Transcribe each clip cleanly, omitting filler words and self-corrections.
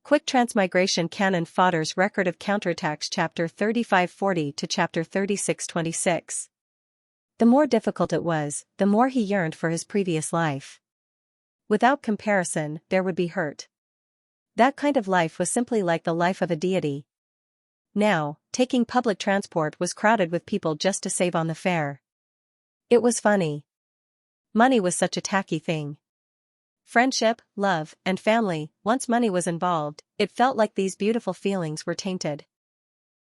Quick Transmigration Canon Fodder's Record of Counterattacks Chapter 3540 to Chapter 3626. The more difficult it was, the more he yearned for his previous life. Without comparison, there would be hurt. That kind of life was simply like the life of a deity. Now, taking public transport was crowded with people just to save on the fare. It was funny. Money was such a tacky thing. Friendship, love, and family, once money was involved, it felt like these beautiful feelings were tainted.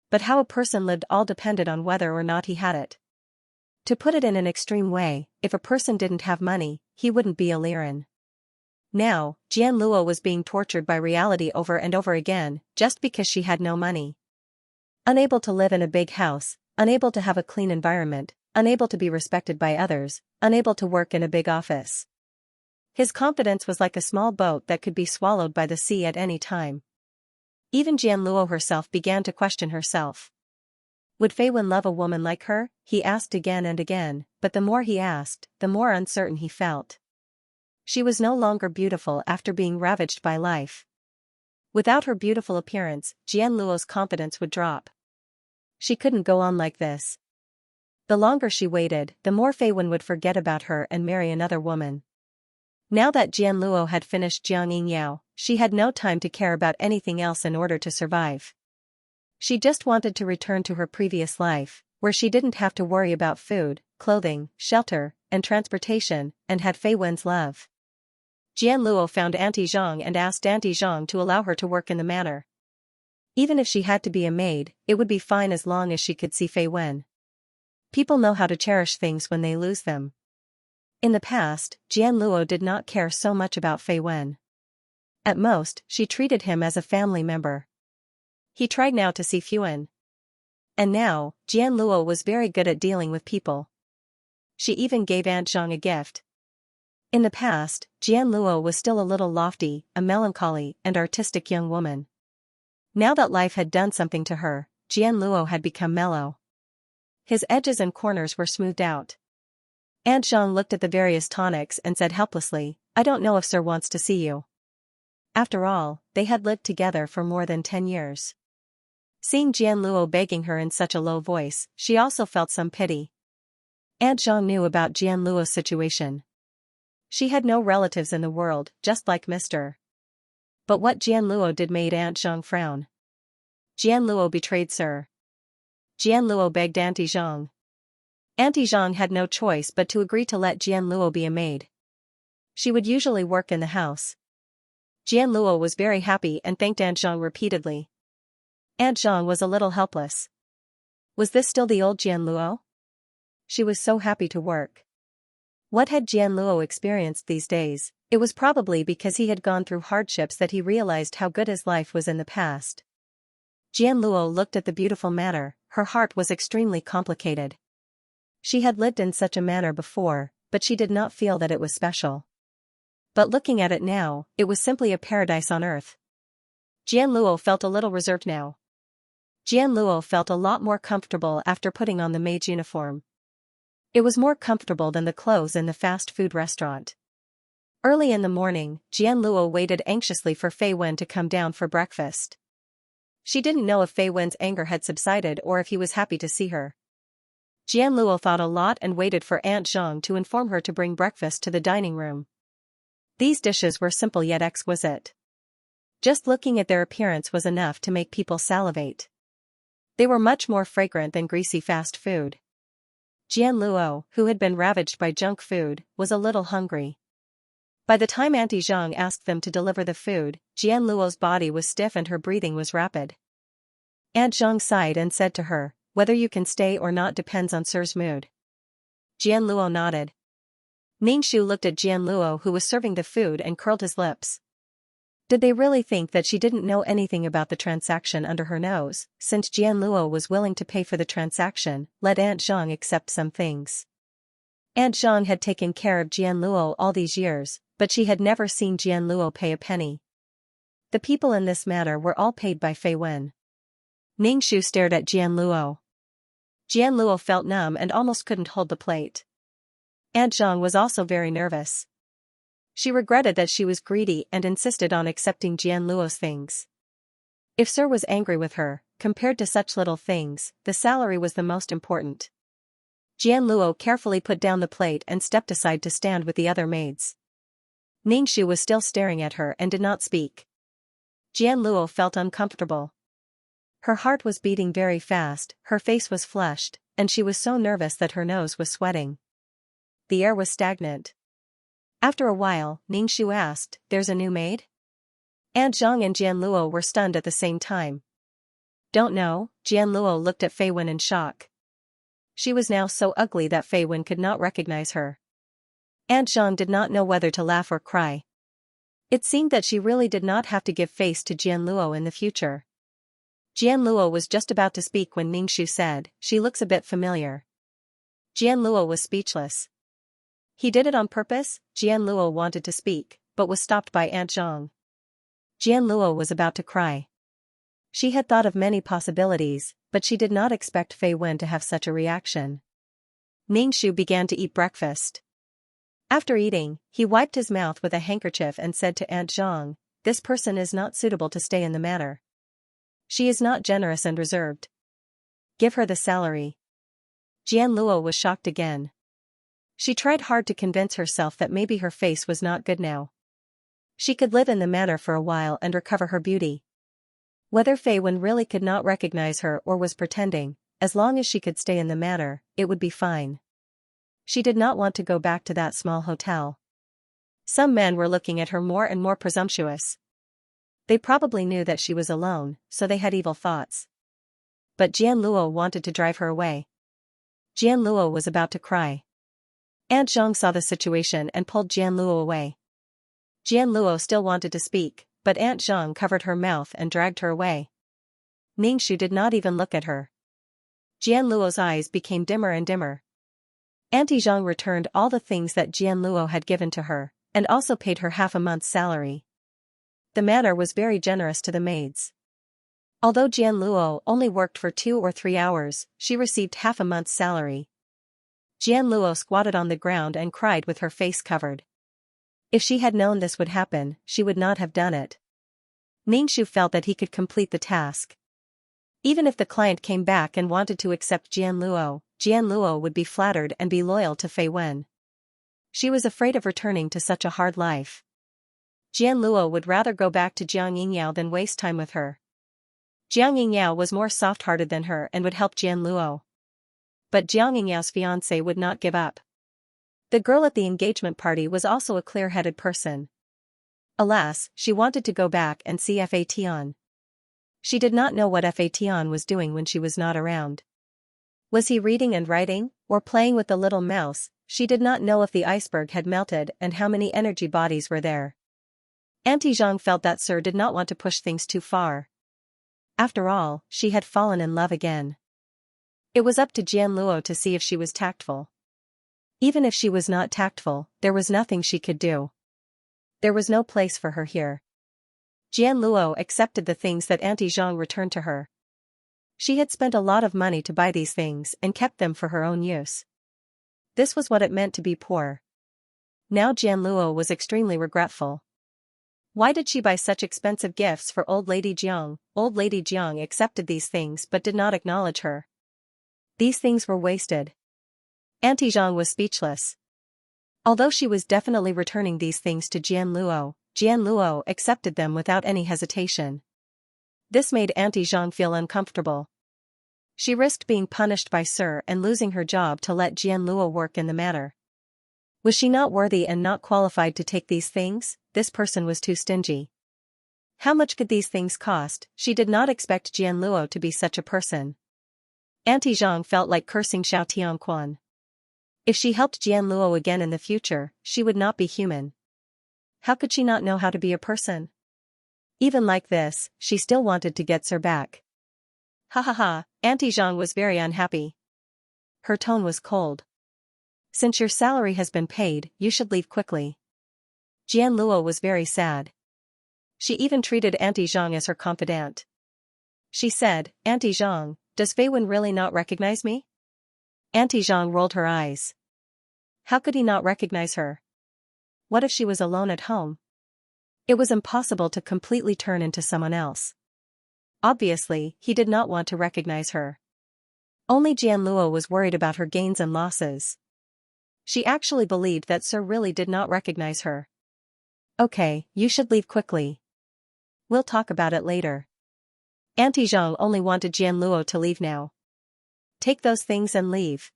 But how a person lived all depended on whether or not he had it. To put it in an extreme way, if a person didn't have money, he wouldn't be a Liren. Now, Jian Luo was being tortured by reality over and over again, just because she had no money. Unable to live in a big house, unable to have a clean environment, unable to be respected by others, unable to work in a big office. His confidence was like a small boat that could be swallowed by the sea at any time. Even Jian Luo herself began to question herself. Would Fei Wen love a woman like her? He asked again and again, but the more he asked, the more uncertain he felt. She was no longer beautiful after being ravaged by life. Without her beautiful appearance, Jian Luo's confidence would drop. She couldn't go on like this. The longer she waited, the more Fei Wen would forget about her and marry another woman. Now that Jian Luo had finished Xianxia, she had no time to care about anything else in order to survive. She just wanted to return to her previous life, where she didn't have to worry about food, clothing, shelter, and transportation, and had Fei Wen's love. Jian Luo found Auntie Zhang and asked Auntie Zhang to allow her to work in the manor. Even if she had to be a maid, it would be fine as long as she could see Fei Wen. People know how to cherish things when they lose them. In the past, Jian Luo did not care so much about Fei Wen. At most, she treated him as a family member. He tried now to see Fei Wen. And now, Jian Luo was very good at dealing with people. She even gave Aunt Zhang a gift. In the past, Jian Luo was still a little lofty, a melancholy and artistic young woman. Now that life had done something to her, Jian Luo had become mellow. His edges and corners were smoothed out. Aunt Zhang looked at the various tonics and said helplessly, "I don't know if Sir wants to see you." After all, they had lived together for more than 10 years. Seeing Jian Luo begging her in such a low voice, she also felt some pity. Aunt Zhang knew about Jian Luo's situation. She had no relatives in the world, just like Mr. But what Jian Luo did made Aunt Zhang frown. Jian Luo betrayed Sir. Jian Luo begged Auntie Zhang. Auntie Zhang had no choice but to agree to let Jian Luo be a maid. She would usually work in the house. Jian Luo was very happy and thanked Aunt Zhang repeatedly. Aunt Zhang was a little helpless. Was this still the old Jian Luo? She was so happy to work. What had Jian Luo experienced these days? It was probably because he had gone through hardships that he realized how good his life was in the past. Jian Luo looked at the beautiful manor. Her heart was extremely complicated. She had lived in such a manner before, but she did not feel that it was special. But looking at it now, it was simply a paradise on earth. Jian Luo felt a little reserved now. Jian Luo felt a lot more comfortable after putting on the maid's uniform. It was more comfortable than the clothes in the fast food restaurant. Early in the morning, Jian Luo waited anxiously for Fei Wen to come down for breakfast. She didn't know if Fei Wen's anger had subsided or if he was happy to see her. Jian Luo thought a lot and waited for Aunt Zhang to inform her to bring breakfast to the dining room. These dishes were simple yet exquisite. Just looking at their appearance was enough to make people salivate. They were much more fragrant than greasy fast food. Jian Luo, who had been ravaged by junk food, was a little hungry. By the time Auntie Zhang asked them to deliver the food, Jian Luo's body was stiff and her breathing was rapid. Aunt Zhang sighed and said to her, "Whether you can stay or not depends on Sir's mood." Jian Luo nodded. Ningxu looked at Jian Luo who was serving the food and curled his lips. Did they really think that she didn't know anything about the transaction under her nose? Since Jian Luo was willing to pay for the transaction, let Aunt Zhang accept some things. Aunt Zhang had taken care of Jian Luo all these years, but she had never seen Jian Luo pay a penny. The people in this manor were all paid by Fei Wen. Ningxu stared at Jian Luo. Jian Luo felt numb and almost couldn't hold the plate. Aunt Zhang was also very nervous. She regretted that she was greedy and insisted on accepting Jian Luo's things. If Sir was angry with her, compared to such little things, the salary was the most important. Jian Luo carefully put down the plate and stepped aside to stand with the other maids. Ningxu was still staring at her and did not speak. Jian Luo felt uncomfortable. Her heart was beating very fast, her face was flushed, and she was so nervous that her nose was sweating. The air was stagnant. After a while, Ningxu asked, "There's a new maid?" Aunt Zhang and Jian Luo were stunned at the same time. "Don't know," Jian Luo looked at Fei Wen in shock. She was now so ugly that Fei Wen could not recognize her. Aunt Zhang did not know whether to laugh or cry. It seemed that she really did not have to give face to Jian Luo in the future. Jian Luo was just about to speak when Ningxu said, "She looks a bit familiar." Jian Luo was speechless. He did it on purpose. Jian Luo wanted to speak, but was stopped by Aunt Zhang. Jian Luo was about to cry. She had thought of many possibilities, but she did not expect Fei Wen to have such a reaction. Ningxu began to eat breakfast. After eating, he wiped his mouth with a handkerchief and said to Aunt Zhang, "This person is not suitable to stay in the manor. She is not generous and reserved. Give her the salary." Jian Luo was shocked again. She tried hard to convince herself that maybe her face was not good now. She could live in the manor for a while and recover her beauty. Whether Fei Wen really could not recognize her or was pretending, as long as she could stay in the manor, it would be fine. She did not want to go back to that small hotel. Some men were looking at her more and more presumptuous. They probably knew that she was alone, so they had evil thoughts. But Jian Luo wanted to drive her away. Jian Luo was about to cry. Aunt Zhang saw the situation and pulled Jian Luo away. Jian Luo still wanted to speak, but Aunt Zhang covered her mouth and dragged her away. Ningxu did not even look at her. Jian Luo's eyes became dimmer and dimmer. Auntie Zhang returned all the things that Jian Luo had given to her, and also paid her half a month's salary. The manor was very generous to the maids. Although Jian Luo only worked for 2 or 3 hours, she received half a month's salary. Jian Luo squatted on the ground and cried with her face covered. If she had known this would happen, she would not have done it. Ningxu felt that he could complete the task. Even if the client came back and wanted to accept Jian Luo would be flattered and be loyal to Fei Wen. She was afraid of returning to such a hard life. Jian Luo would rather go back to Jiang Yingyao than waste time with her. Jiang Yingyao was more soft-hearted than her and would help Jian Luo. But Jiang Yingyao's fiancé would not give up. The girl at the engagement party was also a clear-headed person. Alas, she wanted to go back and see Fa Tian. She did not know what Fa Tian was doing when she was not around. Was he reading and writing, or playing with the little mouse? She did not know if the iceberg had melted and how many energy bodies were there. Auntie Zhang felt that Sir did not want to push things too far. After all, she had fallen in love again. It was up to Jian Luo to see if she was tactful. Even if she was not tactful, there was nothing she could do. There was no place for her here. Jian Luo accepted the things that Auntie Zhang returned to her. She had spent a lot of money to buy these things and kept them for her own use. This was what it meant to be poor. Now Jian Luo was extremely regretful. Why did she buy such expensive gifts for old Lady Jiang? Old Lady Jiang accepted these things but did not acknowledge her. These things were wasted. Auntie Zhang was speechless. Although she was definitely returning these things to Jian Luo accepted them without any hesitation. This made Auntie Zhang feel uncomfortable. She risked being punished by Sir and losing her job to let Jian Luo work in the manor. Was she not worthy and not qualified to take these things? This person was too stingy. How much could these things cost? She did not expect Jian Luo to be such a person. Auntie Zhang felt like cursing Xiao Tianquan. If she helped Jian Luo again in the future, she would not be human. How could she not know how to be a person? Even like this, she still wanted to get Sir back. Ha ha ha, Auntie Zhang was very unhappy. Her tone was cold. Since your salary has been paid, you should leave quickly. Jian Luo was very sad. She even treated Auntie Zhang as her confidant. She said, "Auntie Zhang, does Fei Wen really not recognize me?" Auntie Zhang rolled her eyes. How could he not recognize her? What if she was alone at home? It was impossible to completely turn into someone else. Obviously, he did not want to recognize her. Only Jianluo was worried about her gains and losses. She actually believed that Sir really did not recognize her. Okay, you should leave quickly. We'll talk about it later. Auntie Zhang only wanted Jianluo to leave now. Take those things and leave.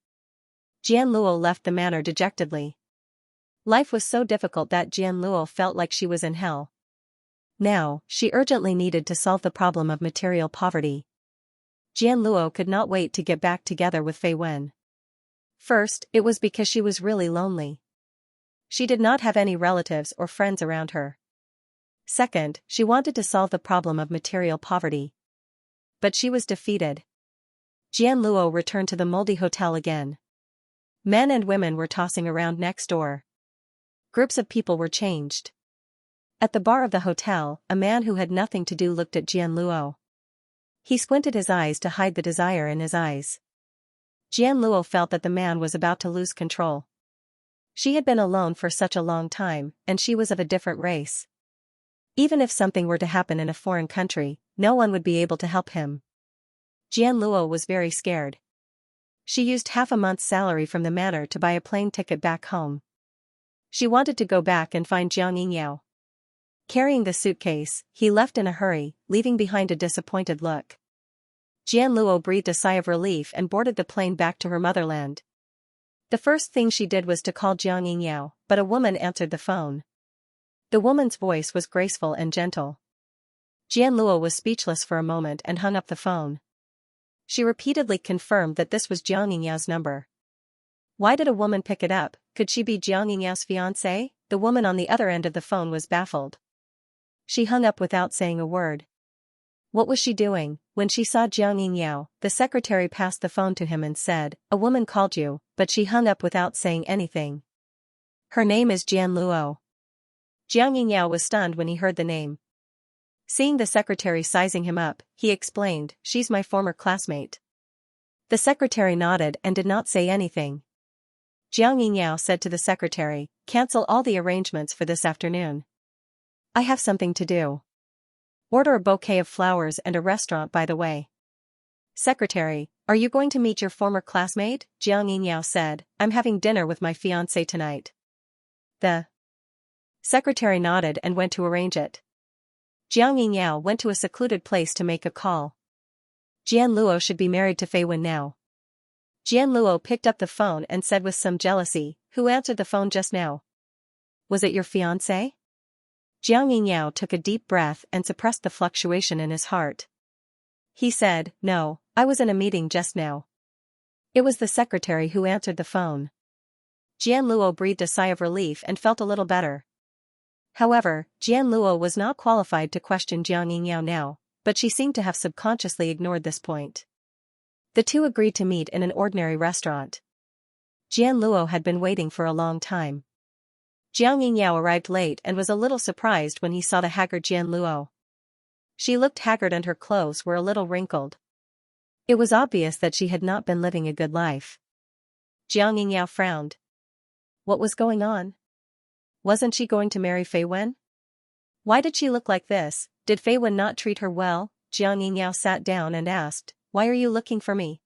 Jianluo left the manor dejectedly. Life was so difficult that Jianluo felt like she was in hell. Now, she urgently needed to solve the problem of material poverty. Jianluo could not wait to get back together with Fei Wen. First, it was because she was really lonely. She did not have any relatives or friends around her. Second, she wanted to solve the problem of material poverty. But she was defeated. Jianluo returned to the moldy hotel again. Men and women were tossing around next door. Groups of people were changed. At the bar of the hotel, a man who had nothing to do looked at Jianluo. He squinted his eyes to hide the desire in his eyes. Jianluo felt that the man was about to lose control. She had been alone for such a long time, and she was of a different race. Even if something were to happen in a foreign country, no one would be able to help him. Jianluo was very scared. She used half a month's salary from the manor to buy a plane ticket back home. She wanted to go back and find Xianxia. Carrying the suitcase, he left in a hurry, leaving behind a disappointed look. Jianluo breathed a sigh of relief and boarded the plane back to her motherland. The first thing she did was to call Xianxia, but a woman answered the phone. The woman's voice was graceful and gentle. Jianluo was speechless for a moment and hung up the phone. She repeatedly confirmed that this was Xianxia's number. Why did a woman pick it up? Could she be Xianxia's fiancé? The woman on the other end of the phone was baffled. She hung up without saying a word. What was she doing? When she saw Xianxia, the secretary passed the phone to him and said, "A woman called you," but she hung up without saying anything. Her name is Jianluo. Xianxia was stunned when he heard the name. Seeing the secretary sizing him up, he explained, "She's my former classmate." The secretary nodded and did not say anything. Xianxia said to the secretary, "Cancel all the arrangements for this afternoon. I have something to do. Order a bouquet of flowers and a restaurant by the way." "Secretary, are you going to meet your former classmate?" Xianxia said, "I'm having dinner with my fiancé tonight." The secretary nodded and went to arrange it. Xianxia went to a secluded place to make a call. Jianluo should be married to Fei Wen now. Jianluo picked up the phone and said with some jealousy, "Who answered the phone just now? Was it your fiancé?" Xianxia took a deep breath and suppressed the fluctuation in his heart. He said, "No, I was in a meeting just now." It was the secretary who answered the phone. Jianluo breathed a sigh of relief and felt a little better. However, Jianluo was not qualified to question Xianxia now, but she seemed to have subconsciously ignored this point. The two agreed to meet in an ordinary restaurant. Jianluo had been waiting for a long time. Xianxia arrived late and was a little surprised when he saw the haggard Jianluo. She looked haggard and her clothes were a little wrinkled. It was obvious that she had not been living a good life. Xianxia frowned. What was going on? Wasn't she going to marry Fei Wen? Why did she look like this? Did Fei Wen not treat her well? Xianxia sat down and asked, "Why are you looking for me?"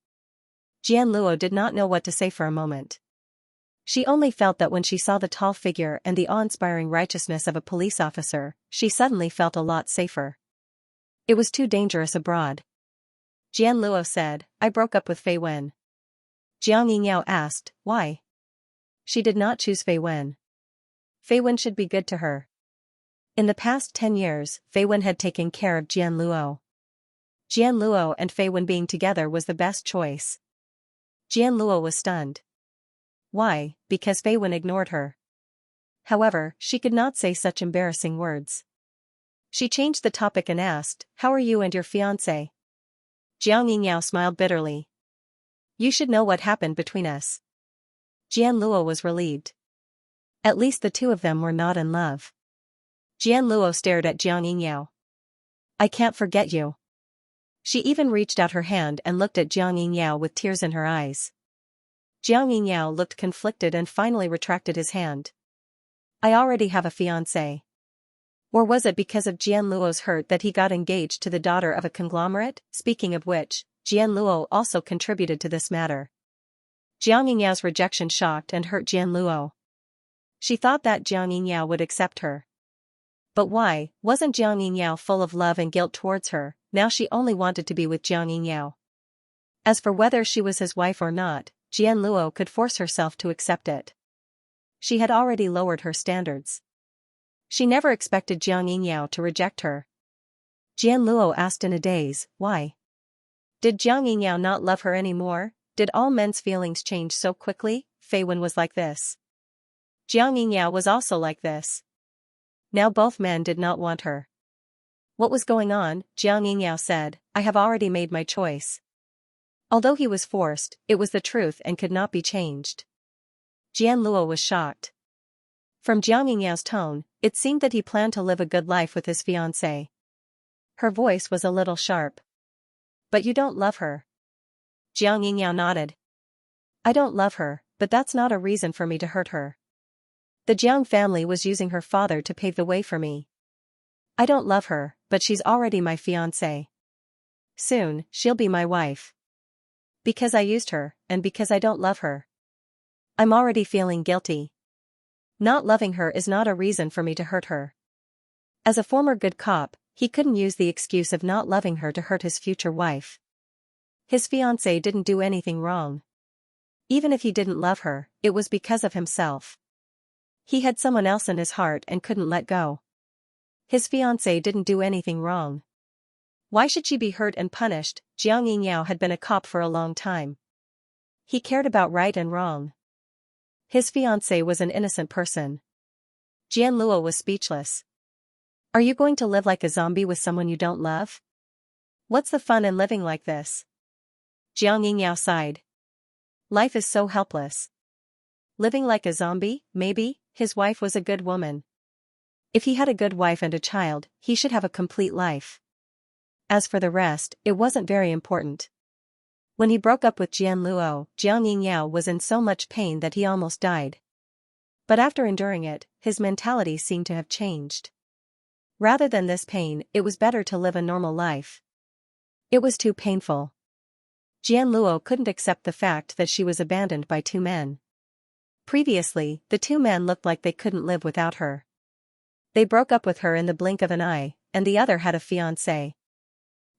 Jianluo did not know what to say for a moment. She only felt that when she saw the tall figure and the awe-inspiring righteousness of a police officer, she suddenly felt a lot safer. It was too dangerous abroad. Jianluo said, "I broke up with Fei Wen." Xianxia asked, "Why?" She did not choose Fei Wen. Fei Wen should be good to her. In the past 10 years, Fei Wen had taken care of Jianluo. Jianluo and Fei Wen being together was the best choice. Jianluo was stunned. Why? Because Fei Wen ignored her. However, she could not say such embarrassing words. She changed the topic and asked, "How are you and your fiancé?" Jianxia smiled bitterly. "You should know what happened between us." Jianluo was relieved. At least the two of them were not in love. Jianluo stared at Xianxia. "I can't forget you." She even reached out her hand and looked at Xianxia with tears in her eyes. Xianxia looked conflicted and finally retracted his hand. "I already have a fiancé." Or was it because of Jian Luo's hurt that he got engaged to the daughter of a conglomerate? Speaking of which, Jian Luo also contributed to this matter. Jiang Yingyao's rejection shocked and hurt Jian Luo. She thought that Jiang Yingyao would accept her. But why? Wasn't Jiang Yingyao full of love and guilt towards her? Now she only wanted to be with Jiang Yingyao. As for whether she was his wife or not, Jian Luo could force herself to accept it. She had already lowered her standards. She never expected Jiang Yingyao to reject her. Jian Luo asked in a daze, why? Did Jiang Yingyao not love her anymore? Did all men's feelings change so quickly? Fei Wen was like this. Jiang Yingyao was also like this. Now both men did not want her. What was going on? Jiang Yingyao said, I have already made my choice. Although he was forced, it was the truth and could not be changed. Jian Luo was shocked. From Jiang Yingyao's tone, it seemed that he planned to live a good life with his fiancée. Her voice was a little sharp. But you don't love her. Jiang Yingyao nodded. I don't love her, but that's not a reason for me to hurt her. The Jiang family was using her father to pave the way for me. I don't love her, but she's already my fiancée. Soon, she'll be my wife. Because I used her, and because I don't love her. I'm already feeling guilty. Not loving her is not a reason for me to hurt her. As a former good cop, he couldn't use the excuse of not loving her to hurt his future wife. His fiancée didn't do anything wrong. Even if he didn't love her, it was because of himself. He had someone else in his heart and couldn't let go. His fiancée didn't do anything wrong. Why should she be hurt and punished? Jiang Yingyao had been a cop for a long time. He cared about right and wrong. His fiancée was an innocent person. Jian Luo was speechless. Are you going to live like a zombie with someone you don't love? What's the fun in living like this? Jiang Yingyao sighed. Life is so helpless. Living like a zombie, maybe. His wife was a good woman. If he had a good wife and a child, he should have a complete life. As for the rest, it wasn't very important. When he broke up with Jian Luo, Jiang Yingyao was in so much pain that he almost died. But after enduring it, his mentality seemed to have changed. Rather than this pain, it was better to live a normal life. It was too painful. Jian Luo couldn't accept the fact that she was abandoned by two men. Previously, the two men looked like they couldn't live without her. They broke up with her in the blink of an eye, and the other had a fiancé.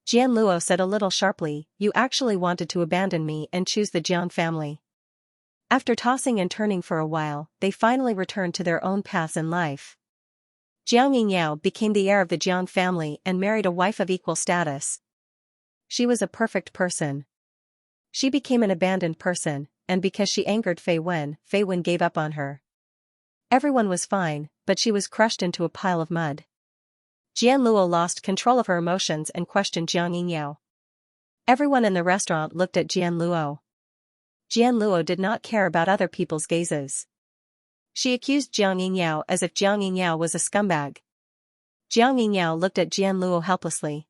Jian Luo said a little sharply, you actually wanted to abandon me and choose the Jiang family. After tossing and turning for a while, they finally returned to their own paths in life. Jiang Yingyao became the heir of the Jiang family and married a wife of equal status. She was a perfect person. She became an abandoned person, and because she angered Fei Wen gave up on her. Everyone was fine, but she was crushed into a pile of mud. Jian Luo lost control of her emotions and questioned Jiang Yingyao. Everyone in the restaurant looked at Jian Luo. Jian Luo did not care about other people's gazes. She accused Jiang Yingyao as if Jiang Yingyao was a scumbag. Jiang Yingyao looked at Jian Luo helplessly.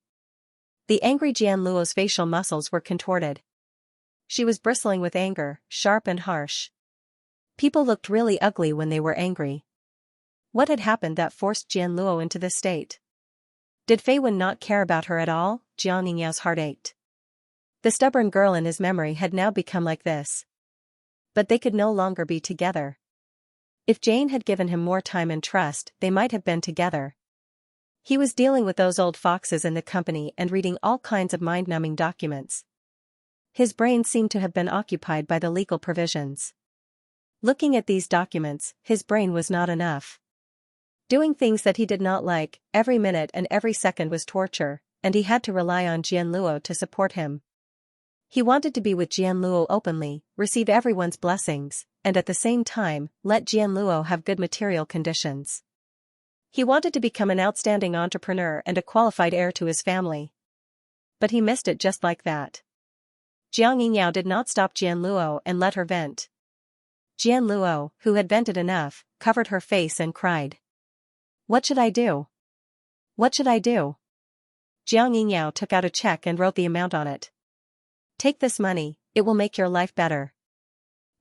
The angry Jian Luo's facial muscles were contorted. She was bristling with anger, sharp and harsh. People looked really ugly when they were angry. What had happened that forced Jian Luo into this state? Did Fei Wen not care about her at all? Jiang Yingyao's heart ached. The stubborn girl in his memory had now become like this. But they could no longer be together. If Jane had given him more time and trust, they might have been together. He was dealing with those old foxes in the company and reading all kinds of mind-numbing documents. His brain seemed to have been occupied by the legal provisions. Looking at these documents, his brain was not enough. Doing things that he did not like, every minute and every second was torture, and he had to rely on Jian Luo to support him. He wanted to be with Jian Luo openly, receive everyone's blessings, and at the same time, let Jian Luo have good material conditions. He wanted to become an outstanding entrepreneur and a qualified heir to his family. But he missed it just like that. Jiang Yingyao did not stop Jian Luo and let her vent. Jian Luo, who had vented enough, covered her face and cried. What should I do? What should I do? Jiang Yingyao took out a check and wrote the amount on it. Take this money, it will make your life better.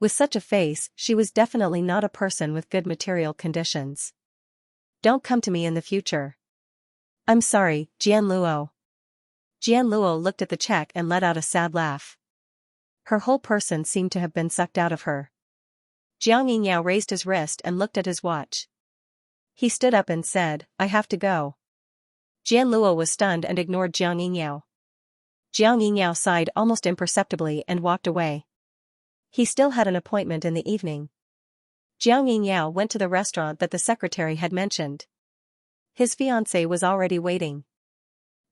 With such a face, she was definitely not a person with good material conditions. Don't come to me in the future. I'm sorry, Jianluo. Jianluo looked at the check and let out a sad laugh. Her whole person seemed to have been sucked out of her. Jiang Yingyao raised his wrist and looked at his watch. He stood up and said, I have to go. Jianluo was stunned and ignored Jiang Yingyao. Jiang Yingyao sighed almost imperceptibly and walked away. He still had an appointment in the evening. Jiang Yingyao went to the restaurant that the secretary had mentioned. His fiancée was already waiting.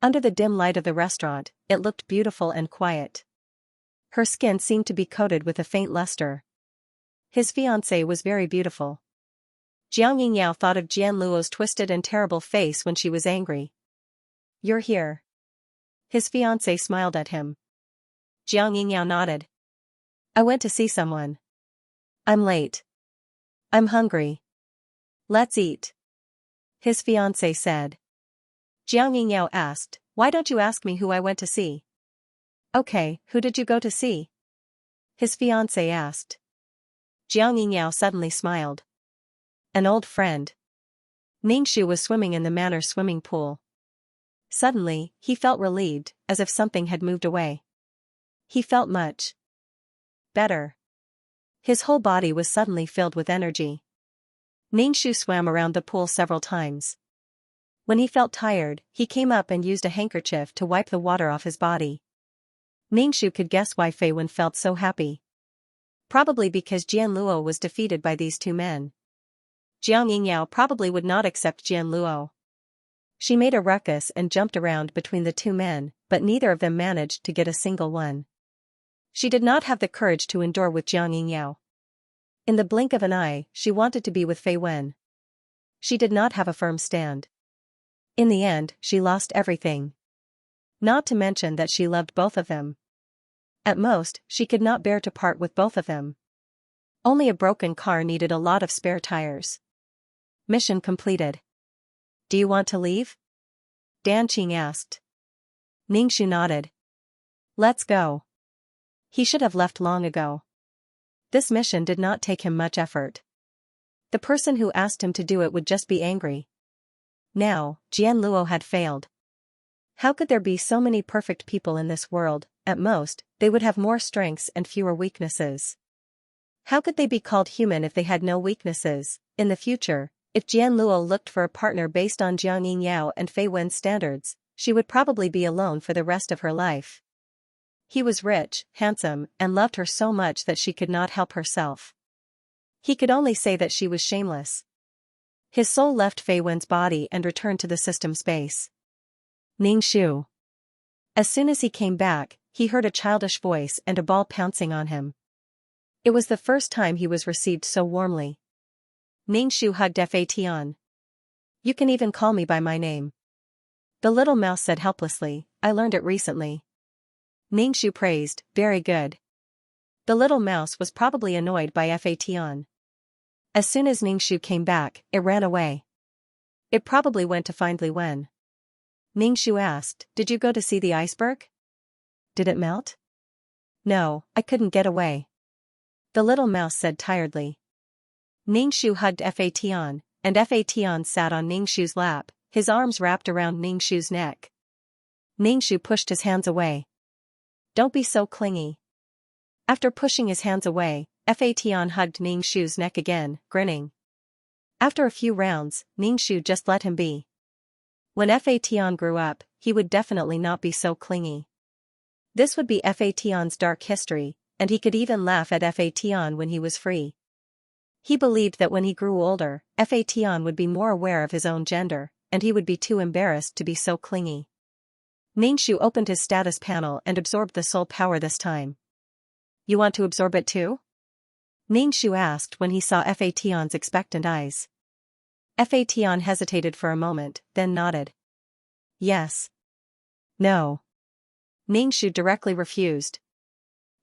Under the dim light of the restaurant, it looked beautiful and quiet. Her skin seemed to be coated with a faint luster. His fiancée was very beautiful. Jiang Yingyao thought of Jianluo's twisted and terrible face when she was angry. You're here. His fiancée smiled at him. Jiang Yingyao nodded. I went to see someone. I'm late. I'm hungry. Let's eat. His fiancée said. Jiang Yingyao asked, why don't you ask me who I went to see? Okay, who did you go to see? His fiancée asked. Jiang Yingyao suddenly smiled. An old friend. Ningxu was swimming in the manor swimming pool. Suddenly, he felt relieved, as if something had moved away. He felt much better. His whole body was suddenly filled with energy. Ningxu swam around the pool several times. When he felt tired, he came up and used a handkerchief to wipe the water off his body. Ningxu could guess why Fei Wen felt so happy. Probably because Jianluo was defeated by these two men. Jiang Yingyao probably would not accept Jianluo. She made a ruckus and jumped around between the two men, but neither of them managed to get a single one. She did not have the courage to endure with Jiang Yingyao. In the blink of an eye, she wanted to be with Fei Wen. She did not have a firm stand. In the end, she lost everything. Not to mention that she loved both of them. At most, she could not bear to part with both of them. Only a broken car needed a lot of spare tires. Mission completed. Do you want to leave? Dan Qing asked. Ningxu nodded. Let's go. He should have left long ago. This mission did not take him much effort. The person who asked him to do it would just be angry. Now, Jianluo had failed. How could there be so many perfect people in this world? At most, they would have more strengths and fewer weaknesses. How could they be called human if they had no weaknesses? In the future, if Jianluo looked for a partner based on Jiang Yingyao and Fei Wen's standards, she would probably be alone for the rest of her life. He was rich, handsome, and loved her so much that she could not help herself. He could only say that she was shameless. His soul left Fei Wen's body and returned to the system space. Ningxu. As soon as he came back, he heard a childish voice and a ball pouncing on him. It was the first time he was received so warmly. Ningxu hugged Fa Tian. You can even call me by my name. The little mouse said helplessly, I learned it recently. Ningxu praised, very good. The little mouse was probably annoyed by Fa Tian. As soon as Ningxu came back, it ran away. It probably went to find Li Wen. Ningxu asked, did you go to see the iceberg? Did it melt? No, I couldn't get away. The little mouse said tiredly. Ningxu hugged Fa Tian, and Fa Tian sat on Ningxu's lap, his arms wrapped around Ningxu's neck. Ningxu pushed his hands away. Don't be so clingy. After pushing his hands away, Fa Tian hugged Ningxu's neck again, grinning. After a few rounds, Ningxu just let him be. When Fa Tian grew up, he would definitely not be so clingy. This would be Fa Tian's dark history, and he could even laugh at Fa Tian when he was free. He believed that when he grew older, Fa Tian would be more aware of his own gender, and he would be too embarrassed to be so clingy. Ningxu opened his status panel and absorbed the soul power this time. You want to absorb it too? Ningxu asked when he saw Fa Tian's expectant eyes. Fa Tian hesitated for a moment, then nodded. Yes. No. Ningxu directly refused.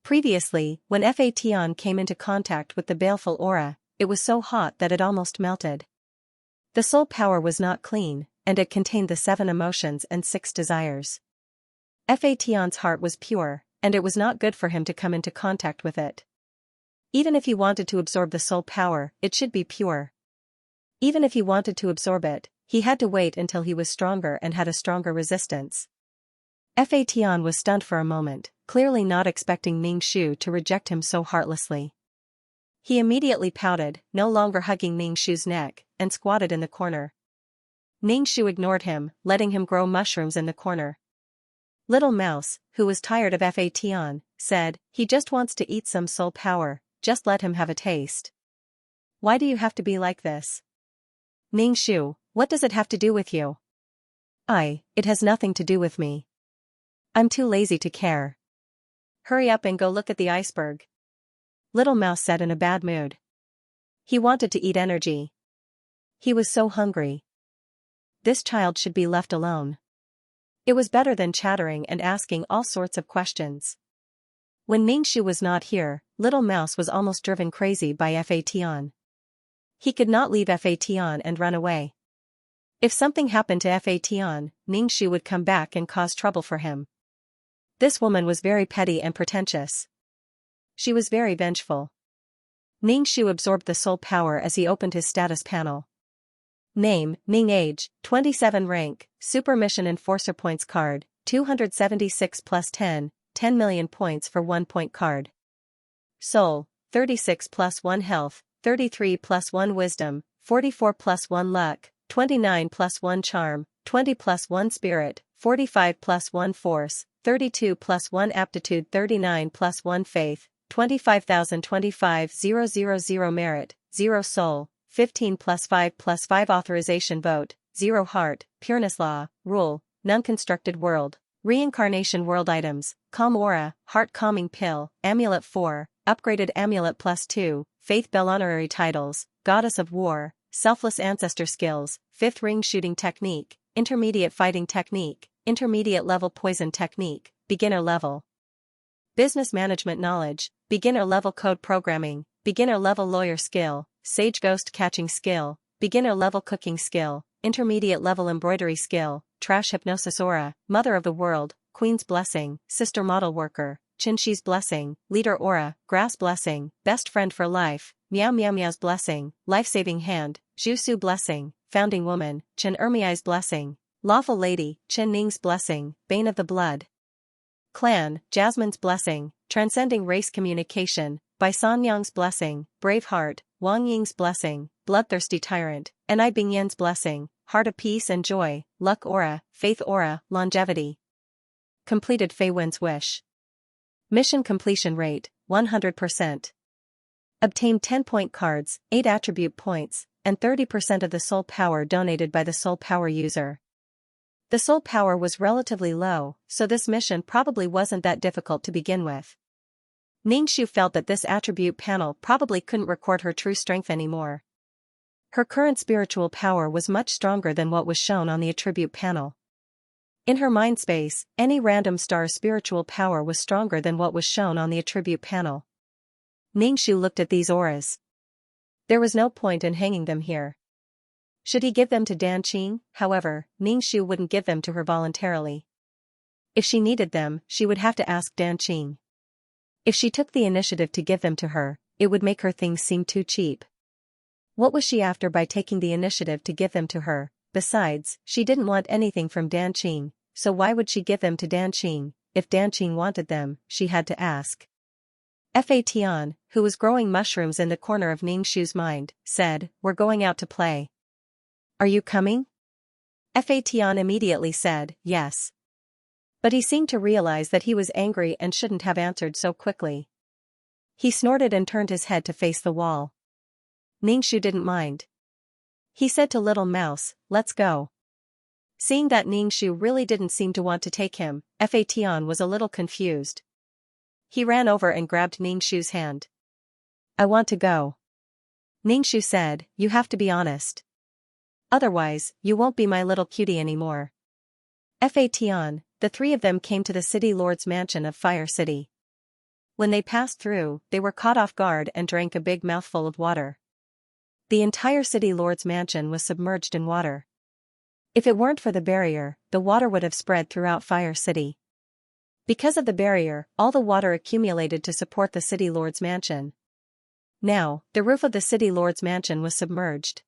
Previously, when Fa Tian came into contact with the baleful aura, it was so hot that it almost melted. The soul power was not clean, and it contained the 7 emotions and 6 desires. Fa Tian's heart was pure, and it was not good for him to come into contact with it. Even if he wanted to absorb the soul power, it should be pure. Even if he wanted to absorb it, He had to wait until he was stronger and had a stronger resistance. Fa Tian was stunned for a moment, clearly not expecting Ning Shu to reject him so heartlessly. He immediately pouted, no longer hugging Ning Shu's neck, and squatted in the corner. Ning Shu ignored him, letting him grow mushrooms in the corner. Little Mouse, who was tired of Fa Tian, said, "He just wants to eat some soul power, just let him have a taste." "Why do you have to be like this?" "Ning Shu, what does it have to do with you?" It has nothing to do with me. I'm too lazy to care." "Hurry up and go look at the iceberg," Little Mouse said in a bad mood. He wanted to eat energy. He was so hungry. This child should be left alone. It was better than chattering and asking all sorts of questions. When Ning Shu was not here, Little Mouse was almost driven crazy by Fa Tian. He could not leave Fa Tian and run away. If something happened to Fa Tian, Ning Shu would come back and cause trouble for him. This woman was very petty and pretentious. She was very vengeful. Ning Shu absorbed the soul power as he opened his status panel. Name, Ning, age, 27, rank, Super Mission Enforcer points card, 276 plus 10, 10 million points for 1 point card. Soul, 36 plus 1 health, 33 plus 1 wisdom, 44 plus 1 luck, 29 plus 1 charm, 20 plus 1 spirit, 45 plus 1 force, 32 plus 1 aptitude, 39 plus 1 faith, 25,025,000 merit, 0 soul, 15 plus 5 authorization vote, 0 heart, pureness law, rule, non-constructed world, reincarnation world items, calm aura, heart calming pill, amulet 4, upgraded amulet plus 2, faith bell honorary titles, goddess of war, selfless ancestor skills, 5th ring shooting technique, intermediate fighting technique, intermediate level poison technique, beginner level business management knowledge, beginner level code programming, beginner level lawyer skill, sage ghost catching skill, beginner level cooking skill, intermediate level embroidery skill, trash hypnosis aura, mother of the world, queen's blessing, sister model worker, Qinshi's blessing, leader aura, grass blessing, best friend for life, Meow Meow Meow's blessing, life-saving hand, Zhusu blessing, founding woman, Chen Ermiai's blessing, lawful lady, Chen Ning's blessing, bane of the blood clan, Jasmine's blessing, transcending race communication, Bai Sanyang's blessing, brave heart, Wang Ying's blessing, bloodthirsty tyrant, Enai Bingyan's blessing, heart of peace and joy, luck aura, faith aura, longevity. Completed Fei Wen's wish. Mission completion rate, 100%. Obtained 10-point cards, 8 attribute points, and 30% of the soul power donated by the soul power user. The soul power was relatively low, so this mission probably wasn't that difficult to begin with. Ning Shu felt that this attribute panel probably couldn't record her true strength anymore. Her current spiritual power was much stronger than what was shown on the attribute panel. In her mind space, any random star's spiritual power was stronger than what was shown on the attribute panel. Ning Shu looked at these auras. There was no point in hanging them here. Should he give them to Dan Qing? However, Ning Shu wouldn't give them to her voluntarily. If she needed them, she would have to ask Dan Qing. If she took the initiative to give them to her, it would make her things seem too cheap. What was she after by taking the initiative to give them to her? Besides, she didn't want anything from Dan Qing, so why would she give them to Dan Qing? If Dan Qing wanted them, she had to ask. Fa Tian, who was growing mushrooms in the corner of Ning Shu's mind, said, "We're going out to play. Are you coming?" Fa Tian immediately said, "Yes." But he seemed to realize that he was angry and shouldn't have answered so quickly. He snorted and turned his head to face the wall. Ning Shu didn't mind. He said to Little Mouse, "Let's go." Seeing that Ning Shu really didn't seem to want to take him, Fa Tian was a little confused. He ran over and grabbed Ning Shu's hand. "I want to go." Ning Shu said, "You have to be honest. Otherwise, you won't be my little cutie anymore." Fa Tian, the three of them came to the city lord's mansion of Fire City. When they passed through, they were caught off guard and drank a big mouthful of water. The entire city lord's mansion was submerged in water. If it weren't for the barrier, the water would have spread throughout Fire City. Because of the barrier, all the water accumulated to support the city lord's mansion. Now, the roof of the city lord's mansion was submerged.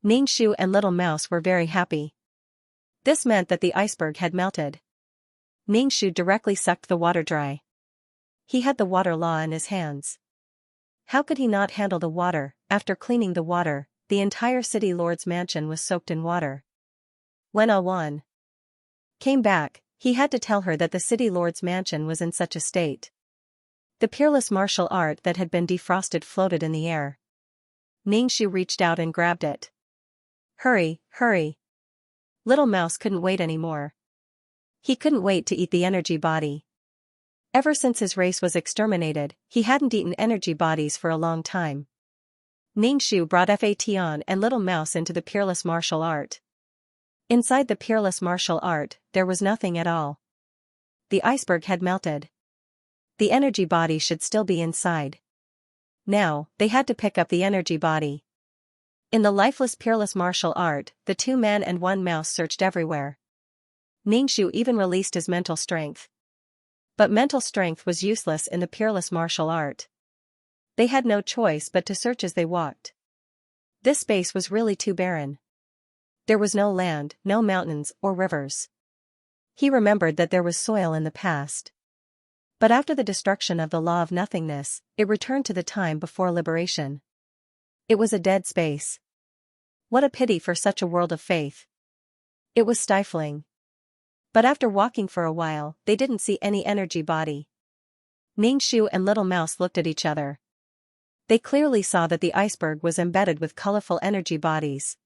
Ningshu and Little Mouse were very happy. This meant that the iceberg had melted. Ningshu directly sucked the water dry. He had the water law in his hands. How could he not handle the water? After cleaning the water, the entire city lord's mansion was soaked in water. When Awan came back, he had to tell her that the city lord's mansion was in such a state. The peerless martial art that had been defrosted floated in the air. Ningshu reached out and grabbed it. Hurry, hurry. Little Mouse couldn't wait anymore. He couldn't wait to eat the energy body. Ever since his race was exterminated, he hadn't eaten energy bodies for a long time. Ningshu brought Fation and Little Mouse into the peerless martial art. Inside the peerless martial art, there was nothing at all. The iceberg had melted. The energy body should still be inside. Now, they had to pick up the energy body. In the lifeless peerless martial art, the 2 men and 1 mouse searched everywhere. Ningshu even released his mental strength. But mental strength was useless in the peerless martial art. They had no choice but to search as they walked. This space was really too barren. There was no land, no mountains, or rivers. He remembered that there was soil in the past. But after the destruction of the law of nothingness, it returned to the time before liberation. It was a dead space. What a pity for such a world of faith. It was stifling. But after walking for a while, they didn't see any energy body. Ningshu and Little Mouse looked at each other. They clearly saw that the iceberg was embedded with colorful energy bodies.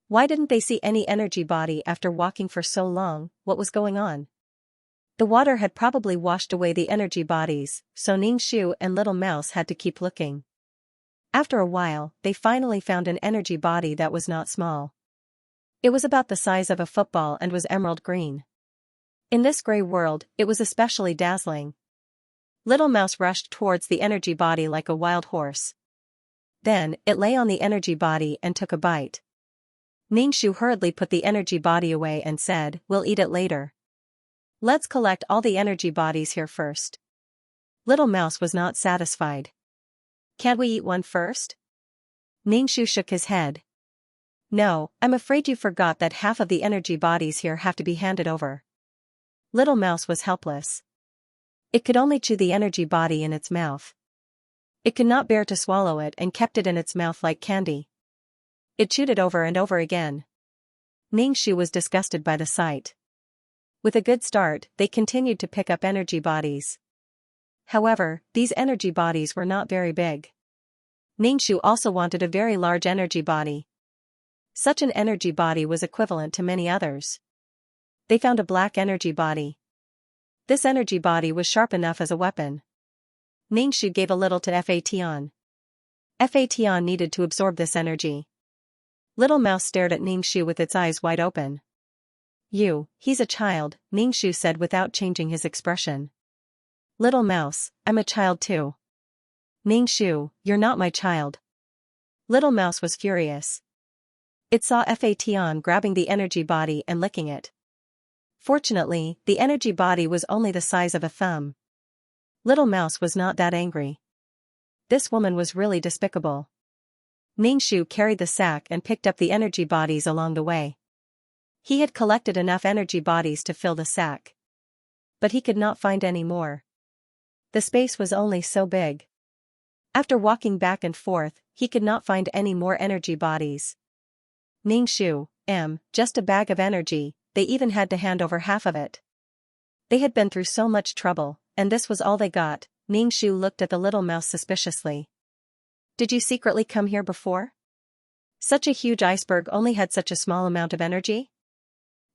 Why didn't they see any energy body after walking for so long? What was going on? The water had probably washed away the energy bodies, so Ningshu and Little Mouse had to keep looking. After a while, they finally found an energy body that was not small. It was about the size of a football and was emerald green. In this gray world, it was especially dazzling. Little Mouse rushed towards the energy body like a wild horse. Then, it lay on the energy body and took a bite. Ningshu hurriedly put the energy body away and said, "We'll eat it later. Let's collect all the energy bodies here first." Little Mouse was not satisfied. "Can't we eat one first?" Ningshu shook his head. "No, I'm afraid you forgot that half of the energy bodies here have to be handed over." Little Mouse was helpless. It could only chew the energy body in its mouth. It could not bear to swallow it and kept it in its mouth like candy. It chewed it over and over again. Ningshu was disgusted by the sight. With a good start, they continued to pick up energy bodies. However, these energy bodies were not very big. Ningshu also wanted a very large energy body. Such an energy body was equivalent to many others. They found a black energy body. This energy body was sharp enough as a weapon. Ningshu gave a little to Fation. Fation needed to absorb this energy. Little Mouse stared at Ningshu with its eyes wide open. He's a child," Ningshu said without changing his expression. "Little Mouse, I'm a child too." "Ningshu, you're not my child." Little Mouse was furious. It saw Fation grabbing the energy body and licking it. Fortunately, the energy body was only the size of a thumb. Little Mouse was not that angry. This woman was really despicable. Ningshu carried the sack and picked up the energy bodies along the way. He had collected enough energy bodies to fill the sack. But he could not find any more. The space was only so big. After walking back and forth, he could not find any more energy bodies. Ningshu, just a bag of energy, they even had to hand over half of it. They had been through so much trouble, and this was all they got. Ningshu looked at the Little Mouse suspiciously. "Did you secretly come here before? Such a huge iceberg only had such a small amount of energy?"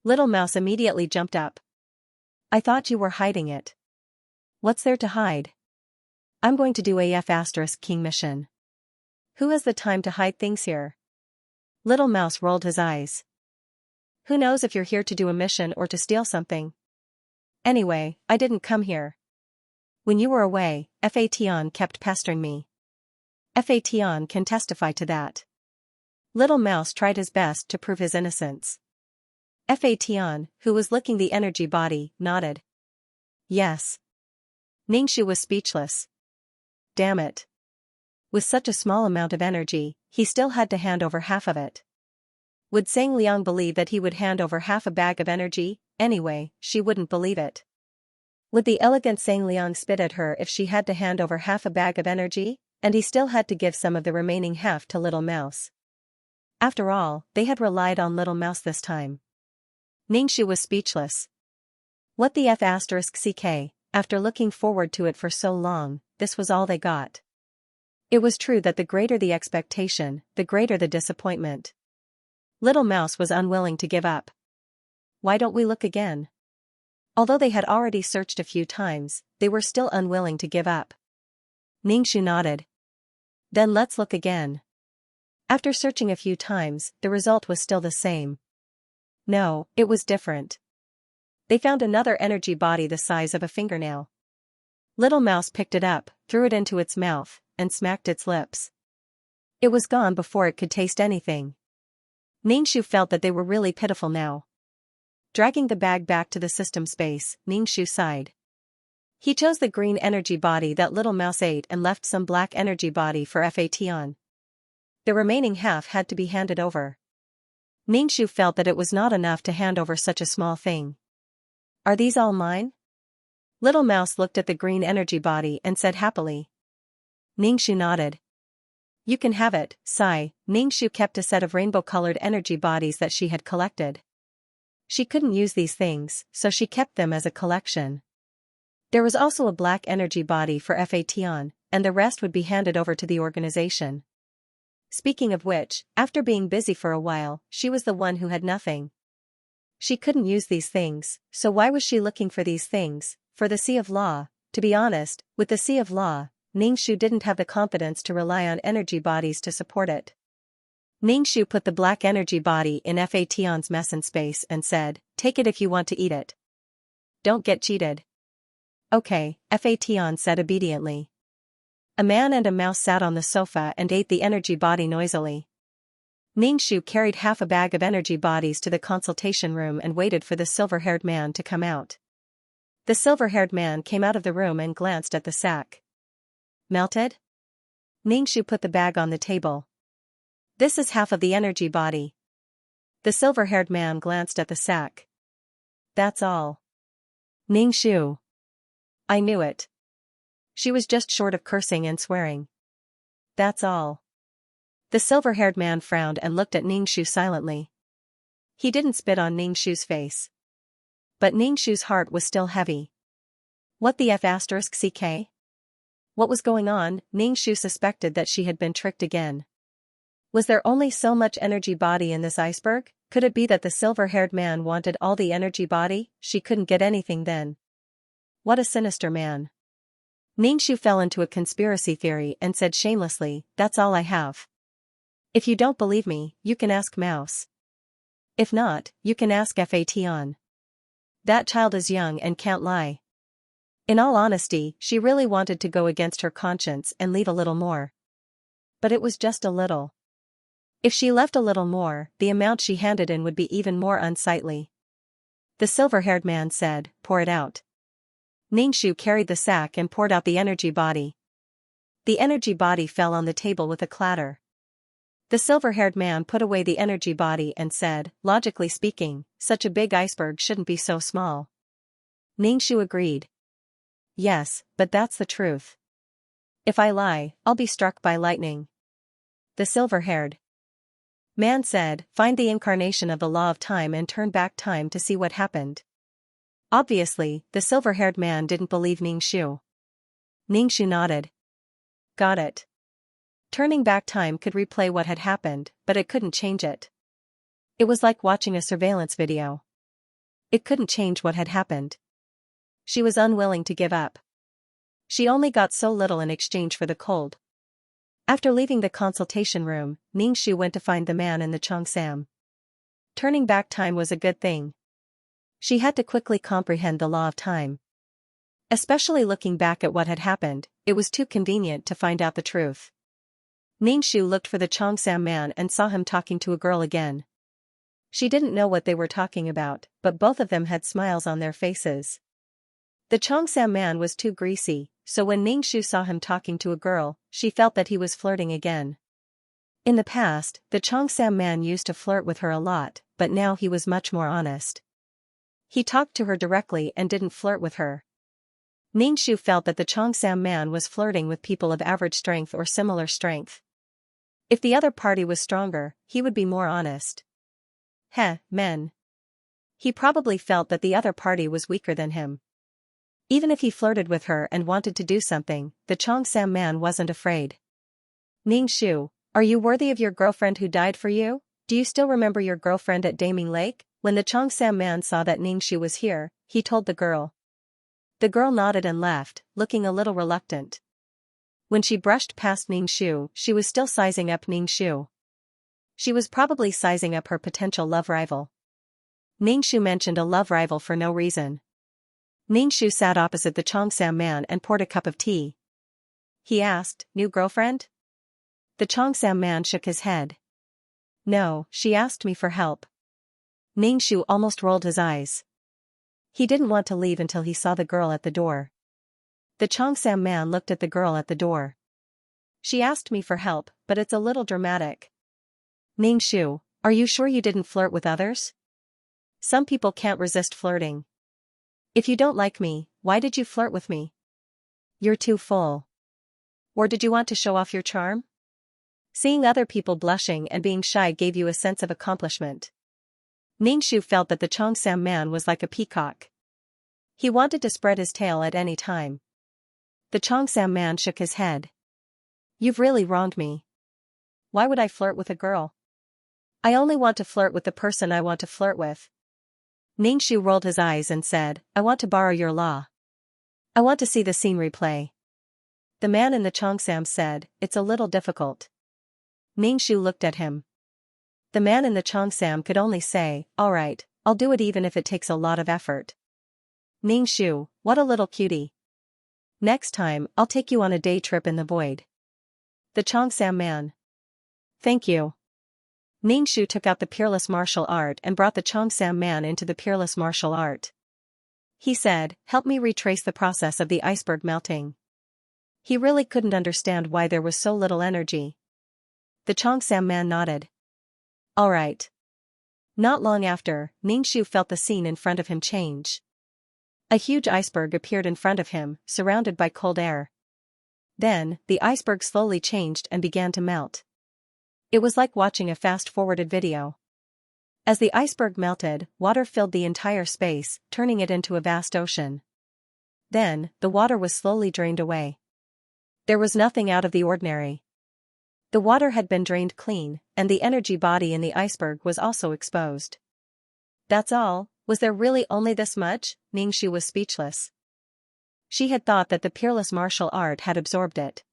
Little Mouse immediately jumped up. "I thought you were hiding it." "What's there to hide? I'm going to do a F*King mission. Who has the time to hide things here?" Little Mouse rolled his eyes. "Who knows if you're here to do a mission or to steal something? Anyway, I didn't come here. When you were away, Fation kept pestering me." Fation can testify to that. Little Mouse tried his best to prove his innocence. Fation, who was licking the energy body, nodded. "Yes." Ningshu was speechless. Damn it. With such a small amount of energy, he still had to hand over half of it. Would Sang Liang believe that he would hand over half a bag of energy? Anyway, she wouldn't believe it. Would the elegant Sang Liang spit at her if she had to hand over half a bag of energy? And he still had to give some of the remaining half to Little Mouse. After all, they had relied on Little Mouse this time. Ningxu was speechless. What the F***ck, after looking forward to it for so long, this was all they got. It was true that the greater the expectation, the greater the disappointment. Little Mouse was unwilling to give up. Why don't we look again? Although they had already searched a few times, they were still unwilling to give up. Ningxu nodded. Then let's look again. After searching a few times, the result was still the same. No, it was different. They found another energy body the size of a fingernail. Little Mouse picked it up, threw it into its mouth, and smacked its lips. It was gone before it could taste anything. Ningxu felt that they were really pitiful now. Dragging the bag back to the system space, Ningxu sighed. He chose the green energy body that Little Mouse ate and left some black energy body for Fation. The remaining half had to be handed over. Ningxu felt that it was not enough to hand over such a small thing. Are these all mine? Little Mouse looked at the green energy body and said happily. Ningxu nodded. You can have it, sigh. Ningxu kept a set of rainbow-colored energy bodies that she had collected. She couldn't use these things, so she kept them as a collection. There was also a black energy body for Fation, and the rest would be handed over to the organization. Speaking of which, after being busy for a while, she was the one who had nothing. She couldn't use these things, so why was she looking for these things? For the Sea of Law. To be honest, with the Sea of Law, Ningxu didn't have the confidence to rely on energy bodies to support it. Ningxu put the black energy body in Fation's mess space and said, take it if you want to eat it. Don't get cheated. Okay, Fation said obediently. A man and a mouse sat on the sofa and ate the energy body noisily. Ningxu carried half a bag of energy bodies to the consultation room and waited for the silver-haired man to come out. The silver-haired man came out of the room and glanced at the sack. Melted? Ningxu put the bag on the table. This is half of the energy body. The silver-haired man glanced at the sack. That's all. Ningxu. I knew it. She was just short of cursing and swearing. That's all. The silver-haired man frowned and looked at Ningxu silently. He didn't spit on Ningxu's face. But Ningxu's heart was still heavy. What the F***ck? What was going on? Ningxu suspected that she had been tricked again. Was there only so much energy body in this iceberg? Could it be that the silver-haired man wanted all the energy body? She couldn't get anything then. What a sinister man. Ningxu fell into a conspiracy theory and said shamelessly, that's all I have. If you don't believe me, you can ask Mouse. If not, you can ask Fation. That child is young and can't lie. In all honesty, she really wanted to go against her conscience and leave a little more. But it was just a little. If she left a little more, the amount she handed in would be even more unsightly. The silver-haired man said, pour it out. Ningxu carried the sack and poured out the energy body. The energy body fell on the table with a clatter. The silver-haired man put away the energy body and said, logically speaking, such a big iceberg shouldn't be so small. Ningxu agreed. Yes, but that's the truth. If I lie, I'll be struck by lightning. The silver-haired man said, find the incarnation of the law of time and turn back time to see what happened. Obviously, the silver-haired man didn't believe Ningxu. Ningxu nodded. Got it. Turning back time could replay what had happened, but it couldn't change it. It was like watching a surveillance video. It couldn't change what had happened. She was unwilling to give up. She only got so little in exchange for the cold. After leaving the consultation room, Ningxu went to find the man in the cheongsam. Turning back time was a good thing. She had to quickly comprehend the law of time. Especially looking back at what had happened, it was too convenient to find out the truth. Ningxu looked for the cheongsam man and saw him talking to a girl again. She didn't know what they were talking about, but both of them had smiles on their faces. The cheongsam man was too greasy, so when Ningxu saw him talking to a girl, she felt that he was flirting again. In the past, the Xianxia man used to flirt with her a lot, but now he was much more honest. He talked to her directly and didn't flirt with her. Ningxu felt that the Xianxia man was flirting with people of average strength or similar strength. If the other party was stronger, he would be more honest. Men. He probably felt that the other party was weaker than him. Even if he flirted with her and wanted to do something, the Xianxia man wasn't afraid. Ningxu, are you worthy of your girlfriend who died for you? Do you still remember your girlfriend at Daming Lake? When the Xianxia man saw that Ningxu was here, he told the girl. The girl nodded and left, looking a little reluctant. When she brushed past Ningxu, she was still sizing up Ningxu. She was probably sizing up her potential love rival. Ningxu mentioned a love rival for no reason. Ningxu sat opposite the Xianxia man and poured a cup of tea. He asked, "New girlfriend?" The Xianxia man shook his head. "No, she asked me for help." Ningxu almost rolled his eyes. He didn't want to leave until he saw the girl at the door. The Xianxia man looked at the girl at the door. "She asked me for help, but it's a little dramatic." Ningxu, are you sure you didn't flirt with others? Some people can't resist flirting. If you don't like me, why did you flirt with me? You're too full. Or did you want to show off your charm? Seeing other people blushing and being shy gave you a sense of accomplishment. Ningxu felt that the Xianxia man was like a peacock. He wanted to spread his tail at any time. The Xianxia man shook his head. You've really wronged me. Why would I flirt with a girl? I only want to flirt with the person I want to flirt with. Ningxu rolled his eyes and said, I want to borrow your law. I want to see the scene replay. The man in the Xianxia said, it's a little difficult. Ningxu looked at him. The man in the Xianxia could only say, alright, I'll do it even if it takes a lot of effort. Ningxu, what a little cutie. Next time, I'll take you on a day trip in the void. The Xianxia man. Thank you. Ningxu took out the peerless martial art and brought the Xianxia man into the peerless martial art. He said, help me retrace the process of the iceberg melting. He really couldn't understand why there was so little energy. The Xianxia man nodded. All right. Not long after, Ningxu felt the scene in front of him change. A huge iceberg appeared in front of him, surrounded by cold air. Then, the iceberg slowly changed and began to melt. It was like watching a fast-forwarded video. As the iceberg melted, water filled the entire space, turning it into a vast ocean. Then, the water was slowly drained away. There was nothing out of the ordinary. The water had been drained clean, and the energy body in the iceberg was also exposed. That's all? Was there really only this much? Ningxu was speechless. She had thought that the peerless martial art had absorbed it.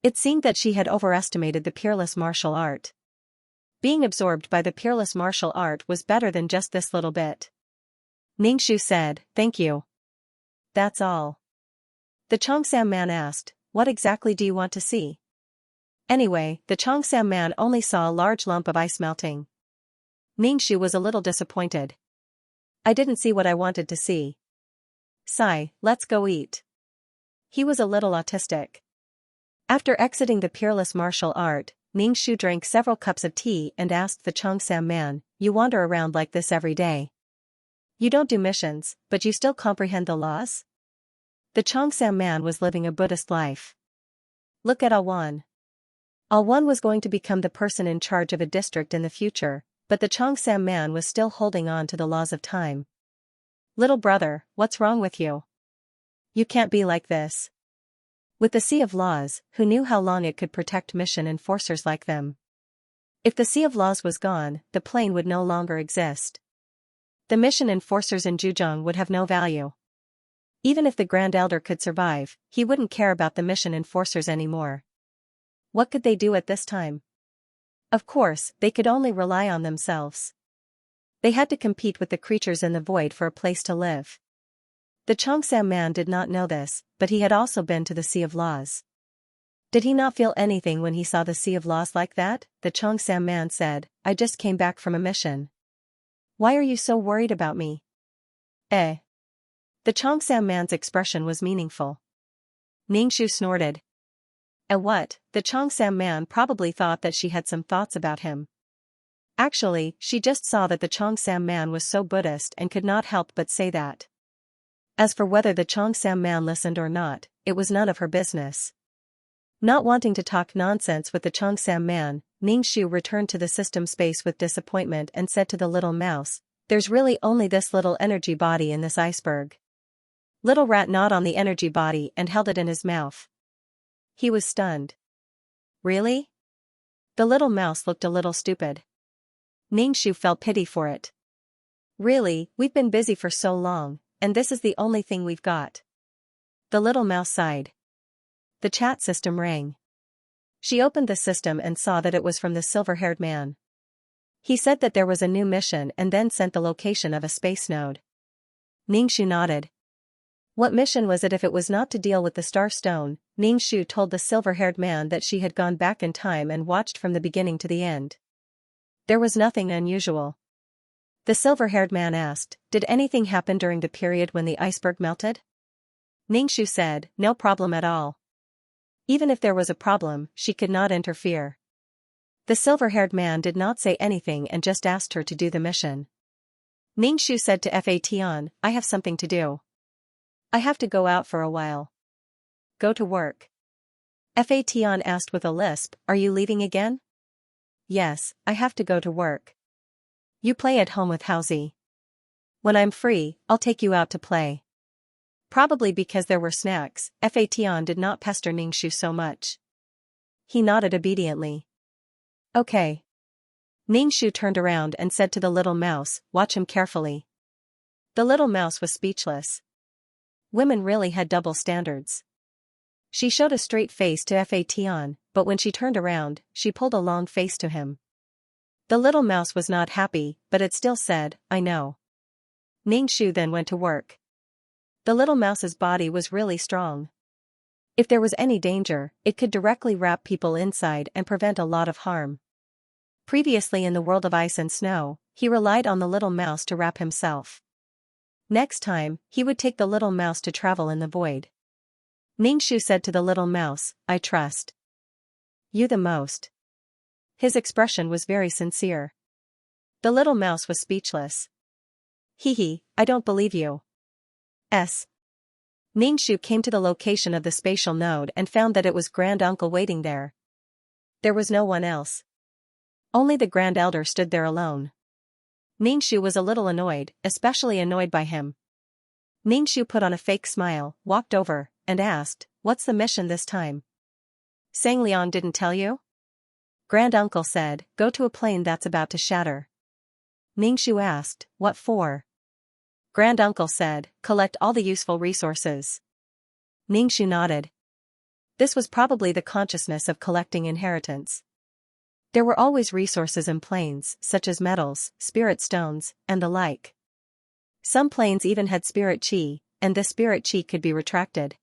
It seemed that she had overestimated the peerless martial art. Being absorbed by the peerless martial art was better than just this little bit. Ningxu said, thank you. That's all. The Xianxia man asked, what exactly do you want to see? Anyway, the Xianxia man only saw a large lump of ice melting. Ningxu was a little disappointed. I didn't see what I wanted to see. Sigh, let's go eat. He was a little autistic. After exiting the peerless martial art, Ningxu drank several cups of tea and asked the Xianxia man, you wander around like this every day. You don't do missions, but you still comprehend the laws? The Xianxia man was living a Buddhist life. Look at Awan. Awan was going to become the person in charge of a district in the future, but the Xianxia man was still holding on to the laws of time. Little brother, what's wrong with you? You can't be like this. With the Sea of Laws, who knew how long it could protect mission enforcers like them? If the Sea of Laws was gone, the plane would no longer exist. The mission enforcers in Zhejiang would have no value. Even if the Grand Elder could survive, he wouldn't care about the mission enforcers anymore. What could they do at this time? Of course, they could only rely on themselves. They had to compete with the creatures in the void for a place to live. The Xianxia man did not know this, but he had also been to the Sea of Laws. Did he not feel anything when he saw the Sea of Laws like that? The Xianxia man said, I just came back from a mission. Why are you so worried about me? The Xianxia man's expression was meaningful. Ningxu snorted. And what? The Cheongsam man probably thought that she had some thoughts about him. Actually, she just saw that the Cheongsam man was so Buddhist and could not help but say that. As for whether the Cheongsam man listened or not, it was none of her business. Not wanting to talk nonsense with the Cheongsam man, Ningxu returned to the system space with disappointment and said to the little mouse, "There's really only this little energy body in this iceberg." Little rat gnawed on the energy body and held it in his mouth. He was stunned. Really? The little mouse looked a little stupid. Ningxu felt pity for it. Really, we've been busy for so long, and this is the only thing we've got. The little mouse sighed. The chat system rang. She opened the system and saw that it was from the silver-haired man. He said that there was a new mission and then sent the location of a space node. Ningxu nodded. What mission was it if it was not to deal with the Star Stone? Ningxu told the silver-haired man that she had gone back in time and watched from the beginning to the end. There was nothing unusual. The silver-haired man asked, "Did anything happen during the period when the iceberg melted?" Ningxu said, "No problem at all. Even if there was a problem, she could not interfere." The silver-haired man did not say anything and just asked her to do the mission. Ningxu said to Fation, "I have something to do. I have to go out for a while." "Go to work." Fation asked with a lisp, "Are you leaving again?" "Yes, I have to go to work." "You play at home with Hausi. When I'm free, I'll take you out to play." Probably because there were snacks, Fation did not pester Ningxu so much. He nodded obediently. "Okay." Ningxu turned around and said to the little mouse, "Watch him carefully." The little mouse was speechless. Women really had double standards. She showed a straight face to Fation, but when she turned around, she pulled a long face to him. The little mouse was not happy, but it still said, "I know." Ningxu then went to work. The little mouse's body was really strong. If there was any danger, it could directly wrap people inside and prevent a lot of harm. Previously in the world of ice and snow, he relied on the little mouse to wrap himself. Next time, he would take the little mouse to travel in the void. Ningxu said to the little mouse, "I trust you the most." His expression was very sincere. The little mouse was speechless. "Hee, I don't believe you." Ningxu came to the location of the spatial node and found that it was Grand Uncle waiting there. There was no one else. Only the Grand Elder stood there alone. Ningxu was a little annoyed, especially annoyed by him. Ningxu put on a fake smile, walked over, and asked, "What's the mission this time?" "Sangliang didn't tell you?" Grand Uncle said, "Go to a plane that's about to shatter." Ningxu asked, "What for?" Grand Uncle said, "Collect all the useful resources." Ningxu nodded. This was probably the consciousness of collecting inheritance. There were always resources in planes, such as metals, spirit stones, and the like. Some planes even had spirit chi, and this spirit chi could be retracted.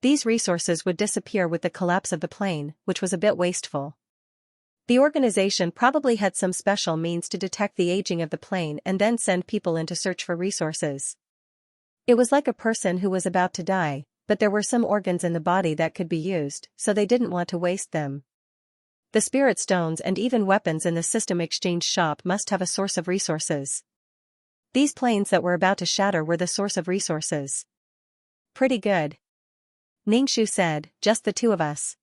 These resources would disappear with the collapse of the plane, which was a bit wasteful. The organization probably had some special means to detect the aging of the plane and then send people in to search for resources. It was like a person who was about to die, but there were some organs in the body that could be used, so they didn't want to waste them. The spirit stones and even weapons in the system exchange shop must have a source of resources. These planes that were about to shatter were the source of resources. "Pretty good." Ningxu said, "Just the two of us?"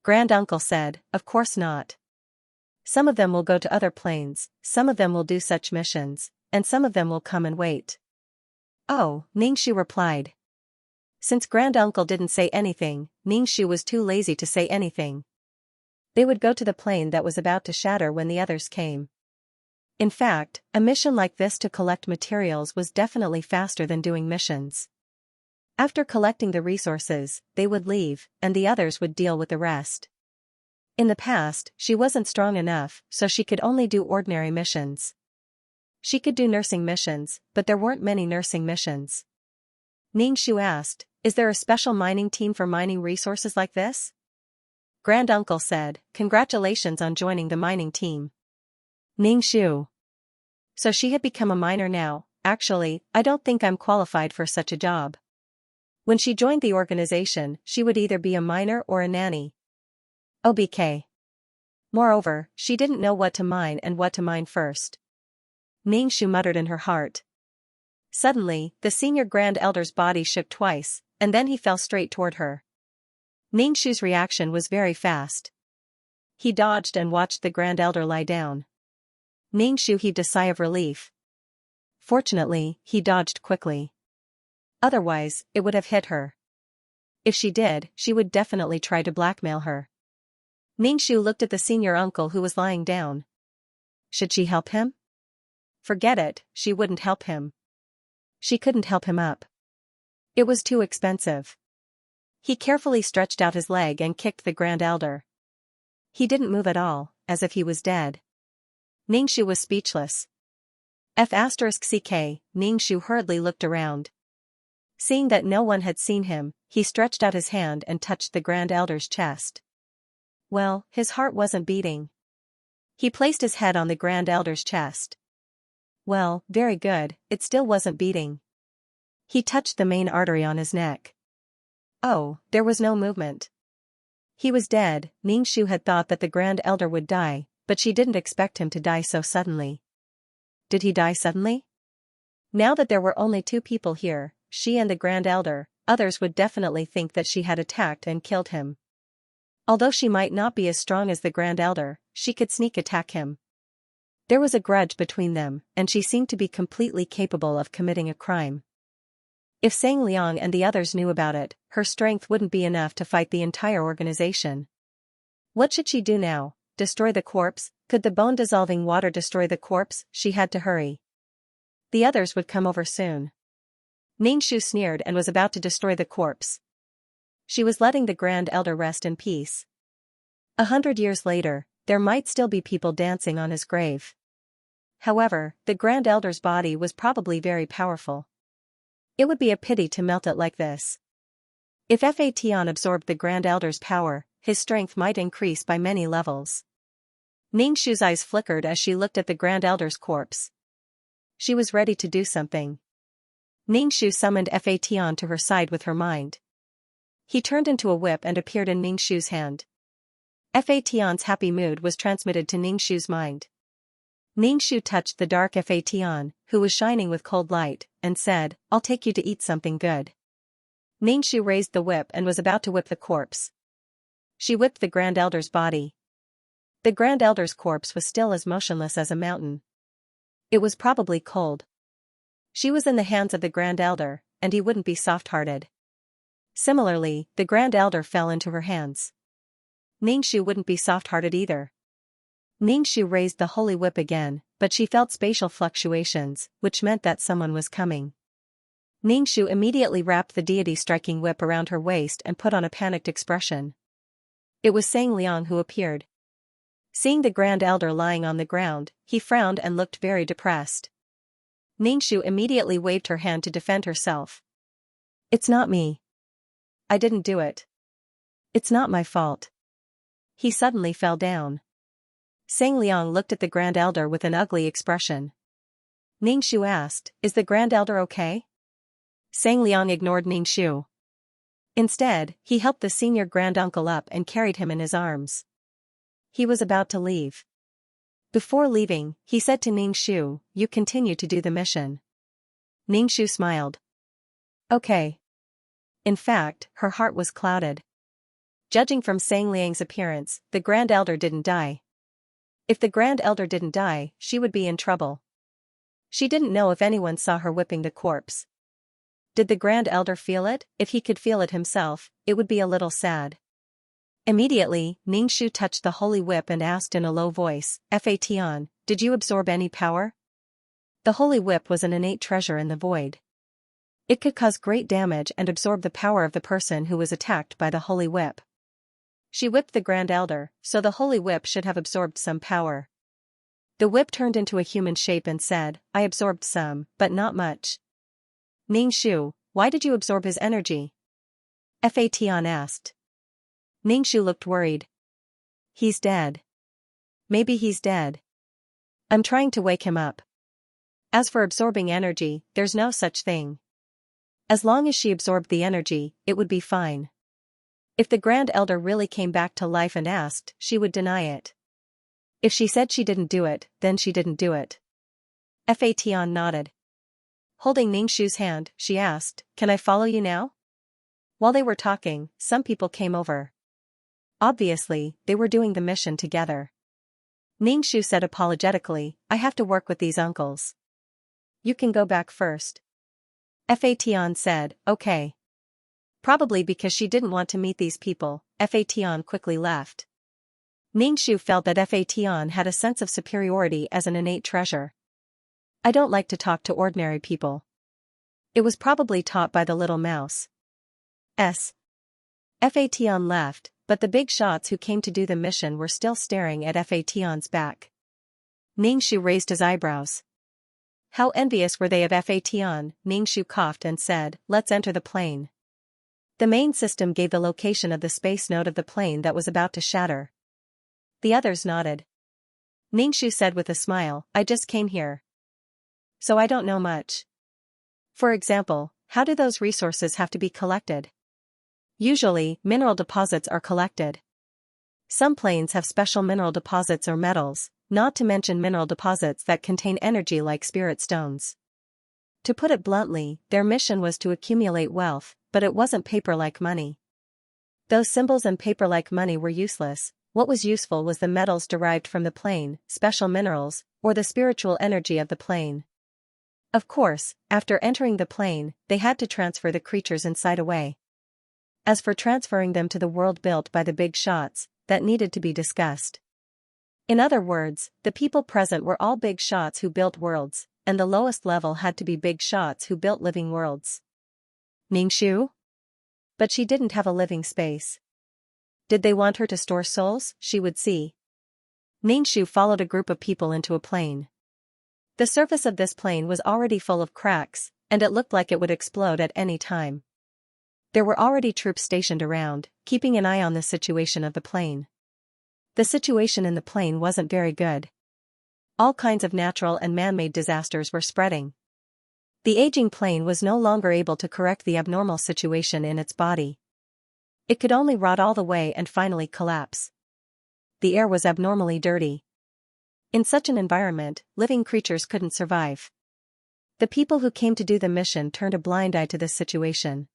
Grand Uncle said, "Of course not. Some of them will go to other planes, some of them will do such missions, and some of them will come and wait." "Oh," Ningxu replied. Since Grand Uncle didn't say anything, Ningxu was too lazy to say anything. They would go to the plane that was about to shatter when the others came. In fact, a mission like this to collect materials was definitely faster than doing missions. After collecting the resources, they would leave, and the others would deal with the rest. In the past, she wasn't strong enough, so she could only do ordinary missions. She could do nursing missions, but there weren't many nursing missions. Ningxu asked, "Is there a special mining team for mining resources like this?" Grand Uncle said, "Congratulations on joining the mining team." Ningxu. So she had become a miner now. "Actually, I don't think I'm qualified for such a job." When she joined the organization, she would either be a miner or a nanny. OBK. Moreover, she didn't know what to mine and what to mine first. Xianxia muttered in her heart. Suddenly, the senior Grand Elder's body shook twice, and then he fell straight toward her. Xianxia's reaction was very fast. He dodged and watched the Grand Elder lie down. Xianxia heaved a sigh of relief. Fortunately, he dodged quickly. Otherwise, it would have hit her. If she did, she would definitely try to blackmail her. Xianxia looked at the senior uncle who was lying down. Should she help him? Forget it, she wouldn't help him. She couldn't help him up. It was too expensive. He carefully stretched out his leg and kicked the Grand Elder. He didn't move at all, as if he was dead. Xianxia was speechless. F***ck, Xianxia hurriedly looked around. Seeing that no one had seen him, he stretched out his hand and touched the Grand Elder's chest. Well, his heart wasn't beating. He placed his head on the Grand Elder's chest. Well, very good, it still wasn't beating. He touched the main artery on his neck. Oh, there was no movement. He was dead. Xianxia had thought that the Grand Elder would die, but she didn't expect him to die so suddenly. Did he die suddenly? Now that there were only 2 people here, she and the Grand Elder, others would definitely think that she had attacked and killed him. Although she might not be as strong as the Grand Elder, she could sneak attack him. There was a grudge between them, and she seemed to be completely capable of committing a crime. If Xianxia and the others knew about it, her strength wouldn't be enough to fight the entire organization. What should she do now? Destroy the corpse? Could the bone-dissolving water destroy the corpse? She had to hurry. The others would come over soon. Xianxia sneered and was about to destroy the corpse. She was letting the Grand Elder rest in peace. 100 years later, there might still be people dancing on his grave. However, the Grand Elder's body was probably very powerful. It would be a pity to melt it like this. If Fation absorbed the Grand Elder's power, his strength might increase by many levels. Xianxia's eyes flickered as she looked at the Grand Elder's corpse. She was ready to do something. Xianxia summoned Fation to her side with her mind. He turned into a whip and appeared in Xianxia's hand. Fation's happy mood was transmitted to Xianxia's mind. Xianxia touched the dark Fation, who was shining with cold light, and said, "I'll take you to eat something good." Xianxia raised the whip and was about to whip the corpse. She whipped the Grand Elder's body. The Grand Elder's corpse was still as motionless as a mountain. It was probably cold. She was in the hands of the Grand Elder, and he wouldn't be soft-hearted. Similarly, the Grand Elder fell into her hands. Xianxia wouldn't be soft-hearted either. Xianxia raised the holy whip again, but she felt spatial fluctuations, which meant that someone was coming. Xianxia immediately wrapped the deity-striking whip around her waist and put on a panicked expression. It was Xianxia who appeared. Seeing the Grand Elder lying on the ground, he frowned and looked very depressed. Xianxia immediately waved her hand to defend herself. "It's not me. I didn't do it. It's not my fault." He suddenly fell down. Xianxia looked at the Grand Elder with an ugly expression. Xianxia asked, "Is the Grand Elder okay?" Xianxia ignored Xianxia. Instead, he helped the senior granduncle up and carried him in his arms. He was about to leave. Before leaving, he said to Xianxia, "You continue to do the mission." Xianxia smiled. Okay. In fact, her heart was clouded. Judging from Xianxia's appearance, the Grand Elder didn't die. If the Grand Elder didn't die, she would be in trouble. She didn't know if anyone saw her whipping the corpse. Did the Grand Elder feel it? If he could feel it himself, it would be a little sad. Immediately, Xianxia touched the holy whip and asked in a low voice, "Fation, did you absorb any power?" The holy whip was an innate treasure in the void. It could cause great damage and absorb the power of the person who was attacked by the holy whip. She whipped the Grand Elder, so the holy whip should have absorbed some power. The whip turned into a human shape and said, "I absorbed some, but not much." "Xianxia, why did you absorb his energy?" Fation asked. Xianxia looked worried. "He's dead. Maybe he's dead. I'm trying to wake him up. As for absorbing energy, there's no such thing." As long as she absorbed the energy, it would be fine. If the Grand Elder really came back to life and asked, she would deny it. If she said she didn't do it, then she didn't do it. Fatian nodded. Holding Ningshu's hand, she asked, "Can I follow you now?" While they were talking, some people came over. Obviously, they were doing the mission together. Ningshu said apologetically, "I have to work with these uncles. You can go back first." Fatian said, "Okay." Probably because she didn't want to meet these people, Fatian quickly left. Ningshu felt that Fatian had a sense of superiority as an innate treasure. "I don't like to talk to ordinary people." It was probably taught by the little mouse. Fatian left, but the big shots who came to do the mission were still staring at Fatian's back. Ningshu raised his eyebrows. How envious were they of Fatian? Ningshu coughed and said, "Let's enter the plane." The main system gave the location of the space node of the plane that was about to shatter. The others nodded. Ningshu said with a smile, "I just came here. So I don't know much. For example, how do those resources have to be collected? Usually, mineral deposits are collected. Some planes have special mineral deposits or metals, not to mention mineral deposits that contain energy like spirit stones. To put it bluntly, their mission was to accumulate wealth, but it wasn't paper like money. Those symbols and paper like money were useless. What was useful was the metals derived from the plane, special minerals, or the spiritual energy of the plane. Of course, after entering the plane, they had to transfer the creatures inside away. As for transferring them to the world built by the big shots, that needed to be discussed. In other words, the people present were all big shots who built worlds, and the lowest level had to be big shots who built living worlds. Ningshu? But she didn't have a living space. Did they want her to store souls? She would see. Ningshu followed a group of people into a plane. The surface of this plane was already full of cracks, and it looked like it would explode at any time. There were already troops stationed around, keeping an eye on the situation of the plane. The situation in the plane wasn't very good. All kinds of natural and man-made disasters were spreading. The aging plane was no longer able to correct the abnormal situation in its body. It could only rot all the way and finally collapse. The air was abnormally dirty. In such an environment, living creatures couldn't survive. The people who came to do the mission turned a blind eye to this situation.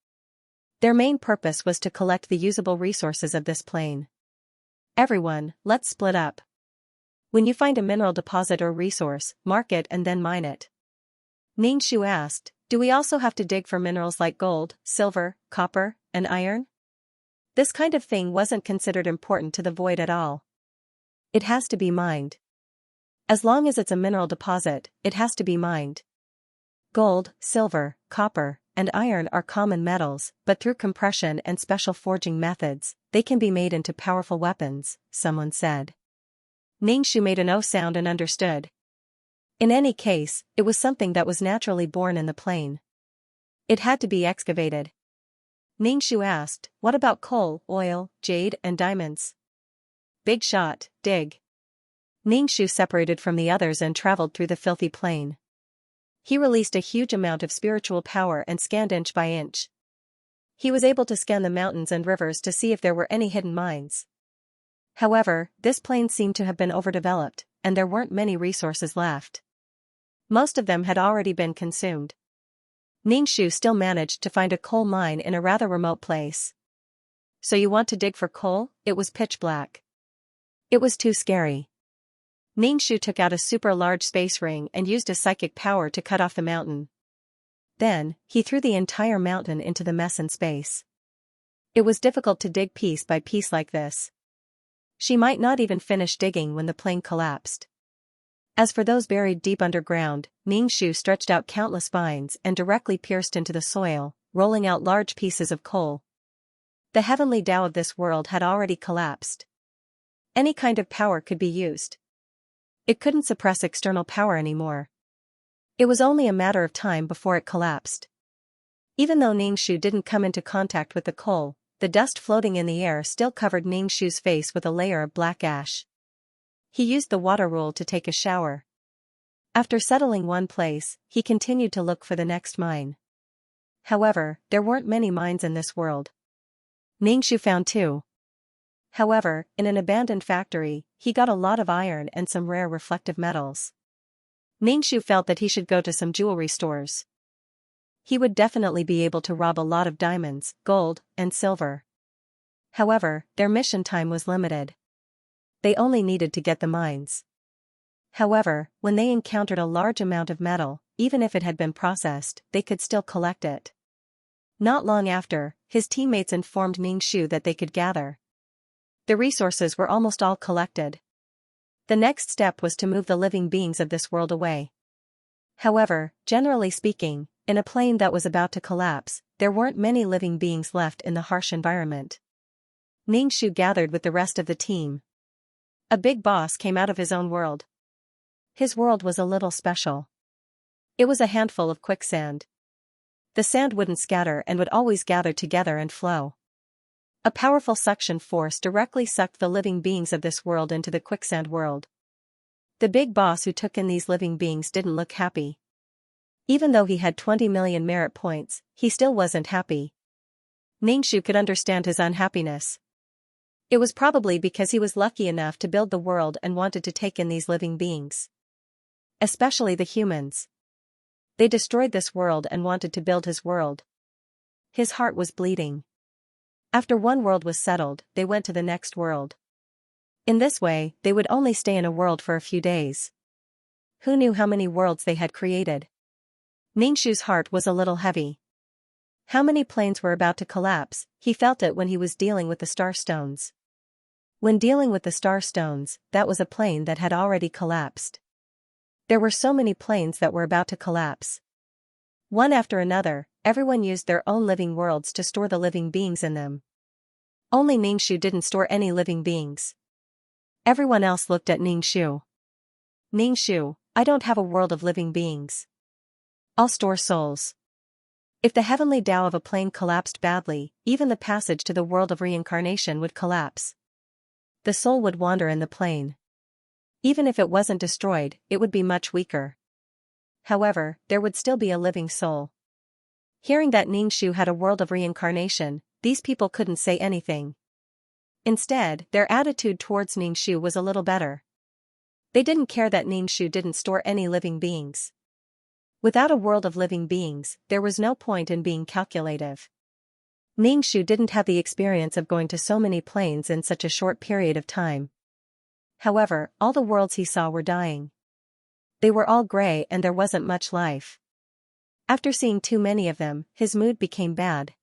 Their main purpose was to collect the usable resources of this plane. "Everyone, let's split up. When you find a mineral deposit or resource, mark it and then mine it." Ningshu asked, "Do we also have to dig for minerals like gold, silver, copper, and iron?" This kind of thing wasn't considered important to the void at all. It has to be mined. As long as it's a mineral deposit, it has to be mined. Gold, silver, copper, and iron are common metals, but through compression and special forging methods, they can be made into powerful weapons, someone said. Ningshu made an O sound and understood. In any case, it was something that was naturally born in the plane. It had to be excavated. Ningshu asked, "What about coal, oil, jade, and diamonds?" "Big shot, dig." Ningshu separated from the others and traveled through the filthy plane. He released a huge amount of spiritual power and scanned inch by inch. He was able to scan the mountains and rivers to see if there were any hidden mines. However, this plane seemed to have been overdeveloped, and there weren't many resources left. Most of them had already been consumed. Ningshu still managed to find a coal mine in a rather remote place. "So you want to dig for coal?" It was pitch black. It was too scary. Ningshu took out a super large space ring and used a psychic power to cut off the mountain. Then, he threw the entire mountain into the mess in space. It was difficult to dig piece by piece like this. She might not even finish digging when the plane collapsed. As for those buried deep underground, Ningshu stretched out countless vines and directly pierced into the soil, rolling out large pieces of coal. The heavenly Tao of this world had already collapsed. Any kind of power could be used. It couldn't suppress external power anymore. It was only a matter of time before it collapsed. Even though Ningshu didn't come into contact with the coal, the dust floating in the air still covered Ningshu's face with a layer of black ash. He used the water rule to take a shower. After settling one place, he continued to look for the next mine. However, there weren't many mines in this world. Ningxu found two. However, in an abandoned factory, he got a lot of iron and some rare reflective metals. Ningxu felt that he should go to some jewelry stores. He would definitely be able to rob a lot of diamonds, gold, and silver. However, their mission time was limited. They only needed to get the mines. However, when they encountered a large amount of metal, even if it had been processed, they could still collect it. Not long after, his teammates informed Ningxu that they could gather. The resources were almost all collected. The next step was to move the living beings of this world away. However, generally speaking, in a plane that was about to collapse, there weren't many living beings left in the harsh environment. Ningxu gathered with the rest of the team. A big boss came out of his own world. His world was a little special. It was a handful of quicksand. The sand wouldn't scatter and would always gather together and flow. A powerful suction force directly sucked the living beings of this world into the quicksand world. The big boss who took in these living beings didn't look happy. Even though he had 20 million merit points, he still wasn't happy. Ningxu could understand his unhappiness. It was probably because he was lucky enough to build the world and wanted to take in these living beings. Especially the humans. They destroyed this world and wanted to build his world. His heart was bleeding. After one world was settled, they went to the next world. In this way, they would only stay in a world for a few days. Who knew how many worlds they had created? Ningxu's heart was a little heavy. How many planes were about to collapse? He felt it when he was dealing with the star stones. When dealing with the star stones, that was a plane that had already collapsed. There were so many planes that were about to collapse. One after another, everyone used their own living worlds to store the living beings in them. Only Ningxu didn't store any living beings. Everyone else looked at Ningxu. Ningxu, I don't have a world of living beings. I'll store souls. If the heavenly Tao of a plane collapsed badly, even the passage to the world of reincarnation would collapse. The soul would wander in the plane. Even if it wasn't destroyed, it would be much weaker. However, there would still be a living soul. Hearing that Ningxu had a world of reincarnation, these people couldn't say anything. Instead, their attitude towards Ningxu was a little better. They didn't care that Ningxu didn't store any living beings. Without a world of living beings, there was no point in being calculative. Ningxu didn't have the experience of going to so many planes in such a short period of time. However, all the worlds he saw were dying. They were all gray and there wasn't much life. After seeing too many of them, his mood became bad.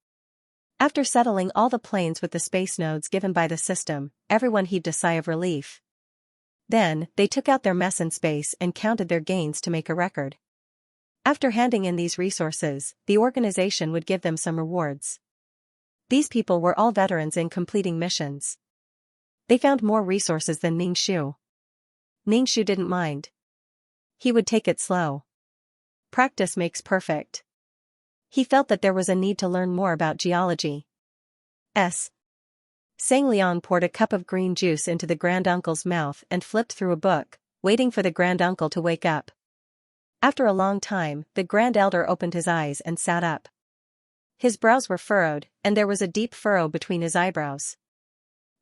After settling all the planes with the space nodes given by the system, everyone heaved a sigh of relief. Then, they took out their mess in space and counted their gains to make a record. After handing in these resources, the organization would give them some rewards. These people were all veterans in completing missions. They found more resources than Ningxu. Ningxu didn't mind. He would take it slow. Practice makes perfect. He felt that there was a need to learn more about geology. Xianxia poured a cup of green juice into the granduncle's mouth and flipped through a book, waiting for the granduncle to wake up. After a long time, the grandelder opened his eyes and sat up. His brows were furrowed, and there was a deep furrow between his eyebrows.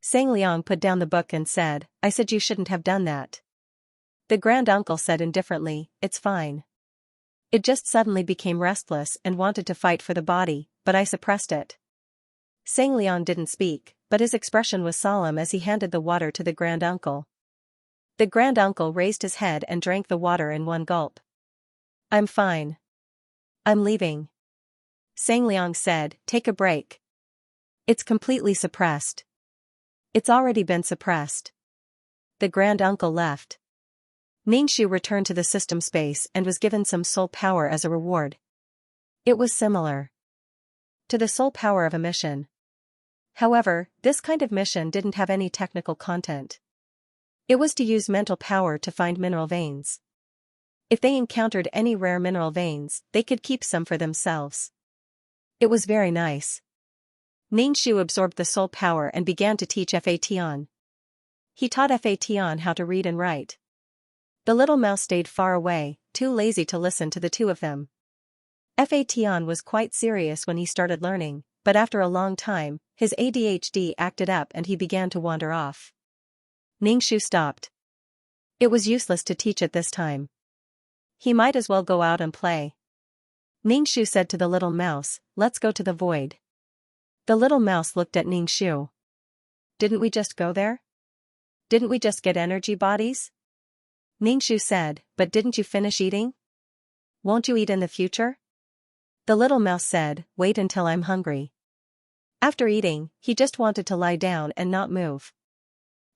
Xianxia put down the book and said, "I said you shouldn't have done that." The granduncle said indifferently, "It's fine. It just suddenly became restless and wanted to fight for the body, but I suppressed it." Xianxia didn't speak, but his expression was solemn as he handed the water to the granduncle. The granduncle raised his head and drank the water in one gulp. "I'm fine. I'm leaving." Xianxia said, "Take a break. It's completely suppressed." "It's already been suppressed." The granduncle left. Ningxu returned to the system space and was given some soul power as a reward. It was similar to the soul power of a mission. However, this kind of mission didn't have any technical content. It was to use mental power to find mineral veins. If they encountered any rare mineral veins, they could keep some for themselves. It was very nice. Ningxu absorbed the soul power and began to teach Fatian. He taught Fatian how to read and write. The little mouse stayed far away, too lazy to listen to the two of them. Fation was quite serious when he started learning, but after a long time, his ADHD acted up and he began to wander off. Ningxu stopped. It was useless to teach at this time. He might as well go out and play. Ningxu said to the little mouse, "Let's go to the void." The little mouse looked at Ningxu. "Didn't we just go there? Didn't we just get energy bodies?" Ningxu said, "But didn't you finish eating? Won't you eat in the future?" The little mouse said, "Wait until I'm hungry." After eating, he just wanted to lie down and not move.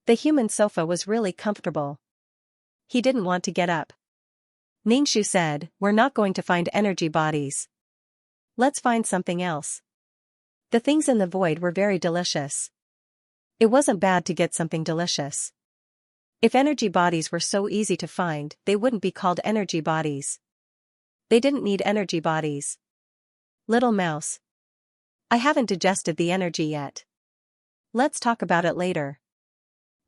The human sofa was really comfortable. He didn't want to get up. Ningxu said, "We're not going to find energy bodies. Let's find something else." The things in the void were very delicious. It wasn't bad to get something delicious. If energy bodies were so easy to find, they wouldn't be called energy bodies. They didn't need energy bodies. Little mouse. I haven't digested the energy yet. Let's talk about it later.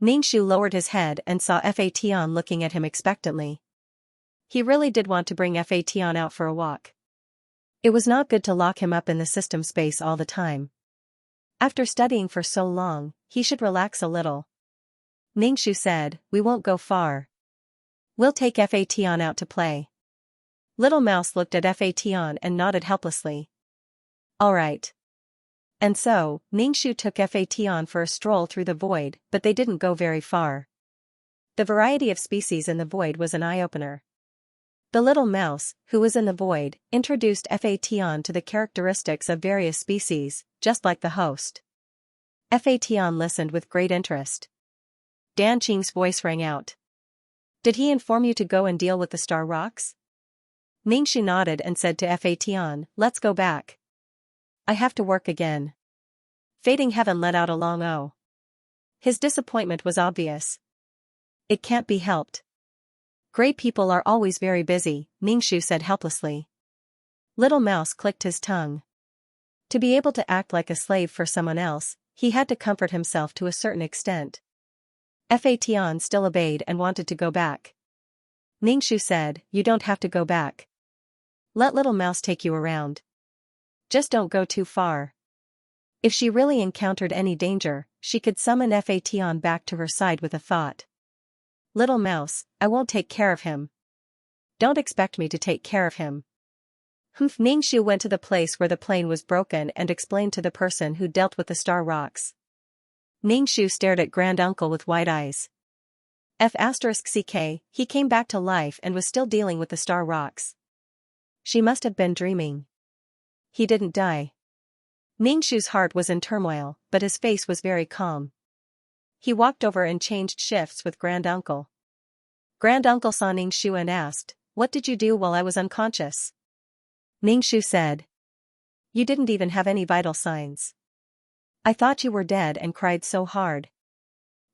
Ningxu lowered his head and saw Fation looking at him expectantly. He really did want to bring Fation out for a walk. It was not good to lock him up in the system space all the time. After studying for so long, he should relax a little. Ningxu said, "We won't go far. We'll take Fation out to play." Little mouse looked at Fation and nodded helplessly. "All right." And so, Ningxu took Fation for a stroll through the void, but they didn't go very far. The variety of species in the void was an eye-opener. The little mouse, who was in the void, introduced Fation to the characteristics of various species, just like the host. Fation listened with great interest. Dan Qing's voice rang out. "Did he inform you to go and deal with the star rocks?" Ningxu nodded and said to Fation, "Let's go back. I have to work again." Fading Heaven let out a long "oh." His disappointment was obvious. "It can't be helped. Gray people are always very busy," Ningxu said helplessly. Little mouse clicked his tongue. To be able to act like a slave for someone else, he had to comfort himself to a certain extent. Fation still obeyed and wanted to go back. Ningxu said, "You don't have to go back. Let little mouse take you around. Just don't go too far." If she really encountered any danger, she could summon Fation back to her side with a thought. "Little mouse, I won't take care of him. Don't expect me to take care of him." Ningxu went to the place where the plane was broken and explained to the person who dealt with the star rocks. Ningxu stared at Granduncle with wide eyes. *CK, he came back to life and was still dealing with the star rocks. She must have been dreaming. He didn't die. Ningxu's heart was in turmoil, but his face was very calm. He walked over and changed shifts with Granduncle. Granduncle saw Ningxu and asked, "What did you do while I was unconscious?" Ningxu said, "You didn't even have any vital signs. I thought you were dead and cried so hard."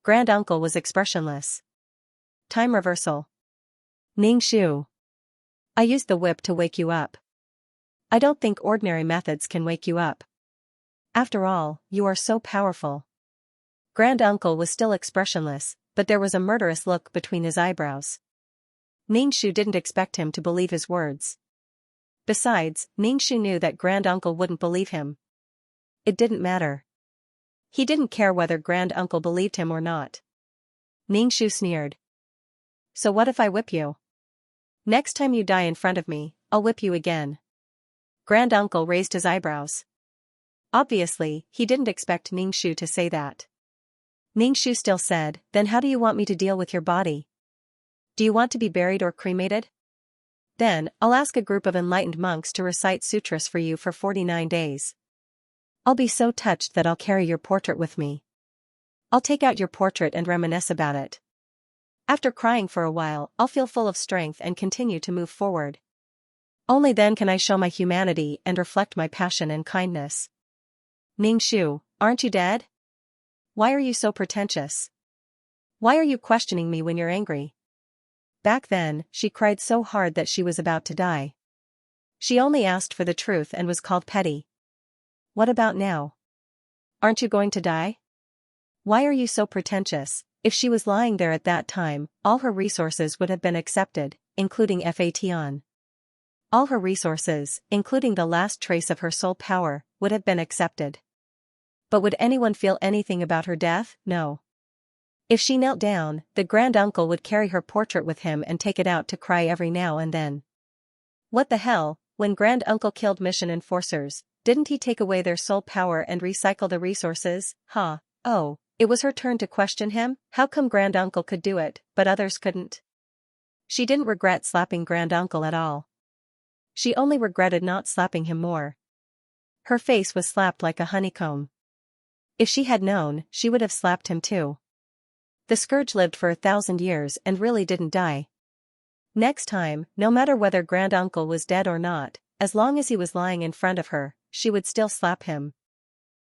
Granduncle was expressionless. Time reversal. Ningxu. I used the whip to wake you up. I don't think ordinary methods can wake you up. After all, you are so powerful. Granduncle was still expressionless, but there was a murderous look between his eyebrows. Ningxu didn't expect him to believe his words. Besides, Ningxu knew that Granduncle wouldn't believe him. It didn't matter. He didn't care whether Granduncle believed him or not. Ningxu sneered. "So what if I whip you? Next time you die in front of me, I'll whip you again." Granduncle raised his eyebrows. Obviously, he didn't expect Ningxu to say that. Ningxu still said, "Then how do you want me to deal with your body? Do you want to be buried or cremated? Then, I'll ask a group of enlightened monks to recite sutras for you for 49 days. I'll be so touched that I'll carry your portrait with me. I'll take out your portrait and reminisce about it. After crying for a while, I'll feel full of strength and continue to move forward. Only then can I show my humanity and reflect my passion and kindness." Ningxu, aren't you dead? Why are you so pretentious? Why are you questioning me when you're angry? Back then, she cried so hard that she was about to die. She only asked for the truth and was called petty. What about now? Aren't you going to die? Why are you so pretentious? If she was lying there at that time, all her resources would have been accepted, including Fation. All her resources, including the last trace of her soul power, would have been accepted. But would anyone feel anything about her death? No. If she knelt down, the grand-uncle would carry her portrait with him and take it out to cry every now and then. What the hell, when grand-uncle killed mission enforcers, didn't he take away their soul power and recycle the resources? Huh, oh, it was her turn to question him? How come grand-uncle could do it, but others couldn't? She didn't regret slapping grand-uncle at all. She only regretted not slapping him more. Her face was slapped like a honeycomb. If she had known, she would have slapped him too. The scourge lived for 1,000 years and really didn't die. Next time, no matter whether grand-uncle was dead or not, as long as he was lying in front of her, she would still slap him.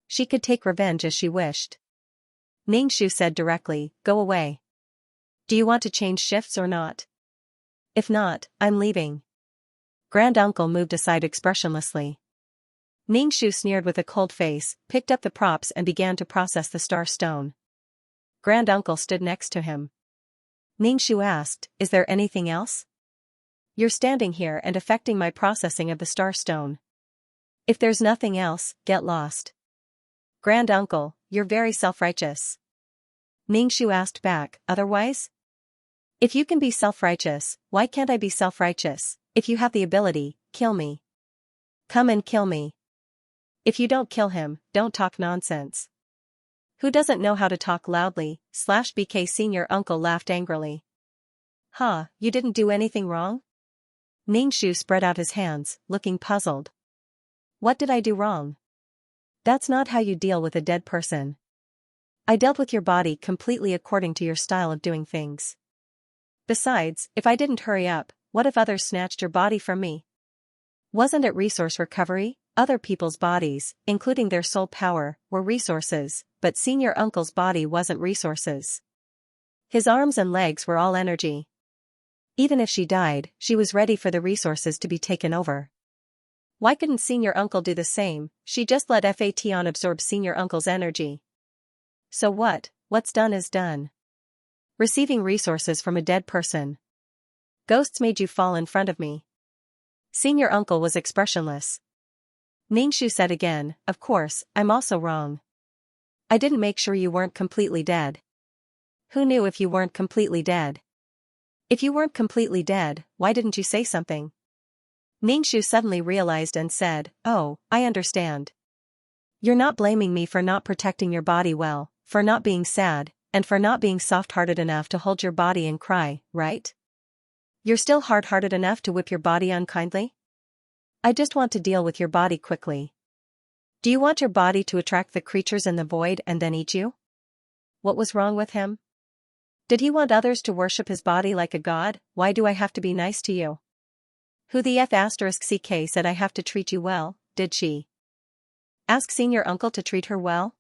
She could take revenge as she wished. Xianxia said directly, "Go away. Do you want to change shifts or not? If not, I'm leaving." Grand-uncle moved aside expressionlessly. Xianxia sneered with a cold face, picked up the props and began to process the star stone. Grand-uncle stood next to him. Xianxia asked, "Is there anything else? You're standing here and affecting my processing of the star stone. If there's nothing else, get lost." "Grand-uncle, you're very self-righteous." Xianxia asked back, "Otherwise? If you can be self-righteous, why can't I be self-righteous? If you have the ability, kill me. Come and kill me. If you don't kill him, don't talk nonsense." "Who doesn't know how to talk loudly?" /BK senior uncle laughed angrily. "Huh, you didn't do anything wrong?" Xianxia spread out his hands, looking puzzled. "What did I do wrong? That's not how you deal with a dead person. I dealt with your body completely according to your style of doing things. Besides, if I didn't hurry up, what if others snatched your body from me? Wasn't it resource recovery? Other people's bodies, including their soul power, were resources, but senior uncle's body wasn't resources. His arms and legs were all energy. Even if she died, she was ready for the resources to be taken over. Why couldn't senior uncle do the same? She just let Fation absorb senior uncle's energy. So what's done is done. Receiving resources from a dead person. Ghosts made you fall in front of me. Senior uncle was expressionless. Xianxia said again, "Of course, I'm also wrong. I didn't make sure you weren't completely dead. Who knew if you weren't completely dead? If you weren't completely dead, why didn't you say something?" Xianxia suddenly realized and said, "Oh, I understand. You're not blaming me for not protecting your body well, for not being sad, and for not being soft-hearted enough to hold your body and cry, right? You're still hard-hearted enough to whip your body unkindly? I just want to deal with your body quickly. Do you want your body to attract the creatures in the void and then eat you? What was wrong with him? Did he want others to worship his body like a god? Why do I have to be nice to you? Who the *CK said I have to treat you well, did she? Ask senior uncle to treat her well?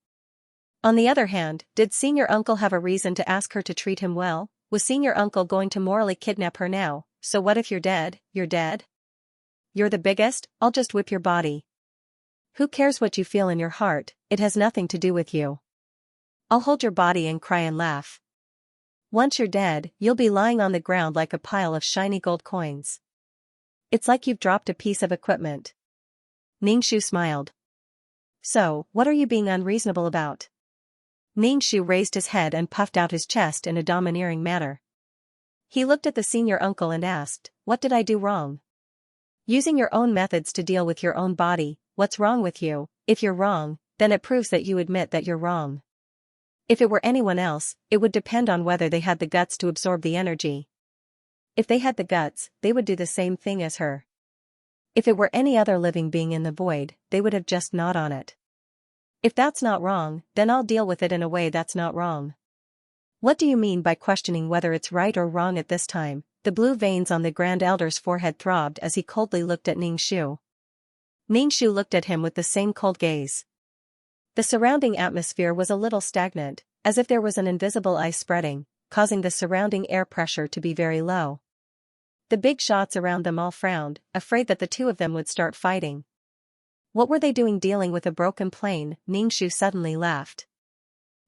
On the other hand, did senior uncle have a reason to ask her to treat him well? Was senior uncle going to morally kidnap her now? So what if you're dead? You're dead? You're the biggest, I'll just whip your body. Who cares what you feel in your heart, it has nothing to do with you. I'll hold your body and cry and laugh. Once you're dead, you'll be lying on the ground like a pile of shiny gold coins. It's like you've dropped a piece of equipment." Xianxia smiled. "So, what are you being unreasonable about?" Xianxia raised his head and puffed out his chest in a domineering manner. He looked at the senior uncle and asked, "What did I do wrong?" "Using your own methods to deal with your own body, what's wrong with you? If you're wrong, then it proves that you admit that you're wrong. If it were anyone else, it would depend on whether they had the guts to absorb the energy. If they had the guts, they would do the same thing as her. If it were any other living being in the void, they would have just gnawed on it. If that's not wrong, then I'll deal with it in a way that's not wrong." "What do you mean by questioning whether it's right or wrong at this time?" The blue veins on the Grand Elder's forehead throbbed as he coldly looked at Xianxia. Xianxia looked at him with the same cold gaze. The surrounding atmosphere was a little stagnant, as if there was an invisible ice spreading, causing the surrounding air pressure to be very low. The big shots around them all frowned, afraid that the two of them would start fighting. What were they doing dealing with a broken plane? Xianxia suddenly laughed.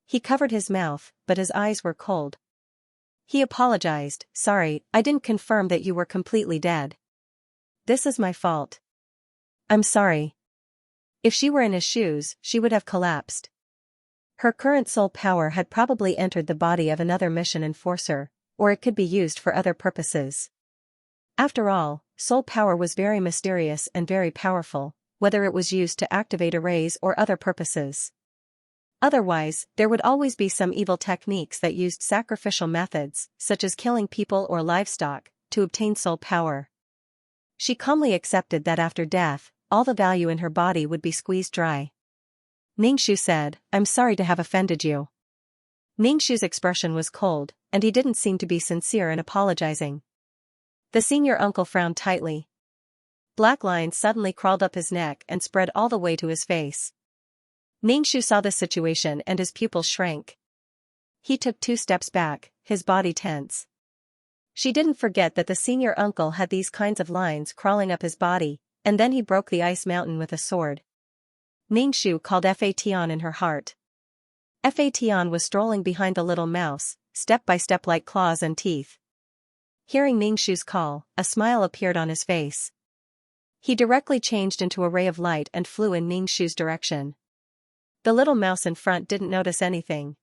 He covered his mouth, but his eyes were cold. He apologized, "Sorry, I didn't confirm that you were completely dead." This is my fault. I'm sorry. If she were in his shoes, she would have collapsed. Her current soul power had probably entered the body of another mission enforcer, or it could be used for other purposes. After all, soul power was very mysterious and very powerful, whether it was used to activate arrays or other purposes. Otherwise, there would always be some evil techniques that used sacrificial methods, such as killing people or livestock, to obtain soul power. She calmly accepted that after death, all the value in her body would be squeezed dry. Ningxu said, "I'm sorry to have offended you." Ningxu's expression was cold, and he didn't seem to be sincere in apologizing. The senior uncle frowned tightly. Black lines suddenly crawled up his neck and spread all the way to his face. Ningxu saw this situation and his pupils shrank. He took 2 steps back, his body tense. She didn't forget that the senior uncle had these kinds of lines crawling up his body, and then he broke the ice mountain with a sword. Ningxu called Fa Tian in her heart. Fa Tian was strolling behind the little mouse, step by step like claws and teeth. Hearing Ningxu's call, a smile appeared on his face. He directly changed into a ray of light and flew in Ningxu's direction. The little mouse in front didn't notice anything.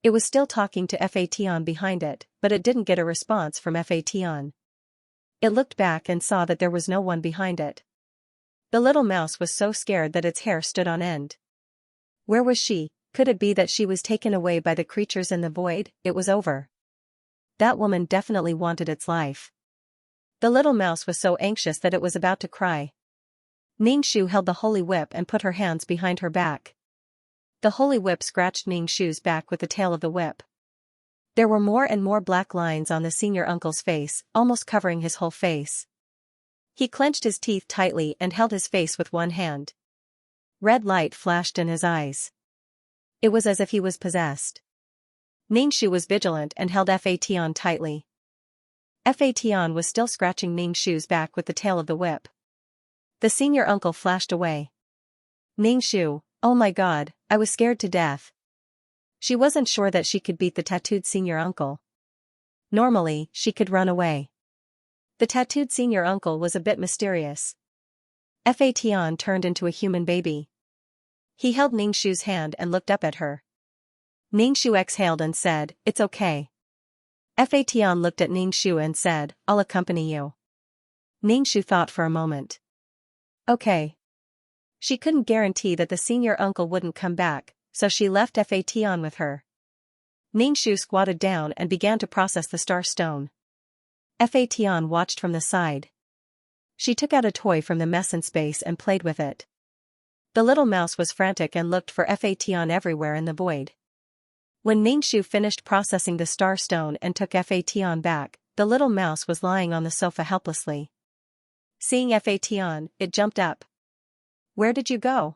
It was still talking to Fa Tian behind it, but it didn't get a response from Fa Tian. It looked back and saw that there was no one behind it. The little mouse was so scared that its hair stood on end. Where was she? Could it be that she was taken away by the creatures in the void? It was over. That woman definitely wanted its life. The little mouse was so anxious that it was about to cry. Ningxu held the holy whip and put her hands behind her back. The holy whip scratched Ningxu's back with the tail of the whip. There were more and more black lines on the senior uncle's face, almost covering his whole face. He clenched his teeth tightly and held his face with one hand. Red light flashed in his eyes. It was as if he was possessed. Ningxu was vigilant and held Fa Tian tightly. Fa Tian was still scratching Ningxu's back with the tail of the whip. The senior uncle flashed away. Ningxu, oh my god, I was scared to death. She wasn't sure that she could beat the tattooed senior uncle. Normally, she could run away. The tattooed senior uncle was a bit mysterious. Fa Tian turned into a human baby. He held Ningxu's hand and looked up at her. Ningxu exhaled and said, "It's okay." Fa Tian looked at Ningxu and said, "I'll accompany you." Ningxu thought for a moment. Okay. She couldn't guarantee that the senior uncle wouldn't come back, so she left Fa Tian with her. Ningxu squatted down and began to process the star stone. Fa Tian watched from the side. She took out a toy from the mess in space and played with it. The little mouse was frantic and looked for Fa Tian everywhere in the void. When Ningxu finished processing the star stone and took Fa Tian back, the little mouse was lying on the sofa helplessly. Seeing Fa Tian, it jumped up. "Where did you go?"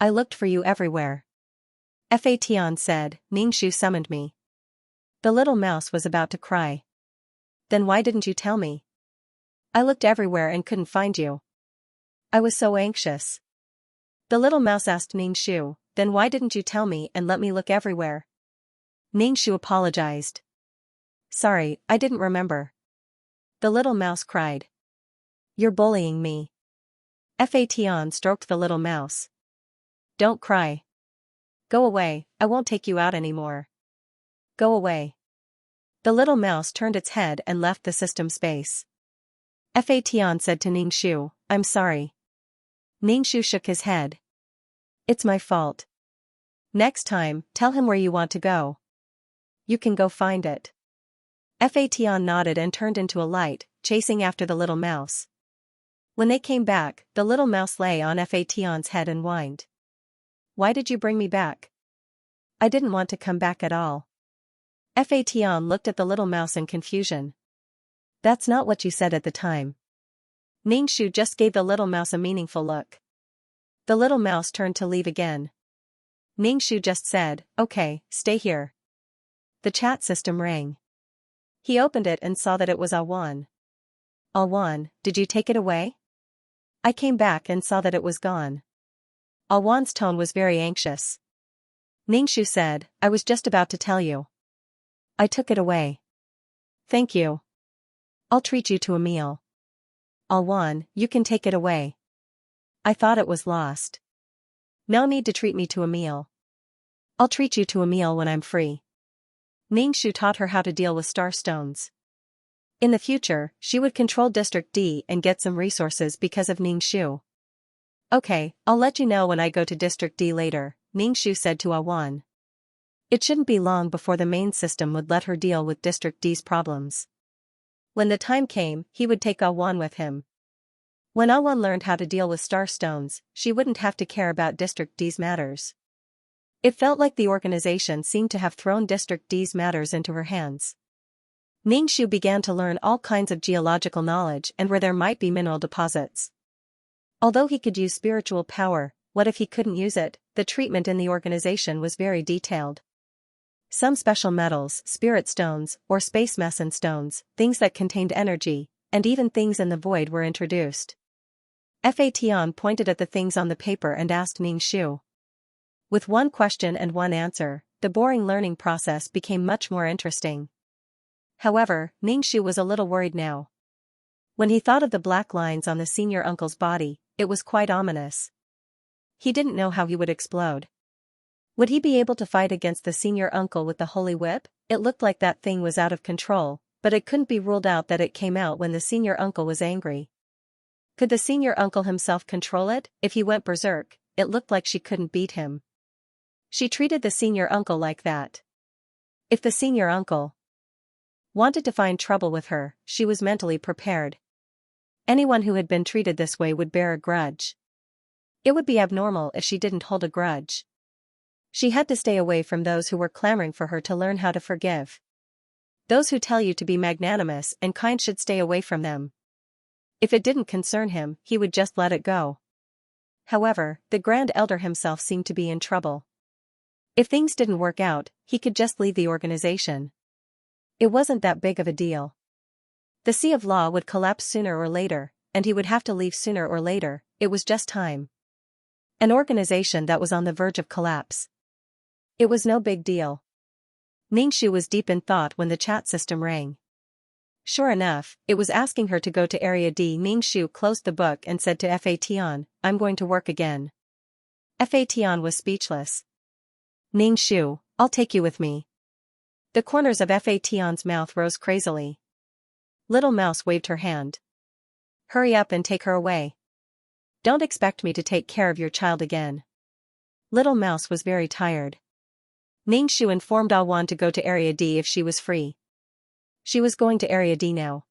"I looked for you everywhere." Fa Tian said, "Ningxu summoned me." The little mouse was about to cry. "Then why didn't you tell me?" "I looked everywhere and couldn't find you. I was so anxious." The little mouse asked Ningxu, "Then why didn't you tell me and let me look everywhere?" Ningxu apologized. "Sorry, I didn't remember." The little mouse cried. "You're bullying me." Fa Tian stroked the little mouse. "Don't cry. Go away, I won't take you out anymore. Go away." The little mouse turned its head and left the system space. Fa Tian said to Ningxu, "I'm sorry." Ningxu shook his head. "It's my fault. Next time, tell him where you want to go. You can go find it." Fa Tian nodded and turned into a light, chasing after the little mouse. When they came back, the little mouse lay on Fa Tian's head and whined. "Why did you bring me back?" "I didn't want to come back at all." Fa Tian looked at the little mouse in confusion. "That's not what you said at the time." Ningxu just gave the little mouse a meaningful look. The little mouse turned to leave again. Ningxu just said, "Okay, stay here." The chat system rang. He opened it and saw that it was Awan. "Awan, did you take it away?" "I came back and saw that it was gone." Awan's tone was very anxious. Ningxu said, "I was just about to tell you. I took it away." "Thank you. I'll treat you to a meal." Alwan, you can take it away. I thought it was lost. No need to treat me to a meal. I'll treat you to a meal when I'm free. Ningxu taught her how to deal with star stones. In the future, she would control District D and get some resources because of Ningxu. Okay, I'll let you know when I go to District D later, Ningxu said to Awan. It shouldn't be long before the main system would let her deal with District D's problems. When the time came, he would take Awan with him. When Awan learned how to deal with star stones, she wouldn't have to care about District D's matters. It felt like the organization seemed to have thrown District D's matters into her hands. Ningxu began to learn all kinds of geological knowledge and where there might be mineral deposits. Although he could use spiritual power, what if he couldn't use it? The treatment in the organization was very detailed. Some special metals, spirit stones, or space meson stones, things that contained energy, and even things in the void were introduced. Fatian pointed at the things on the paper and asked Ningxu. With one question and one answer, the boring learning process became much more interesting. However, Ningxu was a little worried now. When he thought of the black lines on the senior uncle's body, it was quite ominous. He didn't know how he would explode. Would he be able to fight against the senior uncle with the holy whip? It looked like that thing was out of control, but it couldn't be ruled out that it came out when the senior uncle was angry. Could the senior uncle himself control it? If he went berserk, it looked like she couldn't beat him. She treated the senior uncle like that. If the senior uncle wanted to find trouble with her, she was mentally prepared. Anyone who had been treated this way would bear a grudge. It would be abnormal if she didn't hold a grudge. She had to stay away from those who were clamoring for her to learn how to forgive. Those who tell you to be magnanimous and kind should stay away from them. If it didn't concern him, he would just let it go. However, the Grand Elder himself seemed to be in trouble. If things didn't work out, he could just leave the organization. It wasn't that big of a deal. The Sea of Law would collapse sooner or later, and he would have to leave sooner or later. It was just time. An organization that was on the verge of collapse. It was no big deal. Ningxu was deep in thought when the chat system rang. Sure enough, it was asking her to go to Area D. Ningxu closed the book and said to Fatian, I'm going to work again. Fatian was speechless. Ningxu, I'll take you with me. The corners of Fatian's mouth rose crazily. Little Mouse waved her hand. Hurry up and take her away. Don't expect me to take care of your child again. Little Mouse was very tired. Ningxu informed Awan to go to Area D if she was free. She was going to Area D now.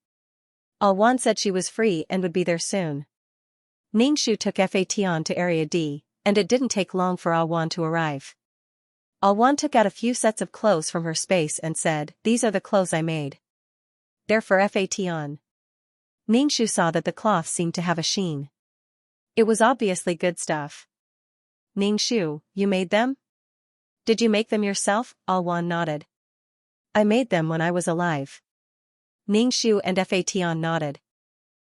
Awan said she was free and would be there soon. Ningxu took Fatian to Area D, and it didn't take long for Awan to arrive. Awan took out a few sets of clothes from her space and said, These are the clothes I made. They're for Fatian. Ningxu saw that the cloth seemed to have a sheen. It was obviously good stuff. Ningxu, you made them? Did you make them yourself? Awan nodded. I made them when I was alive. Ningxu and Fatian nodded.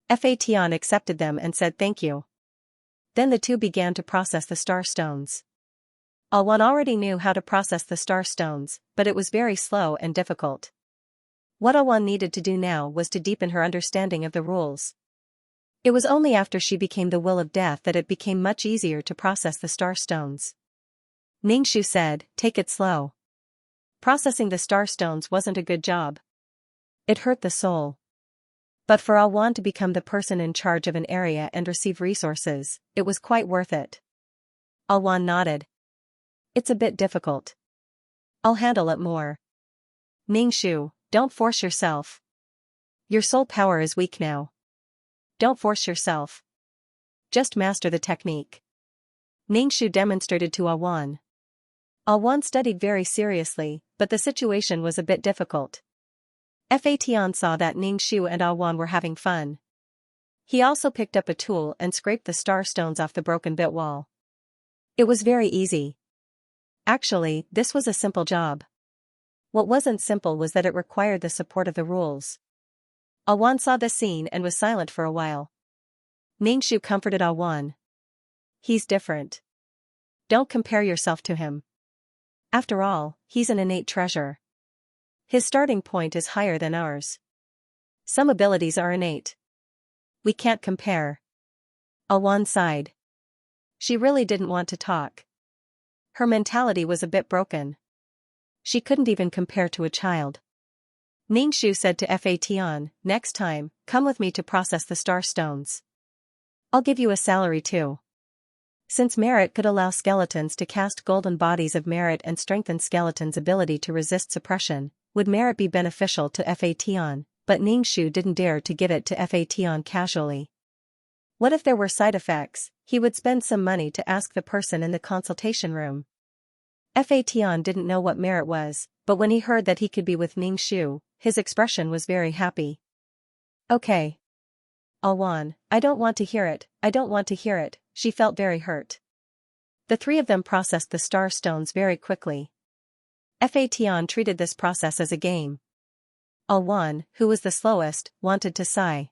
Fatian accepted them and said thank you. Then the two began to process the star stones. Awan already knew how to process the star stones, but it was very slow and difficult. What Awan needed to do now was to deepen her understanding of the rules. It was only after she became the Will of Death that it became much easier to process the star stones. Ningxu said, Take it slow. Processing the star stones wasn't a good job. It hurt the soul. But for Awan to become the person in charge of an area and receive resources, it was quite worth it. Awan nodded. It's a bit difficult. I'll handle it more. Ningxu, don't force yourself. Your soul power is weak now. Don't force yourself. Just master the technique. Ningxu demonstrated to Awan. Awan studied very seriously, but the situation was a bit difficult. Fatian saw that Ningxu and Awan were having fun. He also picked up a tool and scraped the star stones off the broken bit wall. It was very easy. Actually, this was a simple job. What wasn't simple was that it required the support of the rules. Awan saw the scene and was silent for a while. Ningxu comforted Awan. He's different. Don't compare yourself to him. After all, he's an innate treasure. His starting point is higher than ours. Some abilities are innate. We can't compare. Awan sighed. She really didn't want to talk. Her mentality was a bit broken. She couldn't even compare to a child. Ningshu said to Fatian, next time, come with me to process the star stones. I'll give you a salary too. Since merit could allow skeletons to cast golden bodies of merit and strengthen skeletons' ability to resist suppression, would merit be beneficial to Fatian, but Ningshu didn't dare to give it to Fatian casually. What if there were side effects? He would spend some money to ask the person in the consultation room. Fatian didn't know what merit was, but when he heard that he could be with Ningshu, his expression was very happy. Okay. Awan, I don't want to hear it, I don't want to hear it, she felt very hurt. The three of them processed the star stones very quickly. Fatian treated this process as a game. Awan, who was the slowest, wanted to sigh.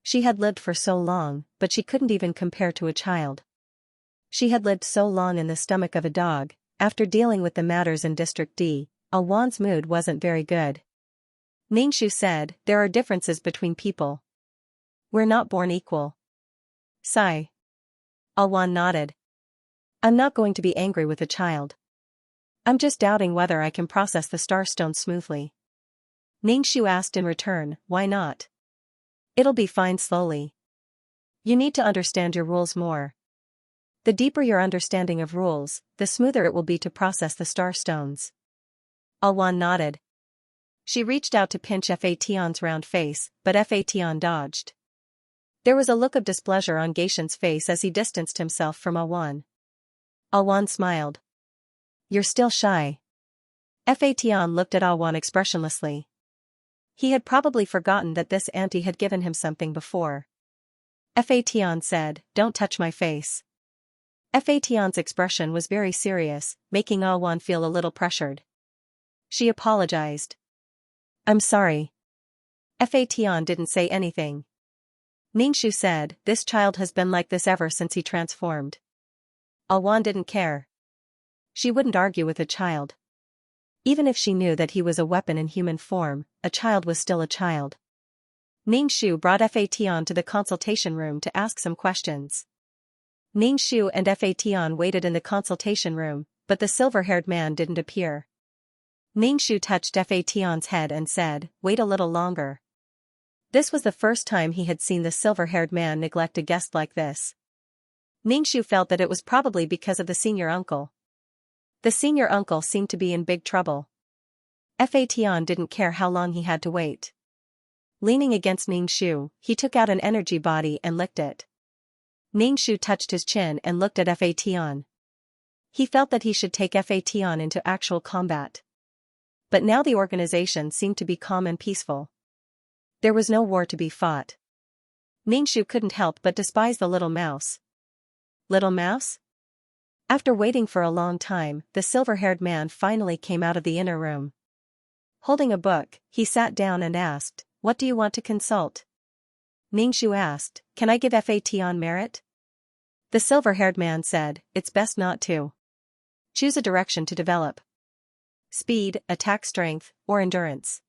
She had lived for so long, but she couldn't even compare to a child. She had lived so long in the stomach of a dog. After dealing with the matters in District D, Awan's mood wasn't very good. Ningshu said, there are differences between people. We're not born equal. Sigh. Awan nodded. I'm not going to be angry with a child. I'm just doubting whether I can process the starstone smoothly. Ningshu asked in return, why not? It'll be fine slowly. You need to understand your rules more. The deeper your understanding of rules, the smoother it will be to process the star stones. Awan nodded. She reached out to pinch Fatian's round face, but Fatian dodged. There was a look of displeasure on Gaishan's face as he distanced himself from Awan. Awan smiled. You're still shy. Fatian looked at Awan expressionlessly. He had probably forgotten that this auntie had given him something before. Fatian said, don't touch my face. Fatian's expression was very serious, making Awan feel a little pressured. She apologized. I'm sorry. Fatian didn't say anything. Ningshu said, this child has been like this ever since he transformed. Awan didn't care. She wouldn't argue with a child. Even if she knew that he was a weapon in human form, a child was still a child. Ningshu brought Fatian to the consultation room to ask some questions. Ningshu and Fatian waited in the consultation room, but the silver-haired man didn't appear. Ningshu touched Fatian's head and said, wait a little longer. This was the first time he had seen the silver-haired man neglect a guest like this. Ningshu felt that it was probably because of the senior uncle. The senior uncle seemed to be in big trouble. Fatian didn't care how long he had to wait. Leaning against Ningshu, he took out an energy body and licked it. Ningshu touched his chin and looked at Fatian. He felt that he should take Fatian into actual combat. But now the organization seemed to be calm and peaceful. There was no war to be fought. Ningshu couldn't help but despise the little mouse. Little mouse? After waiting for a long time, the silver-haired man finally came out of the inner room. Holding a book, he sat down and asked, what do you want to consult? Ningshu asked, can I give Fatian merit? The silver-haired man said, it's best not to. Choose a direction to develop. Speed, attack strength, or endurance.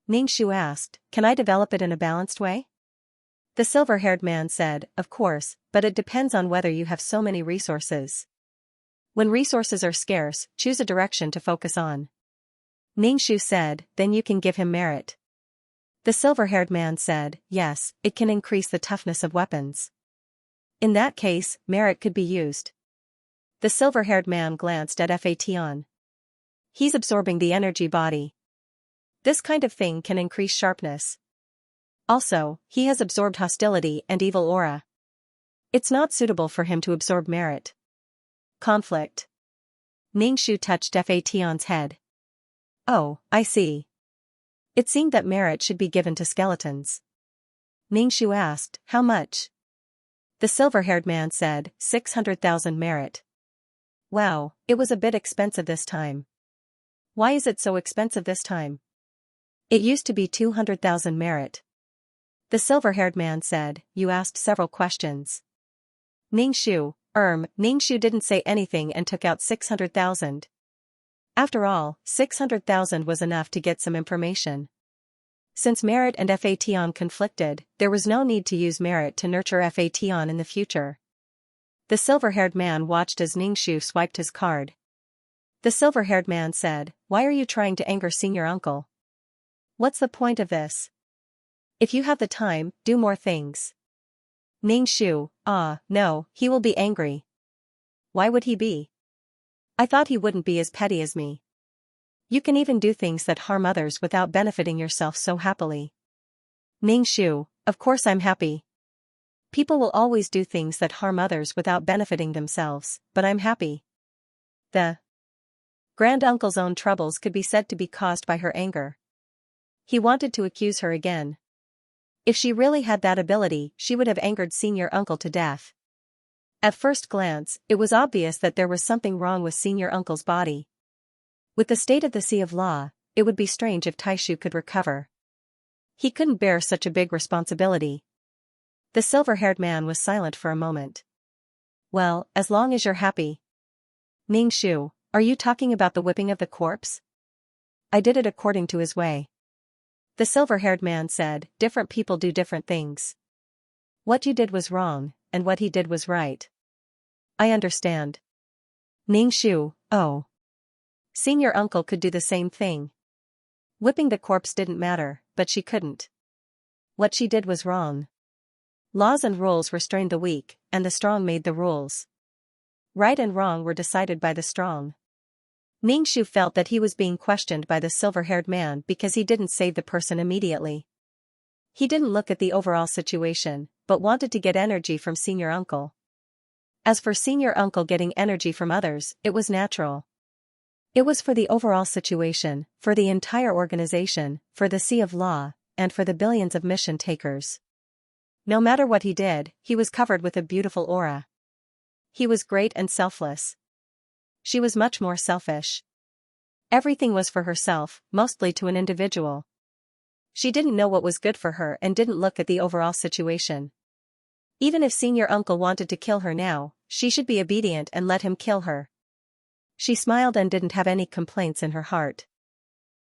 Ningshu asked, can I develop it in a balanced way? The silver-haired man said, of course, but it depends on whether you have so many resources. When resources are scarce, choose a direction to focus on. Ningshu said, then you can give him merit. The silver-haired man said, yes, it can increase the toughness of weapons. In that case, merit could be used. The silver-haired man glanced at Fatian. He's absorbing the energy body. This kind of thing can increase sharpness. Also, he has absorbed hostility and evil aura. It's not suitable for him to absorb merit. Conflict. Ningshu touched Fatian's head. Oh, I see. It seemed that merit should be given to skeletons. Ningshu asked, how much? The silver-haired man said, 600,000 merit. Wow, it was a bit expensive this time. Why is it so expensive this time? It used to be 200,000 merit. The silver-haired man said, you asked several questions. Ningshu didn't say anything and took out 600,000. After all, 600,000 was enough to get some information. Since Merit and Phaeton conflicted, there was no need to use Merit to nurture Phaeton in the future. The silver-haired man watched as Ningxu swiped his card. The silver-haired man said, "Why are you trying to anger senior uncle? What's the point of this? If you have the time, do more things." Ningxu, no, he will be angry. Why would he be? I thought he wouldn't be as petty as me. You can even do things that harm others without benefiting yourself so happily. Ningxu, of course I'm happy. People will always do things that harm others without benefiting themselves, but I'm happy. The grand-uncle's own troubles could be said to be caused by her anger. He wanted to accuse her again. If she really had that ability, she would have angered senior uncle to death. At first glance, it was obvious that there was something wrong with senior uncle's body. With the state of the Sea of Law, it would be strange if Taishu could recover. He couldn't bear such a big responsibility. The silver-haired man was silent for a moment. Well, as long as you're happy. Ningxu, are you talking about the whipping of the corpse? I did it according to his way. The silver-haired man said, different people do different things. What you did was wrong, and what he did was right. I understand. Ningxu, oh. Senior uncle could do the same thing. Whipping the corpse didn't matter, but she couldn't. What she did was wrong. Laws and rules restrained the weak, and the strong made the rules. Right and wrong were decided by the strong. Ningxu felt that he was being questioned by the silver-haired man because he didn't save the person immediately. He didn't look at the overall situation, but wanted to get energy from senior uncle. As for senior uncle getting energy from others, it was natural. It was for the overall situation, for the entire organization, for the Sea of Law, and for the billions of mission takers. No matter what he did, he was covered with a beautiful aura. He was great and selfless. She was much more selfish. Everything was for herself, mostly to an individual. She didn't know what was good for her and didn't look at the overall situation. Even if senior uncle wanted to kill her now, she should be obedient and let him kill her. She smiled and didn't have any complaints in her heart.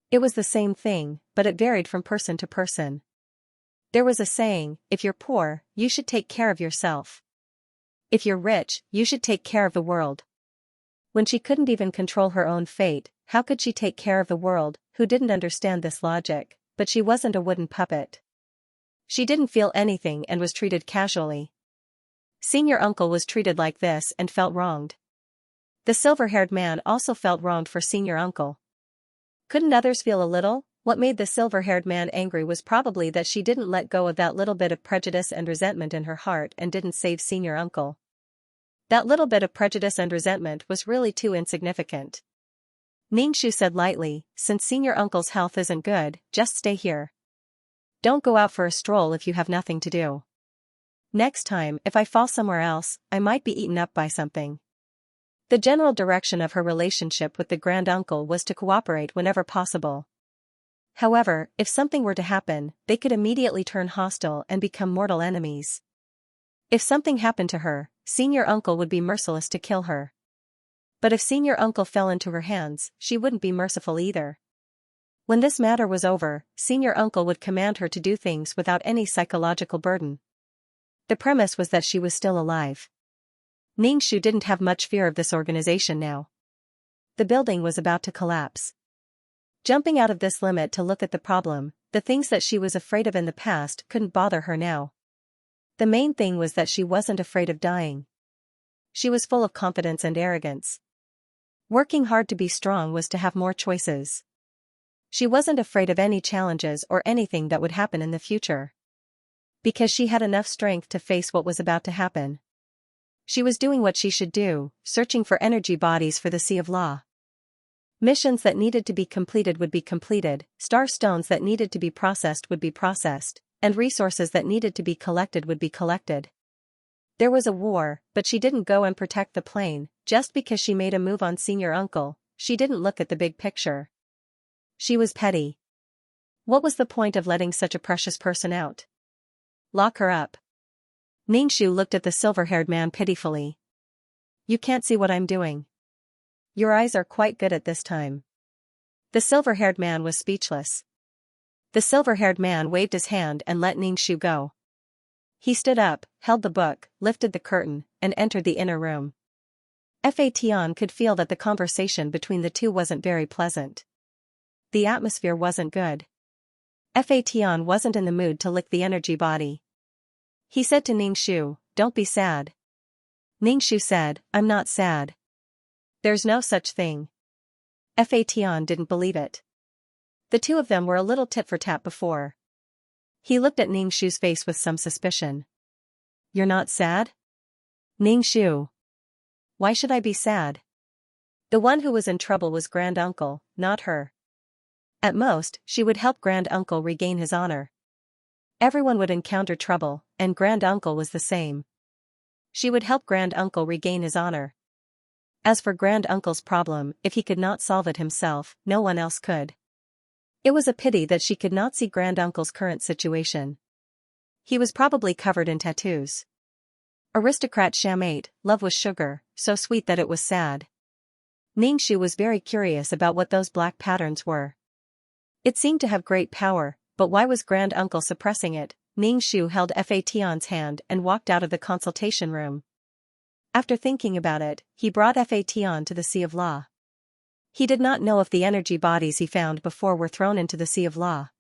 It was the same thing, but it varied from person to person. There was a saying, if you're poor, you should take care of yourself. If you're rich, you should take care of the world. When she couldn't even control her own fate, how could she take care of the world, who didn't understand this logic? But she wasn't a wooden puppet. She didn't feel anything and was treated casually. Senior uncle was treated like this and felt wronged. The silver-haired man also felt wronged for senior uncle. Couldn't others feel a little? What made the silver-haired man angry was probably that she didn't let go of that little bit of prejudice and resentment in her heart and didn't save senior uncle. That little bit of prejudice and resentment was really too insignificant. Ningxu said lightly, since senior uncle's health isn't good, just stay here. Don't go out for a stroll if you have nothing to do. Next time, if I fall somewhere else, I might be eaten up by something. The general direction of her relationship with the grand-uncle was to cooperate whenever possible. However, if something were to happen, they could immediately turn hostile and become mortal enemies. If something happened to her, senior uncle would be merciless to kill her. But if senior uncle fell into her hands, she wouldn't be merciful either. When this matter was over, senior uncle would command her to do things without any psychological burden. The premise was that she was still alive. Ningxu didn't have much fear of this organization now. The building was about to collapse. Jumping out of this limit to look at the problem, the things that she was afraid of in the past couldn't bother her now. The main thing was that she wasn't afraid of dying. She was full of confidence and arrogance. Working hard to be strong was to have more choices. She wasn't afraid of any challenges or anything that would happen in the future. Because she had enough strength to face what was about to happen. She was doing what she should do, searching for energy bodies for the Sea of Law. Missions that needed to be completed would be completed, star stones that needed to be processed would be processed, and resources that needed to be collected would be collected. There was a war, but she didn't go and protect the plane, just because she made a move on senior uncle. She didn't look at the big picture. She was petty. What was the point of letting such a precious person out? Lock her up. Ningxu looked at the silver-haired man pitifully. You can't see what I'm doing. Your eyes are quite good at this time. The silver-haired man was speechless. The silver-haired man waved his hand and let Ningxu go. He stood up, held the book, lifted the curtain, and entered the inner room. Fa Tian could feel that the conversation between the two wasn't very pleasant. The atmosphere wasn't good. Fa Tian wasn't in the mood to lick the energy body. He said to Ningxu, "Don't be sad." Ningxu said, "I'm not sad. There's no such thing." Fa Tian didn't believe it. The two of them were a little tit for tat before. He looked at Ningxu's face with some suspicion. "You're not sad?" "Ningxu. Why should I be sad?" The one who was in trouble was Granduncle, not her. At most, she would help Granduncle regain his honor. Everyone would encounter trouble, and Granduncle was the same. She would help Granduncle regain his honor. As for Granduncle's problem, if he could not solve it himself, no one else could. It was a pity that she could not see Granduncle's current situation. He was probably covered in tattoos. Aristocrat Xianxia, love was sugar, so sweet that it was sad. Ningxu was very curious about what those black patterns were. It seemed to have great power, but why was Granduncle suppressing it? Ningxu held Fa Tian's hand and walked out of the consultation room. After thinking about it, he brought Fa Tian to the Sea of Law. He did not know if the energy bodies he found before were thrown into the Sea of Law.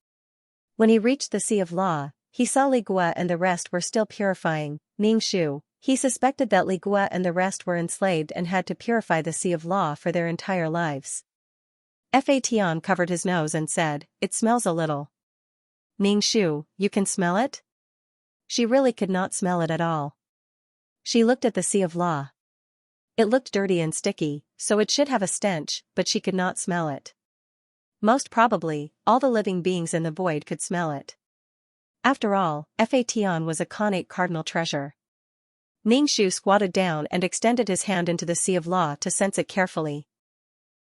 When he reached the Sea of Law, he saw Li Gua and the rest were still purifying. Ningxu, he suspected that Li Gua and the rest were enslaved and had to purify the Sea of Law for their entire lives. Fa Tian covered his nose and said, "It smells a little." "Ningxu, you can smell it?" She really could not smell it at all. She looked at the Sea of Law. It looked dirty and sticky, so it should have a stench, but she could not smell it. Most probably, all the living beings in the void could smell it. After all, Fa Tian was a Khanate cardinal treasure. Ningxu squatted down and extended his hand into the Sea of Law to sense it carefully.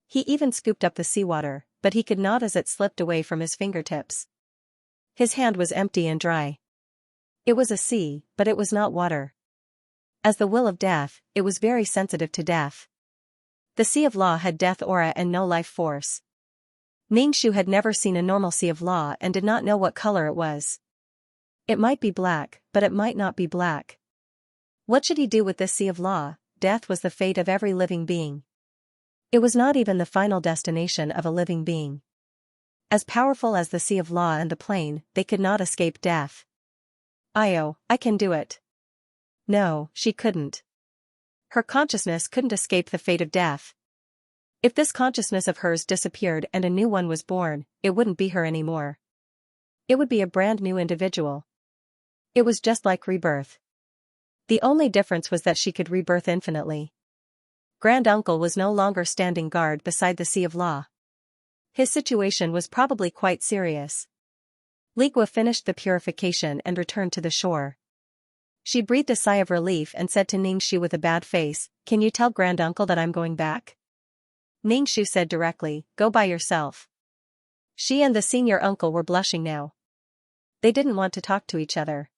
He even scooped up the seawater, but he could not as it slipped away from his fingertips. His hand was empty and dry. It was a sea, but it was not water. As the will of death, it was very sensitive to death. The Sea of Law had death aura and no life force. Ningxu had never seen a normal Sea of Law and did not know what color it was. It might be black, but it might not be black. What should he do with this Sea of Law? Death was the fate of every living being. It was not even the final destination of a living being. As powerful as the Sea of Law and the plane, they could not escape death. "Io, I can do it." No, she couldn't. Her consciousness couldn't escape the fate of death. If this consciousness of hers disappeared and a new one was born, it wouldn't be her anymore. It would be a brand new individual. It was just like rebirth. The only difference was that she could rebirth infinitely. Granduncle was no longer standing guard beside the Sea of Law. His situation was probably quite serious. Li Gua finished the purification and returned to the shore. She breathed a sigh of relief and said to Ningxu with a bad face, "Can you tell Granduncle that I'm going back?" Ningxu said directly, "Go by yourself." She and the senior uncle were blushing now. They didn't want to talk to each other.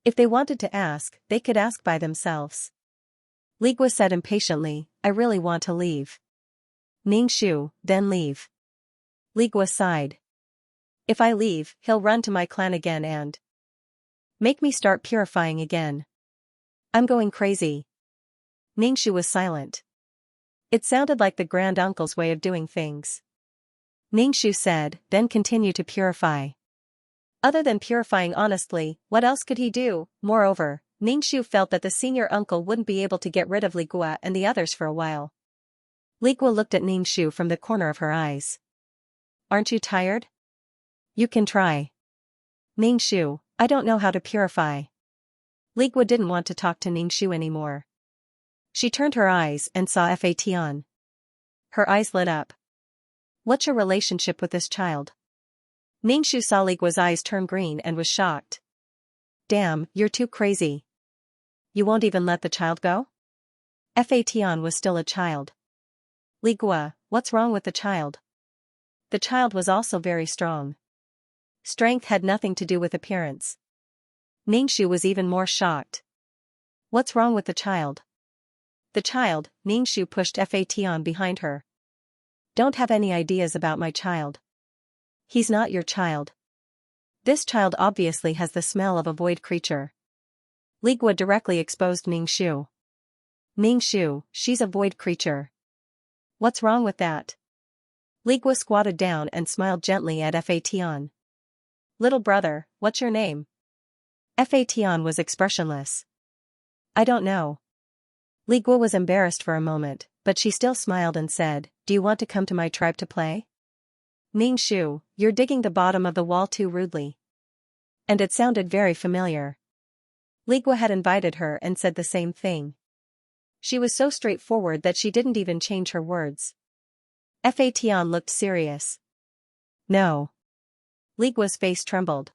If they wanted to ask, they could ask by themselves. Li Gua said impatiently, "I really want to leave." Ningxu, "Then leave." Li Gua sighed. "If I leave, he'll run to my clan again and make me start purifying again. I'm going crazy." Ningxu was silent. It sounded like the Granduncle's way of doing things. Ningxu said, "Then continue to purify." Other than purifying honestly, what else could he do? Moreover, Ningxu felt that the senior uncle wouldn't be able to get rid of Li Gua and the others for a while. Li Gua looked at Ningxu from the corner of her eyes. "Aren't you tired? You can try." "Ningxu, I don't know how to purify." Li Gua didn't want to talk to Ningxu anymore. She turned her eyes and saw Fa Tian. Her eyes lit up. "What's your relationship with this child?" Ningxu saw Li Gua's eyes turn green and was shocked. "Damn, you're too crazy. You won't even let the child go?" Fa Tian was still a child. "Li Gua, what's wrong with the child?" The child was also very strong. Strength had nothing to do with appearance. Ningxu was even more shocked. "What's wrong with the child?" "The child," Ningxu pushed Fa Tian behind her. "Don't have any ideas about my child. He's not your child." This child obviously has the smell of a void creature. Ligua directly exposed Ningxu. Ningxu, she's a void creature. What's wrong with that? Ligua squatted down and smiled gently at Fa Tian. Little brother, what's your name? Fa Tian was expressionless. I don't know. Ligua was embarrassed for a moment, but she still smiled and said, do you want to come to my tribe to play? Ningxu, you're digging the bottom of the wall too rudely. And it sounded very familiar. Ligua had invited her and said the same thing. She was so straightforward that she didn't even change her words. Fa Tian looked serious. No. Ligua's face trembled.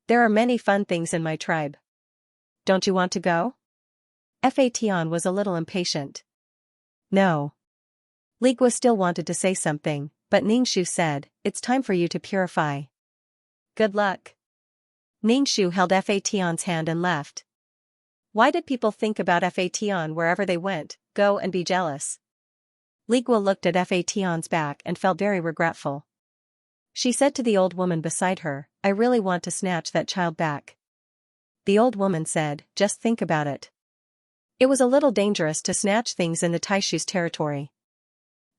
There are many fun things in my tribe. Don't you want to go? Fa Tian was a little impatient. No. Ligua still wanted to say something, but Ningxu said, it's time for you to purify. Good luck. Ningxu held Fa Tian's hand and left. Why did people think about Fa Tian wherever they went, go and be jealous? Ligua looked at Fa Tian's back and felt very regretful. She said to the old woman beside her, I really want to snatch that child back. The old woman said, just think about it. It was a little dangerous to snatch things in the Taishu's territory.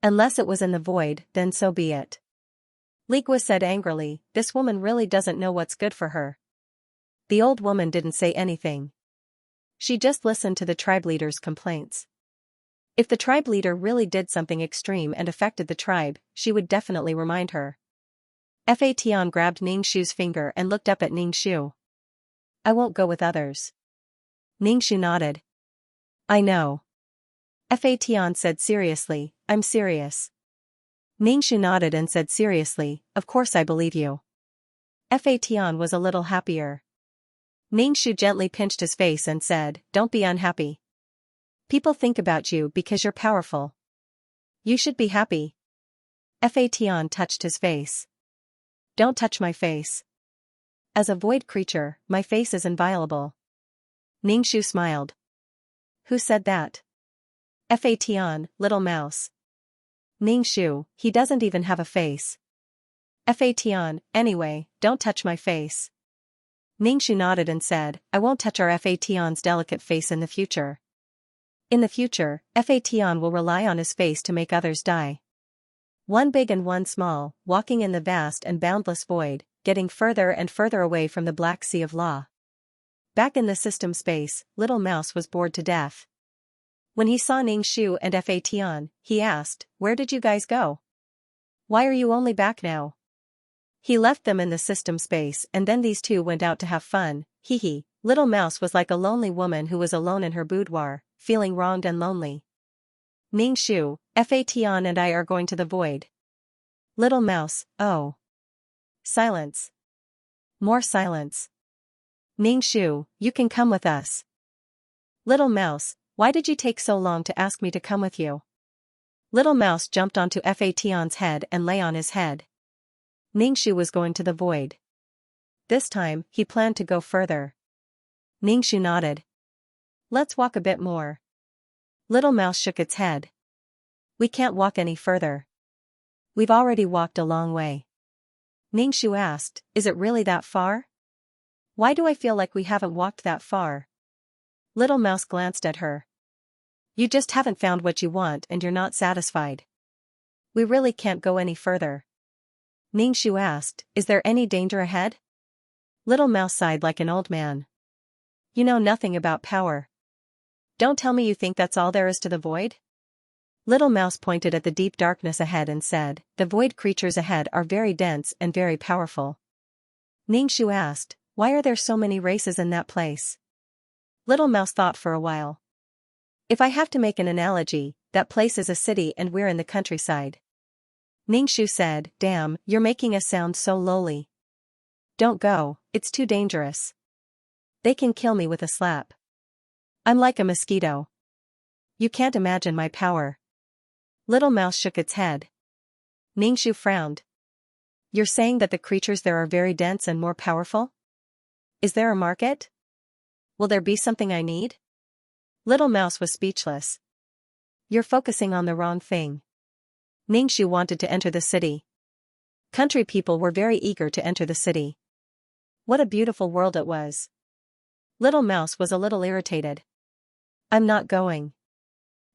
Unless it was in the void, then so be it. Ligua said angrily, this woman really doesn't know what's good for her. The old woman didn't say anything. She just listened to the tribe leader's complaints. If the tribe leader really did something extreme and affected the tribe, she would definitely remind her. Fa Tian grabbed Ningxu's finger and looked up at Ningxu. I won't go with others. Ningxu nodded. I know. Fa Tian said seriously, I'm serious. Ningxu nodded and said seriously, of course I believe you. Fa Tian was a little happier. Ningxu gently pinched his face and said, don't be unhappy. People think about you because you're powerful. You should be happy. Fa Tian touched his face. Don't touch my face. As a void creature, my face is inviolable. Ningxu smiled. Who said that? Fa Tian, little mouse. Ningxu, he doesn't even have a face. Fa Tian, anyway, don't touch my face. Ningxu nodded and said, I won't touch our Fa Tian's delicate face in the future. In the future, Fa Tian will rely on his face to make others die. One big and one small, walking in the vast and boundless void, getting further and further away from the black sea of law. Back in the system space, Little Mouse was bored to death. When he saw Ningxu and Fa Tian, he asked, where did you guys go? Why are you only back now? He left them in the system space and then these two went out to have fun, hee hee. Little Mouse was like a lonely woman who was alone in her boudoir, feeling wronged and lonely. Ningxu, Fa Tian and I are going to the void. Little Mouse, oh. Silence. More silence. Ningxu, you can come with us. Little Mouse, why did you take so long to ask me to come with you? Little Mouse jumped onto Fa Tian's head and lay on his head. Ningxu was going to the void. This time, he planned to go further. Ningxu nodded. Let's walk a bit more. Little Mouse shook its head. We can't walk any further. We've already walked a long way. Ningxu asked, is it really that far? Why do I feel like we haven't walked that far? Little Mouse glanced at her. You just haven't found what you want and you're not satisfied. We really can't go any further. Ningxu asked, is there any danger ahead? Little Mouse sighed like an old man. You know nothing about power. Don't tell me you think that's all there is to the void? Little Mouse pointed at the deep darkness ahead and said, the void creatures ahead are very dense and very powerful. Ningxu asked, why are there so many races in that place? Little Mouse thought for a while. If I have to make an analogy, that place is a city and we're in the countryside. Ningxu said, damn, you're making us sound so lowly. Don't go, it's too dangerous. They can kill me with a slap. I'm like a mosquito. You can't imagine my power. Little Mouse shook its head. Ningxu frowned. You're saying that the creatures there are very dense and more powerful? Is there a market? Will there be something I need? Little Mouse was speechless. You're focusing on the wrong thing. Ningxu wanted to enter the city. Country people were very eager to enter the city. What a beautiful world it was. Little Mouse was a little irritated. I'm not going.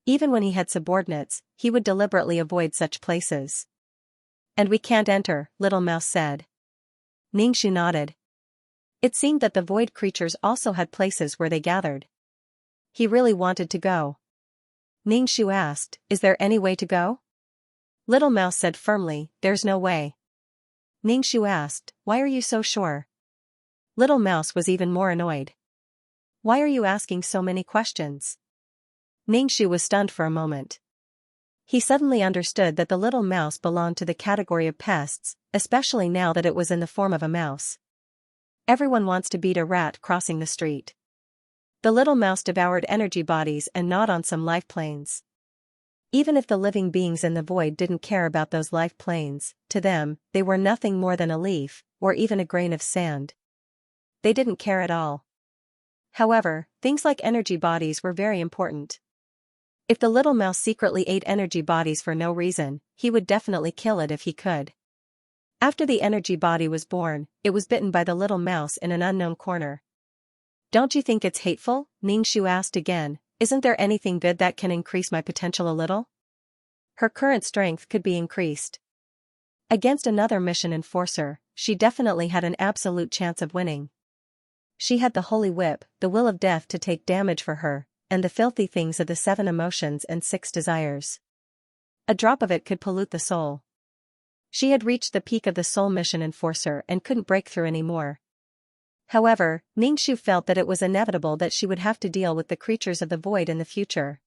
Even when he had subordinates, he would deliberately avoid such places. And we can't enter, Little Mouse said. Ningxu nodded. It seemed that the void creatures also had places where they gathered. He really wanted to go. Ningxu asked, is there any way to go? Little Mouse said firmly, there's no way. Ningxu asked, why are you so sure? Little Mouse was even more annoyed. Why are you asking so many questions? Ningxu was stunned for a moment. He suddenly understood that the little mouse belonged to the category of pests, especially now that it was in the form of a mouse. Everyone wants to beat a rat crossing the street. The little mouse devoured energy bodies and gnawed on some life planes. Even if the living beings in the void didn't care about those life planes, to them, they were nothing more than a leaf, or even a grain of sand. They didn't care at all. However, things like energy bodies were very important. If the little mouse secretly ate energy bodies for no reason, he would definitely kill it if he could. After the energy body was born, it was bitten by the little mouse in an unknown corner. Don't you think it's hateful? Ningxu asked again, isn't there anything good that can increase my potential a little? Her current strength could be increased. Against another mission enforcer, she definitely had an absolute chance of winning. She had the holy whip, the will of death to take damage for her, and the filthy things of the 7 emotions and 6 desires. A drop of it could pollute the soul. She had reached the peak of the soul mission enforcer and couldn't break through anymore. However, Ningxu felt that it was inevitable that she would have to deal with the creatures of the void in the future.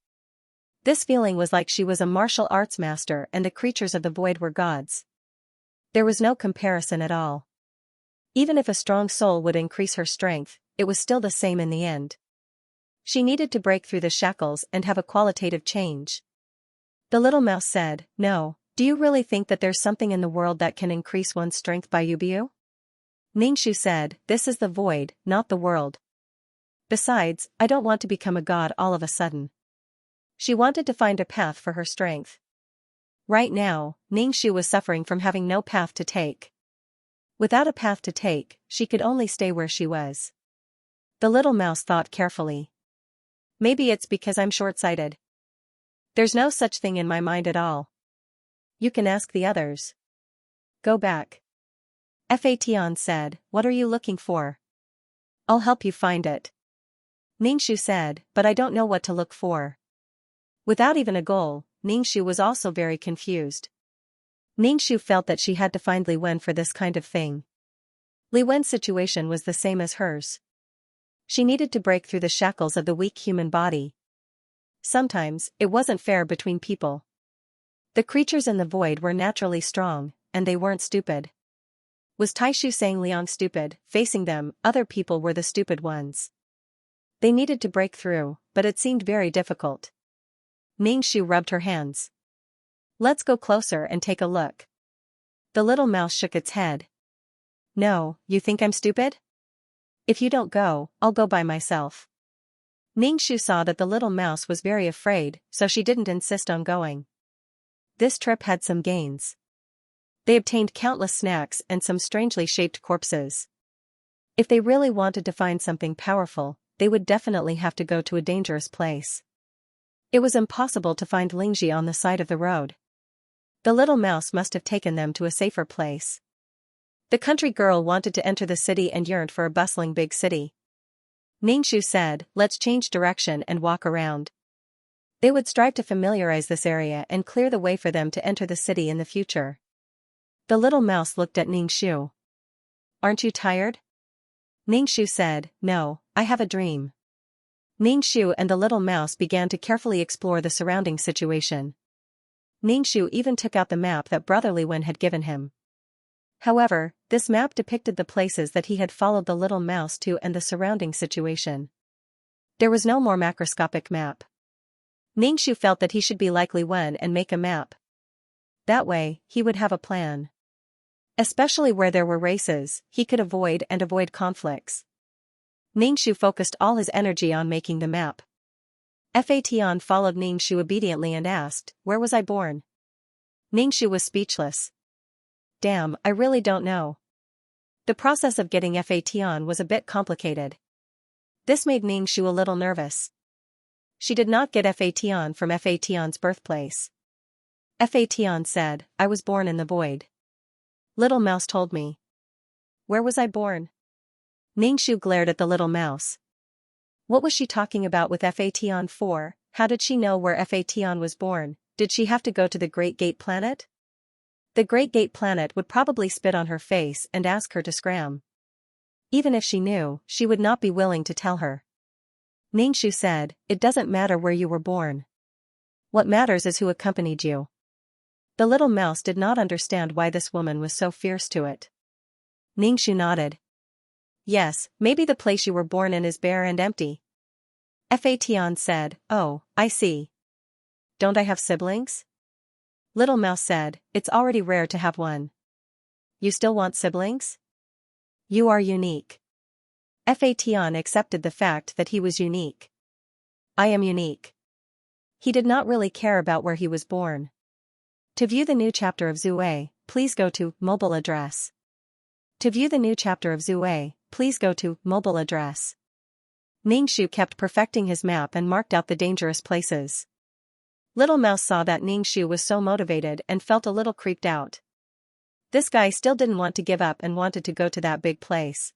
This feeling was like she was a martial arts master and the creatures of the void were gods. There was no comparison at all. Even if a strong soul would increase her strength, it was still the same in the end. She needed to break through the shackles and have a qualitative change. The little mouse said, no, do you really think that there's something in the world that can increase one's strength by Yubiu? Ningxu said, this is the void, not the world. Besides, I don't want to become a god all of a sudden. She wanted to find a path for her strength. Right now, Ningxu was suffering from having no path to take. Without a path to take, she could only stay where she was. The little mouse thought carefully. Maybe it's because I'm short-sighted. There's no such thing in my mind at all. You can ask the others. Go back. Fatian said, what are you looking for? I'll help you find it. Ningxu said, but I don't know what to look for. Without even a goal, Ningxu was also very confused. Ningxu felt that she had to find Li Wen for this kind of thing. Li Wen's situation was the same as hers. She needed to break through the shackles of the weak human body. Sometimes, it wasn't fair between people. The creatures in the void were naturally strong, and they weren't stupid. Was Taishu saying Liang stupid? Facing them, other people were the stupid ones. They needed to break through, but it seemed very difficult. Ningxu rubbed her hands. Let's go closer and take a look. The little mouse shook its head. No, you think I'm stupid? If you don't go, I'll go by myself. Ningxu saw that the little mouse was very afraid, so she didn't insist on going. This trip had some gains. They obtained countless snacks and some strangely shaped corpses. If they really wanted to find something powerful, they would definitely have to go to a dangerous place. It was impossible to find Lingji on the side of the road. The little mouse must have taken them to a safer place. The country girl wanted to enter the city and yearned for a bustling big city. Ningxu said, let's change direction and walk around. They would strive to familiarize this area and clear the way for them to enter the city in the future. The little mouse looked at Ningxu. Aren't you tired? Ningxu said, no, I have a dream. Ningxu and the little mouse began to carefully explore the surrounding situation. Ningxu even took out the map that Brother Li Wen had given him. However, this map depicted the places that he had followed the little mouse to and the surrounding situation. There was no more macroscopic map. Ningxu felt that he should be like Li Wen and make a map. That way, he would have a plan. Especially where there were races, he could avoid conflicts. Ningxu focused all his energy on making the map. Fatian followed Ningxu obediently and asked, where was I born? Ningxu was speechless. Damn, I really don't know. The process of getting Fation was a bit complicated. This made Ningxu a little nervous. She did not get Fation from Fation's birthplace. Fation said, "I was born in the void." Little Mouse told me. Where was I born? Ningxu glared at the little mouse. What was she talking about with Fation for? How did she know where Fation was born? Did she have to go to the Great Gate Planet? The Great Gate Planet would probably spit on her face and ask her to scram. Even if she knew, she would not be willing to tell her. Ningxu said, "It doesn't matter where you were born. What matters is who accompanied you." The little mouse did not understand why this woman was so fierce to it. Ningxu nodded. "Yes, maybe the place you were born in is bare and empty." Fation said, "Oh, I see. Don't I have siblings?" Little Mouse said, "It's already rare to have one. You still want siblings? You are unique." Fation accepted the fact that he was unique. "I am unique." He did not really care about where he was born. To view the new chapter of Zue, please go to mobile address. To view the new chapter of Zue, please go to mobile address. Ningxu kept perfecting his map and marked out the dangerous places. Little Mouse saw that Ningxu was so motivated and felt a little creeped out. This guy still didn't want to give up and wanted to go to that big place.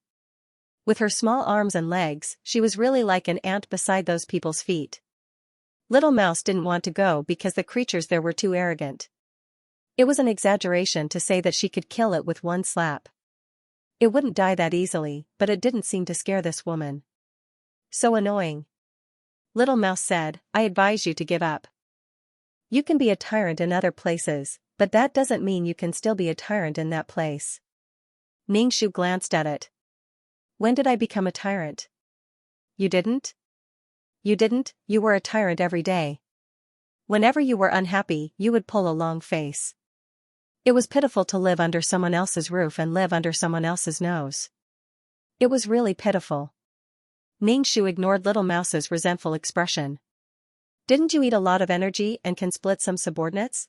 With her small arms and legs, she was really like an ant beside those people's feet. Little Mouse didn't want to go because the creatures there were too arrogant. It was an exaggeration to say that she could kill it with one slap. It wouldn't die that easily, but it didn't seem to scare this woman. So annoying. Little Mouse said, "I advise you to give up. You can be a tyrant in other places, but that doesn't mean you can still be a tyrant in that place." Ningxu glanced at it. "When did I become a tyrant?" "You didn't? You didn't, you were a tyrant every day. Whenever you were unhappy, you would pull a long face. It was pitiful to live under someone else's roof and live under someone else's nose. It was really pitiful." Ningxu ignored Little Mouse's resentful expression. "Didn't you eat a lot of energy and can split some subordinates?"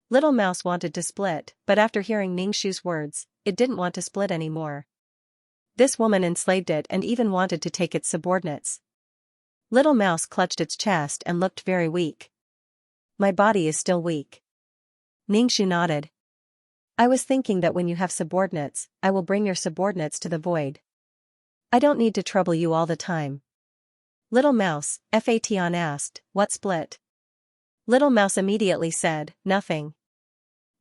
Little Mouse wanted to split, but after hearing Ningxu's words, it didn't want to split anymore. This woman enslaved it and even wanted to take its subordinates. Little Mouse clutched its chest and looked very weak. "My body is still weak." Ningxu nodded. "I was thinking that when you have subordinates, I will bring your subordinates to the void. I don't need to trouble you all the time." Little Mouse, Fation asked, "What split?" Little Mouse immediately said, "Nothing."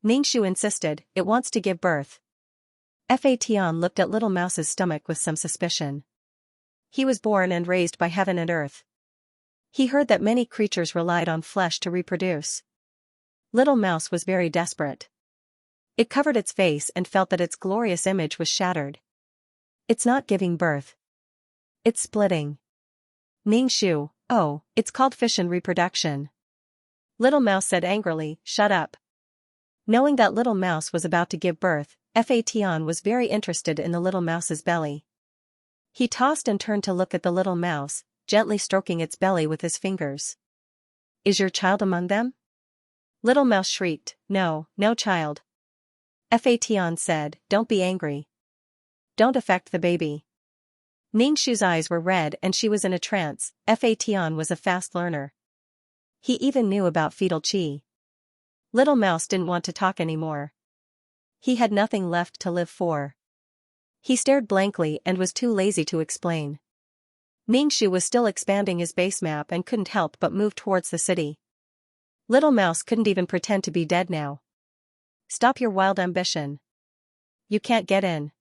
Ningxu insisted, "It wants to give birth." Fation looked at Little Mouse's stomach with some suspicion. He was born and raised by heaven and earth. He heard that many creatures relied on flesh to reproduce. Little Mouse was very desperate. It covered its face and felt that its glorious image was shattered. "It's not giving birth. It's splitting." Ningxu, "Oh, it's called fission reproduction." Little Mouse said angrily, "Shut up." Knowing that Little Mouse was about to give birth, Fation was very interested in the Little Mouse's belly. He tossed and turned to look at the Little Mouse, gently stroking its belly with his fingers. "Is your child among them?" Little Mouse shrieked, "No, no child." Fation said, "Don't be angry. Don't affect the baby." Ningxu's eyes were red and she was in a trance. Fation was a fast learner. He even knew about fetal qi. Little Mouse didn't want to talk anymore. He had nothing left to live for. He stared blankly and was too lazy to explain. Ningxu was still expanding his base map and couldn't help but move towards the city. Little Mouse couldn't even pretend to be dead now. "Stop your wild ambition. You can't get in."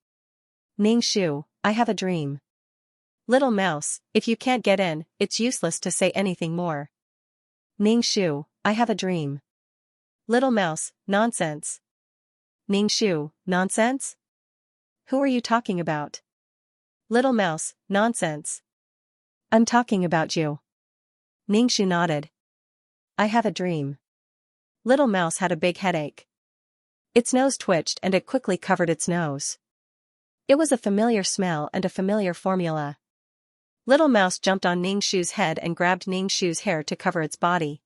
"Ningxu, I have a dream." "Little Mouse, if you can't get in, it's useless to say anything more." "Ningxu, I have a dream." Little Mouse, "Nonsense." "Ningxu, nonsense? Who are you talking about?" Little Mouse, "Nonsense. I'm talking about you." Ningxu nodded. "I have a dream." Little Mouse had a big headache. Its nose twitched and it quickly covered its nose. It was a familiar smell and a familiar formula. Little Mouse jumped on Ningxu's head and grabbed Ningxu's hair to cover its body.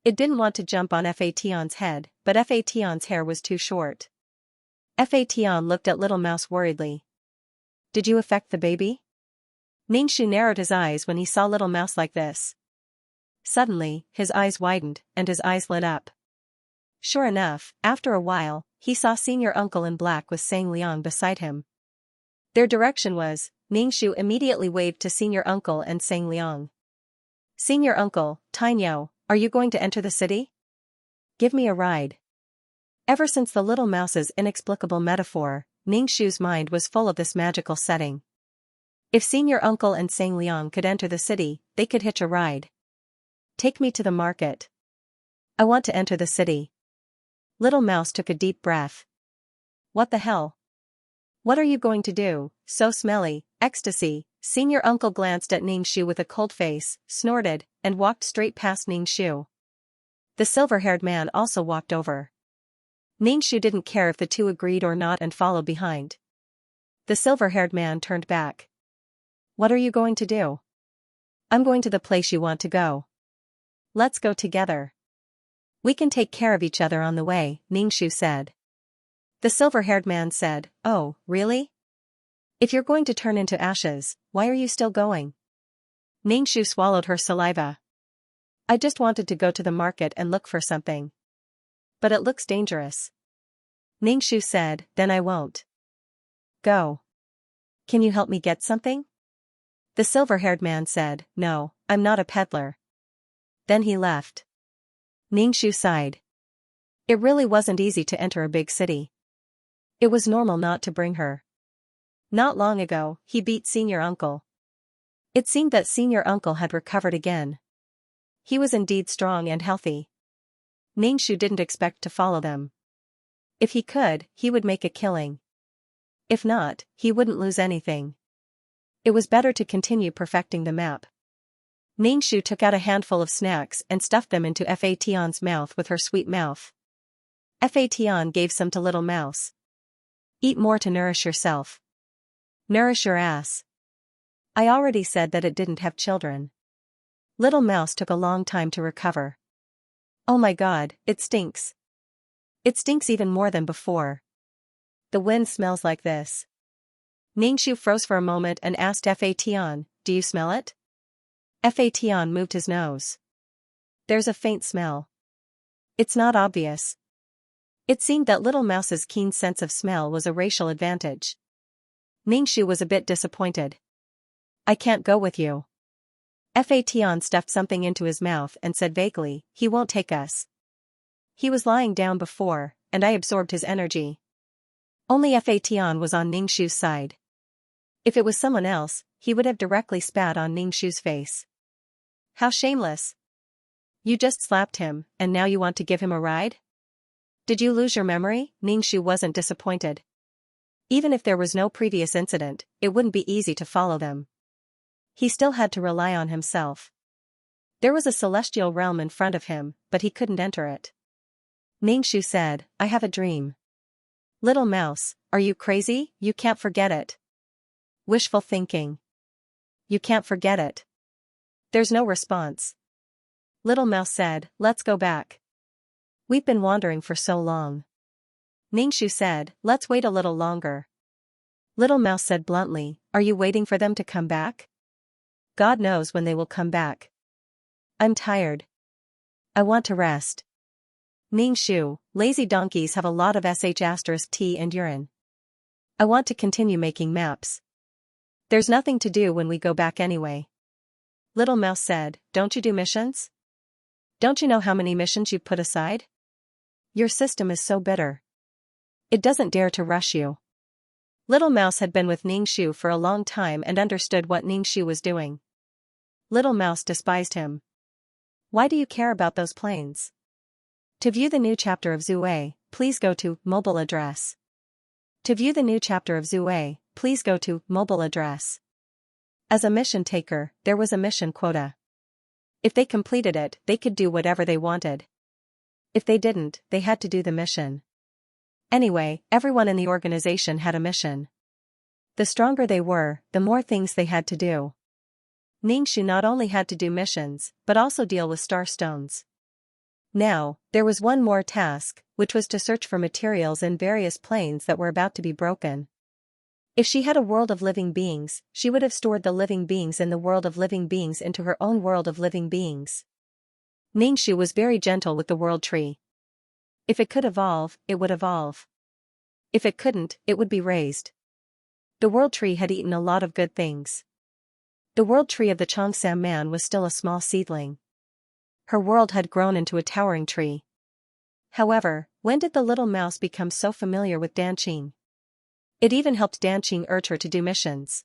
It didn't want to jump on Fation's head, but Fation's hair was too short. Fation looked at Little Mouse worriedly. Did you affect the baby? Ningxu narrowed his eyes when he saw Little Mouse like this. Suddenly, his eyes widened, and his eyes lit up. Sure enough, after a while, he saw Senior Uncle in black with Sang Liang beside him. Their direction was, Ningxu immediately waved to Senior Uncle and Sang Liang. Senior Uncle, Tainyo, are you going to enter the city? Give me a ride. Ever since the Little Mouse's inexplicable metaphor, Ningxu's mind was full of this magical setting. If Senior Uncle and Sang Liang could enter the city, they could hitch a ride. Take me to the market. I want to enter the city. Little Mouse took a deep breath. What the hell? What are you going to do? So smelly, ecstasy. Senior Uncle glanced at Ningxu with a cold face, snorted, and walked straight past Ningxu. The silver-haired man also walked over. Ningxu didn't care if the two agreed or not and followed behind. The silver-haired man turned back. What are you going to do? I'm going to the place you want to go. Let's go together. We can take care of each other on the way, Ningxu said. The silver-haired man said, Oh, really? If you're going to turn into ashes, why are you still going? Ningxu swallowed her saliva. I just wanted to go to the market and look for something. But it looks dangerous. Ningxu said, Then I won't. Go. Can you help me get something? The silver-haired man said, No, I'm not a peddler. Then he left. Ningxu sighed. It really wasn't easy to enter a big city. It was normal not to bring her. Not long ago, he beat Senior Uncle. It seemed that Senior Uncle had recovered again. He was indeed strong and healthy. Ningxu didn't expect to follow them. If he could, he would make a killing. If not, he wouldn't lose anything. It was better to continue perfecting the map. Ningxu took out a handful of snacks and stuffed them into Fation's mouth with her sweet mouth. Fation gave some to Little Mouse. Eat more to nourish yourself. Nourish your ass. I already said that it didn't have children. Little Mouse took a long time to recover. Oh my god, it stinks. It stinks even more than before. The wind smells like this. Ningxu froze for a moment and asked Fation, Do you smell it? Fation moved his nose. There's a faint smell. It's not obvious. It seemed that Little Mouse's keen sense of smell was a racial advantage. Ningxu was a bit disappointed. I can't go with you. Fation stuffed something into his mouth and said vaguely, He won't take us. He was lying down before, and I absorbed his energy. Only Fation was on Ningxu's side. If it was someone else, he would have directly spat on Ningxu's face. How shameless. You just slapped him, and now you want to give him a ride? Did you lose your memory? Ningxu wasn't disappointed. Even if there was no previous incident, it wouldn't be easy to follow them. He still had to rely on himself. There was a celestial realm in front of him, but he couldn't enter it. Ningxu said, I have a dream. Little Mouse, are you crazy? You can't forget it. Wishful thinking. You can't forget it. There's no response. Little Mouse said, Let's go back. We've been wandering for so long. Ningxu said, Let's wait a little longer. Little Mouse said bluntly, Are you waiting for them to come back? God knows when they will come back. I'm tired. I want to rest. Ningxu, lazy donkeys have a lot of sh*t and urine. I want to continue making maps. There's nothing to do when we go back anyway. Little Mouse said, Don't you do missions? Don't you know how many missions you've put aside? Your system is so bitter. It doesn't dare to rush you. Little Mouse had been with Ningxu for a long time and understood what Ningxu was doing. Little Mouse despised him. Why do you care about those planes? To view the new chapter of Zue, please go to mobile address. To view the new chapter of Zue, please go to mobile address. As a mission taker, there was a mission quota. If they completed it, they could do whatever they wanted. If they didn't, they had to do the mission. Anyway, everyone in the organization had a mission. The stronger they were, the more things they had to do. Ningxu not only had to do missions, but also deal with star stones. Now, there was one more task, which was to search for materials in various planes that were about to be broken. If she had a world of living beings, she would have stored the living beings in the world of living beings into her own world of living beings. Ningxu was very gentle with the world tree. If it could evolve, it would evolve. If it couldn't, it would be raised. The world tree had eaten a lot of good things. The world tree of the Xianxia man was still a small seedling. Her world had grown into a towering tree. However, when did the little mouse become so familiar with Danqing? It even helped Danqing urge her to do missions.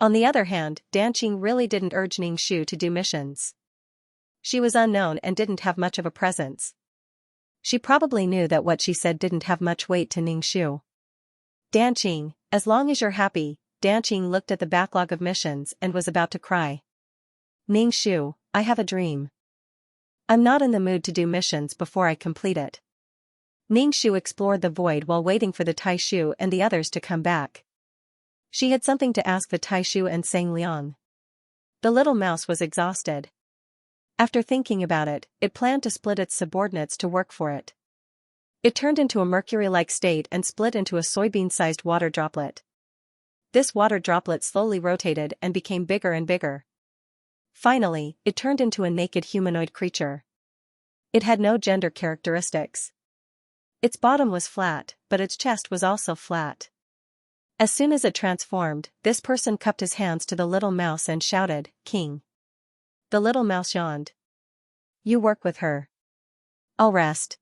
On the other hand, Danqing really didn't urge Ningxu to do missions. She was unknown and didn't have much of a presence. She probably knew that what she said didn't have much weight to Ningxu. Danqing, as long as you're happy. Danqing looked at the backlog of missions and was about to cry. Ningxu, I have a dream. I'm not in the mood to do missions before I complete it. Ningxu explored the void while waiting for the Taishu and the others to come back. She had something to ask the Taishu and Sang Liang. The little mouse was exhausted. After thinking about it, it planned to split its subordinates to work for it. It turned into a mercury-like state and split into a soybean-sized water droplet. This water droplet slowly rotated and became bigger and bigger. Finally, it turned into a naked humanoid creature. It had no gender characteristics. Its bottom was flat, but its chest was also flat. As soon as it transformed, this person cupped his hands to the little mouse and shouted, "King." The little mouse yawned. "You work with her. I'll rest."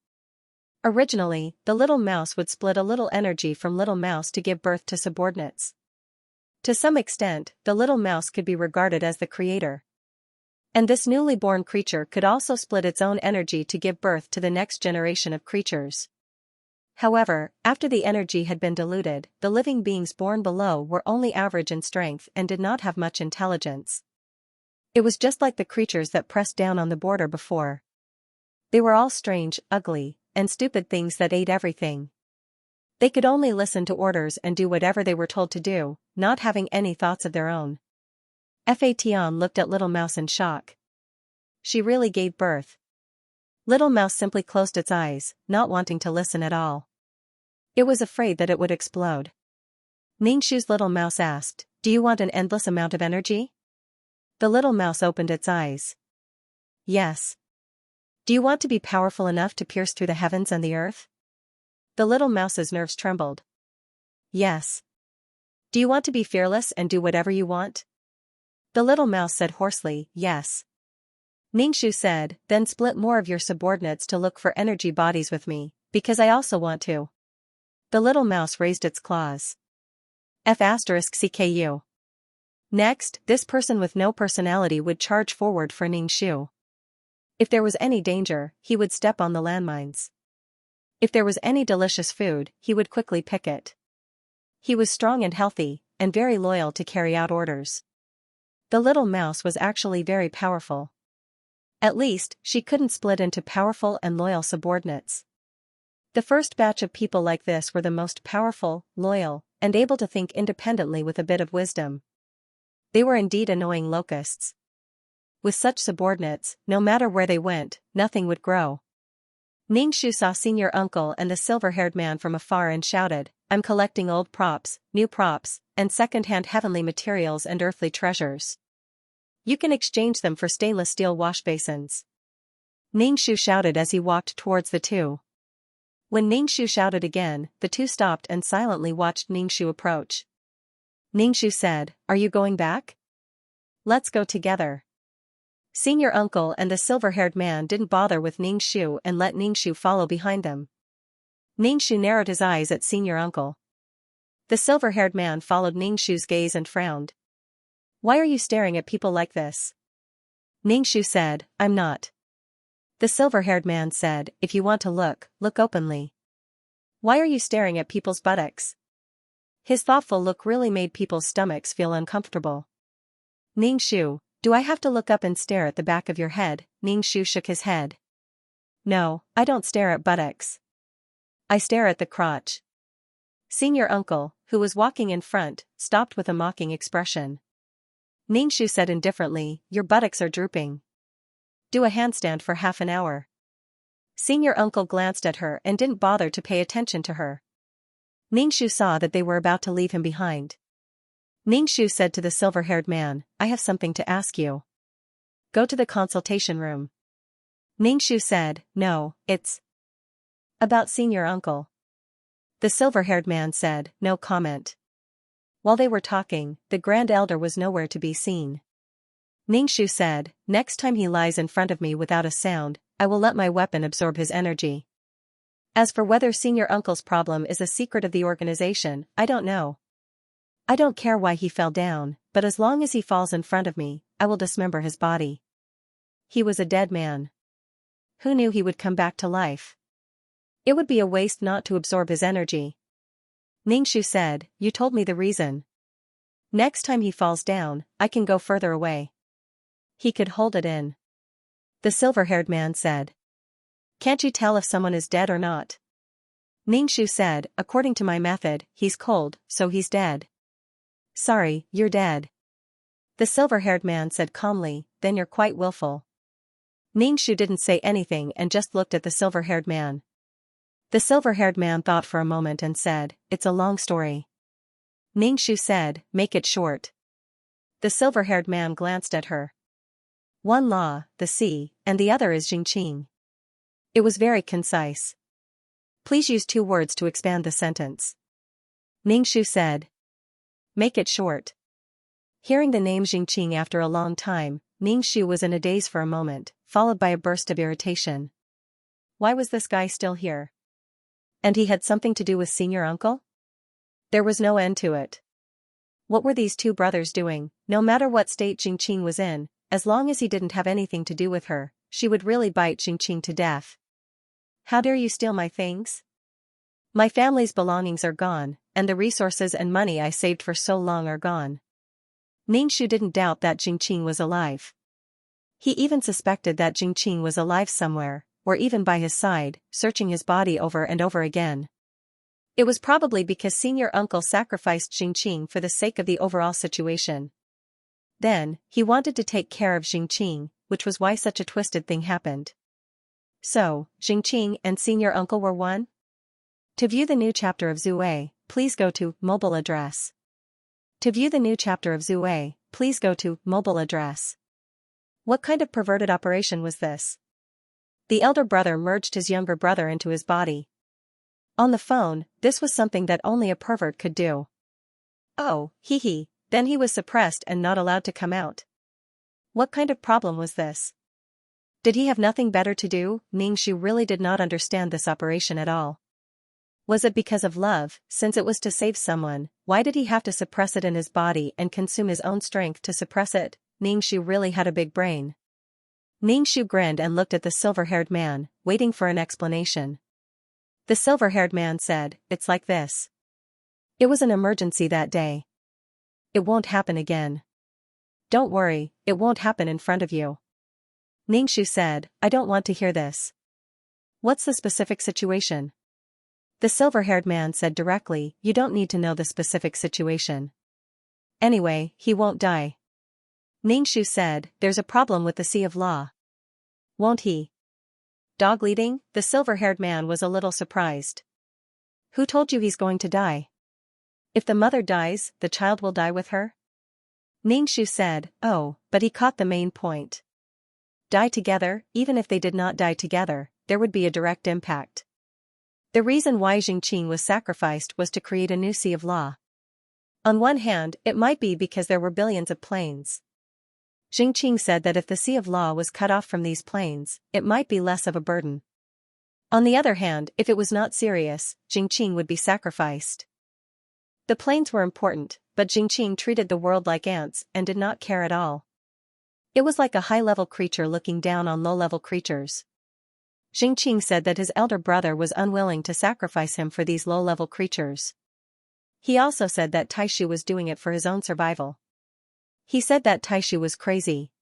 Originally, the little mouse would split a little energy from little mouse to give birth to subordinates. To some extent, the little mouse could be regarded as the creator. And this newly born creature could also split its own energy to give birth to the next generation of creatures. However, after the energy had been diluted, the living beings born below were only average in strength and did not have much intelligence. It was just like the creatures that pressed down on the border before. They were all strange, ugly, and stupid things that ate everything. They could only listen to orders and do whatever they were told to do, not having any thoughts of their own. Fatian looked at Little Mouse in shock. She really gave birth. Little Mouse simply closed its eyes, not wanting to listen at all. It was afraid that it would explode. Ningxu's Little Mouse asked, "Do you want an endless amount of energy?" The little mouse opened its eyes. "Yes." "Do you want to be powerful enough to pierce through the heavens and the earth?" The little mouse's nerves trembled. "Yes." "Do you want to be fearless and do whatever you want?" The little mouse said hoarsely, "Yes." Ningxu said, "Then split more of your subordinates to look for energy bodies with me, because I also want to." The little mouse raised its claws. F***CKU. Next, this person with no personality would charge forward for Ningxu. If there was any danger, he would step on the landmines. If there was any delicious food, he would quickly pick it. He was strong and healthy, and very loyal to carry out orders. The little mouse was actually very powerful. At least, she couldn't split into powerful and loyal subordinates. The first batch of people like this were the most powerful, loyal, and able to think independently with a bit of wisdom. They were indeed annoying locusts. With such subordinates, no matter where they went, nothing would grow. Ningxu saw Senior Uncle and the silver-haired man from afar and shouted, "I'm collecting old props, new props, and second-hand heavenly materials and earthly treasures. You can exchange them for stainless steel wash basins." Ningxu shouted as he walked towards the two. When Ningxu shouted again, the two stopped and silently watched Ningxu approach. Ningxu said, "Are you going back? Let's go together." Senior Uncle and the silver-haired man didn't bother with Ningxu and let Ningxu follow behind them. Ningxu narrowed his eyes at Senior Uncle. The silver-haired man followed Ningxu's gaze and frowned. "Why are you staring at people like this?" Ningxu said, "I'm not." The silver-haired man said, "If you want to look, look openly. Why are you staring at people's buttocks?" His thoughtful look really made people's stomachs feel uncomfortable. "Ningxu, do I have to look up and stare at the back of your head?" Ningxu shook his head. "No, I don't stare at buttocks. I stare at the crotch." Senior Uncle, who was walking in front, stopped with a mocking expression. Ningxu said indifferently, "Your buttocks are drooping. Do a handstand for half an hour." Senior uncle glanced at her and didn't bother to pay attention to her. Ningxu saw that they were about to leave him behind. Ningxu said to the silver-haired man, I have something to ask you. Go to the consultation room. Ningxu said, no, it's about senior uncle. The silver-haired man said, no comment. While they were talking, the grand elder was nowhere to be seen. Ningxu said, next time he lies in front of me without a sound, I will let my weapon absorb his energy. As for whether senior uncle's problem is a secret of the organization, I don't know. I don't care why he fell down, but as long as he falls in front of me, I will dismember his body. He was a dead man. Who knew he would come back to life? It would be a waste not to absorb his energy. Ningxu said, you told me the reason. Next time he falls down, I can go further away. He could hold it in. The silver-haired man said. Can't you tell if someone is dead or not? Ningxu said, according to my method, he's cold, so he's dead. Sorry, you're dead. The silver-haired man said calmly, then you're quite willful. Ningxu didn't say anything and just looked at the silver-haired man. The silver-haired man thought for a moment and said, it's a long story. Ningxu said, make it short. The silver-haired man glanced at her. One law, the sea, and the other is Xianxia. It was very concise. Please use 2 words to expand the sentence. Ningxu said. Make it short. Hearing the name Xianxia after a long time, Ningxu was in a daze for a moment, followed by a burst of irritation. Why was this guy still here? And he had something to do with senior uncle? There was no end to it. What were these 2 brothers doing? No matter what state Xianxia was in, as long as he didn't have anything to do with her, she would really bite Xianxia to death. How dare you steal my things? My family's belongings are gone, and the resources and money I saved for so long are gone. Ningxu didn't doubt that Xianxia was alive. He even suspected that Xianxia was alive somewhere, or even by his side, searching his body over and over again. It was probably because senior uncle sacrificed Xianxia for the sake of the overall situation. Then, he wanted to take care of Xianxia, which was why such a twisted thing happened. So, Xianxia and senior uncle were one? To view the new chapter of Zue, please go to mobile address. To view the new chapter of Zue, please go to mobile address. What kind of perverted operation was this? The elder brother merged his younger brother into his body. On the phone, this was something that only a pervert could do. Oh, hee. Then he was suppressed and not allowed to come out. What kind of problem was this? Did he have nothing better to do? Ningxu really did not understand this operation at all. Was it because of love? Since it was to save someone, why did he have to suppress it in his body and consume his own strength to suppress it? Ningxu really had a big brain. Ningxu grinned and looked at the silver-haired man, waiting for an explanation. The silver-haired man said, it's like this. It was an emergency that day. It won't happen again. Don't worry, it won't happen in front of you. Ningxu said, I don't want to hear this. What's the specific situation? The silver-haired man said directly, you don't need to know the specific situation. Anyway, he won't die. Ningxu said, there's a problem with the Sea of Law. Won't he? Dog leading? The silver-haired man was a little surprised. Who told you he's going to die? If the mother dies, the child will die with her? Ningxu said, oh, but he caught the main point. Die together, even if they did not die together, there would be a direct impact. The reason why Xianxia was sacrificed was to create a new Sea of Law. On one hand, it might be because there were billions of planes. Xianxia said that if the Sea of Law was cut off from these planes, it might be less of a burden. On the other hand, if it was not serious, Xianxia would be sacrificed. The planes were important, but Xianxia treated the world like ants and did not care at all. It was like a high-level creature looking down on low-level creatures. Xianxia said that his elder brother was unwilling to sacrifice him for these low-level creatures. He also said that Taishu was doing it for his own survival. He said that Taishu was crazy.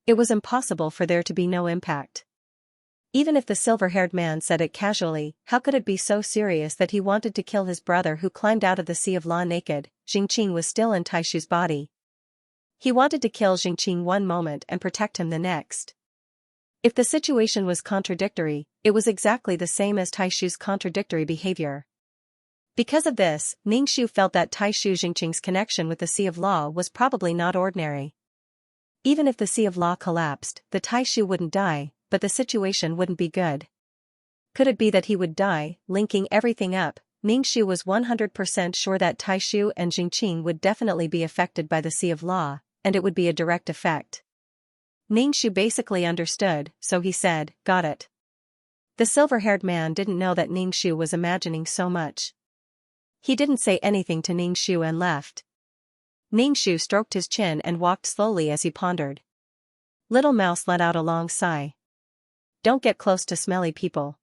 It was impossible for there to be no impact. Even if the silver-haired man said it casually, how could it be so serious that he wanted to kill his brother who climbed out of the Sea of Law naked? Xianxia was still in Taishu's body. He wanted to kill Xianxia one moment and protect him the next. If the situation was contradictory, It was exactly the same as Taishu's contradictory behavior. Because of this, Ningxu felt that Taishu Jingqing's connection with the Sea of Law was probably not ordinary. Even if the Sea of Law collapsed, the Taishu wouldn't die, but the situation wouldn't be good. Could it be that he would die? Linking everything up, Ningxu was 100% sure that Taishu and Jingqing would definitely be affected by the Sea of Law, and it would be a direct effect. Ningxu basically understood, so he said, "Got it." The silver-haired man didn't know that Ningxu was imagining so much. He didn't say anything to Ningxu and left. Ningxu stroked his chin and walked slowly as he pondered. Little Mouse let out a long sigh. Don't get close to smelly people.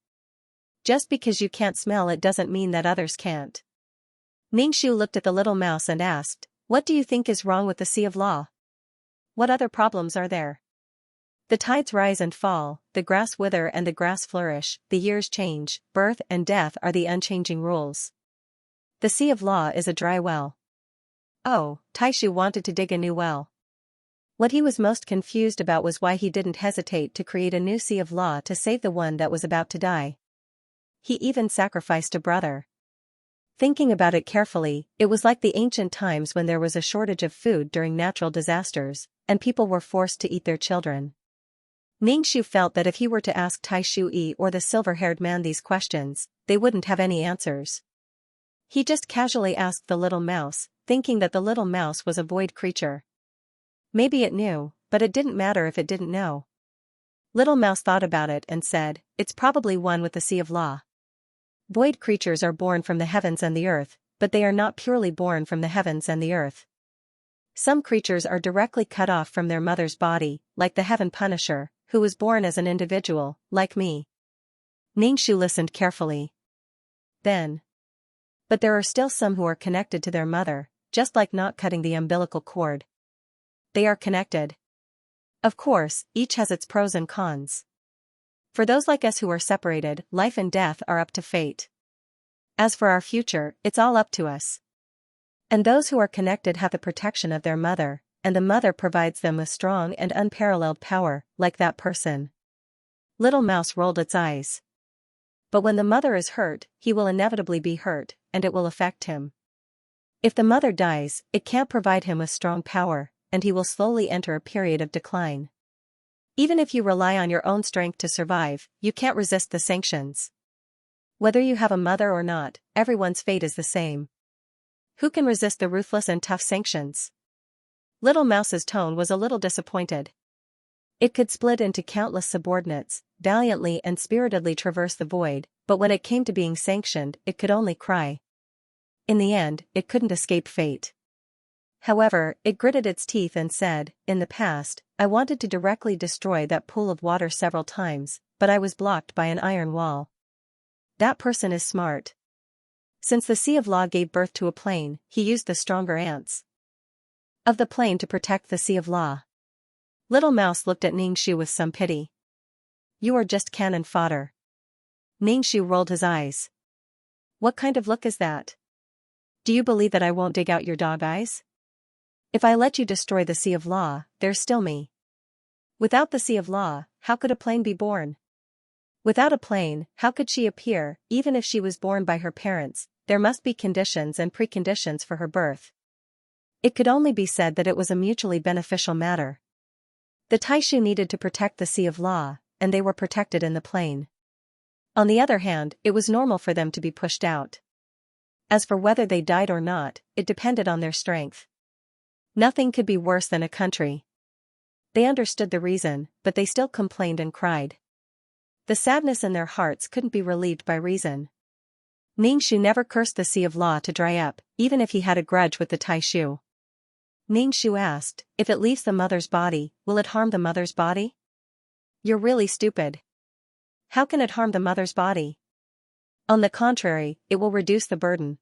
Just because you can't smell it doesn't mean that others can't. Ningxu looked at the little mouse and asked, "What do you think is wrong with the Sea of Law? What other problems are there? The tides rise and fall, the grass wither and the grass flourish, the years change, birth and death are the unchanging rules. The Sea of Law is a dry well." Oh, Taishu wanted to dig a new well. What he was most confused about was why he didn't hesitate to create a new Sea of Law to save the one that was about to die. He even sacrificed a brother. Thinking about it carefully, it was like the ancient times when there was a shortage of food during natural disasters, and people were forced to eat their children. Ningxu felt that if he were to ask Taishu Yi or the silver-haired man these questions, they wouldn't have any answers. He just casually asked the little mouse, thinking that the little mouse was a void creature. Maybe it knew, but it didn't matter if it didn't know. Little Mouse thought about it and said, "It's probably one with the Sea of Law. Void creatures are born from the heavens and the earth, but they are not purely born from the heavens and the earth. Some creatures are directly cut off from their mother's body, like the Heaven Punisher, who was born as an individual, like me." Ningxu listened carefully. Then. But there are still some who are connected to their mother, just like not cutting the umbilical cord. They are connected. Of course, each has its pros and cons. For those like us who are separated, life and death are up to fate. As for our future, it's all up to us. And those who are connected have the protection of their mother, and the mother provides them with strong and unparalleled power, like that person. Little Mouse rolled its eyes. But when the mother is hurt, he will inevitably be hurt, and it will affect him. If the mother dies, it can't provide him with strong power, and he will slowly enter a period of decline. Even if you rely on your own strength to survive, you can't resist the sanctions. Whether you have a mother or not, everyone's fate is the same. Who can resist the ruthless and tough sanctions? Little Mouse's tone was a little disappointed. It could split into countless subordinates, valiantly and spiritedly traverse the void, but when it came to being sanctioned, it could only cry. In the end, it couldn't escape fate. However, it gritted its teeth and said, "In the past, I wanted to directly destroy that pool of water several times, but I was blocked by an iron wall." That person is smart. Since the Sea of Law gave birth to a plane, he used the stronger ants of the plane to protect the Sea of Law. Little Mouse looked at Ningxu with some pity. "You are just cannon fodder." Ningxu rolled his eyes. "What kind of look is that? Do you believe that I won't dig out your dog eyes? If I let you destroy the Sea of Law, there's still me. Without the Sea of Law, how could a plane be born? Without a plane, how could she appear? Even if she was born by her parents, there must be conditions and preconditions for her birth. It could only be said that it was a mutually beneficial matter. The Taishu needed to protect the Sea of Law, and they were protected in the plane. On the other hand, it was normal for them to be pushed out. As for whether they died or not, it depended on their strength. Nothing could be worse than a country. They understood the reason, but they still complained and cried. The sadness in their hearts couldn't be relieved by reason. Ningxu never cursed the Sea of Law to dry up, even if he had a grudge with the Taishu. Ningxu asked, "If it leaves the mother's body, will it harm the mother's body?" "You're really stupid. How can it harm the mother's body? On the contrary, it will reduce the burden.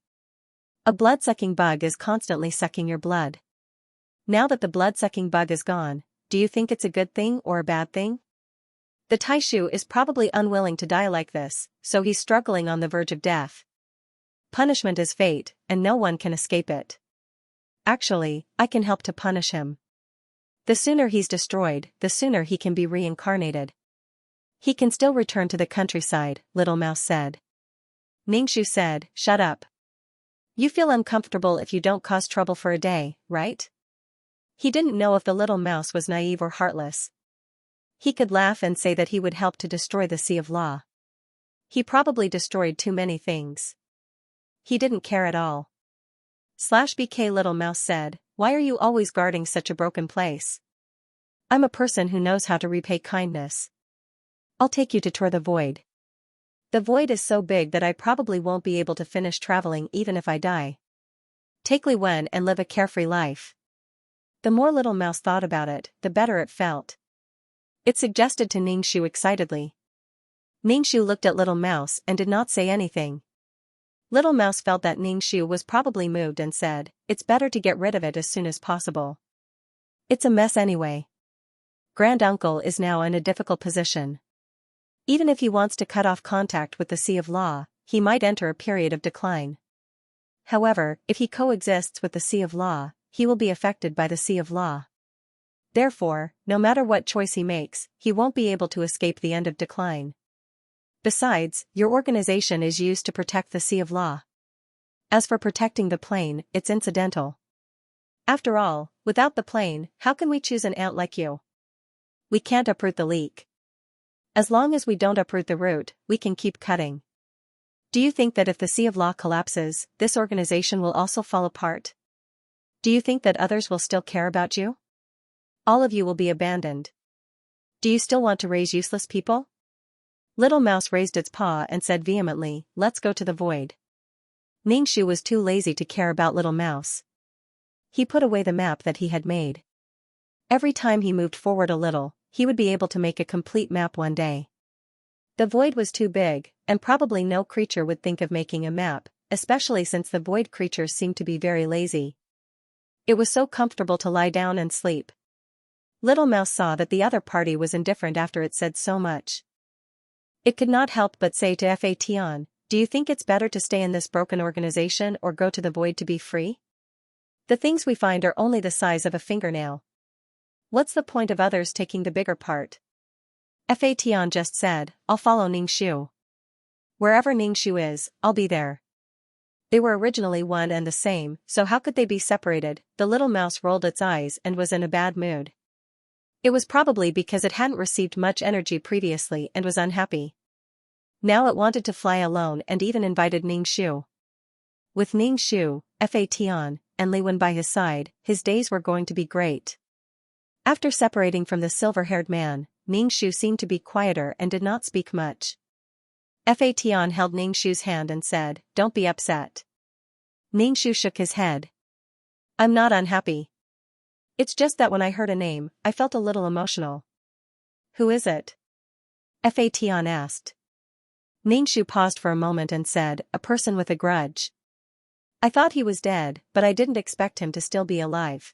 A blood-sucking bug is constantly sucking your blood. Now that the blood-sucking bug is gone, do you think it's a good thing or a bad thing? The Taishu is probably unwilling to die like this, so he's struggling on the verge of death. Punishment is fate, and no one can escape it. Actually, I can help to punish him. The sooner he's destroyed, the sooner he can be reincarnated. He can still return to the countryside, Little Mouse said. Ningxu said, shut up. You feel uncomfortable if you don't cause trouble for a day, right? He didn't know if the little mouse was naive or heartless. He could laugh and say that he would help to destroy the Sea of Law. He probably destroyed too many things. He didn't care at all. /BK Little Mouse said, why are you always guarding such a broken place? I'm a person who knows how to repay kindness. I'll take you to tour the void. The void is so big that I probably won't be able to finish traveling even if I die. Take Li Wen and live a carefree life. The more Little Mouse thought about it, the better it felt. It suggested to Ningxu excitedly. Ningxu looked at Little Mouse and did not say anything. Little Mouse felt that Ningxu was probably moved and said, it's better to get rid of it as soon as possible. It's a mess anyway. Granduncle is now in a difficult position. Even if he wants to cut off contact with the Sea of Law, he might enter a period of decline. However, if he coexists with the Sea of Law, he will be affected by the Sea of Law. Therefore, no matter what choice he makes, he won't be able to escape the end of decline. Besides, your organization is used to protect the Sea of Law. As for protecting the plane, it's incidental. After all, without the plane, how can we choose an ant like you? We can't uproot the leak. As long as we don't uproot the root, we can keep cutting. Do you think that if the Sea of Law collapses, this organization will also fall apart? Do you think that others will still care about you? All of you will be abandoned. Do you still want to raise useless people? Little Mouse raised its paw and said vehemently, let's go to the void. Ningxu was too lazy to care about Little Mouse. He put away the map that he had made. Every time he moved forward a little, he would be able to make a complete map one day. The void was too big, and probably no creature would think of making a map, especially since the void creatures seemed to be very lazy. It was so comfortable to lie down and sleep. Little Mouse saw that the other party was indifferent after it said so much. It could not help but say to Fation, do you think it's better to stay in this broken organization or go to the void to be free? The things we find are only the size of a fingernail. What's the point of others taking the bigger part? Fation just said, I'll follow Ningxu. Wherever Ningxu is, I'll be there. They were originally one and the same, so how could they be separated? The little mouse rolled its eyes and was in a bad mood. It was probably because it hadn't received much energy previously and was unhappy. Now it wanted to fly alone and even invited Ningxu. With Ningxu, Fation, and Li Wen by his side, his days were going to be great. After separating from the silver-haired man, Ningxu seemed to be quieter and did not speak much. Fation held Ningxu's hand and said, don't be upset. Ningxu shook his head. I'm not unhappy. It's just that when I heard a name, I felt a little emotional. Who is it? Fation asked. Ningxu paused for a moment and said, a person with a grudge. I thought he was dead, but I didn't expect him to still be alive.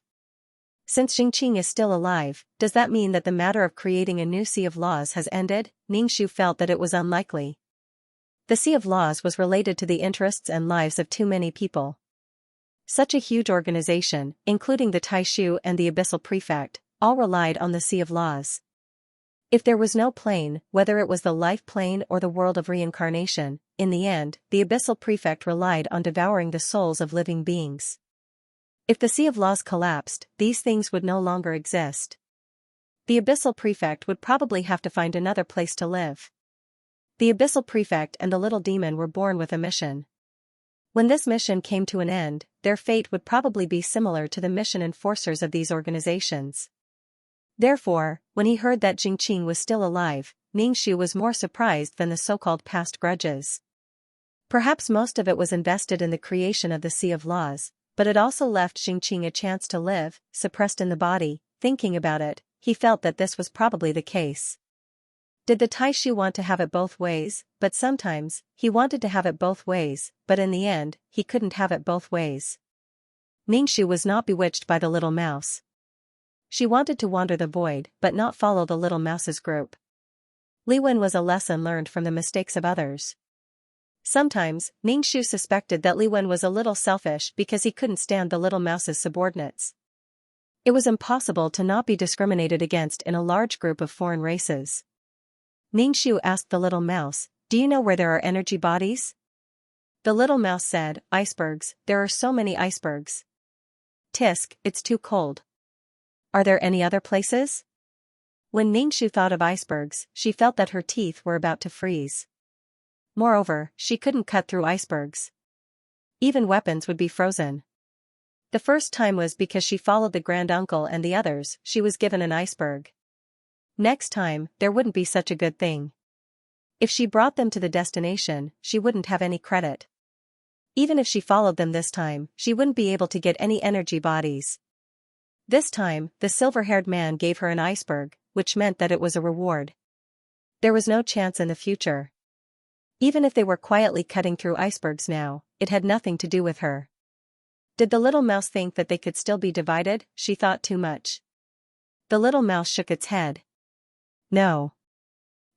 Since Xianxia is still alive, does that mean that the matter of creating a new Sea of Laws has ended? Ningxu felt that it was unlikely. The Sea of Laws was related to the interests and lives of too many people. Such a huge organization, including the Taishu and the Abyssal Prefect, all relied on the Sea of Laws. If there was no plane, whether it was the life plane or the world of reincarnation, in the end, the Abyssal Prefect relied on devouring the souls of living beings. If the Sea of Laws collapsed, these things would no longer exist. The Abyssal Prefect would probably have to find another place to live. The Abyssal Prefect and the little demon were born with a mission. When this mission came to an end, their fate would probably be similar to the mission enforcers of these organizations. Therefore, when he heard that Jingqing was still alive, Ningxu was more surprised than the so-called past grudges. Perhaps most of it was invested in the creation of the Sea of Laws, but it also left Jingqing a chance to live, suppressed in the body. Thinking about it, he felt that this was probably the case. Did the Taishu want to have it both ways? But sometimes, he wanted to have it both ways, but in the end, he couldn't have it both ways. Ningxu was not bewitched by the little mouse. She wanted to wander the void, but not follow the little mouse's group. Li Wen was a lesson learned from the mistakes of others. Sometimes, Ningxu suspected that Li Wen was a little selfish because he couldn't stand the little mouse's subordinates. It was impossible to not be discriminated against in a large group of foreign races. Ningxu asked the little mouse, do you know where there are energy bodies? The little mouse said, icebergs, there are so many icebergs. Tisk, it's too cold. Are there any other places? When Ningxu thought of icebergs, she felt that her teeth were about to freeze. Moreover, she couldn't cut through icebergs. Even weapons would be frozen. The first time was because she followed the granduncle and the others, she was given an iceberg. Next time, there wouldn't be such a good thing. If she brought them to the destination, she wouldn't have any credit. Even if she followed them this time, she wouldn't be able to get any energy bodies. This time, the silver-haired man gave her an iceberg, which meant that it was a reward. There was no chance in the future. Even if they were quietly cutting through icebergs now, it had nothing to do with her. Did the little mouse think that they could still be divided? She thought too much. The little mouse shook its head. No.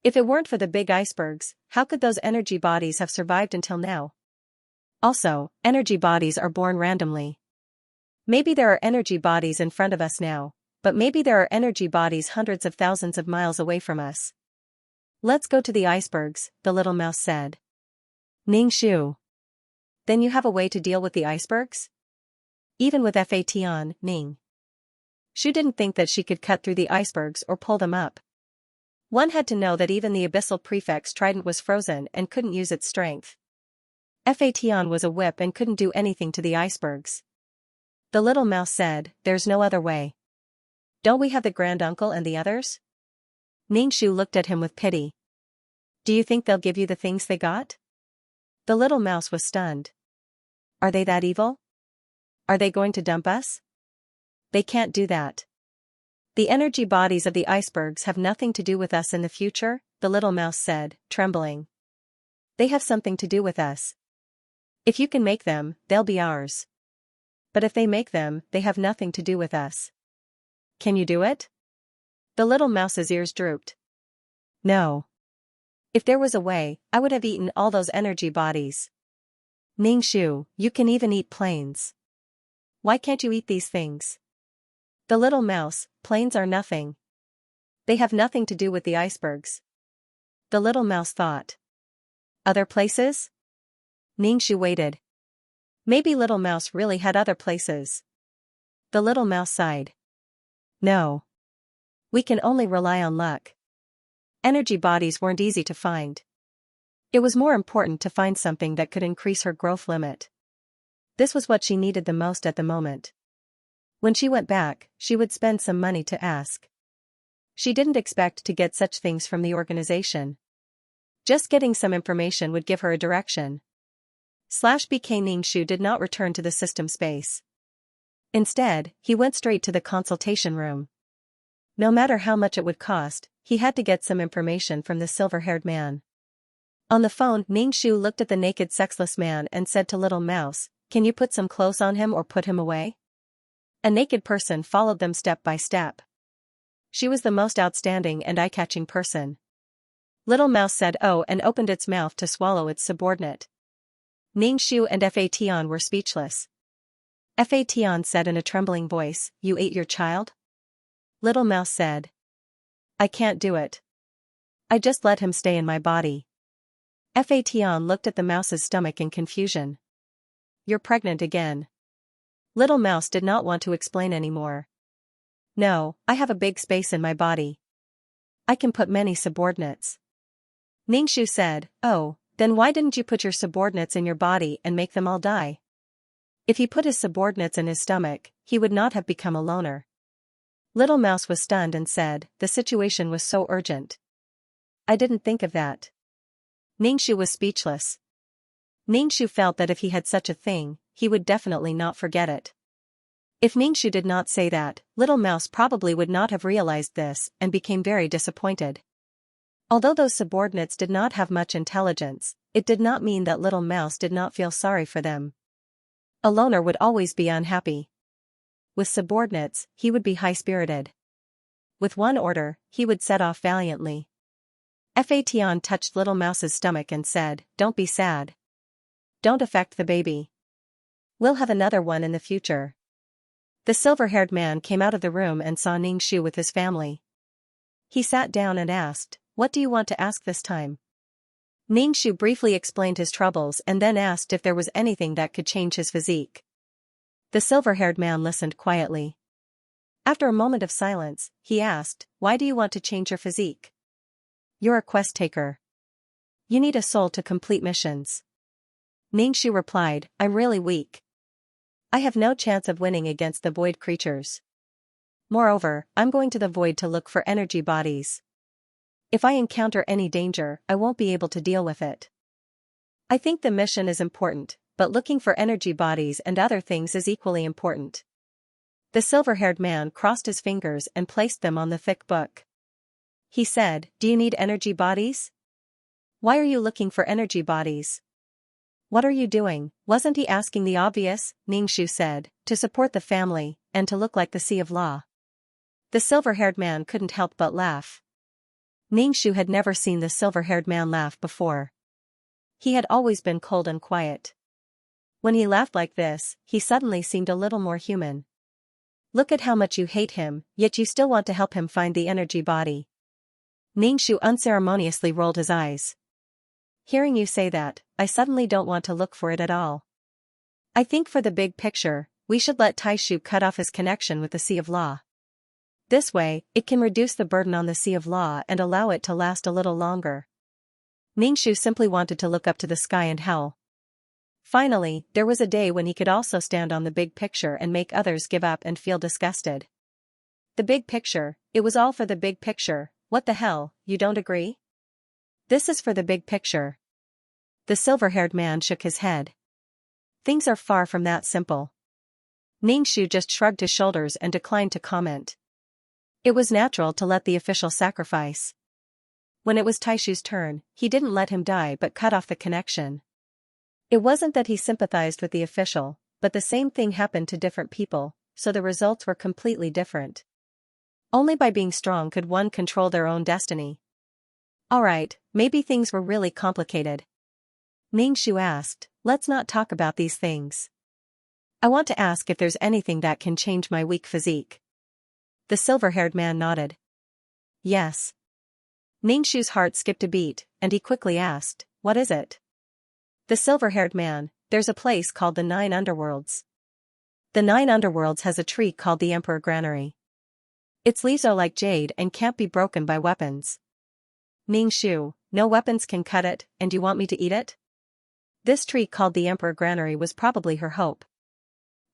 If it weren't for the big icebergs, how could those energy bodies have survived until now? Also, energy bodies are born randomly. Maybe there are energy bodies in front of us now, but maybe there are energy bodies hundreds of thousands of miles away from us. Let's go to the icebergs, the little mouse said. Ningxu. Then you have a way to deal with the icebergs? Even with Fatan, Ning. Shu didn't think that she could cut through the icebergs or pull them up. One had to know that even the abyssal prefect's trident was frozen and couldn't use its strength. Fatan was a whip and couldn't do anything to the icebergs. The little mouse said, there's no other way. Don't we have the granduncle and the others? Ningxu looked at him with pity. Do you think they'll give you the things they got? The little mouse was stunned. Are they that evil? Are they going to dump us? They can't do that. The energy bodies of the icebergs have nothing to do with us in the future, the little mouse said, trembling. They have something to do with us. If you can make them, they'll be ours. But if they make them, they have nothing to do with us. Can you do it? The little mouse's ears drooped. No. If there was a way, I would have eaten all those energy bodies. Ningxu, you can even eat planes. Why can't you eat these things? The little mouse, planes are nothing. They have nothing to do with the icebergs. The little mouse thought. Other places? Ningxu waited. Maybe little mouse really had other places. The little mouse sighed. No. We can only rely on luck. Energy bodies weren't easy to find. It was more important to find something that could increase her growth limit. This was what she needed the most at the moment. When she went back, she would spend some money to ask. She didn't expect to get such things from the organization. Just getting some information would give her a direction. /BK Ningxu did not return to the system space. Instead, he went straight to the consultation room. No matter how much it would cost, he had to get some information from the silver-haired man. On the phone, Ningxu looked at the naked sexless man and said to Little Mouse, can you put some clothes on him or put him away? A naked person followed them step by step. She was the most outstanding and eye-catching person. Little Mouse said oh and opened its mouth to swallow its subordinate. Ningxu and Fatan were speechless. Fatan said in a trembling voice, you ate your child? Little Mouse said. I can't do it. I just let him stay in my body. Fatan looked at the mouse's stomach in confusion. You're pregnant again. Little Mouse did not want to explain anymore. No, I have a big space in my body. I can put many subordinates. Ningxu said, oh, then why didn't you put your subordinates in your body and make them all die? If he put his subordinates in his stomach, he would not have become a loner. Little Mouse was stunned and said, the situation was so urgent. I didn't think of that. Ningxu was speechless. Ningxu felt that if he had such a thing, he would definitely not forget it. If Ningxu did not say that, Little Mouse probably would not have realized this and became very disappointed. Although those subordinates did not have much intelligence, it did not mean that Little Mouse did not feel sorry for them. A loner would always be unhappy. With subordinates, he would be high-spirited. With one order, he would set off valiantly. Fatan touched Little Mouse's stomach and said, don't be sad. Don't affect the baby. We'll have another one in the future. The silver-haired man came out of the room and saw Ningxu with his family. He sat down and asked, what do you want to ask this time? Ningshu briefly explained his troubles and then asked if there was anything that could change his physique. The silver-haired man listened quietly. After a moment of silence, he asked, why do you want to change your physique? You're a quest taker. You need a soul to complete missions. Ningshu replied, I'm really weak. I have no chance of winning against the void creatures. Moreover, I'm going to the void to look for energy bodies. If I encounter any danger, I won't be able to deal with it. I think the mission is important, but looking for energy bodies and other things is equally important. The silver-haired man crossed his fingers and placed them on the thick book. He said, do you need energy bodies? Why are you looking for energy bodies? What are you doing? Wasn't he asking the obvious? Ningshu said, to support the family, and to look like the Sea of Law. The silver-haired man couldn't help but laugh. Ningshu had never seen the silver-haired man laugh before. He had always been cold and quiet. When he laughed like this, he suddenly seemed a little more human. Look at how much you hate him, yet you still want to help him find the energy body. Ningshu unceremoniously rolled his eyes. Hearing you say that, I suddenly don't want to look for it at all. I think for the big picture, we should let Taishu cut off his connection with the Sea of Law. This way, it can reduce the burden on the Sea of Law and allow it to last a little longer. Ningshu simply wanted to look up to the sky and howl. Finally, there was a day when he could also stand on the big picture and make others give up and feel disgusted. The big picture, it was all for the big picture. What the hell, you don't agree? This is for the big picture. The silver-haired man shook his head. Things are far from that simple. Ningshu just shrugged his shoulders and declined to comment. It was natural to let the official sacrifice. When it was Taishu's turn, he didn't let him die but cut off the connection. It wasn't that he sympathized with the official, but the same thing happened to different people, so the results were completely different. Only by being strong could one control their own destiny. Alright, maybe things were really complicated. Ningshu asked, let's not talk about these things. I want to ask if there's anything that can change my weak physique. The silver-haired man nodded. Yes. Ningshu's heart skipped a beat, and he quickly asked, what is it? The silver-haired man, there's a place called the 9 Underworlds. The 9 Underworlds has a tree called the Emperor Granary. Its leaves are like jade and can't be broken by weapons. Ningshu, no weapons can cut it, and you want me to eat it? This tree called the Emperor Granary was probably her hope.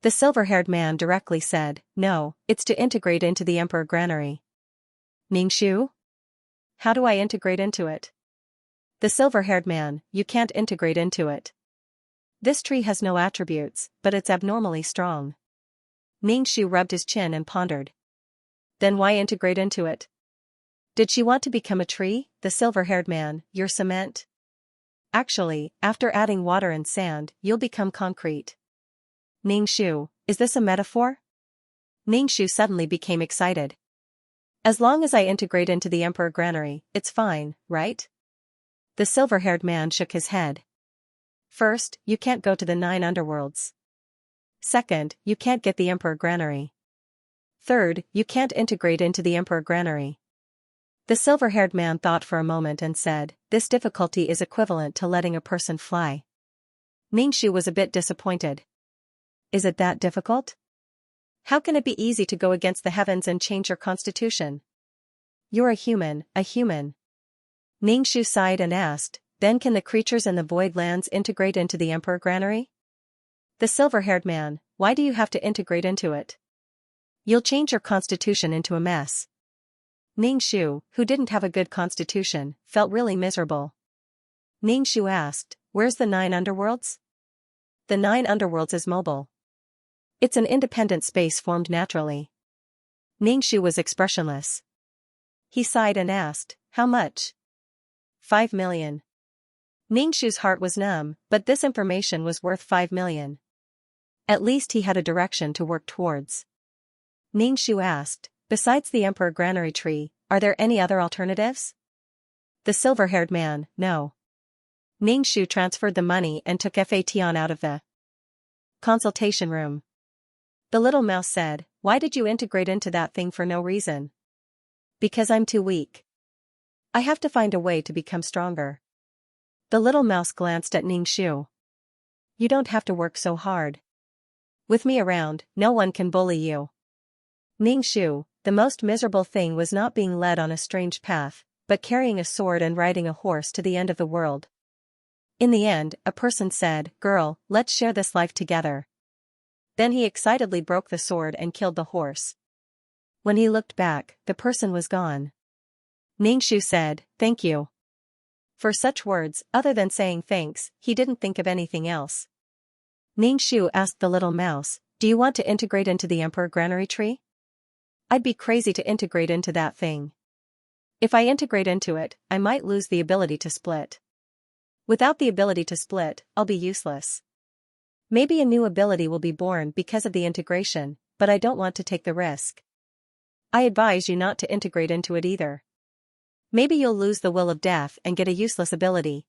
The silver-haired man directly said, no, it's to integrate into the Emperor Granary. Ningshu? How do I integrate into it? The silver-haired man, you can't integrate into it. This tree has no attributes, but it's abnormally strong. Ningshu rubbed his chin and pondered. Then why integrate into it? Did she want to become a tree? The silver-haired man, you're cement. Actually, after adding water and sand, you'll become concrete. Ningshu, is this a metaphor? Ningshu suddenly became excited. As long as I integrate into the Emperor Granary, it's fine, right? The silver-haired man shook his head. First, you can't go to the 9 Underworlds. Second, you can't get the Emperor Granary. Third, you can't integrate into the Emperor Granary. The silver-haired man thought for a moment and said, this difficulty is equivalent to letting a person fly. Ningshu was a bit disappointed. Is it that difficult? How can it be easy to go against the heavens and change your constitution? You're a human, a human. Ningshu sighed and asked, then can the creatures in the void lands integrate into the Emperor Granary? The silver-haired man, why do you have to integrate into it? You'll change your constitution into a mess. Ningshu, who didn't have a good constitution, felt really miserable. Ningshu asked, where's the 9 Underworlds? The 9 Underworlds is mobile. It's an independent space formed naturally. Ningshu was expressionless. He sighed and asked, how much? 5 million. Ningshu's heart was numb, but this information was worth 5 million. At least he had a direction to work towards. Ningshu asked, besides the Emperor Granary tree, are there any other alternatives? The silver-haired man, no. Ningshu transferred the money and took Fation out of the consultation room. The little mouse said, why did you integrate into that thing for no reason? Because I'm too weak. I have to find a way to become stronger. The little mouse glanced at Xianxia. You don't have to work so hard. With me around, no one can bully you. Xianxia, the most miserable thing was not being led on a strange path, but carrying a sword and riding a horse to the end of the world. In the end, a person said, "Girl, let's share this life together." Then he excitedly broke the sword and killed the horse. When he looked back, the person was gone. Xianxia said, "Thank you." For such words, other than saying thanks, he didn't think of anything else. Xianxia asked the little mouse, "Do you want to integrate into the Emperor Granary tree?" "I'd be crazy to integrate into that thing. If I integrate into it, I might lose the ability to split. Without the ability to split, I'll be useless. Maybe a new ability will be born because of the integration, but I don't want to take the risk. I advise you not to integrate into it either. Maybe you'll lose the will of death and get a useless ability."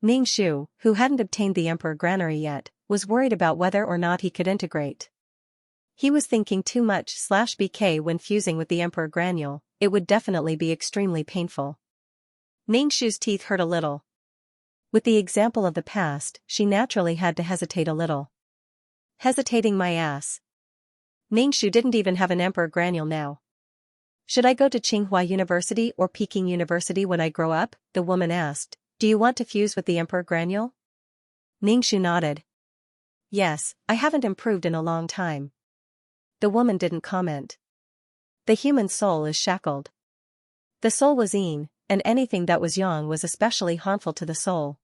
Xianxia, who hadn't obtained the Emperor Granary yet, was worried about whether or not he could integrate. He was thinking too much/BK when fusing with the Emperor Granule, it would definitely be extremely painful. Xianxia's teeth hurt a little. With the example of the past, she naturally had to hesitate a little. Hesitating my ass. Xianxia didn't even have an Emperor Granule now. "Should I go to Tsinghua University or Peking University when I grow up?" the woman asked. "Do you want to fuse with the Emperor Granule?" Xianxia nodded. "Yes, I haven't improved in a long time." The woman didn't comment. The human soul is shackled. The soul was Yin, and anything that was yang was especially harmful to the soul.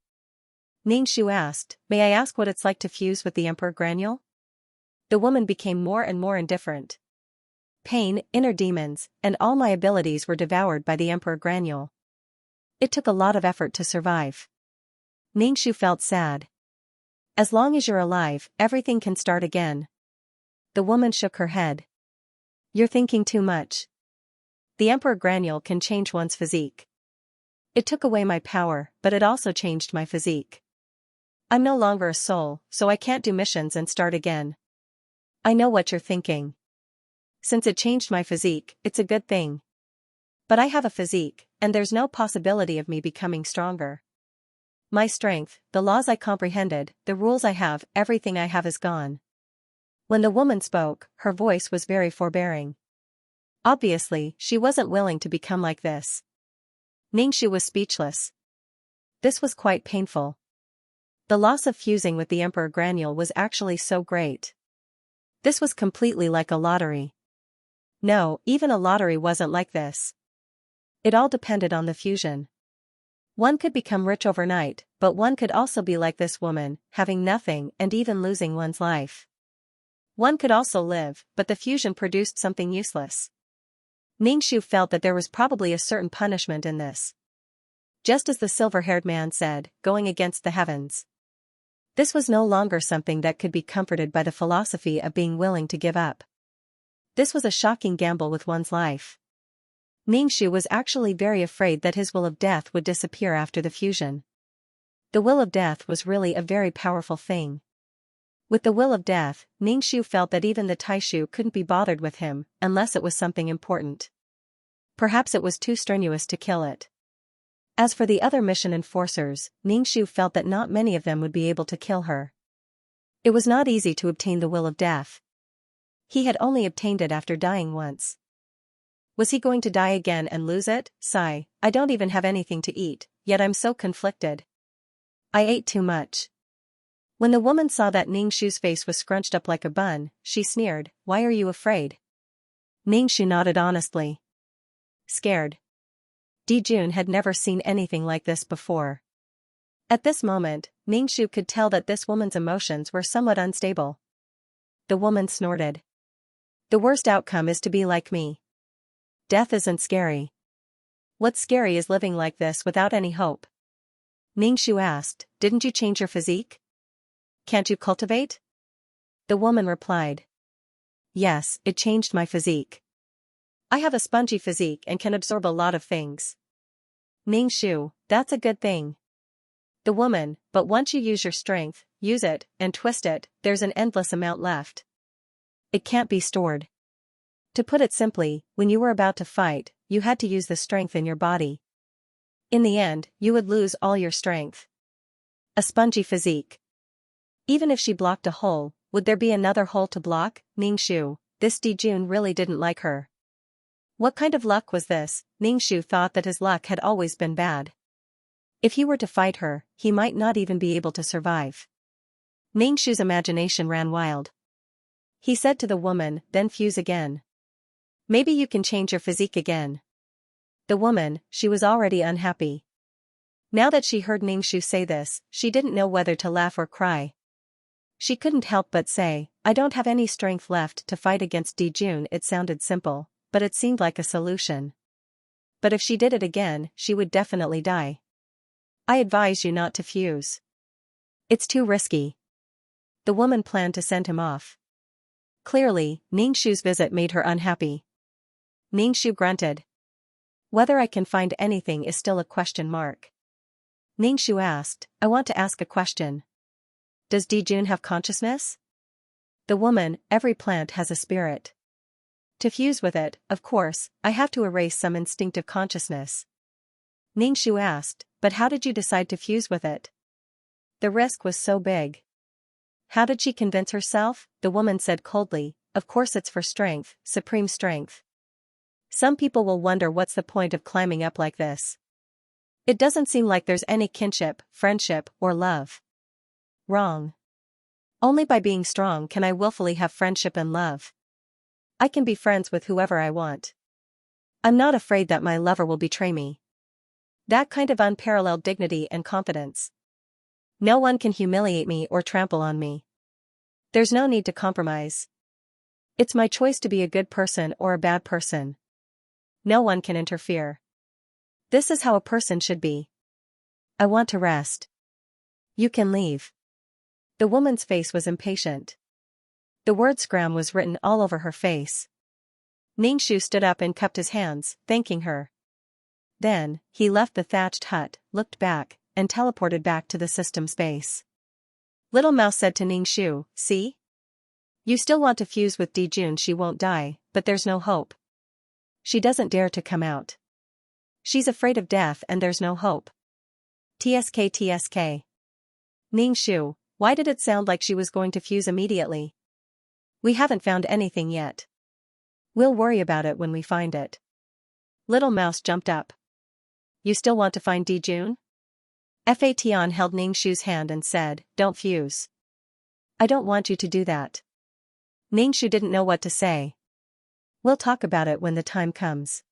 Xianxia asked, "May I ask what it's like to fuse with the Emperor Granule?" The woman became more and more indifferent. Pain, inner demons, and all my abilities were devoured by the Emperor Granule. It took a lot of effort to survive. Xianxia felt sad. As long as you're alive, everything can start again. The woman shook her head. You're thinking too much. The Emperor Granule can change one's physique. It took away my power, but it also changed my physique. I'm no longer a soul, so I can't do missions and start again. I know what you're thinking. Since it changed my physique, it's a good thing. But I have a physique, and there's no possibility of me becoming stronger. My strength, the laws I comprehended, the rules I have, everything I have is gone. When the woman spoke, her voice was very forbearing. Obviously, she wasn't willing to become like this. Xianxia was speechless. This was quite painful. The loss of fusing with the Emperor Granule was actually so great. This was completely like a lottery. No, even a lottery wasn't like this. It all depended on the fusion. One could become rich overnight, but one could also be like this woman, having nothing and even losing one's life. One could also live, but the fusion produced something useless. Xianxia felt that there was probably a certain punishment in this. Just as the silver-haired man said, going against the heavens. This was no longer something that could be comforted by the philosophy of being willing to give up. This was a shocking gamble with one's life. Xianxia was actually very afraid that his will of death would disappear after the fusion. The will of death was really a very powerful thing. With the will of death, Xianxia felt that even the Taishu couldn't be bothered with him, unless it was something important. Perhaps it was too strenuous to kill it. As for the other mission enforcers, Xianxia felt that not many of them would be able to kill her. It was not easy to obtain the will of death. He had only obtained it after dying once. Was he going to die again and lose it? Sigh, I don't even have anything to eat, yet I'm so conflicted. I ate too much. When the woman saw that Xianxia's face was scrunched up like a bun, she sneered, Why are you afraid? Xianxia nodded honestly. Scared. Dijun had never seen anything like this before. At this moment, Xianxia could tell that this woman's emotions were somewhat unstable. The woman snorted. The worst outcome is to be like me. Death isn't scary. What's scary is living like this without any hope. Xianxia asked, Didn't you change your physique? Can't you cultivate? The woman replied. Yes, it changed my physique. I have a spongy physique and can absorb a lot of things. Xianxia, that's a good thing. The woman, but once you use your strength, use it, and twist it, there's an endless amount left. It can't be stored. To put it simply, when you were about to fight, you had to use the strength in your body. In the end, you would lose all your strength. A spongy physique. Even if she blocked a hole, would there be another hole to block? Ningxu, this Dijun really didn't like her. What kind of luck was this? Ningxu thought that his luck had always been bad. If he were to fight her, he might not even be able to survive. Ningxu's imagination ran wild. He said to the woman, then fuse again. Maybe you can change your physique again. The woman, she was already unhappy. Now that she heard Ningxu say this, she didn't know whether to laugh or cry. She couldn't help but say, I don't have any strength left to fight against Dijun. It sounded simple, but it seemed like a solution. But if she did it again, she would definitely die. I advise you not to fuse. It's too risky. The woman planned to send him off. Clearly, Ningxu's visit made her unhappy. Ningxu grunted. Whether I can find anything is still a question mark. Ningxu asked, I want to ask a question. Does Dijun have consciousness? The woman, every plant has a spirit. To fuse with it, of course, I have to erase some instinctive consciousness. Ningxu asked, but how did you decide to fuse with it? The risk was so big. How did she convince herself? The woman said coldly, of course it's for strength, supreme strength. Some people will wonder what's the point of climbing up like this. It doesn't seem like there's any kinship, friendship, or love. Wrong. Only by being strong can I willfully have friendship and love. I can be friends with whoever I want. I'm not afraid that my lover will betray me. That kind of unparalleled dignity and confidence. No one can humiliate me or trample on me. There's no need to compromise. It's my choice to be a good person or a bad person. No one can interfere. This is how a person should be. I want to rest. You can leave. The woman's face was impatient. The word scram was written all over her face. Ningxu stood up and cupped his hands, thanking her. Then, he left the thatched hut, looked back, and teleported back to the system space. Little Mouse said to Ningxu, see? You still want to fuse with Dijun. She won't die, but there's no hope. She doesn't dare to come out. She's afraid of death and there's no hope. TSK. Ningxu, why did it sound like she was going to fuse immediately? We haven't found anything yet. We'll worry about it when we find it. Little Mouse jumped up. You still want to find Dijun? Fation held Ningxu's hand and said, don't fuse. I don't want you to do that. Ningxu didn't know what to say. We'll talk about it when the time comes.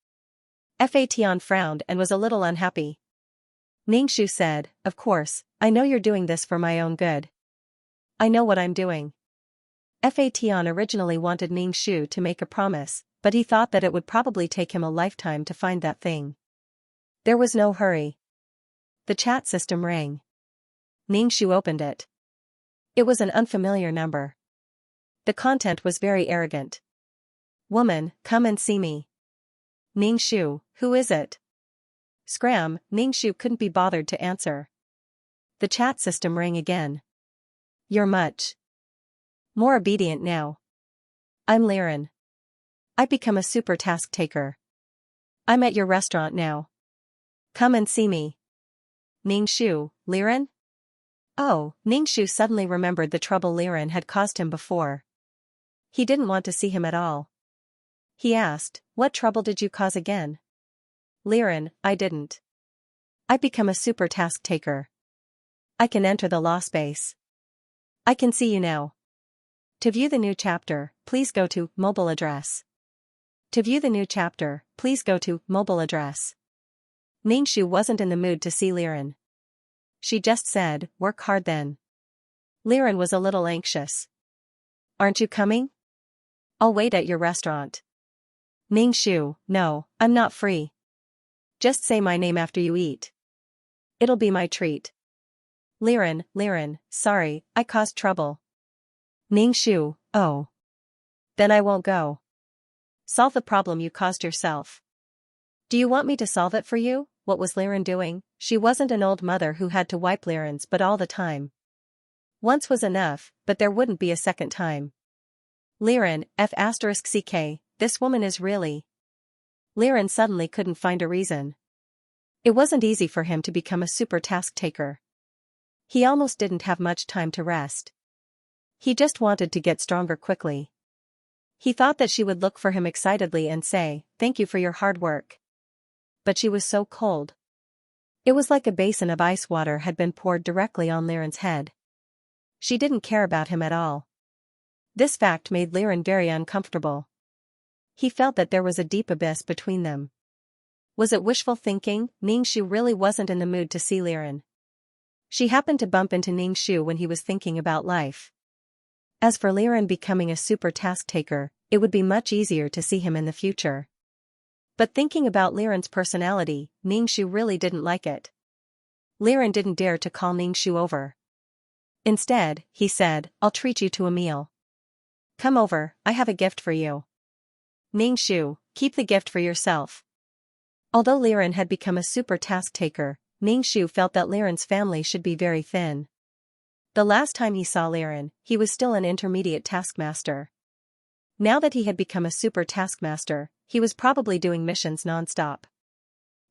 Fation frowned and was a little unhappy. Ningxu said, of course, I know you're doing this for my own good. I know what I'm doing. Fation originally wanted Ningxu to make a promise, but he thought that it would probably take him a lifetime to find that thing. There was no hurry. The chat system rang. Ningxu opened it. It was an unfamiliar number. The content was very arrogant. Woman, come and see me. Ningxu, who is it? Scram, Ningxu couldn't be bothered to answer. The chat system rang again. You're much more obedient now. I'm Liren. I've become a super task taker. I'm at your restaurant now. Come and see me. Ningxu, Liren? Oh, Ningxu suddenly remembered the trouble Liren had caused him before. He didn't want to see him at all. He asked, what trouble did you cause again? Liren, I didn't. I've become a super task taker. I can enter the law space. I can see you now. To view the new chapter, please go to mobile address. To view the new chapter, please go to mobile address. Ningxu wasn't in the mood to see Liren. She just said, work hard then. Liren was a little anxious. Aren't you coming? I'll wait at your restaurant. Ningxu, no, I'm not free. Just say my name after you eat. It'll be my treat. Liren, sorry, I caused trouble. Ningxu, oh. Then I won't go. Solve the problem you caused yourself. Do you want me to solve it for you? What was Liren doing? She wasn't an old mother who had to wipe Liren's butt all the time. Once was enough, but there wouldn't be a second time. Liren, *CK, this woman is really. Liren suddenly couldn't find a reason. It wasn't easy for him to become a super task taker. He almost didn't have much time to rest. He just wanted to get stronger quickly. He thought that she would look for him excitedly and say, "Thank you for your hard work." But she was so cold. It was like a basin of ice water had been poured directly on Liren's head. She didn't care about him at all. This fact made Liren very uncomfortable. He felt that there was a deep abyss between them. Was it wishful thinking? Ningxu really wasn't in the mood to see Liren. She happened to bump into Ningxu when he was thinking about life. As for Liren becoming a super task taker, it would be much easier to see him in the future. But thinking about Liren's personality, Ningxu really didn't like it. Liren didn't dare to call Ningxu over. Instead, he said, "I'll treat you to a meal. Come over, I have a gift for you." Ningxu, keep the gift for yourself. Although Liren had become a super task taker, Ningxu felt that Liren's family should be very thin. The last time he saw Liren, he was still an intermediate taskmaster. Now that he had become a super taskmaster, he was probably doing missions non-stop.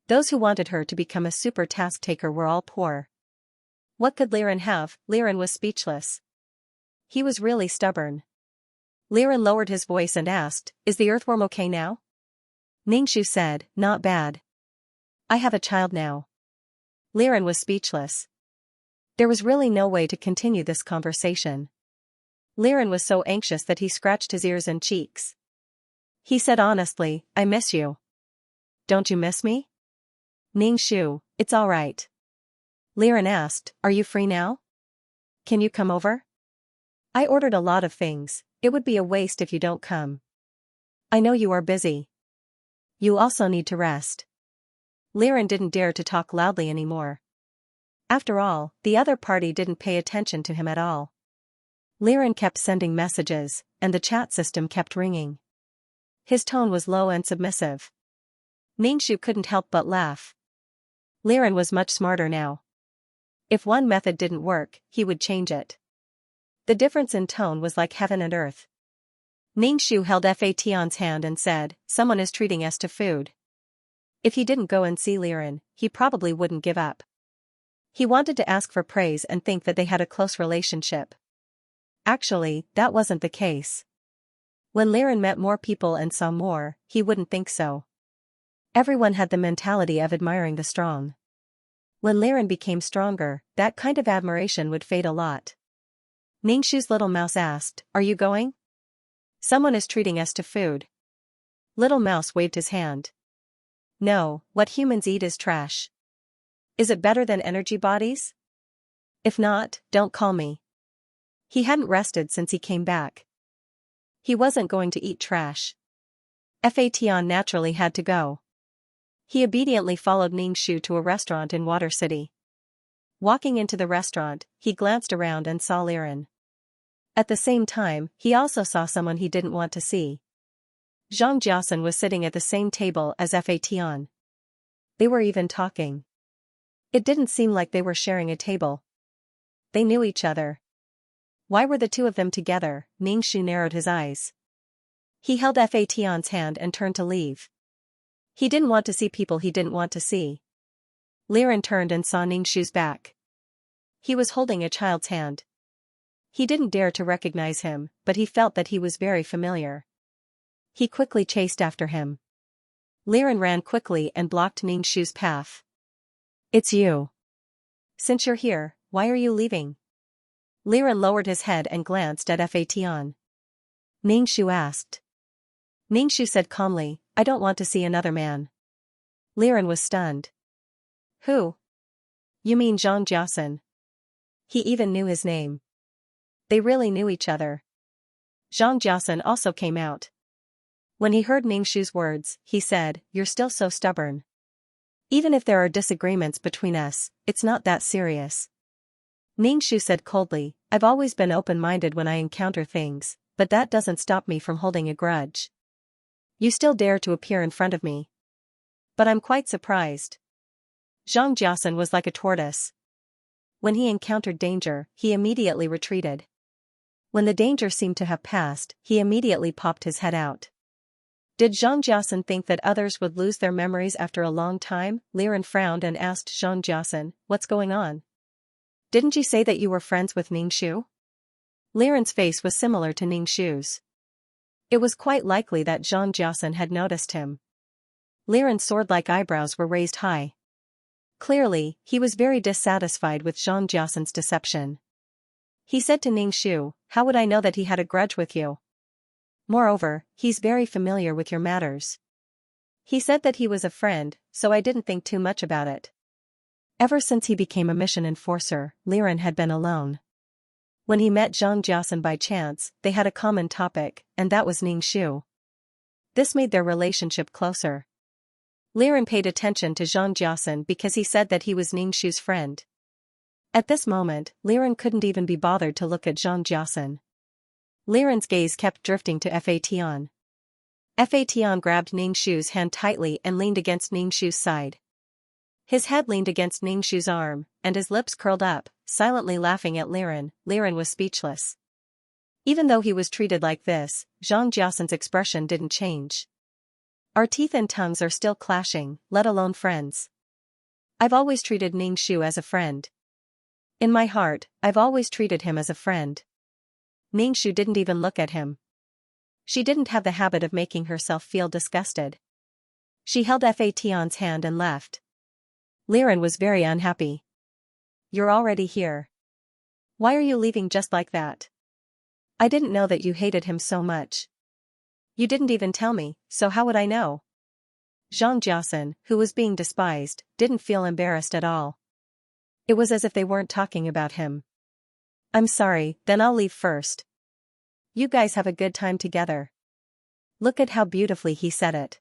Those who wanted her to become a super task taker were all poor. What could Liren have? Liren was speechless. He was really stubborn. Liren lowered his voice and asked, "Is the earthworm okay now?" Ningxu said, "Not bad. I have a child now." Liren was speechless. There was really no way to continue this conversation. Liren was so anxious that he scratched his ears and cheeks. He said honestly, "I miss you." "Don't you miss me?" "Ningxu, it's all right." Liren asked, "Are you free now? Can you come over? I ordered a lot of things, it would be a waste if you don't come. I know you are busy. You also need to rest." Liren didn't dare to talk loudly anymore. After all, the other party didn't pay attention to him at all. Liren kept sending messages, and the chat system kept ringing. His tone was low and submissive. Ningxu couldn't help but laugh. Liren was much smarter now. If one method didn't work, he would change it. The difference in tone was like heaven and earth. Ningxu held Fation's hand and said, "Someone is treating us to food." If he didn't go and see Liren, he probably wouldn't give up. He wanted to ask for praise and think that they had a close relationship. Actually, that wasn't the case. When Liren met more people and saw more, he wouldn't think so. Everyone had the mentality of admiring the strong. When Liren became stronger, that kind of admiration would fade a lot. Ningxu's little mouse asked, "Are you going?" "Someone is treating us to food." Little mouse waved his hand. "No, what humans eat is trash. Is it better than energy bodies? If not, don't call me." He hadn't rested since he came back. He wasn't going to eat trash. Fation naturally had to go. He obediently followed Ningxu to a restaurant in Water City. Walking into the restaurant, he glanced around and saw Liren. At the same time, he also saw someone he didn't want to see. Xianxia was sitting at the same table as Fation. They were even talking. It didn't seem like they were sharing a table. They knew each other. Why were the two of them together? Ningxu narrowed his eyes. He held Fation's hand and turned to leave. He didn't want to see people he didn't want to see. Liren turned and saw Ningxu's back. He was holding a child's hand. He didn't dare to recognize him, but he felt that he was very familiar. He quickly chased after him. Liren ran quickly and blocked Ningxu's path. "It's you. Since you're here, why are you leaving?" Liren lowered his head and glanced at Fation. Ningxu asked. Ningxu said calmly, "I don't want to see another man." Liren was stunned. "Who?" "You mean Xianxia." He even knew his name. They really knew each other. Xianxia also came out. When he heard Ningxu's words, he said, "You're still so stubborn. Even if there are disagreements between us, it's not that serious." Ningxu said coldly, "I've always been open-minded when I encounter things, but that doesn't stop me from holding a grudge. You still dare to appear in front of me. But I'm quite surprised." Xianxia was like a tortoise. When he encountered danger, he immediately retreated. When the danger seemed to have passed, he immediately popped his head out. Did Xianxia think that others would lose their memories after a long time? Liren frowned and asked Xianxia, what's going on? Didn't you say that you were friends with Ningxu? Liren's face was similar to Ningxu's. It was quite likely that Xianxia had noticed him. Liren's sword-like eyebrows were raised high. Clearly, he was very dissatisfied with Xianxia's deception. He said to Ningxu, how would I know that he had a grudge with you? Moreover, he's very familiar with your matters. He said that he was a friend, so I didn't think too much about it. Ever since he became a mission enforcer, Liren had been alone. When he met Xianxia by chance, they had a common topic, and that was Ningxu. This made their relationship closer. Liren paid attention to Xianxia because he said that he was Ningxu's friend. At this moment, Liren couldn't even be bothered to look at Xianxia. Liren's gaze kept drifting to Fatian. Fatian grabbed Ningxu's hand tightly and leaned against Ningxu's side. His head leaned against Ningxu's arm, and his lips curled up, silently laughing at Liren. Liren was speechless. Even though he was treated like this, Xianxia's expression didn't change. Our teeth and tongues are still clashing, let alone friends. I've always treated Ningxu as a friend. In my heart, I've always treated him as a friend. Ningxu didn't even look at him. She didn't have the habit of making herself feel disgusted. She held Fatian's hand and left. Liren was very unhappy. You're already here. Why are you leaving just like that? I didn't know that you hated him so much. You didn't even tell me, so how would I know? Xianxia, who was being despised, didn't feel embarrassed at all. It was as if they weren't talking about him. I'm sorry, then I'll leave first. You guys have a good time together. Look at how beautifully he said it.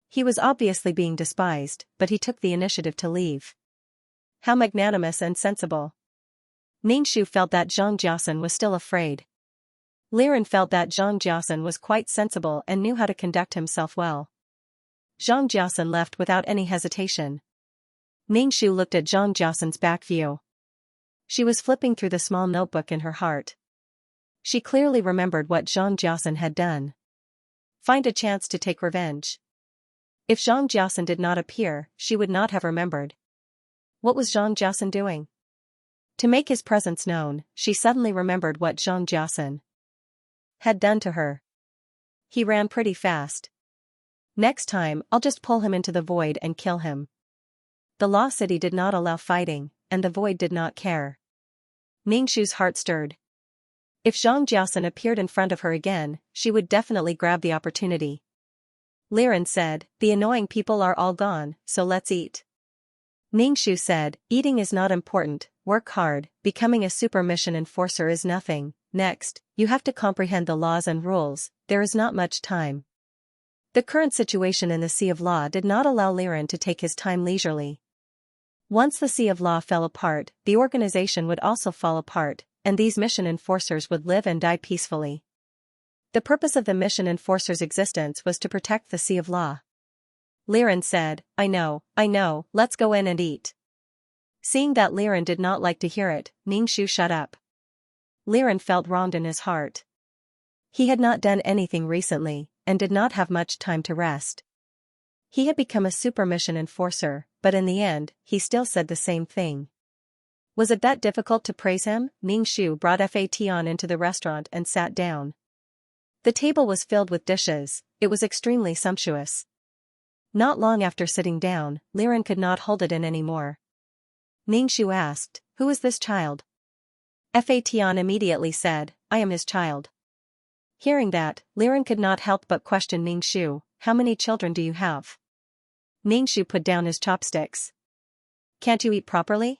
He was obviously being despised, but he took the initiative to leave. How magnanimous and sensible. Ningxu felt that Xianxia was still afraid. Liren felt that Xianxia was quite sensible and knew how to conduct himself well. Xianxia left without any hesitation. Ningxu looked at Xianxia's back view. She was flipping through the small notebook in her heart. She clearly remembered what Xianxia had done. Find a chance to take revenge. If Xianxia did not appear, she would not have remembered. What was Xianxia doing? To make his presence known, she suddenly remembered what Xianxia had done to her. He ran pretty fast. Next time, I'll just pull him into the void and kill him. The Law City did not allow fighting, and the void did not care. Ningxu's heart stirred. If Xianxia appeared in front of her again, she would definitely grab the opportunity. Liren said, the annoying people are all gone, so let's eat. Ningxu said, eating is not important, work hard, becoming a super mission enforcer is nothing. Next, you have to comprehend the laws and rules, there is not much time. The current situation in the Sea of Law did not allow Liren to take his time leisurely. Once the Sea of Law fell apart, the organization would also fall apart, and these mission enforcers would live and die peacefully. The purpose of the mission enforcer's existence was to protect the Sea of Law. Liren said, I know, let's go in and eat. Seeing that Liren did not like to hear it, Ningxu shut up. Liren felt wronged in his heart. He had not done anything recently, and did not have much time to rest. He had become a super mission enforcer, but in the end, he still said the same thing. Was it that difficult to praise him? Ningxu brought Fatian into the restaurant and sat down. The table was filled with dishes, it was extremely sumptuous. Not long after sitting down, Liren could not hold it in anymore. Ningxu asked, who is this child? Fatian immediately said, I am his child. Hearing that, Liren could not help but question Ningxu, how many children do you have? Ningxu put down his chopsticks. Can't you eat properly?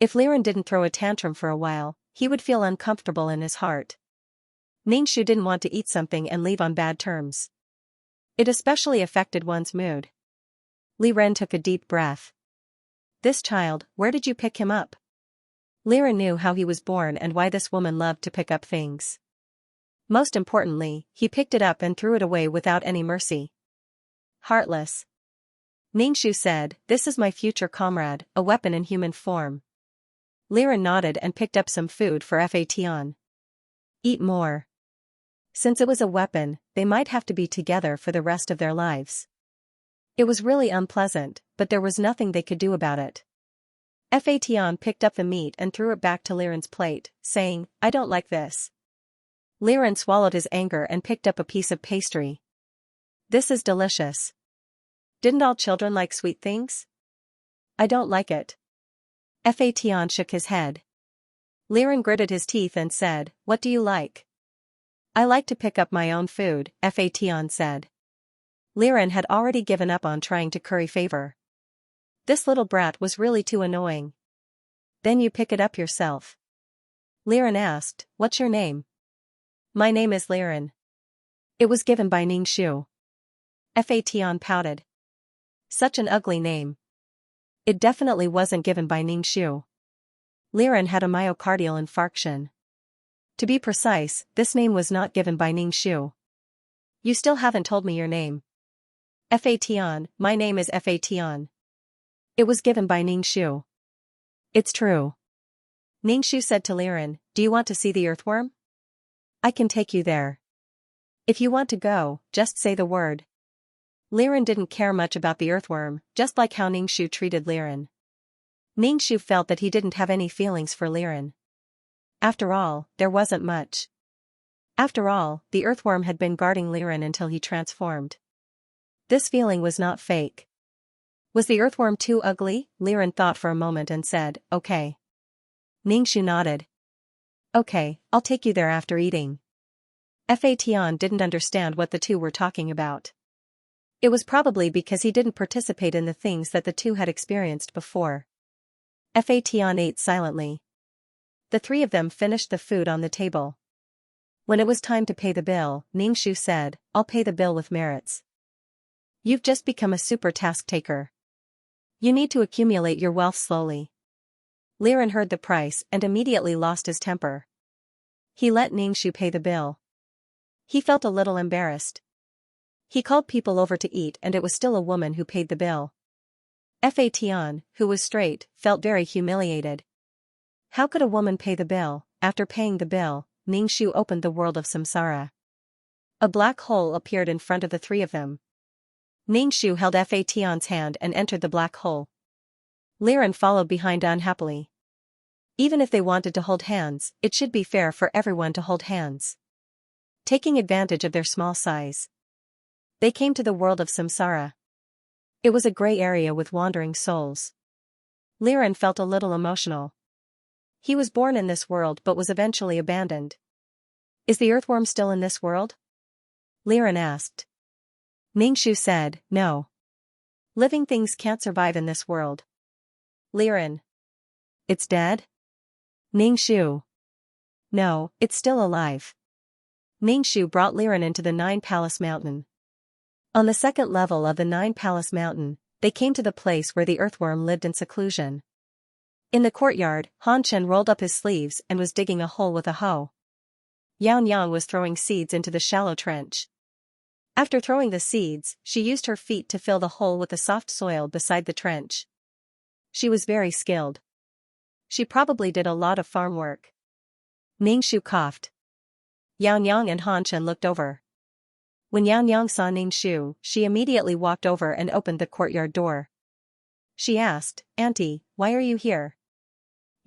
If Liren didn't throw a tantrum for a while, he would feel uncomfortable in his heart. Ningxu didn't want to eat something and leave on bad terms. It especially affected one's mood. Liren took a deep breath. This child, where did you pick him up? Liren knew how he was born and why this woman loved to pick up things. Most importantly, he picked it up and threw it away without any mercy. Heartless. Ningxu said, this is my future comrade, a weapon in human form. Liren nodded and picked up some food for Fatian. Eat more. Since it was a weapon, they might have to be together for the rest of their lives. It was really unpleasant, but there was nothing they could do about it. Fation picked up the meat and threw it back to Liren's plate, saying, "I don't like this." Liren swallowed his anger and picked up a piece of pastry. "This is delicious. Didn't all children like sweet things?" "I don't like it." Fation shook his head. Liren gritted his teeth and said, "What do you like?" "I like to pick up my own food," Fation said. Liren had already given up on trying to curry favor. This little brat was really too annoying. "Then you pick it up yourself?" Liren asked, "What's your name?" "My name is Liren. It was given by Xianxia." Fation pouted. Such an ugly name. It definitely wasn't given by Xianxia. Liren had a myocardial infarction. To be precise, this name was not given by Xianxia. "You still haven't told me your name." "Fation, my name is Fation. It was given by Xianxia." "It's true." Xianxia said to Liren, "Do you want to see the earthworm? I can take you there. If you want to go, just say the word." Liren didn't care much about the earthworm, just like how Xianxia treated Liren. Xianxia felt that he didn't have any feelings for Liren. After all, there wasn't much. After all, the earthworm had been guarding Liren until he transformed. This feeling was not fake. Was the earthworm too ugly? Liren thought for a moment and said, "Okay." Xianxia nodded. "Okay, I'll take you there after eating." Fation didn't understand what the two were talking about. It was probably because he didn't participate in the things that the two had experienced before. Fation ate silently. The three of them finished the food on the table. When it was time to pay the bill, Xianxia said, "I'll pay the bill with merits. You've just become a super task taker. You need to accumulate your wealth slowly." Liren heard the price and immediately lost his temper. He let Xianxia pay the bill. He felt a little embarrassed. He called people over to eat and it was still a woman who paid the bill. Fation, who was straight, felt very humiliated. How could a woman pay the bill? After paying the bill, Xianxia opened the world of samsara. A black hole appeared in front of the three of them. Xianxia held Fation's hand and entered the black hole. Liren followed behind unhappily. Even if they wanted to hold hands, it should be fair for everyone to hold hands. Taking advantage of their small size, they came to the world of samsara. It was a gray area with wandering souls. Liren felt a little emotional. He was born in this world but was eventually abandoned. "Is the earthworm still in this world?" Liren asked. Xianxia said, "No. Living things can't survive in this world." Liren. "It's dead?" Xianxia. "No, it's still alive." Xianxia brought Liren into the Nine Palace Mountain. On the second level of the Nine Palace Mountain, they came to the place where the earthworm lived in seclusion. In the courtyard, Hanchen rolled up his sleeves and was digging a hole with a hoe. Xianxia was throwing seeds into the shallow trench. After throwing the seeds, she used her feet to fill the hole with the soft soil beside the trench. She was very skilled. She probably did a lot of farm work. Xianxia coughed. Xianxia and Hanchen looked over. When Xianxia saw Xianxia, she immediately walked over and opened the courtyard door. She asked, "Auntie, why are you here?"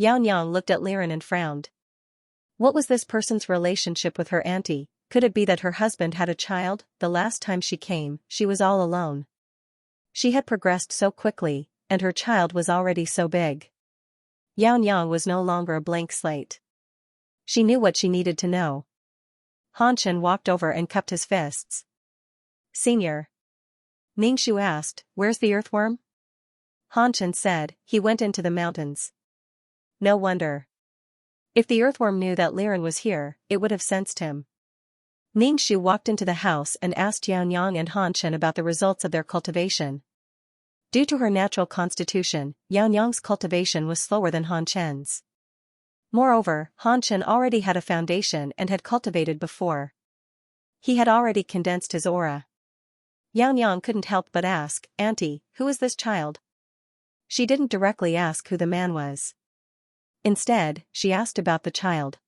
Xianxia looked at Liren and frowned. What was this person's relationship with her auntie? Could it be that her husband had a child? The last time she came, she was all alone. She had progressed so quickly, and her child was already so big. Xianxia was no longer a blank slate. She knew what she needed to know. Hanchen walked over and cupped his fists. "Senior." Xianxia asked, "Where's the earthworm?" Hanchen said, "He went into the mountains." No wonder. If the earthworm knew that Liren was here, it would have sensed him. Xianxia walked into the house and asked Xianxia and Hanchen about the results of their cultivation. Due to her natural constitution, Xianxia's cultivation was slower than Hanchen's. Moreover, Hanchen already had a foundation and had cultivated before. He had already condensed his aura. Xianxia couldn't help but ask, "Auntie, who is this child?" She didn't directly ask who the man was. Instead, she asked about the child.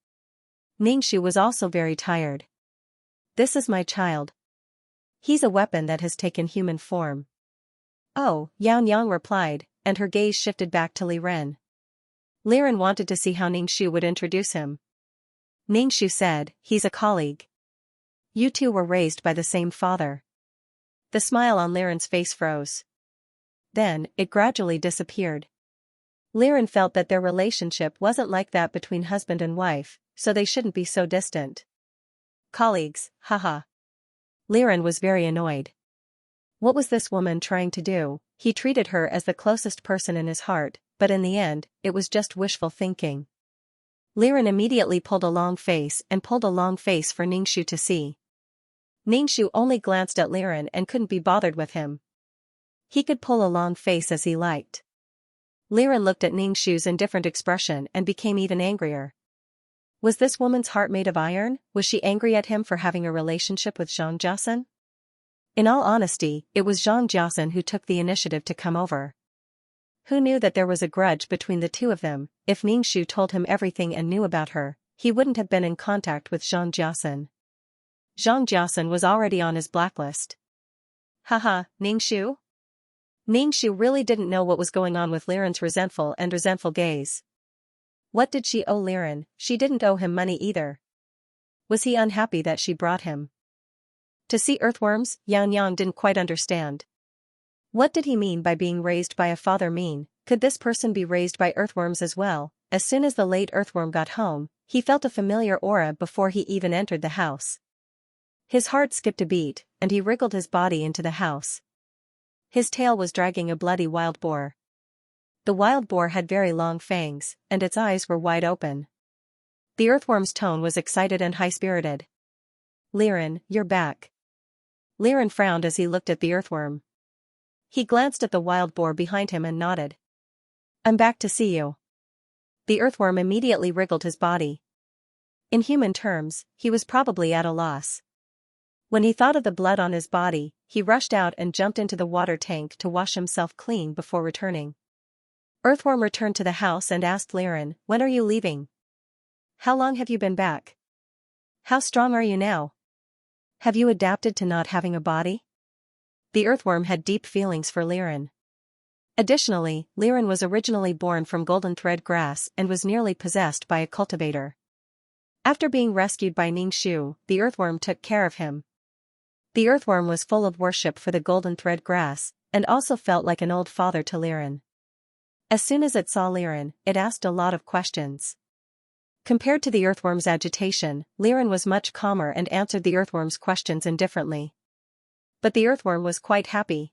Xianxia was also very tired. This is my child. He's a weapon that has taken human form. Oh, Xianxia replied, and her gaze shifted back to Li Ren. Li Ren wanted to see how Ningxu would introduce him. Ningxu said, he's a colleague. You two were raised by the same father. The smile on Li Ren's face froze. Then, it gradually disappeared. Li Ren felt that their relationship wasn't like that between husband and wife, so they shouldn't be so distant. Colleagues, haha. Li Ren was very annoyed. What was this woman trying to do? He treated her as the closest person in his heart, but in the end, it was just wishful thinking. Li Ren immediately pulled a long face for Ningxu to see. Ningxu only glanced at Li Ren and couldn't be bothered with him. He could pull a long face as he liked. Li Ren looked at Ningxu's indifferent expression and became even angrier. Was this woman's heart made of iron? Was she angry at him for having a relationship with Xianxia? In all honesty, it was Xianxia who took the initiative to come over. Who knew that there was a grudge between the two of them? If Ningxu told him everything and knew about her, he wouldn't have been in contact with Xianxia. Xianxia was already on his blacklist. Haha, Ningxu? Ningxu really didn't know what was going on with Li Ren's resentful gaze. What did she owe Li Ren? She didn't owe him money either. Was he unhappy that she brought him to see earthworms? Xianxia didn't quite understand. What did he mean by being raised by a father mean? Could this person be raised by earthworms as well? As soon as the late earthworm got home, he felt a familiar aura before he even entered the house. His heart skipped a beat, and he wriggled his body into the house. His tail was dragging a bloody wild boar. The wild boar had very long fangs, and its eyes were wide open. The earthworm's tone was excited and high-spirited. Li Ren, you're back. Li Ren frowned as he looked at the earthworm. He glanced at the wild boar behind him and nodded. I'm back to see you. The earthworm immediately wriggled his body. In human terms, he was probably at a loss. When he thought of the blood on his body, he rushed out and jumped into the water tank to wash himself clean before returning. Earthworm returned to the house and asked Li Ren, when are you leaving? How long have you been back? How strong are you now? Have you adapted to not having a body? The earthworm had deep feelings for Li Ren. Additionally, Li Ren was originally born from golden thread grass and was nearly possessed by a cultivator. After being rescued by Ningxu, the earthworm took care of him. The earthworm was full of worship for the golden thread grass, and also felt like an old father to Li Ren. As soon as it saw Li Ren, it asked a lot of questions. Compared to the earthworm's agitation, Li Ren was much calmer and answered the earthworm's questions indifferently. But the earthworm was quite happy.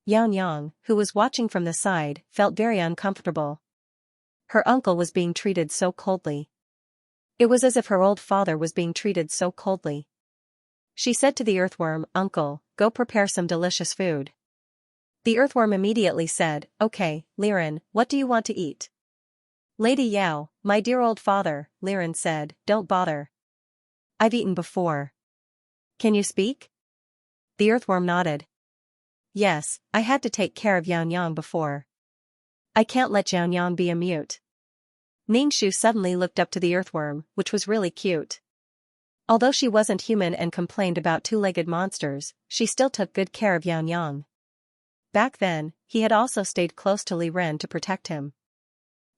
Xianxia, who was watching from the side, felt very uncomfortable. Her uncle was being treated so coldly. It was as if her old father was being treated so coldly. She said to the earthworm, Uncle, go prepare some delicious food. The earthworm immediately said, Okay, Li Ren, what do you want to eat? Lady Yao, my dear old father, Li Ren said, don't bother. I've eaten before. Can you speak? The earthworm nodded. Yes, I had to take care of Xianxia before. I can't let Xianxia be a mute. Ningxu suddenly looked up to the earthworm, which was really cute. Although she wasn't human and complained about two-legged monsters, she still took good care of Xianxia. Back then, he had also stayed close to Li Ren to protect him.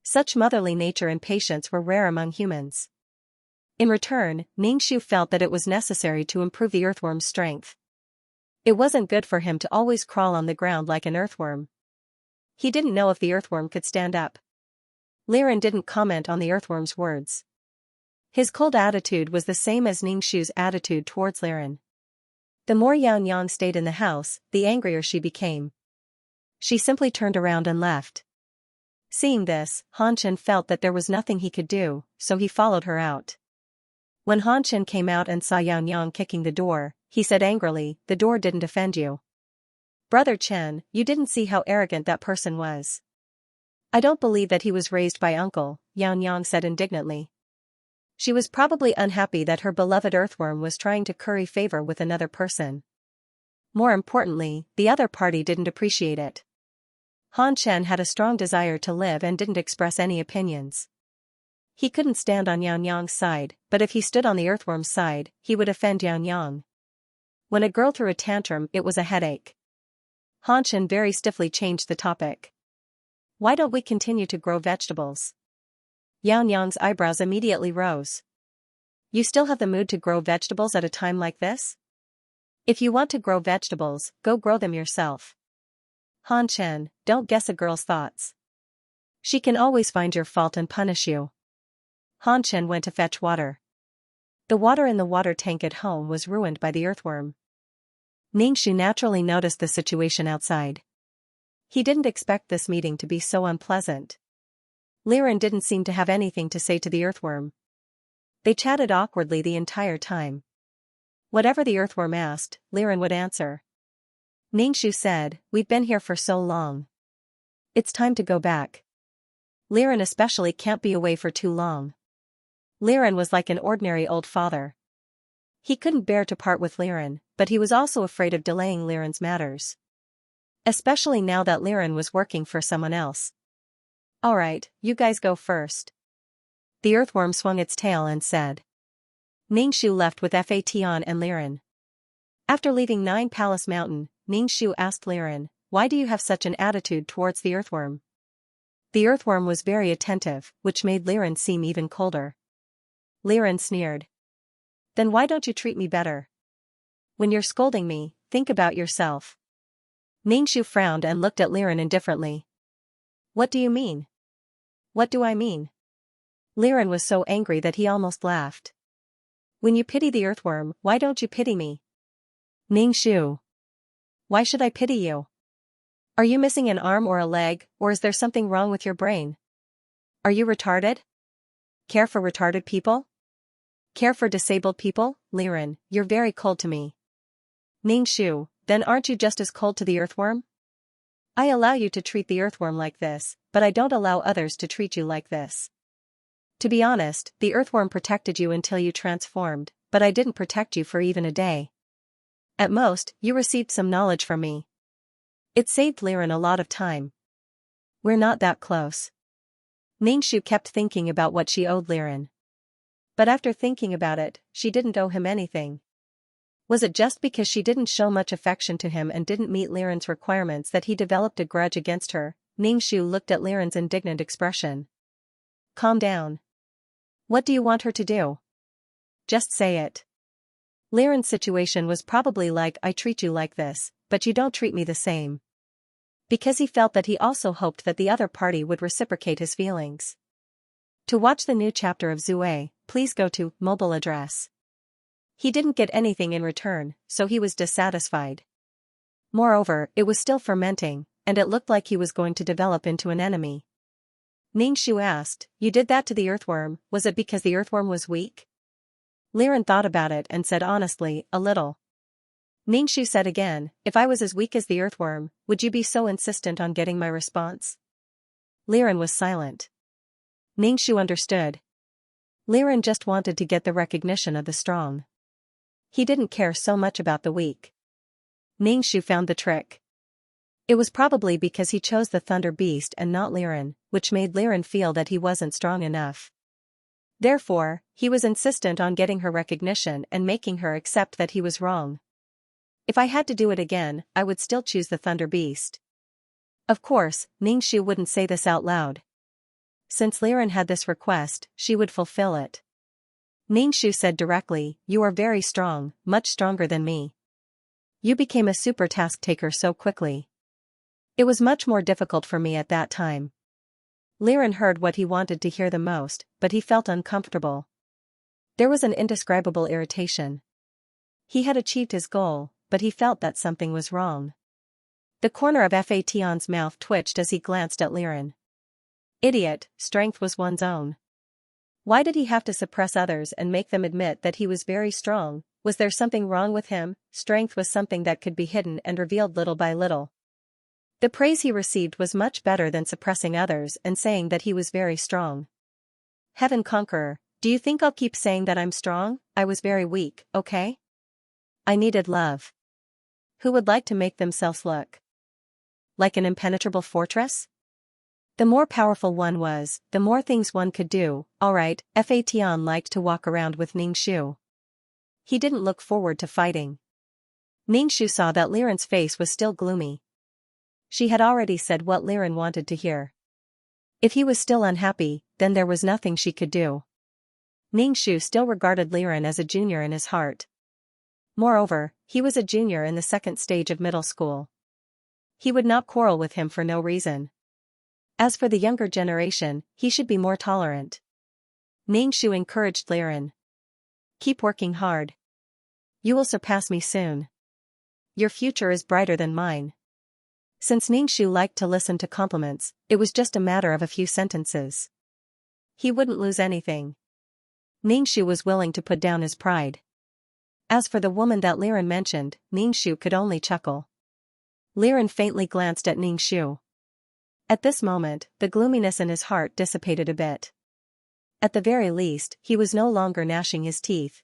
Such motherly nature and patience were rare among humans. In return, Ningxu felt that it was necessary to improve the earthworm's strength. It wasn't good for him to always crawl on the ground like an earthworm. He didn't know if the earthworm could stand up. Li Ren didn't comment on the earthworm's words. His cold attitude was the same as Ningxu's attitude towards Li Ren. The more Xianxia stayed in the house, the angrier she became. She simply turned around and left. Seeing this, Han Chen felt that there was nothing he could do, so he followed her out. When Han Chen came out and saw Xianxia kicking the door, he said angrily, the door didn't offend you. Brother Chen, you didn't see how arrogant that person was. I don't believe that he was raised by uncle, Xianxia said indignantly. She was probably unhappy that her beloved earthworm was trying to curry favor with another person. More importantly, the other party didn't appreciate it. Han Chen had a strong desire to live and didn't express any opinions. He couldn't stand on Xianxia's side, but if he stood on the earthworm's side, he would offend Xianxia. When a girl threw a tantrum, it was a headache. Han Chen very stiffly changed the topic. Why don't we continue to grow vegetables? Xianxia's eyebrows immediately rose. You still have the mood to grow vegetables at a time like this? If you want to grow vegetables, go grow them yourself. Han Chen, don't guess a girl's thoughts. She can always find your fault and punish you. Han Chen went to fetch water. The water in the water tank at home was ruined by the earthworm. Ningxu naturally noticed the situation outside. He didn't expect this meeting to be so unpleasant. Liren didn't seem to have anything to say to the earthworm. They chatted awkwardly the entire time. Whatever the earthworm asked, Liren would answer. Ningxu said, "We've been here for so long. It's time to go back." Liren especially can't be away for too long. Liren was like an ordinary old father. He couldn't bear to part with Liren, but he was also afraid of delaying Liren's matters. Especially now that Liren was working for someone else. Alright, you guys go first. The earthworm swung its tail and said. Ningxu left with Fatan and Liren. After leaving Nine Palace Mountain, Ningxu asked Liren, "Why do you have such an attitude towards the earthworm?" The earthworm was very attentive, which made Liren seem even colder. Liren sneered. Then why don't you treat me better? When you're scolding me, think about yourself. Ningxu frowned and looked at Liren indifferently. What do you mean? What do I mean? Liren was so angry that he almost laughed. When you pity the earthworm, why don't you pity me? Ningxu. Why should I pity you? Are you missing an arm or a leg, or is there something wrong with your brain? Are you retarded? Care for retarded people? Care for disabled people? Liren, you're very cold to me. Ningxu, then aren't you just as cold to the earthworm? I allow you to treat the earthworm like this, but I don't allow others to treat you like this. To be honest, the earthworm protected you until you transformed, but I didn't protect you for even a day. At most, you received some knowledge from me. It saved Liren a lot of time. We're not that close. Ningxu kept thinking about what she owed Liren. But after thinking about it, she didn't owe him anything. Was it just because she didn't show much affection to him and didn't meet Liren's requirements that he developed a grudge against her? Ningxu looked at Liren's indignant expression. Calm down. What do you want her to do? Just say it. Liren's situation was probably like, I treat you like this, but you don't treat me the same. Because he felt that he also hoped that the other party would reciprocate his feelings. To watch the new chapter of Zue, please go to mobile address. He didn't get anything in return, so he was dissatisfied. Moreover, it was still fermenting, and it looked like he was going to develop into an enemy. Ningxu asked, "You did that to the earthworm, was it because the earthworm was weak?" Liren thought about it and said honestly, a little. Ningxu said again, "If I was as weak as the earthworm, would you be so insistent on getting my response?" Liren was silent. Ningxu understood. Liren just wanted to get the recognition of the strong. He didn't care so much about the weak. Ningxu found the trick. It was probably because he chose the Thunder Beast and not Liren, which made Liren feel that he wasn't strong enough. Therefore, he was insistent on getting her recognition and making her accept that he was wrong. If I had to do it again, I would still choose the Thunder Beast. Of course, Ningxu wouldn't say this out loud. Since Liren had this request, she would fulfill it. Ningxu said directly, "You are very strong, much stronger than me. You became a super task taker so quickly. It was much more difficult for me at that time." Liren heard what he wanted to hear the most, but he felt uncomfortable. There was an indescribable irritation. He had achieved his goal, but he felt that something was wrong. The corner of Fatan's mouth twitched as he glanced at Liren. Idiot, strength was one's own. Why did he have to suppress others and make them admit that he was very strong? Was there something wrong with him? Strength was something that could be hidden and revealed little by little. The praise he received was much better than suppressing others and saying that he was very strong. Heaven Conqueror, do you think I'll keep saying that I'm strong? I was very weak, okay? I needed love. Who would like to make themselves look like an impenetrable fortress? The more powerful one was, the more things one could do. Alright, Fa Tian liked to walk around with Ning Shu. He didn't look forward to fighting. Ning Shu saw that Liren's face was still gloomy. She had already said what Liren wanted to hear. If he was still unhappy, then there was nothing she could do. Ning Shu still regarded Liren as a junior in his heart. Moreover, he was a junior in the second stage of middle school. He would not quarrel with him for no reason. As for the younger generation, he should be more tolerant. Ning Shu encouraged Liren. Keep working hard. You will surpass me soon. Your future is brighter than mine. Since Ning Shu liked to listen to compliments, it was just a matter of a few sentences. He wouldn't lose anything. Ning Shu was willing to put down his pride. As for the woman that Liren mentioned, Ning Shu could only chuckle. Liren faintly glanced at Ning Shu. At this moment, the gloominess in his heart dissipated a bit. At the very least, he was no longer gnashing his teeth.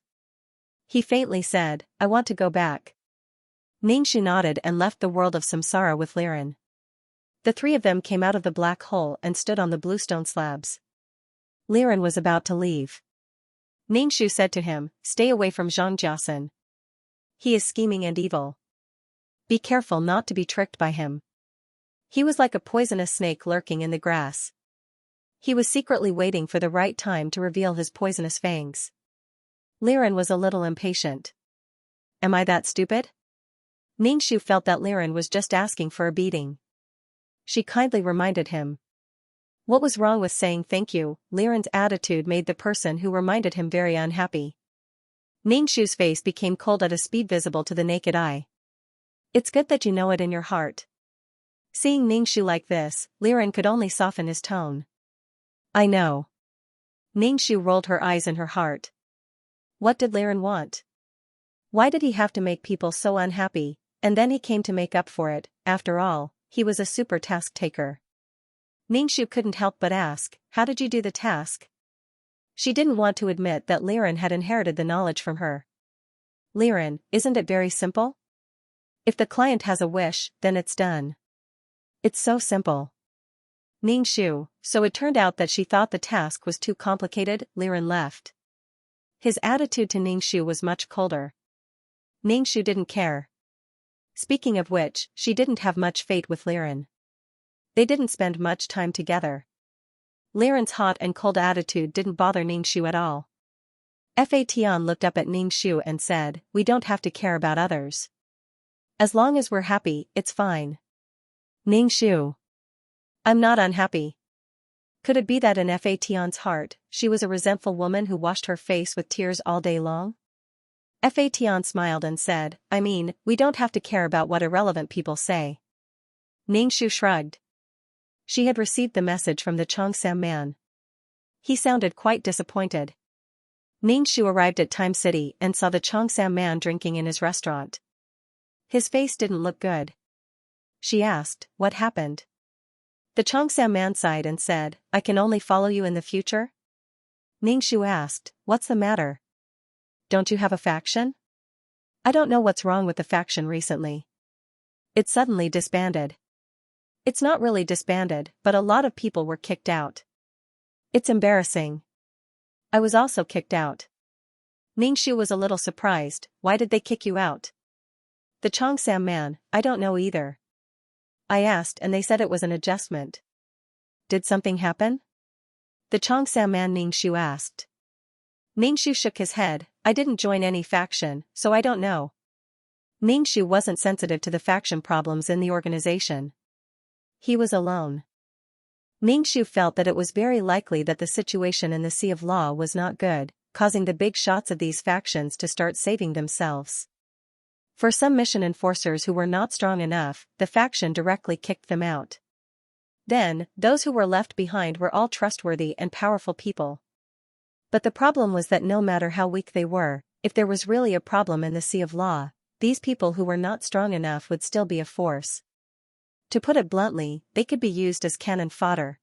He faintly said, I want to go back. Ning Shu nodded and left the world of samsara with Liren. The three of them came out of the black hole and stood on the bluestone slabs. Liren was about to leave. Ning Shu said to him, stay away from Xianxia. He is scheming and evil. Be careful not to be tricked by him. He was like a poisonous snake lurking in the grass. He was secretly waiting for the right time to reveal his poisonous fangs. Liren was a little impatient. Am I that stupid? Ning Shu felt that Liren was just asking for a beating. She kindly reminded him. What was wrong with saying thank you? Liren's attitude made the person who reminded him very unhappy. Ning Shu's face became cold at a speed visible to the naked eye. It's good that you know it in your heart. Seeing Ning Shu like this, Liren could only soften his tone. I know. Ning Shu rolled her eyes in her heart. What did Liren want? Why did he have to make people so unhappy? And then he came to make up for it. After all, he was a super task taker. Ning Shu couldn't help but ask, how did you do the task? She didn't want to admit that Liren had inherited the knowledge from her. Liren, isn't it very simple? If the client has a wish, then it's done. It's so simple. Ning Shu, so it turned out that she thought the task was too complicated. Liren left. His attitude to Ning Shu was much colder. Ning Shu didn't care. Speaking of which, she didn't have much fate with Liren. They didn't spend much time together. Liren's hot and cold attitude didn't bother Ning Shu at all. Fa Tian looked up at Ning Shu and said, we don't have to care about others. As long as we're happy, it's fine. Ning Shu. I'm not unhappy. Could it be that in Fa Tian's heart, she was a resentful woman who washed her face with tears all day long? Fa Tian smiled and said, I mean, we don't have to care about what irrelevant people say. Ning Shu shrugged. She had received the message from the Xianxia man. He sounded quite disappointed. Ning Shu arrived at Time City and saw the Xianxia man drinking in his restaurant. His face didn't look good. She asked, what happened? The Xianxia man sighed and said, I can only follow you in the future? Ning Shu asked, what's the matter? Don't you have a faction? I don't know what's wrong with the faction recently. It suddenly disbanded. It's not really disbanded, but a lot of people were kicked out. It's embarrassing. I was also kicked out. Ning Shu was a little surprised. Why did they kick you out? The Xianxia man, I don't know either. I asked and they said it was an adjustment. Did something happen? The Xianxia man Ning Shu asked. Ning Shu shook his head, I didn't join any faction, so I don't know. Ning Shu wasn't sensitive to the faction problems in the organization. He was alone. Ning Shu felt that it was very likely that the situation in the Sea of Law was not good, causing the big shots of these factions to start saving themselves. For some mission enforcers who were not strong enough, the faction directly kicked them out. Then, those who were left behind were all trustworthy and powerful people. But the problem was that no matter how weak they were, if there was really a problem in the Sea of Law, these people who were not strong enough would still be a force. To put it bluntly, they could be used as cannon fodder.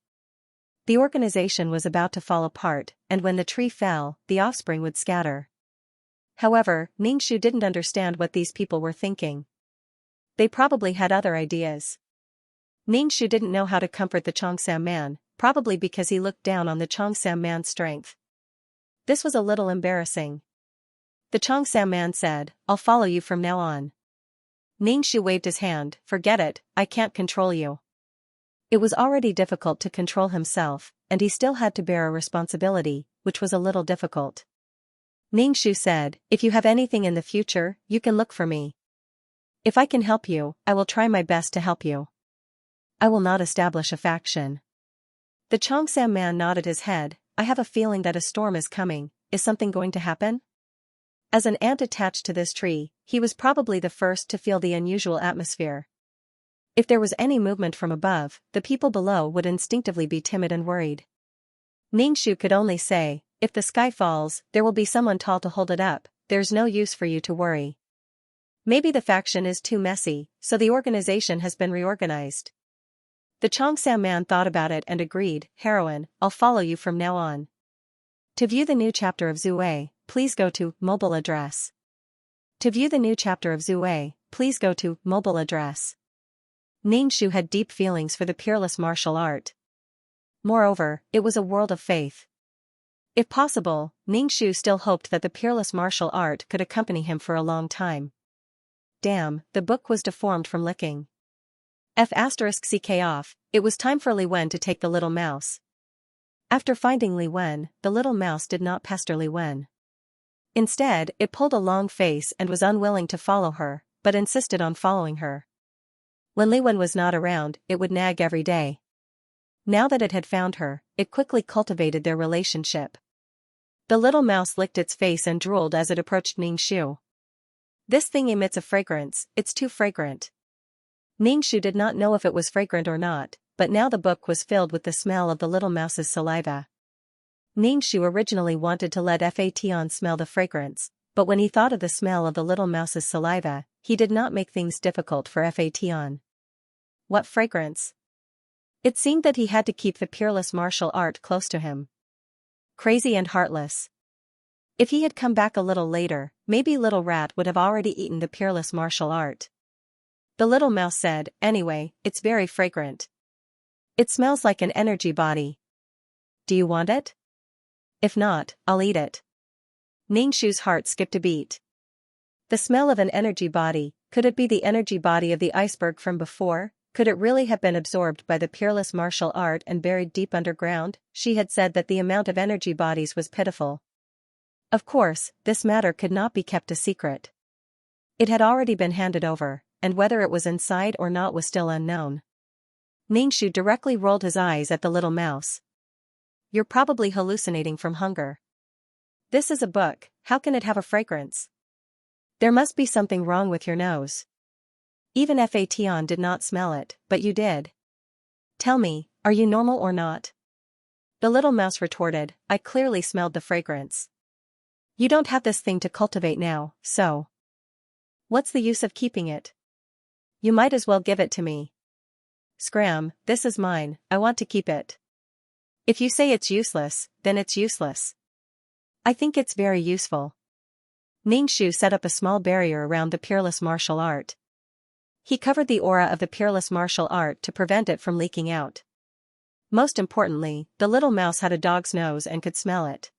The organization was about to fall apart, and when the tree fell, the offspring would scatter. However, Ning Shu didn't understand what these people were thinking. They probably had other ideas. Ningshu didn't know how to comfort the Xianxia man, probably because he looked down on the Xianxia man's strength. This was a little embarrassing. The Xianxia man said, "I'll follow you from now on." Ningshu waved his hand, "Forget it, I can't control you." It was already difficult to control himself, and he still had to bear a responsibility, which was a little difficult. Ningshu said, "If you have anything in the future, you can look for me. If I can help you, I will try my best to help you. I will not establish a faction." The Xianxia man nodded his head. "I have a feeling that a storm is coming. Is something going to happen?" As an ant attached to this tree, he was probably the first to feel the unusual atmosphere. If there was any movement from above, the people below would instinctively be timid and worried. Ningshu could only say, "If the sky falls, there will be someone tall to hold it up. There's no use for you to worry. Maybe the faction is too messy, so the organization has been reorganized." The Xianxia man thought about it and agreed, "Heroine, I'll follow you from now on." To view the new chapter of Zue, please go to mobile address. To view the new chapter of Zue, please go to mobile address. Ningshu had deep feelings for the peerless martial art. Moreover, it was a world of faith. If possible, Ningshu still hoped that the peerless martial art could accompany him for a long time. Damn, the book was deformed from licking. F***ck off, it was time for Li Wen to take the little mouse. After finding Li Wen, the little mouse did not pester Li Wen. Instead, it pulled a long face and was unwilling to follow her, but insisted on following her. When Li Wen was not around, it would nag every day. Now that it had found her, it quickly cultivated their relationship. The little mouse licked its face and drooled as it approached Ningshu. "This thing emits a fragrance, it's too fragrant." Ningshu did not know if it was fragrant or not, but now the book was filled with the smell of the little mouse's saliva. Ningshu originally wanted to let Fation smell the fragrance, but when he thought of the smell of the little mouse's saliva, he did not make things difficult for Fation. What fragrance? It seemed that he had to keep the peerless martial art close to him. Crazy and heartless. If he had come back a little later, maybe Little Rat would have already eaten the peerless martial art. The little mouse said, "Anyway, it's very fragrant. It smells like an energy body. Do you want it? If not, I'll eat it." Ningshu's heart skipped a beat. The smell of an energy body, could it be the energy body of the iceberg from before? Could it really have been absorbed by the peerless martial art and buried deep underground? She had said that the amount of energy bodies was pitiful. Of course, this matter could not be kept a secret. It had already been handed over, and whether it was inside or not was still unknown. Ningshu directly rolled his eyes at the little mouse. "You're probably hallucinating from hunger. This is a book, how can it have a fragrance? There must be something wrong with your nose. Even Fation did not smell it, but you did. Tell me, are you normal or not?" The little mouse retorted, "I clearly smelled the fragrance. You don't have this thing to cultivate now, so what's the use of keeping it? You might as well give it to me." "Scram, this is mine, I want to keep it." "If you say it's useless, then it's useless." "I think it's very useful." Ningshu set up a small barrier around the peerless martial art. He covered the aura of the peerless martial art to prevent it from leaking out. Most importantly, the little mouse had a dog's nose and could smell it.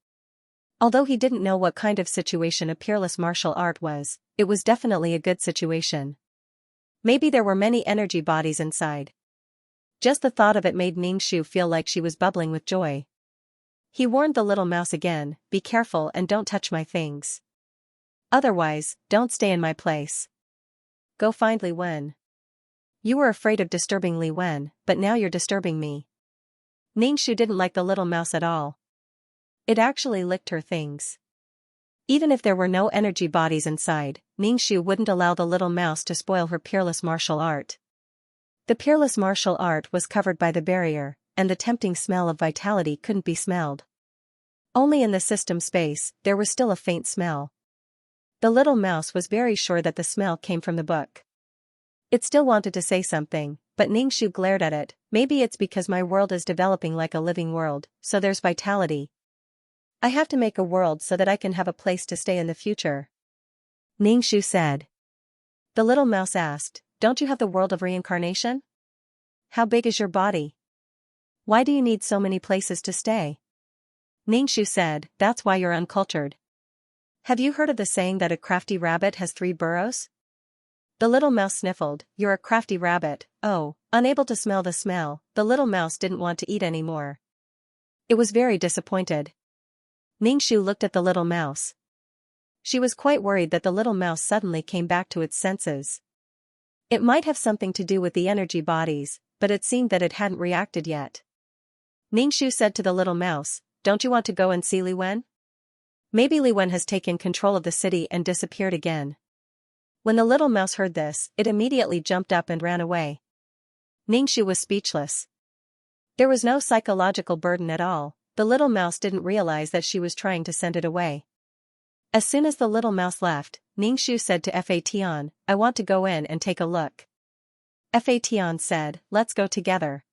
Although he didn't know what kind of situation a peerless martial art was, it was definitely a good situation. Maybe there were many energy bodies inside. Just the thought of it made Ningshu feel like she was bubbling with joy. He warned the little mouse again, "Be careful and don't touch my things. Otherwise, don't stay in my place. Go find Li Wen. You were afraid of disturbing Li Wen, but now you're disturbing me." Ningshu didn't like the little mouse at all. It actually licked her things. Even if there were no energy bodies inside, Ningshu wouldn't allow the little mouse to spoil her peerless martial art. The peerless martial art was covered by the barrier, and the tempting smell of vitality couldn't be smelled. Only in the system space, there was still a faint smell. The little mouse was very sure that the smell came from the book. It still wanted to say something, but Ningshu glared at it. "Maybe it's because my world is developing like a living world, so there's vitality. I have to make a world so that I can have a place to stay in the future," Ningshu said. The little mouse asked, "Don't you have the world of reincarnation?" how big is your body? Why do you need so many places to stay? Ningxu said, that's why you're uncultured. Have you heard of the saying that a crafty rabbit has 3 burrows? The little mouse sniffled, you're a crafty rabbit. Oh, unable to smell the smell, the little mouse didn't want to eat anymore. It was very disappointed. Ningxu looked at the little mouse. She was quite worried that the little mouse suddenly came back to its senses. It might have something to do with the energy bodies, but it seemed that it hadn't reacted yet. Ningxu said to the little mouse, don't you want to go and see Li Wen? Maybe Li Wen has taken control of the city and disappeared again. When the little mouse heard this, it immediately jumped up and ran away. Ningxu was speechless. There was no psychological burden at all, the little mouse didn't realize that she was trying to send it away. As soon as the little mouse left, Ningxu said to Fa Tian, I want to go in and take a look. Fa Tian said, let's go together.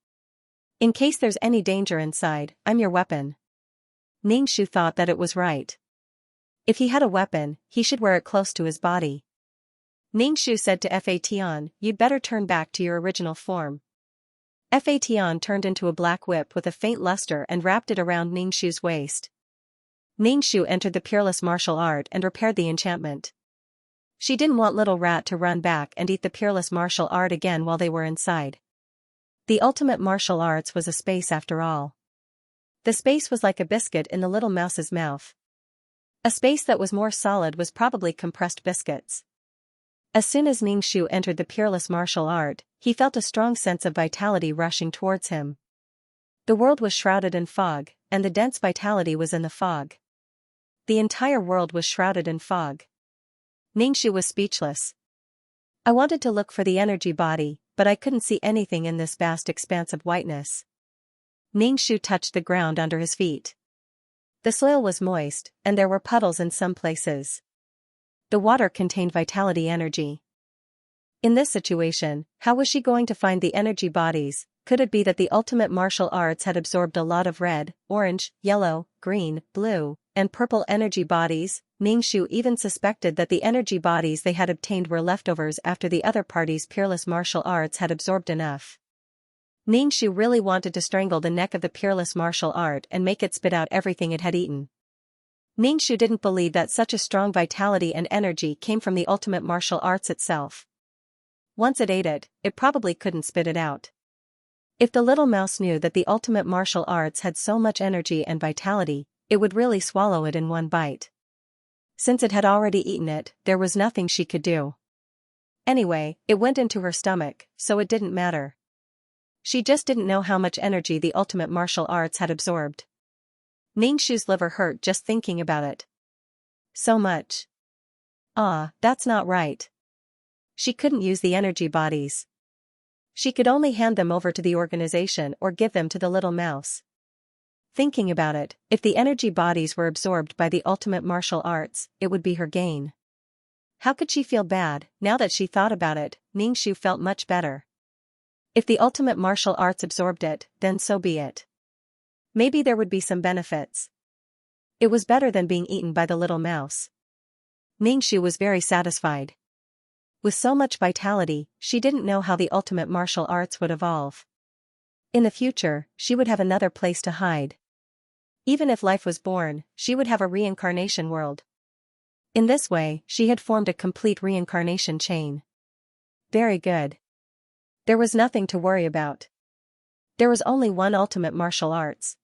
In case there's any danger inside, I'm your weapon. Ningxu thought that it was right. If he had a weapon, he should wear it close to his body. Ningxu said to Fa Tian, you'd better turn back to your original form. Fa Tian turned into a black whip with a faint luster and wrapped it around Ningxu's waist. Ningxu entered the peerless martial art and repaired the enchantment. She didn't want Little Rat to run back and eat the peerless martial art again while they were inside. The ultimate martial arts was a space after all. The space was like a biscuit in the little mouse's mouth. A space that was more solid was probably compressed biscuits. As soon as Ningxu entered the peerless martial art, he felt a strong sense of vitality rushing towards him. The world was shrouded in fog, and the dense vitality was in the fog. The entire world was shrouded in fog. Ningxu was speechless. I wanted to look for the energy body, but I couldn't see anything in this vast expanse of whiteness. Ningxu touched the ground under his feet. The soil was moist, and there were puddles in some places. The water contained vitality energy. In this situation, how was she going to find the energy bodies? Could it be that the ultimate martial arts had absorbed a lot of red, orange, yellow, green, blue, and purple energy bodies? Ningxu even suspected that the energy bodies they had obtained were leftovers after the other party's peerless martial arts had absorbed enough. Ningxu really wanted to strangle the neck of the peerless martial art and make it spit out everything it had eaten. Ningxu didn't believe that such a strong vitality and energy came from the ultimate martial arts itself. Once it ate it, it probably couldn't spit it out. If the little mouse knew that the ultimate martial arts had so much energy and vitality, it would really swallow it in one bite. Since it had already eaten it, there was nothing she could do. Anyway, it went into her stomach, so it didn't matter. She just didn't know how much energy the ultimate martial arts had absorbed. Ningxu's liver hurt just thinking about it. So much. That's not right. She couldn't use the energy bodies. She could only hand them over to the organization or give them to the little mouse. Thinking about it, if the energy bodies were absorbed by the ultimate martial arts, it would be her gain. How could she feel bad? Now that she thought about it, Ningxu felt much better. If the ultimate martial arts absorbed it, then so be it. Maybe there would be some benefits. It was better than being eaten by the little mouse. Ningxu was very satisfied. With so much vitality, she didn't know how the ultimate martial arts would evolve. In the future, she would have another place to hide. Even if life was born, she would have a reincarnation world. In this way, she had formed a complete reincarnation chain. Very good. There was nothing to worry about. There was only one ultimate martial arts.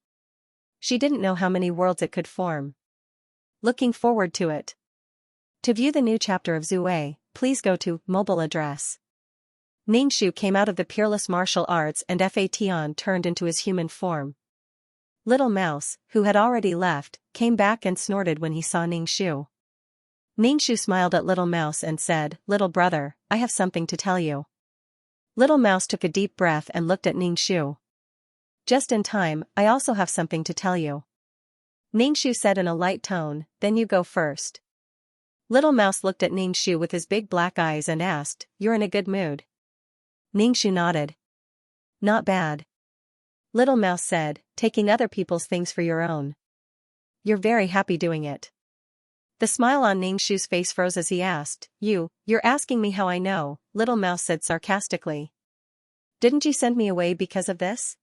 She didn't know how many worlds it could form. Looking forward to it. To view the new chapter of Zue, please go to mobile address. Ningxu came out of the peerless martial arts and Fa Tian turned into his human form. Little Mouse, who had already left, came back and snorted when he saw Ningxu. Ningxu smiled at Little Mouse and said, "Little brother, I have something to tell you." Little Mouse took a deep breath and looked at Ningxu. Just in time, I also have something to tell you. Ningxu said in a light tone, "Then you go first." Little Mouse looked at Ningxu with his big black eyes and asked, "You're in a good mood?" Ningxu nodded. "Not bad." Little Mouse said, "Taking other people's things for your own. You're very happy doing it." The smile on Ningxu's face froze as he asked, You're asking me how I know," Little Mouse said sarcastically. Didn't you send me away because of this?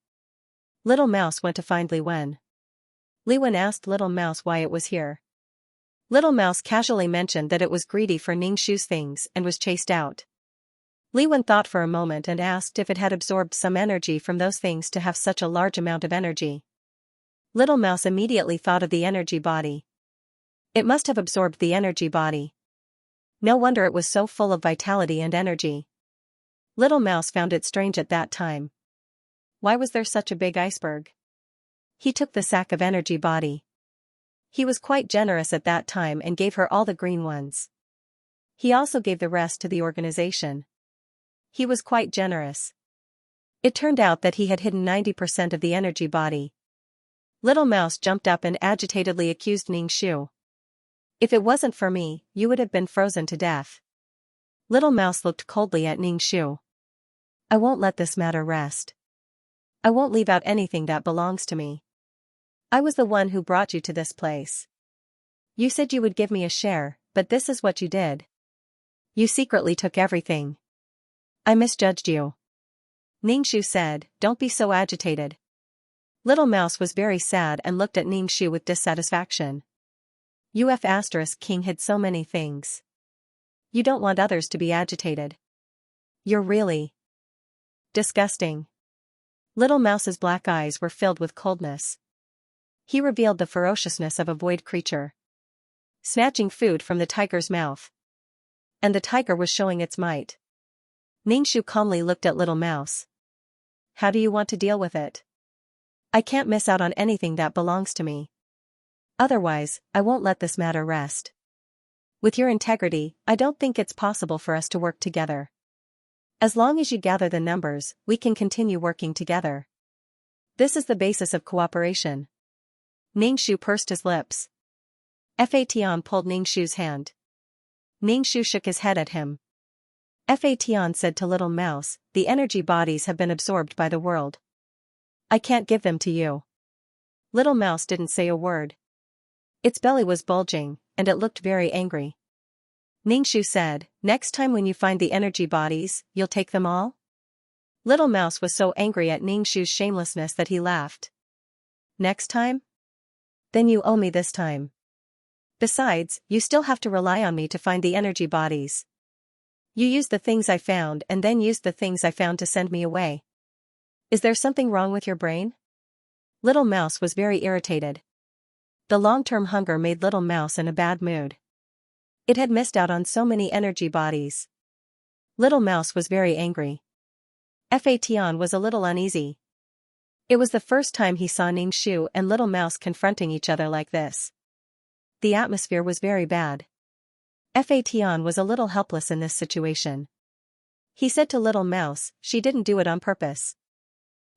Little Mouse went to find Li Wen. Li Wen asked Little Mouse why it was here. Little Mouse casually mentioned that it was greedy for Ning Shu's things and was chased out. Li Wen thought for a moment and asked if it had absorbed some energy from those things to have such a large amount of energy. Little Mouse immediately thought of the energy body. It must have absorbed the energy body. No wonder it was so full of vitality and energy. Little Mouse found it strange at that time. Why was there such a big iceberg? He took the sack of energy body. He was quite generous at that time and gave her all the green ones. He also gave the rest to the organization. He was quite generous. It turned out that he had hidden 90% of the energy body. Little Mouse jumped up and agitatedly accused Ning Shu. If it wasn't for me, you would have been frozen to death. Little Mouse looked coldly at Ning Shu. I won't let this matter rest. I won't leave out anything that belongs to me. I was the one who brought you to this place. You said you would give me a share, but this is what you did. You secretly took everything. I misjudged you. Ning Shu said, don't be so agitated. Little Mouse was very sad and looked at Ning Shu with dissatisfaction. King hid so many things. You don't want others to be agitated. You're really disgusting. Little Mouse's black eyes were filled with coldness. He revealed the ferociousness of a void creature, snatching food from the tiger's mouth. And the tiger was showing its might. Ning Shu calmly looked at Little Mouse. How do you want to deal with it? I can't miss out on anything that belongs to me. Otherwise, I won't let this matter rest. With your integrity, I don't think it's possible for us to work together. As long as you gather the numbers, we can continue working together. This is the basis of cooperation. Ning Shu pursed his lips. Fatian pulled Ning Shu's hand. Ning Shu shook his head at him. Fatian said to Little Mouse, the energy bodies have been absorbed by the world. I can't give them to you. Little Mouse didn't say a word. Its belly was bulging, and it looked very angry. Ning Shu said, next time when you find the energy bodies, you'll take them all? Little Mouse was so angry at Ning Shu's shamelessness that he laughed. Next time? Then you owe me this time. Besides, you still have to rely on me to find the energy bodies. You used the things I found and then used the things I found to send me away. Is there something wrong with your brain? Little Mouse was very irritated. The long-term hunger made Little Mouse in a bad mood. It had missed out on so many energy bodies. Little Mouse was very angry. Fatian was a little uneasy. It was the first time he saw Ning Shu and Little Mouse confronting each other like this. The atmosphere was very bad. Fatian was a little helpless in this situation. He said to Little Mouse, she didn't do it on purpose.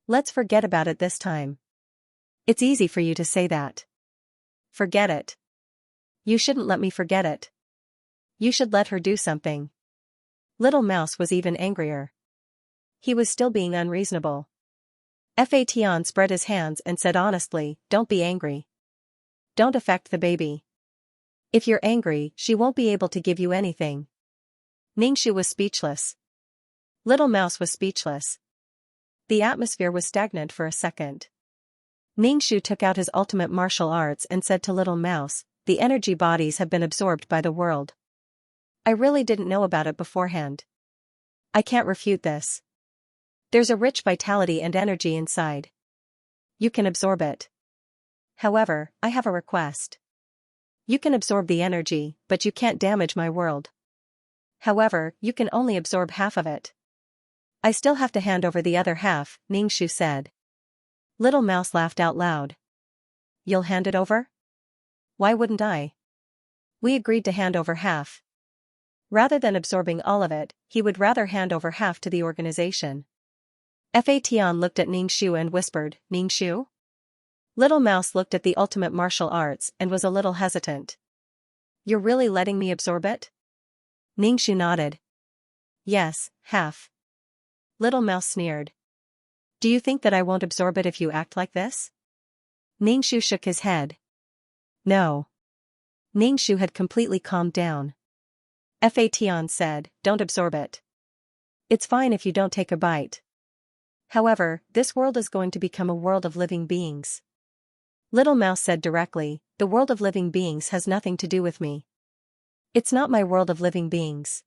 Let's forget about it this time. It's easy for you to say that. Forget it. You shouldn't let me forget it. You should let her do something. Little Mouse was even angrier. He was still being unreasonable. Fatian spread his hands and said honestly, don't be angry. Don't affect the baby. If you're angry, she won't be able to give you anything. Ning Shu was speechless. Little Mouse was speechless. The atmosphere was stagnant for a second. Ning Shu took out his ultimate martial arts and said to Little Mouse, the energy bodies have been absorbed by the world. I really didn't know about it beforehand. I can't refute this. There's a rich vitality and energy inside. You can absorb it. However, I have a request. You can absorb the energy, but you can't damage my world. However, you can only absorb half of it. I still have to hand over the other half, Ning Shu said. Little Mouse laughed out loud. You'll hand it over? Why wouldn't I? We agreed to hand over half. Rather than absorbing all of it, he would rather hand over half to the organization. Fatian looked at Ning Shu and whispered, Ning Shu? Little Mouse looked at the ultimate martial arts and was a little hesitant. You're really letting me absorb it? Ning Shu nodded. Yes, half. Little Mouse sneered. Do you think that I won't absorb it if you act like this? Ning Shu shook his head. No. Ning Shu had completely calmed down. Fatian said, don't absorb it. It's fine if you don't take a bite. However, this world is going to become a world of living beings. Little Mouse said directly, the world of living beings has nothing to do with me. It's not my world of living beings.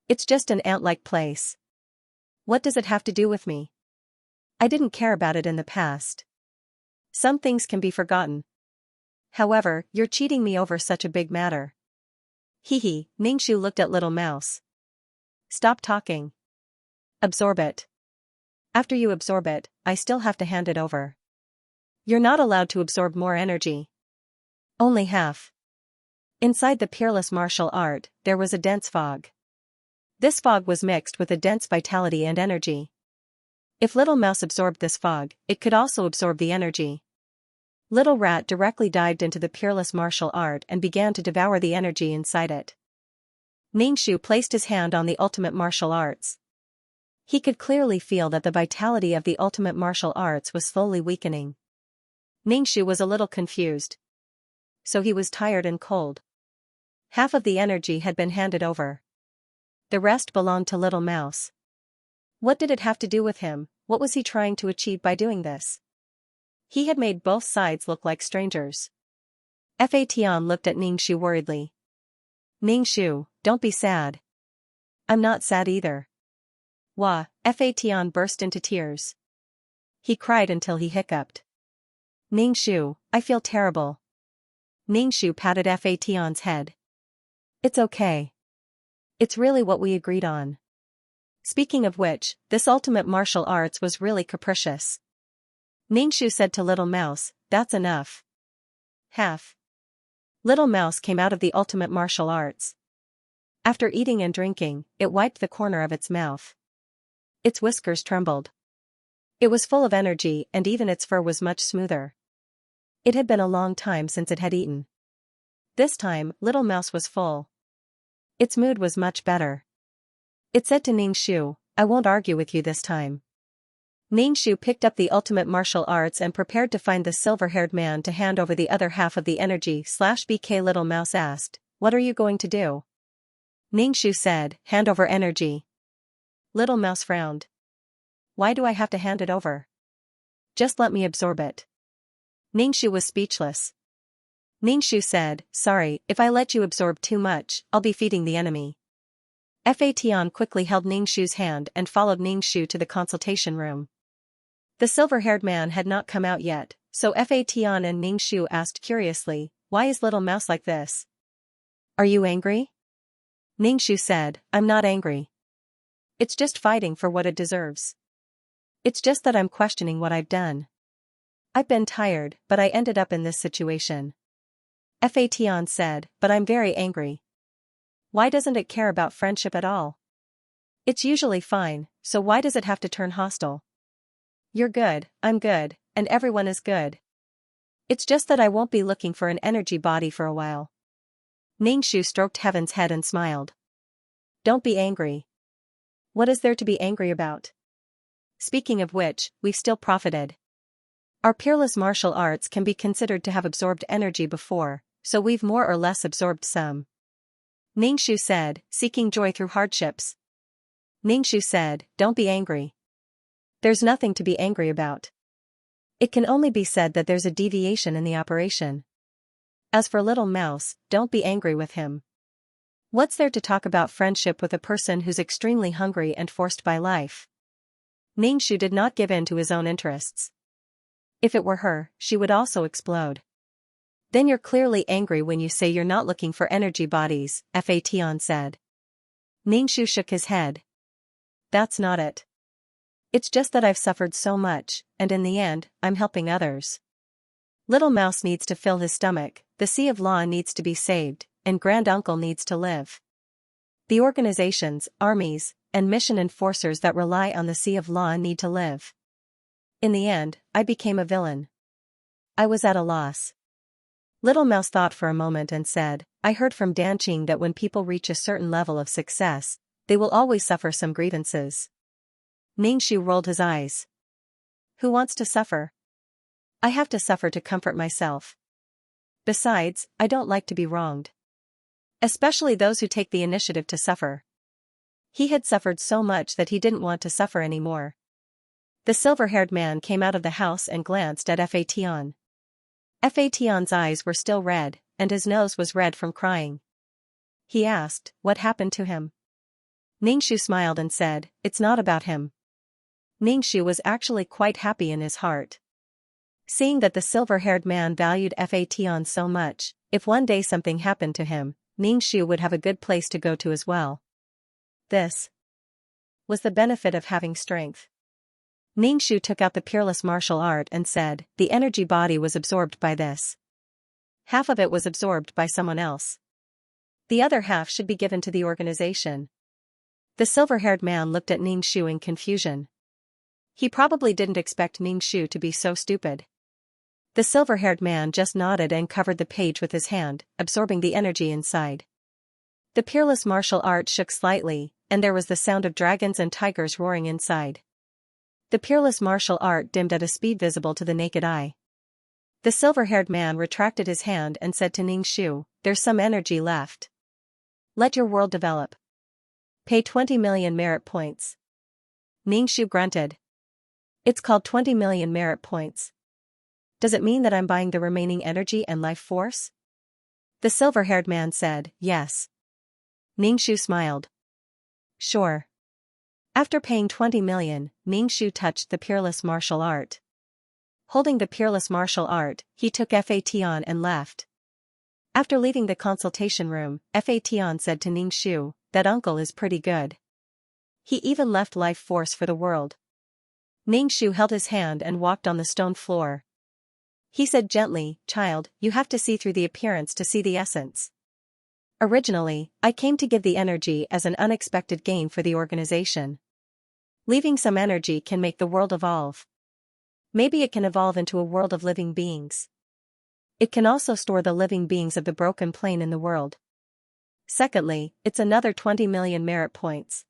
It's just an ant-like place. What does it have to do with me? I didn't care about it in the past. Some things can be forgotten. However, you're cheating me over such a big matter. Hee. Ningxu looked at Little Mouse. Stop talking. Absorb it. After you absorb it, I still have to hand it over. You're not allowed to absorb more energy. Only half. Inside the peerless martial art, there was a dense fog. This fog was mixed with a dense vitality and energy. If Little Mouse absorbed this fog, it could also absorb the energy. Little Rat directly dived into the peerless martial art and began to devour the energy inside it. Ningxu placed his hand on the ultimate martial arts. He could clearly feel that the vitality of the ultimate martial arts was slowly weakening. Ningxu was a little confused. So he was tired and cold. Half of the energy had been handed over. The rest belonged to Little Mouse. What did it have to do with him? What was he trying to achieve by doing this? He had made both sides look like strangers. Fa Tian looked at Ningxu worriedly. Ningxu, don't be sad. I'm not sad either. Wah, Fa Tian burst into tears. He cried until he hiccuped. Ningxu, I feel terrible. Ningxu patted Fa Tian's head. It's okay. It's really what we agreed on. Speaking of which, this ultimate martial arts was really capricious. Ningxu said to Little Mouse, that's enough. Half. Little Mouse came out of the ultimate martial arts. After eating and drinking, it wiped the corner of its mouth. Its whiskers trembled. It was full of energy and even its fur was much smoother. It had been a long time since it had eaten. This time, Little Mouse was full. Its mood was much better. It said to Ningxu, I won't argue with you this time. Ningxu picked up the ultimate martial arts and prepared to find the silver-haired man to hand over the other half of the energy/BK. Little Mouse asked, what are you going to do? Ningxu said, hand over energy. Little Mouse frowned. Why do I have to hand it over? Just let me absorb it. Ningxu was speechless. Ningxu said, sorry, if I let you absorb too much, I'll be feeding the enemy. Fa Tian quickly held Ningxu's hand and followed Ningxu to the consultation room. The silver-haired man had not come out yet, so Fa Tian and Ningxu asked curiously, why is Little Mouse like this? Are you angry? Ningxu said, I'm not angry. It's just fighting for what it deserves. It's just that I'm questioning what I've done. I've been tired, but I ended up in this situation. Fa Tian said, but I'm very angry. Why doesn't it care about friendship at all? It's usually fine, so why does it have to turn hostile? You're good, I'm good, and everyone is good. It's just that I won't be looking for an energy body for a while. Ningxu stroked Heaven's head and smiled. Don't be angry. What is there to be angry about? Speaking of which, we've still profited. Our peerless martial arts can be considered to have absorbed energy before, so we've more or less absorbed some. Ningxu said, seeking joy through hardships. Ningxu said, don't be angry. There's nothing to be angry about. It can only be said that there's a deviation in the operation. As for Little Mouse, don't be angry with him. What's there to talk about friendship with a person who's extremely hungry and forced by life? Ningxu did not give in to his own interests. If it were her, she would also explode. Then you're clearly angry when you say you're not looking for energy bodies, Fa Tian said. Ningxu shook his head. That's not it. It's just that I've suffered so much, and in the end, I'm helping others. Little Mouse needs to fill his stomach, the Sea of Law needs to be saved, and Granduncle needs to live. The organizations, armies, and mission enforcers that rely on the Sea of Law need to live. In the end, I became a villain. I was at a loss. Little Mouse thought for a moment and said, I heard from Danqing that when people reach a certain level of success, they will always suffer some grievances. Ningxu rolled his eyes. Who wants to suffer? I have to suffer to comfort myself. Besides, I don't like to be wronged. Especially those who take the initiative to suffer. He had suffered so much that he didn't want to suffer anymore. The silver-haired man came out of the house and glanced at Fation. Fation's eyes were still red, and his nose was red from crying. He asked, what happened to him? Ningxu smiled and said, it's not about him. Ningxu was actually quite happy in his heart. Seeing that the silver-haired man valued Fation so much, if one day something happened to him, Ningxu would have a good place to go to as well. This was the benefit of having strength. Ningxu took out the peerless martial art and said, the energy body was absorbed by this. Half of it was absorbed by someone else. The other half should be given to the organization. The silver-haired man looked at Ningxu in confusion. He probably didn't expect Ningxu to be so stupid. The silver-haired man just nodded and covered the page with his hand, absorbing the energy inside. The peerless martial art shook slightly, and there was the sound of dragons and tigers roaring inside. The peerless martial art dimmed at a speed visible to the naked eye. The silver-haired man retracted his hand and said to Ningxu, there's some energy left. Let your world develop. Pay 20 million merit points. Ningxu grunted. It's called 20 million merit points. Does it mean that I'm buying the remaining energy and life force? The silver-haired man said, yes. Ningxu smiled. Sure. After paying 20 million, Ningxu touched the peerless martial art. Holding the peerless martial art, he took Fation and left. After leaving the consultation room, Fation said to Ningxu, that uncle is pretty good. He even left life force for the world. Ningxu held his hand and walked on the stone floor. He said gently, child, you have to see through the appearance to see the essence. Originally, I came to give the energy as an unexpected gain for the organization. Leaving some energy can make the world evolve. Maybe it can evolve into a world of living beings. It can also store the living beings of the broken plane in the world. Secondly, it's another 20 million merit points.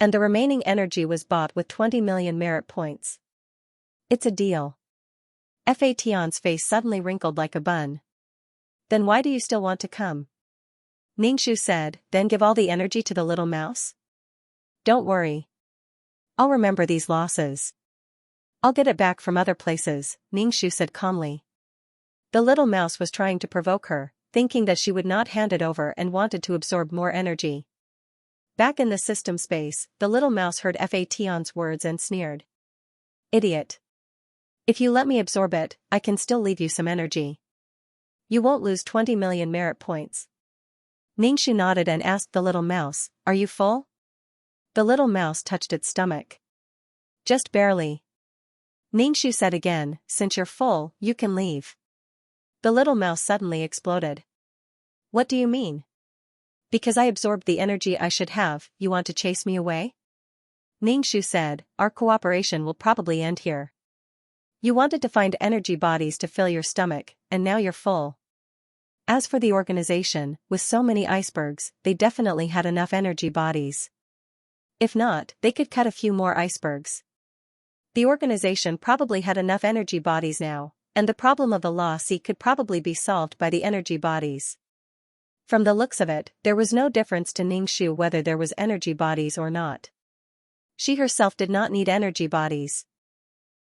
And the remaining energy was bought with 20 million merit points. It's a deal. Fation's face suddenly wrinkled like a bun. Then why do you still want to come? Ningxu said, then give all the energy to the little mouse? Don't worry. I'll remember these losses. I'll get it back from other places, Ningxu said calmly. The little mouse was trying to provoke her, thinking that she would not hand it over and wanted to absorb more energy. Back in the system space, the little mouse heard Fation's words and sneered. Idiot. If you let me absorb it, I can still leave you some energy. You won't lose 20 million merit points. Ningxu nodded and asked the little mouse, are you full? The little mouse touched its stomach. Just barely. Ningxu said again, since you're full, you can leave. The little mouse suddenly exploded. What do you mean? Because I absorbed the energy I should have, you want to chase me away? Ningxu said, our cooperation will probably end here. You wanted to find energy bodies to fill your stomach, and now you're full. As for the organization, with so many icebergs, they definitely had enough energy bodies. If not, they could cut a few more icebergs. The organization probably had enough energy bodies now, and the problem of the lost sea could probably be solved by the energy bodies. From the looks of it, there was no difference to Ningxu whether there was energy bodies or not. She herself did not need energy bodies.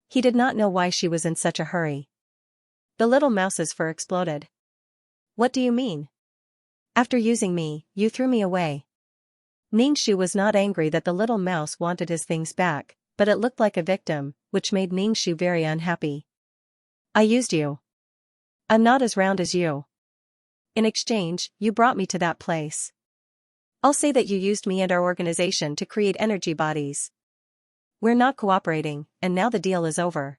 He did not know why she was in such a hurry. The little mouse's fur exploded. What do you mean? After using me, you threw me away. Ningxu was not angry that the little mouse wanted his things back, but it looked like a victim, which made Ningxu very unhappy. I used you. I'm not as round as you. In exchange, you brought me to that place. I'll say that you used me and our organization to create energy bodies. We're not cooperating, and now the deal is over.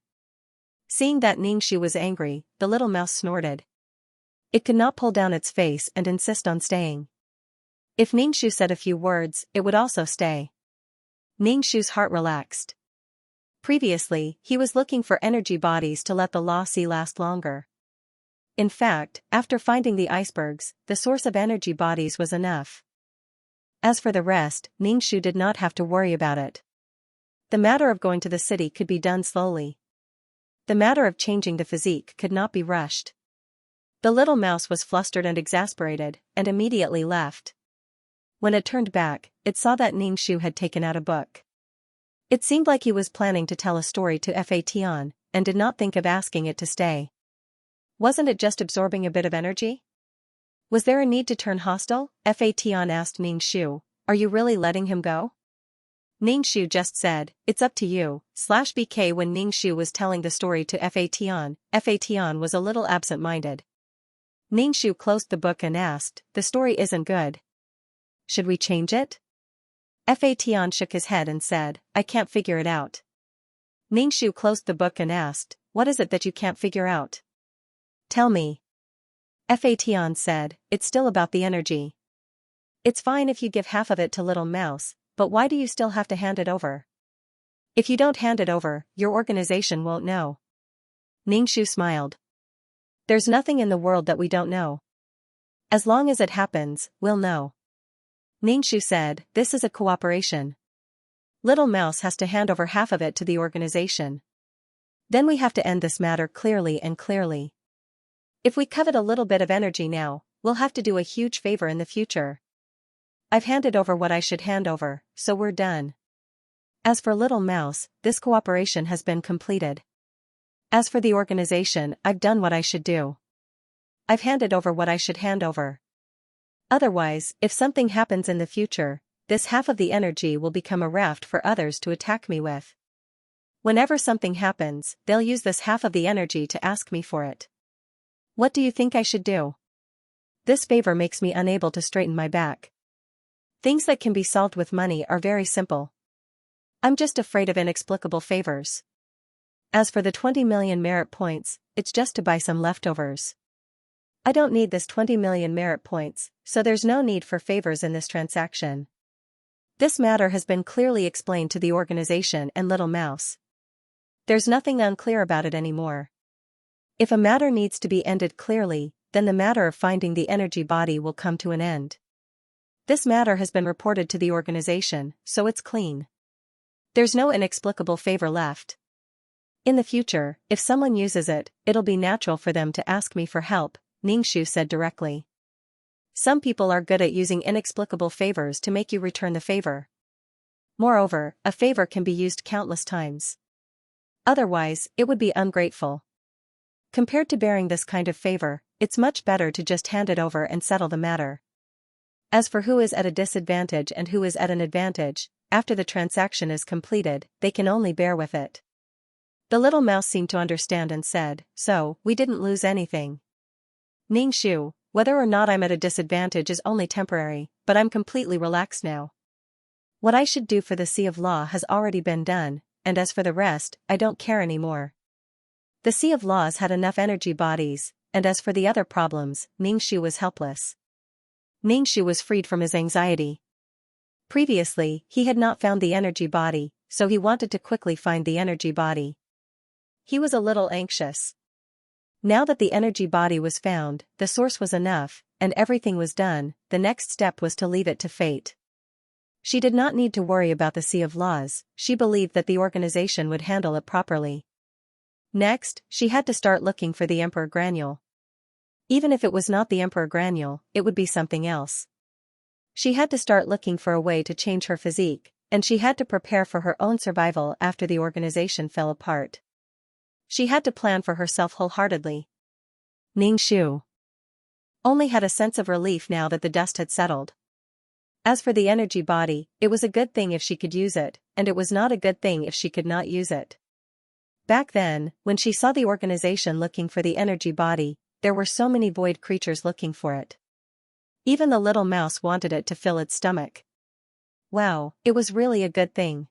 Seeing that Ningxu was angry, the little mouse snorted. It could not pull down its face and insist on staying. If Ningxu said a few words, it would also stay. Ningxu's heart relaxed. Previously, he was looking for energy bodies to let the lost sea last longer. In fact, after finding the icebergs, the source of energy bodies was enough. As for the rest, Ningxu did not have to worry about it. The matter of going to the city could be done slowly. The matter of changing the physique could not be rushed. The little mouse was flustered and exasperated, and immediately left. When it turned back, it saw that Ningxu had taken out a book. It seemed like he was planning to tell a story to Fation, and did not think of asking it to stay. Wasn't it just absorbing a bit of energy? Was there a need to turn hostile? Fation asked Ningxu, are you really letting him go? Ningxu just said, it's up to you, /BK. When Ningxu was telling the story to Fation was a little absent-minded. Ningxu closed the book and asked, the story isn't good. Should we change it? Fation shook his head and said, I can't figure it out. Ningxu closed the book and asked, what is it that you can't figure out? Tell me. Fation said, it's still about the energy. It's fine if you give half of it to Little Mouse, but why do you still have to hand it over? If you don't hand it over, your organization won't know. Ningxu smiled. There's nothing in the world that we don't know. As long as it happens, we'll know. Ningxu said, this is a cooperation. Little Mouse has to hand over half of it to the organization. Then we have to end this matter clearly and clearly. If we covet a little bit of energy now, we'll have to do a huge favor in the future. I've handed over what I should hand over, so we're done. As for Little Mouse, this cooperation has been completed. As for the organization, I've done what I should do. I've handed over what I should hand over. Otherwise, if something happens in the future, this half of the energy will become a raft for others to attack me with. Whenever something happens, they'll use this half of the energy to ask me for it. What do you think I should do? This favor makes me unable to straighten my back. Things that can be solved with money are very simple. I'm just afraid of inexplicable favors. As for the 20 million merit points, it's just to buy some leftovers. I don't need this 20 million merit points, so there's no need for favors in this transaction. This matter has been clearly explained to the organization and Little Mouse. There's nothing unclear about it anymore. If a matter needs to be ended clearly, then the matter of finding the energy body will come to an end. This matter has been reported to the organization, so it's clean. There's no inexplicable favor left. In the future, if someone uses it, it'll be natural for them to ask me for help, Ningxu said directly. Some people are good at using inexplicable favors to make you return the favor. Moreover, a favor can be used countless times. Otherwise, it would be ungrateful. Compared to bearing this kind of favor, it's much better to just hand it over and settle the matter. As for who is at a disadvantage and who is at an advantage, after the transaction is completed, they can only bear with it. The Little Mouse seemed to understand and said, so, we didn't lose anything. Ningxu, whether or not I'm at a disadvantage is only temporary, but I'm completely relaxed now. What I should do for the Sea of Law has already been done, and as for the rest, I don't care anymore. The Sea of Laws had enough energy bodies, and as for the other problems, Ningxu was helpless. Ningxu was freed from his anxiety. Previously, he had not found the energy body, so he wanted to quickly find the energy body. He was a little anxious. Now that the energy body was found, the source was enough, and everything was done, the next step was to leave it to fate. She did not need to worry about the Sea of Laws, she believed that the organization would handle it properly. Next, she had to start looking for the Emperor Granule. Even if it was not the Emperor Granule, it would be something else. She had to start looking for a way to change her physique, and she had to prepare for her own survival after the organization fell apart. She had to plan for herself wholeheartedly. Ningxu only had a sense of relief now that the dust had settled. As for the energy body, it was a good thing if she could use it, and it was not a good thing if she could not use it. Back then, when she saw the organization looking for the energy body, there were so many void creatures looking for it. Even the Little Mouse wanted it to fill its stomach. Wow, it was really a good thing.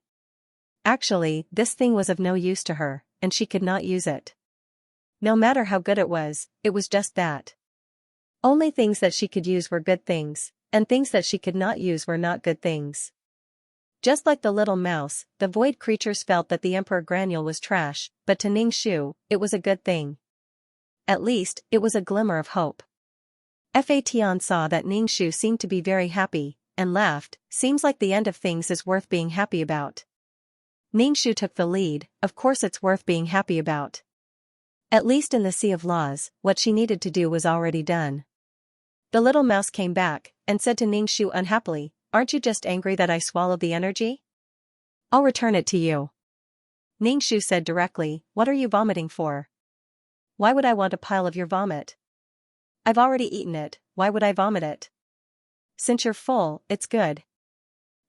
Actually, this thing was of no use to her, and she could not use it. No matter how good it was just that. Only things that she could use were good things, and things that she could not use were not good things. Just like the Little Mouse, the void creatures felt that the Emperor Granule was trash, but to Ningxu, it was a good thing. At least, it was a glimmer of hope. Fation saw that Ningxu seemed to be very happy, and laughed, seems like the end of things is worth being happy about. Ningxu took the lead, of course it's worth being happy about. At least in the Sea of Laws, what she needed to do was already done. The Little Mouse came back, and said to Ningxu unhappily, aren't you just angry that I swallowed the energy? I'll return it to you. Ningshu said directly, what are you vomiting for? Why would I want a pile of your vomit? I've already eaten it, why would I vomit it? Since you're full, it's good.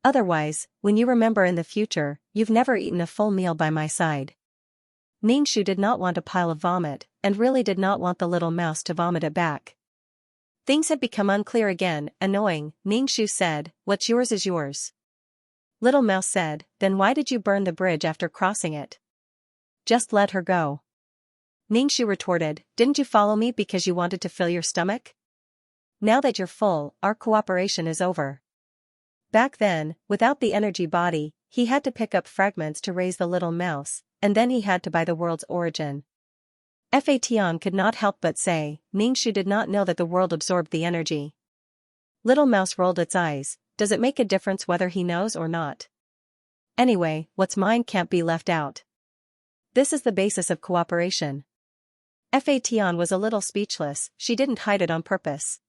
Otherwise, when you remember in the future, you've never eaten a full meal by my side. Ningshu did not want a pile of vomit, and really did not want the little mouse to vomit it back. Things had become unclear again, annoying. Ningshu said, what's yours is yours. Little Mouse said, then why did you burn the bridge after crossing it? Just let her go. Ningshu retorted, didn't you follow me because you wanted to fill your stomach? Now that you're full, our cooperation is over. Back then, without the energy body, he had to pick up fragments to raise the little mouse, and then he had to buy the world's origin. Fation could not help but say, Ningshu did not know that the world absorbed the energy. Little Mouse rolled its eyes, does it make a difference whether he knows or not? Anyway, what's mine can't be left out. This is the basis of cooperation. Fation was a little speechless, she didn't hide it on purpose.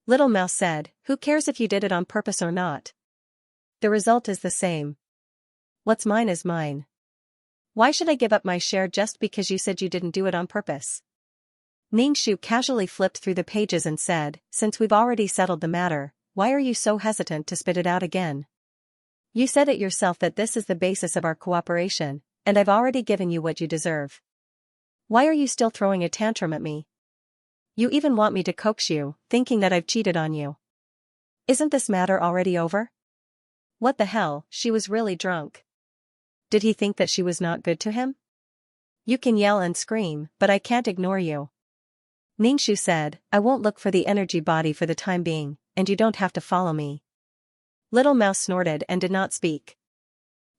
Little Mouse said, who cares if you did it on purpose or not? The result is the same. What's mine is mine. Why should I give up my share just because you said you didn't do it on purpose? Ningshu casually flipped through the pages and said, since we've already settled the matter, why are you so hesitant to spit it out again? You said it yourself that this is the basis of our cooperation, and I've already given you what you deserve. Why are you still throwing a tantrum at me? You even want me to coax you, thinking that I've cheated on you. Isn't this matter already over? What the hell, she was really drunk. Did he think that she was not good to him? You can yell and scream, but I can't ignore you. Ningshu said, I won't look for the energy body for the time being, and you don't have to follow me. Little Mouse snorted and did not speak.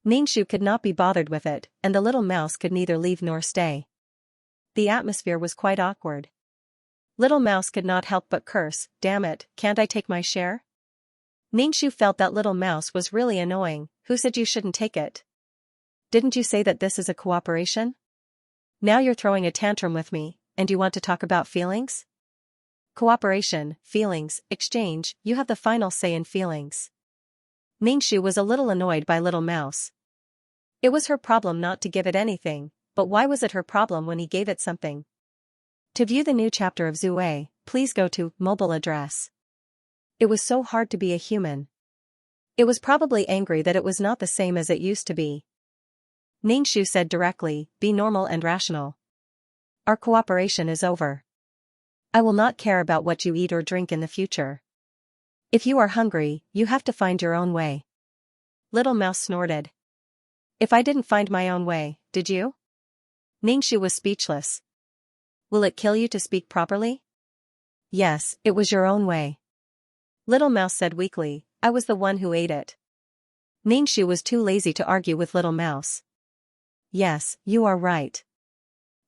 Ningshu could not be bothered with it, and the little mouse could neither leave nor stay. The atmosphere was quite awkward. Little Mouse could not help but curse, damn it, can't I take my share? Ningshu felt that Little Mouse was really annoying, who said you shouldn't take it? Didn't you say that this is a cooperation? Now you're throwing a tantrum with me, and you want to talk about feelings? Cooperation, feelings, exchange, you have the final say in feelings. Ningshu was a little annoyed by Little Mouse. It was her problem not to give it anything, but why was it her problem when he gave it something? To view the new chapter of Zue, please go to mobile address. It was so hard to be a human. It was probably angry that it was not the same as it used to be. Ningshu said directly, be normal and rational. Our cooperation is over. I will not care about what you eat or drink in the future. If you are hungry, you have to find your own way. Little Mouse snorted. If I didn't find my own way, did you? Ningshu was speechless. Will it kill you to speak properly? Yes, it was your own way. Little Mouse said weakly, I was the one who ate it. Ningshu was too lazy to argue with Little Mouse. Yes, you are right.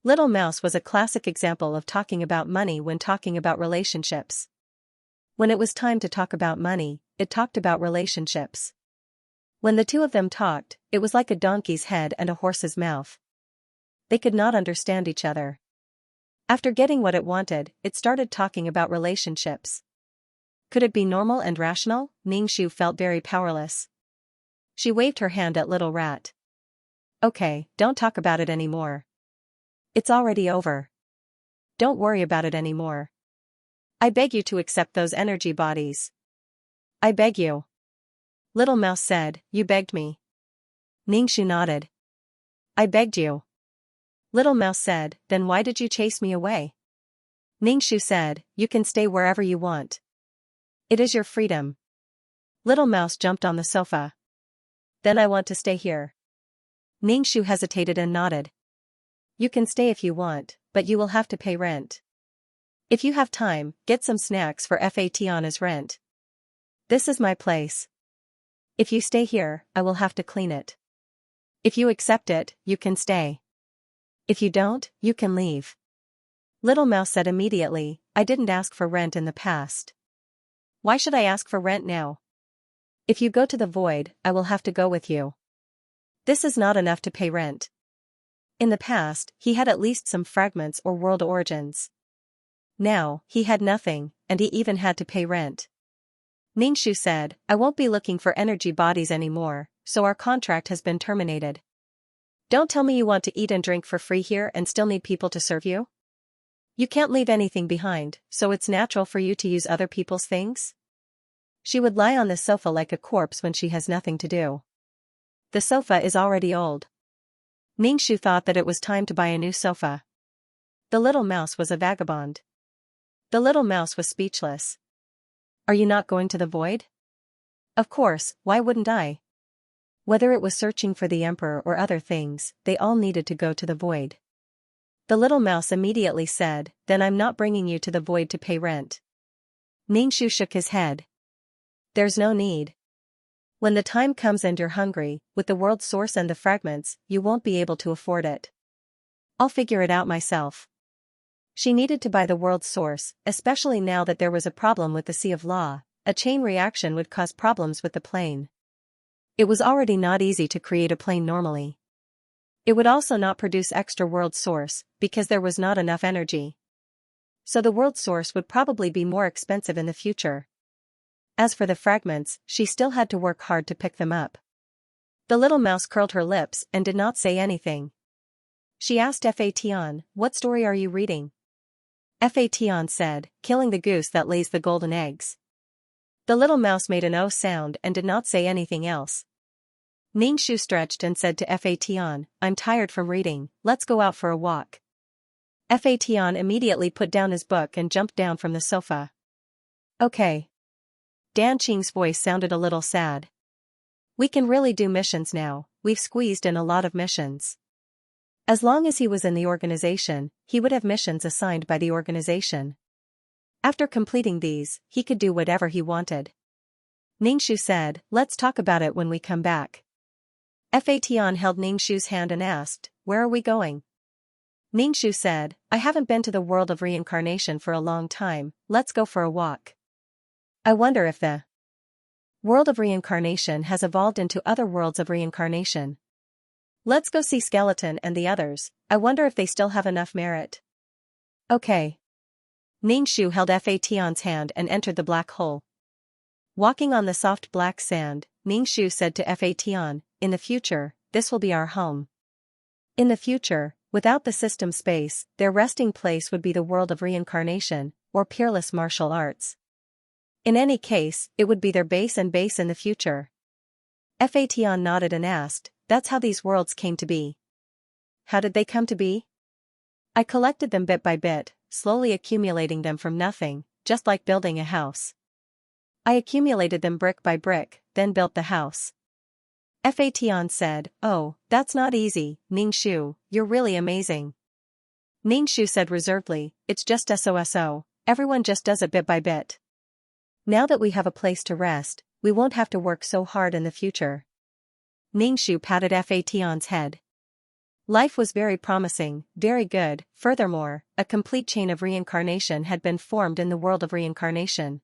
Little Mouse was a classic example of talking about money when talking about relationships. When it was time to talk about money, it talked about relationships. When the two of them talked, it was like a donkey's head and a horse's mouth. They could not understand each other. After getting what it wanted, it started talking about relationships. Could it be normal and rational? Ningshu felt very powerless. She waved her hand at Little Rat. Okay, don't talk about it anymore. It's already over. Don't worry about it anymore. I beg you to accept those energy bodies. I beg you. Little Mouse said, you begged me. Ningshu nodded. I begged you. Little Mouse said, then why did you chase me away? Ningshu said, you can stay wherever you want. It is your freedom. Little Mouse jumped on the sofa. Then I want to stay here. Ningshu hesitated and nodded. You can stay if you want, but you will have to pay rent. If you have time, get some snacks for Fation as rent. This is my place. If you stay here, I will have to clean it. If you accept it, you can stay. If you don't, you can leave. Little Mouse said immediately, I didn't ask for rent in the past. Why should I ask for rent now? If you go to the void, I will have to go with you. This is not enough to pay rent. In the past, he had at least some fragments or world origins. Now, he had nothing, and he even had to pay rent. Ningshu said, I won't be looking for energy bodies anymore, so our contract has been terminated. Don't tell me you want to eat and drink for free here and still need people to serve you? You can't leave anything behind, so it's natural for you to use other people's things? She would lie on the sofa like a corpse when she has nothing to do. The sofa is already old. Ningxu thought that it was time to buy a new sofa. The little mouse was a vagabond. The little mouse was speechless. Are you not going to the void? Of course, why wouldn't I? Whether it was searching for the emperor or other things, they all needed to go to the void. The little mouse immediately said, then I'm not bringing you to the void to pay rent. Ningxu shook his head. There's no need. When the time comes and you're hungry, with the world source and the fragments, you won't be able to afford it. I'll figure it out myself. She needed to buy the world source, especially now that there was a problem with the Sea of Law. A chain reaction would cause problems with the plane. It was already not easy to create a plane normally. It would also not produce extra world source, because there was not enough energy. So the world source would probably be more expensive in the future. As for the fragments, she still had to work hard to pick them up. The little mouse curled her lips and did not say anything. She asked Fatian, what story are you reading? Fatian said, killing the goose that lays the golden eggs. The little mouse made an O sound and did not say anything else. Ningxu stretched and said to Fatian, I'm tired from reading, let's go out for a walk. Fatian immediately put down his book and jumped down from the sofa. Okay. Dan Qing's voice sounded a little sad. We can really do missions now, we've squeezed in a lot of missions. As long as he was in the organization, he would have missions assigned by the organization. After completing these, he could do whatever he wanted. Ningxu said, let's talk about it when we come back. Fatian held Ningxu's hand and asked, where are we going? Ningxu said, I haven't been to the world of reincarnation for a long time, let's go for a walk. I wonder if the world of reincarnation has evolved into other worlds of reincarnation. Let's go see Skeleton and the others, I wonder if they still have enough merit. Okay. Ningxu held Fatian's hand and entered the black hole. Walking on the soft black sand, Ningxu said to Fatian, in the future, this will be our home. In the future, without the system space, their resting place would be the world of reincarnation, or peerless martial arts. In any case, it would be their base in the future. Fatian nodded and asked, that's how these worlds came to be. How did they come to be? I collected them bit by bit, slowly accumulating them from nothing, just like building a house. I accumulated them brick by brick, then built the house. Fatian said, oh, that's not easy, Ningxu, you're really amazing. Ningxu said reservedly, it's just SOSO, everyone just does it bit by bit. Now that we have a place to rest, we won't have to work so hard in the future. Ningxu patted Fatian's head. Life was very promising, very good, furthermore, a complete chain of reincarnation had been formed in the world of reincarnation.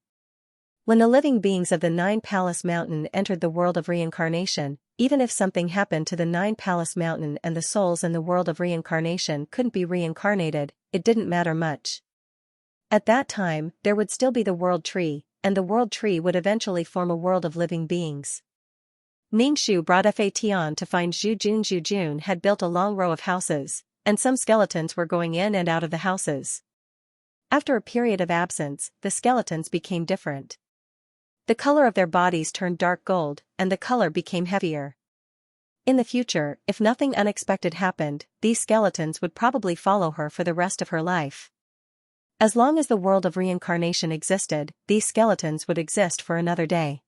When the living beings of the Nine Palace Mountain entered the world of reincarnation, even if something happened to the Nine Palace Mountain and the souls in the world of reincarnation couldn't be reincarnated, it didn't matter much. At that time, there would still be the world tree, and the world tree would eventually form a world of living beings. Ningxu brought Fatian to find Zhu Jun. Zhu Jun had built a long row of houses, and some skeletons were going in and out of the houses. After a period of absence, the skeletons became different. The color of their bodies turned dark gold, and the color became heavier. In the future, if nothing unexpected happened, these skeletons would probably follow her for the rest of her life. As long as the world of reincarnation existed, these skeletons would exist for another day.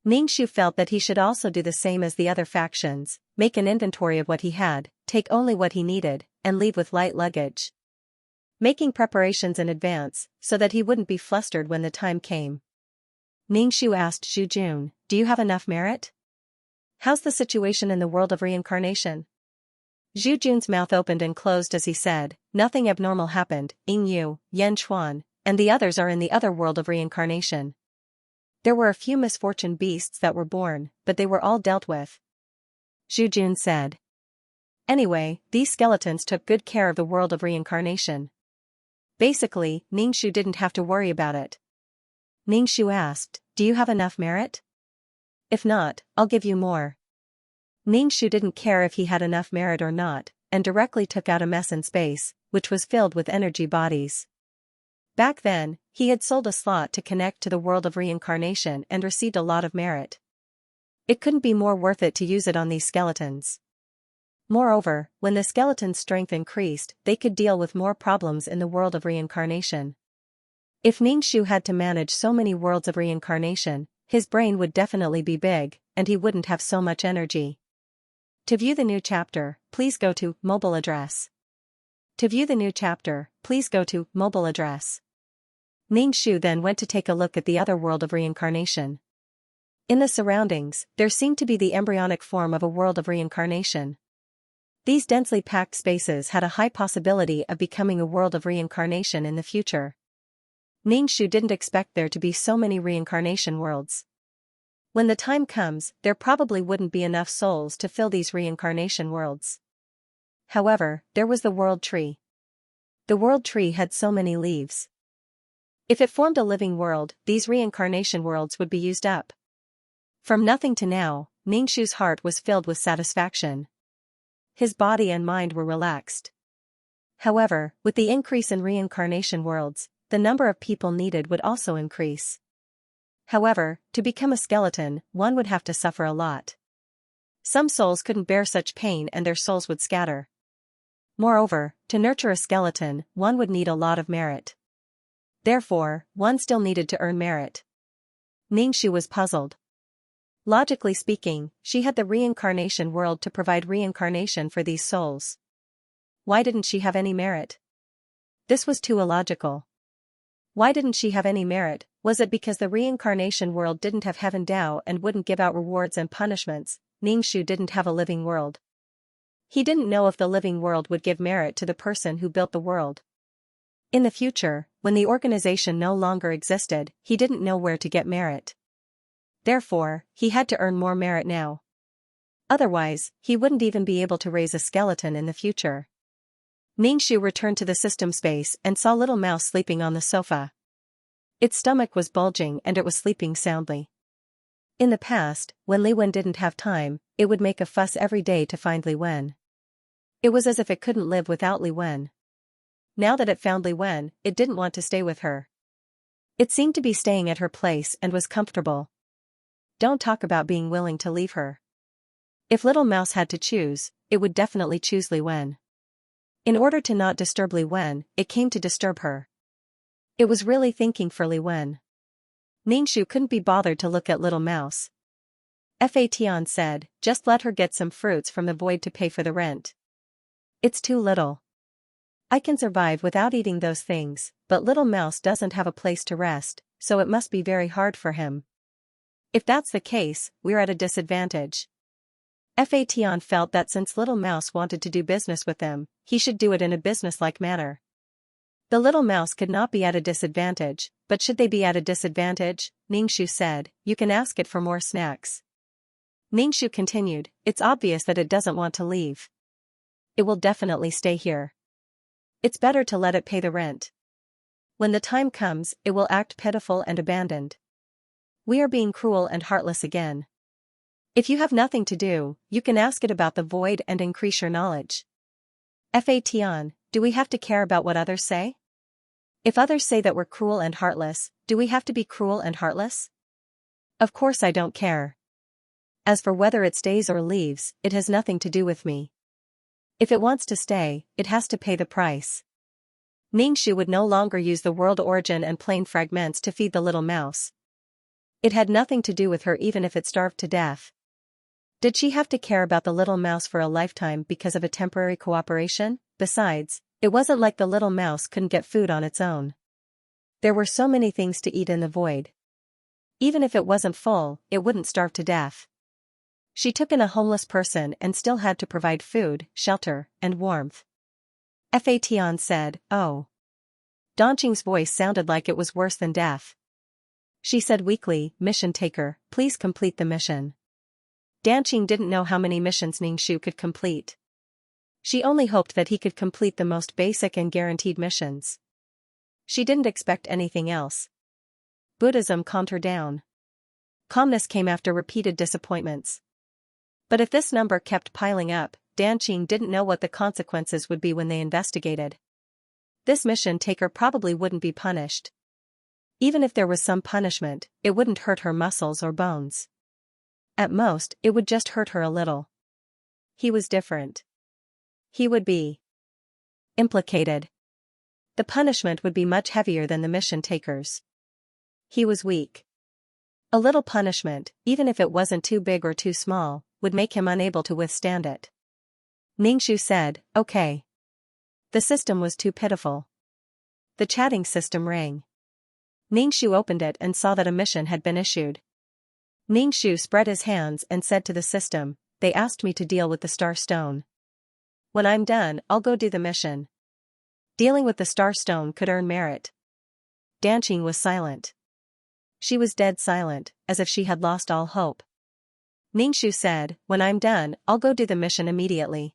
Ningxu felt that he should also do the same as the other factions, make an inventory of what he had, take only what he needed, and leave with light luggage. Making preparations in advance, so that he wouldn't be flustered when the time came. Ningxu asked Zhu Jun, do you have enough merit? How's the situation in the world of reincarnation? Zhu Jun's mouth opened and closed as he said, nothing abnormal happened, Ying Yu, Yan Chuan, and the others are in the other world of reincarnation. There were a few misfortune beasts that were born, but they were all dealt with. Zhu Jun said. Anyway, these skeletons took good care of the world of reincarnation. Basically, Ningxu didn't have to worry about it. Ningxu asked, do you have enough merit? If not, I'll give you more. Ningshu didn't care if he had enough merit or not, and directly took out a mess in space, which was filled with energy bodies. Back then, he had sold a slot to connect to the world of reincarnation and received a lot of merit. It couldn't be more worth it to use it on these skeletons. Moreover, when the skeleton's strength increased, they could deal with more problems in the world of reincarnation. If Ningshu had to manage so many worlds of reincarnation, his brain would definitely be big, and he wouldn't have so much energy. To view the new chapter, please go to mobile address. To view the new chapter, please go to mobile address. Ningshu then went to take a look at the other world of reincarnation. In the surroundings, there seemed to be the embryonic form of a world of reincarnation. These densely packed spaces had a high possibility of becoming a world of reincarnation in the future. Ningshu didn't expect there to be so many reincarnation worlds. When the time comes, there probably wouldn't be enough souls to fill these reincarnation worlds. However, there was the world tree. The world tree had so many leaves. If it formed a living world, these reincarnation worlds would be used up. From nothing to now, Ningshu's heart was filled with satisfaction. His body and mind were relaxed. However, with the increase in reincarnation worlds, the number of people needed would also increase. However, to become a skeleton, one would have to suffer a lot. Some souls couldn't bear such pain and their souls would scatter. Moreover, to nurture a skeleton, one would need a lot of merit. Therefore, one still needed to earn merit. Ningshu was puzzled. Logically speaking, she had the reincarnation world to provide reincarnation for these souls. Why didn't she have any merit? This was too illogical. Why didn't she have any merit? Was it because the reincarnation world didn't have heaven Tao and wouldn't give out rewards and punishments? Ningshu didn't have a living world. He didn't know if the living world would give merit to the person who built the world. In the future, when the organization no longer existed, he didn't know where to get merit. Therefore, he had to earn more merit now. Otherwise, he wouldn't even be able to raise a skeleton in the future. Ningshu returned to the system space and saw Little Mouse sleeping on the sofa. Its stomach was bulging and it was sleeping soundly. In the past, when Li Wen didn't have time, it would make a fuss every day to find Li Wen. It was as if it couldn't live without Li Wen. Now that it found Li Wen, it didn't want to stay with her. It seemed to be staying at her place and was comfortable. Don't talk about being willing to leave her. If Little Mouse had to choose, it would definitely choose Li Wen. In order to not disturb Li Wen, it came to disturb her. It was really thinking for Li Wen. Ningshu couldn't be bothered to look at Little Mouse. Fatian said, just let her get some fruits from the void to pay for the rent. It's too little. I can survive without eating those things, but Little Mouse doesn't have a place to rest, so it must be very hard for him. If that's the case, we're at a disadvantage. Fatian felt that since Little Mouse wanted to do business with them, he should do it in a business-like manner. The Little Mouse could not be at a disadvantage, but should they be at a disadvantage? Ningshu said, you can ask it for more snacks. Ningshu continued, it's obvious that it doesn't want to leave. It will definitely stay here. It's better to let it pay the rent. When the time comes, it will act pitiful and abandoned. We are being cruel and heartless again. If you have nothing to do, you can ask it about the void and increase your knowledge. Fatian, do we have to care about what others say? If others say that we're cruel and heartless, do we have to be cruel and heartless? Of course I don't care. As for whether it stays or leaves, it has nothing to do with me. If it wants to stay, it has to pay the price. Ningshu would no longer use the world origin and plane fragments to feed the Little Mouse. It had nothing to do with her even if it starved to death. Did she have to care about the Little Mouse for a lifetime because of a temporary cooperation? Besides, it wasn't like the Little Mouse couldn't get food on its own. There were so many things to eat in the void. Even if it wasn't full, it wouldn't starve to death. She took in a homeless person and still had to provide food, shelter, and warmth. Fatian said, oh. Donqing's voice sounded like it was worse than death. She said weakly, mission taker, please complete the mission. Donqing didn't know how many missions Ningshu could complete. She only hoped that he could complete the most basic and guaranteed missions. She didn't expect anything else. Buddhism calmed her down. Calmness came after repeated disappointments. But if this number kept piling up, Danqing didn't know what the consequences would be when they investigated. This mission taker probably wouldn't be punished. Even if there was some punishment, it wouldn't hurt her muscles or bones. At most, it would just hurt her a little. He was different. He would be implicated. The punishment would be much heavier than the mission takers. He was weak. A little punishment, even if it wasn't too big or too small, would make him unable to withstand it. Ningxu said, "Okay." The system was too pitiful. The chatting system rang. Ningxu opened it and saw that a mission had been issued. Ningxu spread his hands and said to the system, "They asked me to deal with the Star Stone. When I'm done, I'll go do the mission." Dealing with the Star Stone could earn merit. Danqing was silent. She was dead silent, as if she had lost all hope. Ningxu said, "When I'm done, I'll go do the mission immediately.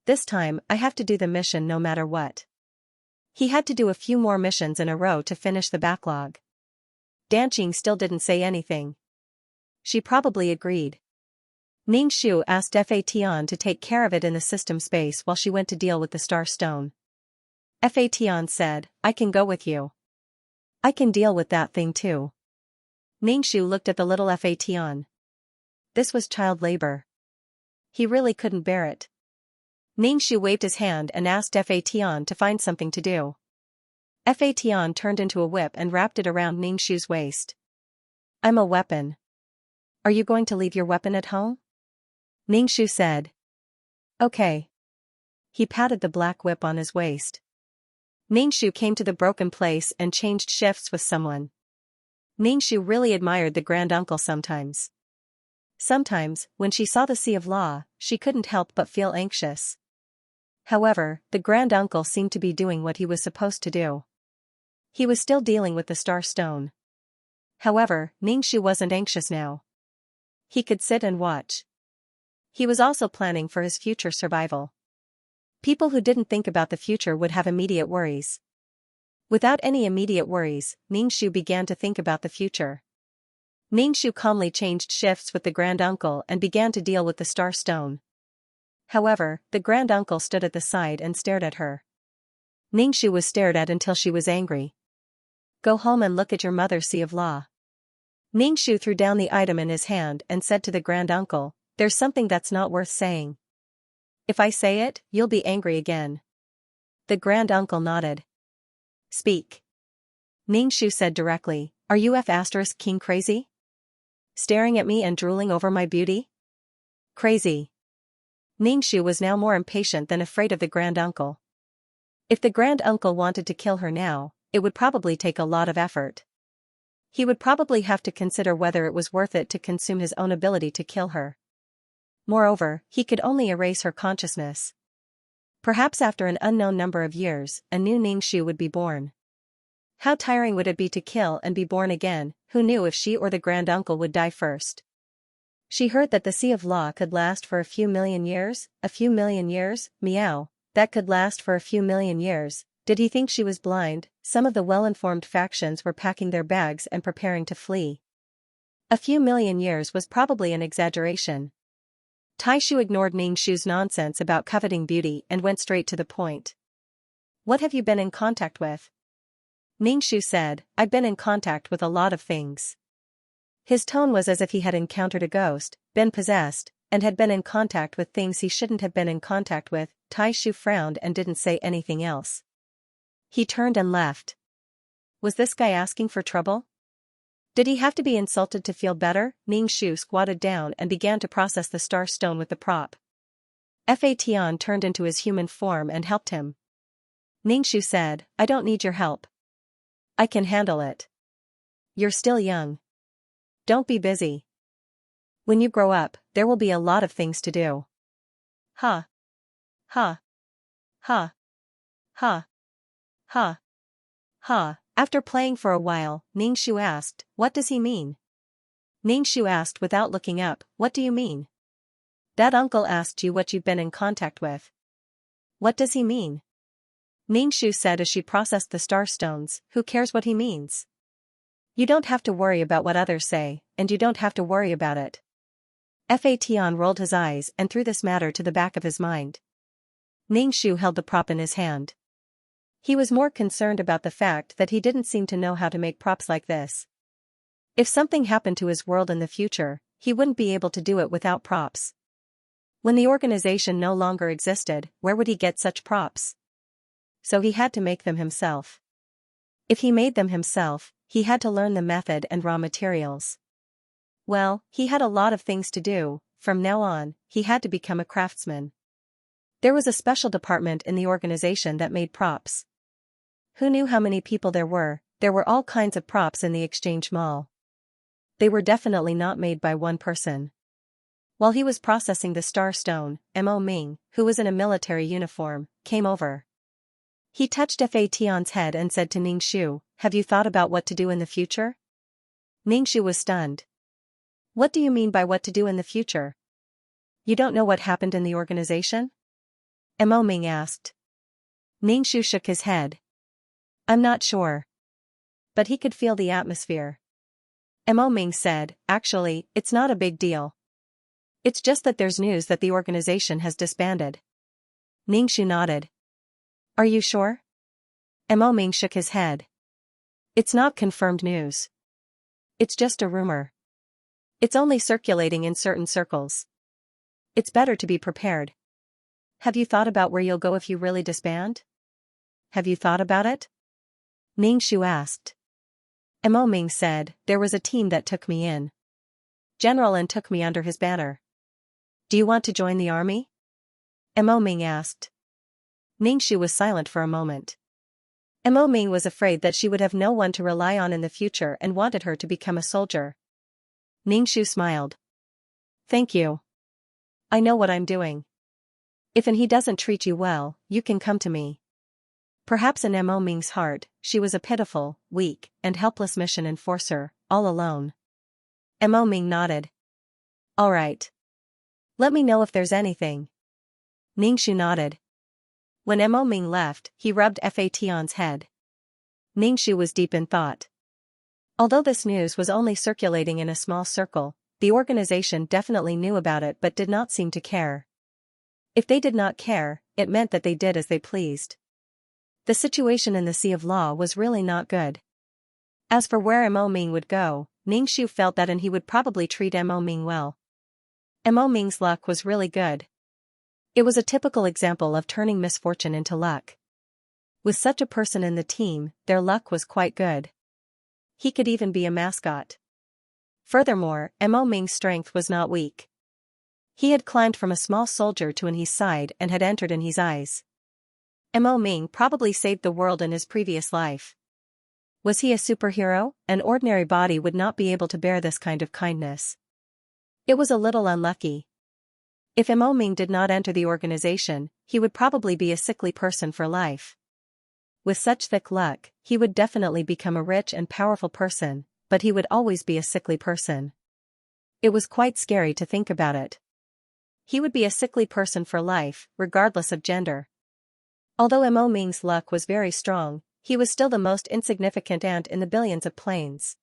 This time, I have to do the mission no matter what." He had to do a few more missions in a row to finish the backlog. Danqing still didn't say anything. She probably agreed. Ningxu asked Fa Tian to take care of it in the system space while she went to deal with the Star Stone. Fa Tian said, "I can go with you. I can deal with that thing too." Ningxu looked at the little Fa Tian. This was child labor. He really couldn't bear it. Ningxu waved his hand and asked Fa Tian to find something to do. Fa Tian turned into a whip and wrapped it around Ningxu's waist. "I'm a weapon. Are you going to leave your weapon at home?" Ningxu said. "Okay." He patted the black whip on his waist. Ningxu came to the broken place and changed shifts with someone. Ningxu really admired the granduncle sometimes. Sometimes, when she saw the Sea of Law, she couldn't help but feel anxious. However, the granduncle seemed to be doing what he was supposed to do. He was still dealing with the Star Stone. However, Ningxu wasn't anxious now. He could sit and watch. He was also planning for his future survival. People who didn't think about the future would have immediate worries. Without any immediate worries, Ningxu began to think about the future. Ningxu calmly changed shifts with the granduncle and began to deal with the Star Stone. However, the granduncle stood at the side and stared at her. Ningxu was stared at until she was angry. "Go home and look at your mother's Sea of Law." Ningxu threw down the item in his hand and said to the granduncle, "There's something that's not worth saying. If I say it, you'll be angry again." The granduncle nodded. "Speak." Ningxu said directly, "Are you King crazy? Staring at me and drooling over my beauty? Crazy." Ningxu was now more impatient than afraid of the granduncle. If the granduncle wanted to kill her now, it would probably take a lot of effort. He would probably have to consider whether it was worth it to consume his own ability to kill her. Moreover, he could only erase her consciousness. Perhaps after an unknown number of years, a new Ningxu would be born. How tiring would it be to kill and be born again? Who knew if she or the granduncle would die first? She heard that the Sea of Law could last for a few million years, meow, that could last for a few million years. Did he think she was blind? Some of the well-informed factions were packing their bags and preparing to flee. A few million years was probably an exaggeration. Taishu ignored Ningxu's nonsense about coveting beauty and went straight to the point. "What have you been in contact with?" Ningxu said, "I've been in contact with a lot of things." His tone was as if he had encountered a ghost, been possessed, and had been in contact with things he shouldn't have been in contact with. Taishu frowned and didn't say anything else. He turned and left. Was this guy asking for trouble? Did he have to be insulted to feel better? Ningxu squatted down and began to process the Star Stone with the prop. Fa Tian turned into his human form and helped him. Ningxu said, "I don't need your help. I can handle it. You're still young. Don't be busy. When you grow up, there will be a lot of things to do." Ha. Ha. Ha. Ha. Ha. Ha. After playing for a while, Ningxu asked, "What does he mean?" Ningxu asked without looking up, "What do you mean?" "That uncle asked you what you've been in contact with." "What does he mean?" Ningxu said as she processed the star stones, "Who cares what he means? You don't have to worry about what others say, and you don't have to worry about it. Fation rolled his eyes and threw this matter to the back of his mind. Ningxu held the prop in his hand. He was more concerned about the fact that he didn't seem to know how to make props like this. If something happened to his world in the future, he wouldn't be able to do it without props. When the organization no longer existed, where would he get such props? So he had to make them himself. If he made them himself, he had to learn the method and raw materials. Well, he had a lot of things to do. From now on, he had to become a craftsman. There was a special department in the organization that made props. Who knew how many people there were? There were all kinds of props in the exchange mall. They were definitely not made by one person. While he was processing the star stone, Mo Ming, who was in a military uniform, came over. He touched Fa Tian's head and said to Ningxu, "Have you thought about what to do in the future?" Ningxu was stunned. "What do you mean by what to do in the future? You don't know what happened in the organization?" Mo Ming asked. Ningxu shook his head. "I'm not sure." But he could feel the atmosphere. Mo Ming said, "Actually, it's not a big deal. It's just that there's news that the organization has disbanded." Ningxu nodded. "Are you sure?" Mo Ming shook his head. "It's not confirmed news. It's just a rumor. It's only circulating in certain circles. It's better to be prepared. Have you thought about where you'll go if you really disband? Have you thought about it?" Ningxu asked. Mo Ming said, "There was a team that took me in. General and took me under his banner. Do you want to join the army?" Mo Ming asked. Ningxu was silent for a moment. Mo Ming was afraid that she would have no one to rely on in the future and wanted her to become a soldier. Ningxu smiled. "Thank you. I know what I'm doing. If and he doesn't treat you well, you can come to me." Perhaps in Mo Ming's heart, she was a pitiful, weak, and helpless mission enforcer, all alone. Mo Ming nodded. "All right. Let me know if there's anything." Ningxu nodded. When Mo Ming left, he rubbed Fa Tian's head. Ningxu was deep in thought. Although this news was only circulating in a small circle, the organization definitely knew about it but did not seem to care. If they did not care, it meant that they did as they pleased. The situation in the Sea of Law was really not good. As for where Mo Ming would go, Ningxu felt that and he would probably treat Mo Ming well. Mo Ming's luck was really good. It was a typical example of turning misfortune into luck. With such a person in the team, their luck was quite good. He could even be a mascot. Furthermore, Mo Ming's strength was not weak. He had climbed from a small soldier to He's side and had entered He's eyes. Mo Ming probably saved the world in his previous life. Was he a superhero? An ordinary body would not be able to bear this kind of kindness. It was a little unlucky. If Mo Ming did not enter the organization, he would probably be a sickly person for life. With such thick luck, he would definitely become a rich and powerful person, but he would always be a sickly person. It was quite scary to think about it. He would be a sickly person for life, regardless of gender. Although Mo Ming's luck was very strong, he was still the most insignificant ant in the billions of planes.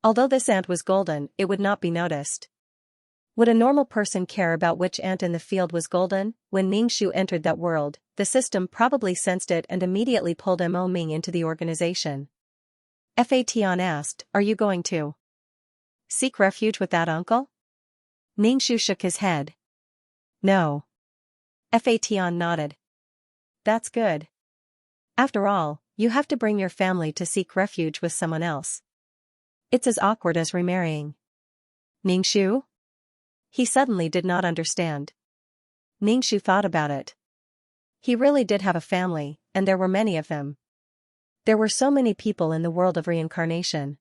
Although this ant was golden, it would not be noticed. Would a normal person care about which ant in the field was golden? When Ningxu entered that world, the system probably sensed it and immediately pulled Mo Ming into the organization. Fa Tian asked, "Are you going to seek refuge with that uncle?" Ningxu shook his head. "No." Fa Tian nodded. "That's good. After all, you have to bring your family to seek refuge with someone else. It's as awkward as remarrying." Ningxu? He suddenly did not understand. Ningxu thought about it. He really did have a family, and there were many of them. There were so many people in the world of reincarnation.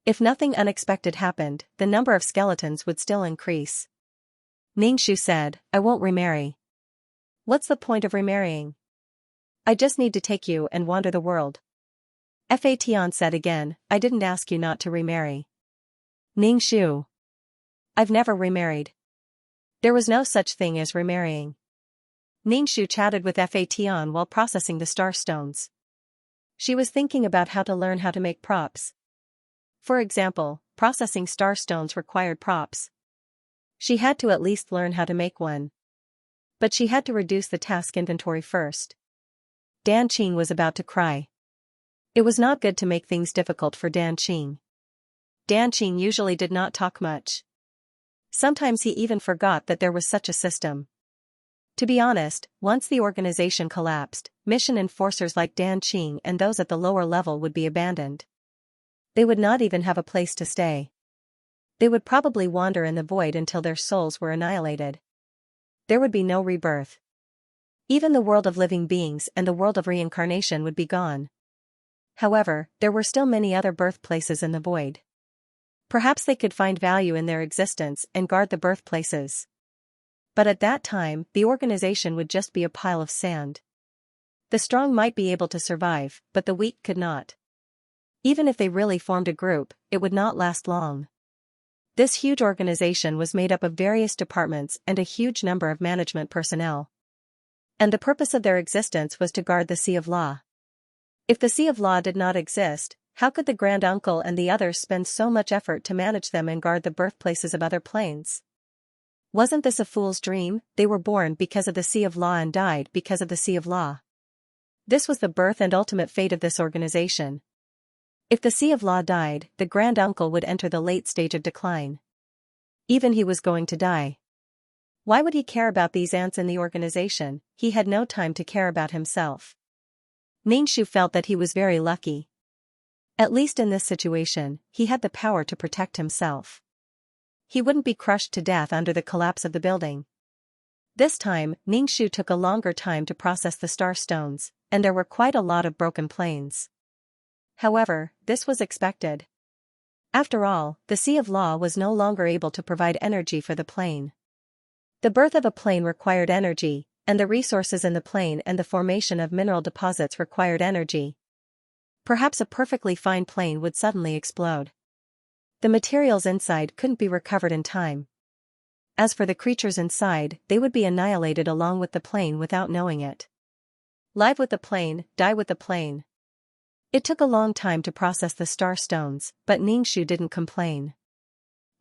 If nothing unexpected happened, the number of skeletons would still increase. Ningxu said, "I won't remarry." "What's the point of remarrying?" "I just need to take you and wander the world." Fa Tian said again, "I didn't ask you not to remarry." Ningxu. "I've never remarried. There was no such thing as remarrying." Ningxu chatted with Fa Tian while processing the star stones. She was thinking about how to learn how to make props. For example, processing star stones required props. She had to at least learn how to make one. But she had to reduce the task inventory first. Dan Qing was about to cry. It was not good to make things difficult for Dan Qing. Dan Qing usually did not talk much. Sometimes he even forgot that there was such a system. To be honest, once the organization collapsed, mission enforcers like Dan Qing and those at the lower level would be abandoned. They would not even have a place to stay. They would probably wander in the void until their souls were annihilated. There would be no rebirth. Even the world of living beings and the world of reincarnation would be gone. However, there were still many other birthplaces in the void. Perhaps they could find value in their existence and guard the birthplaces. But at that time, the organization would just be a pile of sand. The strong might be able to survive, but the weak could not. Even if they really formed a group, it would not last long. This huge organization was made up of various departments and a huge number of management personnel. And the purpose of their existence was to guard the Sea of Law. If the Sea of Law did not exist, how could the Grand Uncle and the others spend so much effort to manage them and guard the birthplaces of other planes? Wasn't this a fool's dream? They were born because of the Sea of Law and died because of the Sea of Law. This was the birth and ultimate fate of this organization. If the Sea of Law died, the Grand Uncle would enter the late stage of decline. Even he was going to die. Why would he care about these ants in the organization? He had no time to care about himself. Ningxu felt that he was very lucky. At least in this situation, he had the power to protect himself. He wouldn't be crushed to death under the collapse of the building. This time, Ningxu took a longer time to process the star stones, and there were quite a lot of broken planes. However, this was expected. After all, the Sea of Law was no longer able to provide energy for the plane. The birth of a plane required energy, and the resources in the plane and the formation of mineral deposits required energy. Perhaps a perfectly fine plane would suddenly explode. The materials inside couldn't be recovered in time. As for the creatures inside, they would be annihilated along with the plane without knowing it. Live with the plane, die with the plane. It took a long time to process the star stones, but Ningxu didn't complain.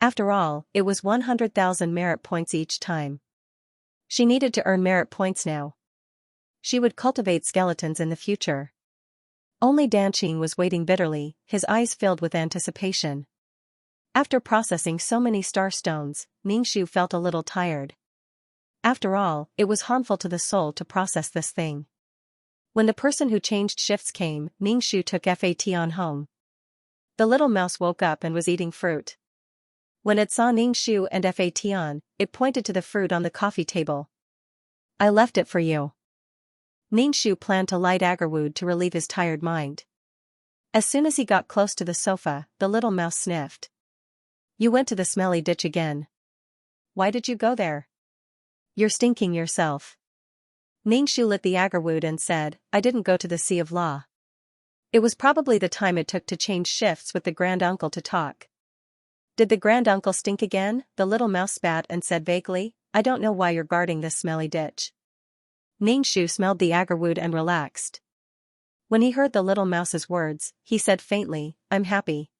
After all, it was 100,000 merit points each time. She needed to earn merit points now. She would cultivate skeletons in the future. Only Dan Qing was waiting bitterly, his eyes filled with anticipation. After processing so many star stones, Ningxu felt a little tired. After all, it was harmful to the soul to process this thing. When the person who changed shifts came, Ningxu took Fat home. The little mouse woke up and was eating fruit. When it saw Ningxu and Fat, it pointed to the fruit on the coffee table. "I left it for you." Ningxu planned to light agarwood to relieve his tired mind. As soon as he got close to the sofa, the little mouse sniffed. "You went to the smelly ditch again. Why did you go there? You're stinking yourself." Ningxu lit the agarwood and said, "I didn't go to the Sea of Law. It was probably the time it took to change shifts with the Grand Uncle to talk." "Did the Grand Uncle stink again?" The little mouse spat and said vaguely, "I don't know why you're guarding this smelly ditch." Ningxu smelled the agarwood and relaxed. When he heard the little mouse's words, he said faintly, "I'm happy."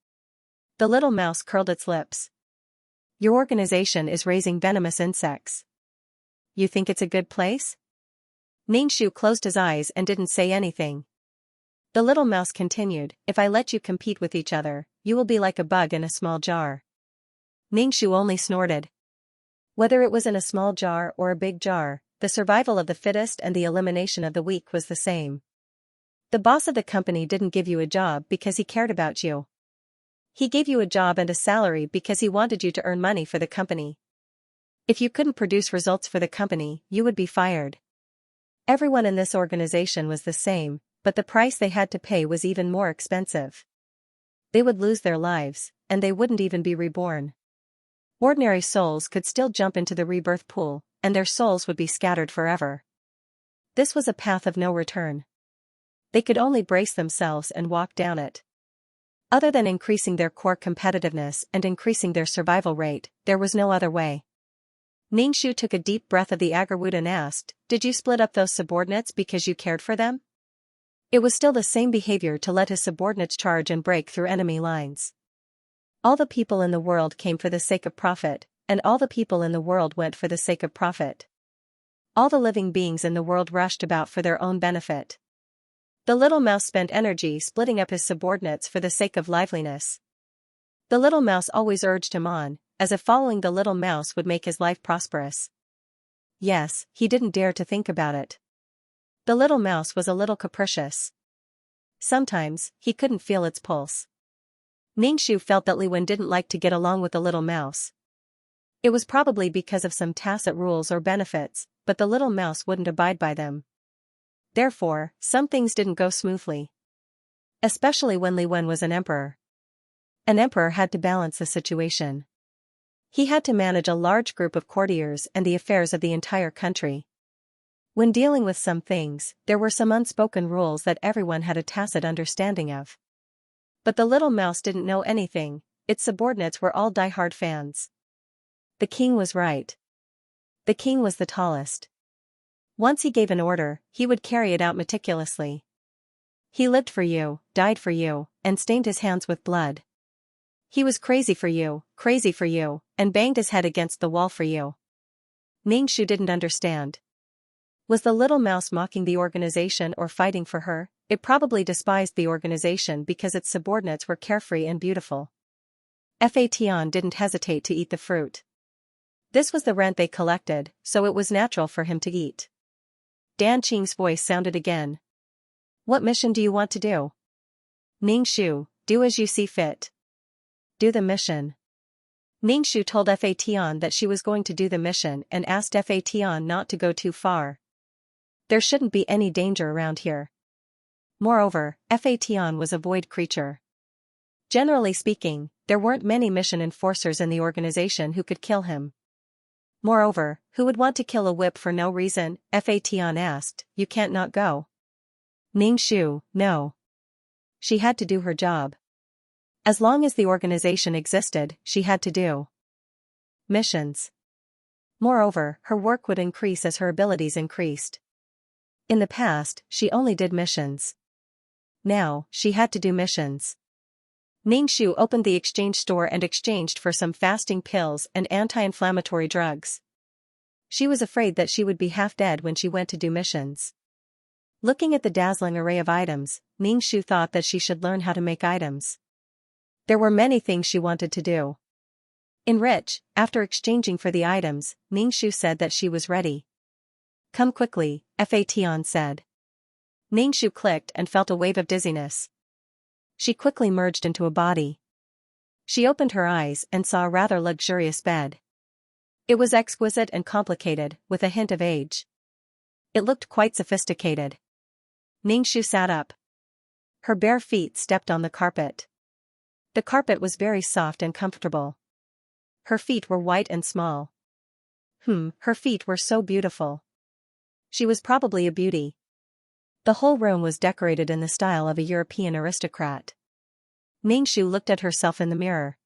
The little mouse curled its lips. "Your organization is raising venomous insects. You think it's a good place?" Ningxu closed his eyes and didn't say anything. The little mouse continued, "If I let you compete with each other, you will be like a bug in a small jar." Ningxu only snorted. Whether it was in a small jar or a big jar, the survival of the fittest and the elimination of the weak was the same. The boss of the company didn't give you a job because he cared about you. He gave you a job and a salary because he wanted you to earn money for the company. If you couldn't produce results for the company, you would be fired. Everyone in this organization was the same, but the price they had to pay was even more expensive. They would lose their lives, and they wouldn't even be reborn. Ordinary souls could still jump into the rebirth pool, and their souls would be scattered forever. This was a path of no return. They could only brace themselves and walk down it. Other than increasing their core competitiveness and increasing their survival rate, there was no other way. Ningxu took a deep breath of the agarwood and asked, "Did you split up those subordinates because you cared for them?" It was still the same behavior to let his subordinates charge and break through enemy lines. All the people in the world came for the sake of profit, and all the people in the world went for the sake of profit. All the living beings in the world rushed about for their own benefit. The little mouse spent energy splitting up his subordinates for the sake of liveliness. The little mouse always urged him on, as if following the little mouse would make his life prosperous. Yes, he didn't dare to think about it. The little mouse was a little capricious. Sometimes, he couldn't feel its pulse. Ningshu felt that Li Wen didn't like to get along with the little mouse. It was probably because of some tacit rules or benefits, but the little mouse wouldn't abide by them. Therefore, some things didn't go smoothly. Especially when Li Wen was an emperor. An emperor had to balance the situation. He had to manage a large group of courtiers and the affairs of the entire country. When dealing with some things, there were some unspoken rules that everyone had a tacit understanding of. But the little mouse didn't know anything, its subordinates were all die-hard fans. The king was right. The king was the tallest. Once he gave an order, he would carry it out meticulously. He lived for you, died for you, and stained his hands with blood. He was crazy for you, and banged his head against the wall for you. Ningshu didn't understand. Was the little mouse mocking the organization or fighting for her? It probably despised the organization because its subordinates were carefree and beautiful. Fatian didn't hesitate to eat the fruit. This was the rent they collected, so it was natural for him to eat. Dan Qing's voice sounded again. What mission do you want to do? Ningshu, do as you see fit. Do the mission. Ningshu told Fatian that she was going to do the mission and asked Fatian not to go too far. There shouldn't be any danger around here. Moreover, Fatian was a void creature. Generally speaking, there weren't many mission enforcers in the organization who could kill him. Moreover, who would want to kill a whip for no reason? Fatian asked. You can't not go. Ningshu, no. She had to do her job. As long as the organization existed, she had to do missions. Moreover, her work would increase as her abilities increased. In the past, she only did missions. Now, she had to do missions. Ningshu opened the exchange store and exchanged for some fasting pills and anti-inflammatory drugs. She was afraid that she would be half dead when she went to do missions. Looking at the dazzling array of items, Ningshu thought that she should learn how to make items. There were many things she wanted to do. Enrich, after exchanging for the items, Ningshu said that she was ready. Come quickly, Fatian said. Ningshu clicked and felt a wave of dizziness. She quickly merged into a body. She opened her eyes and saw a rather luxurious bed. It was exquisite and complicated, with a hint of age. It looked quite sophisticated. Ningshu sat up. Her bare feet stepped on the carpet. The carpet was very soft and comfortable. Her feet were white and small. Her feet were so beautiful. She was probably a beauty. The whole room was decorated in the style of a European aristocrat. Ningshu looked at herself in the mirror.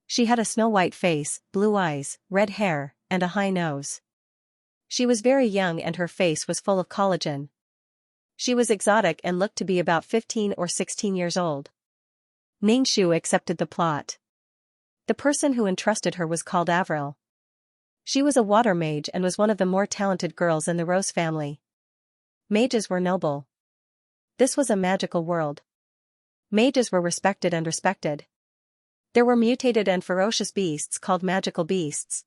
She had a snow-white face, blue eyes, red hair, and a high nose. She was very young and her face was full of collagen. She was exotic and looked to be about 15 or 16 years old. Ningshu accepted the plot. The person who entrusted her was called Avril. She was a water mage and was one of the more talented girls in the Rose family. Mages were noble. This was a magical world. Mages were respected and respected. There were mutated and ferocious beasts called magical beasts.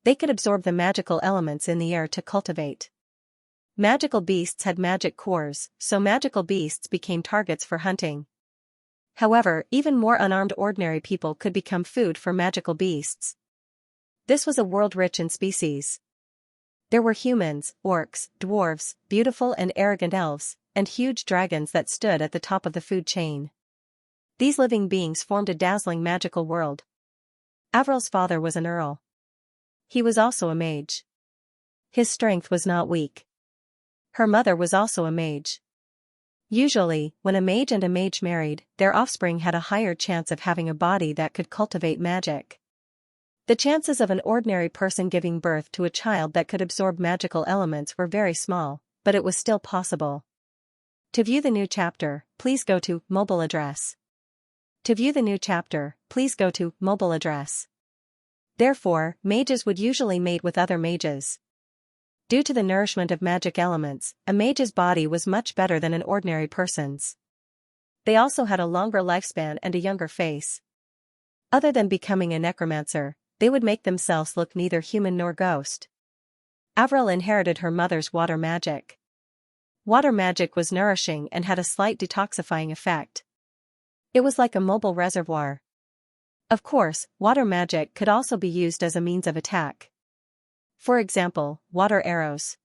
They could absorb the magical elements in the air to cultivate. Magical beasts had magic cores, so magical beasts became targets for hunting. However, even more unarmed ordinary people could become food for magical beasts. This was a world rich in species. There were humans, orcs, dwarves, beautiful and arrogant elves, and huge dragons that stood at the top of the food chain. These living beings formed a dazzling magical world. Avril's father was an earl. He was also a mage. His strength was not weak. Her mother was also a mage. Usually, when a mage and a mage married, their offspring had a higher chance of having a body that could cultivate magic. The chances of an ordinary person giving birth to a child that could absorb magical elements were very small, but it was still possible. To view the new chapter, please go to mobile address. To view the new chapter, please go to mobile address. Therefore, mages would usually mate with other mages. Due to the nourishment of magic elements, a mage's body was much better than an ordinary person's. They also had a longer lifespan and a younger face. Other than becoming a necromancer, they would make themselves look neither human nor ghost. Avril inherited her mother's water magic. Water magic was nourishing and had a slight detoxifying effect. It was like a mobile reservoir. Of course, water magic could also be used as a means of attack. For example, water arrows.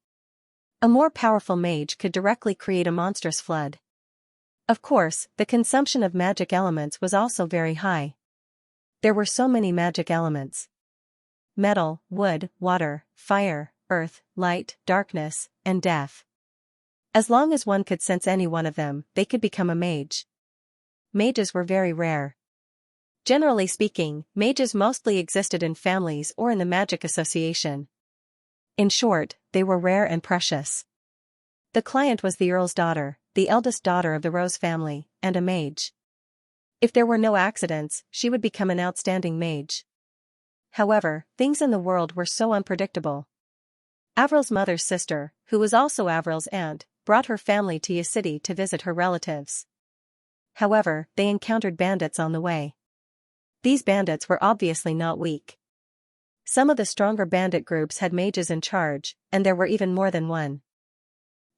A more powerful mage could directly create a monstrous flood. Of course, the consumption of magic elements was also very high. There were so many magic elements: metal, wood, water, fire, earth, light, darkness, and death. As long as one could sense any one of them, they could become a mage. Mages were very rare. Generally speaking, mages mostly existed in families or in the magic association. In short, they were rare and precious. The client was the Earl's daughter, the eldest daughter of the Rose family, and a mage. If there were no accidents, she would become an outstanding mage. However, things in the world were so unpredictable. Avril's mother's sister, who was also Avril's aunt, brought her family to a city to visit her relatives. However, they encountered bandits on the way. These bandits were obviously not weak. Some of the stronger bandit groups had mages in charge, and there were even more than one.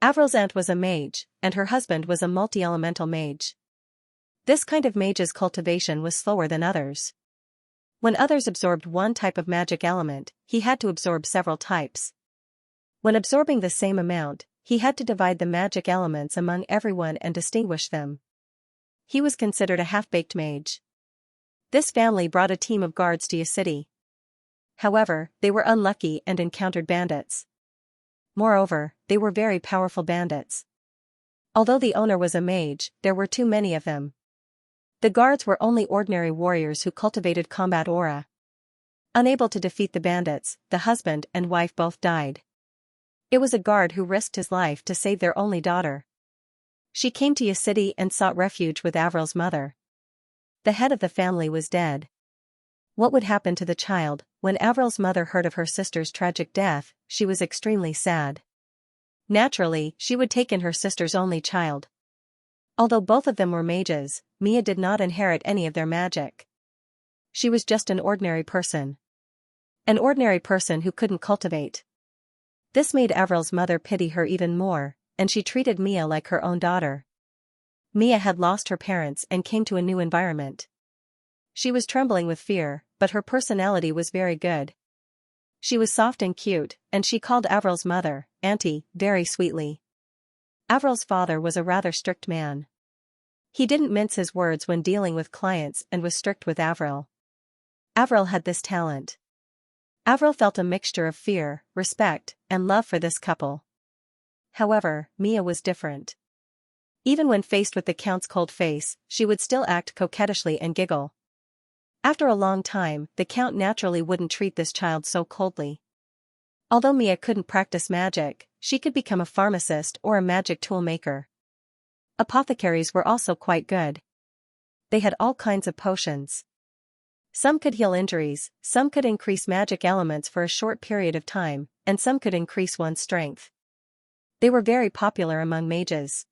Avril's aunt was a mage, and her husband was a multi-elemental mage. This kind of mage's cultivation was slower than others. When others absorbed one type of magic element, he had to absorb several types. When absorbing the same amount, he had to divide the magic elements among everyone and distinguish them. He was considered a half-baked mage. This family brought a team of guards to a city. However, they were unlucky and encountered bandits. Moreover, they were very powerful bandits. Although the owner was a mage, there were too many of them. The guards were only ordinary warriors who cultivated combat aura. Unable to defeat the bandits, the husband and wife both died. It was a guard who risked his life to save their only daughter. She came to a city and sought refuge with Avril's mother. The head of the family was dead. What would happen to the child? When Avril's mother heard of her sister's tragic death, she was extremely sad. Naturally, she would take in her sister's only child. Although both of them were mages, Mia did not inherit any of their magic. She was just an ordinary person. An ordinary person who couldn't cultivate. This made Avril's mother pity her even more, and she treated Mia like her own daughter. Mia had lost her parents and came to a new environment. She was trembling with fear, but her personality was very good. She was soft and cute, and she called Avril's mother, Auntie, very sweetly. Avril's father was a rather strict man. He didn't mince his words when dealing with clients and was strict with Avril. Avril had this talent. Avril felt a mixture of fear, respect, and love for this couple. However, Mia was different. Even when faced with the Count's cold face, she would still act coquettishly and giggle. After a long time, the Count naturally wouldn't treat this child so coldly. Although Mia couldn't practice magic, she could become a pharmacist or a magic tool maker. Apothecaries were also quite good. They had all kinds of potions. Some could heal injuries, some could increase magic elements for a short period of time, and some could increase one's strength. They were very popular among mages.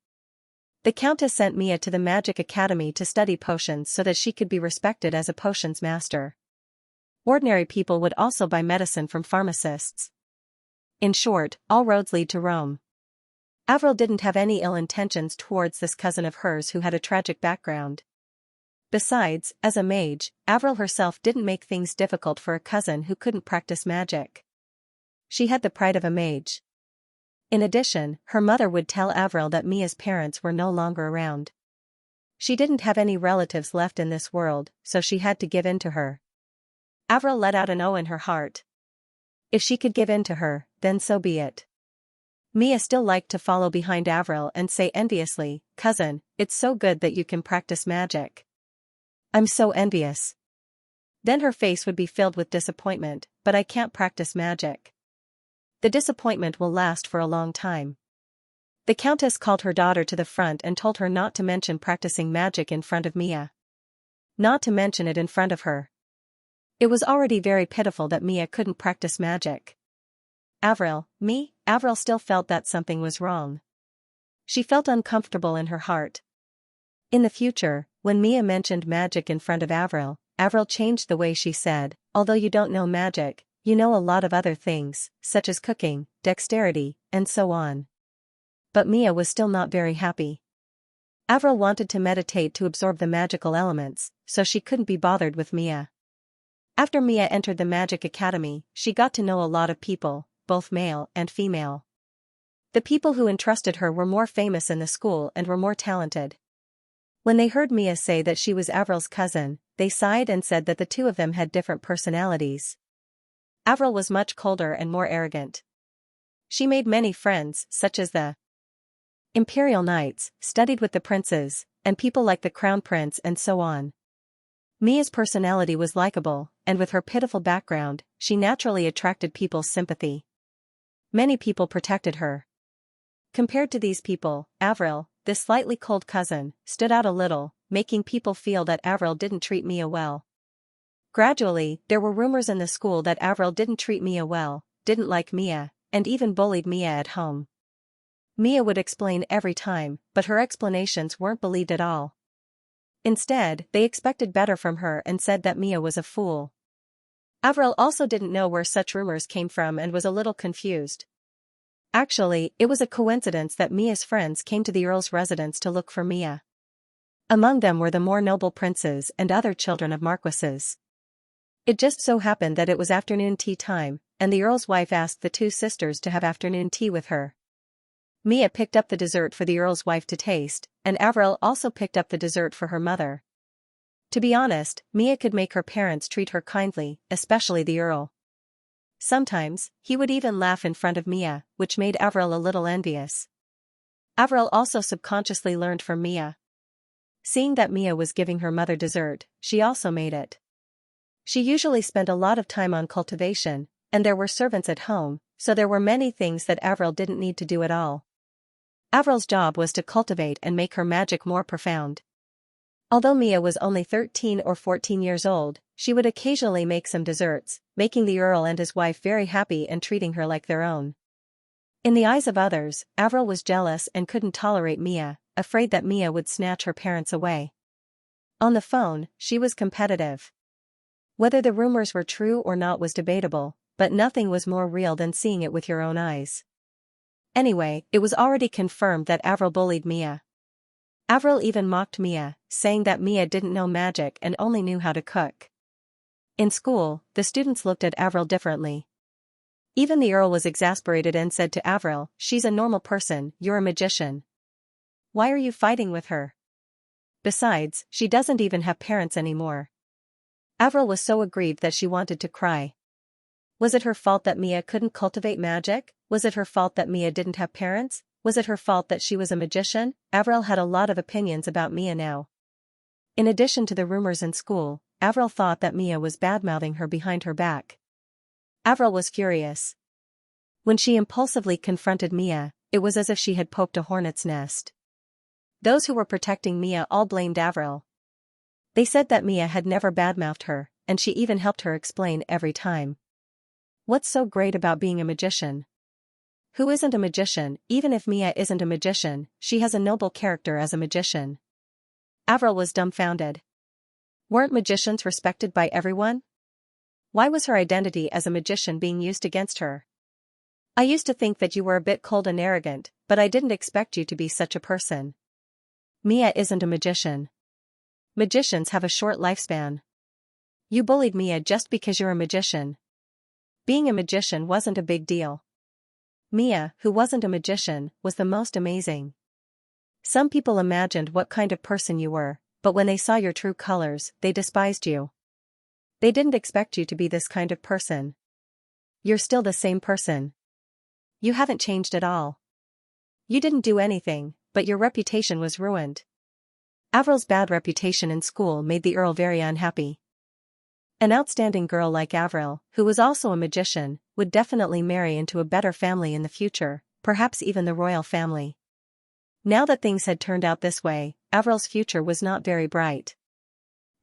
The Countess sent Mia to the Magic Academy to study potions so that she could be respected as a potions master. Ordinary people would also buy medicine from pharmacists. In short, all roads lead to Rome. Avril didn't have any ill intentions towards this cousin of hers who had a tragic background. Besides, as a mage, Avril herself didn't make things difficult for a cousin who couldn't practice magic. She had the pride of a mage. In addition, her mother would tell Avril that Mia's parents were no longer around. She didn't have any relatives left in this world, so she had to give in to her. Avril let out an "oh" in her heart. If she could give in to her, then so be it. Mia still liked to follow behind Avril and say enviously, "Cousin, it's so good that you can practice magic. I'm so envious." Then her face would be filled with disappointment, "But I can't practice magic." The disappointment will last for a long time. The Countess called her daughter to the front and told her not to mention practicing magic in front of Mia. Not to mention it in front of her. It was already very pitiful that Mia couldn't practice magic. Avril, me? Avril still felt that something was wrong. She felt uncomfortable in her heart. In the future, when Mia mentioned magic in front of Avril, Avril changed the way she said, although you don't know magic, you know a lot of other things, such as cooking, dexterity, and so on. But Mia was still not very happy. Avril wanted to meditate to absorb the magical elements, so she couldn't be bothered with Mia. After Mia entered the Magic Academy, she got to know a lot of people, both male and female. The people who entrusted her were more famous in the school and were more talented. When they heard Mia say that she was Avril's cousin, they sighed and said that the two of them had different personalities. Avril was much colder and more arrogant. She made many friends, such as the Imperial Knights, studied with the princes, and people like the Crown Prince and so on. Mia's personality was likable, and with her pitiful background, she naturally attracted people's sympathy. Many people protected her. Compared to these people, Avril, this slightly cold cousin, stood out a little, making people feel that Avril didn't treat Mia well. Gradually, there were rumors in the school that Avril didn't treat Mia well, didn't like Mia, and even bullied Mia at home. Mia would explain every time, but her explanations weren't believed at all. Instead, they expected better from her and said that Mia was a fool. Avril also didn't know where such rumors came from and was a little confused. Actually, it was a coincidence that Mia's friends came to the Earl's residence to look for Mia. Among them were the more noble princes and other children of marquises. It just so happened that it was afternoon tea time, and the Earl's wife asked the two sisters to have afternoon tea with her. Mia picked up the dessert for the Earl's wife to taste, and Avril also picked up the dessert for her mother. To be honest, Mia could make her parents treat her kindly, especially the Earl. Sometimes, he would even laugh in front of Mia, which made Avril a little envious. Avril also subconsciously learned from Mia. Seeing that Mia was giving her mother dessert, she also made it. She usually spent a lot of time on cultivation, and there were servants at home, so there were many things that Avril didn't need to do at all. Avril's job was to cultivate and make her magic more profound. Although Mia was only 13 or 14 years old, she would occasionally make some desserts, making the Earl and his wife very happy and treating her like their own. In the eyes of others, Avril was jealous and couldn't tolerate Mia, afraid that Mia would snatch her parents away. On the phone, she was competitive. Whether the rumors were true or not was debatable, but nothing was more real than seeing it with your own eyes. Anyway, it was already confirmed that Avril bullied Mia. Avril even mocked Mia, saying that Mia didn't know magic and only knew how to cook. In school, the students looked at Avril differently. Even the Earl was exasperated and said to Avril, "She's a normal person, you're a magician. Why are you fighting with her? Besides, she doesn't even have parents anymore." Avril was so aggrieved that she wanted to cry. Was it her fault that Mia couldn't cultivate magic? Was it her fault that Mia didn't have parents? Was it her fault that she was a magician? Avril had a lot of opinions about Mia now. In addition to the rumors in school, Avril thought that Mia was badmouthing her behind her back. Avril was furious. When she impulsively confronted Mia, it was as if she had poked a hornet's nest. Those who were protecting Mia all blamed Avril. They said that Mia had never badmouthed her, and she even helped her explain every time. What's so great about being a magician? Who isn't a magician? Even if Mia isn't a magician, she has a noble character as a magician. Avril was dumbfounded. Weren't magicians respected by everyone? Why was her identity as a magician being used against her? I used to think that you were a bit cold and arrogant, but I didn't expect you to be such a person. Mia isn't a magician. Magicians have a short lifespan. You bullied Mia just because you're a magician. Being a magician wasn't a big deal. Mia, who wasn't a magician, was the most amazing. Some people imagined what kind of person you were, but when they saw your true colors, they despised you. They didn't expect you to be this kind of person. You're still the same person. You haven't changed at all. You didn't do anything, but your reputation was ruined. Avril's bad reputation in school made the Earl very unhappy. An outstanding girl like Avril, who was also a magician, would definitely marry into a better family in the future, perhaps even the royal family. Now that things had turned out this way, Avril's future was not very bright.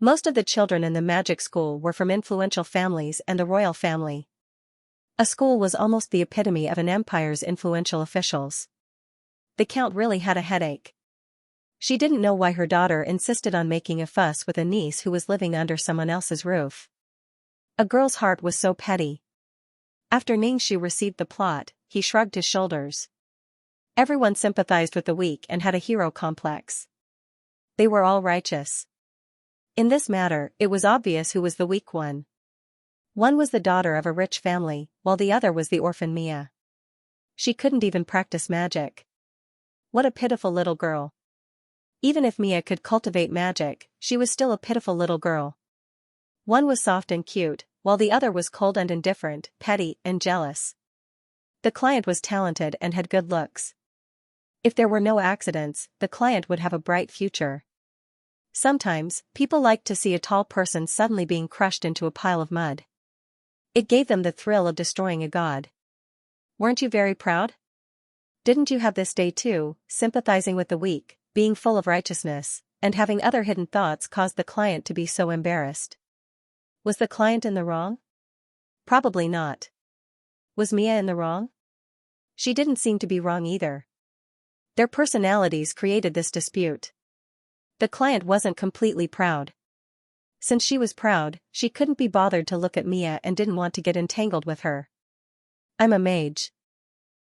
Most of the children in the magic school were from influential families and the royal family. A school was almost the epitome of an empire's influential officials. The count really had a headache. She didn't know why her daughter insisted on making a fuss with a niece who was living under someone else's roof. A girl's heart was so petty. After Xianxia received the plot, he shrugged his shoulders. Everyone sympathized with the weak and had a hero complex. They were all righteous. In this matter, it was obvious who was the weak one. One was the daughter of a rich family, while the other was the orphan Mia. She couldn't even practice magic. What a pitiful little girl. Even if Mia could cultivate magic, she was still a pitiful little girl. One was soft and cute, while the other was cold and indifferent, petty and jealous. The client was talented and had good looks. If there were no accidents, the client would have a bright future. Sometimes, people liked to see a tall person suddenly being crushed into a pile of mud. It gave them the thrill of destroying a god. Weren't you very proud? Didn't you have this day too, sympathizing with the weak, being full of righteousness, and having other hidden thoughts caused the client to be so embarrassed? Was the client in the wrong? Probably not. Was Mia in the wrong? She didn't seem to be wrong either. Their personalities created this dispute. The client wasn't completely proud. Since she was proud, she couldn't be bothered to look at Mia and didn't want to get entangled with her. I'm a mage.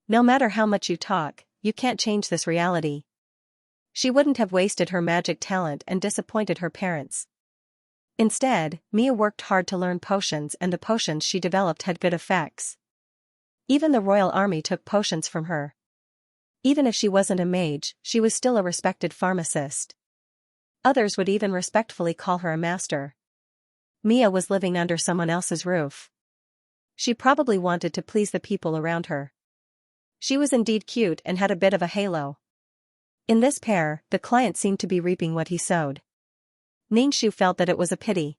No matter how much you talk, you can't change this reality. She wouldn't have wasted her magic talent and disappointed her parents. Instead, Mia worked hard to learn potions, and the potions she developed had good effects. Even the royal army took potions from her. Even if she wasn't a mage, she was still a respected pharmacist. Others would even respectfully call her a master. Mia was living under someone else's roof. She probably wanted to please the people around her. She was indeed cute and had a bit of a halo. In this pair, the client seemed to be reaping what he sowed. Xianxia felt that it was a pity.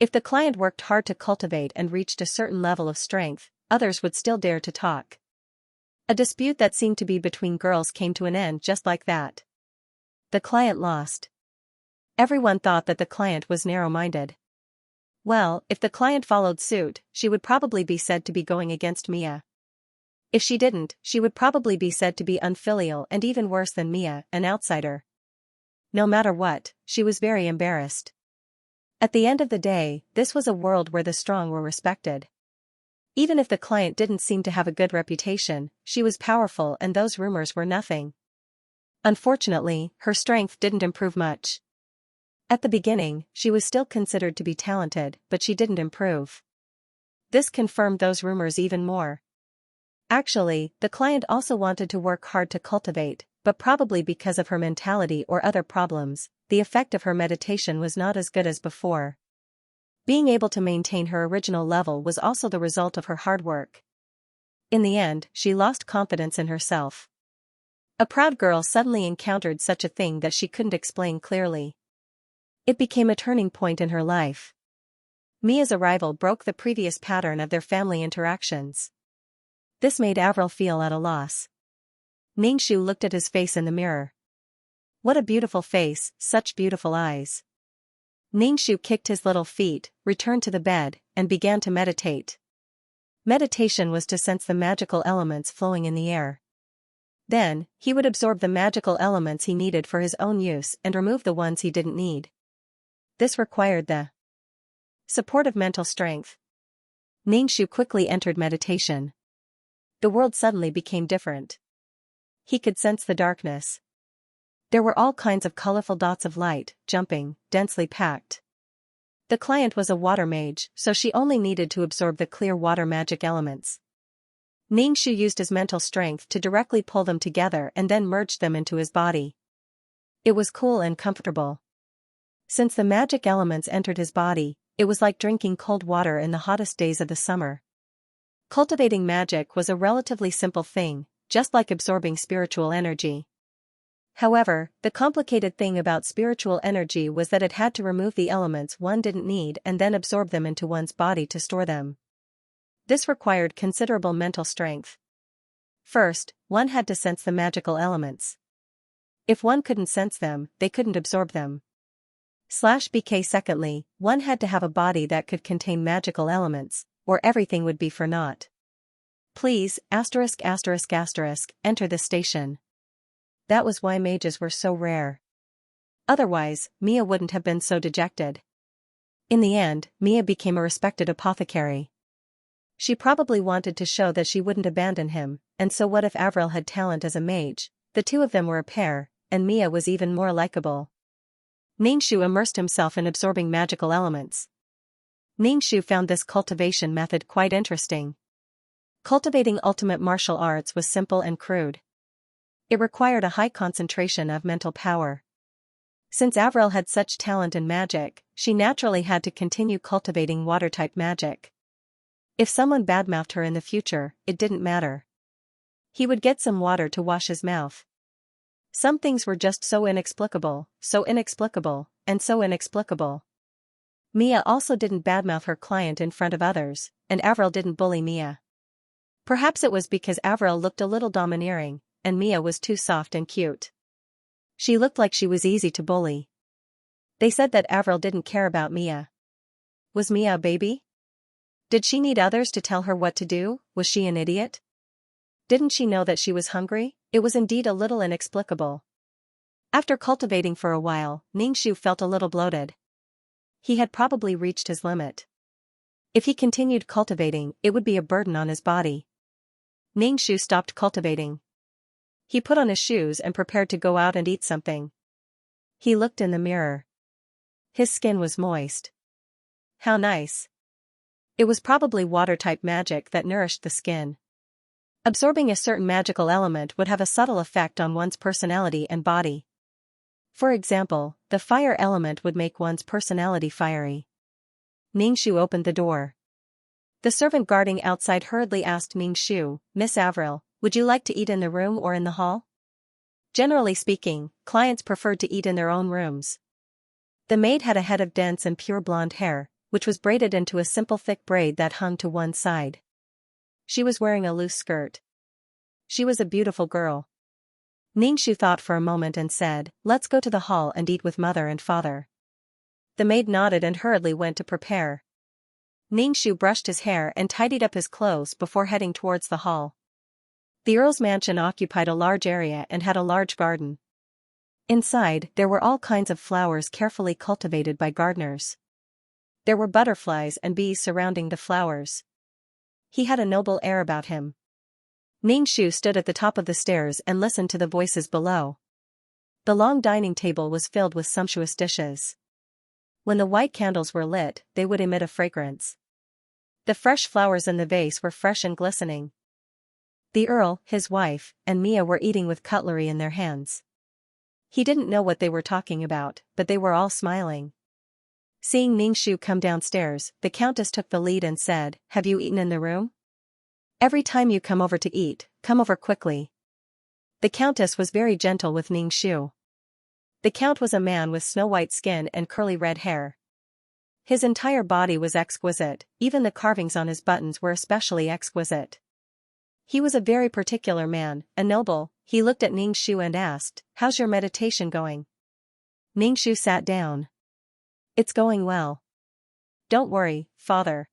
If the client worked hard to cultivate and reached a certain level of strength, others would still dare to talk. A dispute that seemed to be between girls came to an end just like that. The client lost. Everyone thought that the client was narrow-minded. Well, if the client followed suit, she would probably be said to be going against Mia. If she didn't, she would probably be said to be unfilial and even worse than Mia, an outsider. No matter what, she was very embarrassed. At the end of the day, this was a world where the strong were respected. Even if the client didn't seem to have a good reputation, she was powerful and those rumors were nothing. Unfortunately, her strength didn't improve much. At the beginning, she was still considered to be talented, but she didn't improve. This confirmed those rumors even more. Actually, the client also wanted to work hard to cultivate, but probably because of her mentality or other problems, the effect of her meditation was not as good as before. Being able to maintain her original level was also the result of her hard work. In the end, she lost confidence in herself. A proud girl suddenly encountered such a thing that she couldn't explain clearly. It became a turning point in her life. Mia's arrival broke the previous pattern of their family interactions. This made Avril feel at a loss. Xianxia looked at his face in the mirror. What a beautiful face, such beautiful eyes. Xianxia kicked his little feet, returned to the bed, and began to meditate. Meditation was to sense the magical elements flowing in the air. Then, he would absorb the magical elements he needed for his own use and remove the ones he didn't need. This required the support of mental strength. Xianxia quickly entered meditation. The world suddenly became different. He could sense the darkness. There were all kinds of colorful dots of light, jumping, densely packed. The client was a water mage, so she only needed to absorb the clear water magic elements. Xianxia used his mental strength to directly pull them together and then merged them into his body. It was cool and comfortable. Since the magic elements entered his body, it was like drinking cold water in the hottest days of the summer. Cultivating magic was a relatively simple thing, just like absorbing spiritual energy. However, the complicated thing about spiritual energy was that it had to remove the elements one didn't need and then absorb them into one's body to store them. This required considerable mental strength. First, one had to sense the magical elements. If one couldn't sense them, they couldn't absorb them. /BK Secondly, one had to have a body that could contain magical elements, or everything would be for naught. Please, ******, enter this station. That was why mages were so rare. Otherwise, Mia wouldn't have been so dejected. In the end, Mia became a respected apothecary. She probably wanted to show that she wouldn't abandon him, and so what if Avril had talent as a mage? The two of them were a pair, and Mia was even more likable. Ningxu immersed himself in absorbing magical elements. Ningxu found this cultivation method quite interesting. Cultivating ultimate martial arts was simple and crude. It required a high concentration of mental power. Since Avril had such talent in magic, she naturally had to continue cultivating water-type magic. If someone badmouthed her in the future, it didn't matter. He would get some water to wash his mouth. Some things were just so inexplicable, and so inexplicable. Mia also didn't badmouth her client in front of others, and Avril didn't bully Mia. Perhaps it was because Avril looked a little domineering, and Mia was too soft and cute. She looked like she was easy to bully. They said that Avril didn't care about Mia. Was Mia a baby? Did she need others to tell her what to do? Was she an idiot? Didn't she know that she was hungry? It was indeed a little inexplicable. After cultivating for a while, Ningxu felt a little bloated. He had probably reached his limit. If he continued cultivating, it would be a burden on his body. Ningxu stopped cultivating. He put on his shoes and prepared to go out and eat something. He looked in the mirror. His skin was moist. How nice. It was probably water-type magic that nourished the skin. Absorbing a certain magical element would have a subtle effect on one's personality and body. For example, the fire element would make one's personality fiery. Ningxu opened the door. The servant guarding outside hurriedly asked Ningxu, "Miss Avril, would you like to eat in the room or in the hall?" Generally speaking, clients preferred to eat in their own rooms. The maid had a head of dense and pure blonde hair, which was braided into a simple thick braid that hung to one side. She was wearing a loose skirt. She was a beautiful girl. Ningxu thought for a moment and said, "Let's go to the hall and eat with mother and father." The maid nodded and hurriedly went to prepare. Ningxu brushed his hair and tidied up his clothes before heading towards the hall. The Earl's mansion occupied a large area and had a large garden. Inside, there were all kinds of flowers carefully cultivated by gardeners. There were butterflies and bees surrounding the flowers. He had a noble air about him. Ningxu stood at the top of the stairs and listened to the voices below. The long dining table was filled with sumptuous dishes. When the white candles were lit, they would emit a fragrance. The fresh flowers in the vase were fresh and glistening. The Earl, his wife, and Mia were eating with cutlery in their hands. He didn't know what they were talking about, but they were all smiling. Seeing Ningxu come downstairs, the Countess took the lead and said, "Have you eaten in the room? Every time you come over to eat, come over quickly." The Countess was very gentle with Ningxu. The Count was a man with snow-white skin and curly red hair. His entire body was exquisite, even the carvings on his buttons were especially exquisite. He was a very particular man, a noble. He looked at Ningxu and asked, "How's your meditation going?" Ningxu sat down. "It's going well. Don't worry, father."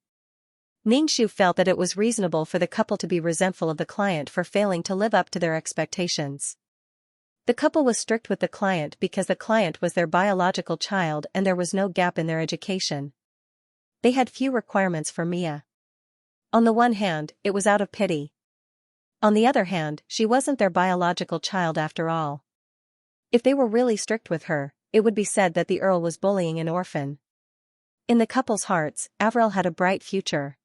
Ningxu felt that it was reasonable for the couple to be resentful of the client for failing to live up to their expectations. The couple was strict with the client because the client was their biological child and there was no gap in their education. They had few requirements for Mia. On the one hand, it was out of pity. On the other hand, she wasn't their biological child after all. If they were really strict with her, it would be said that the Earl was bullying an orphan. In the couple's hearts, Avril had a bright future.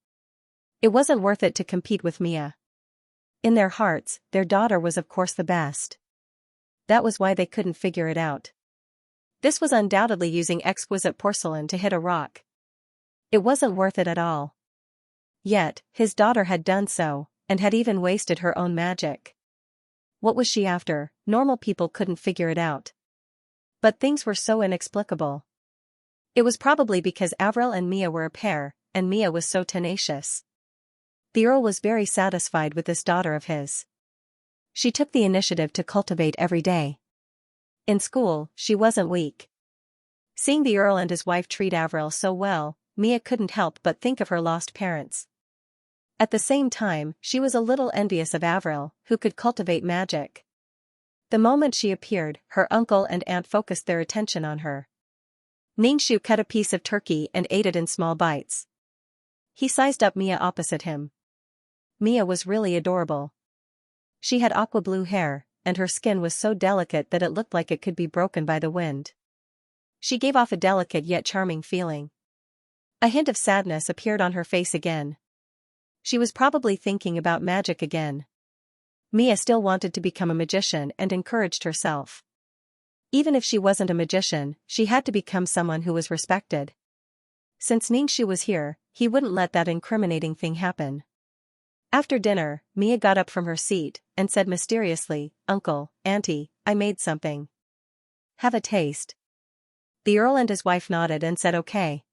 It wasn't worth it to compete with Mia. In their hearts, their daughter was of course the best. That was why they couldn't figure it out. This was undoubtedly using exquisite porcelain to hit a rock. It wasn't worth it at all. Yet, his daughter had done so, and had even wasted her own magic. What was she after? Normal people couldn't figure it out. But things were so inexplicable. It was probably because Avril and Mia were a pair, and Mia was so tenacious. The Earl was very satisfied with this daughter of his. She took the initiative to cultivate every day. In school, she wasn't weak. Seeing the Earl and his wife treat Avril so well, Mia couldn't help but think of her lost parents. At the same time, she was a little envious of Avril, who could cultivate magic. The moment she appeared, her uncle and aunt focused their attention on her. Xianxia cut a piece of turkey and ate it in small bites. He sized up Mia opposite him. Mia was really adorable. She had aqua blue hair, and her skin was so delicate that it looked like it could be broken by the wind. She gave off a delicate yet charming feeling. A hint of sadness appeared on her face again. She was probably thinking about magic again. Mia still wanted to become a magician and encouraged herself. Even if she wasn't a magician, she had to become someone who was respected. Since Xianxia was here, he wouldn't let that incriminating thing happen. After dinner, Mia got up from her seat and said mysteriously, "Uncle, Auntie, I made something. Have a taste." The Earl and his wife nodded and said okay.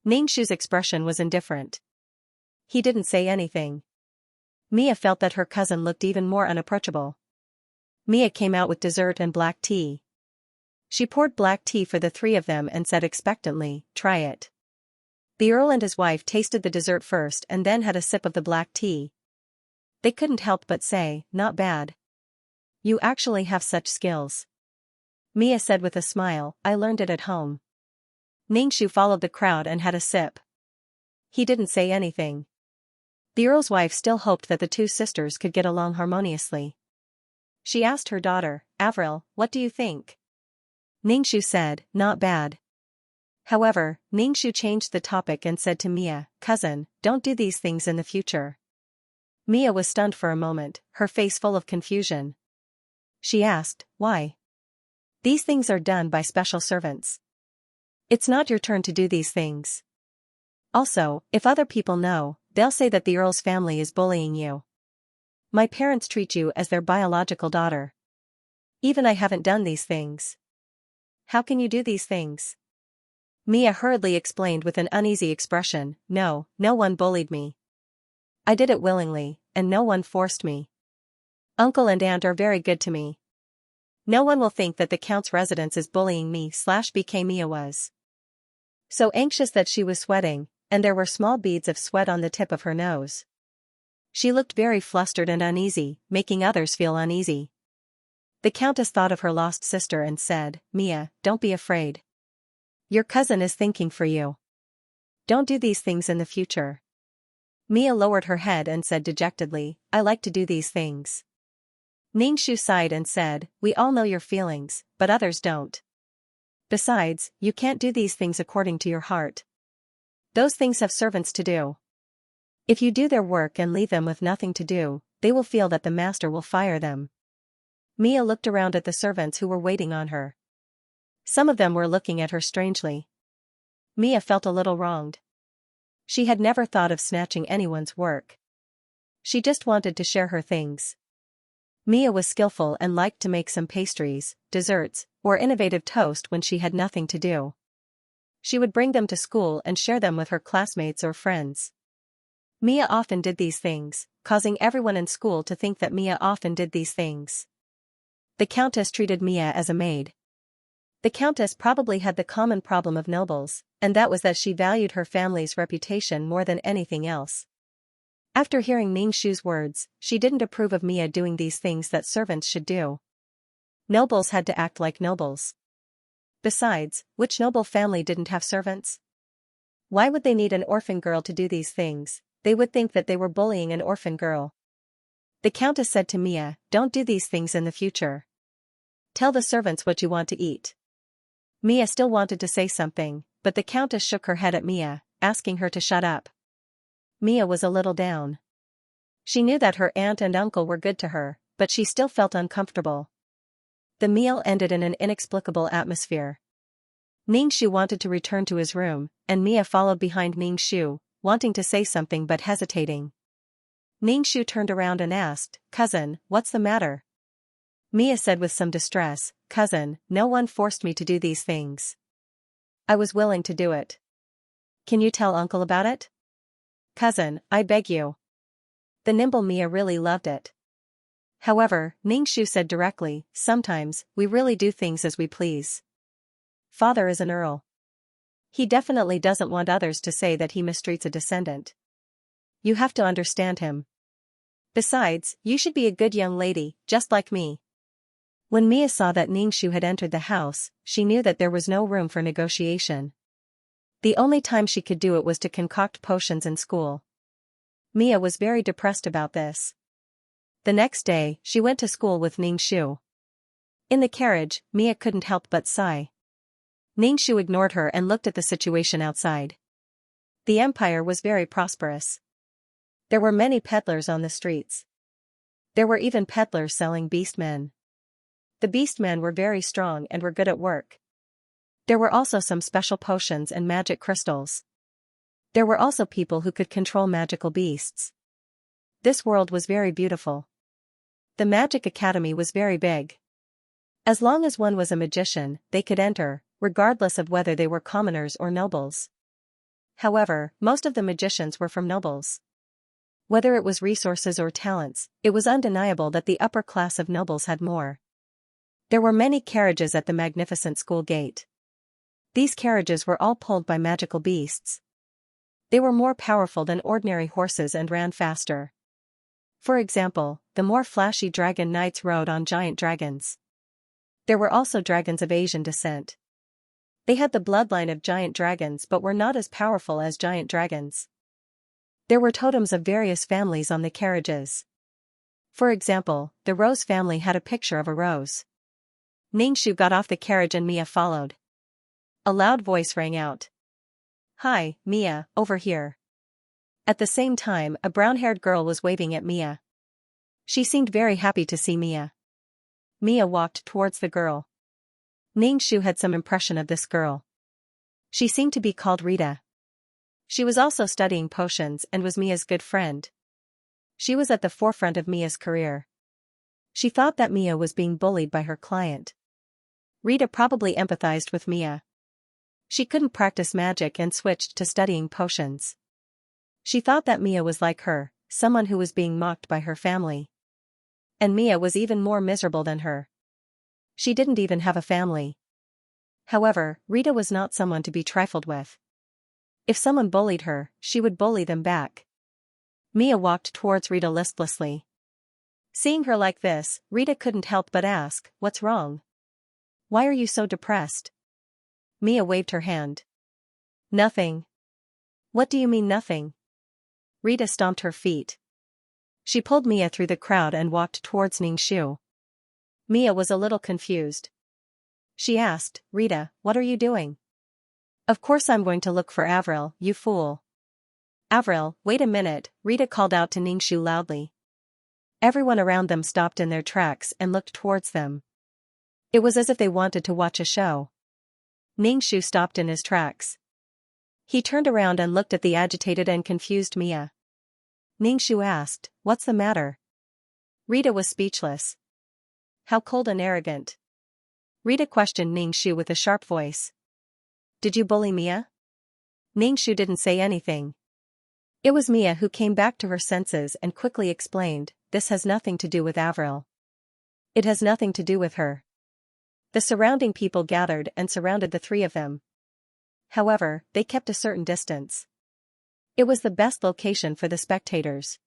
Xianxia's expression was indifferent. He didn't say anything. Mia felt that her cousin looked even more unapproachable. Mia came out with dessert and black tea. She poured black tea for the three of them and said expectantly, "Try it." The Earl and his wife tasted the dessert first and then had a sip of the black tea. They couldn't help but say, "Not bad. You actually have such skills." Mia said with a smile, "I learned it at home." Xianxia followed the crowd and had a sip. He didn't say anything. The Earl's wife still hoped that the two sisters could get along harmoniously. She asked her daughter, "Avril, what do you think?" Xianxia said, "Not bad." However, Xianxia changed the topic and said to Mia, "Cousin, don't do these things in the future." Mia was stunned for a moment, her face full of confusion. She asked, "Why?" "These things are done by special servants. It's not your turn to do these things. Also, if other people know, they'll say that the Earl's family is bullying you. My parents treat you as their biological daughter. Even I haven't done these things. How can you do these things?" Mia hurriedly explained with an uneasy expression, No one bullied me. I did it willingly, and no one forced me. Uncle and aunt are very good to me. No one will think that the Count's residence is bullying me/BK." Mia was so anxious that she was sweating, and there were small beads of sweat on the tip of her nose. She looked very flustered and uneasy, making others feel uneasy. The Countess thought of her lost sister and said, "Mia, don't be afraid. Your cousin is thinking for you. Don't do these things in the future." Mia lowered her head and said dejectedly, "I like to do these things." Xianxia sighed and said, "We all know your feelings, but others don't. Besides, you can't do these things according to your heart. Those things have servants to do. If you do their work and leave them with nothing to do, they will feel that the master will fire them." Mia looked around at the servants who were waiting on her. Some of them were looking at her strangely. Mia felt a little wronged. She had never thought of snatching anyone's work. She just wanted to share her things. Mia was skillful and liked to make some pastries, desserts, or innovative toast when she had nothing to do. She would bring them to school and share them with her classmates or friends. Mia often did these things, causing everyone in school to think that Mia often did these things. The Countess treated Mia as a maid. The Countess probably had the common problem of nobles, and that was that she valued her family's reputation more than anything else. After hearing Xianxia's words, she didn't approve of Mia doing these things that servants should do. Nobles had to act like nobles. Besides, which noble family didn't have servants? Why would they need an orphan girl to do these things? They would think that they were bullying an orphan girl. The Countess said to Mia, "Don't do these things in the future. Tell the servants what you want to eat." Mia still wanted to say something, but the Countess shook her head at Mia, asking her to shut up. Mia was a little down. She knew that her aunt and uncle were good to her, but she still felt uncomfortable. The meal ended in an inexplicable atmosphere. Xianxia wanted to return to his room, and Mia followed behind Xianxia, wanting to say something but hesitating. Xianxia turned around and asked, "Cousin, what's the matter?" Mia said with some distress, "Cousin, no one forced me to do these things. I was willing to do it. Can you tell uncle about it? Cousin, I beg you." The nimble Mia really loved it. However, Xianxia said directly, "Sometimes, we really do things as we please. Father is an earl. He definitely doesn't want others to say that he mistreats a descendant. You have to understand him. Besides, you should be a good young lady, just like me. When Mia saw that Ningxu had entered the house, she knew that there was no room for negotiation. The only time she could do it was to concoct potions in school. Mia was very depressed about this. The next day, she went to school with Ningxu. In the carriage, Mia couldn't help but sigh. Ningxu ignored her and looked at the situation outside. The empire was very prosperous. There were many peddlers on the streets. There were even peddlers selling beastmen. The beastmen were very strong and were good at work. There were also some special potions and magic crystals. There were also people who could control magical beasts. This world was very beautiful. The Magic Academy was very big. As long as one was a magician, they could enter, regardless of whether they were commoners or nobles. However, most of the magicians were from nobles. Whether it was resources or talents, it was undeniable that the upper class of nobles had more. There were many carriages at the magnificent school gate. These carriages were all pulled by magical beasts. They were more powerful than ordinary horses and ran faster. For example, the more flashy dragon knights rode on giant dragons. There were also dragons of Asian descent. They had the bloodline of giant dragons but were not as powerful as giant dragons. There were totems of various families on the carriages. For example, the Rose family had a picture of a rose. Ningxu got off the carriage and Mia followed. A loud voice rang out. "Hi, Mia, over here." At the same time, a brown-haired girl was waving at Mia. She seemed very happy to see Mia. Mia walked towards the girl. Ningxu had some impression of this girl. She seemed to be called Rita. She was also studying potions and was Mia's good friend. She was at the forefront of Mia's career. She thought that Mia was being bullied by her client. Rita probably empathized with Mia. She couldn't practice magic and switched to studying potions. She thought that Mia was like her, someone who was being mocked by her family. And Mia was even more miserable than her. She didn't even have a family. However, Rita was not someone to be trifled with. If someone bullied her, she would bully them back. Mia walked towards Rita listlessly. Seeing her like this, Rita couldn't help but ask, "What's wrong? Why are you so depressed?" Mia waved her hand. "Nothing." "What do you mean nothing?" Rita stomped her feet. She pulled Mia through the crowd and walked towards Ningxu. Mia was a little confused. She asked, "Rita, what are you doing?" "Of course I'm going to look for Avril, you fool." "Avril, wait a minute," Rita called out to Ningxu loudly. Everyone around them stopped in their tracks and looked towards them. It was as if they wanted to watch a show. Ningxu stopped in his tracks. He turned around and looked at the agitated and confused Mia. Ningxu asked, "What's the matter?" Rita was speechless. "How cold and arrogant." Rita questioned Ningxu with a sharp voice. "Did you bully Mia?" Ningxu didn't say anything. It was Mia who came back to her senses and quickly explained, "This has nothing to do with Avril. It has nothing to do with her." The surrounding people gathered and surrounded the three of them. However, they kept a certain distance. It was the best location for the spectators.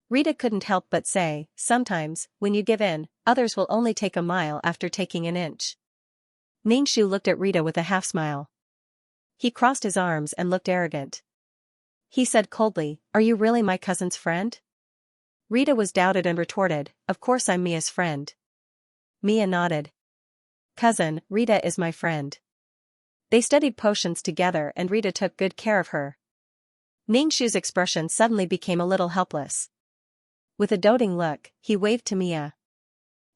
Rita couldn't help but say, "Sometimes, when you give in, others will only take a mile after taking an inch." Ningxu looked at Rita with a half-smile. He crossed his arms and looked arrogant. He said coldly, "Are you really my cousin's friend?" Rita was doubted and retorted, "Of course I'm Mia's friend." Mia nodded. "Cousin, Rita is my friend. They studied potions together and Rita took good care of her." Ningxu's expression suddenly became a little helpless. With a doting look, he waved to Mia.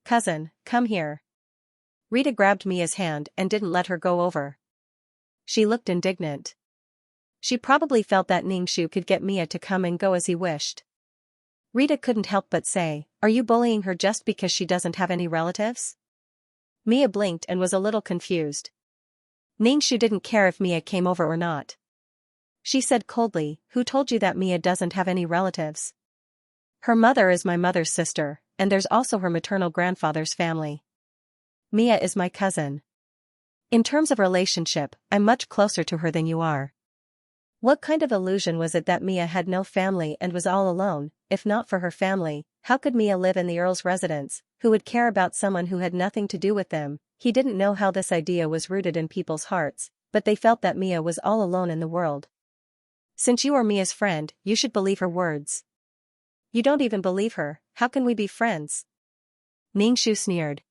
"Cousin, come here." Rita grabbed Mia's hand and didn't let her go over. She looked indignant. She probably felt that Ningxu could get Mia to come and go as he wished. Rita couldn't help but say, "Are you bullying her just because she doesn't have any relatives?" Mia blinked and was a little confused. Ningxu didn't care if Mia came over or not. She said coldly, "Who told you that Mia doesn't have any relatives?" "Her mother is my mother's sister, and there's also her maternal grandfather's family. Mia is my cousin." In terms of relationship, I'm much closer to her than you are. What kind of illusion was it that Mia had no family and was all alone? If not for her family, how could Mia live in the Earl's residence, who would care about someone who had nothing to do with them? He didn't know how this idea was rooted in people's hearts, but they felt that Mia was all alone in the world. Since you are Mia's friend, you should believe her words. You don't even believe her, how can we be friends? Ningxu sneered.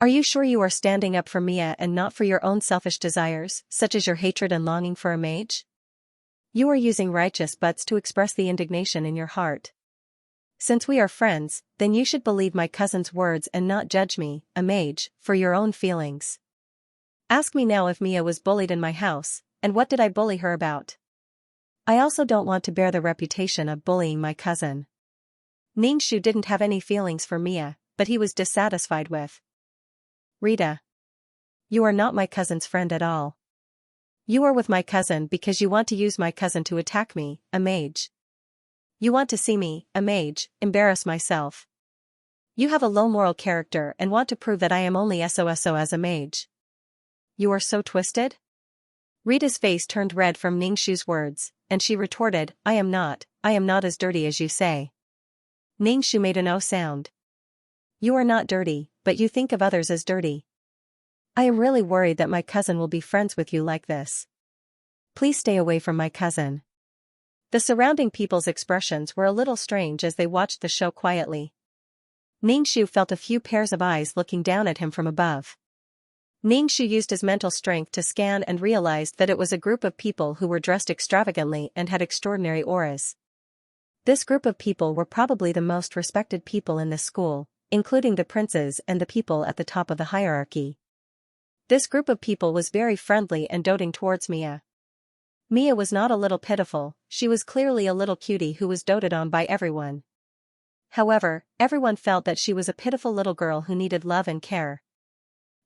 Are you sure you are standing up for Mia and not for your own selfish desires, such as your hatred and longing for a mage? You are using righteous buts to express the indignation in your heart. Since we are friends, then you should believe my cousin's words and not judge me, a mage, for your own feelings. Ask me now if Mia was bullied in my house, and what did I bully her about? I also don't want to bear the reputation of bullying my cousin. Ningxu didn't have any feelings for Mia, but he was dissatisfied with Rita. You are not my cousin's friend at all. You are with my cousin because you want to use my cousin to attack me, a mage. You want to see me, a mage, embarrass myself. You have a low moral character and want to prove that I am only SOSO as a mage. You are so twisted? Rita's face turned red from Ningxu's words, and she retorted, I am not as dirty as you say. Ningxu made a no sound. You are not dirty, but you think of others as dirty. I am really worried that my cousin will be friends with you like this. Please stay away from my cousin. The surrounding people's expressions were a little strange as they watched the show quietly. Ningxu felt a few pairs of eyes looking down at him from above. Ningxu used his mental strength to scan and realized that it was a group of people who were dressed extravagantly and had extraordinary auras. This group of people were probably the most respected people in this school, including the princes and the people at the top of the hierarchy. This group of people was very friendly and doting towards Mia. Mia was not a little pitiful, she was clearly a little cutie who was doted on by everyone. However, everyone felt that she was a pitiful little girl who needed love and care.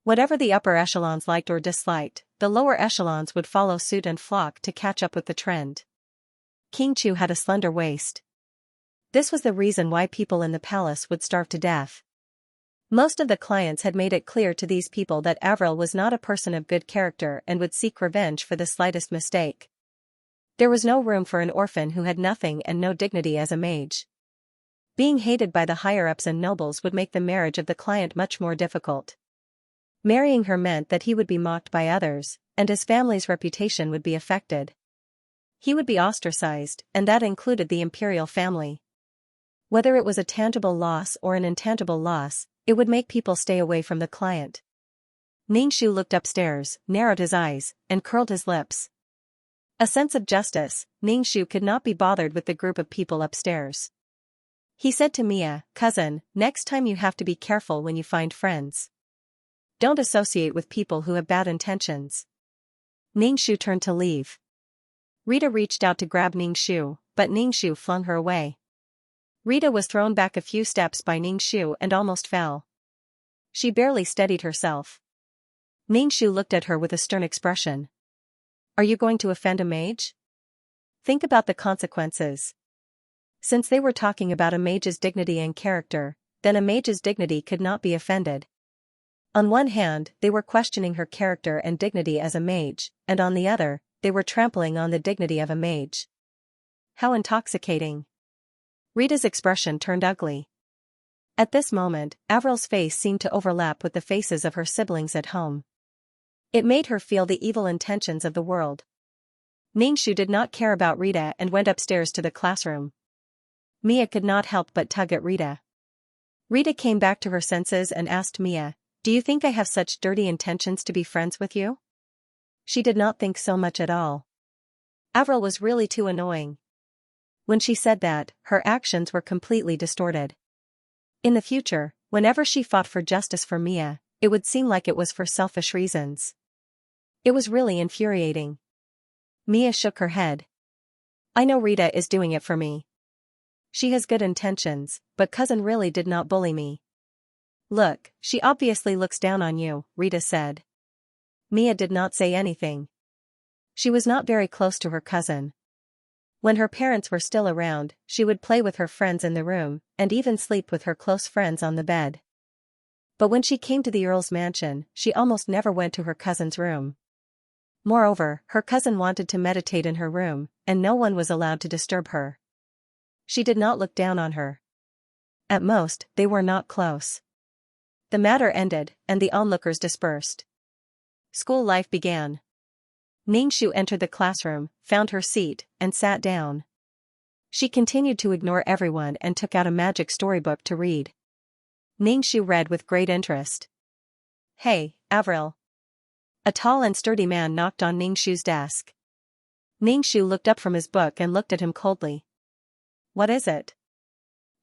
Whatever the upper echelons liked or disliked, the lower echelons would follow suit and flock to catch up with the trend. King Chu had a slender waist. This was the reason why people in the palace would starve to death. Most of the clients had made it clear to these people that Avril was not a person of good character and would seek revenge for the slightest mistake. There was no room for an orphan who had nothing and no dignity as a mage. Being hated by the higher-ups and nobles would make the marriage of the client much more difficult. Marrying her meant that he would be mocked by others, and his family's reputation would be affected. He would be ostracized, and that included the imperial family. Whether it was a tangible loss or an intangible loss, it would make people stay away from the client. Ningxu looked upstairs, narrowed his eyes, and curled his lips. A sense of justice, Ningxu could not be bothered with the group of people upstairs. He said to Mia, cousin, next time you have to be careful when you find friends. Don't associate with people who have bad intentions. Ningxu turned to leave. Rita reached out to grab Ningxu, but Ningxu flung her away. Rita was thrown back a few steps by Ningxu and almost fell. She barely steadied herself. Ningxu looked at her with a stern expression. Are you going to offend a mage? Think about the consequences. Since they were talking about a mage's dignity and character, then a mage's dignity could not be offended. On one hand, they were questioning her character and dignity as a mage, and on the other, they were trampling on the dignity of a mage. How intoxicating. Rita's expression turned ugly. At this moment, Avril's face seemed to overlap with the faces of her siblings at home. It made her feel the evil intentions of the world. Ningxu did not care about Rita and went upstairs to the classroom. Mia could not help but tug at Rita. Rita came back to her senses and asked Mia, do you think I have such dirty intentions to be friends with you? She did not think so much at all. Avril was really too annoying. When she said that, her actions were completely distorted. In the future, whenever she fought for justice for Mia, it would seem like it was for selfish reasons. It was really infuriating. Mia shook her head. I know Rita is doing it for me. She has good intentions, but cousin really did not bully me. Look, she obviously looks down on you, Rita said. Mia did not say anything. She was not very close to her cousin. When her parents were still around, she would play with her friends in the room, and even sleep with her close friends on the bed. But when she came to the Earl's mansion, she almost never went to her cousin's room. Moreover, her cousin wanted to meditate in her room, and no one was allowed to disturb her. She did not look down on her. At most, they were not close. The matter ended, and the onlookers dispersed. School life began. Xianxia entered the classroom, found her seat, and sat down. She continued to ignore everyone and took out a magic storybook to read. Xianxia read with great interest. "Hey, Avril." A tall and sturdy man knocked on Xianxia's desk. Xianxia looked up from his book and looked at him coldly. "What is it?"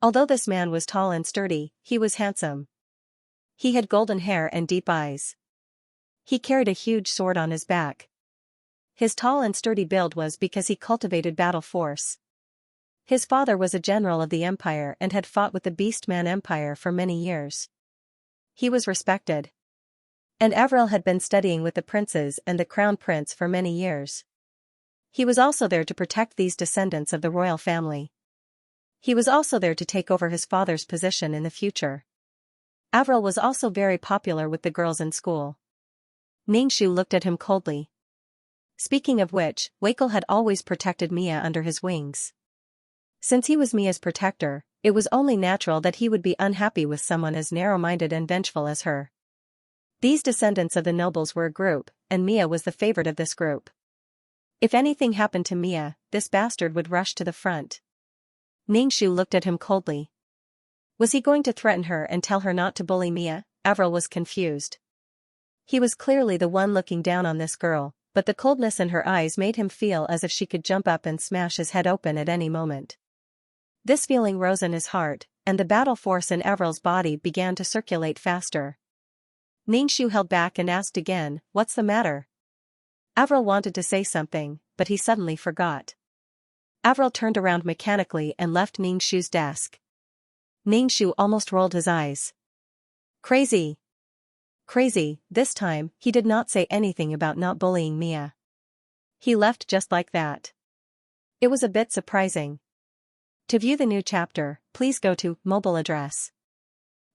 Although this man was tall and sturdy, he was handsome. He had golden hair and deep eyes. He carried a huge sword on his back. His tall and sturdy build was because he cultivated battle force. His father was a general of the empire and had fought with the Beastman Empire for many years. He was respected. And Avril had been studying with the princes and the crown prince for many years. He was also there to protect these descendants of the royal family. He was also there to take over his father's position in the future. Avril was also very popular with the girls in school. Xianxia looked at him coldly. Speaking of which, Wakel had always protected Mia under his wings. Since he was Mia's protector, it was only natural that he would be unhappy with someone as narrow-minded and vengeful as her. These descendants of the nobles were a group, and Mia was the favorite of this group. If anything happened to Mia, this bastard would rush to the front. Xianxia looked at him coldly. Was he going to threaten her and tell her not to bully Mia? Avril was confused. He was clearly the one looking down on this girl, but the coldness in her eyes made him feel as if she could jump up and smash his head open at any moment. This feeling rose in his heart, and the battle force in Avril's body began to circulate faster. Xianxia held back and asked again, "What's the matter?" Avril wanted to say something, but he suddenly forgot. Avril turned around mechanically and left Xianxia's desk. Xianxia almost rolled his eyes. Crazy. Crazy. This time, he did not say anything about not bullying Mia. He left just like that. It was a bit surprising. To view the new chapter, please go to mobile address.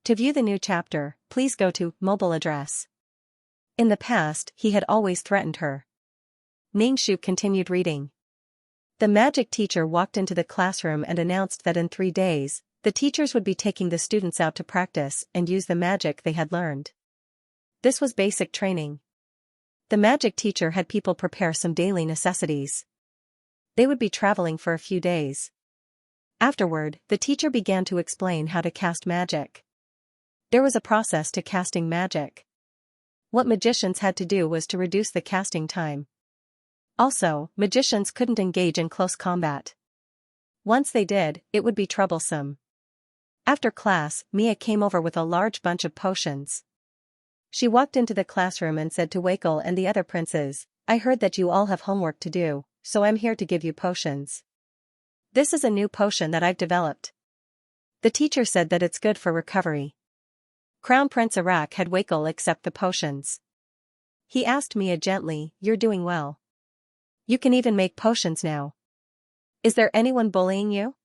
To view the new chapter, please go to mobile address. In the past, he had always threatened her. Xianxia continued reading. The magic teacher walked into the classroom and announced that in 3 days, the teachers would be taking the students out to practice and use the magic they had learned. This was basic training. The magic teacher had people prepare some daily necessities. They would be traveling for a few days. Afterward, the teacher began to explain how to cast magic. There was a process to casting magic. What magicians had to do was to reduce the casting time. Also, magicians couldn't engage in close combat. Once they did, it would be troublesome. After class, Mia came over with a large bunch of potions. She walked into the classroom and said to Wakel and the other princes, "I heard that you all have homework to do, so I'm here to give you potions. This is a new potion that I've developed. The teacher said that it's good for recovery." Crown Prince Arak had Wakel accept the potions. He asked Mia gently, "You're doing well. You can even make potions now. Is there anyone bullying you?"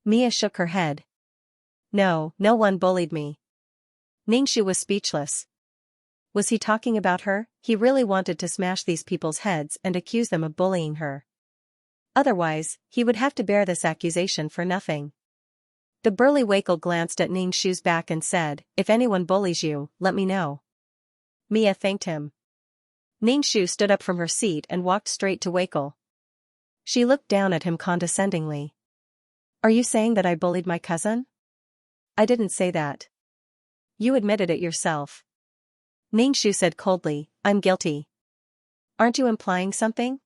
Mia shook her head. No, no one bullied me." Xianxia was speechless. Was he talking about her? He really wanted to smash these people's heads and accuse them of bullying her. Otherwise, he would have to bear this accusation for nothing. The burly Wakel glanced at Xianxia's back and said, "If anyone bullies you, let me know." Mia thanked him. Xianxia stood up from her seat and walked straight to Wakel. She looked down at him condescendingly. "Are you saying that I bullied my cousin?" "I didn't say that. You admitted it yourself." Xianxia said coldly, "I'm guilty." "Aren't you implying something?"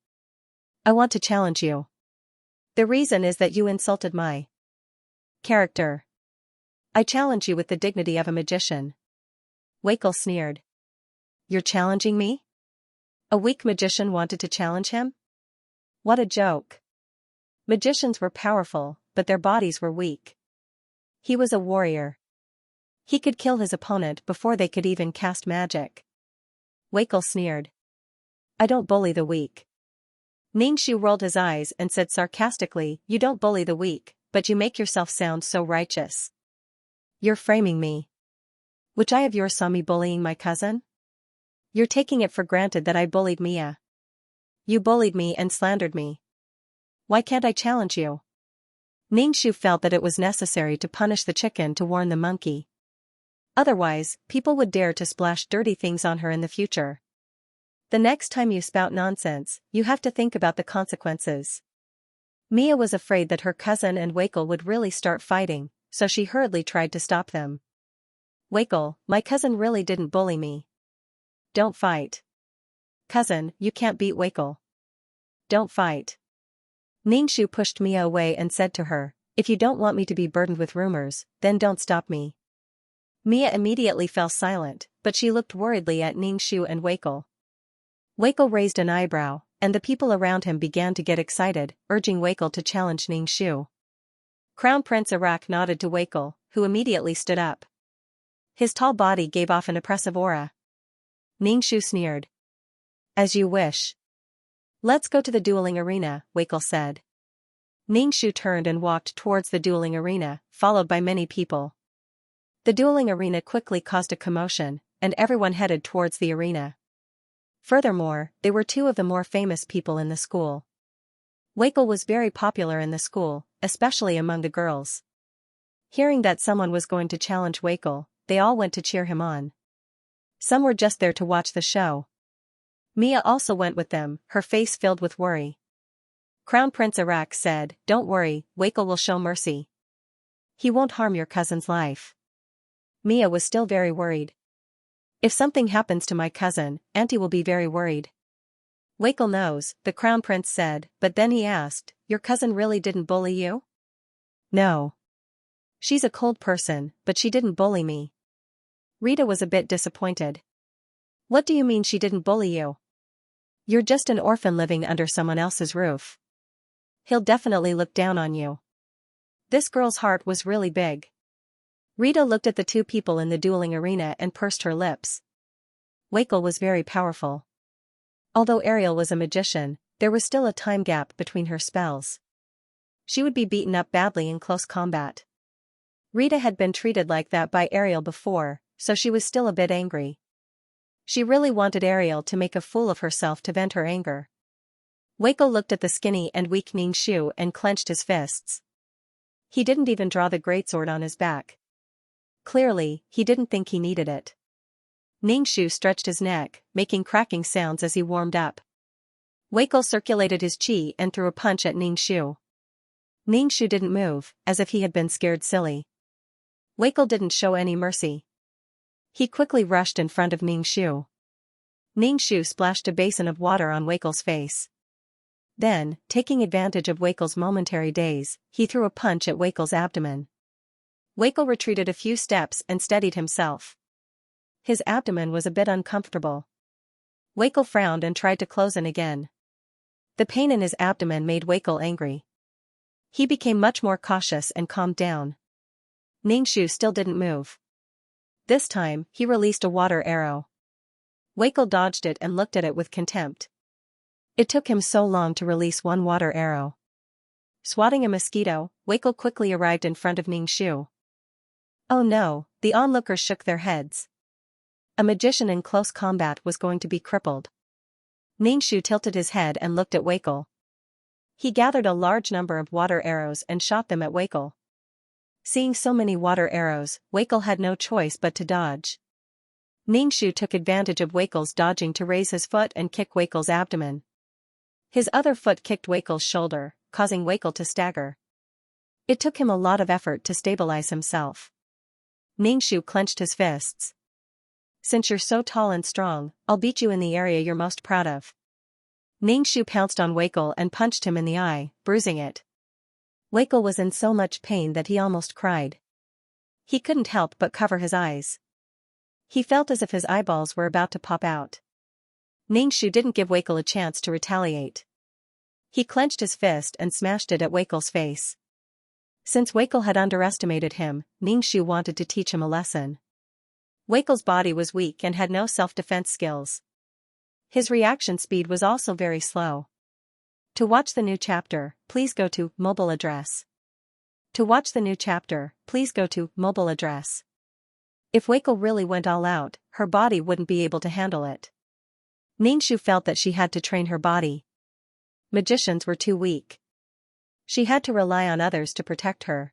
"I want to challenge you. The reason is that you insulted my character. I challenge you with the dignity of a magician." Wakel sneered. "You're challenging me?" A weak magician wanted to challenge him? What a joke. Magicians were powerful, but their bodies were weak. He was a warrior. He could kill his opponent before they could even cast magic. Wakel sneered. "I don't bully the weak." Xianxia rolled his eyes and said sarcastically, "You don't bully the weak, but you make yourself sound so righteous. You're framing me." Which eye of yours saw me bullying my cousin? You're taking it for granted that I bullied Mia. You bullied me and slandered me. Why can't I challenge you? Ningxu felt that it was necessary to punish the chicken to warn the monkey. Otherwise, people would dare to splash dirty things on her in the future. The next time you spout nonsense, you have to think about the consequences. Mia was afraid that her cousin and Wakel would really start fighting, so she hurriedly tried to stop them. Wakel, my cousin really didn't bully me. Don't fight. Cousin, you can't beat Wakel. Don't fight. Ningxu pushed Mia away and said to her, if you don't want me to be burdened with rumors, then don't stop me. Mia immediately fell silent, but she looked worriedly at Ningxu and Wakel. Wakel raised an eyebrow, and the people around him began to get excited, urging Wakel to challenge Ningxu. Crown Prince Iraq nodded to Wakel, who immediately stood up. His tall body gave off an oppressive aura. Ningxu sneered. As you wish. Let's go to the dueling arena, Wakel said. Ningxu turned and walked towards the dueling arena, followed by many people. The dueling arena quickly caused a commotion, and everyone headed towards the arena. Furthermore, they were two of the more famous people in the school. Wakel was very popular in the school, especially among the girls. Hearing that someone was going to challenge Wakel, they all went to cheer him on. Some were just there to watch the show. Mia also went with them, her face filled with worry. Crown Prince Iraq said, don't worry, Wakel will show mercy. He won't harm your cousin's life. Mia was still very worried. If something happens to my cousin, Auntie will be very worried. Wakel knows, the Crown Prince said, but then he asked, your cousin really didn't bully you? No. She's a cold person, but she didn't bully me. Rita was a bit disappointed. What do you mean she didn't bully you? You're just an orphan living under someone else's roof. He'll definitely look down on you. This girl's heart was really big. Rita looked at the two people in the dueling arena and pursed her lips. Wakel was very powerful. Although Ariel was a magician, there was still a time gap between her spells. She would be beaten up badly in close combat. Rita had been treated like that by Ariel before, so she was still a bit angry. She really wanted Ariel to make a fool of herself to vent her anger. Wakel looked at the skinny and weak Ningxu and clenched his fists. He didn't even draw the greatsword on his back. Clearly, he didn't think he needed it. Ningxu stretched his neck, making cracking sounds as he warmed up. Wakel circulated his chi and threw a punch at Ningxu. Ningxu didn't move, as if he had been scared silly. Wakel didn't show any mercy. He quickly rushed in front of Ningxu. Ningxu splashed a basin of water on Wakel's face. Then, taking advantage of Wakel's momentary daze, he threw a punch at Wakel's abdomen. Wakel retreated a few steps and steadied himself. His abdomen was a bit uncomfortable. Wakel frowned and tried to close in again. The pain in his abdomen made Wakel angry. He became much more cautious and calmed down. Ningxu still didn't move. This time, he released a water arrow. Wakel dodged it and looked at it with contempt. It took him so long to release one water arrow. Swatting a mosquito, Wakel quickly arrived in front of Ningxu. Oh no, the onlookers shook their heads. A magician in close combat was going to be crippled. Ningxu tilted his head and looked at Wakel. He gathered a large number of water arrows and shot them at Wakel. Seeing so many water arrows, Wakel had no choice but to dodge. Ningxu took advantage of Wakel's dodging to raise his foot and kick Wakel's abdomen. His other foot kicked Wakel's shoulder, causing Wakel to stagger. It took him a lot of effort to stabilize himself. Ningxu clenched his fists. Since you're so tall and strong, I'll beat you in the area you're most proud of. Ningxu pounced on Wakel and punched him in the eye, bruising it. Wakel was in so much pain that he almost cried. He couldn't help but cover his eyes. He felt as if his eyeballs were about to pop out. Ningxu didn't give Wakel a chance to retaliate. He clenched his fist and smashed it at Wakel's face. Since Wakel had underestimated him, Ningxu wanted to teach him a lesson. Wakel's body was weak and had no self-defense skills. His reaction speed was also very slow. To watch the new chapter, please go to mobile address. To watch the new chapter, please go to mobile address. If Wakel really went all out, her body wouldn't be able to handle it. Ningxu felt that she had to train her body. Magicians were too weak. She had to rely on others to protect her.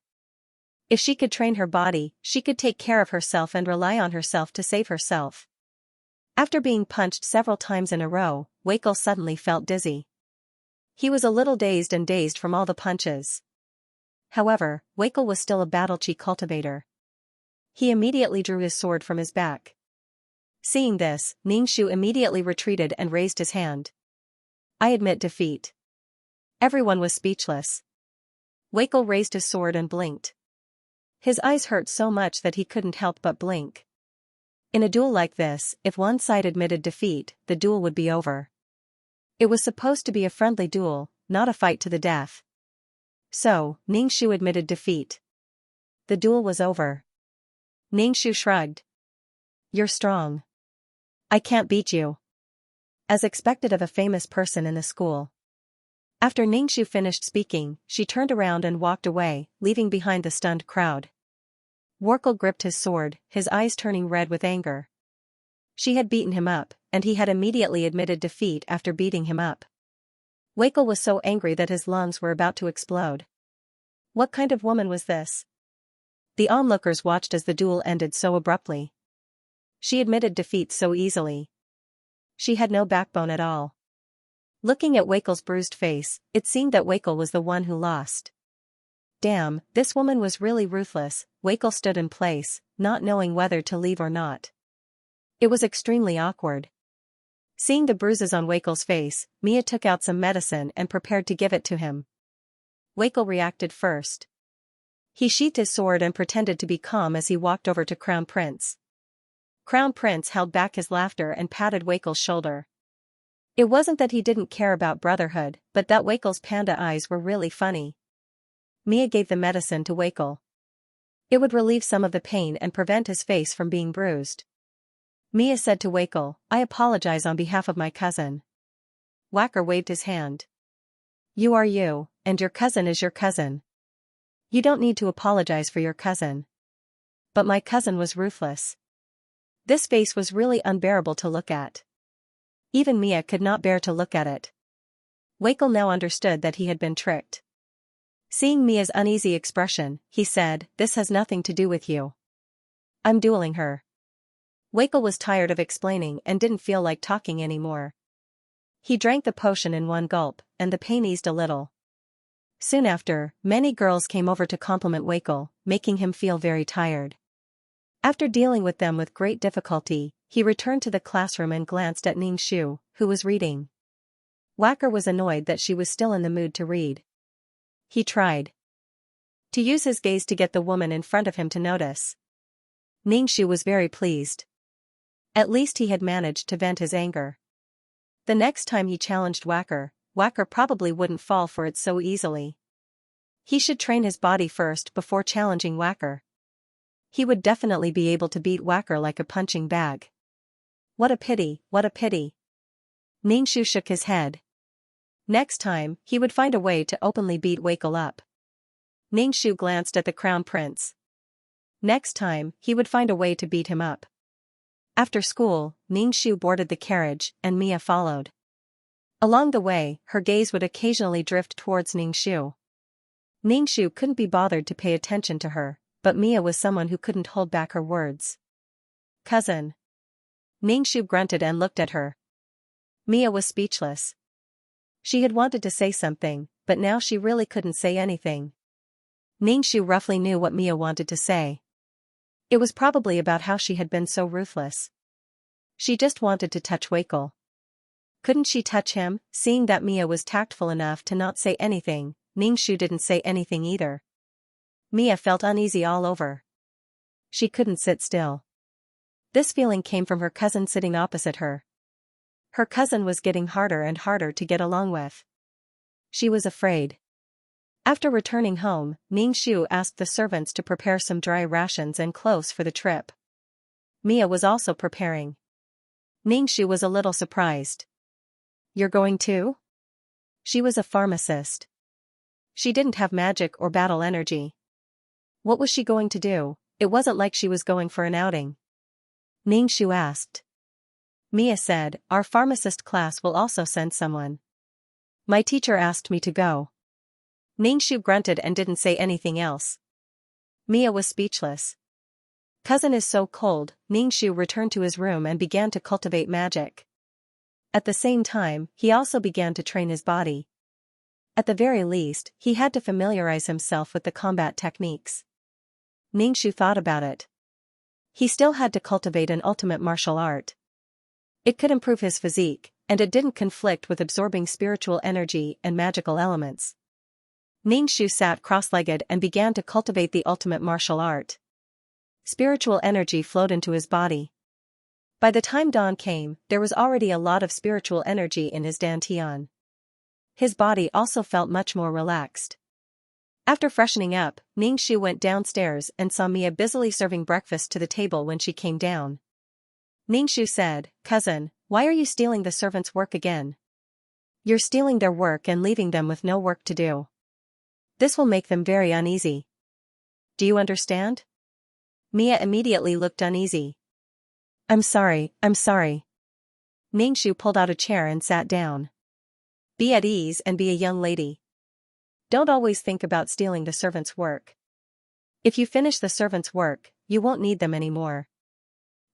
If she could train her body, she could take care of herself and rely on herself to save herself. After being punched several times in a row, Wakel suddenly felt dizzy. He was a little dazed from all the punches. However, Wakel was still a battle-chi cultivator. He immediately drew his sword from his back. Seeing this, Ningxu immediately retreated and raised his hand. I admit defeat. Everyone was speechless. Wakel raised his sword and blinked. His eyes hurt so much that he couldn't help but blink. In a duel like this, if one side admitted defeat, the duel would be over. It was supposed to be a friendly duel, not a fight to the death. So, Ningxu admitted defeat. The duel was over. Ningxu shrugged. You're strong. I can't beat you. As expected of a famous person in the school. After Ningxu finished speaking, she turned around and walked away, leaving behind the stunned crowd. Wakel gripped his sword, his eyes turning red with anger. She had beaten him up, and he had immediately admitted defeat after beating him up. Wakel was so angry that his lungs were about to explode. What kind of woman was this? The onlookers watched as the duel ended so abruptly. She admitted defeat so easily. She had no backbone at all. Looking at Wakel's bruised face, it seemed that Wakel was the one who lost. Damn, this woman was really ruthless. Wakel stood in place, not knowing whether to leave or not. It was extremely awkward. Seeing the bruises on Wakel's face, Mia took out some medicine and prepared to give it to him. Wakel reacted first. He sheathed his sword and pretended to be calm as he walked over to Crown Prince. Crown Prince held back his laughter and patted Wakel's shoulder. It wasn't that he didn't care about brotherhood, but that Wakel's panda eyes were really funny. Mia gave the medicine to Wakel. It would relieve some of the pain and prevent his face from being bruised. Mia said to Wakel, I apologize on behalf of my cousin. Wacker waved his hand. You are you, and your cousin is your cousin. You don't need to apologize for your cousin. But my cousin was ruthless. This face was really unbearable to look at. Even Mia could not bear to look at it. Wakel now understood that he had been tricked. Seeing Mia's uneasy expression, he said, this has nothing to do with you. I'm dueling her. Wakel was tired of explaining and didn't feel like talking anymore. He drank the potion in one gulp, and the pain eased a little. Soon after, many girls came over to compliment Wakel, making him feel very tired. After dealing with them with great difficulty, he returned to the classroom and glanced at Ningxu, who was reading. Wacker was annoyed that she was still in the mood to read. He tried to use his gaze to get the woman in front of him to notice. Ningxu was very pleased. At least he had managed to vent his anger. The next time he challenged Wacker, Wacker probably wouldn't fall for it so easily. He should train his body first before challenging Wacker. He would definitely be able to beat Wacker like a punching bag. What a pity, what a pity. Ningxu shook his head. Next time, he would find a way to openly beat Wakel up. Ningxu glanced at the Crown Prince. Next time, he would find a way to beat him up. After school, Ningxu boarded the carriage, and Mia followed. Along the way, her gaze would occasionally drift towards Ningxu. Ningxu couldn't be bothered to pay attention to her, but Mia was someone who couldn't hold back her words. Cousin. Ningxu grunted and looked at her. Mia was speechless. She had wanted to say something, but now she really couldn't say anything. Ningxu roughly knew what Mia wanted to say. It was probably about how she had been so ruthless. She just wanted to touch Wakel. Couldn't she touch him? Seeing that Mia was tactful enough to not say anything, Ningxu didn't say anything either. Mia felt uneasy all over. She couldn't sit still. This feeling came from her cousin sitting opposite her. Her cousin was getting harder and harder to get along with. She was afraid. After returning home, Ningxu asked the servants to prepare some dry rations and clothes for the trip. Mia was also preparing. Ningxu was a little surprised. You're going too? She was a pharmacist. She didn't have magic or battle energy. What was she going to do? It wasn't like she was going for an outing. Ningxu asked. Mia said, our pharmacist class will also send someone. My teacher asked me to go. Ningxu grunted and didn't say anything else. Mia was speechless. Cousin is so cold. Ningxu returned to his room and began to cultivate magic. At the same time, he also began to train his body. At the very least, he had to familiarize himself with the combat techniques. Ningxu thought about it. He still had to cultivate an ultimate martial art. It could improve his physique, and it didn't conflict with absorbing spiritual energy and magical elements. Ningxu sat cross-legged and began to cultivate the ultimate martial art. Spiritual energy flowed into his body. By the time dawn came, there was already a lot of spiritual energy in his dantian. His body also felt much more relaxed. After freshening up, Ningxu went downstairs and saw Mia busily serving breakfast to the table when she came down. Ningxu said, Cousin, why are you stealing the servants' work again? You're stealing their work and leaving them with no work to do. This will make them very uneasy. Do you understand? Mia immediately looked uneasy. I'm sorry. Ningxu pulled out a chair and sat down. Be at ease and be a young lady. Don't always think about stealing the servants' work. If you finish the servants' work, you won't need them anymore.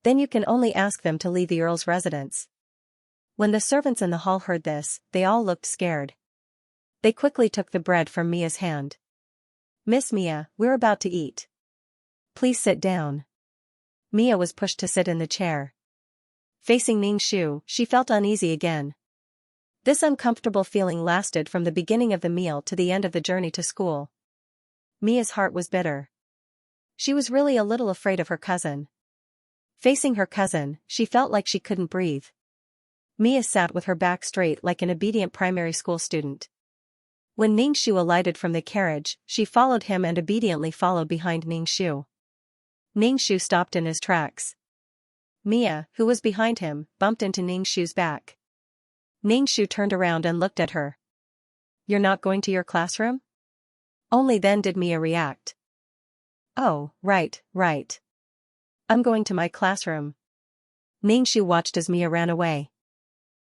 Then you can only ask them to leave the Earl's residence. When the servants in the hall heard this, they all looked scared. They quickly took the bread from Mia's hand. Miss Mia, we're about to eat. Please sit down. Mia was pushed to sit in the chair. Facing Ningxu, she felt uneasy again. This uncomfortable feeling lasted from the beginning of the meal to the end of the journey to school. Mia's heart was bitter. She was really a little afraid of her cousin. Facing her cousin, she felt like she couldn't breathe. Mia sat with her back straight like an obedient primary school student. When Ningxu alighted from the carriage, she followed him and obediently followed behind Ningxu. Ningxu stopped in his tracks. Mia, who was behind him, bumped into Ningxu's back. Ningxu turned around and looked at her. You're not going to your classroom? Only then did Mia react. Oh, right. I'm going to my classroom. Ningxu watched as Mia ran away.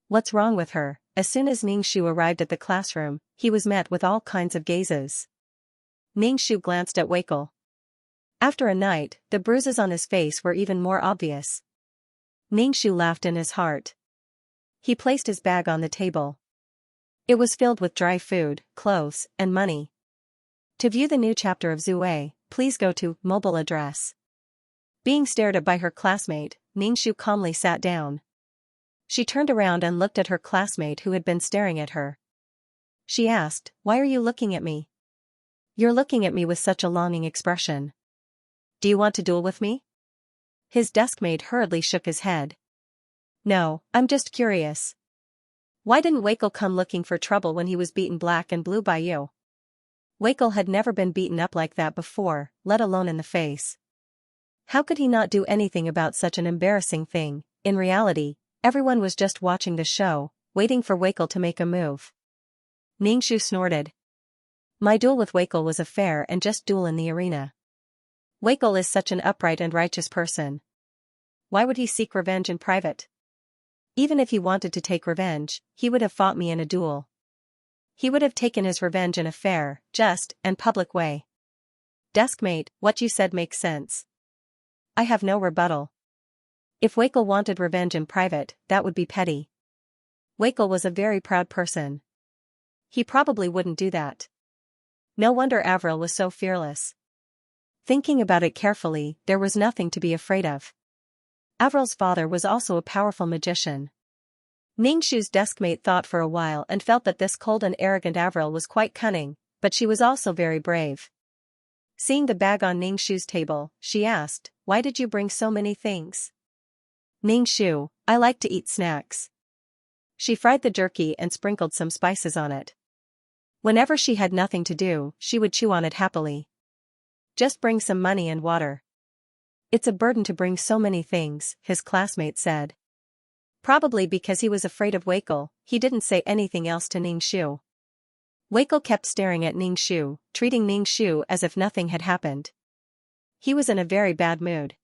What's wrong with her? As soon as Ningxu arrived at the classroom, he was met with all kinds of gazes. Ningxu glanced at Weikel. After a night, the bruises on his face were even more obvious. Ningxu laughed in his heart. He placed his bag on the table. It was filled with dry food, clothes, and money. To view the new chapter of Zue, please go to mobile address. Being stared at by her classmate, Ningxu calmly sat down. She turned around and looked at her classmate who had been staring at her. She asked, Why are you looking at me? You're looking at me with such a longing expression. Do you want to duel with me? His deskmate hurriedly shook his head. No, I'm just curious. Why didn't Weikel come looking for trouble when he was beaten black and blue by you? Weikel had never been beaten up like that before, let alone in the face. How could he not do anything about such an embarrassing thing? In reality, everyone was just watching the show, waiting for Weikel to make a move. Ningxu snorted. My duel with Weikel was a fair and just duel in the arena. Weikel is such an upright and righteous person. Why would he seek revenge in private? Even if he wanted to take revenge, he would have fought me in a duel. He would have taken his revenge in a fair, just, and public way. Deskmate, what you said makes sense. I have no rebuttal. If Weikel wanted revenge in private, that would be petty. Weikel was a very proud person. He probably wouldn't do that. No wonder Avril was so fearless. Thinking about it carefully, there was nothing to be afraid of. Avril's father was also a powerful magician. Ningxu's deskmate thought for a while and felt that this cold and arrogant Avril was quite cunning, but she was also very brave. Seeing the bag on Ningxu's table, she asked, Why did you bring so many things? Ningxu, I like to eat snacks. She fried the jerky and sprinkled some spices on it. Whenever she had nothing to do, she would chew on it happily. Just bring some money and water. It's a burden to bring so many things, his classmate said. Probably because he was afraid of Weikel, he didn't say anything else to Ningxu. Weikel kept staring at Ningxu, treating Ningxu as if nothing had happened. He was in a very bad mood.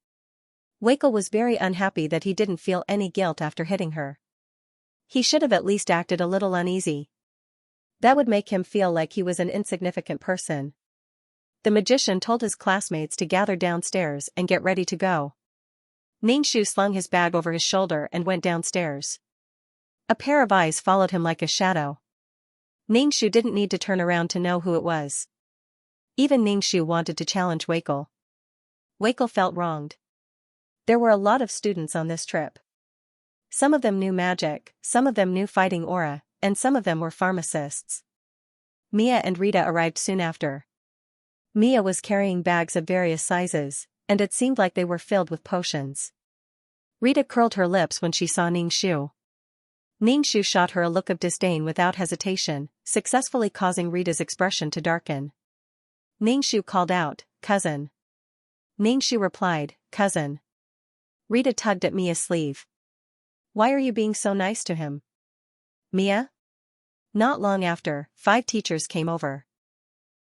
Wakel was very unhappy that he didn't feel any guilt after hitting her. He should have at least acted a little uneasy. That would make him feel like he was an insignificant person. The magician told his classmates to gather downstairs and get ready to go. Ningxu slung his bag over his shoulder and went downstairs. A pair of eyes followed him like a shadow. Ningxu didn't need to turn around to know who it was. Even Ningxu wanted to challenge Wakel. Wakel felt wronged. There were a lot of students on this trip. Some of them knew magic, some of them knew fighting aura, and some of them were pharmacists. Mia and Rita arrived soon after. Mia was carrying bags of various sizes, and it seemed like they were filled with potions. Rita curled her lips when she saw Ningxu. Ningxu shot her a look of disdain without hesitation, successfully causing Rita's expression to darken. Ningxu called out, "Cousin." Ningxu replied, "Cousin." Rita tugged at Mia's sleeve. "Why are you being so nice to him?" "Mia?" Not long after, 5 teachers came over.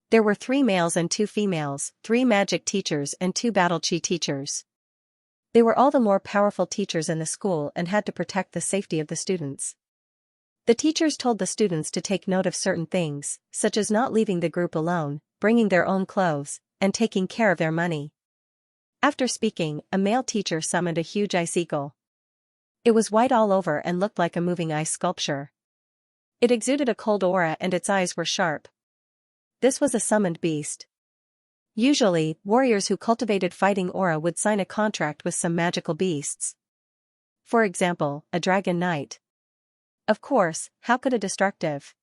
There were 3 males and 2 females, 3 magic teachers and 2 battle chi teachers. They were all the more powerful teachers in the school and had to protect the safety of the students. The teachers told the students to take note of certain things, such as not leaving the group alone, bringing their own clothes, and taking care of their money. After speaking, a male teacher summoned a huge icicle. It was white all over and looked like a moving ice sculpture. It exuded a cold aura and its eyes were sharp. This was a summoned beast. Usually, warriors who cultivated fighting aura would sign a contract with some magical beasts. For example, a dragon knight. Of course, how could a destructive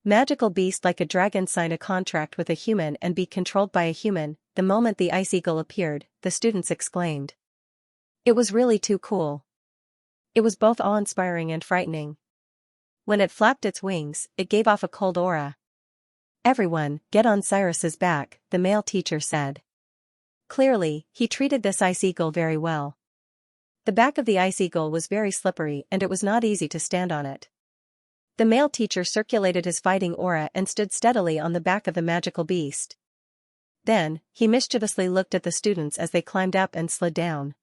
magical beast like a dragon sign a contract with a human and be controlled by a human? The moment the ice eagle appeared, the students exclaimed. It was really too cool. It was both awe-inspiring and frightening. When it flapped its wings, it gave off a cold aura. "Everyone, get on Cyrus's back," the male teacher said. Clearly, he treated this ice eagle very well. The back of the ice eagle was very slippery and it was not easy to stand on it. The male teacher circulated his fighting aura and stood steadily on the back of the magical beast. Then, he mischievously looked at the students as they climbed up and slid down.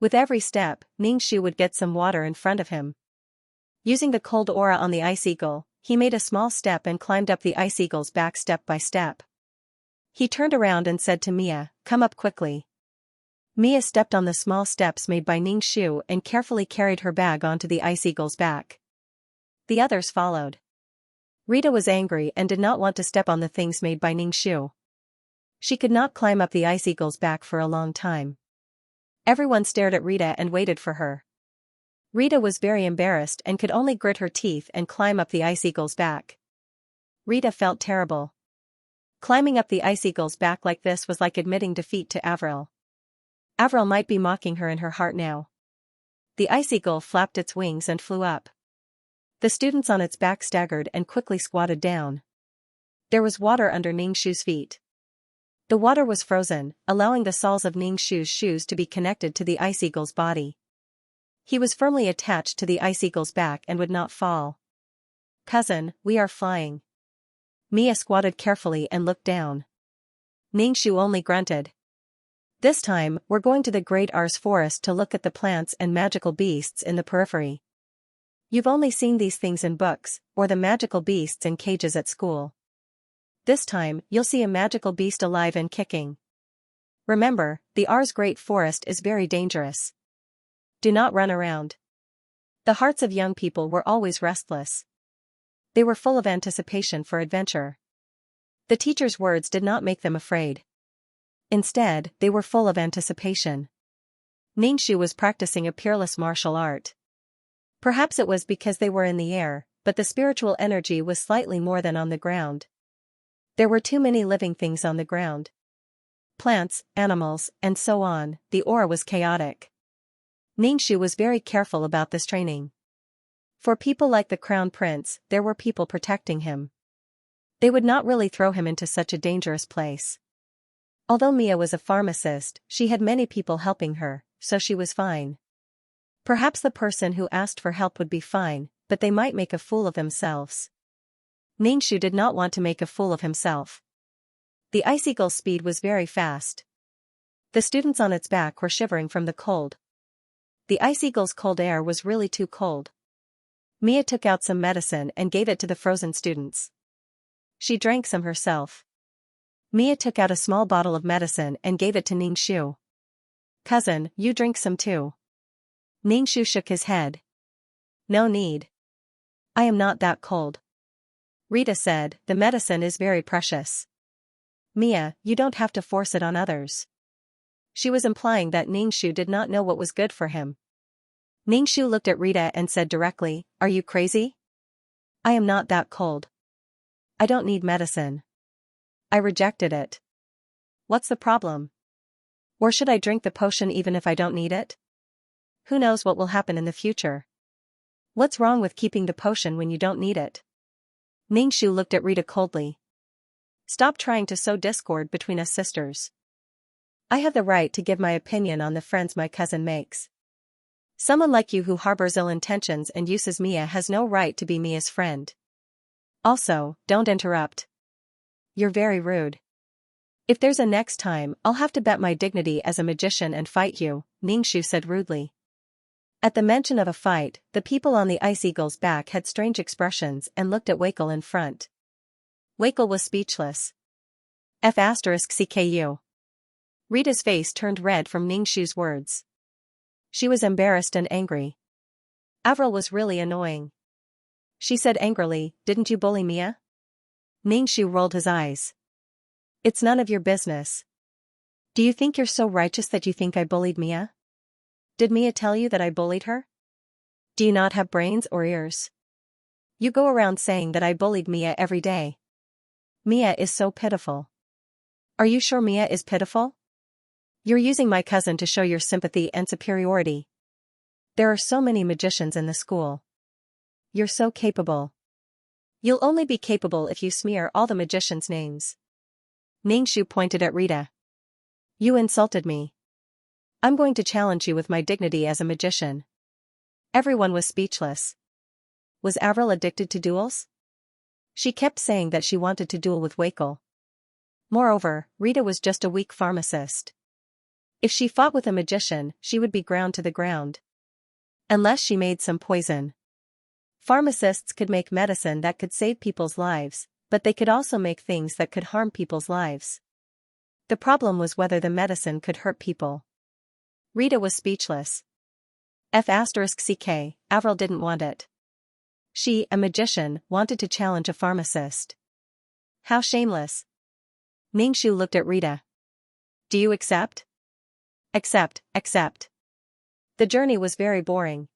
With every step, Ningxu would get some water in front of him. Using the cold aura on the ice eagle, he made a small step and climbed up the ice eagle's back step by step. He turned around and said to Mia, "Come up quickly." Mia stepped on the small steps made by Ningxu and carefully carried her bag onto the ice eagle's back. The others followed. Rita was angry and did not want to step on the things made by Ningxu. She could not climb up the ice eagle's back for a long time. Everyone stared at Rita and waited for her. Rita was very embarrassed and could only grit her teeth and climb up the ice eagle's back. Rita felt terrible. Climbing up the ice eagle's back like this was like admitting defeat to Avril. Avril might be mocking her in her heart now. The ice eagle flapped its wings and flew up. The students on its back staggered and quickly squatted down. There was water under Ningxu's feet. The water was frozen, allowing the soles of Ningxu's shoes to be connected to the ice eagle's body. He was firmly attached to the ice eagle's back and would not fall. "Cousin, we are flying." Mia squatted carefully and looked down. Ningxu only grunted. "This time, we're going to the Great Ars Forest to look at the plants and magical beasts in the periphery. You've only seen these things in books, or the magical beasts in cages at school. This time, you'll see a magical beast alive and kicking. Remember, the Ars Great Forest is very dangerous. Do not run around." The hearts of young people were always restless. They were full of anticipation for adventure. The teacher's words did not make them afraid. Instead, they were full of anticipation. Ningxu was practicing a peerless martial art. Perhaps it was because they were in the air, but the spiritual energy was slightly more than on the ground. There were too many living things on the ground. Plants, animals, and so on. The aura was chaotic. Ningxu was very careful about this training. For people like the Crown Prince, there were people protecting him. They would not really throw him into such a dangerous place. Although Mia was a pharmacist, she had many people helping her, so she was fine. Perhaps the person who asked for help would be fine, but they might make a fool of themselves. Ningxu did not want to make a fool of himself. The ice eagle's speed was very fast. The students on its back were shivering from the cold. The ice eagle's cold air was really too cold. Mia took out some medicine and gave it to the frozen students. She drank some herself. Mia took out a small bottle of medicine and gave it to Xianxia. Cousin, you drink some too. Xianxia shook his head. No need. I am not that cold. Rita said, the medicine is very precious. Mia, you don't have to force it on others. She was implying that Xianxia did not know what was good for him. Xianxia looked at Rita and said directly, are you crazy? I am not that cold. I don't need medicine. I rejected it. What's the problem? Or should I drink the potion even if I don't need it? Who knows what will happen in the future? What's wrong with keeping the potion when you don't need it? Xianxia looked at Rita coldly. Stop trying to sow discord between us sisters. I have the right to give my opinion on the friends my cousin makes. Someone like you who harbors ill intentions and uses Mia has no right to be Mia's friend. Also, don't interrupt. You're very rude. If there's a next time, I'll have to bet my dignity as a magician and fight you, Xianxia said rudely. At the mention of a fight, the people on the ice eagle's back had strange expressions and looked at Wakel in front. Wakel was speechless. F***CKU. Rita's face turned red from Xianxia's words. She was embarrassed and angry. Avril was really annoying. She said angrily, didn't you bully Mia? Xianxia rolled his eyes. It's none of your business. Do you think you're so righteous that you think I bullied Mia? Did Mia tell you that I bullied her? Do you not have brains or ears? You go around saying that I bullied Mia every day. Mia is so pitiful. Are you sure Mia is pitiful? You're using my cousin to show your sympathy and superiority. There are so many magicians in the school. You're so capable. You'll only be capable if you smear all the magicians' names. Xianxia pointed at Rita. You insulted me. I'm going to challenge you with my dignity as a magician. Everyone was speechless. Was Avril addicted to duels? She kept saying that she wanted to duel with Wakel. Moreover, Rita was just a weak pharmacist. If she fought with a magician, she would be ground to the ground. Unless she made some poison. Pharmacists could make medicine that could save people's lives, but they could also make things that could harm people's lives. The problem was whether the medicine could hurt people. Rita was speechless. F***CK, Avril didn't want it. She, a magician, wanted to challenge a pharmacist. How shameless. Xianxia looked at Rita. Do you accept? Accept. The journey was very boring.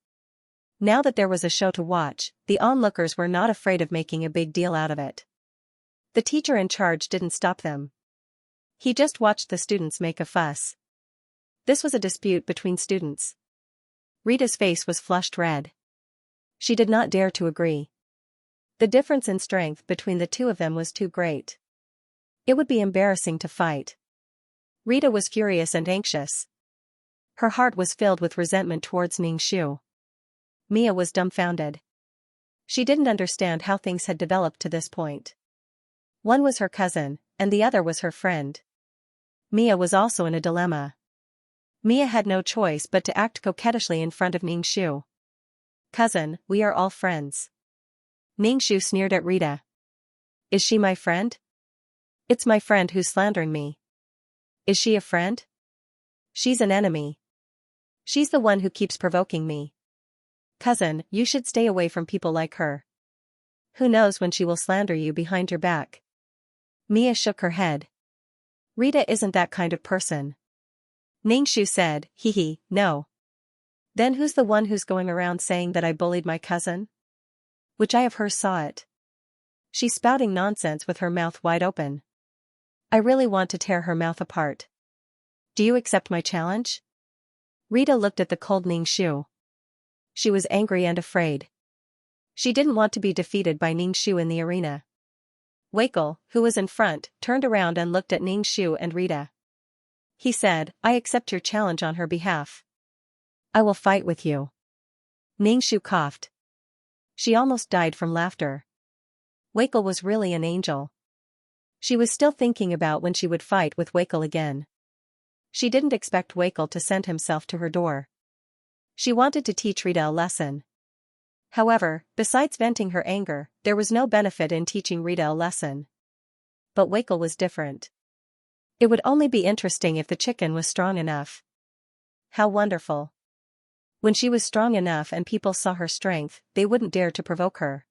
Now that there was a show to watch, the onlookers were not afraid of making a big deal out of it. The teacher in charge didn't stop them. He just watched the students make a fuss. This was a dispute between students. Rita's face was flushed red. She did not dare to agree. The difference in strength between the two of them was too great. It would be embarrassing to fight. Rita was furious and anxious. Her heart was filled with resentment towards Xianxia. Mia was dumbfounded. She didn't understand how things had developed to this point. One was her cousin, and the other was her friend. Mia was also in a dilemma. Mia had no choice but to act coquettishly in front of Xianxia. Cousin, we are all friends. Xianxia sneered at Rita. Is she my friend? It's my friend who's slandering me. Is she a friend? She's an enemy. She's the one who keeps provoking me. Cousin, you should stay away from people like her. Who knows when she will slander you behind your back? Mia shook her head. Rita isn't that kind of person. Xianxia said, no. Then who's the one who's going around saying that I bullied my cousin? Which I of her saw it. She's spouting nonsense with her mouth wide open. I really want to tear her mouth apart. Do you accept my challenge? Rita looked at the cold Xianxia. She was angry and afraid. She didn't want to be defeated by Xianxia in the arena. Wakel, who was in front, turned around and looked at Xianxia and Rita. He said, I accept your challenge on her behalf. I will fight with you. Xianxia coughed. She almost died from laughter. Wakel was really an angel. She was still thinking about when she would fight with Wakel again. She didn't expect Wakel to send himself to her door. She wanted to teach Rita a lesson. However, besides venting her anger, there was no benefit in teaching Rita a lesson. But Wakel was different. It would only be interesting if the chicken was strong enough. How wonderful. When she was strong enough and people saw her strength, they wouldn't dare to provoke her.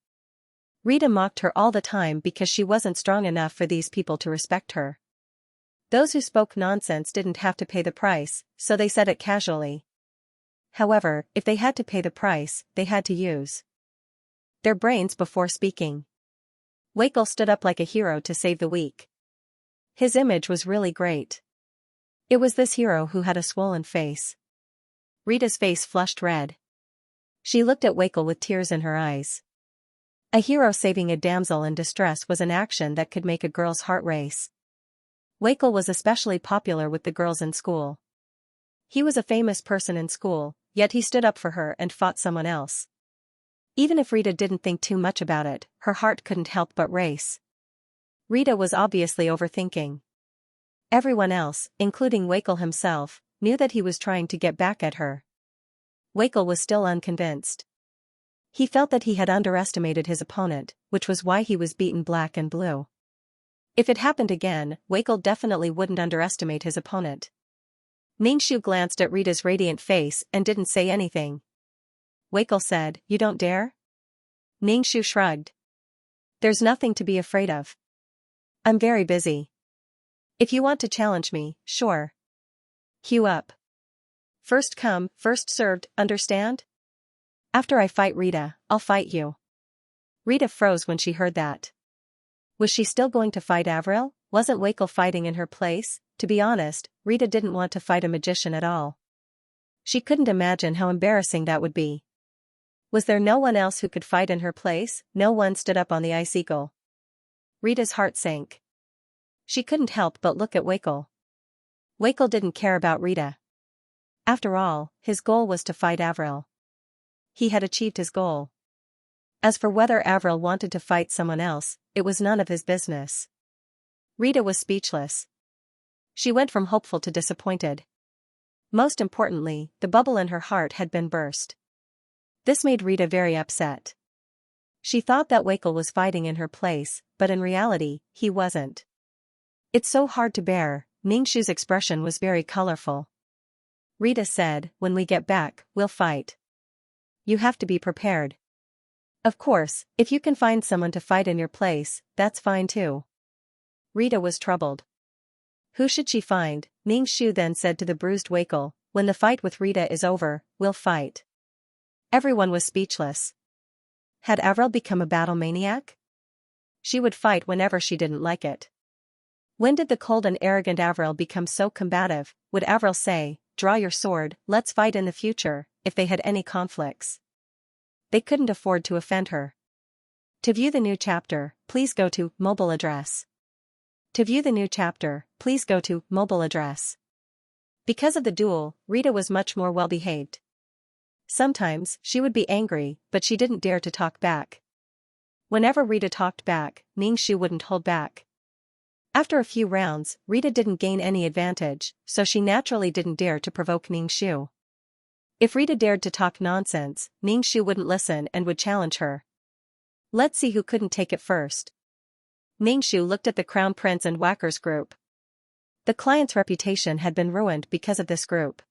Rita mocked her all the time because she wasn't strong enough for these people to respect her. Those who spoke nonsense didn't have to pay the price, so they said it casually. However, if they had to pay the price, they had to use their brains before speaking. Wakel stood up like a hero to save the weak. His image was really great. It was this hero who had a swollen face. Rita's face flushed red. She looked at Wakel with tears in her eyes. A hero saving a damsel in distress was an action that could make a girl's heart race. Wakel was especially popular with the girls in school. He was a famous person in school, yet he stood up for her and fought someone else. Even if Rita didn't think too much about it, her heart couldn't help but race. Rita was obviously overthinking. Everyone else, including Wakel himself, knew that he was trying to get back at her. Wakel was still unconvinced. He felt that he had underestimated his opponent, which was why he was beaten black and blue. If it happened again, Wakel definitely wouldn't underestimate his opponent. Xianxia glanced at Rita's radiant face and didn't say anything. Wakel said, "You don't dare?" Xianxia shrugged. "There's nothing to be afraid of. I'm very busy. If you want to challenge me, sure. Queue up. First come, first served, understand? After I fight Rita, I'll fight you." Rita froze when she heard that. Was she still going to fight Avril? Wasn't Wakel fighting in her place? To be honest, Rita didn't want to fight a magician at all. She couldn't imagine how embarrassing that would be. Was there no one else who could fight in her place? No one stood up on the Ice Eagle. Rita's heart sank. She couldn't help but look at Wakel. Wakel didn't care about Rita. After all, his goal was to fight Avril. He had achieved his goal. As for whether Avril wanted to fight someone else, it was none of his business. Rita was speechless. She went from hopeful to disappointed. Most importantly, the bubble in her heart had been burst. This made Rita very upset. She thought that Wakel was fighting in her place, but in reality, he wasn't. "It's so hard to bear." Xianxia's expression was very colorful. Rita said, "When we get back, we'll fight. You have to be prepared. Of course, if you can find someone to fight in your place, that's fine too." Rita was troubled. Who should she find? Xianxia then said to the bruised Wakel, "When the fight with Rita is over, we'll fight." Everyone was speechless. Had Avril become a battle maniac? She would fight whenever she didn't like it. When did the cold and arrogant Avril become so combative? Would Avril say, "Draw your sword, let's fight in the future," if they had any conflicts? They couldn't afford to offend her. To view the new chapter, please go to mobile address. To view the new chapter, please go to mobile address. Because of the duel, Rita was much more well-behaved. Sometimes, she would be angry, but she didn't dare to talk back. Whenever Rita talked back, Xianxia wouldn't hold back. After a few rounds, Rita didn't gain any advantage, so she naturally didn't dare to provoke Xianxia. If Rita dared to talk nonsense, Xianxia wouldn't listen and would challenge her. Let's see who couldn't take it first. Xianxia looked at the Crown Prince and Whackers group. The client's reputation had been ruined because of this group.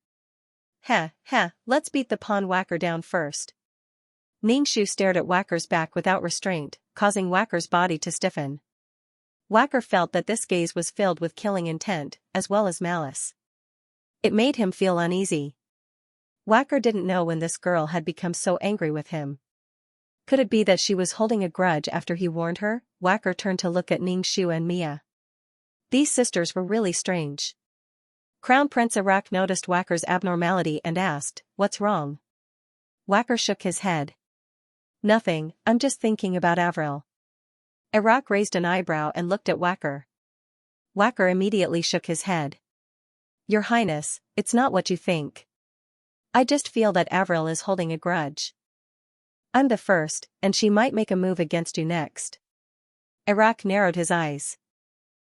Let's beat the pawn Whacker down first. Xianxia stared at Whacker's back without restraint, causing Whacker's body to stiffen. Whacker felt that this gaze was filled with killing intent, as well as malice. It made him feel uneasy. Whacker didn't know when this girl had become so angry with him. Could it be that she was holding a grudge after he warned her? Whacker turned to look at Xianxia and Mia. These sisters were really strange. Crown Prince Iraq noticed Whacker's abnormality and asked, "What's wrong?" Whacker shook his head. "Nothing, I'm just thinking about Avril." Iraq raised an eyebrow and looked at Whacker. Whacker immediately shook his head. "Your Highness, it's not what you think. I just feel that Avril is holding a grudge. I'm the first, and she might make a move against you next." Iraq narrowed his eyes.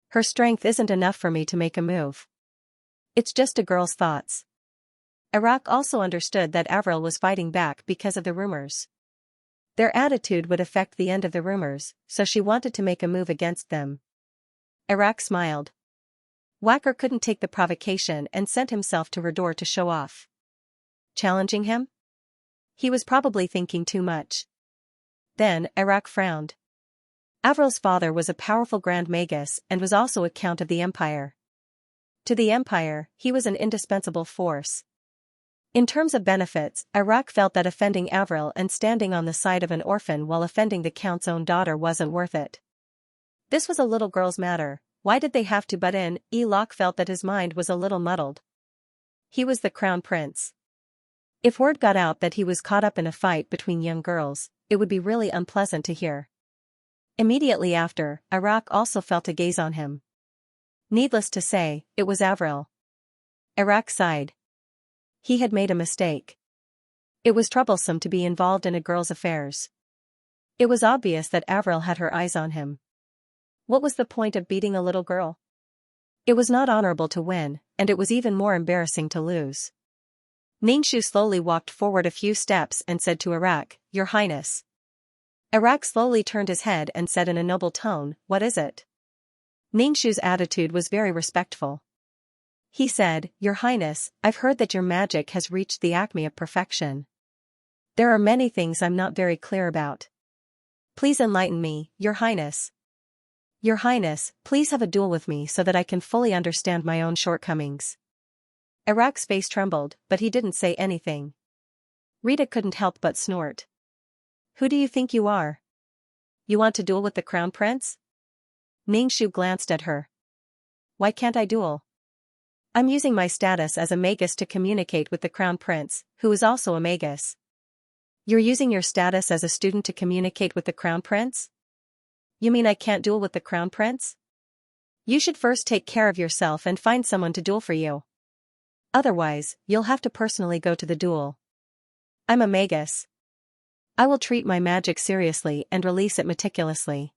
"Her strength isn't enough for me to make a move. It's just a girl's thoughts. Iraq also understood that Avril was fighting back because of the rumors. Their attitude would affect the end of the rumors, so she wanted to make a move against them. Iraq smiled. Whacker couldn't take the provocation and sent himself to her door to show off. Challenging him? He was probably thinking too much. Then, Iraq frowned. Avril's father was a powerful Grand Magus and was also a Count of the Empire. To the Empire, he was an indispensable force. In terms of benefits, Iraq felt that offending Avril and standing on the side of an orphan while offending the Count's own daughter wasn't worth it. This was a little girl's matter, why did they have to butt in? Locke felt that his mind was a little muddled. He was the Crown Prince. If word got out that he was caught up in a fight between young girls, it would be really unpleasant to hear. Immediately after, Iraq also felt a gaze on him. Needless to say, it was Avril. Iraq sighed. He had made a mistake. It was troublesome to be involved in a girl's affairs. It was obvious that Avril had her eyes on him. What was the point of beating a little girl? It was not honorable to win, and it was even more embarrassing to lose. Xianxia slowly walked forward a few steps and said to Iraq, "Your Highness." Iraq slowly turned his head and said in a noble tone, "What is it?" Xianxia's attitude was very respectful. He said, "Your Highness, I've heard that your magic has reached the acme of perfection. There are many things I'm not very clear about. Please enlighten me, Your Highness. Your Highness, please have a duel with me so that I can fully understand my own shortcomings." Iraq's face trembled, but he didn't say anything. Rita couldn't help but snort. "Who do you think you are? You want to duel with the Crown Prince?" Xianxia glanced at her. "Why can't I duel? I'm using my status as a magus to communicate with the Crown Prince, who is also a magus." "You're using your status as a student to communicate with the Crown Prince? You mean I can't duel with the Crown Prince? You should first take care of yourself and find someone to duel for you. Otherwise, you'll have to personally go to the duel. I'm a magus. I will treat my magic seriously and release it meticulously."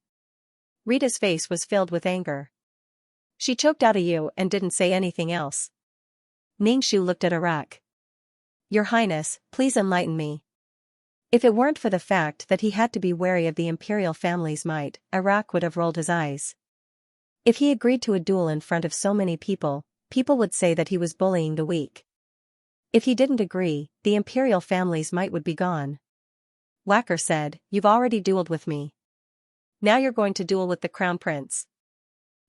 Rita's face was filled with anger. She choked out a "you" and didn't say anything else. Xianxia looked at Iraq. "Your Highness, please enlighten me." If it weren't for the fact that he had to be wary of the imperial family's might, Iraq would have rolled his eyes. If he agreed to a duel in front of so many people, people would say that he was bullying the weak. If he didn't agree, the imperial family's might would be gone. Whacker said, "You've already dueled with me. Now you're going to duel with the Crown Prince."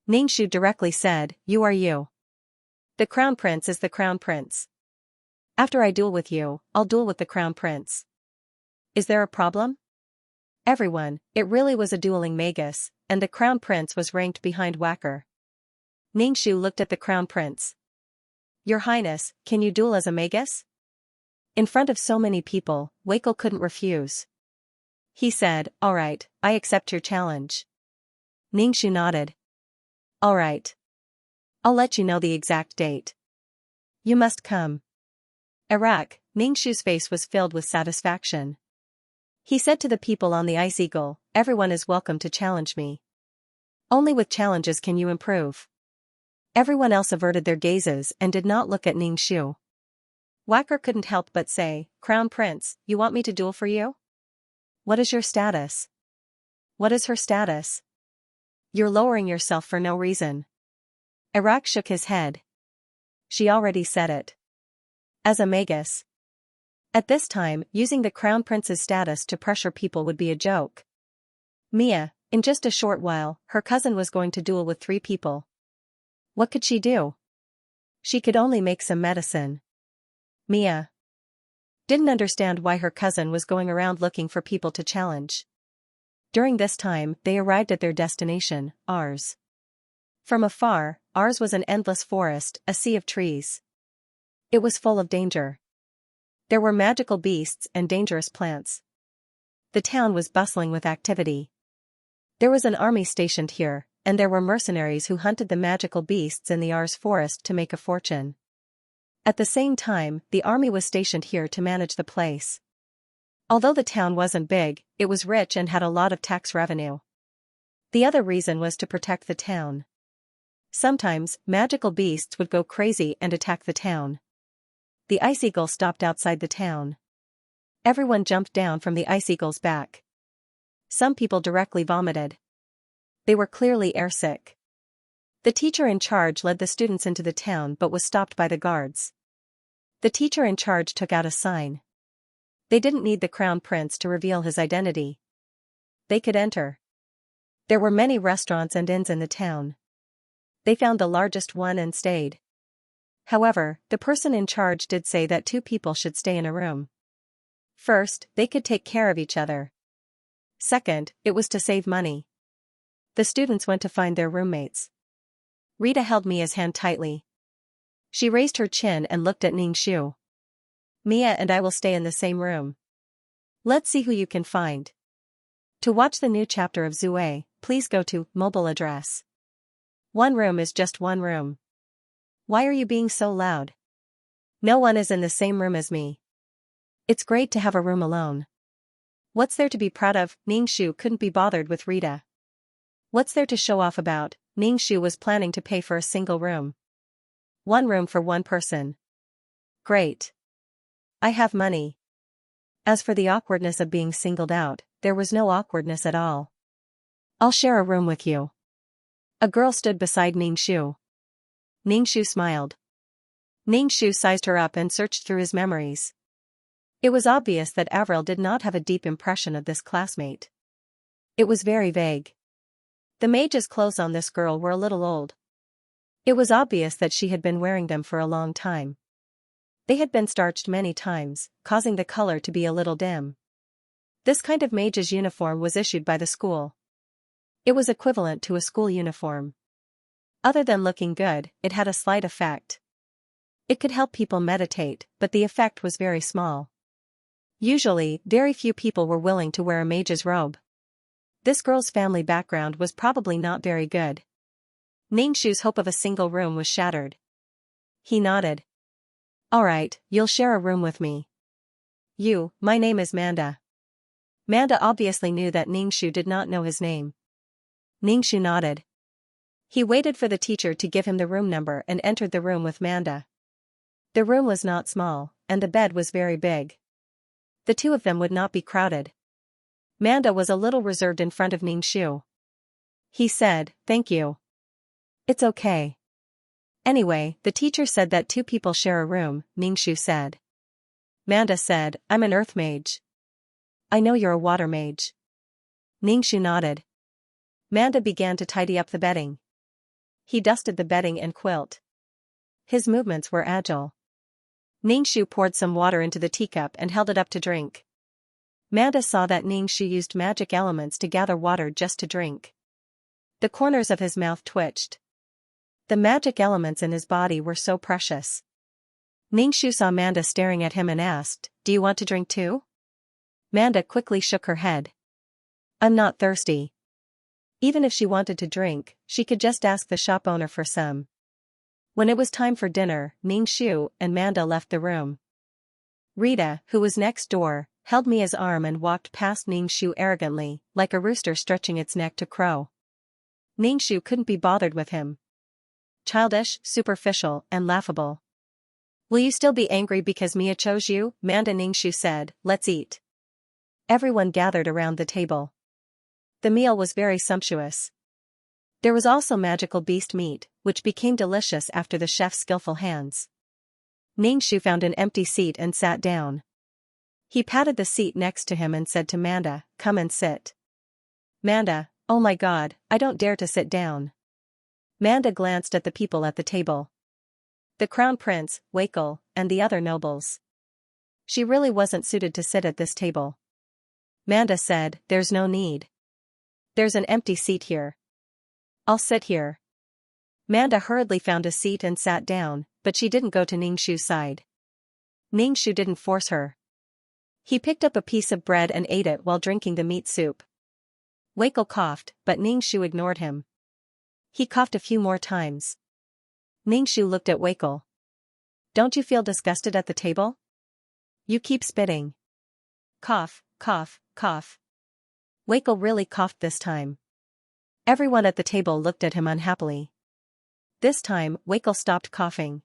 Xianxia directly said, "You are you. The Crown Prince is the Crown Prince. After I duel with you, I'll duel with the Crown Prince. Is there a problem?" Everyone, it really was a dueling magus, and the Crown Prince was ranked behind Whacker. Xianxia looked at the Crown Prince. "Your Highness, can you duel as a magus?" In front of so many people, Wackel couldn't refuse. He said, "All right, I accept your challenge." Xianxia nodded. "All right. I'll let you know the exact date. You must come." Iraq, Xianxia's face was filled with satisfaction. He said to the people on the Ice Eagle, "Everyone is welcome to challenge me. Only with challenges can you improve." Everyone else averted their gazes and did not look at Xianxia. Whacker couldn't help but say, "Crown Prince, you want me to duel for you? What is your status?" "What is her status?" "You're lowering yourself for no reason." Iraq shook his head. "She already said it. As a magus." At this time, using the Crown Prince's status to pressure people would be a joke. Mia, in just a short while, her cousin was going to duel with 3 people. What could she do? She could only make some medicine. Mia didn't understand why her cousin was going around looking for people to challenge. During this time, they arrived at their destination, Ars. From afar, Ars was an endless forest, a sea of trees. It was full of danger. There were magical beasts and dangerous plants. The town was bustling with activity. There was an army stationed here, and there were mercenaries who hunted the magical beasts in the Ars forest to make a fortune. At the same time, the army was stationed here to manage the place. Although the town wasn't big, it was rich and had a lot of tax revenue. The other reason was to protect the town. Sometimes, magical beasts would go crazy and attack the town. The ice eagle stopped outside the town. Everyone jumped down from the ice eagle's back. Some people directly vomited. They were clearly airsick. The teacher in charge led the students into the town but was stopped by the guards. The teacher in charge took out a sign. They didn't need the crown prince to reveal his identity. They could enter. There were many restaurants and inns in the town. They found the largest one and stayed. However, the person in charge did say that 2 people should stay in a room. First, they could take care of each other. Second, it was to save money. The students went to find their roommates. Rita held Mia's hand tightly. She raised her chin and looked at Xianxia. Mia and I will stay in the same room. Let's see who you can find. To watch the new chapter of Zue, please go to mobile address. One room is just one room. Why are you being so loud? No one is in the same room as me. It's great to have a room alone. What's there to be proud of? Xianxia couldn't be bothered with Rita. What's there to show off about? Xianxia was planning to pay for a single room. One room for one person. Great. I have money. As for the awkwardness of being singled out, there was no awkwardness at all. I'll share a room with you. A girl stood beside Xianxia. Xianxia smiled. Xianxia sized her up and searched through his memories. It was obvious that Avril did not have a deep impression of this classmate. It was very vague. The mage's clothes on this girl were a little old. It was obvious that she had been wearing them for a long time. They had been starched many times, causing the color to be a little dim. This kind of mage's uniform was issued by the school. It was equivalent to a school uniform. Other than looking good, it had a slight effect. It could help people meditate, but the effect was very small. Usually, very few people were willing to wear a mage's robe. This girl's family background was probably not very good. Xianxia's hope of a single room was shattered. He nodded. Alright, you'll share a room with me. My name is Manda. Manda obviously knew that Xianxia did not know his name. Xianxia nodded. He waited for the teacher to give him the room number and entered the room with Manda. The room was not small, and the bed was very big. The 2 of them would not be crowded. Manda was a little reserved in front of Xianxia. He said, "Thank you. It's okay." Anyway, the teacher said that 2 people share a room, Xianxia said. Manda said, "I'm an earth mage." "I know you're a water mage." Xianxia nodded. Manda began to tidy up the bedding. He dusted the bedding and quilt. His movements were agile. Xianxia poured some water into the teacup and held it up to drink. Manda saw that Xianxia used magic elements to gather water just to drink. The corners of his mouth twitched. The magic elements in his body were so precious. Xianxia saw Manda staring at him and asked, "Do you want to drink too?" Manda quickly shook her head. "I'm not thirsty." Even if she wanted to drink, she could just ask the shop owner for some. When it was time for dinner, Xianxia and Manda left the room. Rita, who was next door, held Mia's arm and walked past Xianxia arrogantly, like a rooster stretching its neck to crow. Xianxia couldn't be bothered with him. Childish, superficial, and laughable. "Will you still be angry because Mia chose you?" Manda. Xianxia said, "Let's eat." Everyone gathered around the table. The meal was very sumptuous. There was also magical beast meat, which became delicious after the chef's skillful hands. Xianxia found an empty seat and sat down. He patted the seat next to him and said to Manda, "Come and sit." Manda, "Oh my God, I don't dare to sit down." Manda glanced at the people at the table. The crown prince, Wakel, and the other nobles. She really wasn't suited to sit at this table. Manda said, "There's no need. There's an empty seat here. I'll sit here." Manda hurriedly found a seat and sat down, but she didn't go to Xianxia's side. Xianxia didn't force her. He picked up a piece of bread and ate it while drinking the meat soup. Wakel coughed, but Xianxia ignored him. He coughed a few more times. Xianxia looked at Wakel. "Don't you feel disgusted at the table? You keep spitting." Cough, cough, cough. Wakel really coughed this time. Everyone at the table looked at him unhappily. This time, Wakel stopped coughing.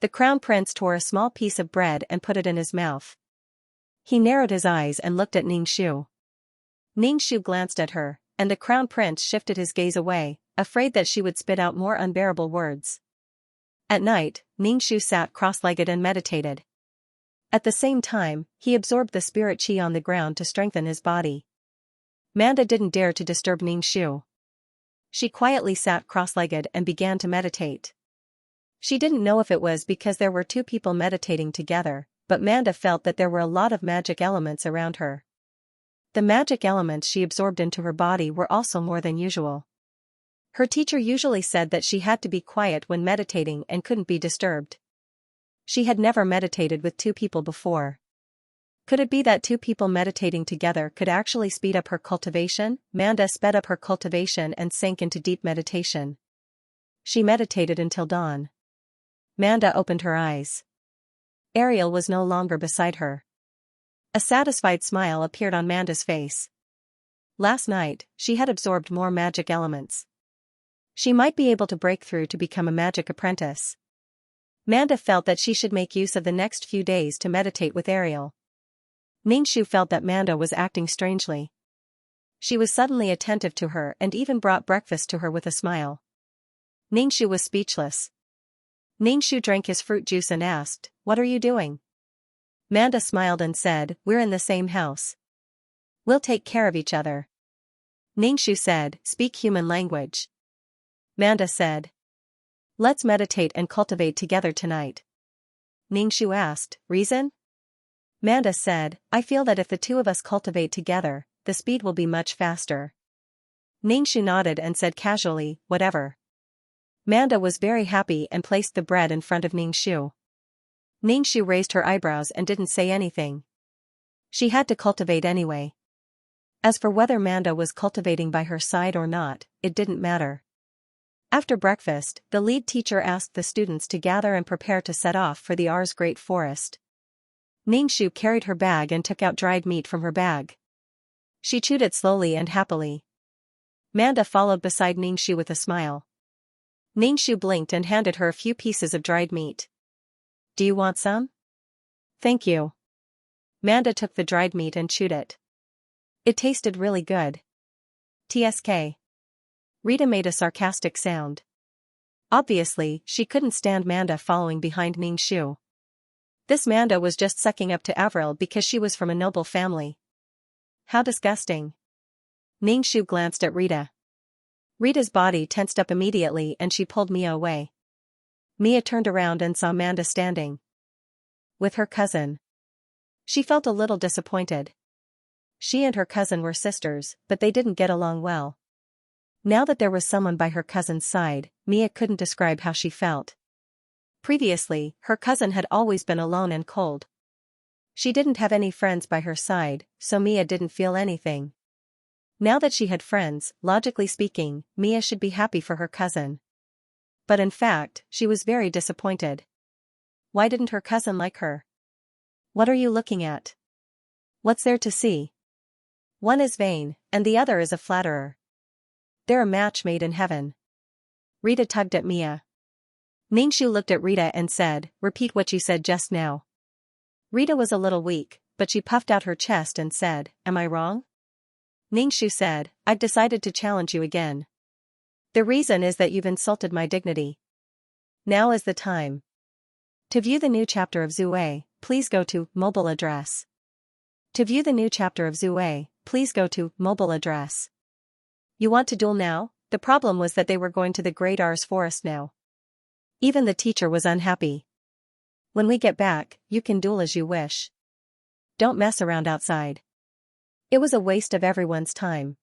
The crown prince tore a small piece of bread and put it in his mouth. He narrowed his eyes and looked at Ningxu. Ningxu glanced at her, and the crown prince shifted his gaze away, afraid that she would spit out more unbearable words. At night, Ningxu sat cross-legged and meditated. At the same time, he absorbed the spirit qi on the ground to strengthen his body. Manda didn't dare to disturb Ningxu. She quietly sat cross-legged and began to meditate. She didn't know if it was because there were two people meditating together, but Manda felt that there were a lot of magic elements around her. The magic elements she absorbed into her body were also more than usual. Her teacher usually said that she had to be quiet when meditating and couldn't be disturbed. She had never meditated with two people before. Could it be that two people meditating together could actually speed up her cultivation? Manda sped up her cultivation and sank into deep meditation. She meditated until dawn. Manda opened her eyes. Ariel was no longer beside her. A satisfied smile appeared on Manda's face. Last night, she had absorbed more magic elements. She might be able to break through to become a magic apprentice. Manda felt that she should make use of the next few days to meditate with Ariel. Ningxu felt that Manda was acting strangely. She was suddenly attentive to her and even brought breakfast to her with a smile. Ningxu was speechless. Ningxu drank his fruit juice and asked, "What are you doing?" Manda smiled and said, "We're in the same house. We'll take care of each other." Ningxu said, "Speak human language." Manda said, "Let's meditate and cultivate together tonight." Ningxu asked, "Reason?" Manda said, "I feel that if the two of us cultivate together, the speed will be much faster." Ningxu nodded and said casually, "Whatever." Manda was very happy and placed the bread in front of Ningxu. Ningxu raised her eyebrows and didn't say anything. She had to cultivate anyway. As for whether Manda was cultivating by her side or not, it didn't matter. After breakfast, the lead teacher asked the students to gather and prepare to set off for the R's Great Forest. Ningxu carried her bag and took out dried meat from her bag. She chewed it slowly and happily. Manda followed beside Ningxu with a smile. Ningxu blinked and handed her a few pieces of dried meat. "Do you want some?" "Thank you." Manda took the dried meat and chewed it. It tasted really good. TSK. Rita made a sarcastic sound. Obviously, she couldn't stand Manda following behind Ningxu. This Manda was just sucking up to Avril because she was from a noble family. How disgusting. Ningxu glanced at Rita. Rita's body tensed up immediately and she pulled Mia away. Mia turned around and saw Manda standing with her cousin. She felt a little disappointed. She and her cousin were sisters, but they didn't get along well. Now that there was someone by her cousin's side, Mia couldn't describe how she felt. Previously, her cousin had always been alone and cold. She didn't have any friends by her side, so Mia didn't feel anything. Now that she had friends, logically speaking, Mia should be happy for her cousin. But in fact, she was very disappointed. Why didn't her cousin like her? What are you looking at? What's there to see? One is vain, and the other is a flatterer. They're a match made in heaven. Rita tugged at Mia. Ningxu looked at Rita and said, "Repeat what you said just now." Rita was a little weak, but she puffed out her chest and said, "Am I wrong?" Ningxu said, "I've decided to challenge you again. The reason is that you've insulted my dignity. Now is the time. To view the new chapter of Zue, please go to mobile address. To view the new chapter of Zue, please go to mobile address. You want to duel now? The problem was that they were going to the Great R's Forest now. Even the teacher was unhappy. When we get back, you can duel as you wish. Don't mess around outside. It was a waste of everyone's time.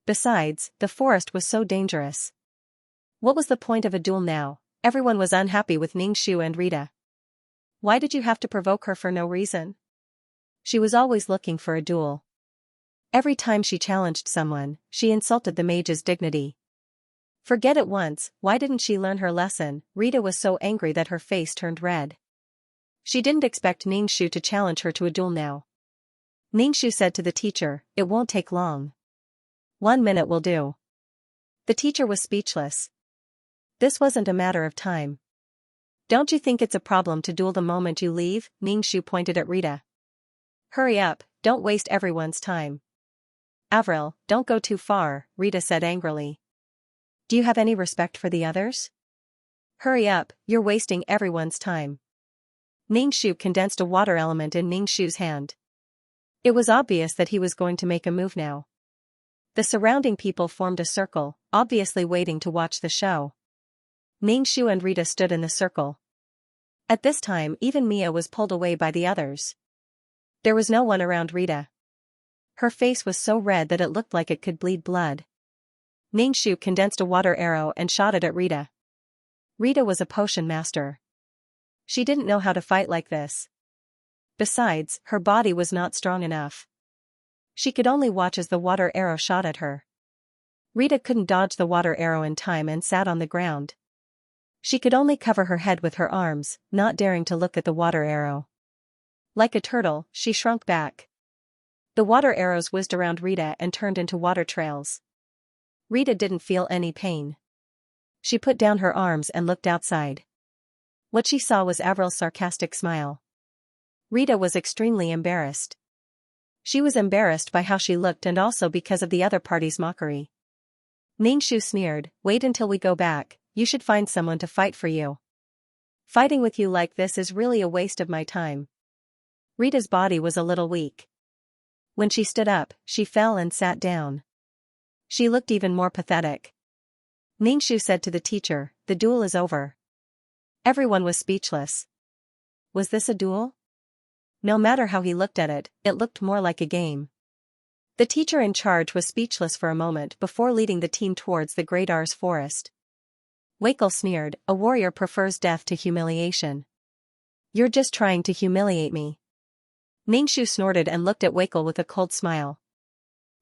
Besides, the forest was so dangerous. What was the point of a duel now? Everyone was unhappy with Ningxu and Rita. Why did you have to provoke her for no reason? She was always looking for a duel. Every time she challenged someone, she insulted the mage's dignity. Forget it once, why didn't she learn her lesson? Rita was so angry that her face turned red. She didn't expect Ningxu to challenge her to a duel now. Ningxu said to the teacher, "It won't take long. 1 minute will do." The teacher was speechless. This wasn't a matter of time. Don't you think it's a problem to duel the moment you leave? Ningxu pointed at Rita. Hurry up, don't waste everyone's time. Avril, don't go too far, Rita said angrily. Do you have any respect for the others? Hurry up, you're wasting everyone's time. Ningxu condensed a water element in Ningxu's hand. It was obvious that he was going to make a move now. The surrounding people formed a circle, obviously waiting to watch the show. Ningxu and Rita stood in the circle. At this time even Mia was pulled away by the others. There was no one around Rita. Her face was so red that it looked like it could bleed blood. Ningxu condensed a water arrow and shot it at Rita. Rita was a potion master. She didn't know how to fight like this. Besides, her body was not strong enough. She could only watch as the water arrow shot at her. Rita couldn't dodge the water arrow in time and sat on the ground. She could only cover her head with her arms, not daring to look at the water arrow. Like a turtle, she shrunk back. The water arrows whizzed around Rita and turned into water trails. Rita didn't feel any pain. She put down her arms and looked outside. What she saw was Avril's sarcastic smile. Rita was extremely embarrassed. She was embarrassed by how she looked and also because of the other party's mockery. Ningxu sneered, "Wait until we go back, you should find someone to fight for you. Fighting with you like this is really a waste of my time." Rita's body was a little weak. When she stood up, she fell and sat down. She looked even more pathetic. Ningxu said to the teacher, "The duel is over." Everyone was speechless. Was this a duel? No matter how he looked at it, it looked more like a game. The teacher in charge was speechless for a moment before leading the team towards the Great R's forest. Wakel sneered, "A warrior prefers death to humiliation. You're just trying to humiliate me." Ningxu snorted and looked at Wakel with a cold smile.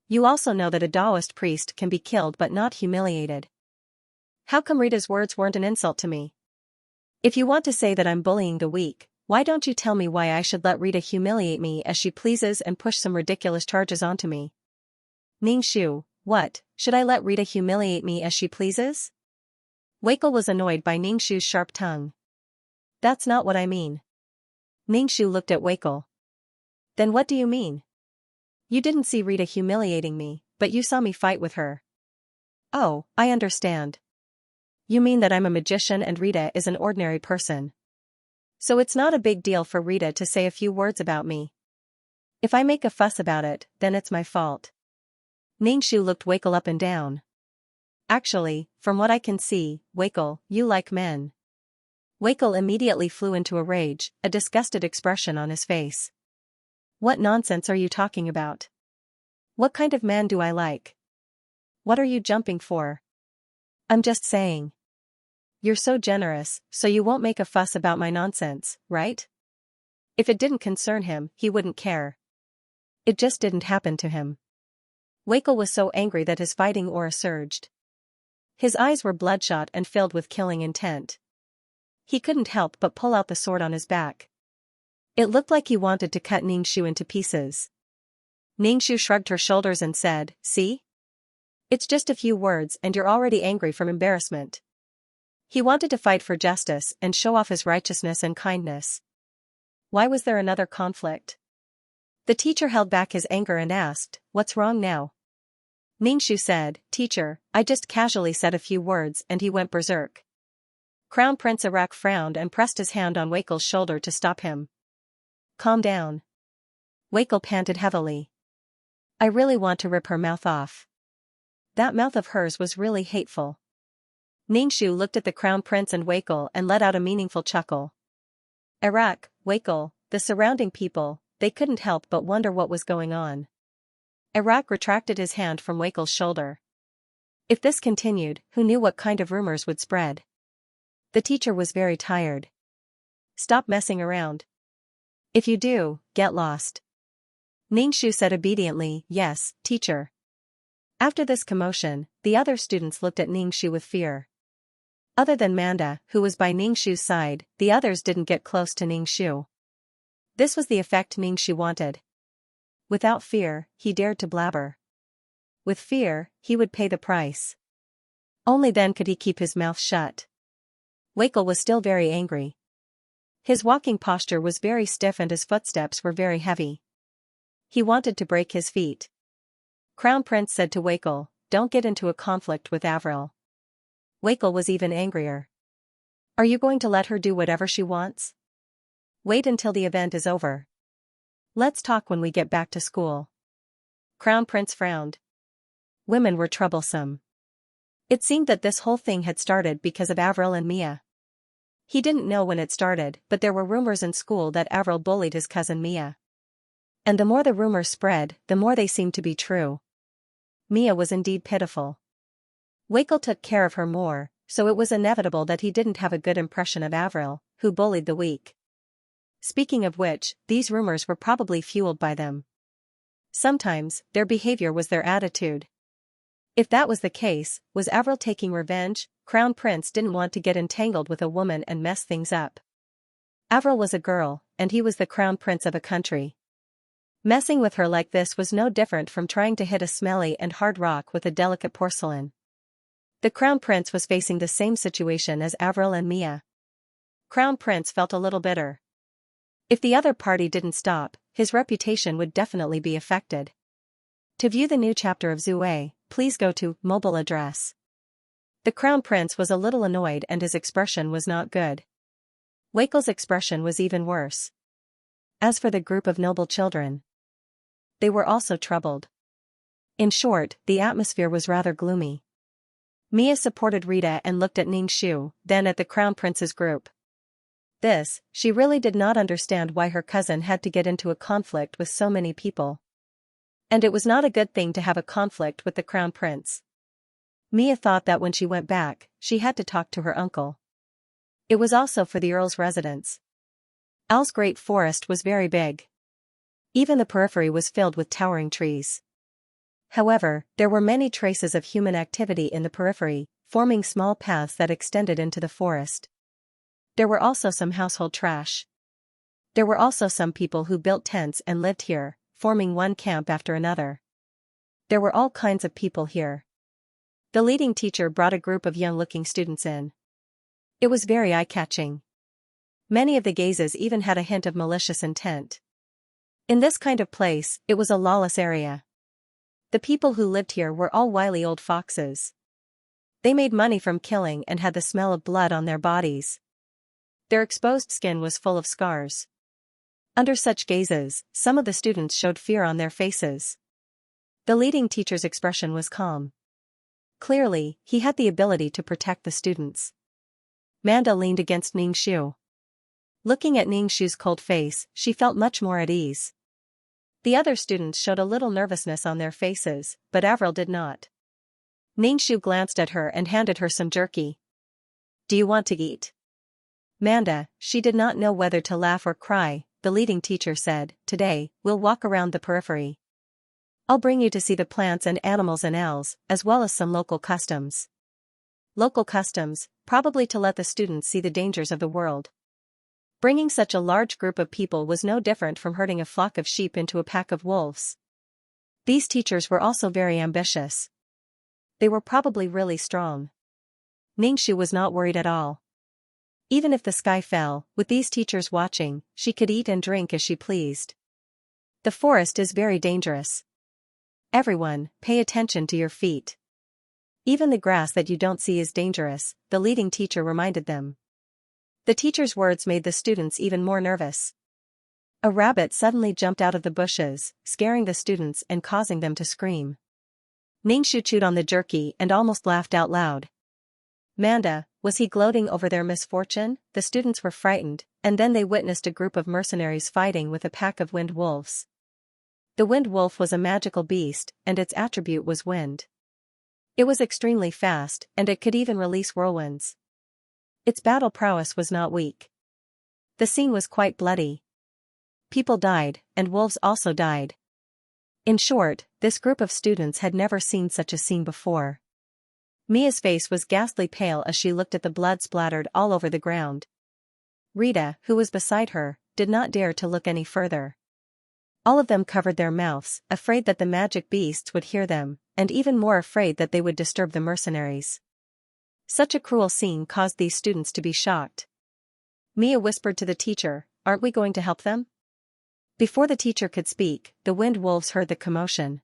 "You also know that a Taoist priest can be killed but not humiliated. How come Rita's words weren't an insult to me? If you want to say that I'm bullying the weak, why don't you tell me why I should let Rita humiliate me as she pleases and push some ridiculous charges onto me?" Ningxu, "What, should I let Rita humiliate me as she pleases?" Wakel was annoyed by Ningxu's sharp tongue. "That's not what I mean." Ningxu looked at Wakel. "Then what do you mean? You didn't see Rita humiliating me, but you saw me fight with her." "Oh, I understand. You mean that I'm a magician and Rita is an ordinary person. So it's not a big deal for Rita to say a few words about me. If I make a fuss about it, then it's my fault." Ningxu looked Wakel up and down. "Actually, from what I can see, Wakel, you like men." Wakel immediately flew into a rage, a disgusted expression on his face. "What nonsense are you talking about? What kind of man do I like? What are you jumping for? I'm just saying. You're so generous, so you won't make a fuss about my nonsense, right?" If it didn't concern him, he wouldn't care. It just didn't happen to him. Wakel was so angry that his fighting aura surged. His eyes were bloodshot and filled with killing intent. He couldn't help but pull out the sword on his back. It looked like he wanted to cut Ningxu into pieces. Ningxu shrugged her shoulders and said, "See? It's just a few words and you're already angry from embarrassment." He wanted to fight for justice and show off his righteousness and kindness. Why was there another conflict? The teacher held back his anger and asked, "What's wrong now?" Ningxu said, "Teacher, I just casually said a few words," and he went berserk. Crown Prince Arak frowned and pressed his hand on Wakel's shoulder to stop him. "Calm down." Wakel panted heavily. "I really want to rip her mouth off. That mouth of hers was really hateful." Ningxu looked at the Crown Prince and Wakel and let out a meaningful chuckle. Arak, Wakel, the surrounding people, they couldn't help but wonder what was going on. Arak retracted his hand from Wakel's shoulder. If this continued, who knew what kind of rumors would spread? The teacher was very tired. "Stop messing around. If you do, get lost." Ningxu said obediently, "Yes, teacher." After this commotion, the other students looked at Ningxu with fear. Other than Manda, who was by Ningxu's side, the others didn't get close to Ningxu. This was the effect Ningxu wanted. Without fear, he dared to blabber. With fear, he would pay the price. Only then could he keep his mouth shut. Wakel was still very angry. His walking posture was very stiff and his footsteps were very heavy. He wanted to break his feet. Crown Prince said to Wakel, "Don't get into a conflict with Avril." Wakel was even angrier. "Are you going to let her do whatever she wants? Wait until the event is over. Let's talk when we get back to school." Crown Prince frowned. Women were troublesome. It seemed that this whole thing had started because of Avril and Mia. He didn't know when it started, but there were rumors in school that Avril bullied his cousin Mia. And the more the rumors spread, the more they seemed to be true. Mia was indeed pitiful. Wakel took care of her more, so it was inevitable that he didn't have a good impression of Avril, who bullied the weak. Speaking of which, these rumors were probably fueled by them. Sometimes, their behavior was their attitude. If that was the case, was Avril taking revenge? Crown Prince didn't want to get entangled with a woman and mess things up. Avril was a girl, and he was the crown prince of a country. Messing with her like this was no different from trying to hit a smelly and hard rock with a delicate porcelain. The crown prince was facing the same situation as Avril and Mia. Crown Prince felt a little bitter. If the other party didn't stop, his reputation would definitely be affected. To view the new chapter of Zue, please go to mobile address. The Crown Prince was a little annoyed and his expression was not good. Wakel's expression was even worse. As for the group of noble children, they were also troubled. In short, the atmosphere was rather gloomy. Mia supported Rita and looked at Ningxu, then at the Crown Prince's group. She really did not understand why her cousin had to get into a conflict with so many people. And it was not a good thing to have a conflict with the Crown Prince. Mia thought that when she went back, she had to talk to her uncle. It was also for the Earl's residence. Al's great forest was very big. Even the periphery was filled with towering trees. However, there were many traces of human activity in the periphery, forming small paths that extended into the forest. There were also some household trash. There were also some people who built tents and lived here, forming one camp after another. There were all kinds of people here. The leading teacher brought a group of young-looking students in. It was very eye-catching. Many of the gazes even had a hint of malicious intent. In this kind of place, it was a lawless area. The people who lived here were all wily old foxes. They made money from killing and had the smell of blood on their bodies. Their exposed skin was full of scars. Under such gazes, some of the students showed fear on their faces. The leading teacher's expression was calm. Clearly, he had the ability to protect the students. Manda leaned against Ningxu. Looking at Ningxu's cold face, she felt much more at ease. The other students showed a little nervousness on their faces, but Avril did not. Ningxu glanced at her and handed her some jerky. "Do you want to eat?" Manda, she did not know whether to laugh or cry. The leading teacher said, "Today, we'll walk around the periphery. I'll bring you to see the plants and animals and owls, as well as some local customs." Local customs, probably to let the students see the dangers of the world. Bringing such a large group of people was no different from herding a flock of sheep into a pack of wolves. These teachers were also very ambitious. They were probably really strong. Ningxu was not worried at all. Even if the sky fell, with these teachers watching, she could eat and drink as she pleased. The forest is very dangerous. Everyone, pay attention to your feet. Even the grass that you don't see is dangerous, the leading teacher reminded them. The teacher's words made the students even more nervous. A rabbit suddenly jumped out of the bushes, scaring the students and causing them to scream. Ningxu chewed on the jerky and almost laughed out loud. Manda, was he gloating over their misfortune? The students were frightened, and then they witnessed a group of mercenaries fighting with a pack of wind wolves. The wind wolf was a magical beast, and its attribute was wind. It was extremely fast, and it could even release whirlwinds. Its battle prowess was not weak. The scene was quite bloody. People died, and wolves also died. In short, this group of students had never seen such a scene before. Mia's face was ghastly pale as she looked at the blood splattered all over the ground. Rita, who was beside her, did not dare to look any further. All of them covered their mouths, afraid that the magic beasts would hear them, and even more afraid that they would disturb the mercenaries. Such a cruel scene caused these students to be shocked. Mia whispered to the teacher, "Aren't we going to help them?" Before the teacher could speak, the wind wolves heard the commotion.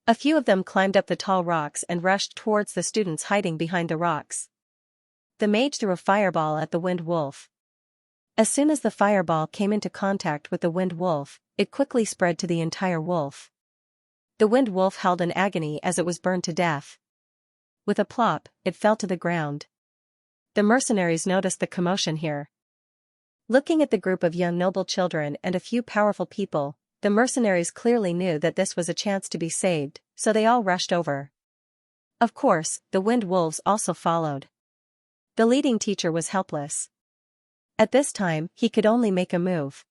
A few of them climbed up the tall rocks and rushed towards the students hiding behind the rocks. The mage threw a fireball at the wind wolf. As soon as the fireball came into contact with the wind wolf, it quickly spread to the entire wolf. The wind wolf howled in agony as it was burned to death. With a plop, it fell to the ground. The mercenaries noticed the commotion here. Looking at the group of young noble children and a few powerful people, the mercenaries clearly knew that this was a chance to be saved, so they all rushed over. Of course, the wind wolves also followed. The leading teacher was helpless. At this time, he could only make a move.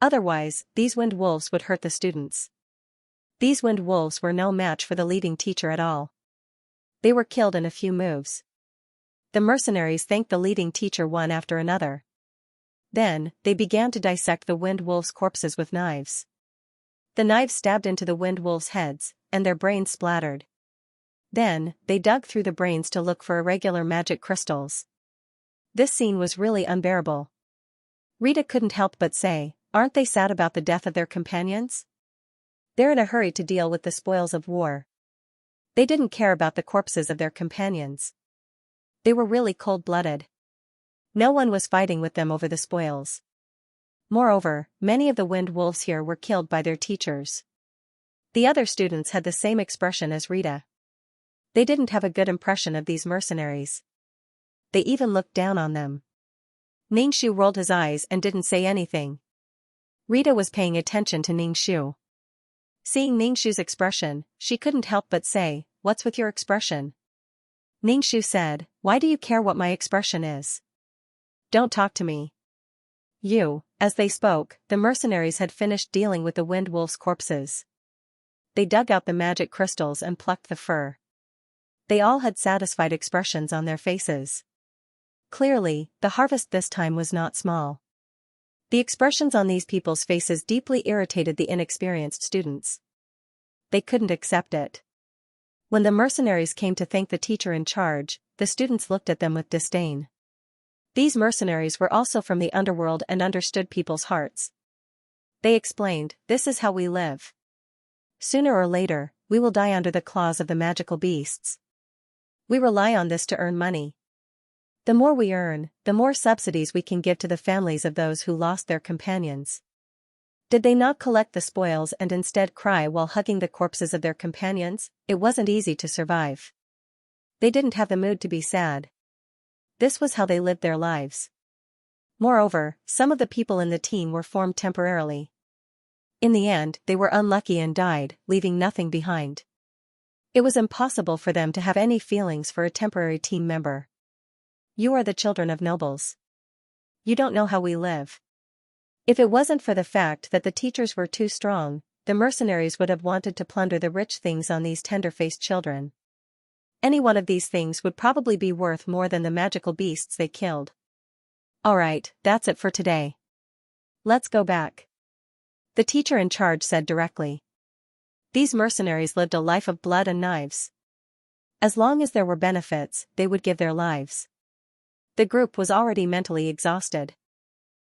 Otherwise, these wind wolves would hurt the students. These wind wolves were no match for the leading teacher at all. They were killed in a few moves. The mercenaries thanked the leading teacher one after another. Then, they began to dissect the wind wolves' corpses with knives. The knives stabbed into the wind wolves' heads, and their brains splattered. Then, they dug through the brains to look for irregular magic crystals. This scene was really unbearable. Rita couldn't help but say, "Aren't they sad about the death of their companions? They're in a hurry to deal with the spoils of war. They didn't care about the corpses of their companions. They were really cold-blooded. No one was fighting with them over the spoils. Moreover, many of the wind wolves here were killed by their teachers." The other students had the same expression as Rita. They didn't have a good impression of these mercenaries. They even looked down on them. Ningxu rolled his eyes and didn't say anything. Rita was paying attention to Ningxu. Seeing Ningxu's expression, she couldn't help but say, "What's with your expression?" Ningxu said, "Why do you care what my expression is? Don't talk to me." As they spoke, the mercenaries had finished dealing with the wind wolves' corpses. They dug out the magic crystals and plucked the fur. They all had satisfied expressions on their faces. Clearly, the harvest this time was not small. The expressions on these people's faces deeply irritated the inexperienced students. They couldn't accept it. When the mercenaries came to thank the teacher in charge, the students looked at them with disdain. These mercenaries were also from the underworld and understood people's hearts. They explained, "This is how we live. Sooner or later, we will die under the claws of the magical beasts. We rely on this to earn money. The more we earn, the more subsidies we can give to the families of those who lost their companions." Did they not collect the spoils and instead cry while hugging the corpses of their companions? It wasn't easy to survive. They didn't have the mood to be sad. This was how they lived their lives. Moreover, some of the people in the team were formed temporarily. In the end, they were unlucky and died, leaving nothing behind. It was impossible for them to have any feelings for a temporary team member. You are the children of nobles. You don't know how we live. If it wasn't for the fact that the teachers were too strong, the mercenaries would have wanted to plunder the rich things on these tender-faced children. Any one of these things would probably be worth more than the magical beasts they killed. Alright, that's it for today. Let's go back. The teacher in charge said directly. These mercenaries lived a life of blood and knives. As long as there were benefits, they would give their lives. The group was already mentally exhausted.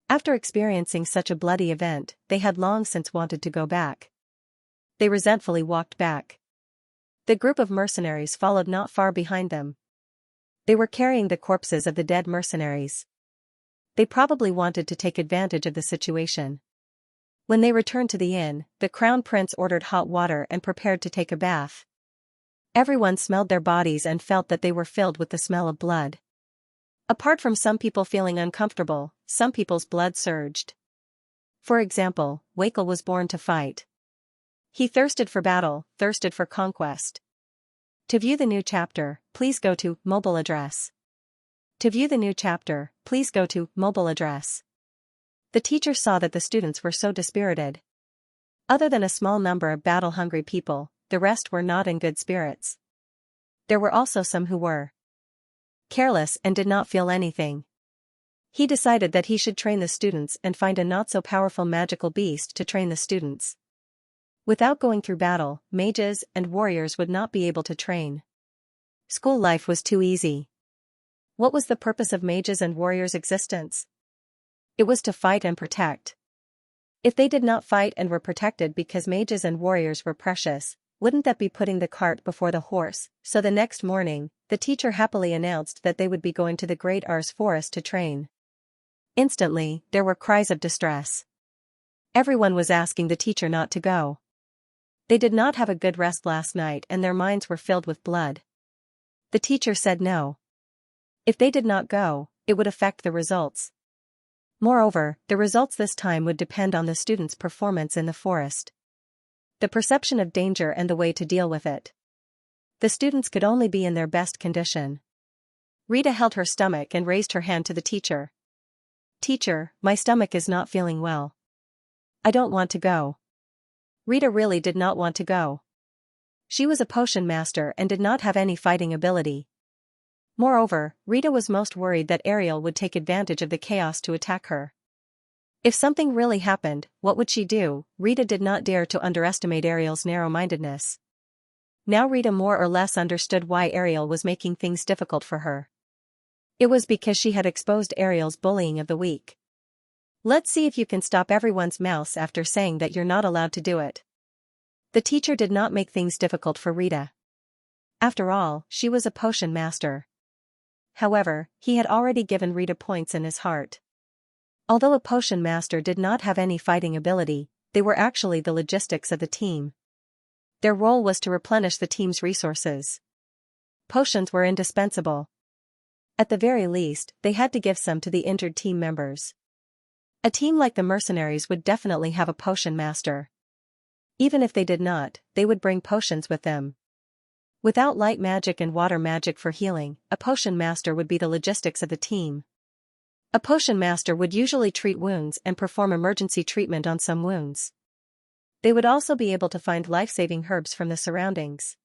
After experiencing such a bloody event, they had long since wanted to go back. They resentfully walked back. The group of mercenaries followed not far behind them. They were carrying the corpses of the dead mercenaries. They probably wanted to take advantage of the situation. When they returned to the inn, the crown prince ordered hot water and prepared to take a bath. Everyone smelled their bodies and felt that they were filled with the smell of blood. Apart from some people feeling uncomfortable, some people's blood surged. For example, Wakel was born to fight. He thirsted for battle, thirsted for conquest. To view the new chapter, please go to mobile address. To view the new chapter, please go to mobile address. The teacher saw that the students were so dispirited. Other than a small number of battle-hungry people, the rest were not in good spirits. There were also some who were careless and did not feel anything. He decided that he should train the students and find a not-so-powerful magical beast to train the students. Without going through battle, mages and warriors would not be able to train. School life was too easy. What was the purpose of mages and warriors' existence? It was to fight and protect. If they did not fight and were protected because mages and warriors were precious, wouldn't that be putting the cart before the horse? So the next morning, the teacher happily announced that they would be going to the Great Ars Forest to train. Instantly, there were cries of distress. Everyone was asking the teacher not to go. They did not have a good rest last night and their minds were filled with blood. The teacher said no. If they did not go, it would affect the results. Moreover, the results this time would depend on the students' performance in the forest. The perception of danger and the way to deal with it. The students could only be in their best condition. Rita held her stomach and raised her hand to the teacher. "Teacher, my stomach is not feeling well. I don't want to go." Rita really did not want to go. She was a potion master and did not have any fighting ability. Moreover, Rita was most worried that Ariel would take advantage of the chaos to attack her. If something really happened, what would she do? Rita did not dare to underestimate Ariel's narrow-mindedness. Now Rita more or less understood why Ariel was making things difficult for her. It was because she had exposed Ariel's bullying of the week. "Let's see if you can stop everyone's mouths after saying that you're not allowed to do it." The teacher did not make things difficult for Rita. After all, she was a potion master. However, he had already given Rita points in his heart. Although a potion master did not have any fighting ability, they were actually the logistics of the team. Their role was to replenish the team's resources. Potions were indispensable. At the very least, they had to give some to the injured team members. A team like the mercenaries would definitely have a potion master. Even if they did not, they would bring potions with them. Without light magic and water magic for healing, a potion master would be the logistics of the team. A potion master would usually treat wounds and perform emergency treatment on some wounds. They would also be able to find life-saving herbs from the surroundings.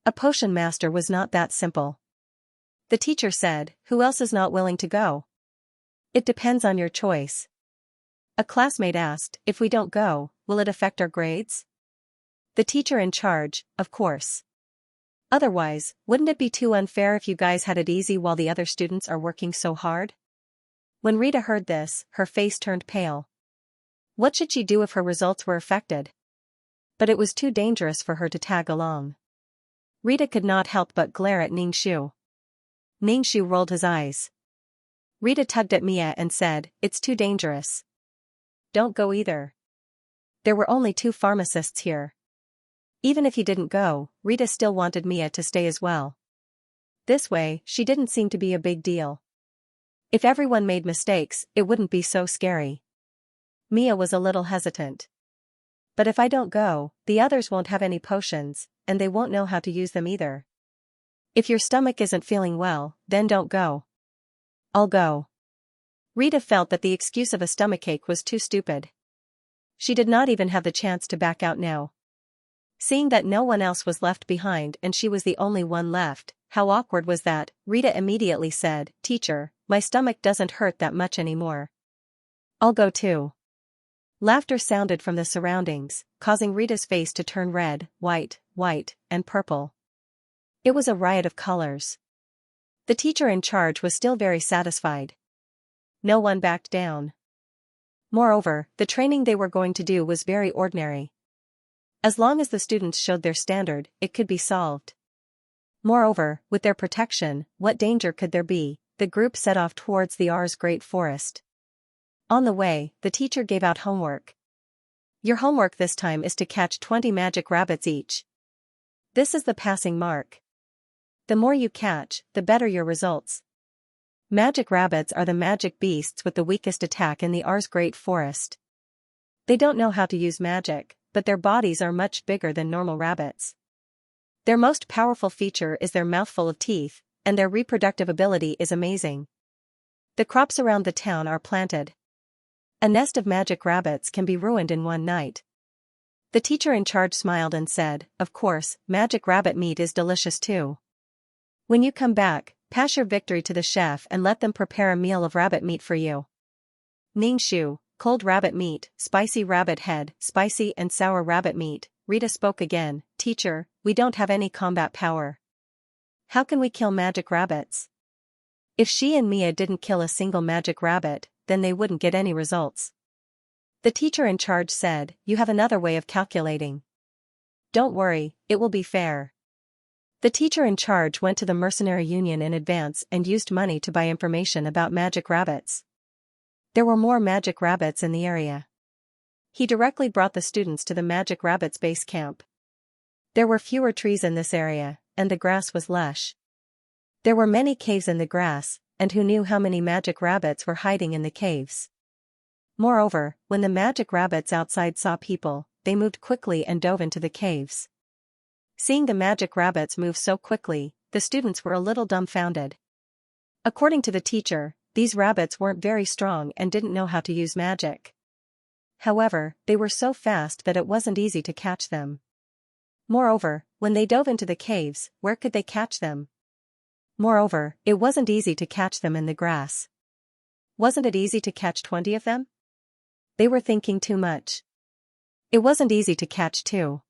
A potion master was not that simple. The teacher said, "Who else is not willing to go?" "It depends on your choice." A classmate asked, "If we don't go, will it affect our grades?" The teacher in charge, "Of course. Otherwise, wouldn't it be too unfair if you guys had it easy while the other students are working so hard?" When Rita heard this, her face turned pale. What should she do if her results were affected? But it was too dangerous for her to tag along. Rita could not help but glare at Xianxia. Xianxia rolled his eyes. Rita tugged at Mia and said, "It's too dangerous. Don't go either." There were only 2 pharmacists here. Even if he didn't go, Rita still wanted Mia to stay as well. This way, she didn't seem to be a big deal. If everyone made mistakes, it wouldn't be so scary. Mia was a little hesitant. "But if I don't go, the others won't have any potions, and they won't know how to use them either." "If your stomach isn't feeling well, then don't go." "I'll go." Rita felt that the excuse of a stomachache was too stupid. She did not even have the chance to back out now. Seeing that no one else was left behind and she was the only one left, how awkward was that? Rita immediately said, "Teacher, my stomach doesn't hurt that much anymore. I'll go too." Laughter sounded from the surroundings, causing Rita's face to turn red, white, and purple. It was a riot of colors. The teacher in charge was still very satisfied. No one backed down. Moreover, the training they were going to do was very ordinary. As long as the students showed their standard, it could be solved. Moreover, with their protection, what danger could there be? The group set off towards the Ars Great Forest. On the way, the teacher gave out homework. "Your homework this time is to catch 20 magic rabbits each. This is the passing mark. The more you catch, the better your results." Magic rabbits are the magic beasts with the weakest attack in the Ars Great Forest. They don't know how to use magic, but their bodies are much bigger than normal rabbits. Their most powerful feature is their mouthful of teeth, and their reproductive ability is amazing. The crops around the town are planted. A nest of magic rabbits can be ruined in one night. The teacher in charge smiled and said, "Of course, magic rabbit meat is delicious too. When you come back, pass your victory to the chef and let them prepare a meal of rabbit meat for you." Xianxia, cold rabbit meat, spicy rabbit head, spicy and sour rabbit meat. Rita spoke again, "Teacher, we don't have any combat power. How can we kill magic rabbits? If she and Mia didn't kill a single magic rabbit, then they wouldn't get any results. The teacher in charge said, "You have another way of calculating. Don't worry, it will be fair." The teacher in charge went to the mercenary union in advance and used money to buy information about magic rabbits. There were more magic rabbits in the area. He directly brought the students to the magic rabbits base camp. There were fewer trees in this area, and the grass was lush. There were many caves in the grass, and who knew how many magic rabbits were hiding in the caves. Moreover, when the magic rabbits outside saw people, they moved quickly and dove into the caves. Seeing the magic rabbits move so quickly, the students were a little dumbfounded. According to the teacher, these rabbits weren't very strong and didn't know how to use magic. However, they were so fast that it wasn't easy to catch them. Moreover, when they dove into the caves, where could they catch them? Moreover, it wasn't easy to catch them in the grass. Wasn't it easy to catch 20 of them? They were thinking too much. It wasn't easy to catch 2.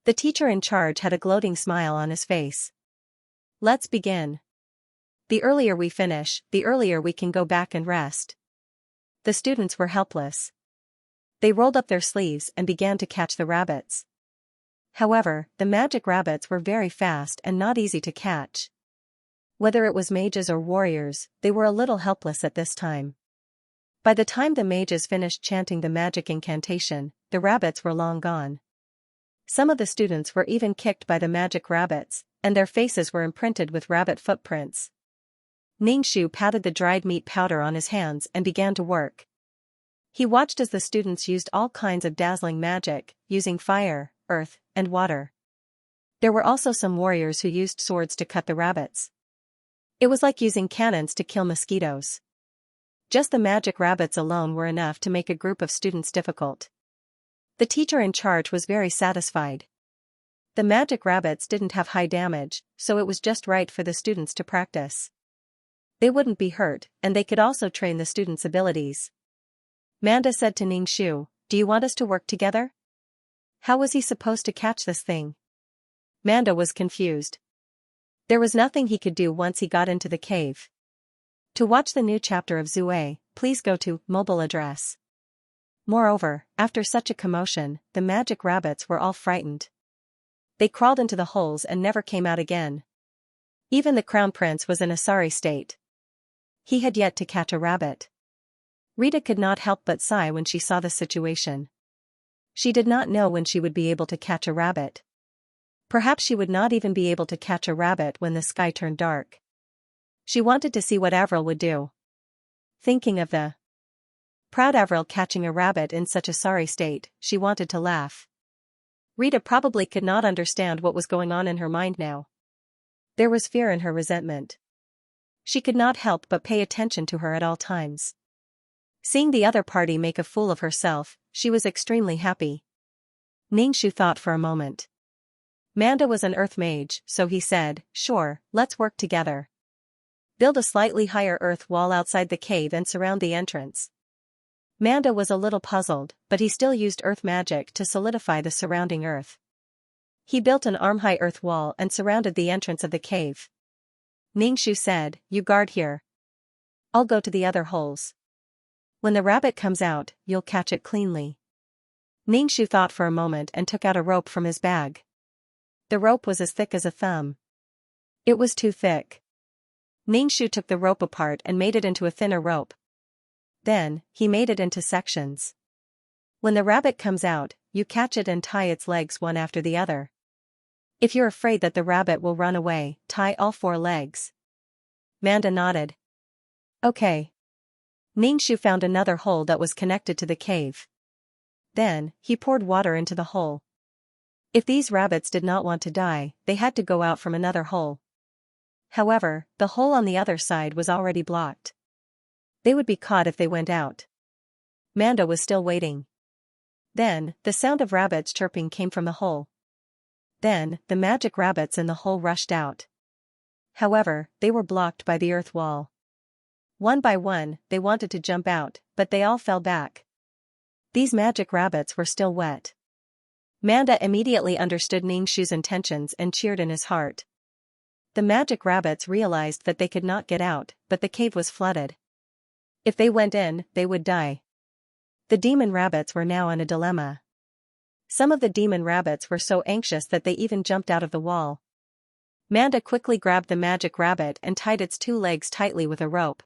The teacher in charge had a gloating smile on his face. Let's begin. The earlier we finish, the earlier we can go back and rest. The students were helpless. They rolled up their sleeves and began to catch the rabbits. However, the magic rabbits were very fast and not easy to catch. Whether it was mages or warriors, they were a little helpless at this time. By the time the mages finished chanting the magic incantation, the rabbits were long gone. Some of the students were even kicked by the magic rabbits, and their faces were imprinted with rabbit footprints. Ningshu patted the dried meat powder on his hands and began to work. He watched as the students used all kinds of dazzling magic, using fire, earth, and water. There were also some warriors who used swords to cut the rabbits. It was like using cannons to kill mosquitoes. Just the magic rabbits alone were enough to make a group of students difficult. The teacher in charge was very satisfied. The magic rabbits didn't have high damage, so it was just right for the students to practice. They wouldn't be hurt, and they could also train the students' abilities. Manda said to Ningshu, "Do you want us to work together?" How was he supposed to catch this thing? Manda was confused. There was nothing he could do once he got into the cave. To watch the new chapter of Zue, please go to mobile address. Moreover, after such a commotion, the magic rabbits were all frightened. They crawled into the holes and never came out again. Even the crown prince was in a sorry state. He had yet to catch a rabbit. Rita could not help but sigh when she saw the situation. She did not know when she would be able to catch a rabbit. Perhaps she would not even be able to catch a rabbit when the sky turned dark. She wanted to see what Avril would do. Thinking of the proud Avril catching a rabbit in such a sorry state, she wanted to laugh. Rita probably could not understand what was going on in her mind now. There was fear in her resentment. She could not help but pay attention to her at all times. Seeing the other party make a fool of herself, she was extremely happy. Ningshu thought for a moment. Manda was an earth mage, so he said, "Sure, let's work together. Build a slightly higher earth wall outside the cave and surround the entrance." Manda was a little puzzled, but he still used earth magic to solidify the surrounding earth. He built an arm-high earth wall and surrounded the entrance of the cave. Ningshu said, "You guard here. I'll go to the other holes. When the rabbit comes out, you'll catch it cleanly." Ningshu thought for a moment and took out a rope from his bag. The rope was as thick as a thumb. It was too thick. Ningshu took the rope apart and made it into a thinner rope. Then, he made it into sections. When the rabbit comes out, you catch it and tie its legs one after the other. If you're afraid that the rabbit will run away, tie all 4 legs. Manda nodded. Okay. Ningshu found another hole that was connected to the cave. Then, he poured water into the hole. If these rabbits did not want to die, they had to go out from another hole. However, the hole on the other side was already blocked. They would be caught if they went out. Manda was still waiting. Then, the sound of rabbits chirping came from the hole. Then, the magic rabbits in the hole rushed out. However, they were blocked by the earth wall. One by one, they wanted to jump out, but they all fell back. These magic rabbits were still wet. Manda immediately understood Ningshu's intentions and cheered in his heart. The magic rabbits realized that they could not get out, but the cave was flooded. If they went in, they would die. The demon rabbits were now in a dilemma. Some of the demon rabbits were so anxious that they even jumped out of the wall. Manda quickly grabbed the magic rabbit and tied its 2 legs tightly with a rope.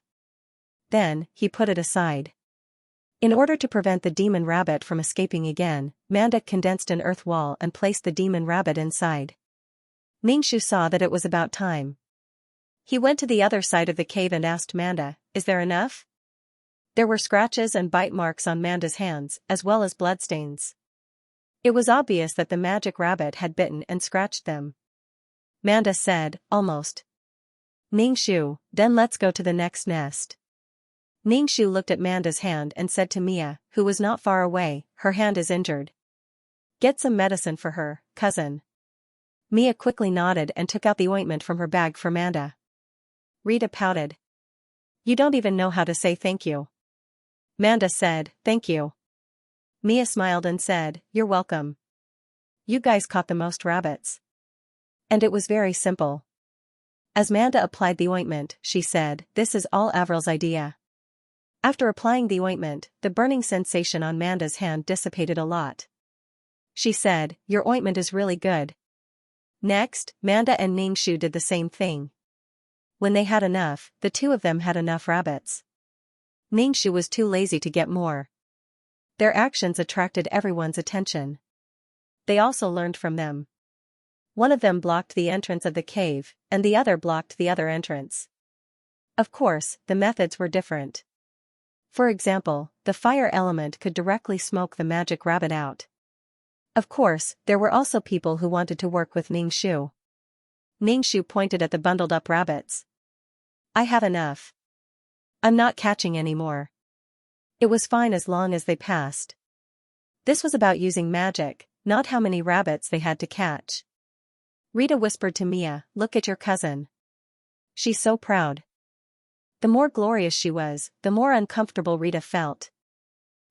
Then, he put it aside. In order to prevent the demon rabbit from escaping again, Manda condensed an earth wall and placed the demon rabbit inside. Ningxu saw that it was about time. He went to the other side of the cave and asked Manda, "Is there enough?" There were scratches and bite marks on Manda's hands, as well as bloodstains. It was obvious that the magic rabbit had bitten and scratched them. Manda said, "Almost." "Ningxu, then let's go to the next nest." Ningxu looked at Manda's hand and said to Mia, who was not far away, "Her hand is injured. Get some medicine for her, cousin." Mia quickly nodded and took out the ointment from her bag for Manda. Rita pouted. "You don't even know how to say thank you." Manda said, "Thank you." Mia smiled and said, "You're welcome. You guys caught the most rabbits." And it was very simple. As Manda applied the ointment, she said, "This is all Avril's idea." After applying the ointment, the burning sensation on Manda's hand dissipated a lot. She said, "Your ointment is really good." Next, Manda and Ningxu did the same thing. When they had enough, the 2 of them had enough rabbits. Ningxu was too lazy to get more. Their actions attracted everyone's attention. They also learned from them. One of them blocked the entrance of the cave, and the other blocked the other entrance. Of course, the methods were different. For example, the fire element could directly smoke the magic rabbit out. Of course, there were also people who wanted to work with Ningxu. Ningxu pointed at the bundled-up rabbits. "I have enough. I'm not catching any more." It was fine as long as they passed. This was about using magic, not how many rabbits they had to catch. Rita whispered to Mia, "Look at your cousin. She's so proud." The more glorious she was, the more uncomfortable Rita felt.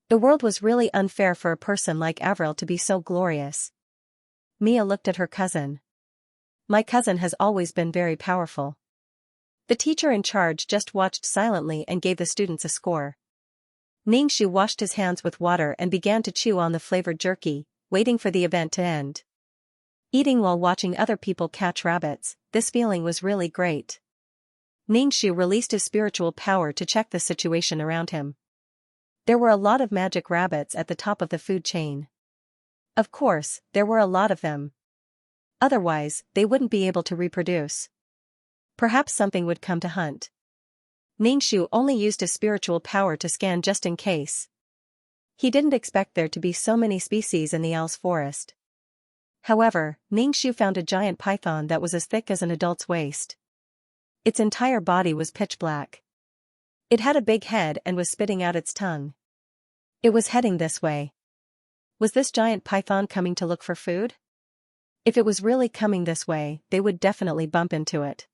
The world was really unfair for a person like Avril to be so glorious. Mia looked at her cousin. "My cousin has always been very powerful." The teacher in charge just watched silently and gave the students a score. Ningxu washed his hands with water and began to chew on the flavored jerky, waiting for the event to end. Eating while watching other people catch rabbits, this feeling was really great. Ningxu released his spiritual power to check the situation around him. There were a lot of magic rabbits at the top of the food chain. Of course, there were a lot of them. Otherwise, they wouldn't be able to reproduce. Perhaps something would come to hunt. Ningxu only used his spiritual power to scan just in case. He didn't expect there to be so many species in the owl's forest. However, Ningxu found a giant python that was as thick as an adult's waist. Its entire body was pitch black. It had a big head and was spitting out its tongue. It was heading this way. Was this giant python coming to look for food? If it was really coming this way, they would definitely bump into it.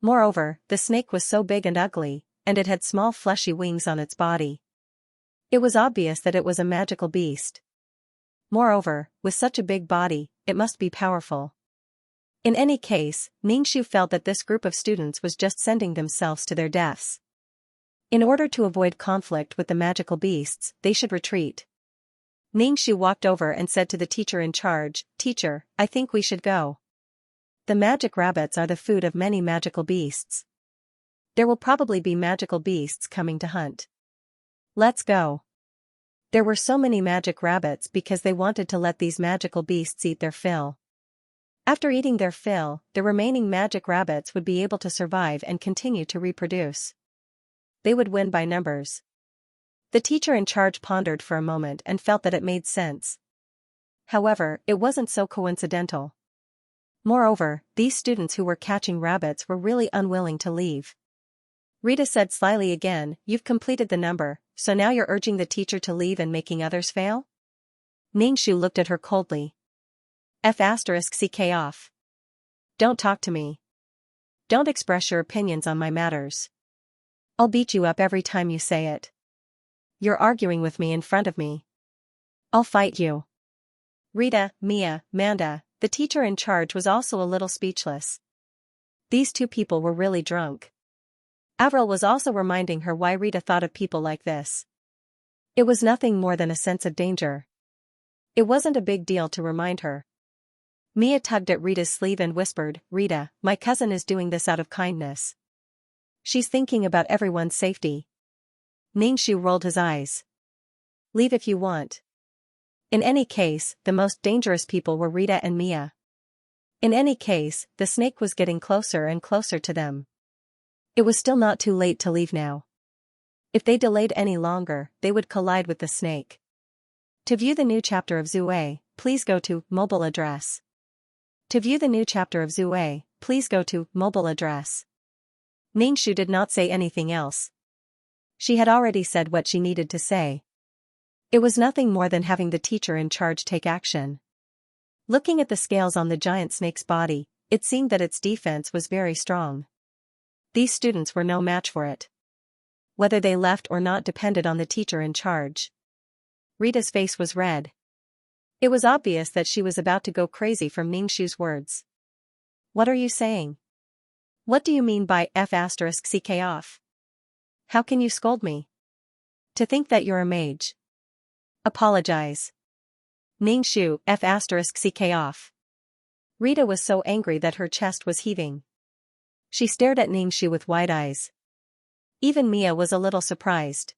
Moreover, the snake was so big and ugly, and it had small fleshy wings on its body. It was obvious that it was a magical beast. Moreover, with such a big body, it must be powerful. In any case, Ningxu felt that this group of students was just sending themselves to their deaths. In order to avoid conflict with the magical beasts, they should retreat. Ningxu walked over and said to the teacher in charge, "Teacher, I think we should go. The magic rabbits are the food of many magical beasts. There will probably be magical beasts coming to hunt. Let's go." There were so many magic rabbits because they wanted to let these magical beasts eat their fill. After eating their fill, the remaining magic rabbits would be able to survive and continue to reproduce. They would win by numbers. The teacher in charge pondered for a moment and felt that it made sense. However, it wasn't so coincidental. Moreover, these students who were catching rabbits were really unwilling to leave. Rita said slyly again, "You've completed the number, so now you're urging the teacher to leave and making others fail?" Ningxu looked at her coldly. *CK off. Don't talk to me. Don't express your opinions on my matters. I'll beat you up every time you say it. You're arguing with me in front of me. I'll fight you. Rita, Mia, Manda, the teacher in charge was also a little speechless. These two people were really drunk. Avril was also reminding her why Rita thought of people like this. It was nothing more than a sense of danger. It wasn't a big deal to remind her. Mia tugged at Rita's sleeve and whispered, "Rita, my cousin is doing this out of kindness. She's thinking about everyone's safety." Ningxu rolled his eyes. "Leave if you want." In any case, the most dangerous people were Rita and Mia. In any case, the snake was getting closer and closer to them. It was still not too late to leave now. If they delayed any longer, they would collide with the snake. To view the new chapter of Zue, please go to mobile address. To view the new chapter of Zue, please go to mobile address. Ningxu did not say anything else. She had already said what she needed to say. It was nothing more than having the teacher in charge take action. Looking at the scales on the giant snake's body, it seemed that its defense was very strong. These students were no match for it. Whether they left or not depended on the teacher in charge. Rita's face was red. It was obvious that she was about to go crazy from Ningxu's words. "What are you saying? What do you mean by f*ck off? How can you scold me? To think that you're a mage. Apologize. Ningxu, f*ck off." Rita was so angry that her chest was heaving. She stared at Ningxu with wide eyes. Even Mia was a little surprised.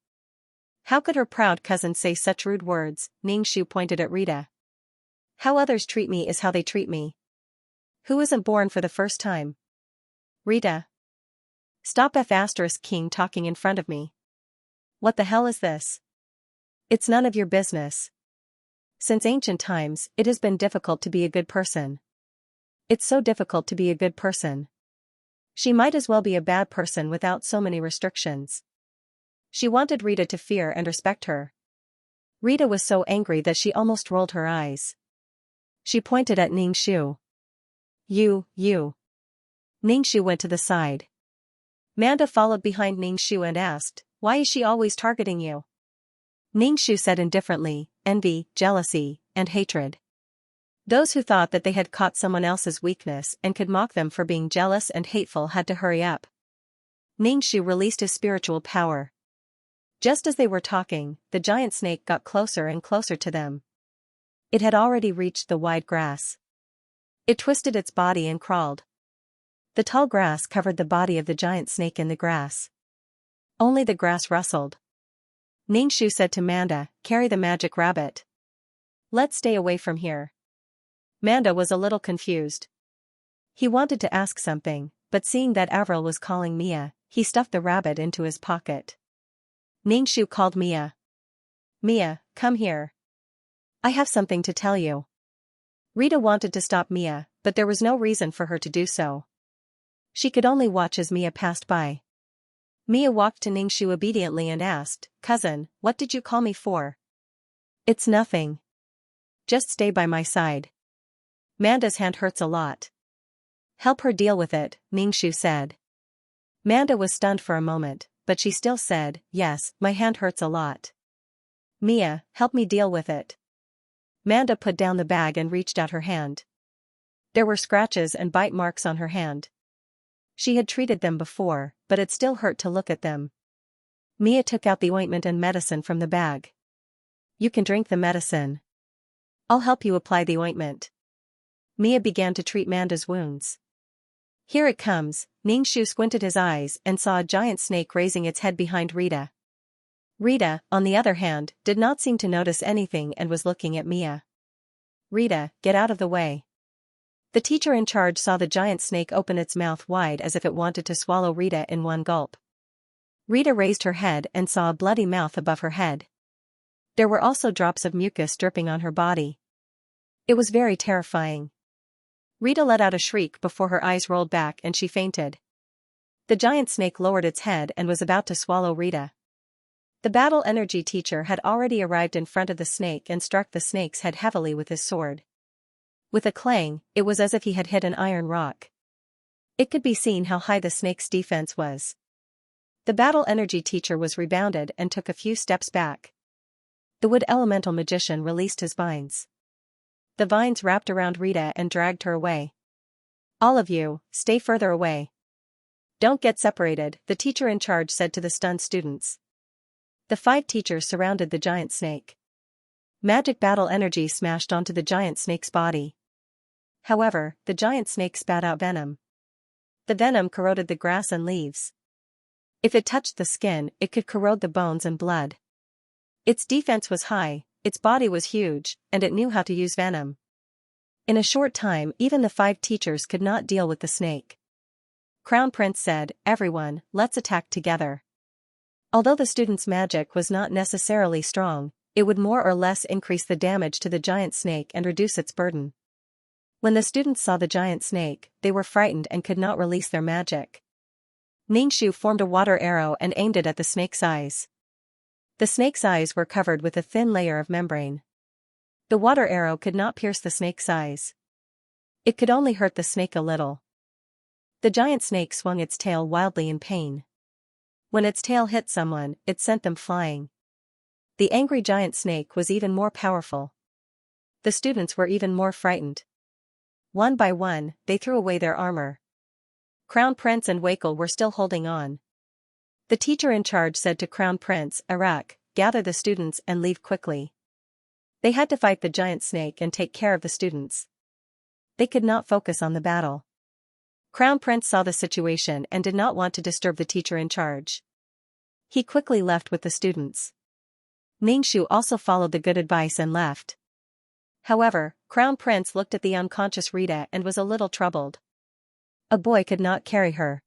How could her proud cousin say such rude words? Ningxu pointed at Rita. "How others treat me is how they treat me. Who isn't born for the first time? Rita. Stop f*king talking in front of me. What the hell is this? It's none of your business. Since ancient times, it has been difficult to be a good person. It's so difficult to be a good person. She might as well be a bad person without so many restrictions." She wanted Rita to fear and respect her. Rita was so angry that she almost rolled her eyes. She pointed at Ningxu. You. Ningxu went to the side. Manda followed behind Ningxu and asked, "Why is she always targeting you?" Ningxu said indifferently, "Envy, jealousy, and hatred." Those who thought that they had caught someone else's weakness and could mock them for being jealous and hateful had to hurry up. Ningxu released his spiritual power. Just as they were talking, the giant snake got closer and closer to them. It had already reached the wide grass. It twisted its body and crawled. The tall grass covered the body of the giant snake in the grass. Only the grass rustled. Ningxu said to Manda, "Carry the magic rabbit. Let's stay away from here." Manda was a little confused. He wanted to ask something, but seeing that Avril was calling Mia, he stuffed the rabbit into his pocket. Ningxu called Mia. "Mia, come here. I have something to tell you." Rita wanted to stop Mia, but there was no reason for her to do so. She could only watch as Mia passed by. Mia walked to Ningxu obediently and asked, "Cousin, what did you call me for?" "It's nothing. Just stay by my side. Manda's hand hurts a lot." "Help her deal with it," Ningxu said. Manda was stunned for a moment, but she still said, "Yes, my hand hurts a lot. Mia, help me deal with it." Manda put down the bag and reached out her hand. There were scratches and bite marks on her hand. She had treated them before, but it still hurt to look at them. Mia took out the ointment and medicine from the bag. "You can drink the medicine. I'll help you apply the ointment." Mia began to treat Manda's wounds. "Here it comes." Ningxu squinted his eyes and saw a giant snake raising its head behind Rita. Rita, on the other hand, did not seem to notice anything and was looking at Mia. "Rita, get out of the way." The teacher in charge saw the giant snake open its mouth wide as if it wanted to swallow Rita in one gulp. Rita raised her head and saw a bloody mouth above her head. There were also drops of mucus dripping on her body. It was very terrifying. Rita let out a shriek before her eyes rolled back and she fainted. The giant snake lowered its head and was about to swallow Rita. The battle energy teacher had already arrived in front of the snake and struck the snake's head heavily with his sword. With a clang, it was as if he had hit an iron rock. It could be seen how high the snake's defense was. The battle energy teacher was rebounded and took a few steps back. The wood elemental magician released his vines. The vines wrapped around Rita and dragged her away. All of you, stay further away. Don't get separated, the teacher in charge said to the stunned students. The 5 teachers surrounded the giant snake. Magic battle energy smashed onto the giant snake's body. However, the giant snake spat out venom. The venom corroded the grass and leaves. If it touched the skin, it could corrode the bones and blood. Its defense was high, its body was huge, and it knew how to use venom. In a short time, even the 5 teachers could not deal with the snake. Crown Prince said, "Everyone, let's attack together." Although the students' magic was not necessarily strong, it would more or less increase the damage to the giant snake and reduce its burden. When the students saw the giant snake, they were frightened and could not release their magic. Ningxu formed a water arrow and aimed it at the snake's eyes. The snake's eyes were covered with a thin layer of membrane. The water arrow could not pierce the snake's eyes. It could only hurt the snake a little. The giant snake swung its tail wildly in pain. When its tail hit someone, it sent them flying. The angry giant snake was even more powerful. The students were even more frightened. One by one, they threw away their armor. Crown Prince and Wakel were still holding on. The teacher in charge said to Crown Prince, "Arak, gather the students and leave quickly." They had to fight the giant snake and take care of the students. They could not focus on the battle. Crown Prince saw the situation and did not want to disturb the teacher in charge. He quickly left with the students. Ningxu also followed the good advice and left. However, Crown Prince looked at the unconscious Rita and was a little troubled. A boy could not carry her.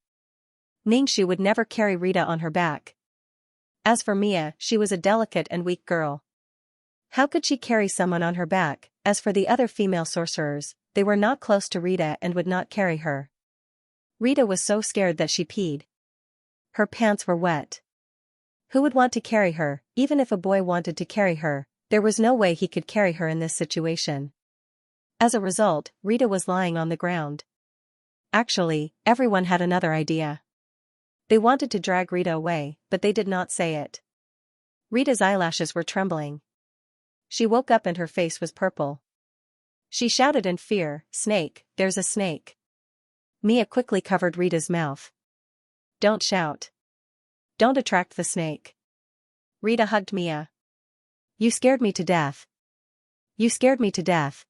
Ningxu would never carry Rita on her back. As for Mia, she was a delicate and weak girl. How could she carry someone on her back? As for the other female sorcerers, they were not close to Rita and would not carry her. Rita was so scared that she peed. Her pants were wet. Who would want to carry her? Even if a boy wanted to carry her, there was no way he could carry her in this situation. As a result, Rita was lying on the ground. Actually, everyone had another idea. They wanted to drag Rita away, but they did not say it. Rita's eyelashes were trembling. She woke up and her face was purple. She shouted in fear, "Snake, there's a snake." Mia quickly covered Rita's mouth. "Don't shout. Don't attract the snake." Rita hugged Mia. "You scared me to death. You scared me to death."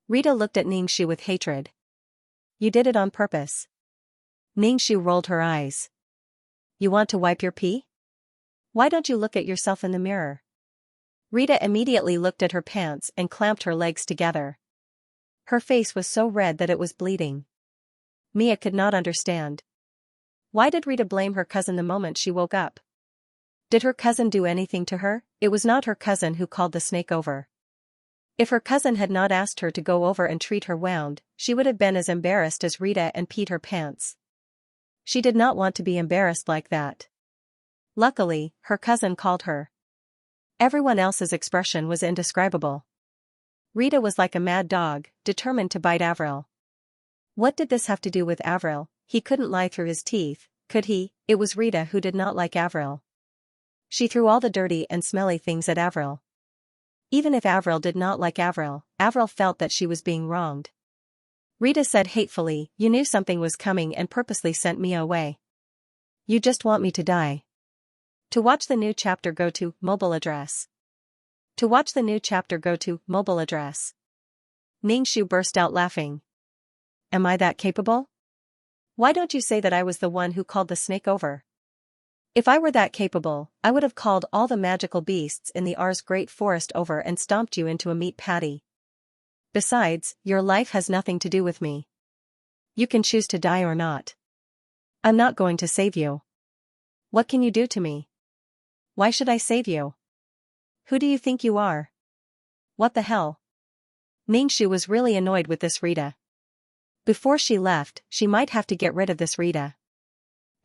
Rita looked at Ningxu with hatred. "You did it on purpose." Ningxu rolled her eyes. "You want to wipe your pee? Why don't you look at yourself in the mirror?" Rita immediately looked at her pants and clamped her legs together. Her face was so red that it was bleeding. Mia could not understand. Why did Rita blame her cousin the moment she woke up? Did her cousin do anything to her? It was not her cousin who called the snake over. If her cousin had not asked her to go over and treat her wound, she would have been as embarrassed as Rita and peed her pants. She did not want to be embarrassed like that. Luckily, her cousin called her. Everyone else's expression was indescribable. Rita was like a mad dog, determined to bite Avril. What did this have to do with Avril? He couldn't lie through his teeth, could he? It was Rita who did not like Avril. She threw all the dirty and smelly things at Avril. Even if Avril did not like Avril, Avril felt that she was being wronged. Rita said hatefully, "You knew something was coming and purposely sent Mia away. You just want me to die." To watch the new chapter, go to mobile address. To watch the new chapter, go to mobile address. Ningxu burst out laughing. "Am I that capable? Why don't you say that I was the one who called the snake over? If I were that capable, I would have called all the magical beasts in the R's great forest over and stomped you into a meat patty. Besides, your life has nothing to do with me. You can choose to die or not. I'm not going to save you. What can you do to me? Why should I save you? Who do you think you are? What the hell?" Ningxu was really annoyed with this Rita. Before she left, she might have to get rid of this Rita.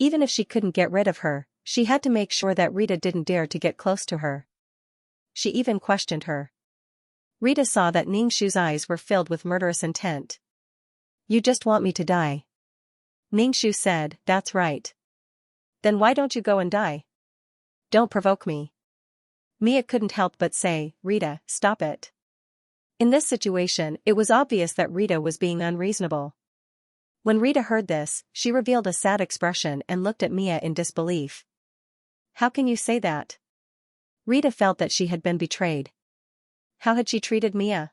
Even if she couldn't get rid of her, she had to make sure that Rita didn't dare to get close to her. She even questioned her. Rita saw that Ningxu's eyes were filled with murderous intent. "You just want me to die." Ningxu said, "That's right. Then why don't you go and die? Don't provoke me." Mia couldn't help but say, "Rita, stop it." In this situation, it was obvious that Rita was being unreasonable. When Rita heard this, she revealed a sad expression and looked at Mia in disbelief. How can you say that? Rita felt that she had been betrayed. How had she treated Mia?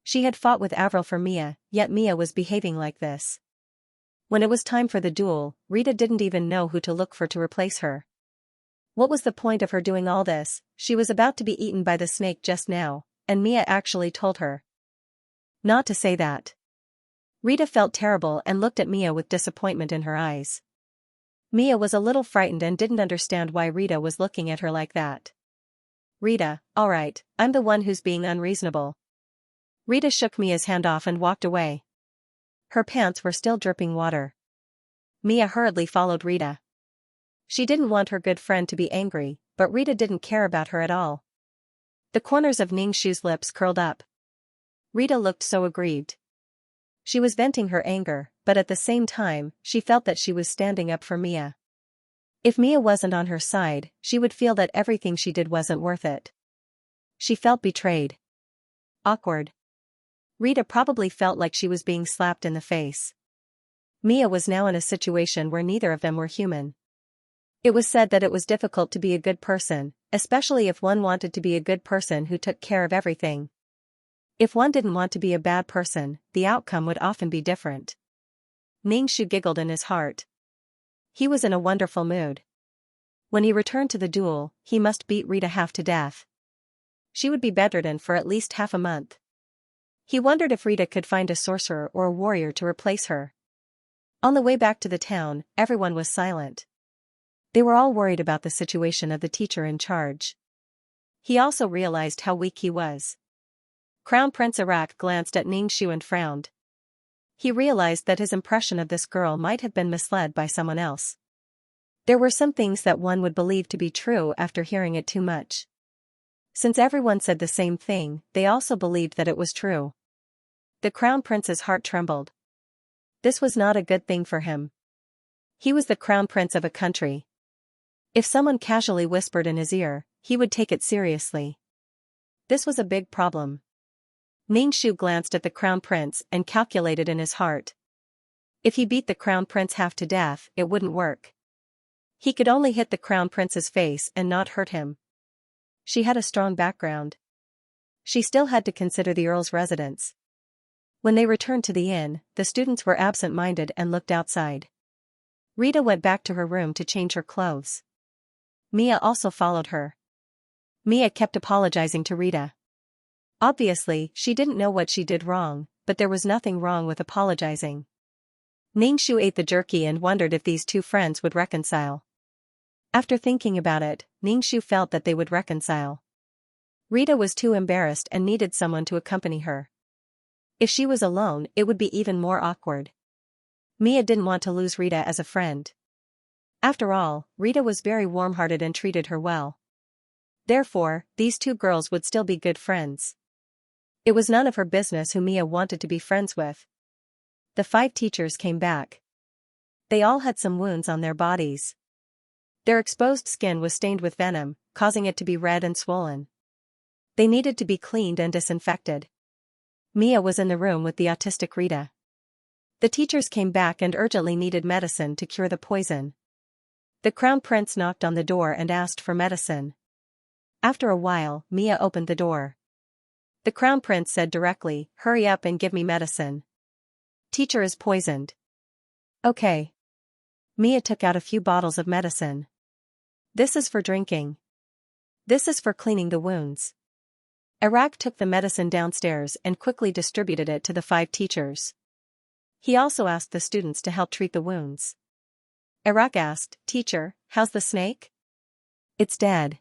She had fought with Avril for Mia, yet Mia was behaving like this. When it was time for the duel, Rita didn't even know who to look for to replace her. What was the point of her doing all this? She was about to be eaten by the snake just now, and Mia actually told her not to say that. Rita felt terrible and looked at Mia with disappointment in her eyes. Mia was a little frightened and didn't understand why Rita was looking at her like that. Rita, alright, I'm the one who's being unreasonable. Rita shook Mia's hand off and walked away. Her pants were still dripping water. Mia hurriedly followed Rita. She didn't want her good friend to be angry, but Rita didn't care about her at all. The corners of Ningxu's lips curled up. Rita looked so aggrieved. She was venting her anger, but at the same time, she felt that she was standing up for Mia. If Mia wasn't on her side, she would feel that everything she did wasn't worth it. She felt betrayed. Awkward. Rita probably felt like she was being slapped in the face. Mia was now in a situation where neither of them were human. It was said that it was difficult to be a good person, especially if one wanted to be a good person who took care of everything. If one didn't want to be a bad person, the outcome would often be different. Ningxu giggled in his heart. He was in a wonderful mood. When he returned to the duel, he must beat Rita half to death. She would be bedridden for at least half a month. He wondered if Rita could find a sorcerer or a warrior to replace her. On the way back to the town, everyone was silent. They were all worried about the situation of the teacher in charge. He also realized how weak he was. Crown Prince Iraq glanced at Ningxu and frowned. He realized that his impression of this girl might have been misled by someone else. There were some things that one would believe to be true after hearing it too much. Since everyone said the same thing, they also believed that it was true. The Crown Prince's heart trembled. This was not a good thing for him. He was the Crown Prince of a country. If someone casually whispered in his ear, he would take it seriously. This was a big problem. Ningxu glanced at the Crown Prince and calculated in his heart. If he beat the Crown Prince half to death, it wouldn't work. He could only hit the Crown Prince's face and not hurt him. She had a strong background. She still had to consider the Earl's residence. When they returned to the inn, the students were absent-minded and looked outside. Rita went back to her room to change her clothes. Mia also followed her. Mia kept apologizing to Rita. Obviously, she didn't know what she did wrong, but there was nothing wrong with apologizing. Ningxu ate the jerky and wondered if these two friends would reconcile. After thinking about it, Ningxu felt that they would reconcile. Rita was too embarrassed and needed someone to accompany her. If she was alone, it would be even more awkward. Mia didn't want to lose Rita as a friend. After all, Rita was very warm-hearted and treated her well. Therefore, these two girls would still be good friends. It was none of her business who Mia wanted to be friends with. The 5 teachers came back. They all had some wounds on their bodies. Their exposed skin was stained with venom, causing it to be red and swollen. They needed to be cleaned and disinfected. Mia was in the room with the autistic Rita. The teachers came back and urgently needed medicine to cure the poison. The Crown Prince knocked on the door and asked for medicine. After a while, Mia opened the door. The Crown Prince said directly, "Hurry up and give me medicine. Teacher is poisoned." Okay. Mia took out a few bottles of medicine. This is for drinking. This is for cleaning the wounds. Iraq took the medicine downstairs and quickly distributed it to the 5 teachers. He also asked the students to help treat the wounds. Iraq asked, "Teacher, how's the snake?" "It's dead.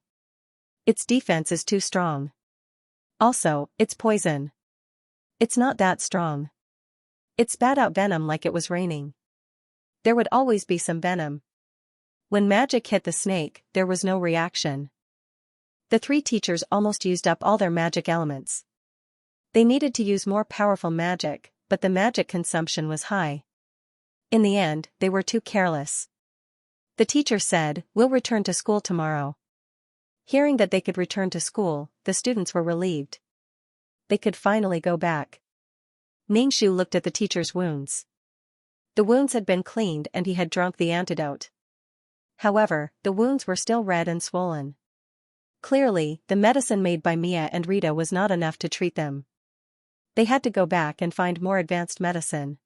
Its defense is too strong. Also, it's poison. It's not that strong. It spat out venom like it was raining." There would always be some venom. When magic hit the snake, there was no reaction. The 3 teachers almost used up all their magic elements. They needed to use more powerful magic, but the magic consumption was high. In the end, they were too careless. The teacher said, "We'll return to school tomorrow." Hearing that they could return to school, the students were relieved. They could finally go back. Ningxu looked at the teacher's wounds. The wounds had been cleaned and he had drunk the antidote. However, the wounds were still red and swollen. Clearly, the medicine made by Mia and Rita was not enough to treat them. They had to go back and find more advanced medicine.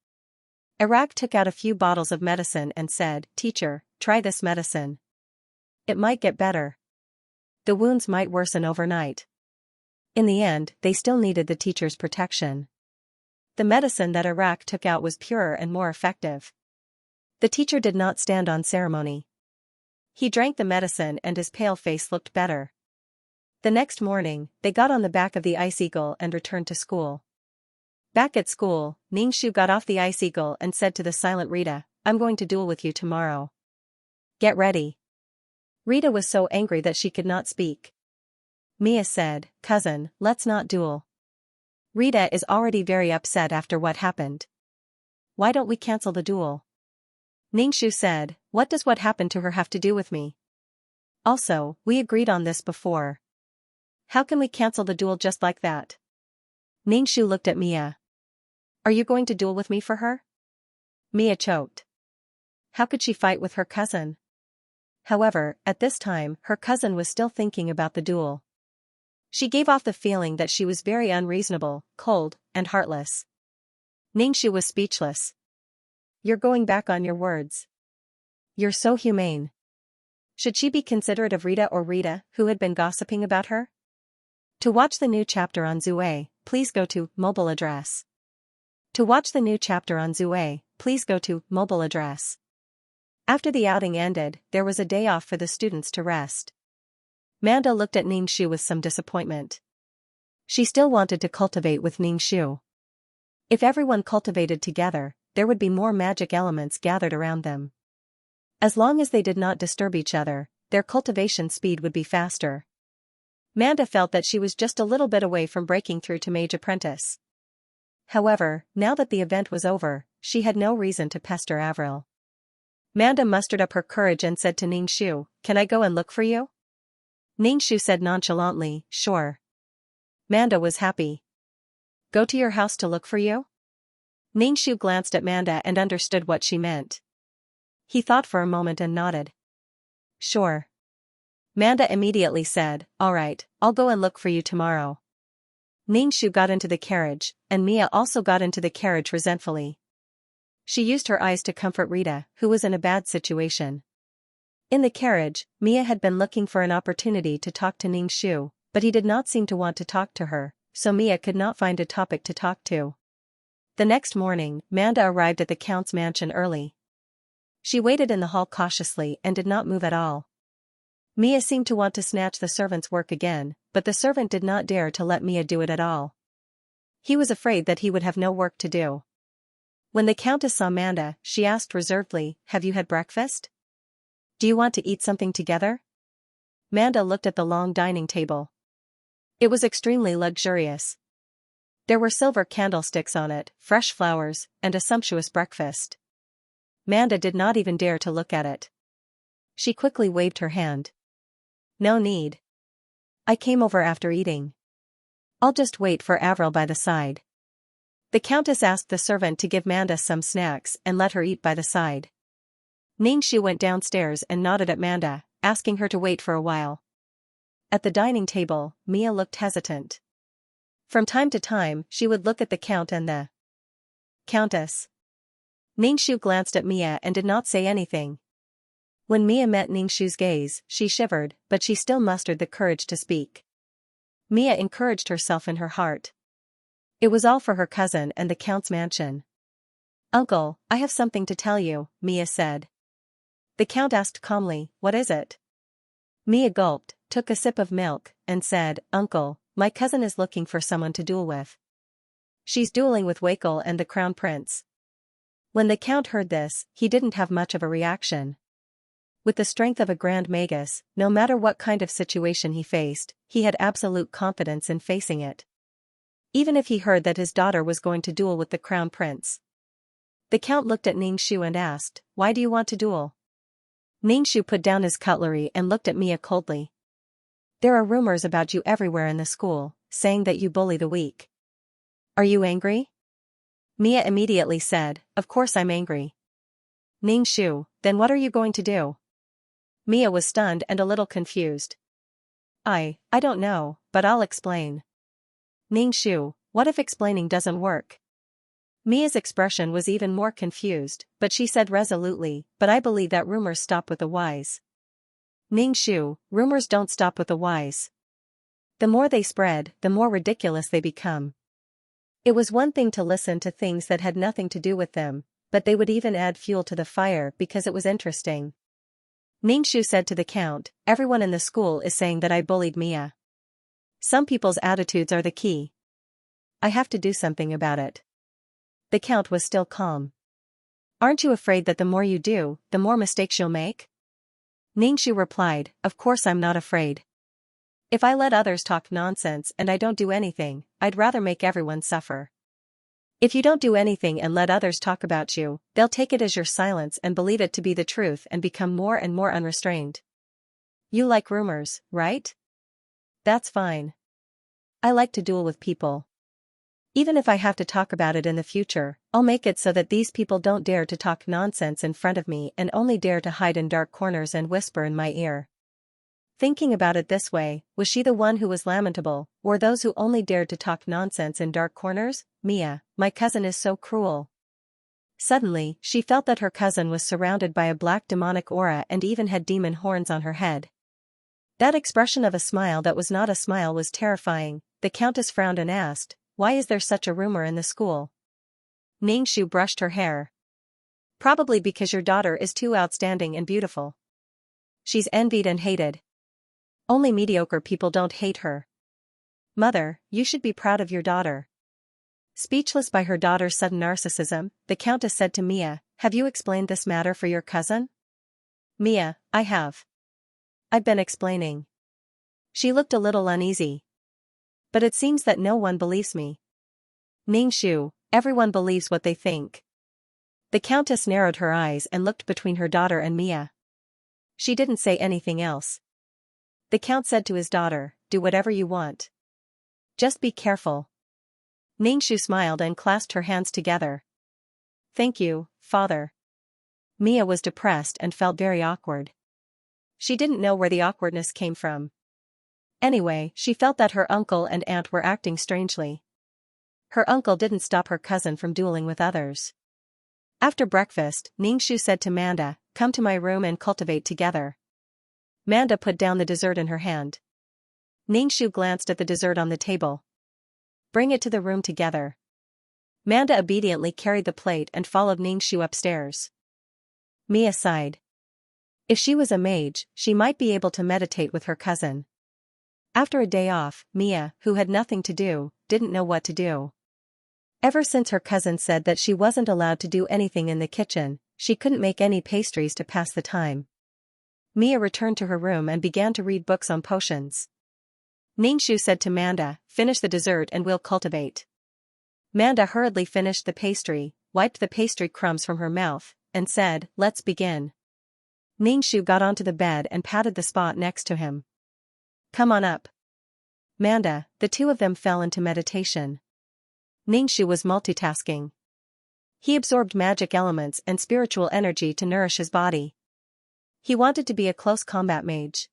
Iraq took out a few bottles of medicine and said, "Teacher, try this medicine. It might get better. The wounds might worsen overnight." In the end, they still needed the teacher's protection. The medicine that Iraq took out was purer and more effective. The teacher did not stand on ceremony. He drank the medicine and his pale face looked better. The next morning, they got on the back of the ice eagle and returned to school. Back at school, Ningxu got off the ice eagle and said to the silent Rita, "I'm going to duel with you tomorrow. Get ready." Rita was so angry that she could not speak. Mia said, "Cousin, let's not duel. Rita is already very upset after what happened. Why don't we cancel the duel?" Ningxu said, "What does what happened to her have to do with me? Also, we agreed on this before. How can we cancel the duel just like that?" Ningxu looked at Mia. "Are you going to duel with me for her?" Mia choked. How could she fight with her cousin? However, at this time, her cousin was still thinking about the duel. She gave off the feeling that she was very unreasonable, cold, and heartless. Ningxu was speechless. "You're going back on your words. You're so humane." Should she be considerate of Rita or Rita, who had been gossiping about her? To watch the new chapter on Zue, please go to mobile address. To watch the new chapter on Zue, please go to mobile address. After the outing ended, there was a day off for the students to rest. Manda looked at Ningxu with some disappointment. She still wanted to cultivate with Ningxu. If everyone cultivated together, there would be more magic elements gathered around them. As long as they did not disturb each other, their cultivation speed would be faster. Manda felt that she was just a little bit away from breaking through to Mage Apprentice. However, now that the event was over, she had no reason to pester Avril. Manda mustered up her courage and said to Ningxu, "Can I go and look for you?" Ningxu said nonchalantly, "Sure." Manda was happy. "Go to your house to look for you?" Ningxu glanced at Manda and understood what she meant. He thought for a moment and nodded. "Sure." Manda immediately said, "All right, I'll go and look for you tomorrow." Ningxu got into the carriage, and Mia also got into the carriage resentfully. She used her eyes to comfort Rita, who was in a bad situation. In the carriage, Mia had been looking for an opportunity to talk to Ningxu, but he did not seem to want to talk to her, so Mia could not find a topic to talk to. The next morning, Manda arrived at the Count's mansion early. She waited in the hall cautiously and did not move at all. Mia seemed to want to snatch the servant's work again, but the servant did not dare to let Mia do it at all. He was afraid that he would have no work to do. When the Countess saw Manda, she asked reservedly, "Have you had breakfast? Do you want to eat something together?" Manda looked at the long dining table. It was extremely luxurious. There were silver candlesticks on it, fresh flowers, and a sumptuous breakfast. Manda did not even dare to look at it. She quickly waved her hand. "No need. I came over after eating. I'll just wait for Avril by the side." The Countess asked the servant to give Manda some snacks and let her eat by the side. Ningxu went downstairs and nodded at Manda, asking her to wait for a while. At the dining table, Mia looked hesitant. From time to time, she would look at the Count and the Countess. Ningxu glanced at Mia and did not say anything. When Mia met Ningxu's gaze, she shivered, but she still mustered the courage to speak. Mia encouraged herself in her heart. It was all for her cousin and the Count's mansion. "Uncle, I have something to tell you," Mia said. The Count asked calmly, "What is it?" Mia gulped, took a sip of milk, and said, "Uncle, my cousin is looking for someone to duel with. She's dueling with Wakel and the Crown Prince." When the Count heard this, he didn't have much of a reaction. With the strength of a Grand Magus, no matter what kind of situation he faced, he had absolute confidence in facing it. Even if he heard that his daughter was going to duel with the Crown Prince. The Count looked at Ningxu and asked, "Why do you want to duel?" Ningxu put down his cutlery and looked at Mia coldly. "There are rumors about you everywhere in the school, saying that you bully the weak. Are you angry?" Mia immediately said, "Of course I'm angry. Ning-Shu, then what are you going to do? Mia was stunned and a little confused. I don't know, but I'll explain. Ning-Shu, what if explaining doesn't work? Mia's expression was even more confused, but she said resolutely, but I believe that rumors stop with the wise. Ning-Shu, rumors don't stop with the wise. The more they spread, the more ridiculous they become. It was one thing to listen to things that had nothing to do with them, but they would even add fuel to the fire because it was interesting. Ning-Shu said to the Count, everyone in the school is saying that I bullied Mia. Some people's attitudes are the key. I have to do something about it. The Count was still calm. Aren't you afraid that the more you do, the more mistakes you'll make? Ning-Shu replied, of course I'm not afraid. If I let others talk nonsense and I don't do anything, I'd rather make everyone suffer. If you don't do anything and let others talk about you, they'll take it as your silence and believe it to be the truth and become more and more unrestrained. You like rumors, right? That's fine. I like to duel with people. Even if I have to talk about it in the future, I'll make it so that these people don't dare to talk nonsense in front of me and only dare to hide in dark corners and whisper in my ear. Thinking about it this way, was she the one who was lamentable, or those who only dared to talk nonsense in dark corners? Mia, my cousin is so cruel. Suddenly, she felt that her cousin was surrounded by a black demonic aura and even had demon horns on her head. That expression of a smile that was not a smile was terrifying. The Countess frowned and asked, why is there such a rumor in the school? Ning-Shu brushed her hair. Probably because your daughter is too outstanding and beautiful. She's envied and hated. Only mediocre people don't hate her. Mother, you should be proud of your daughter. Speechless by her daughter's sudden narcissism, the Countess said to Mia, have you explained this matter for your cousin? Mia, I have. I've been explaining. She looked a little uneasy. But it seems that no one believes me. Ning-Shu, everyone believes what they think. The Countess narrowed her eyes and looked between her daughter and Mia. She didn't say anything else. The Count said to his daughter, do whatever you want. Just be careful. Ning-Shu smiled and clasped her hands together. Thank you, father. Mia was depressed and felt very awkward. She didn't know where the awkwardness came from. Anyway, she felt that her uncle and aunt were acting strangely. Her uncle didn't stop her cousin from dueling with others. After breakfast, Ning-Shu said to Manda, come to my room and cultivate together. Manda put down the dessert in her hand. Ning-Shu glanced at the dessert on the table. Bring it to the room together. Manda obediently carried the plate and followed Ning-Shu upstairs. Mia sighed. If she was a mage, she might be able to meditate with her cousin. After a day off, Mia, who had nothing to do, didn't know what to do. Ever since her cousin said that she wasn't allowed to do anything in the kitchen, she couldn't make any pastries to pass the time. Mia returned to her room and began to read books on potions. Ning-Shu said to Manda, finish the dessert and we'll cultivate. Manda hurriedly finished the pastry, wiped the pastry crumbs from her mouth, and said, let's begin. Ning-Shu got onto the bed and patted the spot next to him. Come on up. Manda, the two of them fell into meditation. Ning-Shu was multitasking. He absorbed magic elements and spiritual energy to nourish his body. He wanted to be a close combat mage.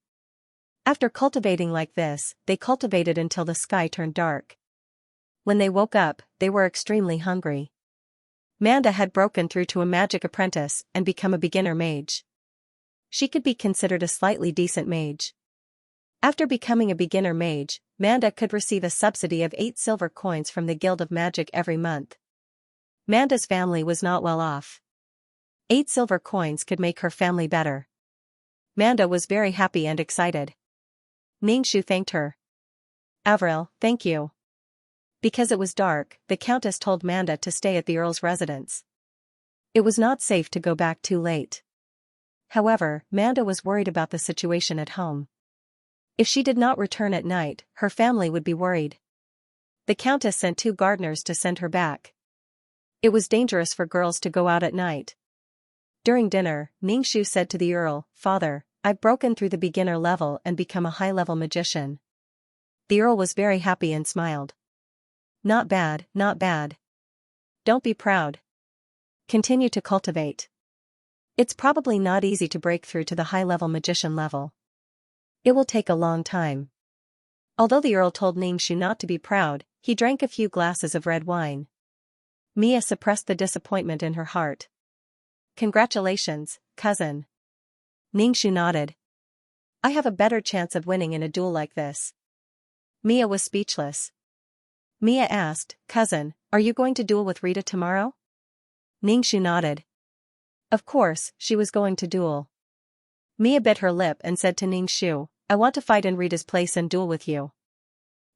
After cultivating like this, they cultivated until the sky turned dark. When they woke up, they were extremely hungry. Manda had broken through to a magic apprentice and become a beginner mage. She could be considered a slightly decent mage. After becoming a beginner mage, Manda could receive a subsidy of 8 silver coins from the Guild of Magic every month. Manda's family was not well off. 8 silver coins could make her family better. Manda was very happy and excited. Ning-Shu thanked her. Avril, thank you. Because it was dark, the Countess told Manda to stay at the Earl's residence. It was not safe to go back too late. However, Manda was worried about the situation at home. If she did not return at night, her family would be worried. The Countess sent 2 gardeners to send her back. It was dangerous for girls to go out at night. During dinner, Ning-Shu said to the Earl, Father, I've broken through the beginner level and become a high-level magician. The Earl was very happy and smiled. Not bad, not bad. Don't be proud. Continue to cultivate. It's probably not easy to break through to the high-level magician level. It will take a long time. Although the Earl told Xianxia not to be proud, he drank a few glasses of red wine. Mia suppressed the disappointment in her heart. Congratulations, cousin. Xianxia nodded. I have a better chance of winning in a duel like this. Mia was speechless. Mia asked, cousin, are you going to duel with Rita tomorrow? Xianxia nodded. Of course, she was going to duel. Mia bit her lip and said to Xianxia, I want to fight in Rita's place and duel with you.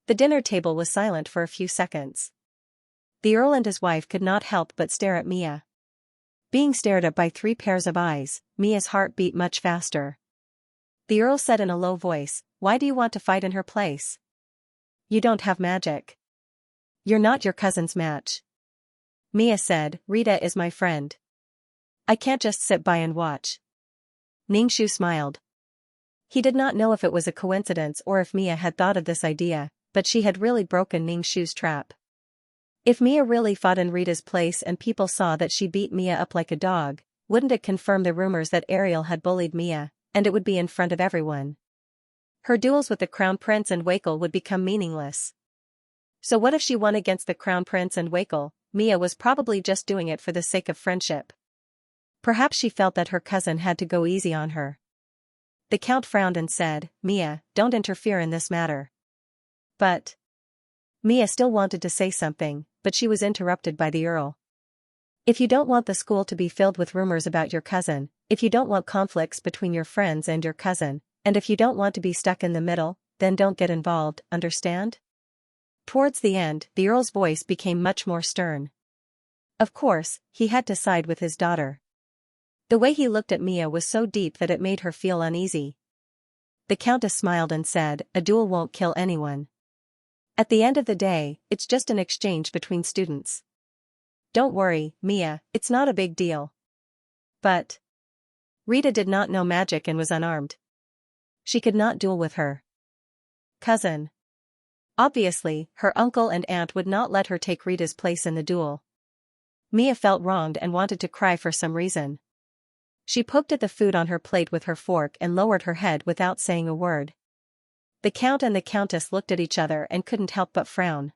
The dinner table was silent for a few seconds. The Earl and his wife could not help but stare at Mia. Being stared at by 3 pairs of eyes, Mia's heart beat much faster. The Earl said in a low voice, why do you want to fight in her place? You don't have magic. You're not your cousin's match. Mia said, Rita is my friend. I can't just sit by and watch. Xianxia smiled. He did not know if it was a coincidence or if Mia had thought of this idea, but she had really broken Xianxia's trap. If Mia really fought in Rita's place and people saw that she beat Mia up like a dog, wouldn't it confirm the rumors that Ariel had bullied Mia, and it would be in front of everyone? Her duels with the Crown Prince and Wakel would become meaningless. So what if she won against the Crown Prince and Wakel? Mia was probably just doing it for the sake of friendship. Perhaps she felt that her cousin had to go easy on her. The Count frowned and said, Mia, don't interfere in this matter. But Mia still wanted to say something, but she was interrupted by the Earl. If you don't want the school to be filled with rumors about your cousin, if you don't want conflicts between your friends and your cousin, and if you don't want to be stuck in the middle, then don't get involved, understand? Towards the end, the Earl's voice became much more stern. Of course, he had to side with his daughter. The way he looked at Mia was so deep that it made her feel uneasy. The Countess smiled and said, a duel won't kill anyone. At the end of the day, it's just an exchange between students. Don't worry, Mia, it's not a big deal. But Rita did not know magic and was unarmed. She could not duel with her cousin. Obviously, her uncle and aunt would not let her take Rita's place in the duel. Mia felt wronged and wanted to cry for some reason. She poked at the food on her plate with her fork and lowered her head without saying a word. The Count and the Countess looked at each other and couldn't help but frown.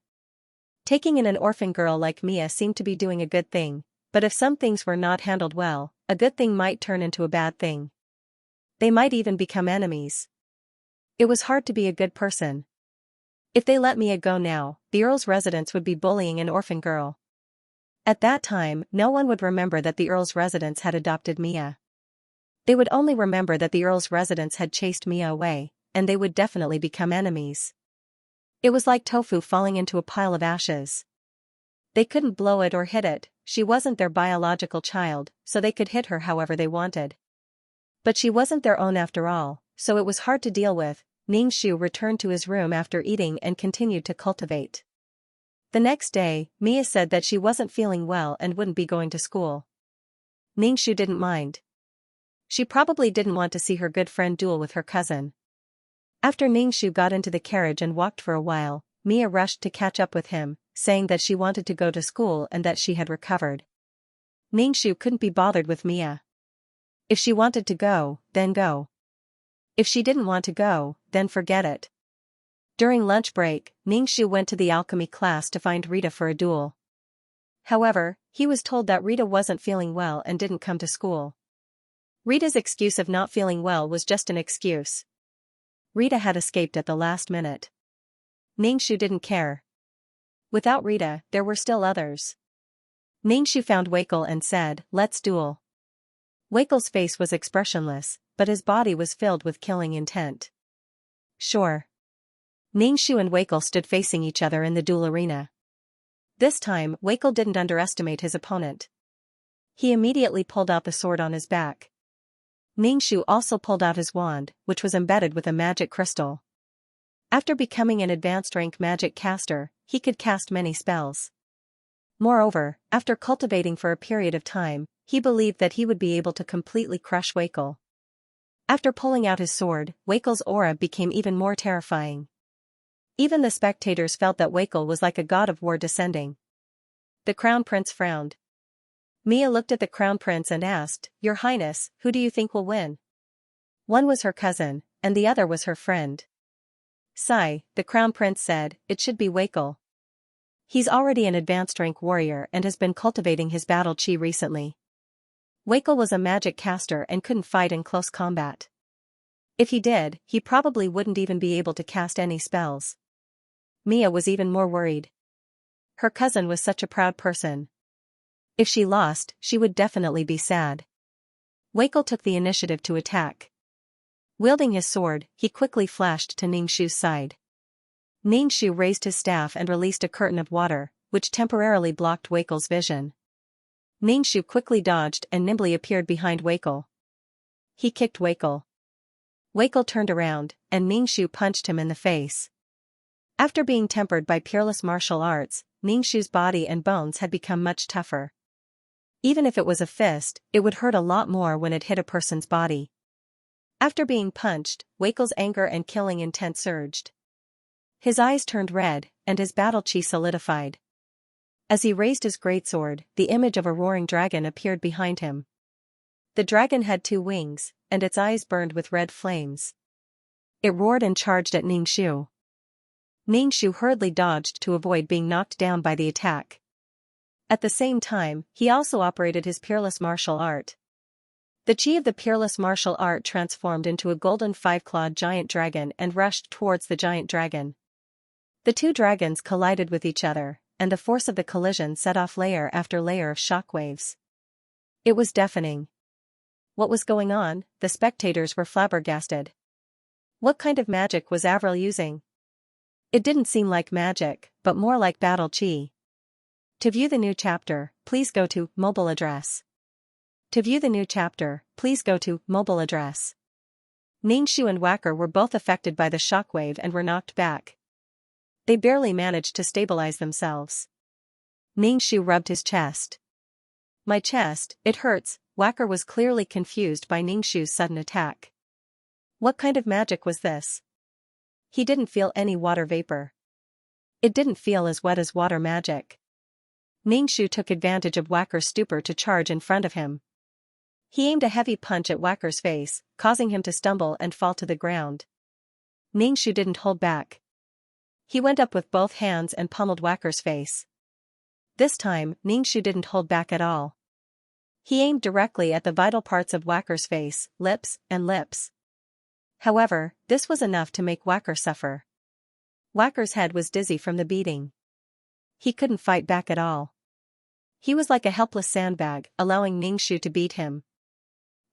Taking in an orphan girl like Mia seemed to be doing a good thing, but if some things were not handled well, a good thing might turn into a bad thing. They might even become enemies. It was hard to be a good person. If they let Mia go now, the Earl's residence would be bullying an orphan girl. At that time, no one would remember that the Earl's residence had adopted Mia. They would only remember that the Earl's residence had chased Mia away, and they would definitely become enemies. It was like tofu falling into a pile of ashes. They couldn't blow it or hit it, she wasn't their biological child, so they could hit her however they wanted. But she wasn't their own after all, so it was hard to deal with. Xianxia returned to his room after eating and continued to cultivate. The next day, Mia said that she wasn't feeling well and wouldn't be going to school. Xianxia didn't mind. She probably didn't want to see her good friend duel with her cousin. After Xianxia got into the carriage and walked for a while, Mia rushed to catch up with him, saying that she wanted to go to school and that she had recovered. Xianxia couldn't be bothered with Mia. If she wanted to go, then go. If she didn't want to go, then forget it. During lunch break, Xianxia went to the alchemy class to find Rita for a duel. However, he was told that Rita wasn't feeling well and didn't come to school. Rita's excuse of not feeling well was just an excuse. Rita had escaped at the last minute. Xianxia didn't care. Without Rita, there were still others. Xianxia found Wakel and said, let's duel. Wakel's face was expressionless, but his body was filled with killing intent. Sure. Xianxia and Wakel stood facing each other in the duel arena. This time, Wakel didn't underestimate his opponent. He immediately pulled out the sword on his back. Xianxia also pulled out his wand, which was embedded with a magic crystal. After becoming an advanced rank magic caster, he could cast many spells. Moreover, after cultivating for a period of time, he believed that he would be able to completely crush Wakel. After pulling out his sword, Wakel's aura became even more terrifying. Even the spectators felt that Wakel was like a god of war descending. The Crown Prince frowned. Mia looked at the crown prince and asked, "Your Highness, who do you think will win?" One was her cousin, and the other was her friend. Sigh, the crown prince said, "It should be Wakel. He's already an advanced rank warrior and has been cultivating his battle chi recently. Wakel was a magic caster and couldn't fight in close combat. If he did, he probably wouldn't even be able to cast any spells." Mia was even more worried. Her cousin was such a proud person. If she lost, she would definitely be sad. Wakel took the initiative to attack. Wielding his sword, he quickly flashed to Ningxu's side. Ningxu raised his staff and released a curtain of water, which temporarily blocked Wakel's vision. Ningxu quickly dodged and nimbly appeared behind Wakel. He kicked Wakel. Wakel turned around, and Ningxu punched him in the face. After being tempered by peerless martial arts, Ningxu's body and bones had become much tougher. Even if it was a fist, it would hurt a lot more when it hit a person's body. After being punched, Wakel's anger and killing intent surged. His eyes turned red, and his battle chi solidified. As he raised his greatsword, the image of a roaring dragon appeared behind him. The dragon had 2 wings, and its eyes burned with red flames. It roared and charged at Ningxu. Ningxu hurriedly dodged to avoid being knocked down by the attack. At the same time, he also operated his peerless martial art. The chi of the peerless martial art transformed into a golden 5-clawed giant dragon and rushed towards the giant dragon. The 2 dragons collided with each other, and the force of the collision set off layer after layer of shockwaves. It was deafening. What was going on? The spectators were flabbergasted. What kind of magic was Avril using? It didn't seem like magic, but more like battle chi. To view the new chapter, please go to mobile address. To view the new chapter, please go to mobile address. Ningxu and Wacker were both affected by the shockwave and were knocked back. They barely managed to stabilize themselves. Ningxu rubbed his chest. "My chest, it hurts." Wacker was clearly confused by Ningxu's sudden attack. What kind of magic was this? He didn't feel any water vapor. It didn't feel as wet as water magic. Ningxu took advantage of Wacker's stupor to charge in front of him. He aimed a heavy punch at Wacker's face, causing him to stumble and fall to the ground. Ningxu didn't hold back. He went up with both hands and pummeled Wacker's face. This time, Ningxu didn't hold back at all. He aimed directly at the vital parts of Wacker's face, lips, and lips. However, this was enough to make Wacker suffer. Wacker's head was dizzy from the beating. He couldn't fight back at all. He was like a helpless sandbag, allowing Ningxu to beat him.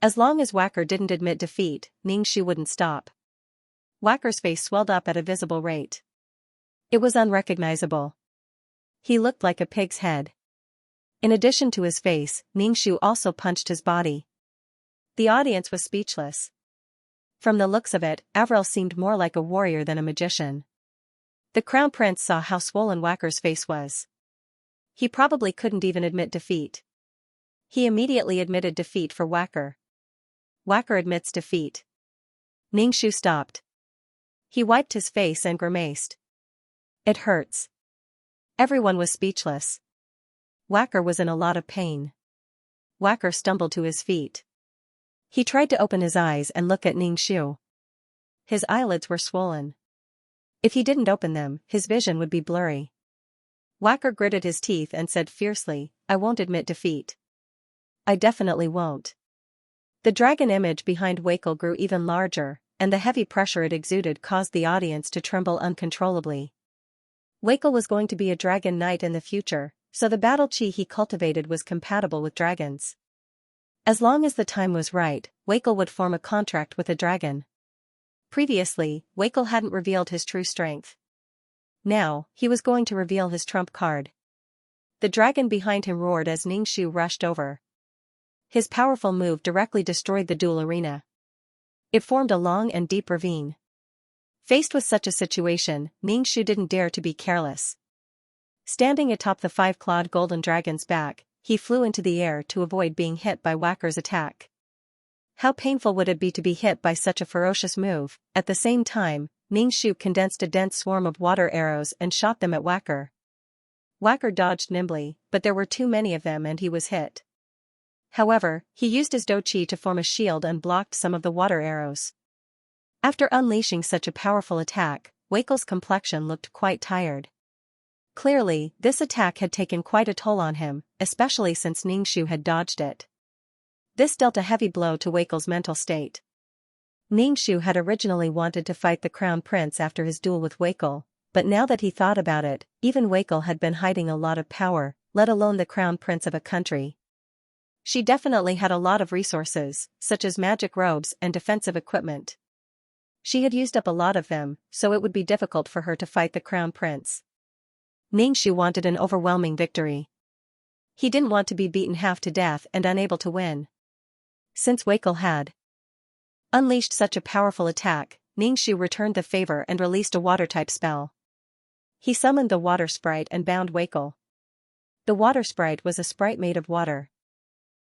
As long as Wacker didn't admit defeat, Ningxu wouldn't stop. Wacker's face swelled up at a visible rate. It was unrecognizable. He looked like a pig's head. In addition to his face, Ningxu also punched his body. The audience was speechless. From the looks of it, Avril seemed more like a warrior than a magician. The crown prince saw how swollen Wacker's face was. He probably couldn't even admit defeat. He immediately admitted defeat for Wacker. Wacker admits defeat. Ningxu stopped. He wiped his face and grimaced. "It hurts." Everyone was speechless. Wacker was in a lot of pain. Wacker stumbled to his feet. He tried to open his eyes and look at Ningxu. His eyelids were swollen. If he didn't open them, his vision would be blurry. Wacker gritted his teeth and said fiercely, "I won't admit defeat. I definitely won't." The dragon image behind Wakel grew even larger, and the heavy pressure it exuded caused the audience to tremble uncontrollably. Wakel was going to be a dragon knight in the future, so the battle chi he cultivated was compatible with dragons. As long as the time was right, Wakel would form a contract with a dragon. Previously, Wakel hadn't revealed his true strength. Now, he was going to reveal his trump card. The dragon behind him roared as Ningxu rushed over. His powerful move directly destroyed the duel arena. It formed a long and deep ravine. Faced with such a situation, Ningxu didn't dare to be careless. Standing atop the 5-clawed golden dragon's back, he flew into the air to avoid being hit by Wacker's attack. How painful would it be to be hit by such a ferocious move? At the same time, Ningxu condensed a dense swarm of water arrows and shot them at Wacker. Wacker dodged nimbly, but there were too many of them and he was hit. However, he used his Do Chi to form a shield and blocked some of the water arrows. After unleashing such a powerful attack, Weikel's complexion looked quite tired. Clearly, this attack had taken quite a toll on him, especially since Ningxu had dodged it. This dealt a heavy blow to Weikel's mental state. Ningxu had originally wanted to fight the Crown Prince after his duel with Weikel, but now that he thought about it, even Weikel had been hiding a lot of power, let alone the Crown Prince of a country. She definitely had a lot of resources, such as magic robes and defensive equipment. She had used up a lot of them, so it would be difficult for her to fight the Crown Prince. Ningxu wanted an overwhelming victory. He didn't want to be beaten half to death and unable to win. Since Weikel had unleashed such a powerful attack, Ningxu returned the favor and released a water-type spell. He summoned the water sprite and bound Weikel. The water sprite was a sprite made of water.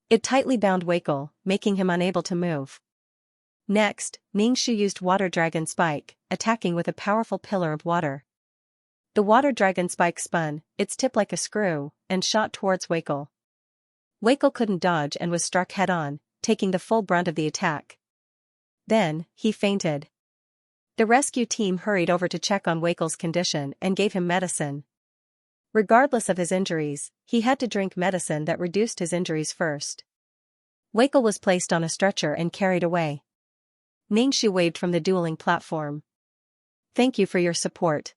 It tightly bound Weikel, making him unable to move. Next, Ningxu used Water Dragon Spike, attacking with a powerful pillar of water. The Water Dragon Spike spun, its tip like a screw, and shot towards Weikel. Weikel couldn't dodge and was struck head-on, taking the full brunt of the attack. Then, he fainted. The rescue team hurried over to check on Weikel's condition and gave him medicine. Regardless of his injuries, he had to drink medicine that reduced his injuries first. Weikel was placed on a stretcher and carried away. Ningxu waved from the dueling platform. "Thank you for your support.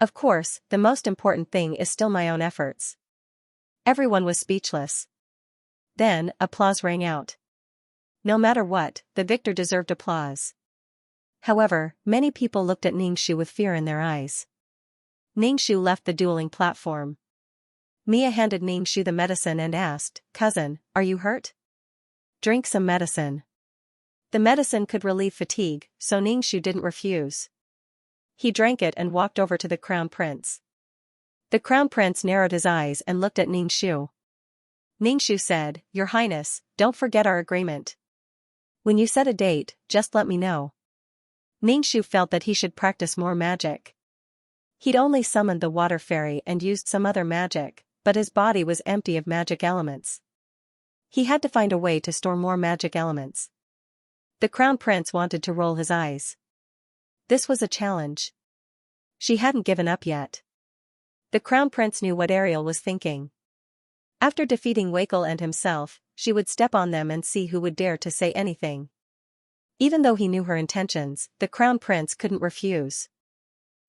Of course, the most important thing is still my own efforts." Everyone was speechless. Then, applause rang out. No matter what, the victor deserved applause. However, many people looked at Ningxu with fear in their eyes. Ningxu left the dueling platform. Mia handed Ningxu the medicine and asked, "Cousin, are you hurt? Drink some medicine." The medicine could relieve fatigue, so Ningxu didn't refuse. He drank it and walked over to the Crown Prince. The Crown Prince narrowed his eyes and looked at Ningxu. Ningxu said, "Your Highness, don't forget our agreement. When you set a date, just let me know." Ningxu felt that he should practice more magic. He'd only summoned the water fairy and used some other magic, but his body was empty of magic elements. He had to find a way to store more magic elements. The Crown Prince wanted to roll his eyes. This was a challenge. She hadn't given up yet. The Crown Prince knew what Ariel was thinking. After defeating Weikel and himself, she would step on them and see who would dare to say anything. Even though he knew her intentions, the Crown Prince couldn't refuse.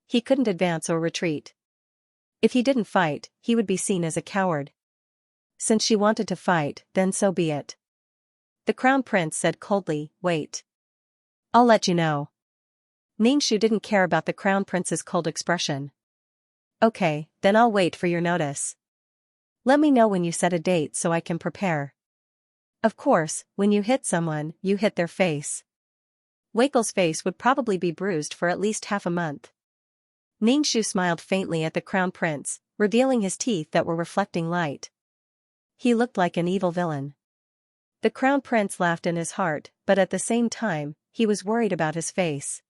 He couldn't advance or retreat. If he didn't fight, he would be seen as a coward. Since she wanted to fight, then so be it. The Crown Prince said coldly, "Wait. I'll let you know." Ningxu didn't care about the Crown Prince's cold expression. "Okay, then I'll wait for your notice. Let me know when you set a date so I can prepare. Of course, when you hit someone, you hit their face." Weikel's face would probably be bruised for at least half a month. Ningxu smiled faintly at the Crown Prince, revealing his teeth that were reflecting light. He looked like an evil villain. The Crown Prince laughed in his heart, but at the same time, he was worried about his face.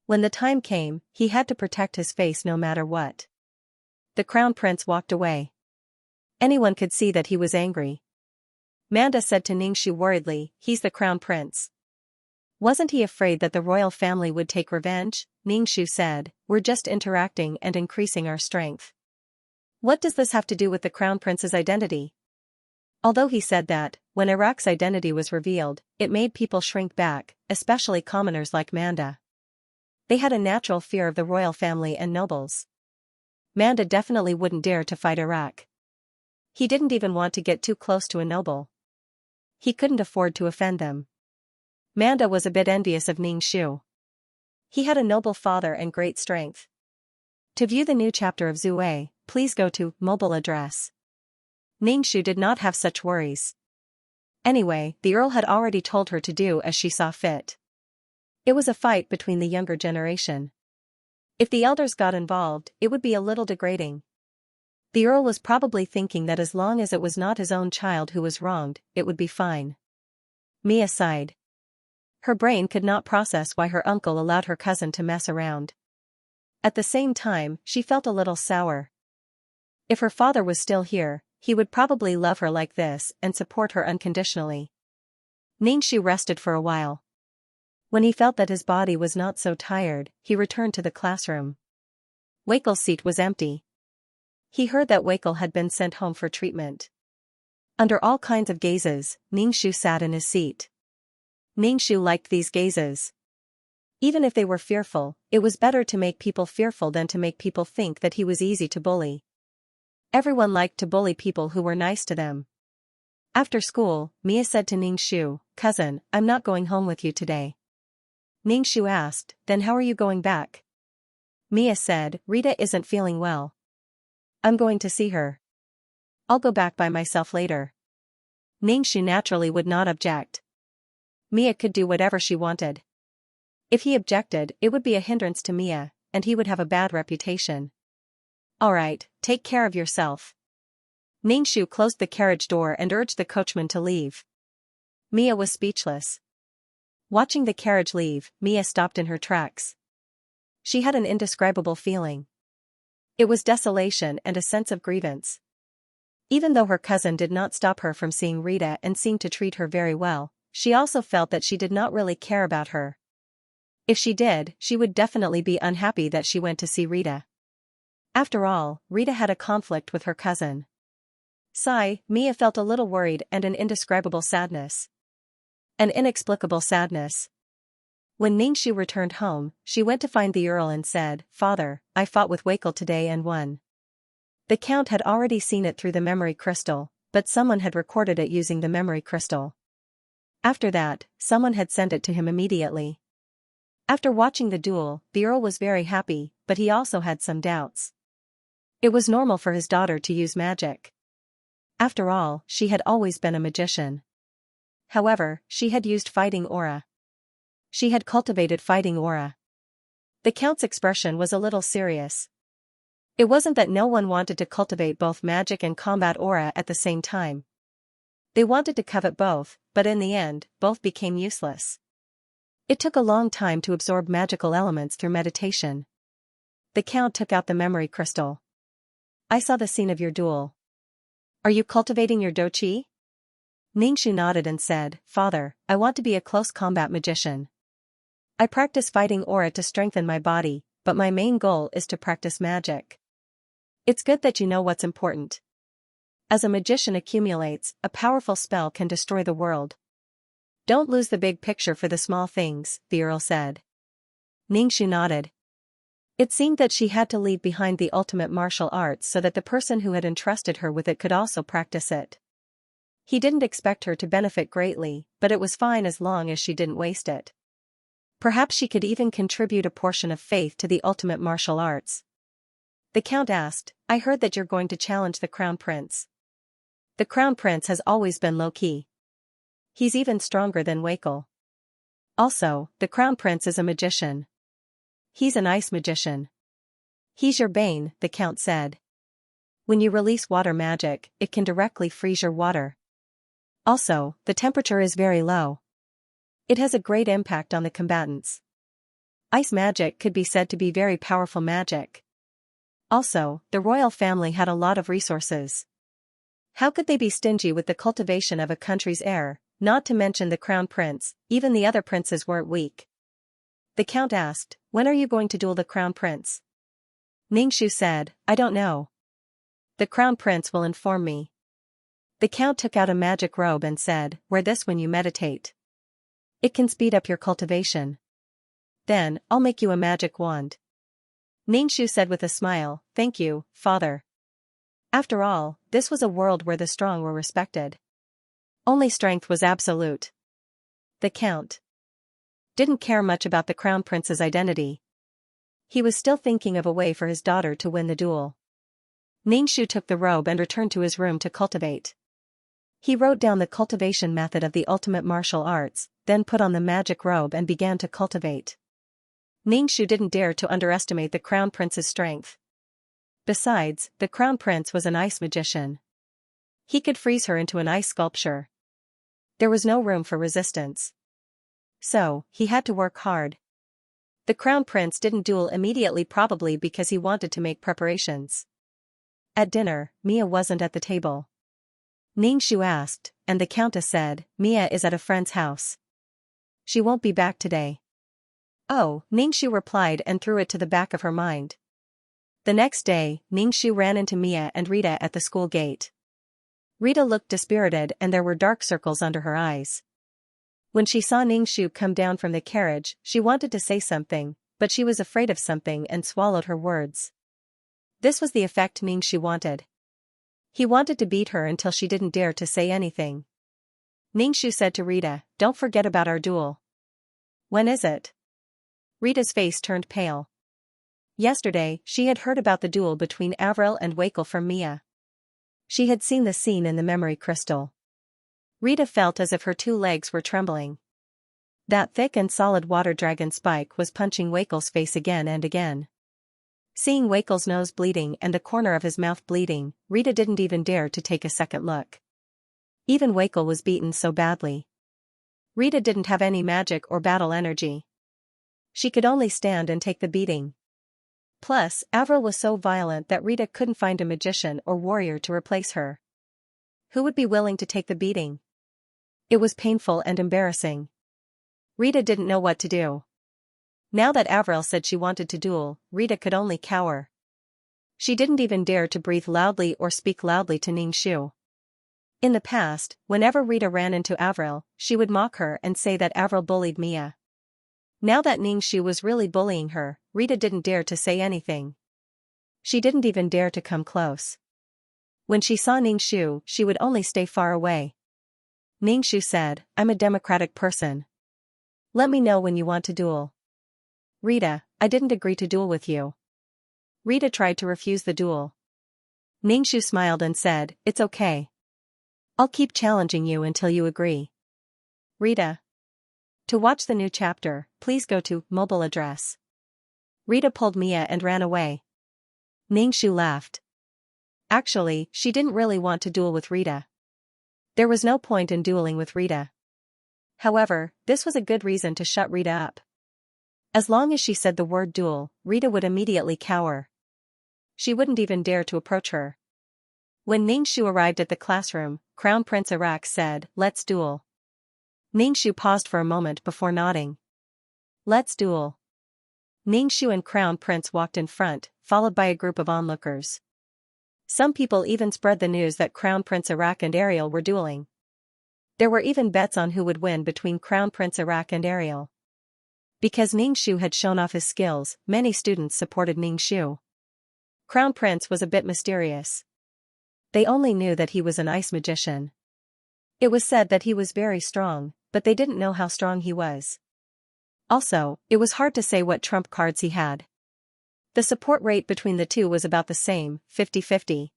When the time came, he had to protect his face no matter what. The Crown Prince walked away. Anyone could see that he was angry. Manda said to Ningxu worriedly, "He's the Crown Prince. Wasn't he afraid that the royal family would take revenge?" Ningxu said, "We're just interacting and increasing our strength. What does this have to do with the Crown Prince's identity?" Although he said that, when Iraq's identity was revealed, it made people shrink back, especially commoners like Manda. They had a natural fear of the royal family and nobles. Manda definitely wouldn't dare to fight Iraq. He didn't even want to get too close to a noble. He couldn't afford to offend them. Manda was a bit envious of Ningxu. He had a noble father and great strength. To view the new chapter of Zue, please go to mobile address. Ningxu did not have such worries. Anyway, the Earl had already told her to do as she saw fit. It was a fight between the younger generation. If the elders got involved, it would be a little degrading. The Earl was probably thinking that as long as it was not his own child who was wronged, it would be fine. Mia sighed. Her brain could not process why her uncle allowed her cousin to mess around. At the same time, she felt a little sour. If her father was still here, he would probably love her like this and support her unconditionally. Xianxia rested for a while. When he felt that his body was not so tired, he returned to the classroom. Weikel's seat was empty. He heard that Weikel had been sent home for treatment. Under all kinds of gazes, Xianxia sat in his seat. Xianxia liked these gazes. Even if they were fearful, it was better to make people fearful than to make people think that he was easy to bully. Everyone liked to bully people who were nice to them. After school, Mia said to Xianxia, "Cousin, I'm not going home with you today." Xianxia asked, "Then how are you going back?" Mia said, "Rita isn't feeling well. I'm going to see her. I'll go back by myself later." Xianxia naturally would not object. Mia could do whatever she wanted. If he objected, it would be a hindrance to Mia, and he would have a bad reputation. "All right, take care of yourself." Xianxia closed the carriage door and urged the coachman to leave. Mia was speechless. Watching the carriage leave, Mia stopped in her tracks. She had an indescribable feeling. It was desolation and a sense of grievance. Even though her cousin did not stop her from seeing Rita and seemed to treat her very well, she also felt that she did not really care about her. If she did, she would definitely be unhappy that she went to see Rita. After all, Rita had a conflict with her cousin. Sigh, Mia felt a little worried and an indescribable sadness. An inexplicable sadness. When Xianxia returned home, she went to find the Earl and said, "Father, I fought with Weikel today and won." The Count had already seen it through the memory crystal, but someone had recorded it using the memory crystal. After that, someone had sent it to him immediately. After watching the duel, the Earl was very happy, but he also had some doubts. It was normal for his daughter to use magic. After all, she had always been a magician. However, she had used fighting aura. She had cultivated fighting aura. The Count's expression was a little serious. It wasn't that no one wanted to cultivate both magic and combat aura at the same time. They wanted to covet both, but in the end, both became useless. It took a long time to absorb magical elements through meditation. The Count took out the memory crystal. "I saw the scene of your duel. Are you cultivating your doqi?" Xianxia nodded and said, "Father, I want to be a close combat magician. I practice fighting aura to strengthen my body, but my main goal is to practice magic." "It's good that you know what's important. As a magician accumulates, a powerful spell can destroy the world. Don't lose the big picture for the small things," the Earl said. Xianxia nodded. It seemed that she had to leave behind the ultimate martial arts so that the person who had entrusted her with it could also practice it. He didn't expect her to benefit greatly, but it was fine as long as she didn't waste it. Perhaps she could even contribute a portion of faith to the ultimate martial arts. The Count asked, "I heard that you're going to challenge the Crown Prince." The Crown Prince has always been low-key. He's even stronger than Weikel. Also, the Crown Prince is a magician. He's an ice magician. "He's your bane," the Count said. "When you release water magic, it can directly freeze your water. Also, the temperature is very low. It has a great impact on the combatants. Ice magic could be said to be very powerful magic. Also, the royal family had a lot of resources. How could they be stingy with the cultivation of a country's heir? Not to mention the Crown Prince, even the other princes weren't weak." The Count asked, "When are you going to duel the Crown Prince?" Xianxia said, "I don't know. The Crown Prince will inform me." The Count took out a magic robe and said, "Wear this when you meditate. It can speed up your cultivation. Then, I'll make you a magic wand." Xianxia said with a smile, "Thank you, Father." After all, this was a world where the strong were respected. Only strength was absolute. The Count didn't care much about the Crown Prince's identity. He was still thinking of a way for his daughter to win the duel. Xianxia took the robe and returned to his room to cultivate. He wrote down the cultivation method of the ultimate martial arts, then put on the magic robe and began to cultivate. Xianxia didn't dare to underestimate the Crown Prince's strength. Besides, the Crown Prince was an ice magician. He could freeze her into an ice sculpture. There was no room for resistance. So, he had to work hard. The Crown Prince didn't duel immediately, probably because he wanted to make preparations. At dinner, Mia wasn't at the table. Ningxu asked, and the countess said, Mia is at a friend's house. She won't be back today. Oh, Ningxu replied and threw it to the back of her mind. The next day, Ningxu ran into Mia and Rita at the school gate. Rita looked dispirited and there were dark circles under her eyes. When she saw Ningxu come down from the carriage, she wanted to say something, but she was afraid of something and swallowed her words. This was the effect Ningxu wanted. He wanted to beat her until she didn't dare to say anything. Ningxu said to Rita, "Don't forget about our duel." "When is it?" Rita's face turned pale. Yesterday, she had heard about the duel between Avril and Wakel from Mia. She had seen the scene in the memory crystal. Rita felt as if her two legs were trembling. That thick and solid water dragon spike was punching Wakel's face again and again. Seeing Wakel's nose bleeding and the corner of his mouth bleeding, Rita didn't even dare to take a second look. Even Wakel was beaten so badly. Rita didn't have any magic or battle energy. She could only stand and take the beating. Plus, Avril was so violent that Rita couldn't find a magician or warrior to replace her. Who would be willing to take the beating? It was painful and embarrassing. Rita didn't know what to do. Now that Avril said she wanted to duel, Rita could only cower. She didn't even dare to breathe loudly or speak loudly to Ningxu. In the past, whenever Rita ran into Avril, she would mock her and say that Avril bullied Mia. Now that Ningxu was really bullying her, Rita didn't dare to say anything. She didn't even dare to come close. When she saw Ningxu, she would only stay far away. Ningxu said, "I'm a democratic person. Let me know when you want to duel." "Rita, I didn't agree to duel with you." Rita tried to refuse the duel. Ningxu smiled and said, "It's okay. I'll keep challenging you until you agree." Rita. To watch the new chapter, please go to mobile address. Rita pulled Mia and ran away. Ningxu laughed. Actually, she didn't really want to duel with Rita. There was no point in dueling with Rita. However, this was a good reason to shut Rita up. As long as she said the word duel, Rita would immediately cower. She wouldn't even dare to approach her. When Ningxu arrived at the classroom, Crown Prince Arak said, "Let's duel." Ningxu paused for a moment before nodding. "Let's duel." Ningxu and Crown Prince walked in front, followed by a group of onlookers. Some people even spread the news that Crown Prince Arak and Ariel were dueling. There were even bets on who would win between Crown Prince Arak and Ariel. Because Ningxu had shown off his skills, many students supported Ningxu. Crown Prince was a bit mysterious. They only knew that he was an ice magician. It was said that he was very strong, but they didn't know how strong he was. Also, it was hard to say what trump cards he had. The support rate between the two was about the same, 50-50.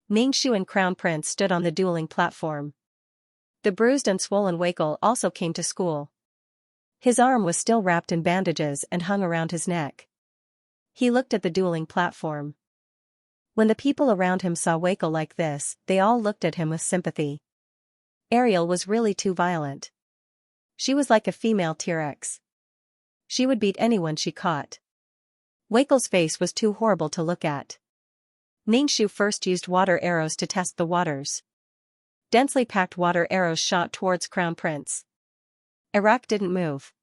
Ningxu and Crown Prince stood on the dueling platform. The bruised and swollen Wakel also came to school. His arm was still wrapped in bandages and hung around his neck. He looked at the dueling platform. When the people around him saw Wakel like this, they all looked at him with sympathy. Ariel was really too violent. She was like a female T-Rex. She would beat anyone she caught. Wakel's face was too horrible to look at. Ningxu first used water arrows to test the waters. Densely packed water arrows shot towards Crown Prince. Arak didn't move.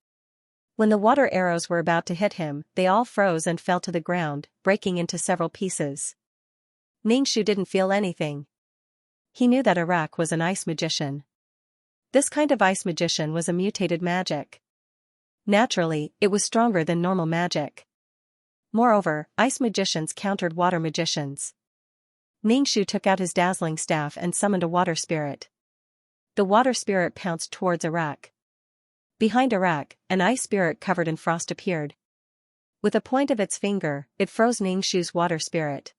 When the water arrows were about to hit him, they all froze and fell to the ground, breaking into several pieces. Ningxu didn't feel anything. He knew that Arak was an ice magician. This kind of ice magician was a mutated magic. Naturally, it was stronger than normal magic. Moreover, ice magicians countered water magicians. Ningxu took out his dazzling staff and summoned a water spirit. The water spirit pounced towards Arak. Behind Arak, an ice spirit covered in frost appeared. With a point of its finger, it froze Ningxu's water spirit.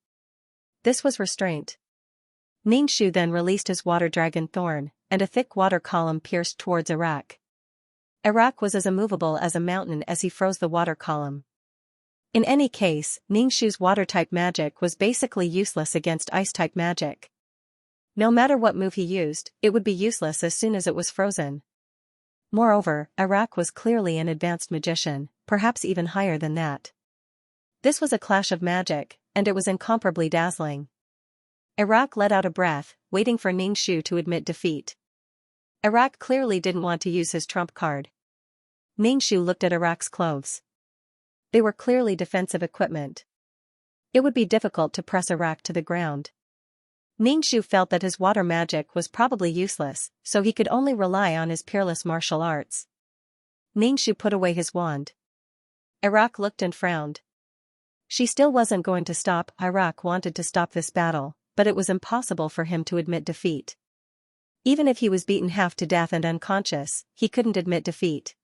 This was restraint. Ningxu then released his water dragon thorn, and a thick water column pierced towards Arak. Arak was as immovable as a mountain as he froze the water column. In any case, Ningxu's water-type magic was basically useless against ice-type magic. No matter what move he used, it would be useless as soon as it was frozen. Moreover, Arak was clearly an advanced magician, perhaps even higher than that. This was a clash of magic, and it was incomparably dazzling. Iraq let out a breath, waiting for Ningxu to admit defeat. Iraq clearly didn't want to use his trump card. Ningxu looked at Iraq's clothes. They were clearly defensive equipment. It would be difficult to press Iraq to the ground. Ningxu felt that his water magic was probably useless, so he could only rely on his peerless martial arts. Ningxu put away his wand. Iraq looked and frowned. She still wasn't going to stop. Iraq wanted to stop this battle, but it was impossible for him to admit defeat. Even if he was beaten half to death and unconscious, he couldn't admit defeat.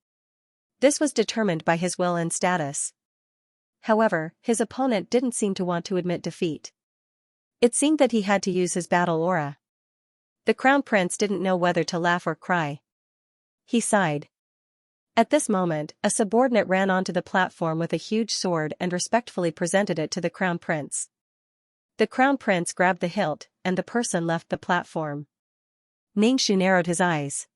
This was determined by his will and status. However, his opponent didn't seem to want to admit defeat. It seemed that he had to use his battle aura. The Crown Prince didn't know whether to laugh or cry. He sighed. At this moment, a subordinate ran onto the platform with a huge sword and respectfully presented it to the Crown Prince. The Crown Prince grabbed the hilt, and the person left the platform. Ningxu narrowed his eyes.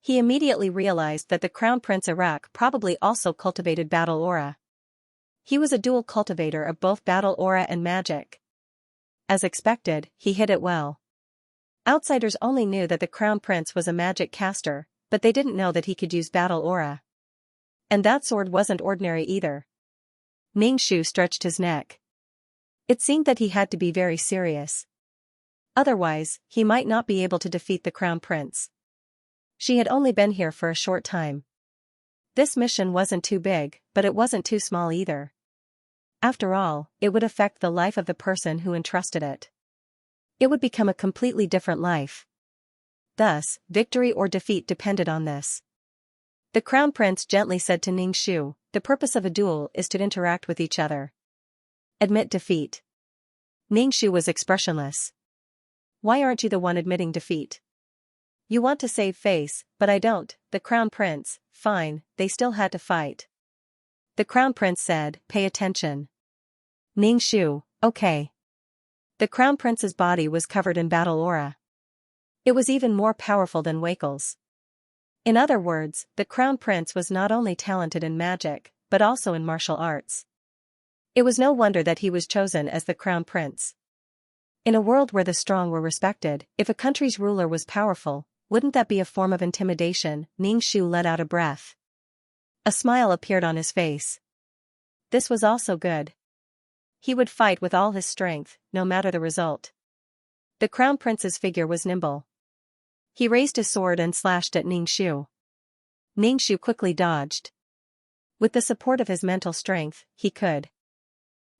He immediately realized that the Crown Prince Iraq probably also cultivated battle aura. He was a dual cultivator of both battle aura and magic. As expected, he hit it well. Outsiders only knew that the Crown Prince was a magic caster, but they didn't know that he could use battle aura. And that sword wasn't ordinary either. Ningxu stretched his neck. It seemed that he had to be very serious. Otherwise, he might not be able to defeat the Crown Prince. She had only been here for a short time. This mission wasn't too big, but it wasn't too small either. After all, it would affect the life of the person who entrusted it. It would become a completely different life. Thus, victory or defeat depended on this. The Crown Prince gently said to Ningxu, "The purpose of a duel is to interact with each other. Admit defeat." Ningxu was expressionless. "Why aren't you the one admitting defeat?" "You want to save face, but I don't." The Crown Prince, "Fine, they still had to fight." The Crown Prince said, "Pay attention." Ningxu, "Okay." The Crown Prince's body was covered in battle aura. It was even more powerful than Wakel's. In other words, the Crown Prince was not only talented in magic, but also in martial arts. It was no wonder that he was chosen as the Crown Prince. In a world where the strong were respected, if a country's ruler was powerful, wouldn't that be a form of intimidation? Ningxu let out a breath. A smile appeared on his face. This was also good. He would fight with all his strength, no matter the result. The Crown Prince's figure was nimble. He raised his sword and slashed at Ningxu. Ningxu quickly dodged. With the support of his mental strength, he could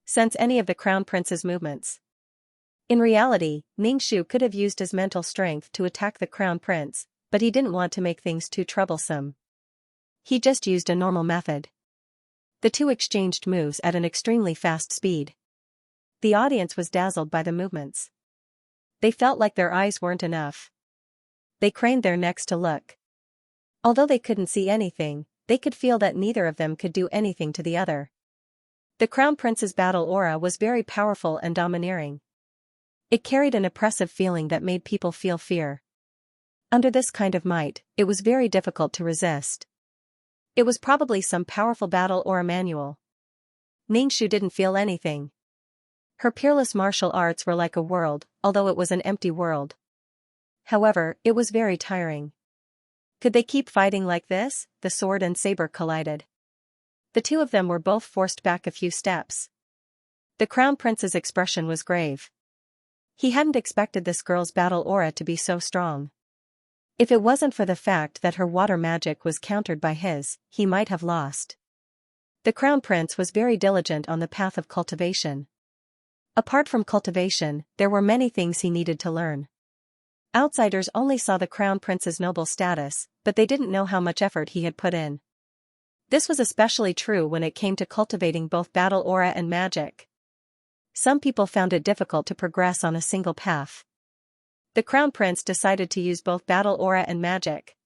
sense any of the Crown Prince's movements. In reality, Ningxu could have used his mental strength to attack the Crown Prince, but he didn't want to make things too troublesome. He just used a normal method. The two exchanged moves at an extremely fast speed. The audience was dazzled by the movements. They felt like their eyes weren't enough. They craned their necks to look. Although they couldn't see anything, they could feel that neither of them could do anything to the other. The Crown Prince's battle aura was very powerful and domineering. It carried an oppressive feeling that made people feel fear. Under this kind of might, it was very difficult to resist. It was probably some powerful battle aura manual. Ningxu didn't feel anything. Her peerless martial arts were like a world, although it was an empty world. However, it was very tiring. Could they keep fighting like this? The sword and saber collided. The two of them were both forced back a few steps. The Crown Prince's expression was grave. He hadn't expected this girl's battle aura to be so strong. If it wasn't for the fact that her water magic was countered by his, he might have lost. The Crown Prince was very diligent on the path of cultivation. Apart from cultivation, there were many things he needed to learn. Outsiders only saw the Crown Prince's noble status, but they didn't know how much effort he had put in. This was especially true when it came to cultivating both battle aura and magic. Some people found it difficult to progress on a single path. The Crown Prince decided to use both battle aura and magic.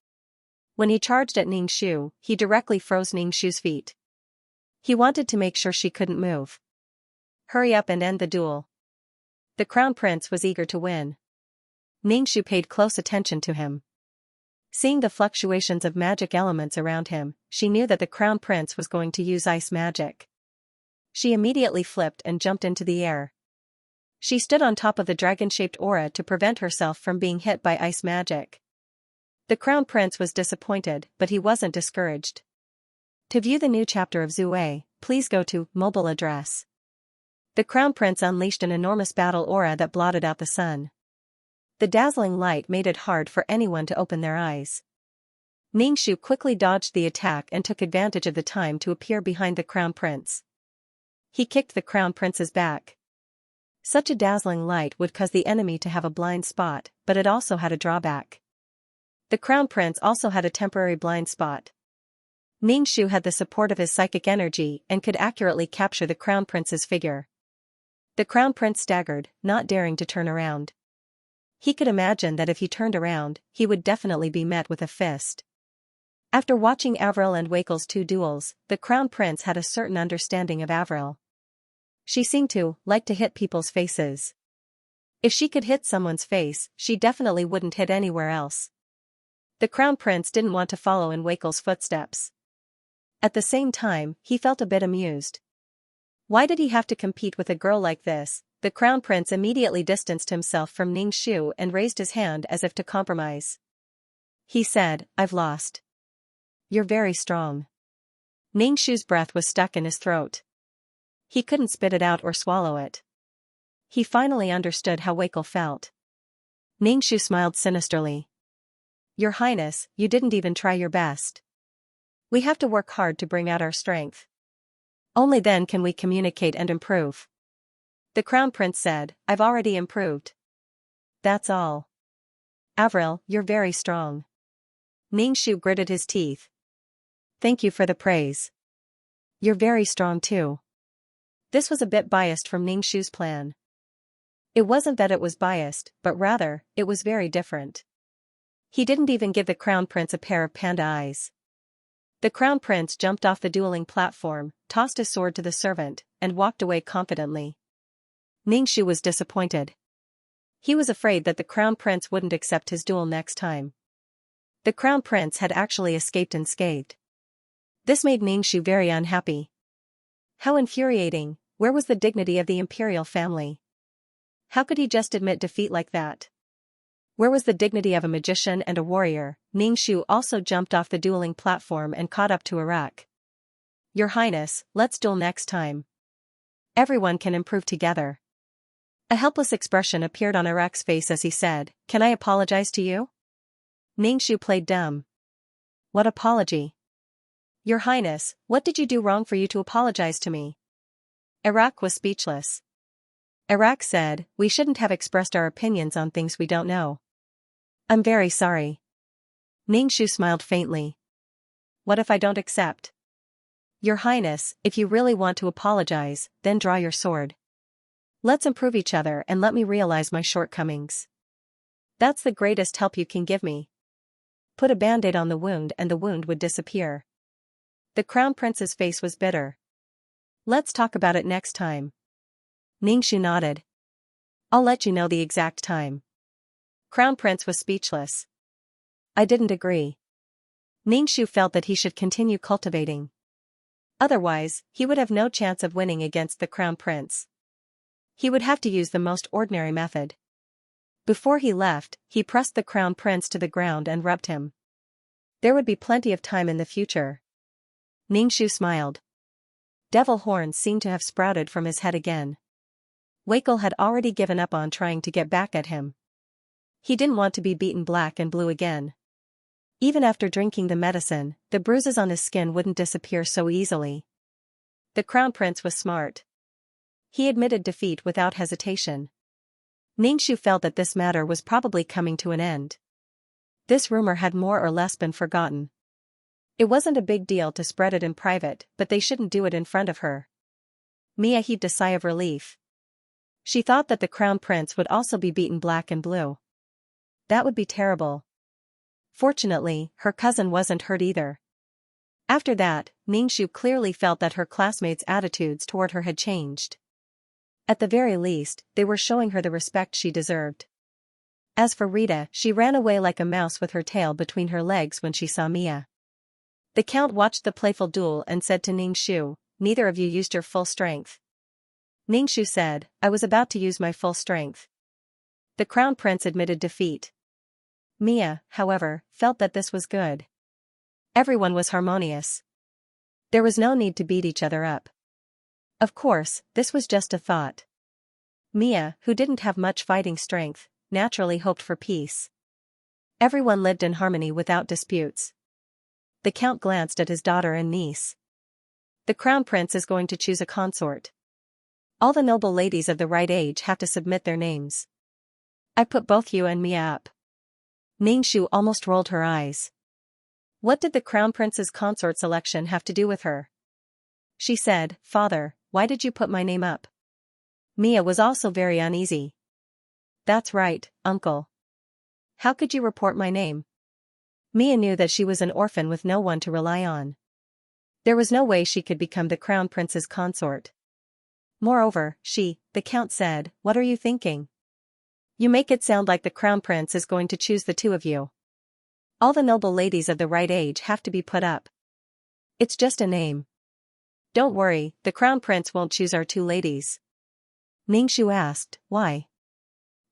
When he charged at Ningxu, he directly froze Ningxu's feet. He wanted to make sure she couldn't move. Hurry up and end the duel. The Crown Prince was eager to win. Ningxu paid close attention to him. Seeing the fluctuations of magic elements around him, she knew that the Crown Prince was going to use ice magic. She immediately flipped and jumped into the air. She stood on top of the dragon-shaped aura to prevent herself from being hit by ice magic. The Crown Prince was disappointed, but he wasn't discouraged. To view the new chapter of Zue, please go to mobile address. The Crown Prince unleashed an enormous battle aura that blotted out the sun. The dazzling light made it hard for anyone to open their eyes. Ningxu quickly dodged the attack and took advantage of the time to appear behind the Crown Prince. He kicked the Crown Prince's back. Such a dazzling light would cause the enemy to have a blind spot, but it also had a drawback. The Crown Prince also had a temporary blind spot. Ningxu had the support of his psychic energy and could accurately capture the Crown Prince's figure. The Crown Prince staggered, not daring to turn around. He could imagine that if he turned around, he would definitely be met with a fist. After watching Avril and Wakel's 2 duels, the Crown Prince had a certain understanding of Avril. She seemed to like to hit people's faces. If she could hit someone's face, she definitely wouldn't hit anywhere else. The Crown Prince didn't want to follow in Wakel's footsteps. At the same time, he felt a bit amused. Why did he have to compete with a girl like this? The Crown Prince immediately distanced himself from Ningxu and raised his hand as if to compromise. He said, "I've lost." "You're very strong." Ningxu's breath was stuck in his throat. He couldn't spit it out or swallow it. He finally understood how Wakel felt. Ningxu smiled sinisterly. "Your Highness, you didn't even try your best. We have to work hard to bring out our strength. Only then can we communicate and improve." The Crown Prince said, "I've already improved. That's all." "Avril, you're very strong." Ningxu gritted his teeth. "Thank you for the praise. You're very strong too." This was a bit biased from Ningxu's plan. It wasn't that it was biased, but rather, it was very different. He didn't even give the Crown Prince a pair of panda eyes. The Crown Prince jumped off the dueling platform, tossed his sword to the servant, and walked away confidently. Ningxu was disappointed. He was afraid that the Crown Prince wouldn't accept his duel next time. The Crown Prince had actually escaped unscathed. This made Ningxu very unhappy. How infuriating! Where was the dignity of the imperial family? How could he just admit defeat like that? Where was the dignity of a magician and a warrior? Ningxu also jumped off the dueling platform and caught up to Arak. "Your Highness, let's duel next time. Everyone can improve together." A helpless expression appeared on Arak's face as he said, "Can I apologize to you?" Ningxu played dumb. "What apology?" "Your Highness, what did you do wrong for you to apologize to me?" Arak was speechless. Arak said, "We shouldn't have expressed our opinions on things we don't know. I'm very sorry." Ningxu smiled faintly. "What if I don't accept?" "Your Highness, if you really want to apologize, then draw your sword. Let's improve each other and let me realize my shortcomings. That's the greatest help you can give me." Put a band-aid on the wound and the wound would disappear. The Crown Prince's face was bitter. "Let's talk about it next time." Ningxu nodded. "I'll let you know the exact time." Crown Prince was speechless. "I didn't agree." Ningxu felt that he should continue cultivating. Otherwise, he would have no chance of winning against the Crown Prince. He would have to use the most ordinary method. Before he left, he pressed the Crown Prince to the ground and rubbed him. There would be plenty of time in the future. Ningxu smiled. Devil horns seemed to have sprouted from his head again. Wakel had already given up on trying to get back at him. He didn't want to be beaten black and blue again. Even after drinking the medicine, the bruises on his skin wouldn't disappear so easily. The Crown Prince was smart. He admitted defeat without hesitation. Ningxu felt that this matter was probably coming to an end. This rumor had more or less been forgotten. It wasn't a big deal to spread it in private, but they shouldn't do it in front of her. Mia heaved a sigh of relief. She thought that the Crown Prince would also be beaten black and blue. That would be terrible. Fortunately, her cousin wasn't hurt either. After that, Ningxu clearly felt that her classmates' attitudes toward her had changed. At the very least, they were showing her the respect she deserved. As for Rita, she ran away like a mouse with her tail between her legs when she saw Mia. The Count watched the playful duel and said to Ningxu, "Neither of you used your full strength." Ningxu said, I was about to use my full strength. The crown prince admitted defeat. Mia, however, felt that this was good. Everyone was harmonious. There was no need to beat each other up. Of course, this was just a thought. Mia, who didn't have much fighting strength, naturally hoped for peace. Everyone lived in harmony without disputes. The count glanced at his daughter and niece. The crown prince is going to choose a consort. All the noble ladies of the right age have to submit their names. I put both you and Mia up. Ningxu almost rolled her eyes. What did the crown prince's consort selection have to do with her? She said, Father, why did you put my name up? Mia was also very uneasy. That's right, uncle. How could you report my name? Mia knew that she was an orphan with no one to rely on. There was no way she could become the crown prince's consort. Moreover, the count said, what are you thinking? You make it sound like the crown prince is going to choose the two of you. All the noble ladies of the right age have to be put up. It's just a name. Don't worry, the crown prince won't choose our two ladies. Ningxu asked, why?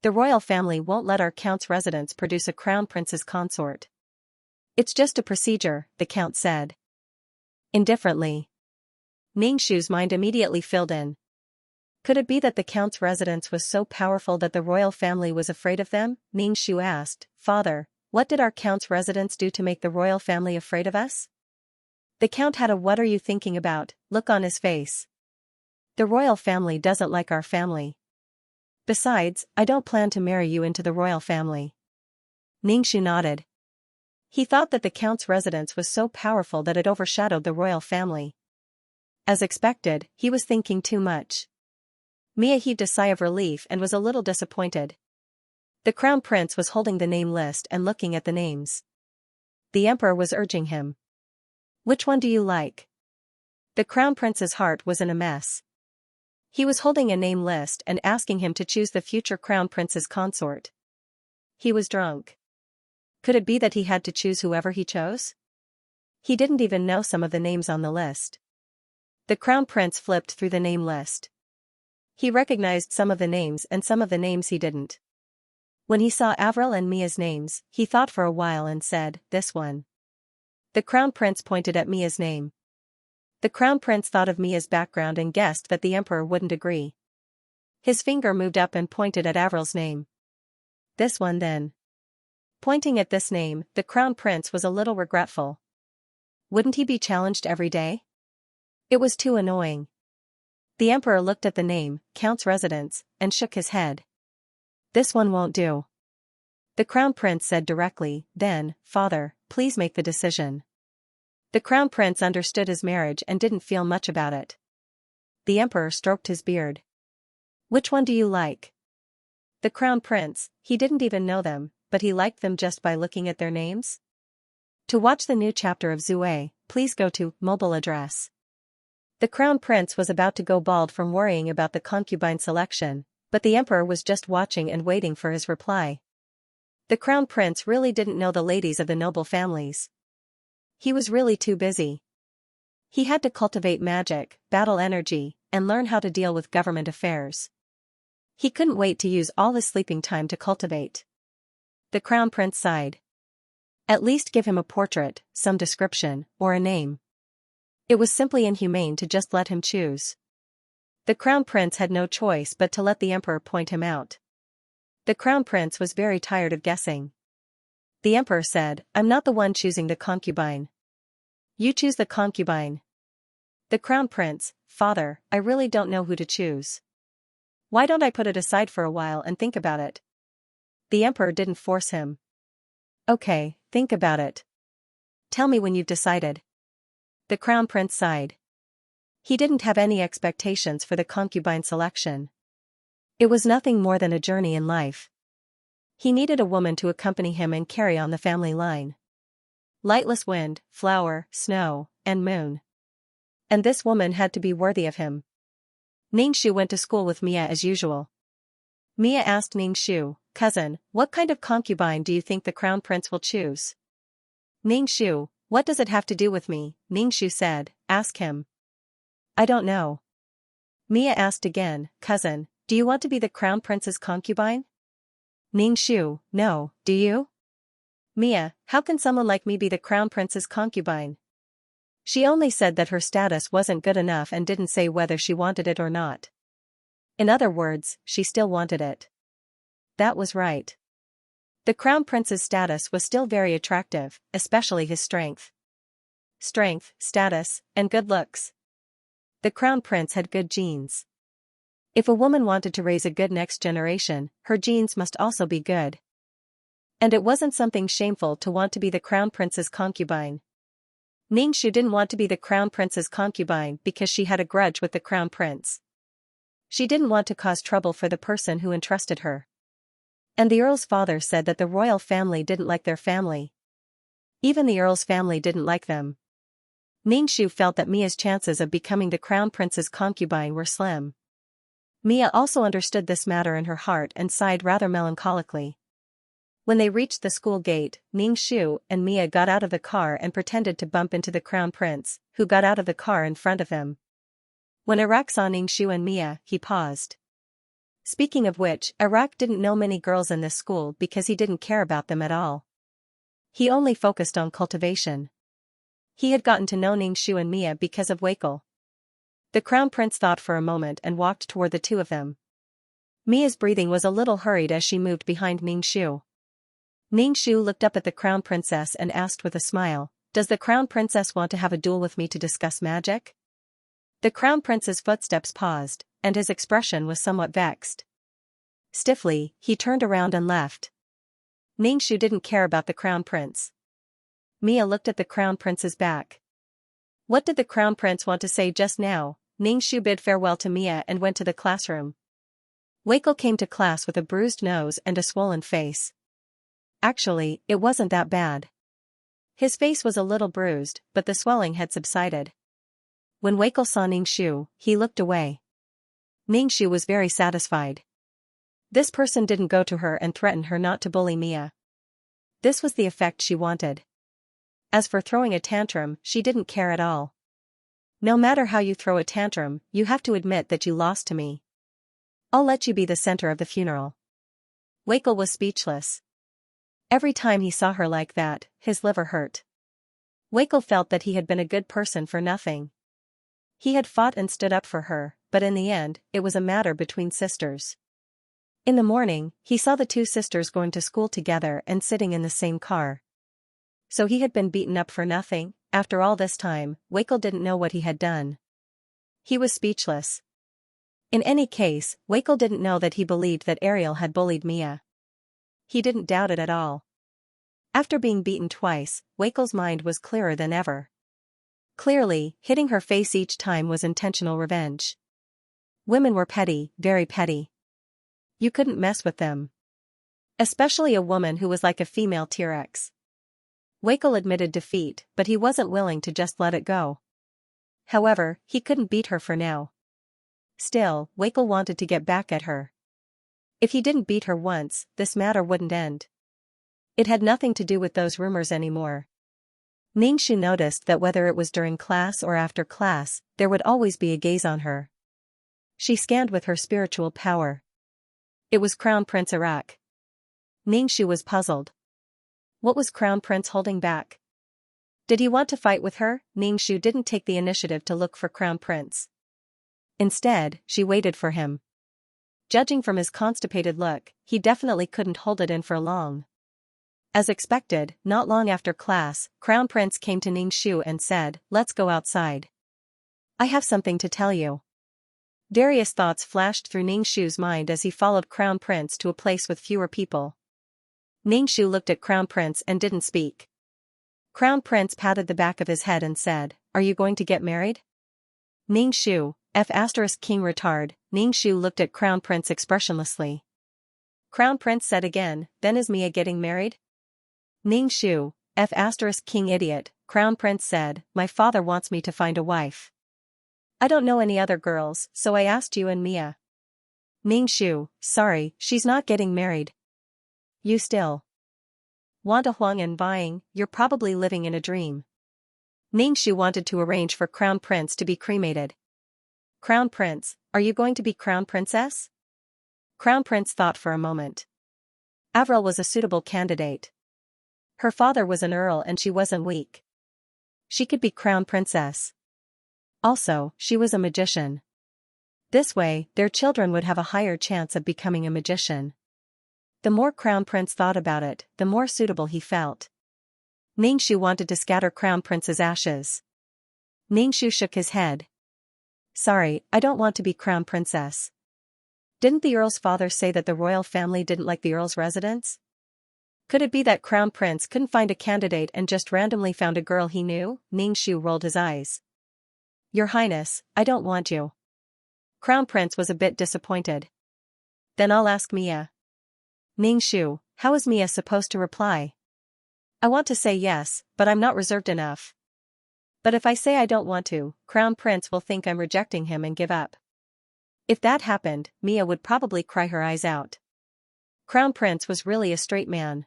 The royal family won't let our count's residence produce a crown prince's consort. It's just a procedure, the count said. Indifferently. Ningxu's mind immediately filled in. Could it be that the count's residence was so powerful that the royal family was afraid of them? Ningxu asked, Father, what did our count's residence do to make the royal family afraid of us? The count had a what are you thinking about look on his face. The royal family doesn't like our family. Besides, I don't plan to marry you into the royal family. Ningxu nodded. He thought that the count's residence was so powerful that it overshadowed the royal family. As expected, he was thinking too much. Mia heaved a sigh of relief and was a little disappointed. The crown prince was holding the name list and looking at the names. The emperor was urging him. Which one do you like? The crown prince's heart was in a mess. He was holding a name list and asking him to choose the future crown prince's consort. He was drunk. Could it be that he had to choose whoever he chose? He didn't even know some of the names on the list. The crown prince flipped through the name list. He recognized some of the names and some of the names he didn't. When he saw Avril and Mia's names, he thought for a while and said, this one. The crown prince pointed at Mia's name. The crown prince thought of Mia's background and guessed that the emperor wouldn't agree. His finger moved up and pointed at Avril's name. This one then. Pointing at this name, the crown prince was a little regretful. Wouldn't he be challenged every day? It was too annoying. The emperor looked at the name, Count's residence, and shook his head. This one won't do. The crown prince said directly, then, Father, please make the decision. The crown prince understood his marriage and didn't feel much about it. The emperor stroked his beard. Which one do you like? The crown prince, he didn't even know them, but he liked them just by looking at their names. To watch the new chapter of Zue, please go to mobile address. The crown prince was about to go bald from worrying about the concubine selection, but the emperor was just watching and waiting for his reply. The crown prince really didn't know the ladies of the noble families. He was really too busy. He had to cultivate magic, battle energy, and learn how to deal with government affairs. He couldn't wait to use all his sleeping time to cultivate. The crown prince sighed. At least give him a portrait, some description, or a name. It was simply inhumane to just let him choose. The crown prince had no choice but to let the emperor point him out. The crown prince was very tired of guessing. The emperor said, I'm not the one choosing the concubine. You choose the concubine. The crown prince, Father, I really don't know who to choose. Why don't I put it aside for a while and think about it? The emperor didn't force him. Okay, think about it. Tell me when you've decided. The crown prince sighed. He didn't have any expectations for the concubine selection. It was nothing more than a journey in life. He needed a woman to accompany him and carry on the family line. Lightless wind, flower, snow, and moon. And this woman had to be worthy of him. Ningxu went to school with Mia as usual. Mia asked Ningxu, cousin, what kind of concubine do you think the crown prince will choose? Ningxu, what does it have to do with me? Ningxu said, ask him. I don't know. Mia asked again, cousin, do you want to be the crown prince's concubine? Ningxu, no, do you? Mia, how can someone like me be the crown prince's concubine? She only said that her status wasn't good enough and didn't say whether she wanted it or not. In other words, she still wanted it. That was right. The crown prince's status was still very attractive, especially his strength. Strength, status, and good looks. The crown prince had good genes. If a woman wanted to raise a good next generation, her genes must also be good. And it wasn't something shameful to want to be the crown prince's concubine. Ningxu didn't want to be the crown prince's concubine because she had a grudge with the crown prince. She didn't want to cause trouble for the person who entrusted her. And the earl's father said that the royal family didn't like their family. Even the earl's family didn't like them. Ningxu felt that Mia's chances of becoming the crown prince's concubine were slim. Mia also understood this matter in her heart and sighed rather melancholically. When they reached the school gate, Ningxu and Mia got out of the car and pretended to bump into the crown prince, who got out of the car in front of him. When Iraq saw Ningxu and Mia, he paused. Speaking of which, Iraq didn't know many girls in this school because he didn't care about them at all. He only focused on cultivation. He had gotten to know Ningxu and Mia because of Weikel. The crown prince thought for a moment and walked toward the two of them. Mia's breathing was a little hurried as she moved behind Ningxu. Ningxu looked up at the crown princess and asked with a smile, "Does the crown princess want to have a duel with me to discuss magic?" The crown prince's footsteps paused, and his expression was somewhat vexed. Stiffly, he turned around and left. Ningxu didn't care about the crown prince. Mia looked at the crown prince's back. What did the crown prince want to say just now? Ningxu bid farewell to Mia and went to the classroom. Weikel came to class with a bruised nose and a swollen face. Actually, it wasn't that bad. His face was a little bruised, but the swelling had subsided. When Weikel saw Ningxu, he looked away. Ningxu was very satisfied. This person didn't go to her and threaten her not to bully Mia. This was the effect she wanted. As for throwing a tantrum, she didn't care at all. No matter how you throw a tantrum, you have to admit that you lost to me. I'll let you be the center of the funeral. Weikel was speechless. Every time he saw her like that, his liver hurt. Weikel felt that he had been a good person for nothing. He had fought and stood up for her, but in the end, it was a matter between sisters. In the morning, he saw the two sisters going to school together and sitting in the same car. So he had been beaten up for nothing. After all this time, Weikel didn't know what he had done. He was speechless. In any case, Weikel didn't know that he believed that Ariel had bullied Mia. He didn't doubt it at all. After being beaten twice, Weikel's mind was clearer than ever. Clearly, hitting her face each time was intentional revenge. Women were petty, very petty. You couldn't mess with them. Especially a woman who was like a female T-Rex. Weikel admitted defeat, but he wasn't willing to just let it go. However, he couldn't beat her for now. Still, Weikel wanted to get back at her. If he didn't beat her once, this matter wouldn't end. It had nothing to do with those rumors anymore. Ningxu noticed that whether it was during class or after class, there would always be a gaze on her. She scanned with her spiritual power. It was Crown Prince Iraq. Ningxu was puzzled. What was Crown Prince holding back? Did he want to fight with her? Ningxu didn't take the initiative to look for Crown Prince. Instead, she waited for him. Judging from his constipated look, he definitely couldn't hold it in for long. As expected, not long after class, Crown Prince came to Ningxu and said, "Let's go outside. I have something to tell you." Various thoughts flashed through Ningxu's mind as he followed Crown Prince to a place with fewer people. Ningxu looked at Crown Prince and didn't speak. Crown Prince patted the back of his head and said, "Are you going to get married?" Ningxu, King retard. Ningxu looked at Crown Prince expressionlessly. Crown Prince said again, "Then is Mia getting married?" Ningxu, King idiot. Crown Prince said, "My father wants me to find a wife. I don't know any other girls, so I asked you and Mia." Ningxu, sorry, she's not getting married. You still want a Huang and buying, you're probably living in a dream. Ningxu wanted to arrange for Crown Prince to be cremated. Crown Prince, are you going to be Crown Princess? Crown Prince thought for a moment. Avril was a suitable candidate. Her father was an earl and she wasn't weak. She could be Crown Princess. Also, she was a magician. This way, their children would have a higher chance of becoming a magician. The more Crown Prince thought about it, the more suitable he felt. Ningxu wanted to scatter Crown Prince's ashes. Ningxu shook his head. Sorry, I don't want to be Crown Princess. Didn't the Earl's father say that the royal family didn't like the Earl's residence? Could it be that Crown Prince couldn't find a candidate and just randomly found a girl he knew? Ningxu rolled his eyes. Your Highness, I don't want you. Crown Prince was a bit disappointed. Then I'll ask Mia. Ningxu, how is Mia supposed to reply? I want to say yes, but I'm not reserved enough. But if I say I don't want to, Crown Prince will think I'm rejecting him and give up. If that happened, Mia would probably cry her eyes out. Crown Prince was really a straight man.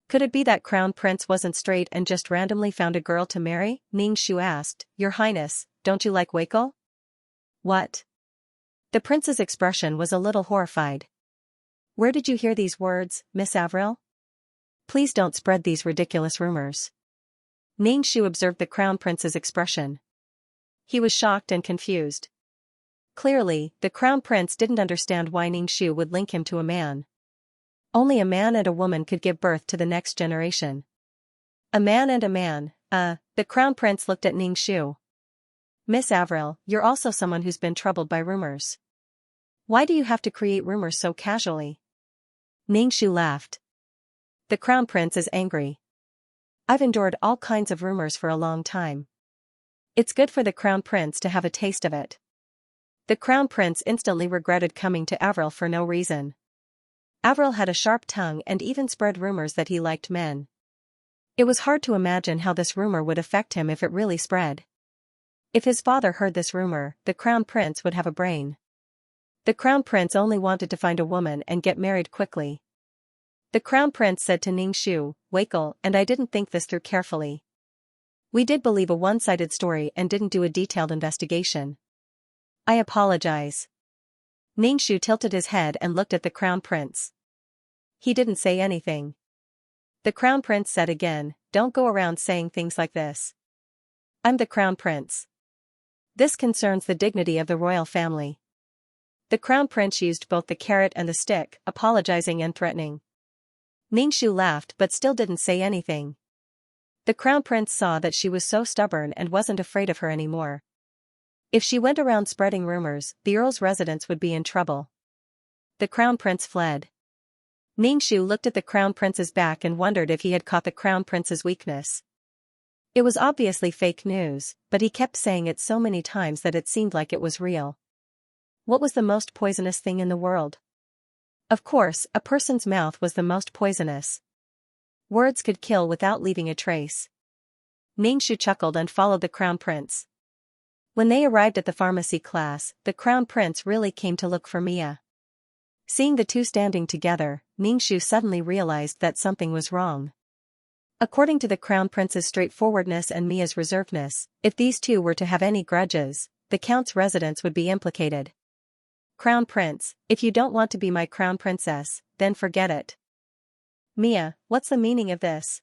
Could it be that Crown Prince wasn't straight and just randomly found a girl to marry? Ningxu asked, Your Highness, don't you like Wakel? What? The prince's expression was a little horrified. Where did you hear these words, Miss Avril? Please don't spread these ridiculous rumors. Ningxu observed the Crown Prince's expression. He was shocked and confused. Clearly, the Crown Prince didn't understand why Ningxu would link him to a man. Only a man and a woman could give birth to the next generation. A man and a man, the Crown Prince looked at Ningxu. Miss Avril, you're also someone who's been troubled by rumors. Why do you have to create rumors so casually? Ningxu laughed. The Crown Prince is angry. I've endured all kinds of rumors for a long time. It's good for the Crown Prince to have a taste of it. The Crown Prince instantly regretted coming to Avril for no reason. Avril had a sharp tongue and even spread rumors that he liked men. It was hard to imagine how this rumor would affect him if it really spread. If his father heard this rumor, the Crown Prince would have a brain. The Crown Prince only wanted to find a woman and get married quickly. The Crown Prince said to Ningxu, Wakel and I didn't think this through carefully. We did believe a one-sided story and didn't do a detailed investigation. I apologize. Ningxu tilted his head and looked at the Crown Prince. He didn't say anything. The Crown Prince said again, Don't go around saying things like this. I'm the Crown Prince. This concerns the dignity of the royal family. The Crown Prince used both the carrot and the stick, apologizing and threatening. Ningxu laughed but still didn't say anything. The Crown Prince saw that she was so stubborn and wasn't afraid of her anymore. If she went around spreading rumors, the Earl's residence would be in trouble. The Crown Prince fled. Ningxu looked at the Crown Prince's back and wondered if he had caught the Crown Prince's weakness. It was obviously fake news, but he kept saying it so many times that it seemed like it was real. What was the most poisonous thing in the world? Of course, a person's mouth was the most poisonous. Words could kill without leaving a trace. Ningxu chuckled and followed the Crown Prince. When they arrived at the pharmacy class, the Crown Prince really came to look for Mia. Seeing the two standing together, Ningxu suddenly realized that something was wrong. According to the Crown Prince's straightforwardness and Mia's reservedness, if these two were to have any grudges, the Count's residence would be implicated. Crown Prince, if you don't want to be my Crown Princess, then forget it. Mia, what's the meaning of this?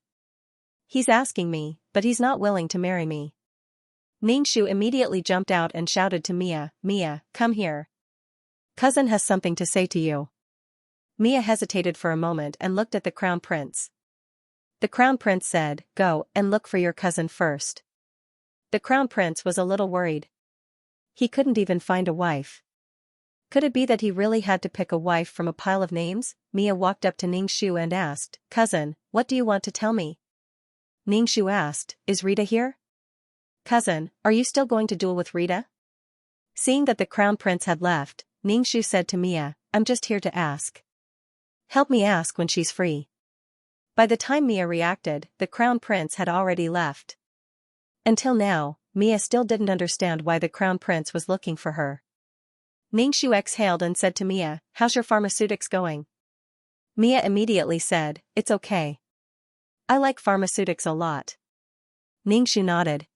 He's asking me, but he's not willing to marry me. Ningxu immediately jumped out and shouted to Mia, Mia, come here. Cousin has something to say to you. Mia hesitated for a moment and looked at the Crown Prince. The Crown Prince said, Go and look for your cousin first. The Crown Prince was a little worried. He couldn't even find a wife. Could it be that he really had to pick a wife from a pile of names? Mia walked up to Ningxu and asked, Cousin, what do you want to tell me? Ningxu asked, Is Rita here? Cousin, are you still going to duel with Rita? Seeing that the Crown Prince had left, Ningxu said to Mia, I'm just here to ask. Help me ask when she's free. By the time Mia reacted, the Crown Prince had already left. Until now, Mia still didn't understand why the Crown Prince was looking for her. Ningxu exhaled and said to Mia, How's your pharmaceutics going? Mia immediately said, It's okay. I like pharmaceutics a lot. Ningxu nodded.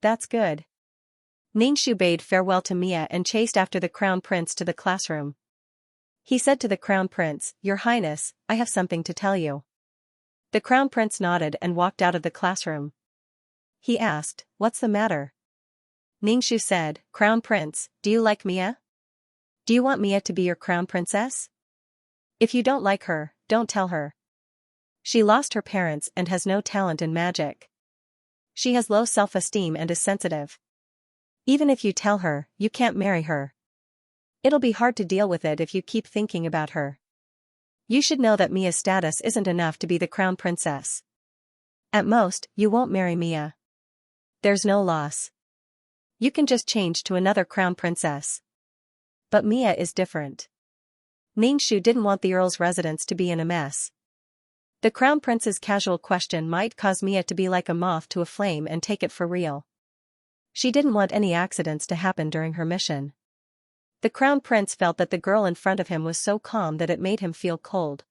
That's good. Ningxu bade farewell to Mia and chased after the crown prince to the classroom. He said to the crown prince, "Your Highness, I have something to tell you." The crown prince nodded and walked out of the classroom. He asked, "What's the matter?" Ningxu said, "Crown prince, do you like Mia? Do you want Mia to be your crown princess? If you don't like her, don't tell her. She lost her parents and has no talent in magic. She has low self-esteem and is sensitive. Even if you tell her, you can't marry her. It'll be hard to deal with it if you keep thinking about her. You should know that Mia's status isn't enough to be the crown princess. At most, you won't marry Mia. There's no loss. You can just change to another crown princess. But Mia is different." Ningxu didn't want the earl's residence to be in a mess. The crown prince's casual question might cause Mia to be like a moth to a flame and take it for real. She didn't want any accidents to happen during her mission. The crown prince felt that the girl in front of him was so calm that it made him feel cold.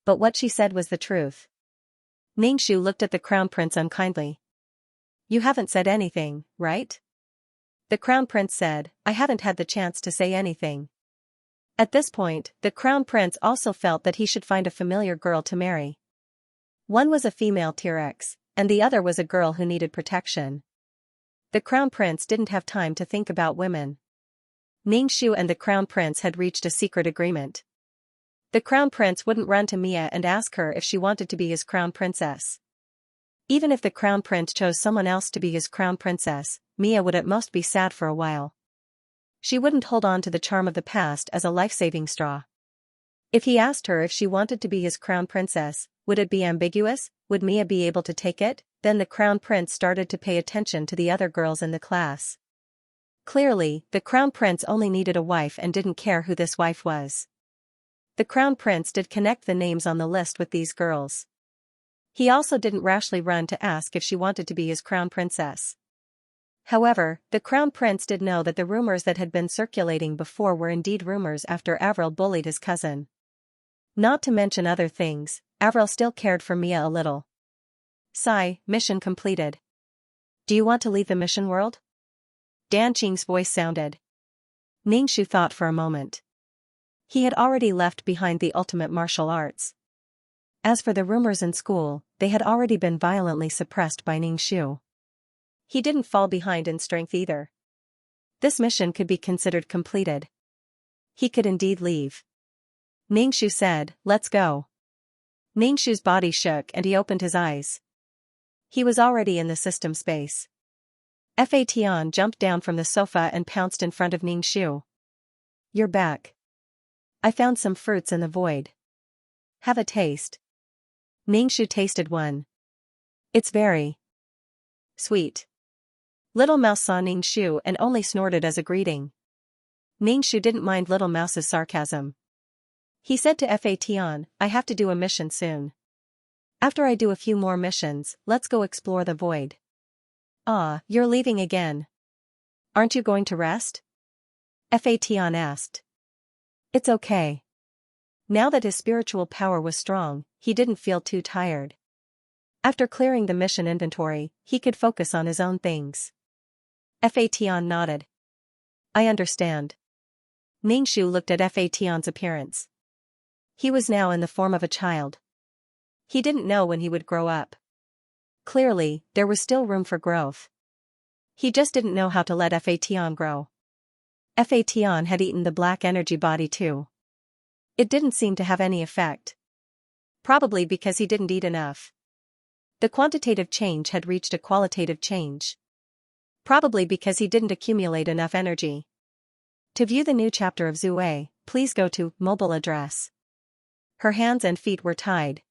But what she said was the truth. Ningxu looked at the crown prince unkindly. "You haven't said anything, right?" The crown prince said, "I haven't had the chance to say anything." At this point, the crown prince also felt that he should find a familiar girl to marry. One was a female T-Rex, and the other was a girl who needed protection. The crown prince didn't have time to think about women. Ningxu and the crown prince had reached a secret agreement. The crown prince wouldn't run to Mia and ask her if she wanted to be his crown princess. Even if the crown prince chose someone else to be his crown princess, Mia would at most be sad for a while. She wouldn't hold on to the charm of the past as a life-saving straw. If he asked her if she wanted to be his crown princess, would it be ambiguous? Would Mia be able to take it? Then the crown prince started to pay attention to the other girls in the class. Clearly, the crown prince only needed a wife and didn't care who this wife was. The crown prince did connect the names on the list with these girls. He also didn't rashly run to ask if she wanted to be his crown princess. However, the crown prince did know that the rumors that had been circulating before were indeed rumors after Avril bullied his cousin. Not to mention other things, Avril still cared for Mia a little. "Sigh, mission completed. Do you want to leave the mission world?" Dan Qing's voice sounded. Ningxu thought for a moment. He had already left behind the ultimate martial arts. As for the rumors in school, they had already been violently suppressed by Ningxu. He didn't fall behind in strength either. This mission could be considered completed. He could indeed leave. Ningxu said, "Let's go." Ningxu's body shook and he opened his eyes. He was already in the system space. Fa Tian jumped down from the sofa and pounced in front of Ningxu. "You're back. I found some fruits in the void. Have a taste." Ningxu tasted one. "It's very sweet." Little Mouse saw Ningxu and only snorted as a greeting. Ningxu didn't mind Little Mouse's sarcasm. He said to Fa Tian, "I have to do a mission soon. After I do a few more missions, let's go explore the void." "Ah, you're leaving again. Aren't you going to rest?" Fa Tian asked. "It's okay." Now that his spiritual power was strong, he didn't feel too tired. After clearing the mission inventory, he could focus on his own things. Fa Tian nodded. "I understand." Ningxu looked at Fa Tian's appearance. He was now in the form of a child. He didn't know when he would grow up. Clearly, there was still room for growth. He just didn't know how to let Fa Tian grow. Fa Tian had eaten the black energy body too. It didn't seem to have any effect. Probably because he didn't eat enough. The quantitative change had reached a qualitative change. Probably because he didn't accumulate enough energy. To view the new chapter of Zue, please go to mobile address. Her hands and feet were tied.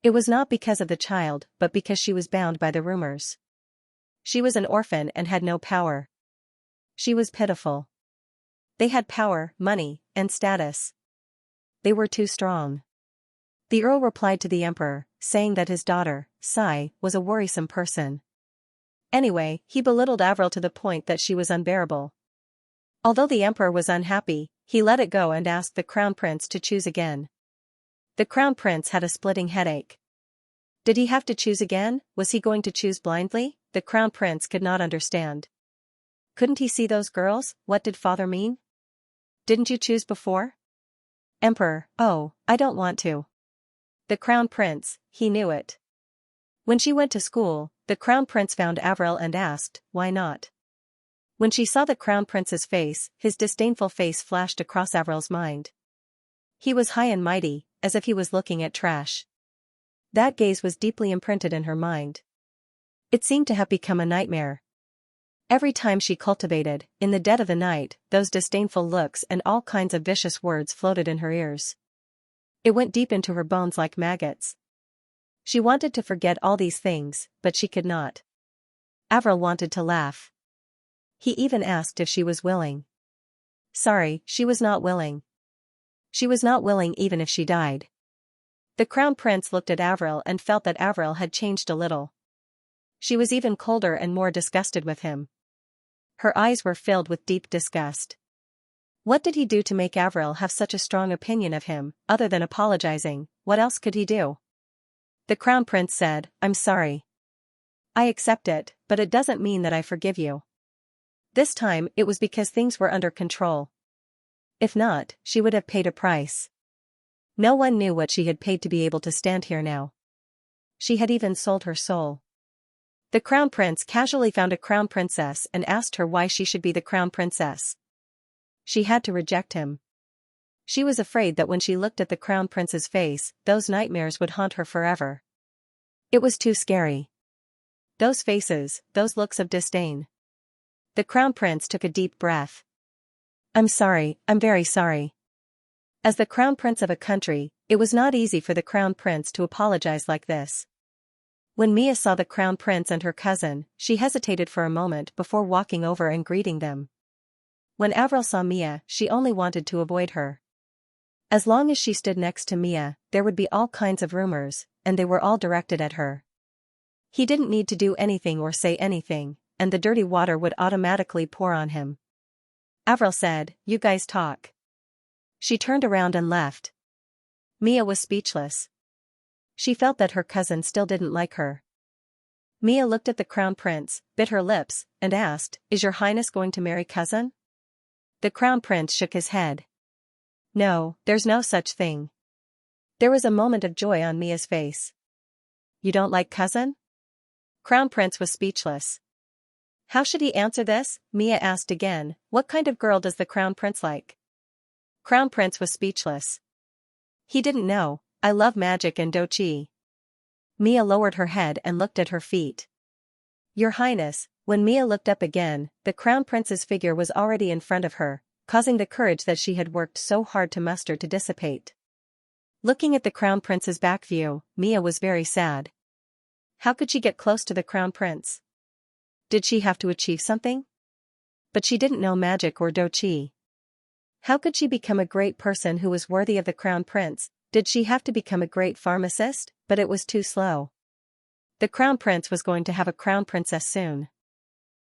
It was not because of the child, but because she was bound by the rumors. She was an orphan and had no power. She was pitiful. They had power, money, and status. They were too strong. The Earl replied to the Emperor, saying that his daughter, Sai, was a worrisome person. Anyway, he belittled Avril to the point that she was unbearable. Although the Emperor was unhappy, he let it go and asked the Crown Prince to choose again. The Crown Prince had a splitting headache. Did he have to choose again? Was he going to choose blindly? The Crown Prince could not understand. Couldn't he see those girls? What did father mean? Didn't you choose before? Emperor, oh, I don't want to. The crown prince, he knew it. When she went to school, the crown prince found Avril and asked, why not? When she saw the crown prince's face, his disdainful face flashed across Avril's mind. He was high and mighty, as if he was looking at trash. That gaze was deeply imprinted in her mind. It seemed to have become a nightmare. Every time she cultivated, in the dead of the night, those disdainful looks and all kinds of vicious words floated in her ears. It went deep into her bones like maggots. She wanted to forget all these things, but she could not. Avril wanted to laugh. He even asked if she was willing. Sorry, she was not willing. She was not willing even if she died. The crown prince looked at Avril and felt that Avril had changed a little. She was even colder and more disgusted with him. Her eyes were filled with deep disgust. What did he do to make Avril have such a strong opinion of him, other than apologizing? What else could he do? The crown prince said, I'm sorry. I accept it, but it doesn't mean that I forgive you. This time, it was because things were under control. If not, she would have paid a price. No one knew what she had paid to be able to stand here now. She had even sold her soul. The crown prince casually found a crown princess and asked her why she should be the crown princess. She had to reject him. She was afraid that when she looked at the crown prince's face, those nightmares would haunt her forever. It was too scary. Those faces, those looks of disdain. The crown prince took a deep breath. I'm sorry, I'm very sorry. As the crown prince of a country, it was not easy for the crown prince to apologize like this. When Mia saw the crown prince and her cousin, she hesitated for a moment before walking over and greeting them. When Avril saw Mia, she only wanted to avoid her. As long as she stood next to Mia, there would be all kinds of rumors, and they were all directed at her. He didn't need to do anything or say anything, and the dirty water would automatically pour on him. Avril said, you guys talk. She turned around and left. Mia was speechless. She felt that her cousin still didn't like her. Mia looked at the crown prince, bit her lips, and asked, is your highness going to marry cousin? The crown prince shook his head. No, there's no such thing. There was a moment of joy on Mia's face. You don't like cousin? Crown prince was speechless. How should he answer this? Mia asked again, what kind of girl does the crown prince like? Crown prince was speechless. He didn't know. I love magic and dochi. Mia lowered her head and looked at her feet. Your highness. When Mia looked up again, the crown prince's figure was already in front of her, causing the courage that she had worked so hard to muster to dissipate. Looking at the crown prince's back view, Mia was very sad. How could she get close to the crown prince? Did she have to achieve something? But she didn't know magic or dochi. How could she become a great person who was worthy of the crown prince? Did she have to become a great pharmacist? But it was too slow. The crown prince was going to have a crown princess soon.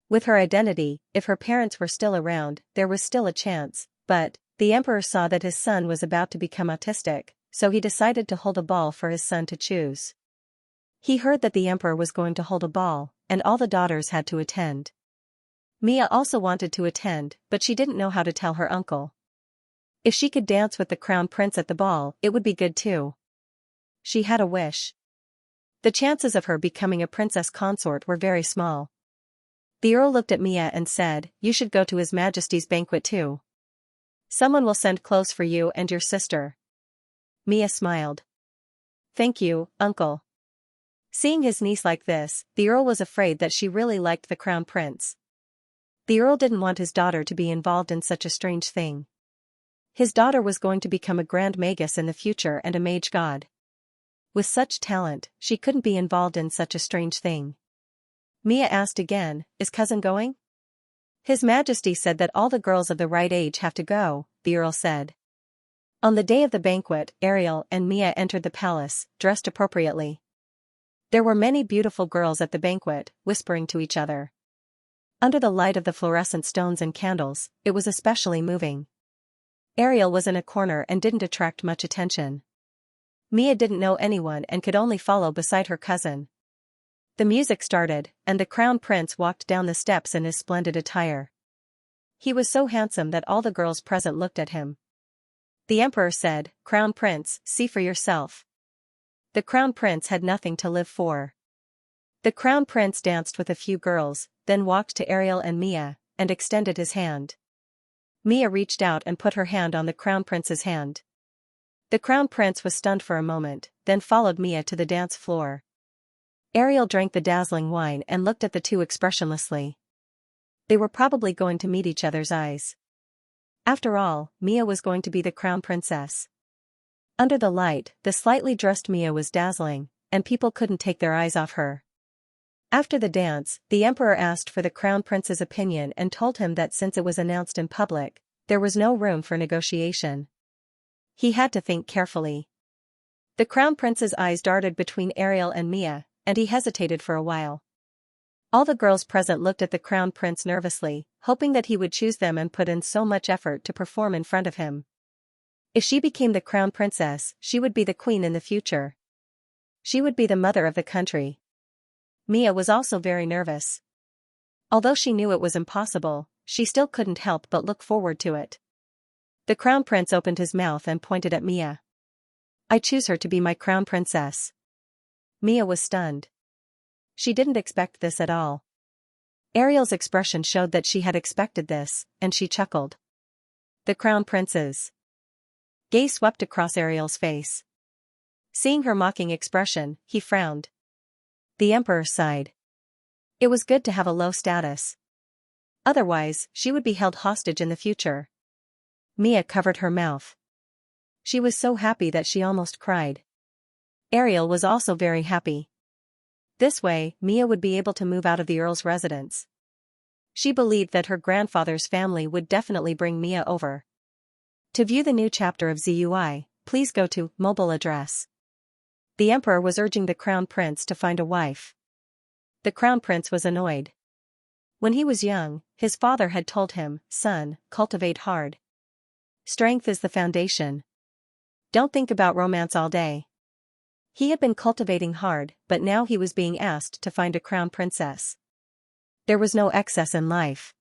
With her identity, if her parents were still around, there was still a chance, but the emperor saw that his son was about to become autistic, so he decided to hold a ball for his son to choose. He heard that the emperor was going to hold a ball, and all the daughters had to attend. Mia also wanted to attend, but she didn't know how to tell her uncle. If she could dance with the crown prince at the ball, it would be good too. She had a wish. The chances of her becoming a princess consort were very small. The earl looked at Mia and said, you should go to His Majesty's banquet too. Someone will send clothes for you and your sister. Mia smiled. Thank you, uncle. Seeing his niece like this, the earl was afraid that she really liked the crown prince. The earl didn't want his daughter to be involved in such a strange thing. His daughter was going to become a grand magus in the future and a mage god. With such talent, she couldn't be involved in such a strange thing. Mia asked again, is cousin going? His Majesty said that all the girls of the right age have to go, the earl said. On the day of the banquet, Ariel and Mia entered the palace, dressed appropriately. There were many beautiful girls at the banquet, whispering to each other. Under the light of the fluorescent stones and candles, it was especially moving. Ariel was in a corner and didn't attract much attention. Mia didn't know anyone and could only follow beside her cousin. The music started, and the crown prince walked down the steps in his splendid attire. He was so handsome that all the girls present looked at him. The emperor said, "Crown Prince, see for yourself." The crown prince had nothing to live for. The crown prince danced with a few girls, then walked to Ariel and Mia, and extended his hand. Mia reached out and put her hand on the crown prince's hand. The crown prince was stunned for a moment, then followed Mia to the dance floor. Ariel drank the dazzling wine and looked at the two expressionlessly. They were probably going to meet each other's eyes. After all, Mia was going to be the crown princess. Under the light, the slightly dressed Mia was dazzling, and people couldn't take their eyes off her. After the dance, the emperor asked for the crown prince's opinion and told him that since it was announced in public, there was no room for negotiation. He had to think carefully. The crown prince's eyes darted between Ariel and Mia, and he hesitated for a while. All the girls present looked at the crown prince nervously, hoping that he would choose them and put in so much effort to perform in front of him. If she became the crown princess, she would be the queen in the future. She would be the mother of the country. Mia was also very nervous. Although she knew it was impossible, she still couldn't help but look forward to it. The crown prince opened his mouth and pointed at Mia. "I choose her to be my crown princess." Mia was stunned. She didn't expect this at all. Ariel's expression showed that she had expected this, and she chuckled. The crown prince's gaze swept across Ariel's face. Seeing her mocking expression, he frowned. The emperor sighed. It was good to have a low status. Otherwise, she would be held hostage in the future. Mia covered her mouth. She was so happy that she almost cried. Ariel was also very happy. This way, Mia would be able to move out of the earl's residence. She believed that her grandfather's family would definitely bring Mia over. To view the new chapter of ZUI, please go to mobile address. The emperor was urging the crown prince to find a wife. The crown prince was annoyed. When he was young, his father had told him, "Son, cultivate hard. Strength is the foundation. Don't think about romance all day." He had been cultivating hard, but now he was being asked to find a crown princess. There was no excess in life.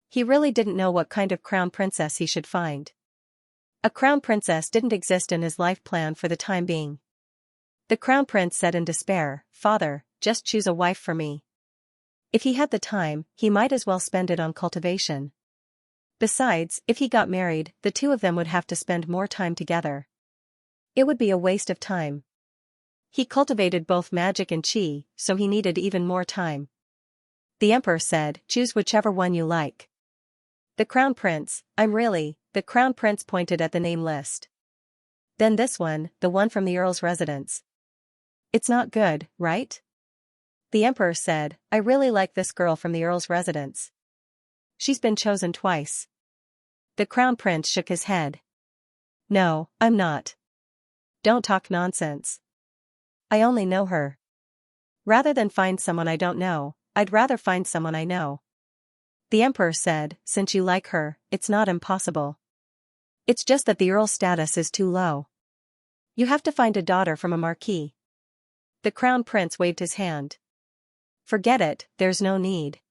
He really didn't know what kind of crown princess he should find. A crown princess didn't exist in his life plan for the time being. The crown prince said in despair, "Father, just choose a wife for me." If he had the time, he might as well spend it on cultivation. Besides, if he got married, the two of them would have to spend more time together. It would be a waste of time. He cultivated both magic and chi, so he needed even more time. The emperor said, "Choose whichever one you like." The crown prince, the crown prince pointed at the name list. "Then this one, the one from the earl's residence." "It's not good, right?" The emperor said, "I really like this girl from the earl's residence. She's been chosen twice." The crown prince shook his head. "No, I'm not. Don't talk nonsense. I only know her. Rather than find someone I don't know, I'd rather find someone I know." The emperor said, "Since you like her, it's not impossible. It's just that the earl's status is too low. You have to find a daughter from a marquis." The crown prince waved his hand. "Forget it, there's no need.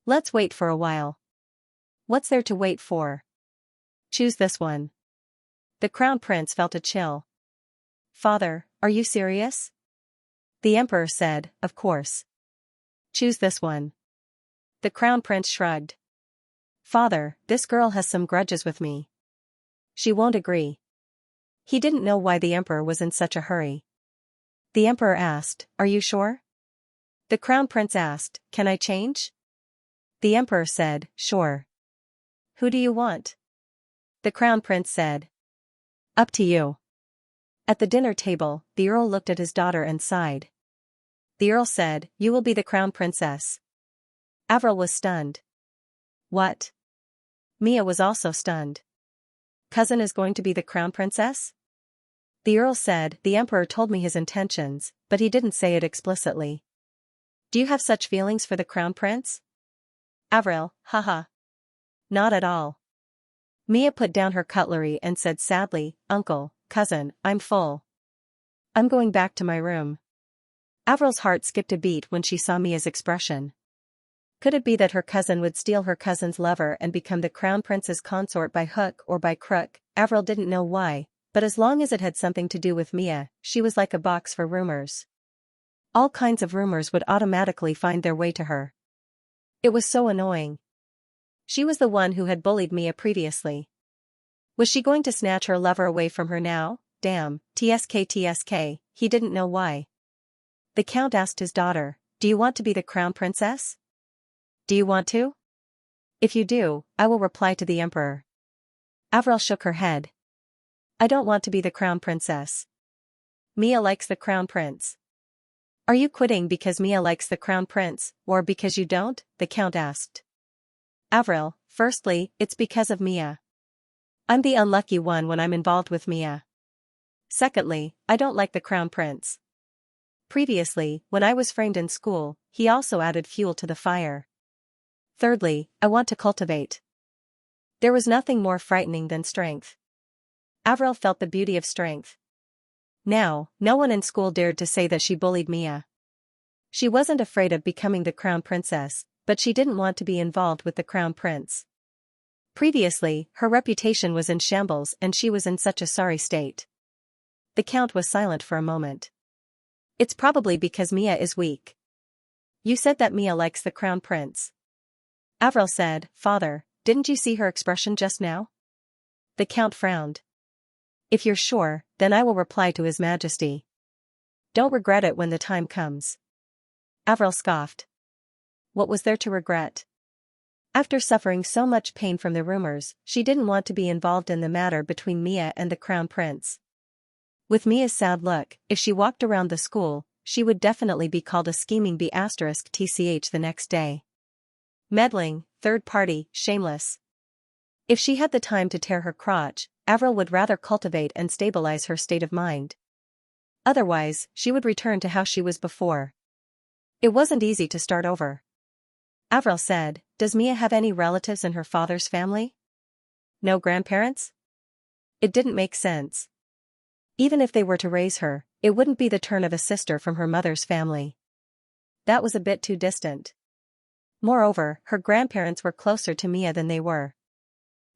Let's wait for a while." "What's there to wait for?" "Choose this one." The crown prince felt a chill. "Father, are you serious?" The emperor said, "Of course. Choose this one." The crown prince shrugged. "Father, this girl has some grudges with me. She won't agree." He didn't know why the emperor was in such a hurry. The emperor asked, "Are you sure?" The crown prince asked, "Can I change?" The emperor said, "Sure." "Who do you want?" The crown prince said. "Up to you." At the dinner table, the earl looked at his daughter and sighed. The earl said, "You will be the crown princess." Avril was stunned. "What?" Mia was also stunned. "Cousin is going to be the crown princess?" The earl said, "The emperor told me his intentions, but he didn't say it explicitly." "Do you have such feelings for the crown prince?" Avril, haha. "Not at all." Mia put down her cutlery and said sadly, "Uncle, cousin, I'm full. I'm going back to my room." Avril's heart skipped a beat when she saw Mia's expression. Could it be that her cousin would steal her cousin's lover and become the crown prince's consort by hook or by crook? Avril didn't know why, but as long as it had something to do with Mia, she was like a box for rumors. All kinds of rumors would automatically find their way to her. It was so annoying. She was the one who had bullied Mia previously. Was she going to snatch her lover away from her now? Damn, tsk, he didn't know why. The count asked his daughter, "Do you want to be the crown princess? Do you want to? If you do, I will reply to the emperor." Avril shook her head. "I don't want to be the crown princess. Mia likes the crown prince." "Are you quitting because Mia likes the crown prince, or because you don't?" the count asked. "Avril, firstly, it's because of Mia. I'm the unlucky one when I'm involved with Mia. Secondly, I don't like the crown prince. Previously, when I was framed in school, he also added fuel to the fire. Thirdly, I want to cultivate." There was nothing more frightening than strength. Avril felt the beauty of strength. Now, no one in school dared to say that she bullied Mia. She wasn't afraid of becoming the crown princess, but she didn't want to be involved with the crown prince. Previously, her reputation was in shambles and she was in such a sorry state. The count was silent for a moment. "It's probably because Mia is weak. You said that Mia likes the crown prince." Avril said, "Father, didn't you see her expression just now?" The count frowned. "If you're sure, then I will reply to His Majesty. Don't regret it when the time comes." Avril scoffed. What was there to regret? After suffering so much pain from the rumors, she didn't want to be involved in the matter between Mia and the crown prince. With Mia's sad look, if she walked around the school, she would definitely be called a scheming B*tch the next day. Meddling, third party, shameless. If she had the time to tear her crotch, Avril would rather cultivate and stabilize her state of mind. Otherwise, she would return to how she was before. It wasn't easy to start over. Avril said, "Does Mia have any relatives in her father's family? No grandparents?" It didn't make sense. Even if they were to raise her, it wouldn't be the turn of a sister from her mother's family. That was a bit too distant. Moreover, her grandparents were closer to Mia than they were.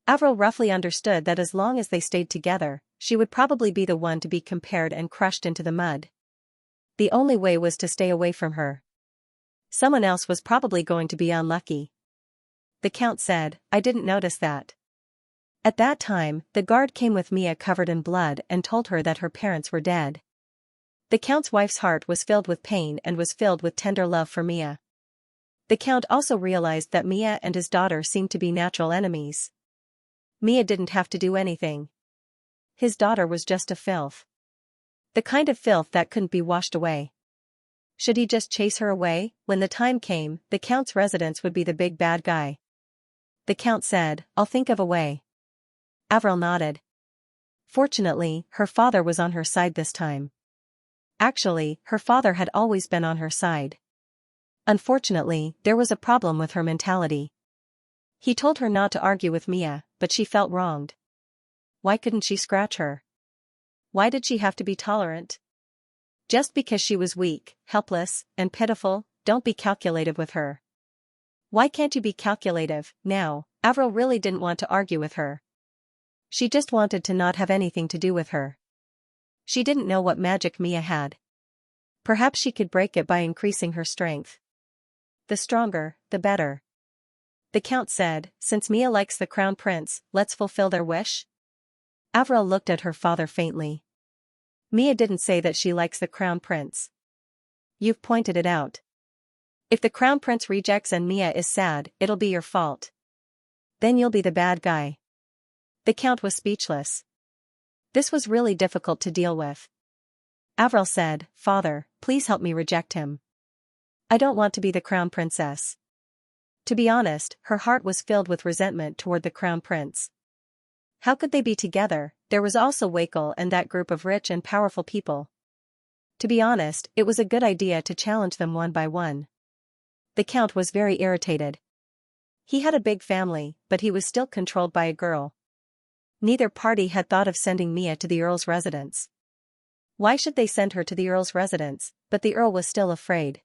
Avril roughly understood that as long as they stayed together, she would probably be the one to be compared and crushed into the mud. The only way was to stay away from her. Someone else was probably going to be unlucky. The count said, "I didn't notice that." At that time, the guard came with Mia covered in blood and told her that her parents were dead. The count's wife's heart was filled with pain and was filled with tender love for Mia. The count also realized that Mia and his daughter seemed to be natural enemies. Mia didn't have to do anything. His daughter was just a filth. The kind of filth that couldn't be washed away. Should he just chase her away? When the time came, the count's residence would be the big bad guy. The count said, "I'll think of a way." Avril nodded. Fortunately, her father was on her side this time. Actually, her father had always been on her side. Unfortunately, there was a problem with her mentality. He told her not to argue with Mia, but she felt wronged. Why couldn't she scratch her? Why did she have to be tolerant? Just because she was weak, helpless, and pitiful, don't be calculative with her. Why can't you be calculative? Now, Avril really didn't want to argue with her. She just wanted to not have anything to do with her. She didn't know what magic Mia had. Perhaps she could break it by increasing her strength. The stronger, the better. The count said, "Since Mia likes the crown prince, let's fulfill their wish?" Avril looked at her father faintly. Mia didn't say that she likes the crown prince. You've pointed it out. If the crown prince rejects and Mia is sad, it'll be your fault. Then you'll be the bad guy. The count was speechless. This was really difficult to deal with. Avril said, "Father, please help me reject him. I don't want to be the crown princess." To be honest, her heart was filled with resentment toward the crown prince. How could they be together? There was also Wakel and that group of rich and powerful people. To be honest, it was a good idea to challenge them one by one. The count was very irritated. He had a big family, but he was still controlled by a girl. Neither party had thought of sending Mia to the Earl's residence. Why should they send her to the Earl's residence? But the Earl was still afraid.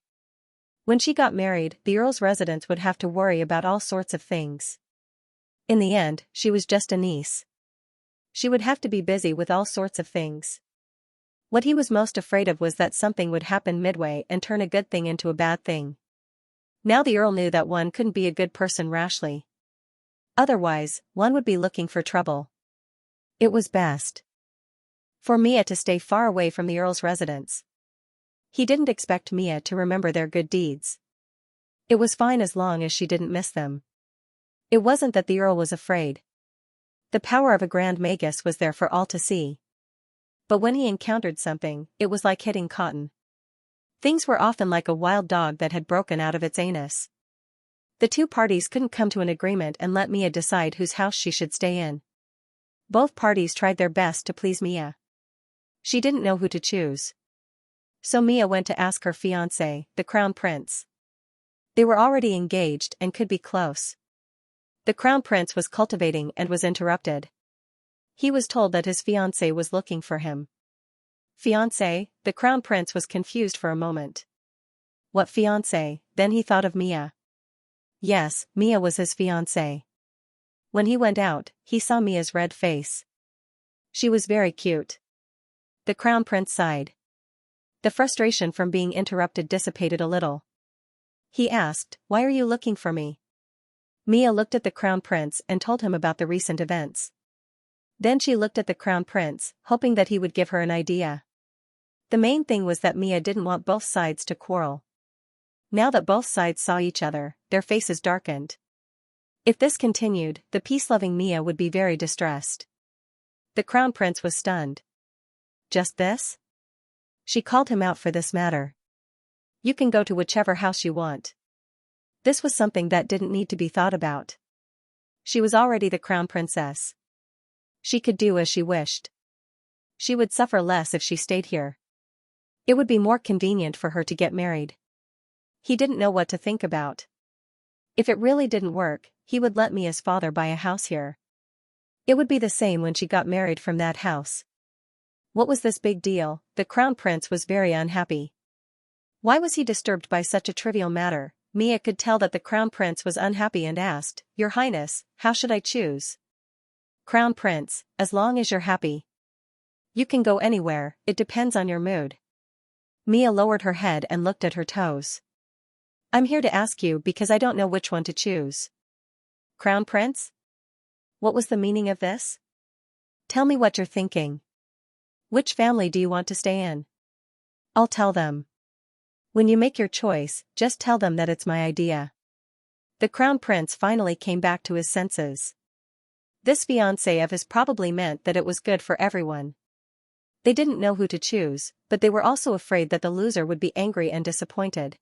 When she got married, the Earl's residence would have to worry about all sorts of things. In the end, she was just a niece. She would have to be busy with all sorts of things. What he was most afraid of was that something would happen midway and turn a good thing into a bad thing. Now the Earl knew that one couldn't be a good person rashly. Otherwise, one would be looking for trouble. It was best for Mia to stay far away from the Earl's residence. He didn't expect Mia to remember their good deeds. It was fine as long as she didn't miss them. It wasn't that the Earl was afraid. The power of a Grand Magus was there for all to see. But when he encountered something, it was like hitting cotton. Things were often like a wild dog that had broken out of its anus. The two parties couldn't come to an agreement and let Mia decide whose house she should stay in. Both parties tried their best to please Mia. She didn't know who to choose. So Mia went to ask her fiancé, the Crown Prince. They were already engaged and could be close. The Crown Prince was cultivating and was interrupted. He was told that his fiancé was looking for him. Fiancé? The Crown Prince was confused for a moment. What fiancé? Then he thought of Mia. Yes, Mia was his fiancé. When he went out, he saw Mia's red face. She was very cute. The Crown Prince sighed. The frustration from being interrupted dissipated a little. He asked, "Why are you looking for me?" Mia looked at the Crown Prince and told him about the recent events. Then she looked at the Crown Prince, hoping that he would give her an idea. The main thing was that Mia didn't want both sides to quarrel. Now that both sides saw each other, their faces darkened. If this continued, the peace-loving Mia would be very distressed. The Crown Prince was stunned. Just this? She called him out for this matter. You can go to whichever house you want. This was something that didn't need to be thought about. She was already the Crown Princess. She could do as she wished. She would suffer less if she stayed here. It would be more convenient for her to get married. He didn't know what to think about. If it really didn't work, he would let Mia's father buy a house here. It would be the same when she got married from that house. What was this big deal? The Crown Prince was very unhappy. Why was he disturbed by such a trivial matter? Mia could tell that the Crown Prince was unhappy and asked, "Your Highness, how should I choose?" "Crown Prince, as long as you're happy. You can go anywhere, it depends on your mood." Mia lowered her head and looked at her toes. "I'm here to ask you because I don't know which one to choose." "Crown Prince? What was the meaning of this? Tell me what you're thinking. Which family do you want to stay in?" "I'll tell them. When you make your choice, just tell them that it's my idea." The Crown Prince finally came back to his senses. This fiancé of his probably meant that it was good for everyone. They didn't know who to choose, but they were also afraid that the loser would be angry and disappointed.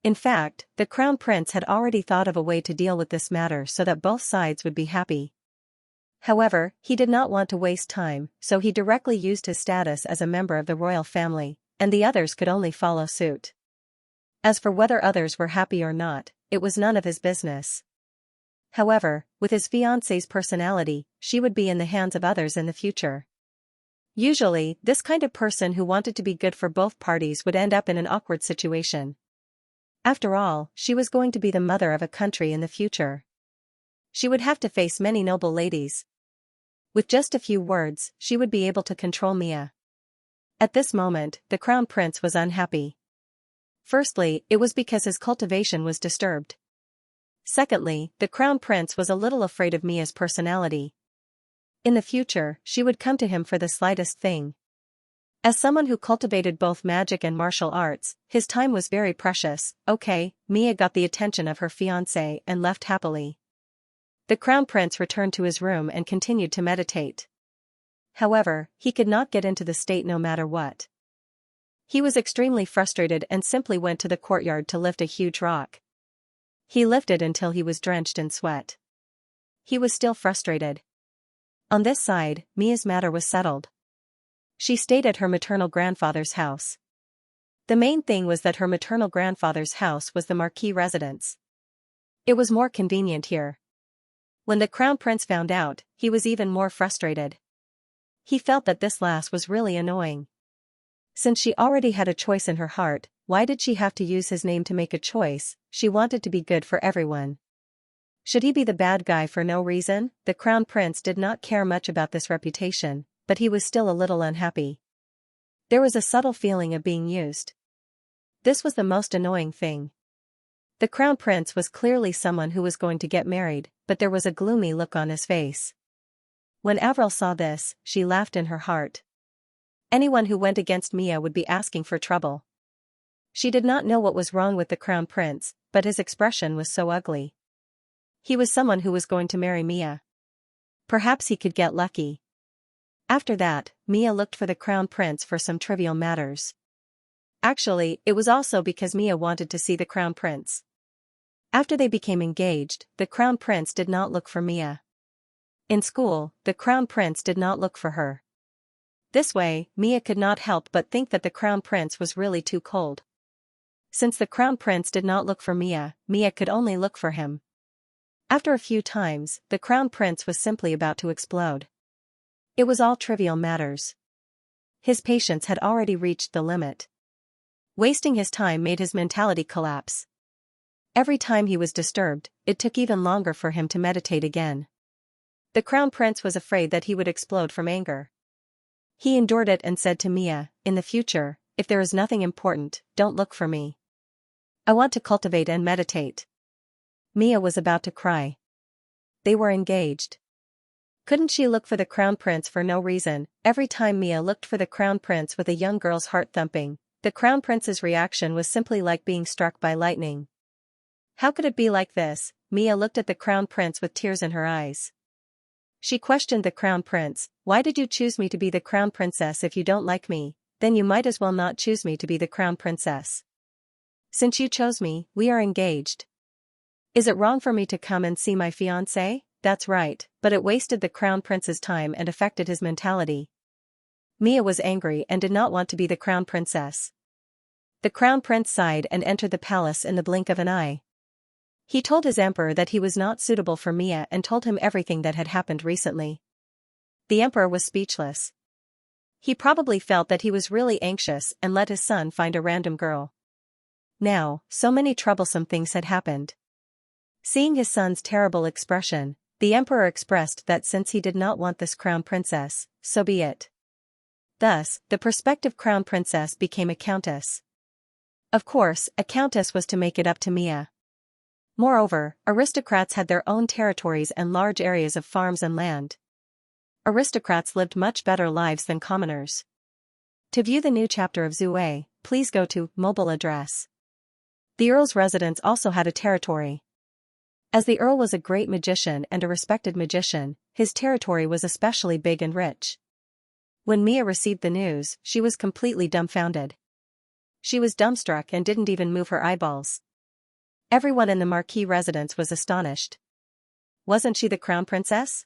In fact, the Crown Prince had already thought of a way to deal with this matter so that both sides would be happy. However, he did not want to waste time, so he directly used his status as a member of the royal family, and the others could only follow suit. As for whether others were happy or not, it was none of his business. However, with his fiancée's personality, she would be in the hands of others in the future. Usually, this kind of person who wanted to be good for both parties would end up in an awkward situation. After all, she was going to be the mother of a country in the future. She would have to face many noble ladies. With just a few words, she would be able to control Mia. At this moment, the Crown Prince was unhappy. Firstly, it was because his cultivation was disturbed. Secondly, the Crown Prince was a little afraid of Mia's personality. In the future, she would come to him for the slightest thing. As someone who cultivated both magic and martial arts, his time was very precious. Okay, Mia got the attention of her fiancé and left happily. The Crown Prince returned to his room and continued to meditate. However, he could not get into the state no matter what. He was extremely frustrated and simply went to the courtyard to lift a huge rock. He lifted until he was drenched in sweat. He was still frustrated. On this side, Mia's matter was settled. She stayed at her maternal grandfather's house. The main thing was that her maternal grandfather's house was the Marquis residence. It was more convenient here. When the Crown Prince found out, he was even more frustrated. He felt that this lass was really annoying. Since she already had a choice in her heart, why did she have to use his name to make a choice? She wanted to be good for everyone. Should he be the bad guy for no reason? The crown prince did not care much about this reputation, but he was still a little unhappy. There was a subtle feeling of being used. This was the most annoying thing. The crown prince was clearly someone who was going to get married, but there was a gloomy look on his face. When Avril saw this, she laughed in her heart. Anyone who went against Mia would be asking for trouble. She did not know what was wrong with the crown prince, but his expression was so ugly. He was someone who was going to marry Mia. Perhaps he could get lucky. After that, Mia looked for the crown prince for some trivial matters. Actually, it was also because Mia wanted to see the crown prince. After they became engaged, the crown prince did not look for Mia. In school, the crown prince did not look for her. This way, Mia could not help but think that the crown prince was really too cold. Since the crown prince did not look for Mia, Mia could only look for him. After a few times, the crown prince was simply about to explode. It was all trivial matters. His patience had already reached the limit. Wasting his time made his mentality collapse. Every time he was disturbed, it took even longer for him to meditate again. The crown prince was afraid that he would explode from anger. He endured it and said to Mia, "In the future, if there is nothing important, don't look for me. I want to cultivate and meditate." Mia was about to cry. They were engaged. Couldn't she look for the crown prince for no reason? Every time Mia looked for the crown prince with a young girl's heart thumping, the crown prince's reaction was simply like being struck by lightning. How could it be like this? Mia looked at the crown prince with tears in her eyes. She questioned the crown prince, "Why did you choose me to be the crown princess? If you don't like me, then you might as well not choose me to be the crown princess. Since you chose me, we are engaged. Is it wrong for me to come and see my fiancé?" That's right, but it wasted the crown prince's time and affected his mentality. Mia was angry and did not want to be the crown princess. The crown prince sighed and entered the palace in the blink of an eye. He told his emperor that he was not suitable for Mia and told him everything that had happened recently. The emperor was speechless. He probably felt that he was really anxious and let his son find a random girl. Now, so many troublesome things had happened. Seeing his son's terrible expression, the emperor expressed that since he did not want this crown princess, so be it. Thus, the prospective crown princess became a countess. Of course, a countess was to make it up to Mia. Moreover, aristocrats had their own territories and large areas of farms and land. Aristocrats lived much better lives than commoners. To view the new chapter of Zue, please go to mobile address. The Earl's residence also had a territory. As the Earl was a great magician and a respected magician, his territory was especially big and rich. When Mia received the news, she was completely dumbfounded. She was dumbstruck and didn't even move her eyeballs. Everyone in the Marquis residence was astonished. Wasn't she the crown princess?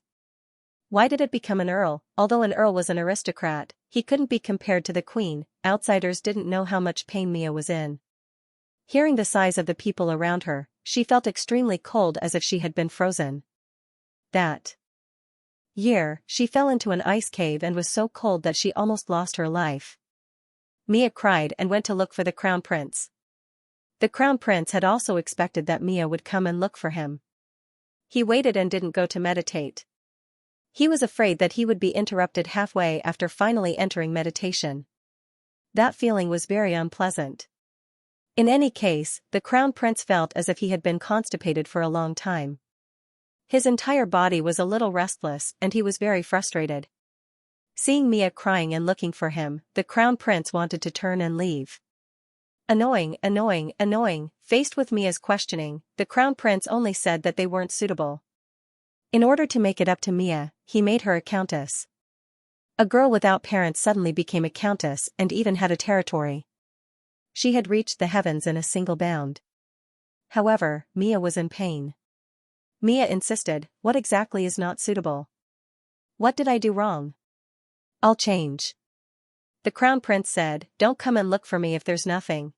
Why did it become an earl? Although an earl was an aristocrat, he couldn't be compared to the queen. Outsiders didn't know how much pain Mia was in. Hearing the sighs of the people around her, she felt extremely cold as if she had been frozen. That year, she fell into an ice cave and was so cold that she almost lost her life. Mia cried and went to look for the crown prince. The crown prince had also expected that Mia would come and look for him. He waited and didn't go to meditate. He was afraid that he would be interrupted halfway after finally entering meditation. That feeling was very unpleasant. In any case, the crown prince felt as if he had been constipated for a long time. His entire body was a little restless and he was very frustrated. Seeing Mia crying and looking for him, the crown prince wanted to turn and leave. Annoying, annoying, annoying. Faced with Mia's questioning, the crown prince only said that they weren't suitable. In order to make it up to Mia, he made her a countess. A girl without parents suddenly became a countess and even had a territory. She had reached the heavens in a single bound. However, Mia was in pain. Mia insisted, "What exactly is not suitable? What did I do wrong? I'll change." The crown prince said, "Don't come and look for me if there's nothing.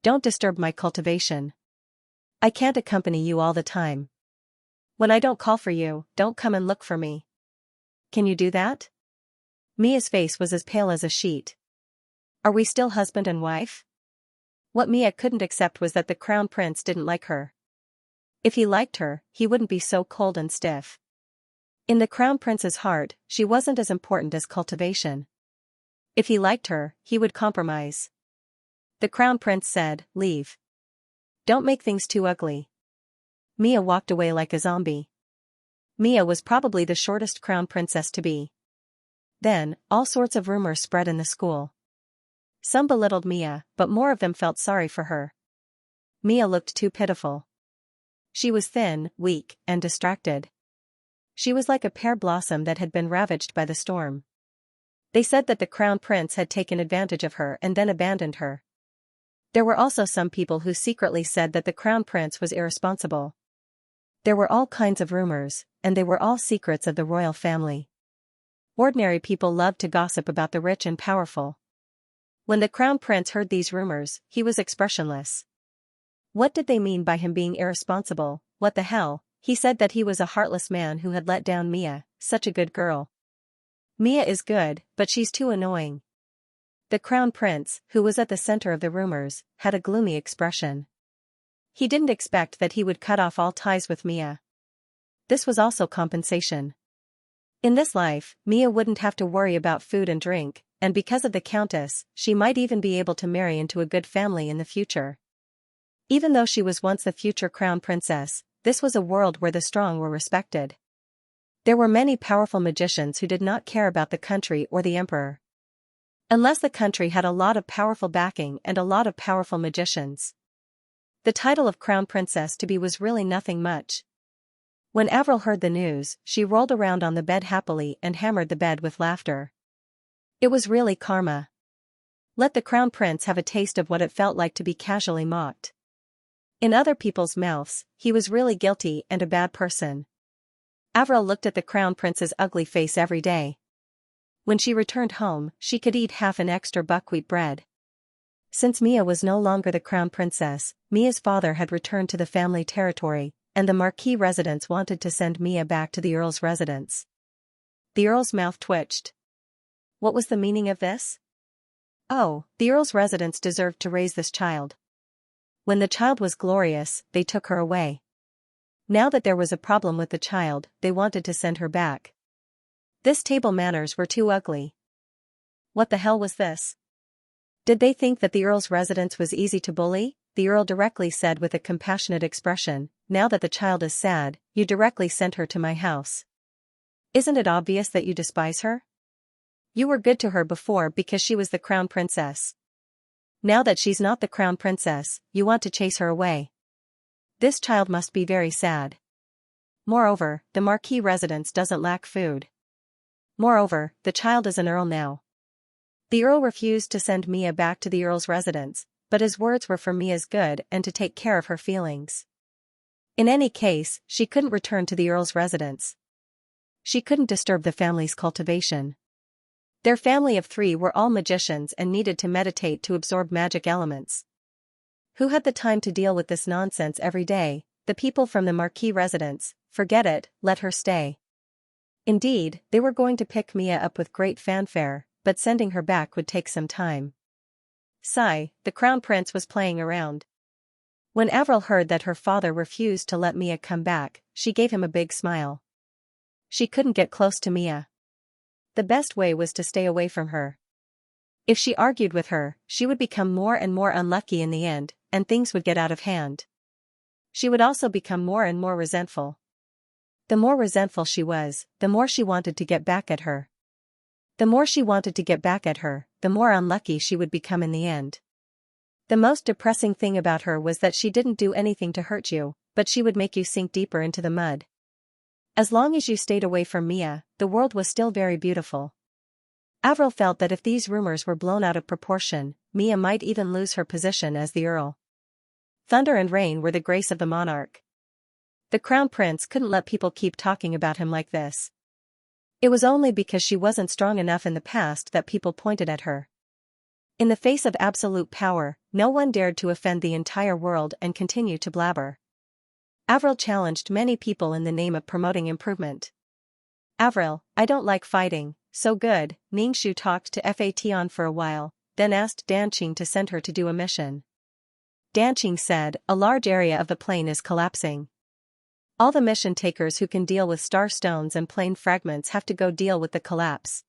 Don't disturb my cultivation. I can't accompany you all the time. When I don't call for you, don't come and look for me. Can you do that?" Mia's face was as pale as a sheet. "Are we still husband and wife?" What Mia couldn't accept was that the crown prince didn't like her. If he liked her, he wouldn't be so cold and stiff. In the crown prince's heart, she wasn't as important as Cultivation. If he liked her, he would compromise. The crown prince said, "Leave. Don't make things too ugly." Mia walked away like a zombie. Mia was probably the shortest crown princess to be. Then, all sorts of rumors spread in the school. Some belittled Mia, but more of them felt sorry for her. Mia looked too pitiful. She was thin, weak, and distracted. She was like a pear blossom that had been ravaged by the storm. They said that the crown prince had taken advantage of her and then abandoned her. There were also some people who secretly said that the crown prince was irresponsible. There were all kinds of rumors, and they were all secrets of the royal family. Ordinary people loved to gossip about the rich and powerful. When the crown prince heard these rumors, he was expressionless. What did they mean by him being irresponsible? What the hell? He said that he was a heartless man who had let down Mia, such a good girl. Mia is good, but she's too annoying. The crown prince, who was at the center of the rumors, had a gloomy expression. He didn't expect that he would cut off all ties with Mia. This was also compensation. In this life, Mia wouldn't have to worry about food and drink, and because of the countess, she might even be able to marry into a good family in the future. Even though she was once the future crown princess, this was a world where the strong were respected. There were many powerful magicians who did not care about the country or the emperor. Unless the country had a lot of powerful backing and a lot of powerful magicians. The title of crown princess to be was really nothing much. When Avril heard the news, she rolled around on the bed happily and hammered the bed with laughter. It was really karma. Let the crown prince have a taste of what it felt like to be casually mocked. In other people's mouths, he was really guilty and a bad person. Avril looked at the crown prince's ugly face every day. When she returned home, she could eat half an extra buckwheat bread. Since Mia was no longer the crown princess, Mia's father had returned to the family territory, and the Marquis residents wanted to send Mia back to the Earl's residence. The Earl's mouth twitched. What was the meaning of this? Oh, the Earl's residents deserved to raise this child. When the child was glorious, they took her away. Now that there was a problem with the child, they wanted to send her back. This table manners were too ugly. What the hell was this? Did they think that the Earl's residence was easy to bully? The Earl directly said with a compassionate expression, "Now that the child is sad, you directly sent her to my house. Isn't it obvious that you despise her? You were good to her before because she was the crown princess. Now that she's not the crown princess, you want to chase her away. This child must be very sad. Moreover, the Marquis residence doesn't lack food. Moreover, the child is an earl now." The Earl refused to send Mia back to the Earl's residence, but his words were for Mia's good and to take care of her feelings. In any case, she couldn't return to the Earl's residence. She couldn't disturb the family's cultivation. Their family of 3 were all magicians and needed to meditate to absorb magic elements. Who had the time to deal with this nonsense every day? The people from the Marquis residence. Forget it, let her stay. Indeed, they were going to pick Mia up with great fanfare, but sending her back would take some time. Sigh, the crown prince was playing around. When Avril heard that her father refused to let Mia come back, she gave him a big smile. She couldn't get close to Mia. The best way was to stay away from her. If she argued with her, she would become more and more unlucky in the end, and things would get out of hand. She would also become more and more resentful. The more resentful she was, the more she wanted to get back at her. The more she wanted to get back at her, the more unlucky she would become in the end. The most depressing thing about her was that she didn't do anything to hurt you, but she would make you sink deeper into the mud. As long as you stayed away from Mia, the world was still very beautiful. Avril felt that if these rumors were blown out of proportion, Mia might even lose her position as the Earl. Thunder and rain were the grace of the monarch. The crown prince couldn't let people keep talking about him like this. It was only because she wasn't strong enough in the past that people pointed at her. In the face of absolute power, no one dared to offend the entire world and continue to blabber. Avril challenged many people in the name of promoting improvement. "Avril, I don't like fighting." "So good." Ning Shu talked to Fat on for a while, then asked Dan Qing to send her to do a mission. Danqing said, a large area of the plane is collapsing. All the mission takers who can deal with star stones and plane fragments have to go deal with the collapse.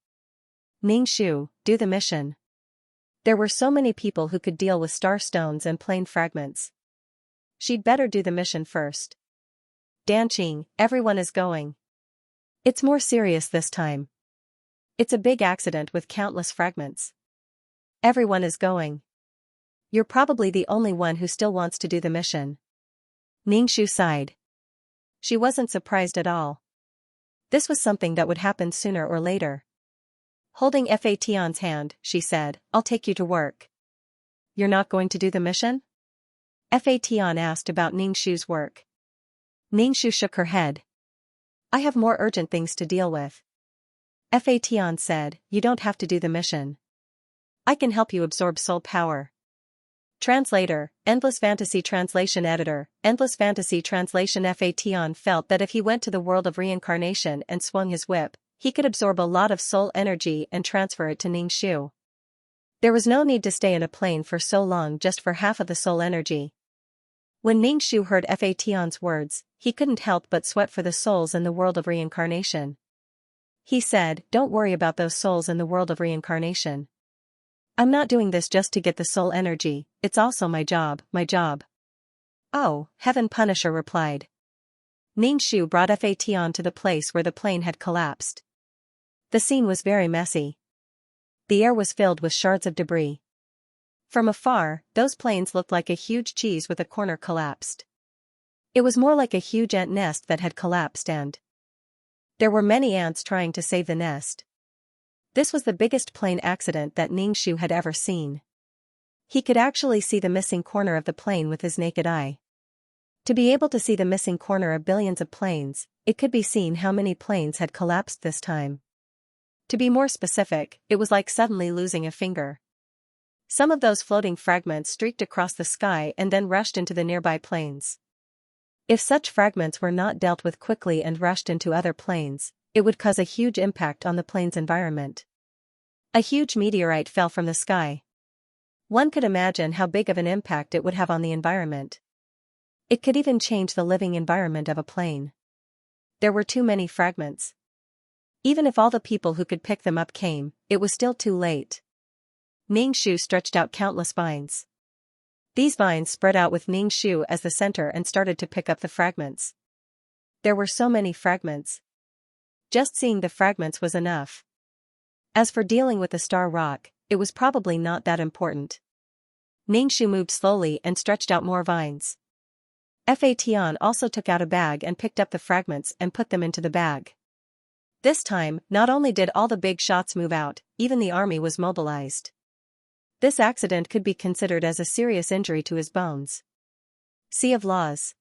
Ningxu, do the mission. There were so many people who could deal with star stones and plane fragments. She'd better do the mission first. Danqing, everyone is going. It's more serious this time. It's a big accident with countless fragments. Everyone is going. You're probably the only one who still wants to do the mission. Ningxu sighed. She wasn't surprised at all. This was something that would happen sooner or later. Holding Fa Tian's hand, she said, I'll take you to work. You're not going to do the mission? Fa Tian asked about Ningxu's work. Ningxu shook her head. I have more urgent things to deal with. Fa Tian said, you don't have to do the mission. I can help you absorb soul power. Translator, Endless Fantasy Translation Editor, Endless Fantasy Translation. Fa Tian felt that if he went to the world of reincarnation and swung his whip, he could absorb a lot of soul energy and transfer it to Ningxu. There was no need to stay in a plane for so long just for half of the soul energy. When Ningxu heard Fa Tian's words, he couldn't help but sweat for the souls in the world of reincarnation. He said, don't worry about those souls in the world of reincarnation. I'm not doing this just to get the soul energy, it's also my job. Oh, Heaven Punisher replied. Ningxu brought Fa Tian to the place where the plane had collapsed. The scene was very messy. The air was filled with shards of debris. From afar, those planes looked like a huge cheese with a corner collapsed. It was more like a huge ant nest that had collapsed, and there were many ants trying to save the nest. This was the biggest plane accident that Ningxu had ever seen. He could actually see the missing corner of the plane with his naked eye. To be able to see the missing corner of billions of planes, it could be seen how many planes had collapsed this time. To be more specific, it was like suddenly losing a finger. Some of those floating fragments streaked across the sky and then rushed into the nearby planes. If such fragments were not dealt with quickly and rushed into other planes, it would cause a huge impact on the plane's environment. A huge meteorite fell from the sky. One could imagine how big of an impact it would have on the environment. It could even change the living environment of a plane. There were too many fragments. Even if all the people who could pick them up came, it was still too late. Ningxu stretched out countless vines. These vines spread out with Ningxu as the center and started to pick up the fragments. There were so many fragments. Just seeing the fragments was enough. As for dealing with the star rock, it was probably not that important. Ningxu moved slowly and stretched out more vines. Fa Tian also took out a bag and picked up the fragments and put them into the bag. This time, not only did all the big shots move out, even the army was mobilized. This accident could be considered as a serious injury to his bones. Sea of Laws.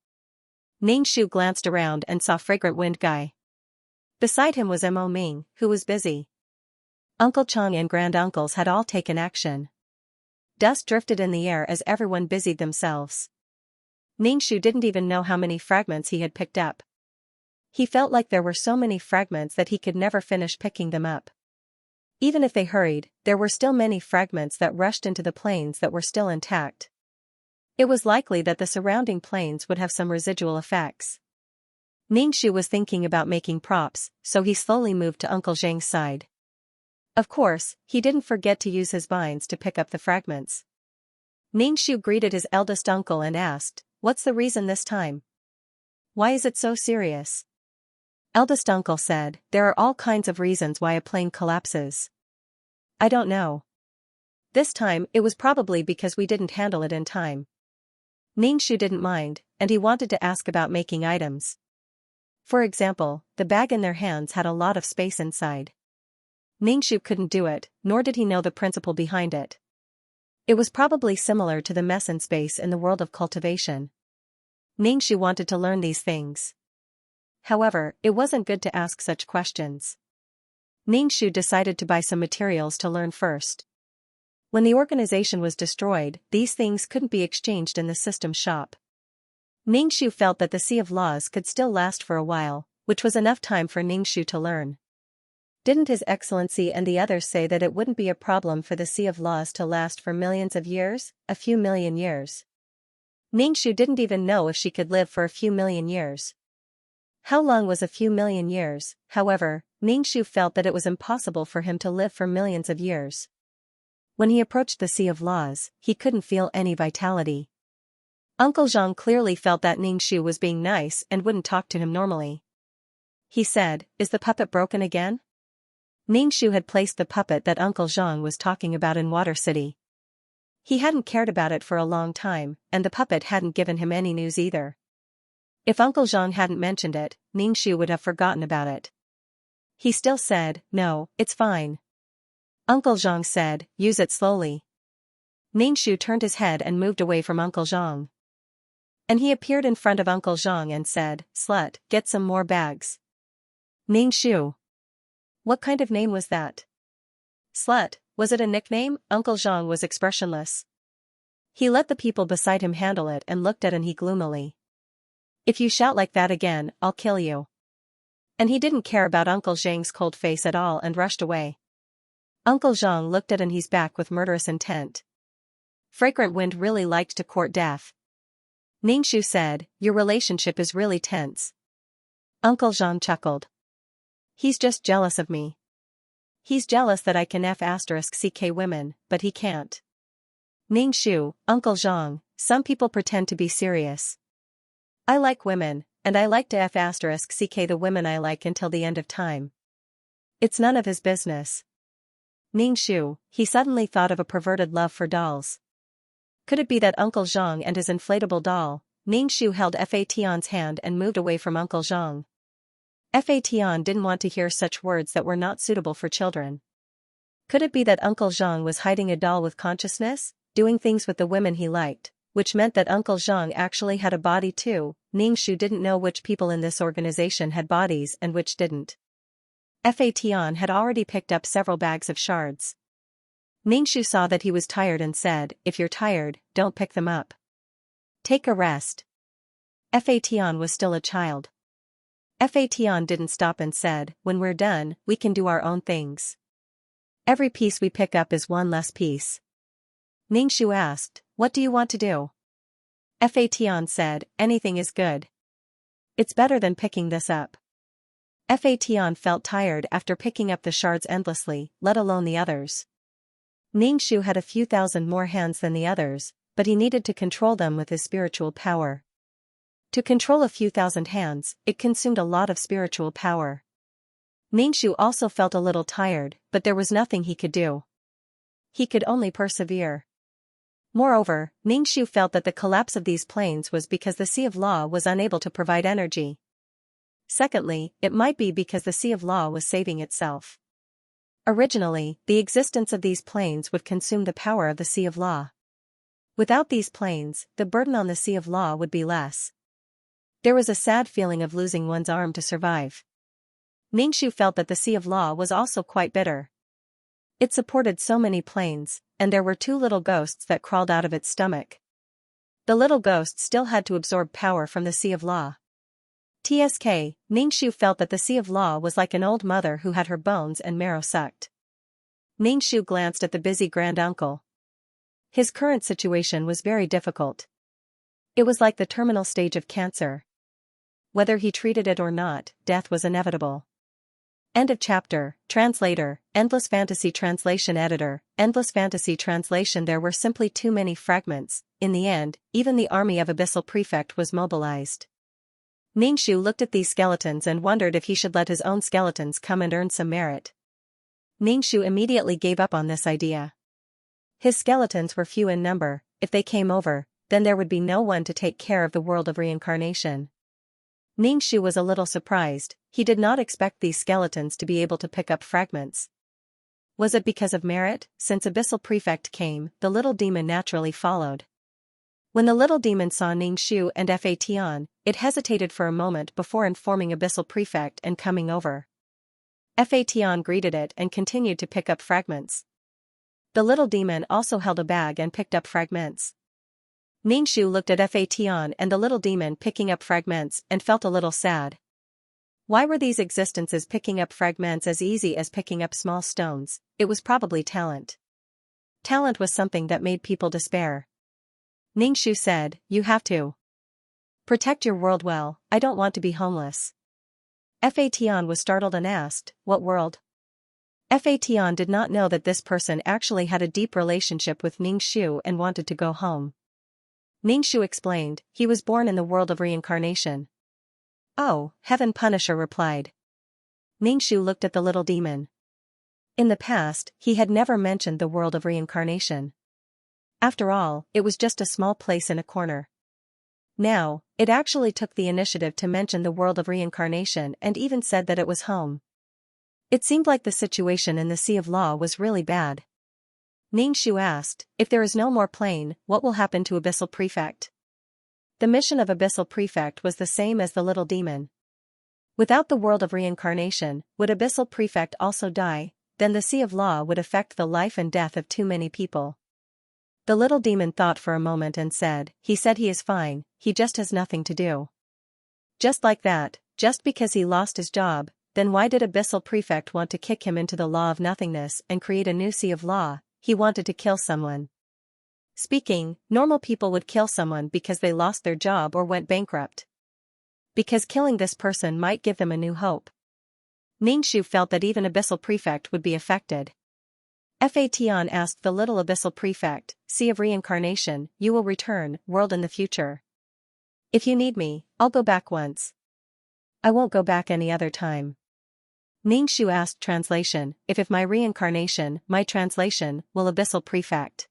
Ningxu glanced around and saw Fragrant Wind Guy. Beside him was Mo Ming, who was busy. Uncle Chang and granduncles had all taken action. Dust drifted in the air as everyone busied themselves. Ningxu didn't even know how many fragments he had picked up. He felt like there were so many fragments that he could never finish picking them up. Even if they hurried, there were still many fragments that rushed into the planes that were still intact. It was likely that the surrounding planes would have some residual effects. Ningxu was thinking about making props, so he slowly moved to Uncle Zhang's side. Of course, he didn't forget to use his vines to pick up the fragments. Ningxu greeted his eldest uncle and asked, "What's the reason this time? Why is it so serious?" Eldest uncle said, "There are all kinds of reasons why a plane collapses. I don't know. This time, it was probably because we didn't handle it in time." Ningxu didn't mind, and he wanted to ask about making items. For example, the bag in their hands had a lot of space inside. Ningxu couldn't do it, nor did he know the principle behind it. It was probably similar to the mess in space in the world of cultivation. Ningxu wanted to learn these things. However, it wasn't good to ask such questions. Ningxu decided to buy some materials to learn first. When the organization was destroyed, these things couldn't be exchanged in the system shop. Ningxu felt that the Sea of Laws could still last for a while, which was enough time for Ningxu to learn. Didn't His Excellency and the others say that it wouldn't be a problem for the Sea of Laws to last for millions of years, a few million years? Ningshu didn't even know if she could live for a few million years. How long was a few million years? However, Ningshu felt that it was impossible for him to live for millions of years. When he approached the Sea of Laws, he couldn't feel any vitality. Uncle Zhang clearly felt that Ningshu was being nice and wouldn't talk to him normally. He said, "Is the puppet broken again?" Ningshu had placed the puppet that Uncle Zhang was talking about in Water City. He hadn't cared about it for a long time, and the puppet hadn't given him any news either. If Uncle Zhang hadn't mentioned it, Ningshu would have forgotten about it. He still said, "No, it's fine." Uncle Zhang said, "Use it slowly." Ningshu turned his head and moved away from Uncle Zhang. And he appeared in front of Uncle Zhang and said, "Slut, get some more bags." Ningshu. What kind of name was that? Slut, was it a nickname? Uncle Zhang was expressionless. He let the people beside him handle it and looked at Anhe gloomily. "If you shout like that again, I'll kill you." And he didn't care about Uncle Zhang's cold face at all and rushed away. Uncle Zhang looked at Anhe's back with murderous intent. Fragrant Wind really liked to court death. Ningshu said, "Your relationship is really tense." Uncle Zhang chuckled. "He's just jealous of me. He's jealous that I can F***ck women, but he can't." Ningshu, Uncle Zhang, some people pretend to be serious. I like women, and I like to F***ck the women I like until the end of time. It's none of his business. Ningshu, he suddenly thought of a perverted love for dolls. Could it be that Uncle Zhang and his inflatable doll? Ningshu held Fa Tian's hand and moved away from Uncle Zhang. Fa Tian didn't want to hear such words that were not suitable for children. Could it be that Uncle Zhang was hiding a doll with consciousness, doing things with the women he liked, which meant that Uncle Zhang actually had a body too? Ningshu didn't know which people in this organization had bodies and which didn't. Fa Tian had already picked up several bags of shards. Ningshu saw that he was tired and said, "If you're tired, don't pick them up. Take a rest." Fa Tian was still a child. Fa Tian didn't stop and said, "When we're done, we can do our own things. Every piece we pick up is one less piece." Ningshu asked, "What do you want to do?" Fa Tian said, "Anything is good. It's better than picking this up." Fa Tian felt tired after picking up the shards endlessly, let alone the others. Ningshu had a few thousand more hands than the others, but he needed to control them with his spiritual power. To control a few thousand hands, it consumed a lot of spiritual power. Ningshu also felt a little tired, but there was nothing he could do. He could only persevere. Moreover, Ningshu felt that the collapse of these planes was because the Sea of Law was unable to provide energy. Secondly, it might be because the Sea of Law was saving itself. Originally, the existence of these planes would consume the power of the Sea of Law. Without these planes, the burden on the Sea of Law would be less. There was a sad feeling of losing one's arm to survive. Ningshu felt that the Sea of Law was also quite bitter. It supported so many planes, and there were two little ghosts that crawled out of its stomach. The little ghosts still had to absorb power from the Sea of Law. Ningshu felt that the Sea of Law was like an old mother who had her bones and marrow sucked. Ningshu glanced at the busy granduncle. His current situation was very difficult. It was like the terminal stage of cancer. Whether he treated it or not, death was inevitable. End of chapter. Translator, Endless Fantasy Translation Editor, Endless Fantasy Translation. There were simply too many fragments. In the end, even the army of Abyssal Prefect was mobilized. Ningshu looked at these skeletons and wondered if he should let his own skeletons come and earn some merit. Ningshu immediately gave up on this idea. His skeletons were few in number. If they came over, then there would be no one to take care of the world of reincarnation. Ningshu was a little surprised. He did not expect these skeletons to be able to pick up fragments. Was it because of merit? Since Abyssal Prefect came, the little demon naturally followed. When the little demon saw Ningshu and Fa Tian, it hesitated for a moment before informing Abyssal Prefect and coming over. Fa Tian greeted it and continued to pick up fragments. The little demon also held a bag and picked up fragments. Ningshu looked at Fa Tian and the little demon picking up fragments and felt a little sad. Why were these existences picking up fragments as easy as picking up small stones? It was probably talent. Talent was something that made people despair. Ningxu said, you have to protect your world well, I don't want to be homeless. Fatian was startled and asked, what world? Fatian did not know that this person actually had a deep relationship with Ningxu and wanted to go home. Ningxu explained, he was born in the world of reincarnation. Oh, Heaven Punisher replied. Ningxu looked at the little demon. In the past, he had never mentioned the world of reincarnation. After all, it was just a small place in a corner. Now, it actually took the initiative to mention the world of reincarnation and even said that it was home. It seemed like the situation in the Sea of Law was really bad. Ningxu asked, if there is no more plane, what will happen to Abyssal Prefect? The mission of Abyssal Prefect was the same as the little demon. Without the world of reincarnation, would Abyssal Prefect also die? Then the Sea of Law would affect the life and death of too many people. The little demon thought for a moment and said, he said he is fine, he just has nothing to do. Just like that, just because he lost his job, then why did Abyssal Prefect want to kick him into the law of nothingness and create a new Sea of Law? He wanted to kill someone. Speaking, normal people would kill someone because they lost their job or went bankrupt. Because killing this person might give them a new hope. Ningxu felt that even Abyssal Prefect would be affected. Fatian asked the little Abyssal Prefect, Sea of Reincarnation, you will return, world in the future. If you need me, I'll go back once. I won't go back any other time. Ningxu asked Translation, if my reincarnation, my translation, will Abyssal Prefect.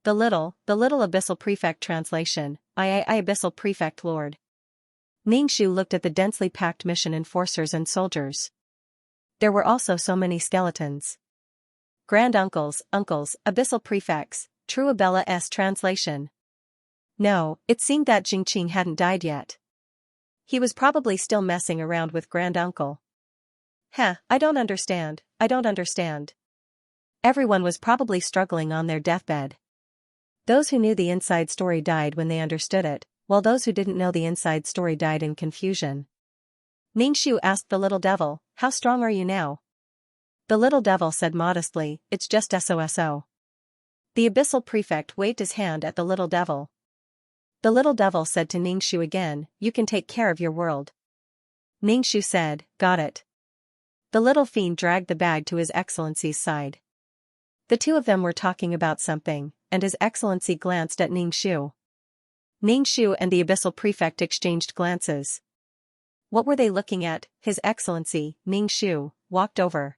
The little Abyssal Prefect Translation, I Abyssal Prefect Lord. Ningxu looked at the densely packed mission enforcers and soldiers. There were also so many skeletons. Granduncles, uncles, Abyssal Prefects, True Abella's Translation. No, it seemed that Jingqing hadn't died yet. He was probably still messing around with Granduncle. I don't understand. Everyone was probably struggling on their deathbed. Those who knew the inside story died when they understood it, while those who didn't know the inside story died in confusion. Ningxu asked the little devil, how strong are you now? The little devil said modestly, it's just SOSO. The Abyssal Prefect waved his hand at the little devil. The little devil said to Ningxu again, you can take care of your world. Ningxu said, got it. The little fiend dragged the bag to His Excellency's side. The two of them were talking about something, and His Excellency glanced at Ningxu. Ningxu and the Abyssal Prefect exchanged glances. What were they looking at? His Excellency, Ningxu, walked over.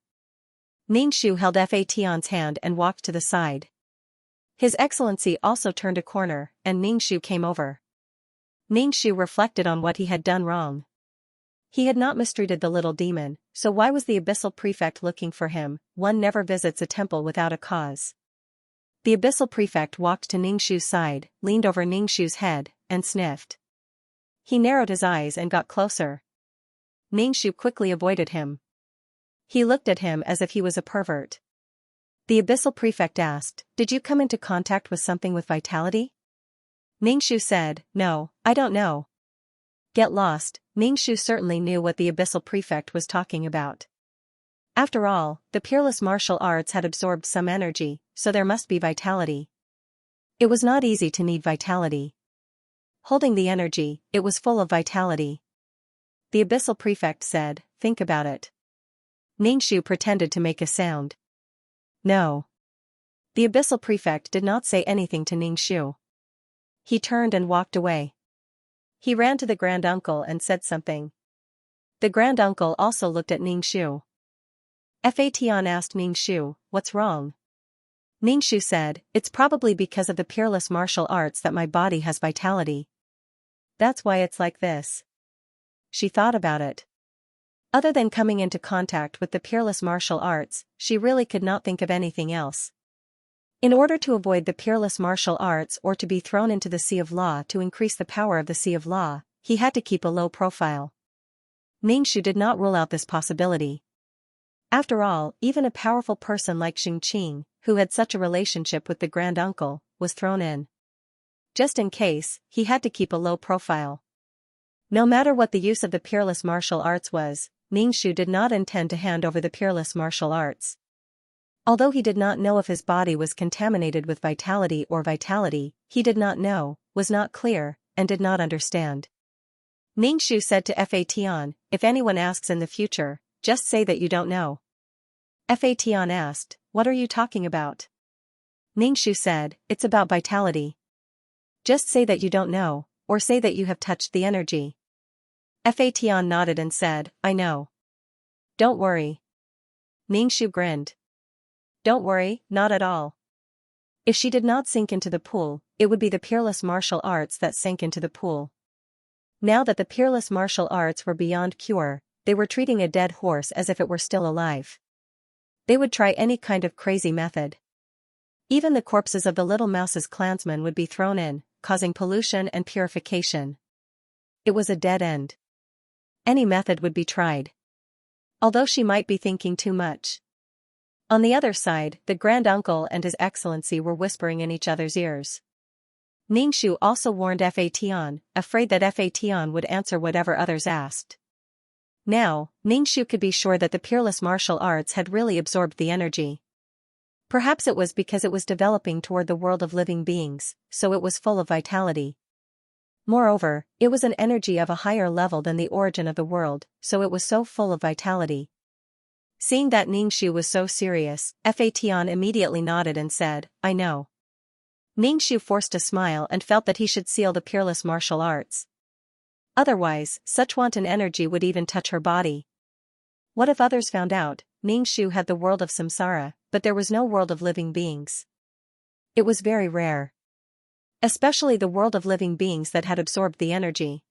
Ningxu held Fatian's hand and walked to the side. His Excellency also turned a corner, and Ningxu came over. Ningxu reflected on what he had done wrong. He had not mistreated the little demon, so why was the Abyssal Prefect looking for him? One never visits a temple without a cause. The Abyssal Prefect walked to Ningxu's side, leaned over Ningxu's head, and sniffed. He narrowed his eyes and got closer. Ningxu quickly avoided him. He looked at him as if he was a pervert. The Abyssal Prefect asked, did you come into contact with something with vitality? Ningxu said, no, I don't know. Get lost. Ningxu certainly knew what the Abyssal Prefect was talking about. After all, the peerless martial arts had absorbed some energy, so there must be vitality. It was not easy to need vitality. Holding the energy, it was full of vitality. The Abyssal Prefect said, think about it. Ningxu pretended to make a sound. No. The Abyssal Prefect did not say anything to Ningxu. He turned and walked away. He ran to the Granduncle and said something. The Granduncle also looked at Ningxu. Fatian asked Ningxu, what's wrong? Ningxu said, it's probably because of the peerless martial arts that my body has vitality. That's why it's like this. She thought about it. Other than coming into contact with the peerless martial arts, she really could not think of anything else. In order to avoid the peerless martial arts or to be thrown into the Sea of Law to increase the power of the Sea of Law, he had to keep a low profile. Ningxu did not rule out this possibility. After all, even a powerful person like Xianxia, who had such a relationship with the Granduncle, was thrown in. Just in case, he had to keep a low profile. No matter what the use of the peerless martial arts was, Ningxu did not intend to hand over the peerless martial arts. Although he did not know if his body was contaminated with vitality or vitality, he did not know, was not clear, and did not understand. Ningxu said to Fa Tian, if anyone asks in the future, just say that you don't know. Fa Tian asked, what are you talking about? Ningxu said, it's about vitality. Just say that you don't know, or say that you have touched the energy. Fa Tian nodded and said, I know. Don't worry. Ningxu grinned. Don't worry, not at all. If she did not sink into the pool, it would be the peerless martial arts that sank into the pool. Now that the peerless martial arts were beyond cure, they were treating a dead horse as if it were still alive. They would try any kind of crazy method. Even the corpses of the little mouse's clansmen would be thrown in, causing pollution and purification. It was a dead end. Any method would be tried. Although she might be thinking too much. On the other side, the Grand Uncle and His Excellency were whispering in each other's ears. Ningxu also warned Fa Tian, afraid that Fa Tian would answer whatever others asked. Now, Ningxu could be sure that the peerless martial arts had really absorbed the energy. Perhaps it was because it was developing toward the world of living beings, so it was full of vitality. Moreover, it was an energy of a higher level than the origin of the world, so it was so full of vitality. Seeing that Ningxu was so serious, Fa Tian immediately nodded and said, I know. Ningxu forced a smile and felt that he should seal the peerless martial arts. Otherwise, such wanton energy would even touch her body. What if others found out? Ningxu had the world of samsara, but there was no world of living beings. It was very rare. Especially the world of living beings that had absorbed the energy.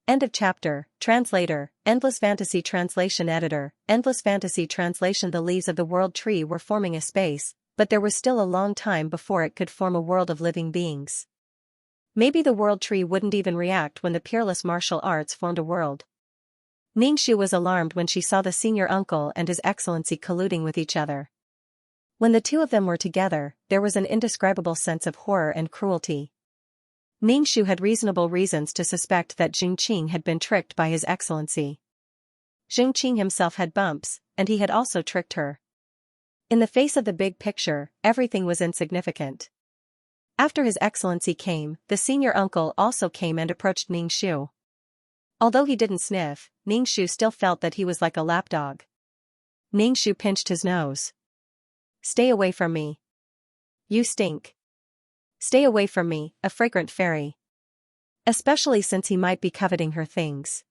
End of chapter. Translator, Endless Fantasy Translation Editor, Endless Fantasy Translation. The leaves of the world tree were forming a space, but there was still a long time before it could form a world of living beings. Maybe the world tree wouldn't even react when the peerless martial arts formed a world. Ningxu was alarmed when she saw the senior uncle and His Excellency colluding with each other. When the two of them were together, there was an indescribable sense of horror and cruelty. Ningxu had reasonable reasons to suspect that Jingqing had been tricked by His Excellency. Jingqing himself had bumps, and he had also tricked her. In the face of the big picture, everything was insignificant. After His Excellency came, the senior uncle also came and approached Ningxu. Although he didn't sniff, Ningxu still felt that he was like a lapdog. Ningxu pinched his nose. Stay away from me. You stink. Stay away from me, a fragrant fairy. Especially since he might be coveting her things.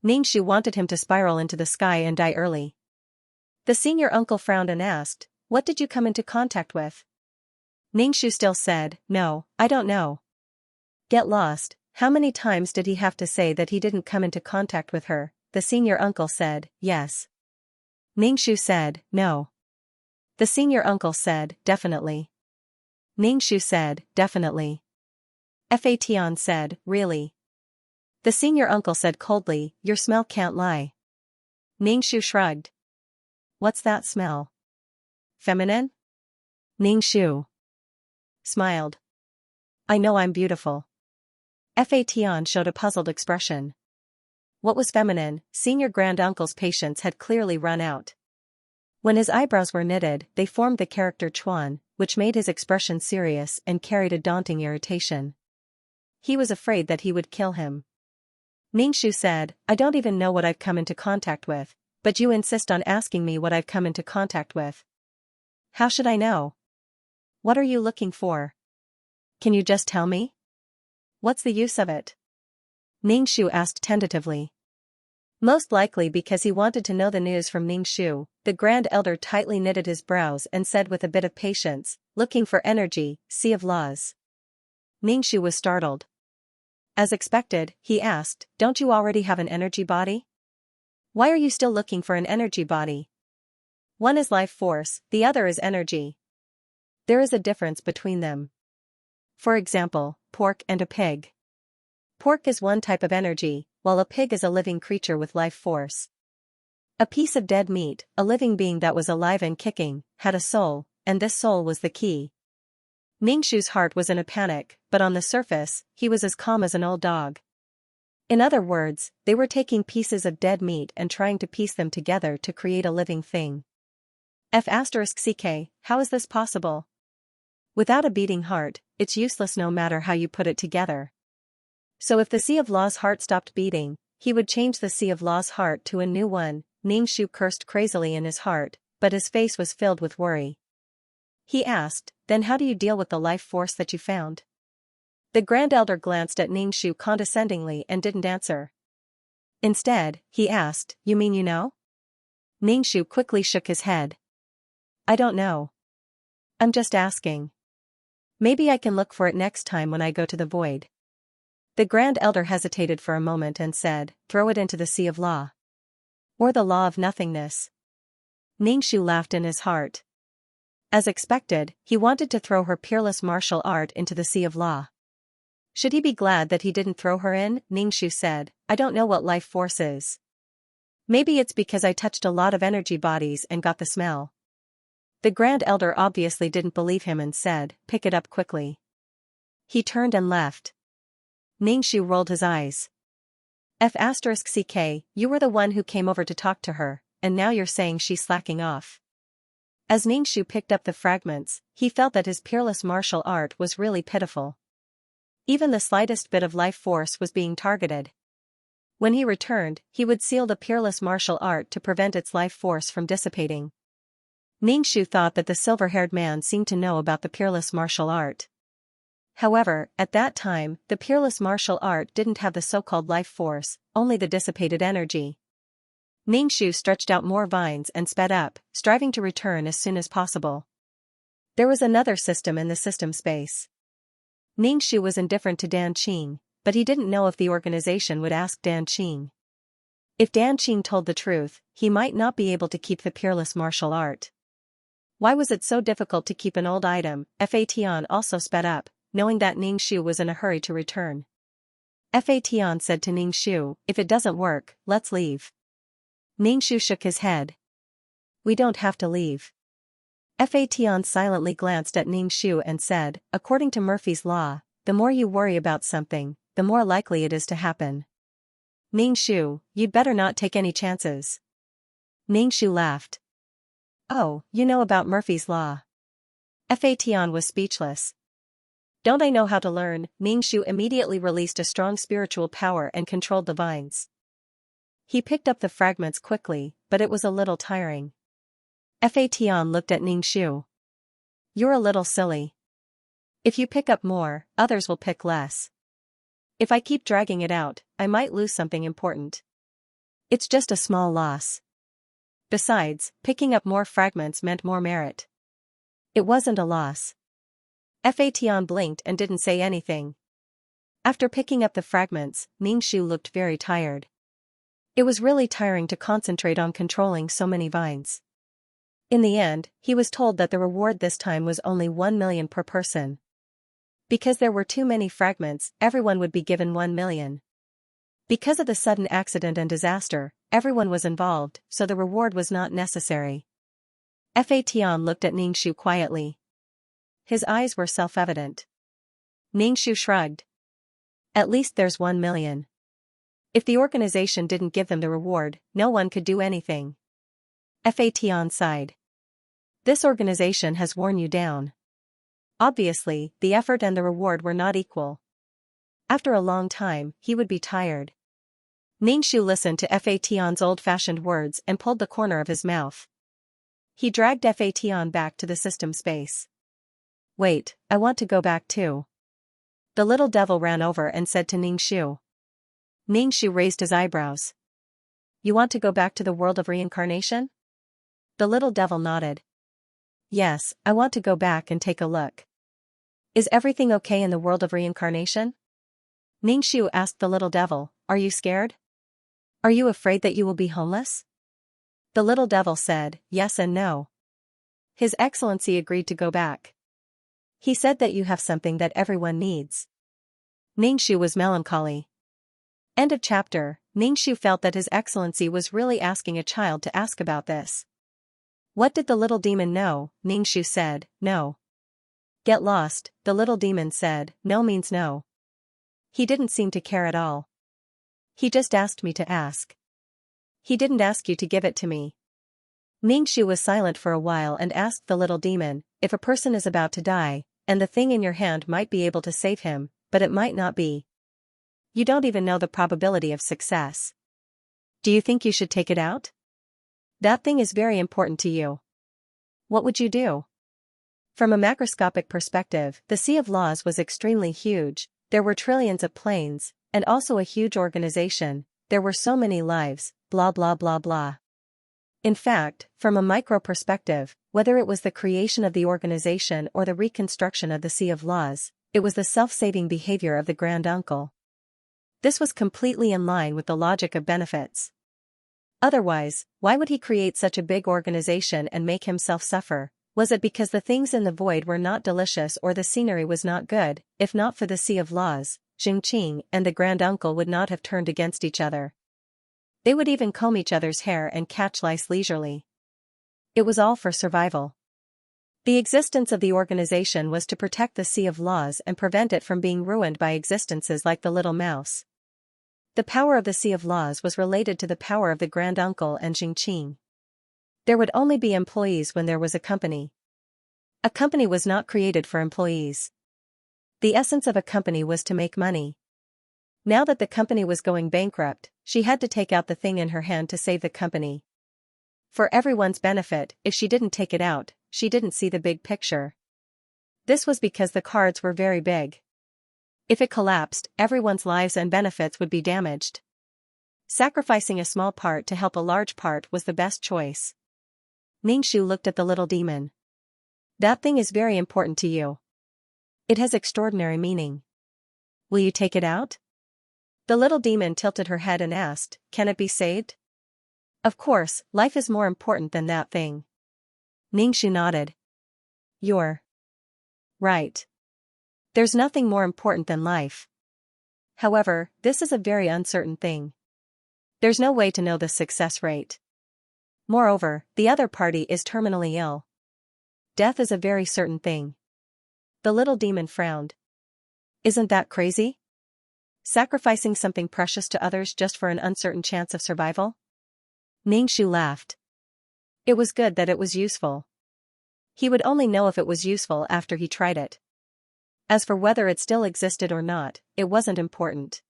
Ningxu wanted him to spiral into the sky and die early. The senior uncle frowned and asked, what did you come into contact with? Ningxu still said, no, I don't know. Get lost. How many times did he have to say that he didn't come into contact with her? The senior uncle said, yes. Ningxu said, no. The senior uncle said, definitely. Ningxu said, definitely. Fa Tian said, really? The senior uncle said coldly, your smell can't lie. Ningxu shrugged. What's that smell? Feminine? Ningxu smiled. I know I'm beautiful. Fa Tian showed a puzzled expression. What was feminine? Senior grand uncle's patience had clearly run out. When his eyebrows were knitted, they formed the character Chuan, which made his expression serious and carried a daunting irritation. He was afraid that he would kill him. Ningxu said, I don't even know what I've come into contact with, but you insist on asking me what I've come into contact with. How should I know? What are you looking for? Can you just tell me? What's the use of it? Ningxu asked tentatively. Most likely because he wanted to know the news from Ningxu, the Grand Elder tightly knitted his brows and said with a bit of patience, looking for energy, sea of laws. Ningxu was startled. As expected, he asked, don't you already have an energy body? Why are you still looking for an energy body? One is life force, the other is energy. There is a difference between them. For example, pork and a pig. Pork is one type of energy, while a pig is a living creature with life force. A piece of dead meat, a living being that was alive and kicking, had a soul, and this soul was the key. Ningxu's heart was in a panic, but on the surface, he was as calm as an old dog. In other words, they were taking pieces of dead meat and trying to piece them together to create a living thing. F*ck, how is this possible? Without a beating heart, it's useless no matter how you put it together. So if the Sea of Law's heart stopped beating, he would change the Sea of Law's heart to a new one. Ningxu cursed crazily in his heart, but his face was filled with worry. He asked, then how do you deal with the life force that you found? The Grand Elder glanced at Ningxu condescendingly and didn't answer. Instead, he asked, you mean you know? Ningxu quickly shook his head. I don't know. I'm just asking. Maybe I can look for it next time when I go to the void. The Grand Elder hesitated for a moment and said, throw it into the Sea of Law. Or the Law of Nothingness. Ningxu laughed in his heart. As expected, he wanted to throw her peerless martial art into the Sea of Law. Should he be glad that he didn't throw her in? Ningxu said, I don't know what life force is. Maybe it's because I touched a lot of energy bodies and got the smell. The Grand Elder obviously didn't believe him and said, pick it up quickly. He turned and left. Ningxu rolled his eyes. F*ck, you were the one who came over to talk to her, and now you're saying she's slacking off. As Ningxu picked up the fragments, he felt that his peerless martial art was really pitiful. Even the slightest bit of life force was being targeted. When he returned, he would seal the peerless martial art to prevent its life force from dissipating. Ningxu thought that the silver-haired man seemed to know about the peerless martial art. However, at that time, the peerless martial art didn't have the so-called life force, only the dissipated energy. Ningxu stretched out more vines and sped up, striving to return as soon as possible. There was another system in the system space. Ningxu was indifferent to Dan Qing, but he didn't know if the organization would ask Dan Qing. If Dan Qing told the truth, he might not be able to keep the peerless martial art. Why was it so difficult to keep an old item? Fatian also sped up, knowing that Ningxu was in a hurry to return. Fatian said to Ningxu, if it doesn't work, let's leave. Ningxu shook his head. We don't have to leave. Fatian silently glanced at Ningxu and said, according to Murphy's Law, the more you worry about something, the more likely it is to happen. Ningxu, you'd better not take any chances. Ningxu laughed. Oh, you know about Murphy's Law. Fatian was speechless. Don't I know how to learn? Ningxu immediately released a strong spiritual power and controlled the vines. He picked up the fragments quickly, but it was a little tiring. Fatian looked at Ningxu. You're a little silly. If you pick up more, others will pick less. If I keep dragging it out, I might lose something important. It's just a small loss. Besides, picking up more fragments meant more merit. It wasn't a loss. Fatian blinked and didn't say anything. After picking up the fragments, Ningxu looked very tired. It was really tiring to concentrate on controlling so many vines. In the end, he was told that the reward this time was only 1 million per person. Because there were too many fragments, everyone would be given 1 million. Because of the sudden accident and disaster, everyone was involved, so the reward was not necessary. Fatian looked at Ningxu quietly. His eyes were self-evident. Ningxu shrugged. At least there's 1 million. If the organization didn't give them the reward, no one could do anything. Fatian sighed. This organization has worn you down. Obviously, the effort and the reward were not equal. After a long time, he would be tired. Ningxu listened to Fatian's old-fashioned words and pulled the corner of his mouth. He dragged Fatian back to the system space. Wait, I want to go back too. The little devil ran over and said to Ningxu. Ningxu raised his eyebrows. You want to go back to the world of reincarnation? The little devil nodded. Yes, I want to go back and take a look. Is everything okay in the world of reincarnation? Ningxu asked the little devil, are you scared? Are you afraid that you will be homeless? The little devil said, yes and no. His Excellency agreed to go back. He said that you have something that everyone needs. Ningxu was melancholy. End of chapter. Ningxu felt that His Excellency was really asking a child to ask about this. What did the little demon know? Ningxu said, no. Get lost, the little demon said, no means no. He didn't seem to care at all. He just asked me to ask. He didn't ask you to give it to me. Xianxia was silent for a while and asked the little demon, if a person is about to die, and the thing in your hand might be able to save him, but it might not be. You don't even know the probability of success. Do you think you should take it out? That thing is very important to you. What would you do? From a macroscopic perspective, the Sea of Laws was extremely huge. There were trillions of planes, and also a huge organization. There were so many lives, blah blah blah blah. In fact, from a micro perspective, whether it was the creation of the organization or the reconstruction of the Sea of Laws, it was the self-saving behavior of the Grand Uncle. This was completely in line with the logic of benefits. Otherwise, why would he create such a big organization and make himself suffer? Was it because the things in the void were not delicious or the scenery was not good? If not for the Sea of Laws, Xianxia and the Grand Uncle would not have turned against each other. They would even comb each other's hair and catch lice leisurely. It was all for survival. The existence of the organization was to protect the Sea of Laws and prevent it from being ruined by existences like the little mouse. The power of the Sea of Laws was related to the power of the Grand Uncle and Xianxia. There would only be employees when there was a company. A company was not created for employees. The essence of a company was to make money. Now that the company was going bankrupt, she had to take out the thing in her hand to save the company. For everyone's benefit, if she didn't take it out, she didn't see the big picture. This was because the cards were very big. If it collapsed, everyone's lives and benefits would be damaged. Sacrificing a small part to help a large part was the best choice. Xianxia looked at the little demon. That thing is very important to you. It has extraordinary meaning. Will you take it out? The little demon tilted her head and asked, can it be saved? Of course, life is more important than that thing. Xianxia nodded. You're right. There's nothing more important than life. However, this is a very uncertain thing. There's no way to know the success rate. Moreover, the other party is terminally ill. Death is a very certain thing. The little demon frowned. Isn't that crazy? Sacrificing something precious to others just for an uncertain chance of survival? Xianxia laughed. It was good that it was useful. He would only know if it was useful after he tried it. As for whether it still existed or not, it wasn't important.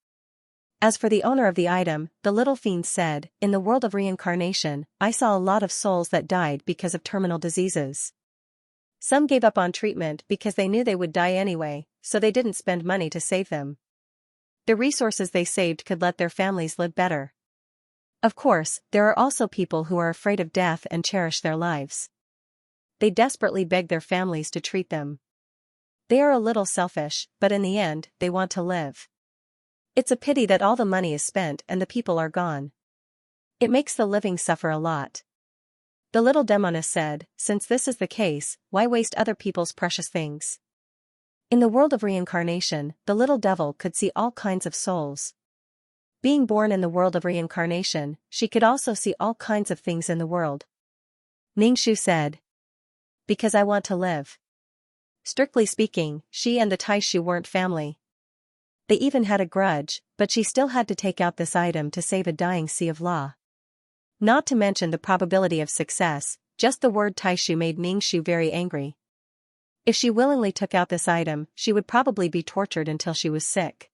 As for the owner of the item, the little fiend said, in the world of reincarnation, I saw a lot of souls that died because of terminal diseases. Some gave up on treatment because they knew they would die anyway, so they didn't spend money to save them. The resources they saved could let their families live better. Of course, there are also people who are afraid of death and cherish their lives. They desperately beg their families to treat them. They are a little selfish, but in the end, they want to live. It's a pity that all the money is spent and the people are gone. It makes the living suffer a lot. The little demoness said, since this is the case, why waste other people's precious things? In the world of reincarnation, the little devil could see all kinds of souls. Being born in the world of reincarnation, she could also see all kinds of things in the world. Xianxia said. Because I want to live. Strictly speaking, she and the Taishu weren't family. They even had a grudge, but she still had to take out this item to save a dying Sea of Law. Not to mention the probability of success, just the word Taishu made Xianxia very angry. If she willingly took out this item, she would probably be tortured until she was sick.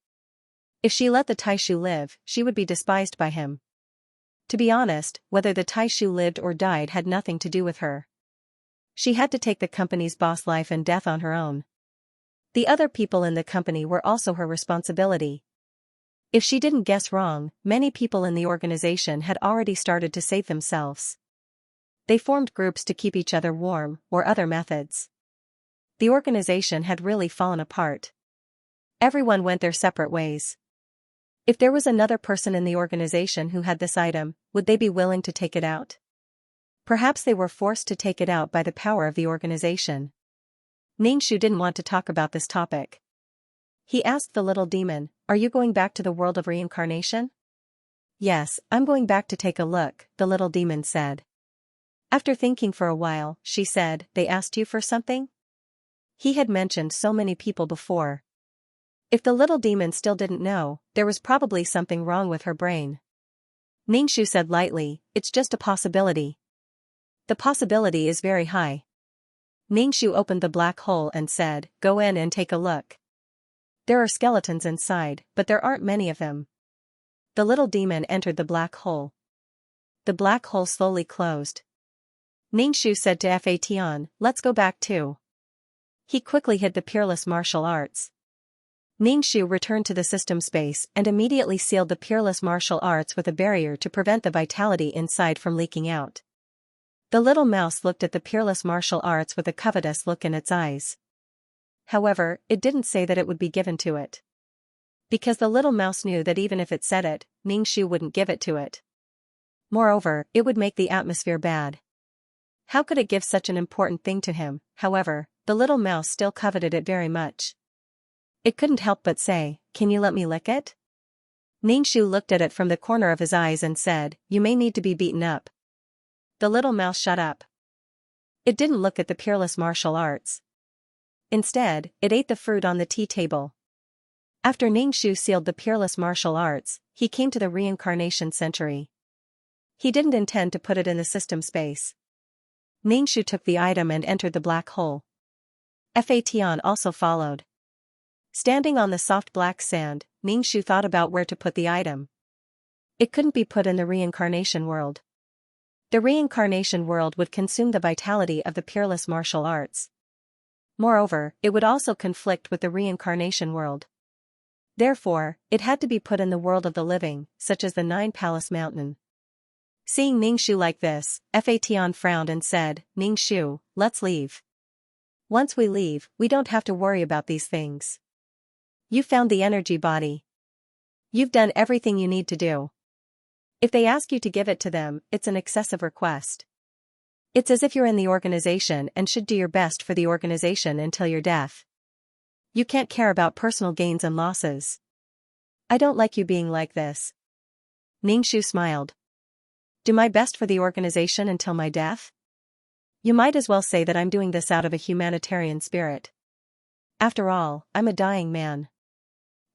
If she let the Taishu live, she would be despised by him. To be honest, whether the Taishu lived or died had nothing to do with her. She had to take the company's boss life and death on her own. The other people in the company were also her responsibility. If she didn't guess wrong, many people in the organization had already started to save themselves. They formed groups to keep each other warm, or other methods. The organization had really fallen apart. Everyone went their separate ways. If there was another person in the organization who had this item, would they be willing to take it out? Perhaps they were forced to take it out by the power of the organization. Xianxia didn't want to talk about this topic. He asked the little demon, are you going back to the world of reincarnation? Yes, I'm going back to take a look, the little demon said. After thinking for a while, she said, they asked you for something? He had mentioned so many people before. If the little demon still didn't know, there was probably something wrong with her brain. Xianxia said lightly, it's just a possibility. The possibility is very high. Ningxu opened the black hole and said, "Go in and take a look. There are skeletons inside, but there aren't many of them." The little demon entered the black hole. The black hole slowly closed. Ningxu said to Fa Tian, "Let's go back too." He quickly hid the peerless martial arts. Ningxu returned to the system space and immediately sealed the peerless martial arts with a barrier to prevent the vitality inside from leaking out. The little mouse looked at the peerless martial arts with a covetous look in its eyes. However, it didn't say that it would be given to it. Because the little mouse knew that even if it said it, Ningxu wouldn't give it to it. Moreover, it would make the atmosphere bad. How could it give such an important thing to him? However, the little mouse still coveted it very much. It couldn't help but say, "Can you let me lick it?" Ningxu looked at it from the corner of his eyes and said, "You may need to be beaten up." The little mouse shut up. It didn't look at the peerless martial arts. Instead, it ate the fruit on the tea table. After Ningxu sealed the peerless martial arts, he came to the reincarnation century. He didn't intend to put it in the system space. Ningxu took the item and entered the black hole. Fa Tian also followed. Standing on the soft black sand, Ningxu thought about where to put the item. It couldn't be put in the reincarnation world. The reincarnation world would consume the vitality of the peerless martial arts. Moreover, it would also conflict with the reincarnation world. Therefore, it had to be put in the world of the living, such as the Nine Palace Mountain. Seeing Ningxu like this, Fa Tian frowned and said, "Ningxu, let's leave. Once we leave, we don't have to worry about these things. You found the energy body. You've done everything you need to do. If they ask you to give it to them, it's an excessive request. It's as if you're in the organization and should do your best for the organization until your death. You can't care about personal gains and losses. I don't like you being like this." Ningxu smiled. "Do my best for the organization until my death? You might as well say that I'm doing this out of a humanitarian spirit. After all, I'm a dying man.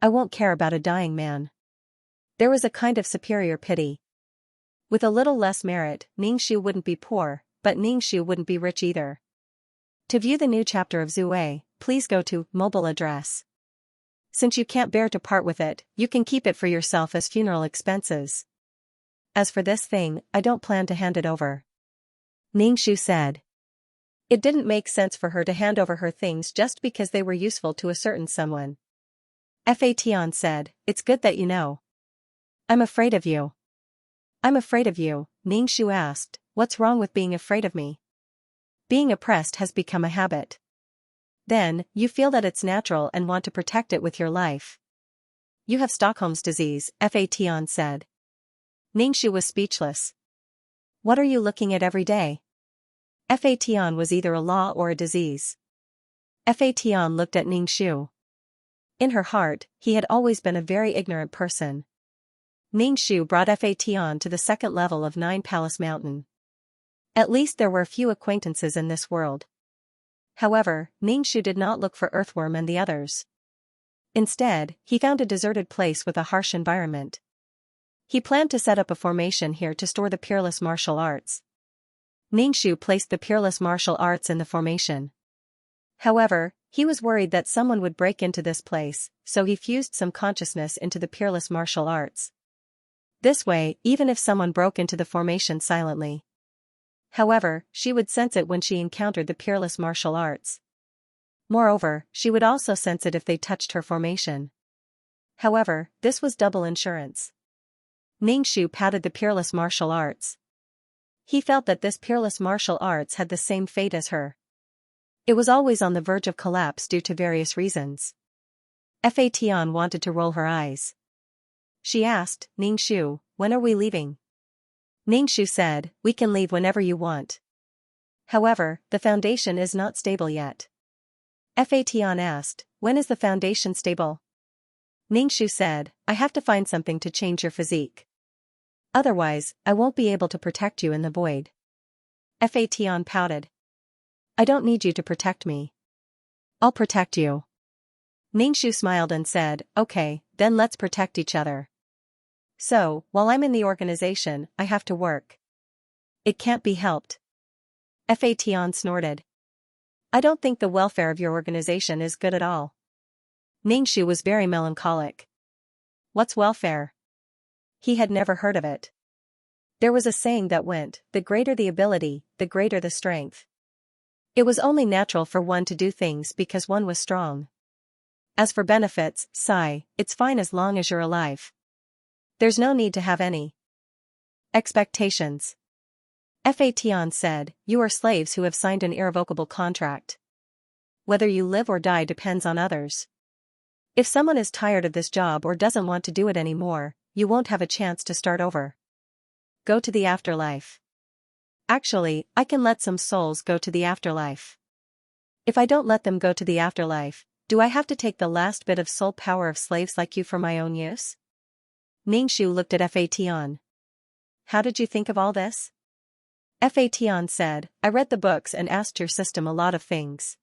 I won't care about a dying man." There was a kind of superior pity. With a little less merit, Ningxu wouldn't be poor, but Ningxu wouldn't be rich either. To view the new chapter of Zue, please go to mobile address. Since you can't bear to part with it, you can keep it for yourself as funeral expenses. As for this thing, I don't plan to hand it over," Ningxu said. It didn't make sense for her to hand over her things just because they were useful to a certain someone. Fa Tian said, "It's good that you know." "I'm afraid of you." "I'm afraid of you," Ningxu asked, "What's wrong with being afraid of me?" "Being oppressed has become a habit. Then, you feel that it's natural and want to protect it with your life." "You have Stockholm's disease," Fa Tian said. Ningxu was speechless. "What are you looking at every day?" Fa Tian was either a law or a disease. Fa Tian looked at Ningxu. In her heart, he had always been a very ignorant person. Ningxu brought Fa Tian to the second level of Nine Palace Mountain. At least there were few acquaintances in this world. However, Ningxu did not look for Earthworm and the others. Instead, he found a deserted place with a harsh environment. He planned to set up a formation here to store the peerless martial arts. Ningxu placed the peerless martial arts in the formation. However, he was worried that someone would break into this place, so he fused some consciousness into the peerless martial arts. This way, even if someone broke into the formation silently. However, she would sense it when she encountered the peerless martial arts. Moreover, she would also sense it if they touched her formation. However, this was double insurance. Ningxu patted the peerless martial arts. He felt that this peerless martial arts had the same fate as her. It was always on the verge of collapse due to various reasons. Fa Tian wanted to roll her eyes. She asked, "Ningxu, when are we leaving?" Ningxu said, "We can leave whenever you want. However, the foundation is not stable yet." Fa Tian asked, "When is the foundation stable?" Ningxu said, "I have to find something to change your physique. Otherwise, I won't be able to protect you in the void." Fa Tian pouted. "I don't need you to protect me. I'll protect you." Ningxu smiled and said, "Okay, then let's protect each other. So, while I'm in the organization, I have to work. It can't be helped. Fation snorted. I don't think the welfare of your organization is good at all. Ningxu was very melancholic. What's welfare? He had never heard of it. There was a saying that went, the greater the ability, the greater the strength. It was only natural for one to do things because one was strong. As for benefits, it's fine as long as you're alive. There's no need to have any expectations. Fation said, you are slaves who have signed an irrevocable contract. Whether you live or die depends on others. If someone is tired of this job or doesn't want to do it anymore, you won't have a chance to start over. Go to the afterlife. Actually, I can let some souls go to the afterlife. If I don't let them go to the afterlife, do I have to take the last bit of soul power of slaves like you for my own use? Ningxu looked at Fation. How did you think of all this? Fation said, I read the books and asked your system a lot of things.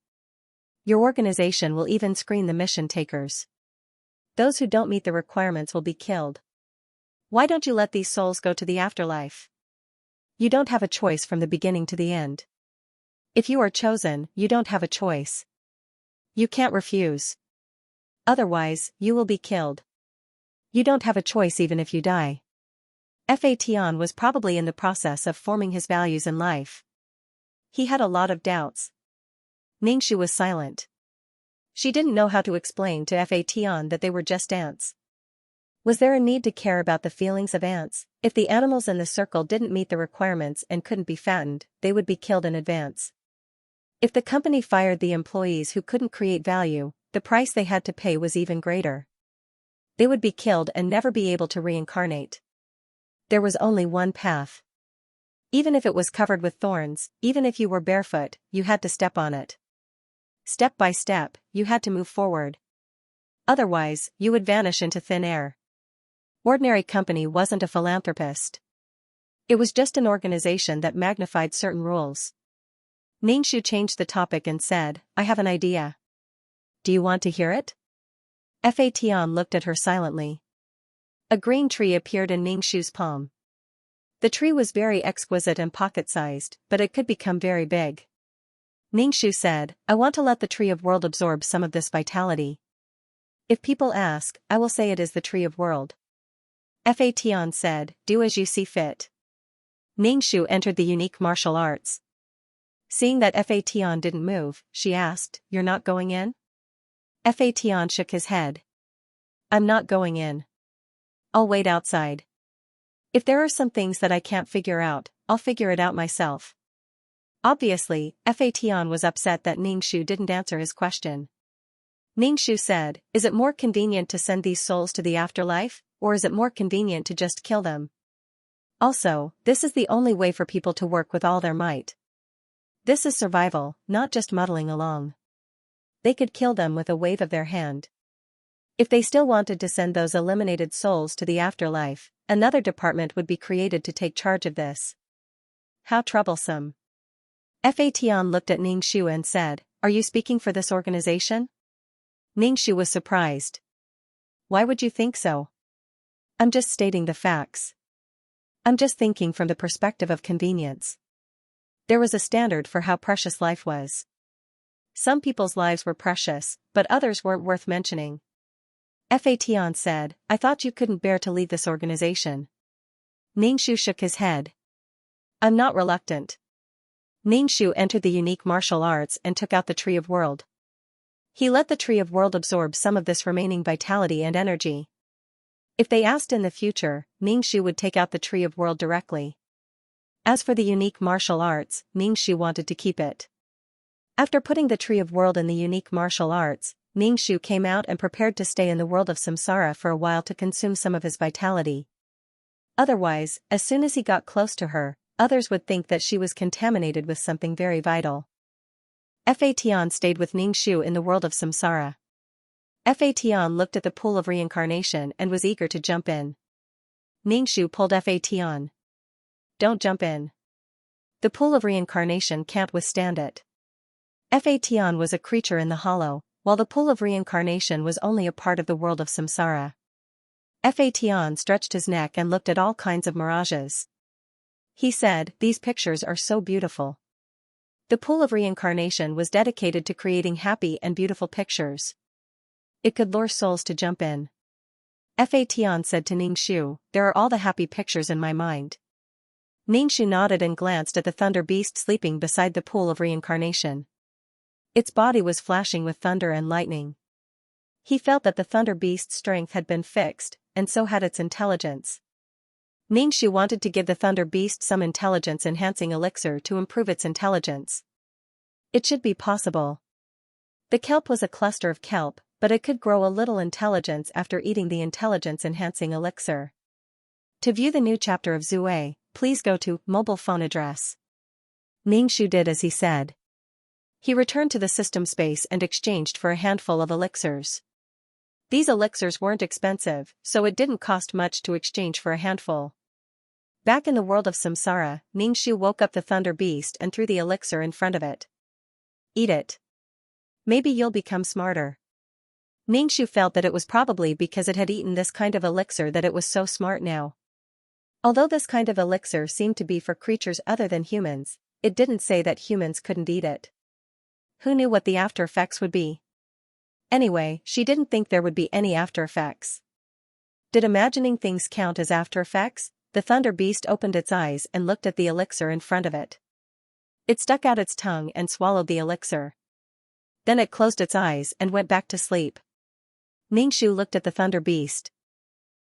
Your organization will even screen the mission takers. Those who don't meet the requirements will be killed. Why don't you let these souls go to the afterlife? You don't have a choice from the beginning to the end. If you are chosen, you don't have a choice. You can't refuse. Otherwise, you will be killed. You don't have a choice even if you die. Fation was probably in the process of forming his values in life. He had a lot of doubts. Ningxu was silent. She didn't know how to explain to Fation that they were just ants. Was there a need to care about the feelings of ants? If the animals in the circle didn't meet the requirements and couldn't be fattened, they would be killed in advance. If the company fired the employees who couldn't create value, the price they had to pay was even greater. They would be killed and never be able to reincarnate. There was only one path. Even if it was covered with thorns, even if you were barefoot, you had to step on it. Step by step, you had to move forward. Otherwise, you would vanish into thin air. Ordinary company wasn't a philanthropist. It was just an organization that magnified certain rules. Ningxu changed the topic and said, I have an idea. Do you want to hear it? Fation looked at her silently. A green tree appeared in Ningxu's palm. The tree was very exquisite and pocket-sized, but it could become very big. Ningxu said, I want to let the tree of world absorb some of this vitality. If people ask, I will say it is the tree of world. Fation said, do as you see fit. Ningxu entered the unique martial arts. Seeing that Fation didn't move, she asked, you're not going in? Fation shook his head. I'm not going in. I'll wait outside. If there are some things that I can't figure out, I'll figure it out myself. Obviously, Fation was upset that Ningxu didn't answer his question. Ningxu said, is it more convenient to send these souls to the afterlife, or is it more convenient to just kill them? Also, this is the only way for people to work with all their might. This is survival, not just muddling along. They could kill them with a wave of their hand. If they still wanted to send those eliminated souls to the afterlife, another department would be created to take charge of this. How troublesome. Fation looked at Ningxu and said, are you speaking for this organization? Ningxu was surprised. Why would you think so? I'm just stating the facts. I'm just thinking from the perspective of convenience. There was a standard for how precious life was. Some people's lives were precious, but others weren't worth mentioning. Fation said, I thought you couldn't bear to leave this organization. Ningxu shook his head. I'm not reluctant. Ningxu entered the unique martial arts and took out the Tree of World. He let the Tree of World absorb some of this remaining vitality and energy. If they asked in the future, Ningxu would take out the Tree of World directly. As for the unique martial arts, Ningxu wanted to keep it. After putting the Tree of World in the unique martial arts, Ningxu came out and prepared to stay in the world of samsara for a while to consume some of his vitality. Otherwise, as soon as he got close to her, others would think that she was contaminated with something very vital. Fation stayed with Ningxu in the world of samsara. Fation looked at the pool of reincarnation and was eager to jump in. Ningxu pulled Fation. Don't jump in. The pool of reincarnation can't withstand it. Fation was a creature in the hollow, while the pool of reincarnation was only a part of the world of samsara. Fation stretched his neck and looked at all kinds of mirages. He said, these pictures are so beautiful. The pool of reincarnation was dedicated to creating happy and beautiful pictures. It could lure souls to jump in. Fa Tian said to Ningxu, "There are all the happy pictures in my mind." Ningxu nodded and glanced at the thunder beast sleeping beside the pool of reincarnation. Its body was flashing with thunder and lightning. He felt that the thunder beast's strength had been fixed, and so had its intelligence. Ningxu wanted to give the thunder beast some intelligence-enhancing elixir to improve its intelligence. It should be possible. The kelp was a cluster of kelp, but it could grow a little intelligence after eating the intelligence-enhancing elixir. To view the new chapter of Zue, please go to mobile phone address. Ningxu did as he said. He returned to the system space and exchanged for a handful of elixirs. These elixirs weren't expensive, so it didn't cost much to exchange for a handful. Back in the world of Samsara, Ningxu woke up the thunder beast and threw the elixir in front of it. "Eat it. Maybe you'll become smarter." Ningxu felt that it was probably because it had eaten this kind of elixir that it was so smart now. Although this kind of elixir seemed to be for creatures other than humans, it didn't say that humans couldn't eat it. Who knew what the after effects would be? Anyway, she didn't think there would be any after effects. Did imagining things count as after effects? The thunder beast opened its eyes and looked at the elixir in front of it. It stuck out its tongue and swallowed the elixir. Then it closed its eyes and went back to sleep. Ningxu looked at the thunder beast.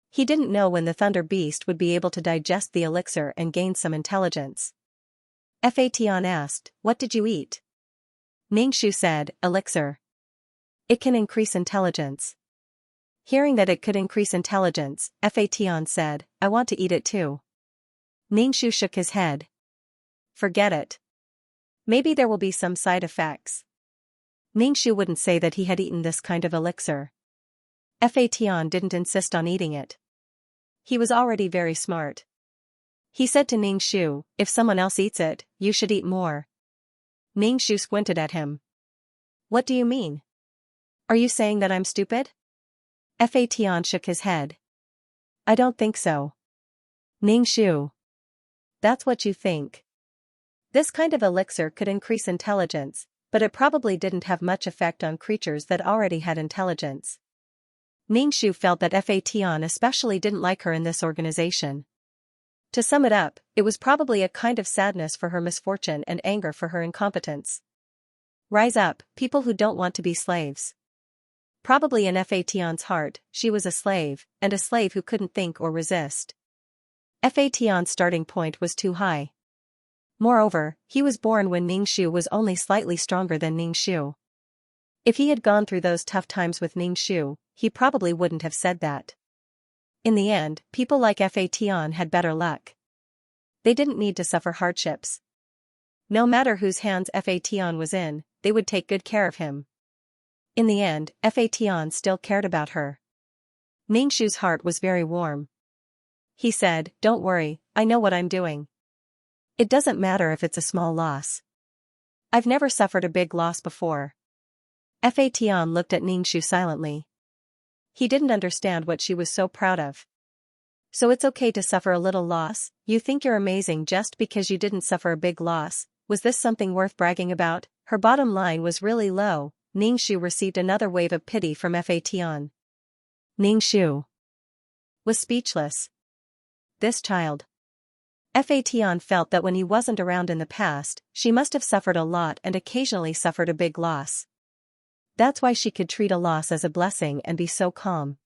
He didn't know when the thunder beast would be able to digest the elixir and gain some intelligence. Fa Tian asked, "What did you eat?" Ningxu said, "Elixir. It can increase intelligence." Hearing that it could increase intelligence, Fa Tian said, "I want to eat it too." Ningxu shook his head. "Forget it. Maybe there will be some side effects." Ningxu wouldn't say that he had eaten this kind of elixir. Fa Tian didn't insist on eating it. He was already very smart. He said to Ningxu, "If someone else eats it, you should eat more." Ningxu squinted at him. "What do you mean? Are you saying that I'm stupid?" Fa Tian shook his head. "I don't think so." Ningxu. "That's what you think." This kind of elixir could increase intelligence, but it probably didn't have much effect on creatures that already had intelligence. Ningxu felt that Fa Tian especially didn't like her in this organization. To sum it up, it was probably a kind of sadness for her misfortune and anger for her incompetence. Rise up, people who don't want to be slaves. Probably in Fa Tian's heart, she was a slave, and a slave who couldn't think or resist. Fa Tian's starting point was too high. Moreover, he was born when Ningxu was only slightly stronger than Ningxu. If he had gone through those tough times with Ningxu, he probably wouldn't have said that. In the end, people like Fa Tian had better luck. They didn't need to suffer hardships. No matter whose hands Fa Tian was in, they would take good care of him. In the end, Fa Tian still cared about her. Ningxu's heart was very warm. He said, "Don't worry, I know what I'm doing. It doesn't matter if it's a small loss. I've never suffered a big loss before." Fa Tian looked at Ningxu silently. He didn't understand what she was so proud of. "So it's okay to suffer a little loss? You think you're amazing just because you didn't suffer a big loss? Was this something worth bragging about?" Her bottom line was really low. Ningxu received another wave of pity from Fa Tian. Ningxu was speechless. This child. Fa Tian felt that when he wasn't around in the past, she must have suffered a lot and occasionally suffered a big loss. That's why she could treat a loss as a blessing and be so calm.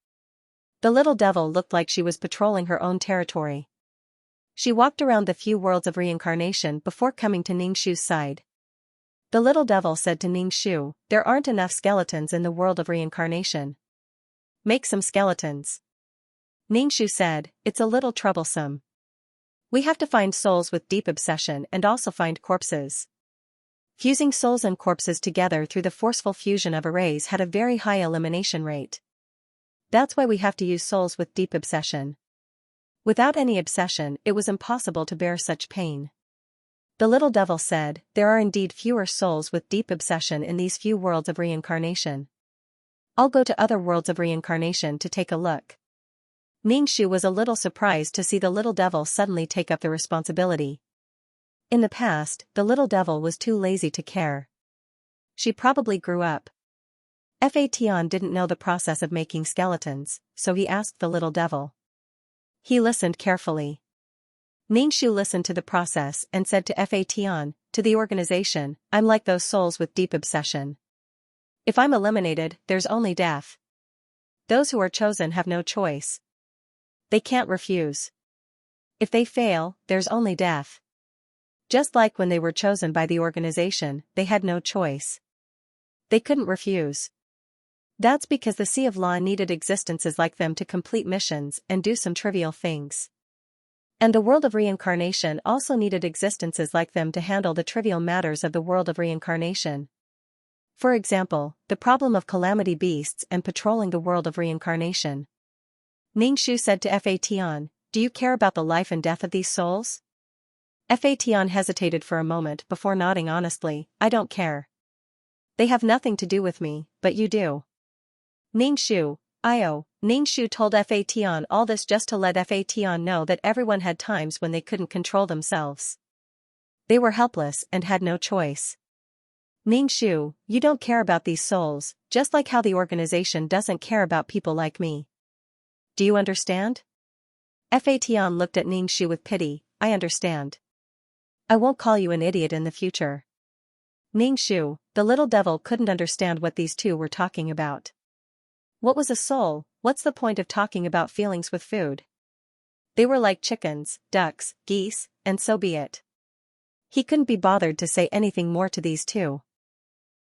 The little devil looked like she was patrolling her own territory. She walked around the few worlds of reincarnation before coming to Ningxu's side. The little devil said to Ningxu, "There aren't enough skeletons in the world of reincarnation. Make some skeletons." Ningxu said, "It's a little troublesome. We have to find souls with deep obsession and also find corpses. Fusing souls and corpses together through the forceful fusion of arrays had a very high elimination rate. That's why we have to use souls with deep obsession. Without any obsession, it was impossible to bear such pain." The little devil said, "There are indeed fewer souls with deep obsession in these few worlds of reincarnation. I'll go to other worlds of reincarnation to take a look." Ningxu was a little surprised to see the little devil suddenly take up the responsibility. In the past, the little devil was too lazy to care. She probably grew up. Fation didn't know the process of making skeletons, so he asked the little devil. He listened carefully. Ningxu listened to the process and said to Fation, to the organization, I'm like those souls with deep obsession. If I'm eliminated, there's only death. Those who are chosen have no choice. They can't refuse. If they fail, there's only death. Just like when they were chosen by the organization, they had no choice. They couldn't refuse. That's because the Sea of Law needed existences like them to complete missions and do some trivial things. And the world of reincarnation also needed existences like them to handle the trivial matters of the world of reincarnation. For example, the problem of calamity beasts and patrolling the world of reincarnation. Ningxu said to Fation, do you care about the life and death of these souls? Fation hesitated for a moment before nodding honestly, I don't care. They have nothing to do with me, but you do. Ningxu told Fation all this just to let Fation know that everyone had times when they couldn't control themselves. They were helpless and had no choice. Ningxu, you don't care about these souls, just like how the organization doesn't care about people like me. Do you understand? Fation looked at Ningxu with pity, I understand. I won't call you an idiot in the future. Ningxu, the little devil couldn't understand what these two were talking about. What was a soul? What's the point of talking about feelings with food? They were like chickens, ducks, geese, and so be it. He couldn't be bothered to say anything more to these two.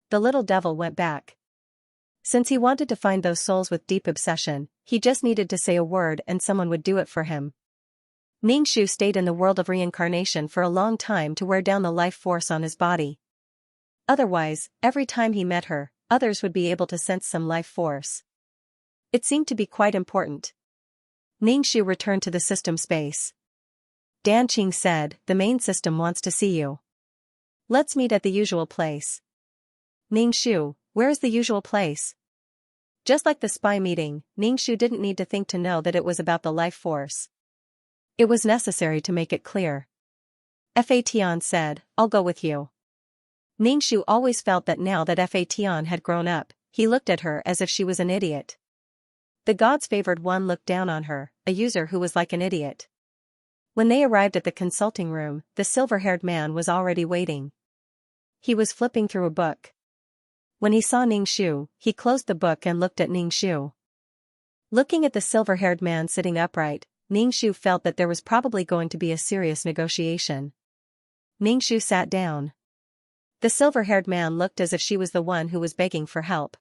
The little devil went back. Since he wanted to find those souls with deep obsession, he just needed to say a word and someone would do it for him. Ningxu stayed in the world of reincarnation for a long time to wear down the life force on his body. Otherwise, every time he met her, others would be able to sense some life force. It seemed to be quite important. Ningxu returned to the system space. Danqing said, the main system wants to see you. Let's meet at the usual place. Ningxu, where is the usual place? Just like the spy meeting, Ningxu didn't need to think to know that it was about the life force. It was necessary to make it clear. Fation said, I'll go with you. Ningxu always felt that now that Fation had grown up, he looked at her as if she was an idiot. The gods favored one looked down on her, a user who was like an idiot. When they arrived at the consulting room, the silver-haired man was already waiting. He was flipping through a book. When he saw Ningxu, he closed the book and looked at Ningxu. Looking at the silver-haired man sitting upright, Ningxu felt that there was probably going to be a serious negotiation. Ningxu sat down. The silver-haired man looked as if she was the one who was begging for help.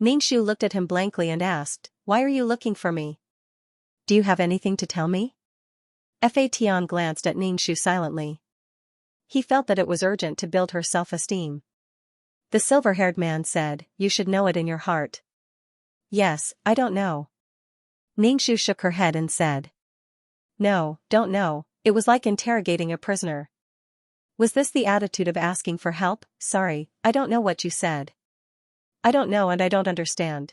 Ningxu looked at him blankly and asked, why are you looking for me? Do you have anything to tell me? Fation glanced at Ningxu silently. He felt that it was urgent to build her self-esteem. The silver-haired man said, you should know it in your heart. Yes, I don't know. Ningxu shook her head and said. No, don't know, it was like interrogating a prisoner. Was this the attitude of asking for help? Sorry, I don't know what you said. I don't know and I don't understand.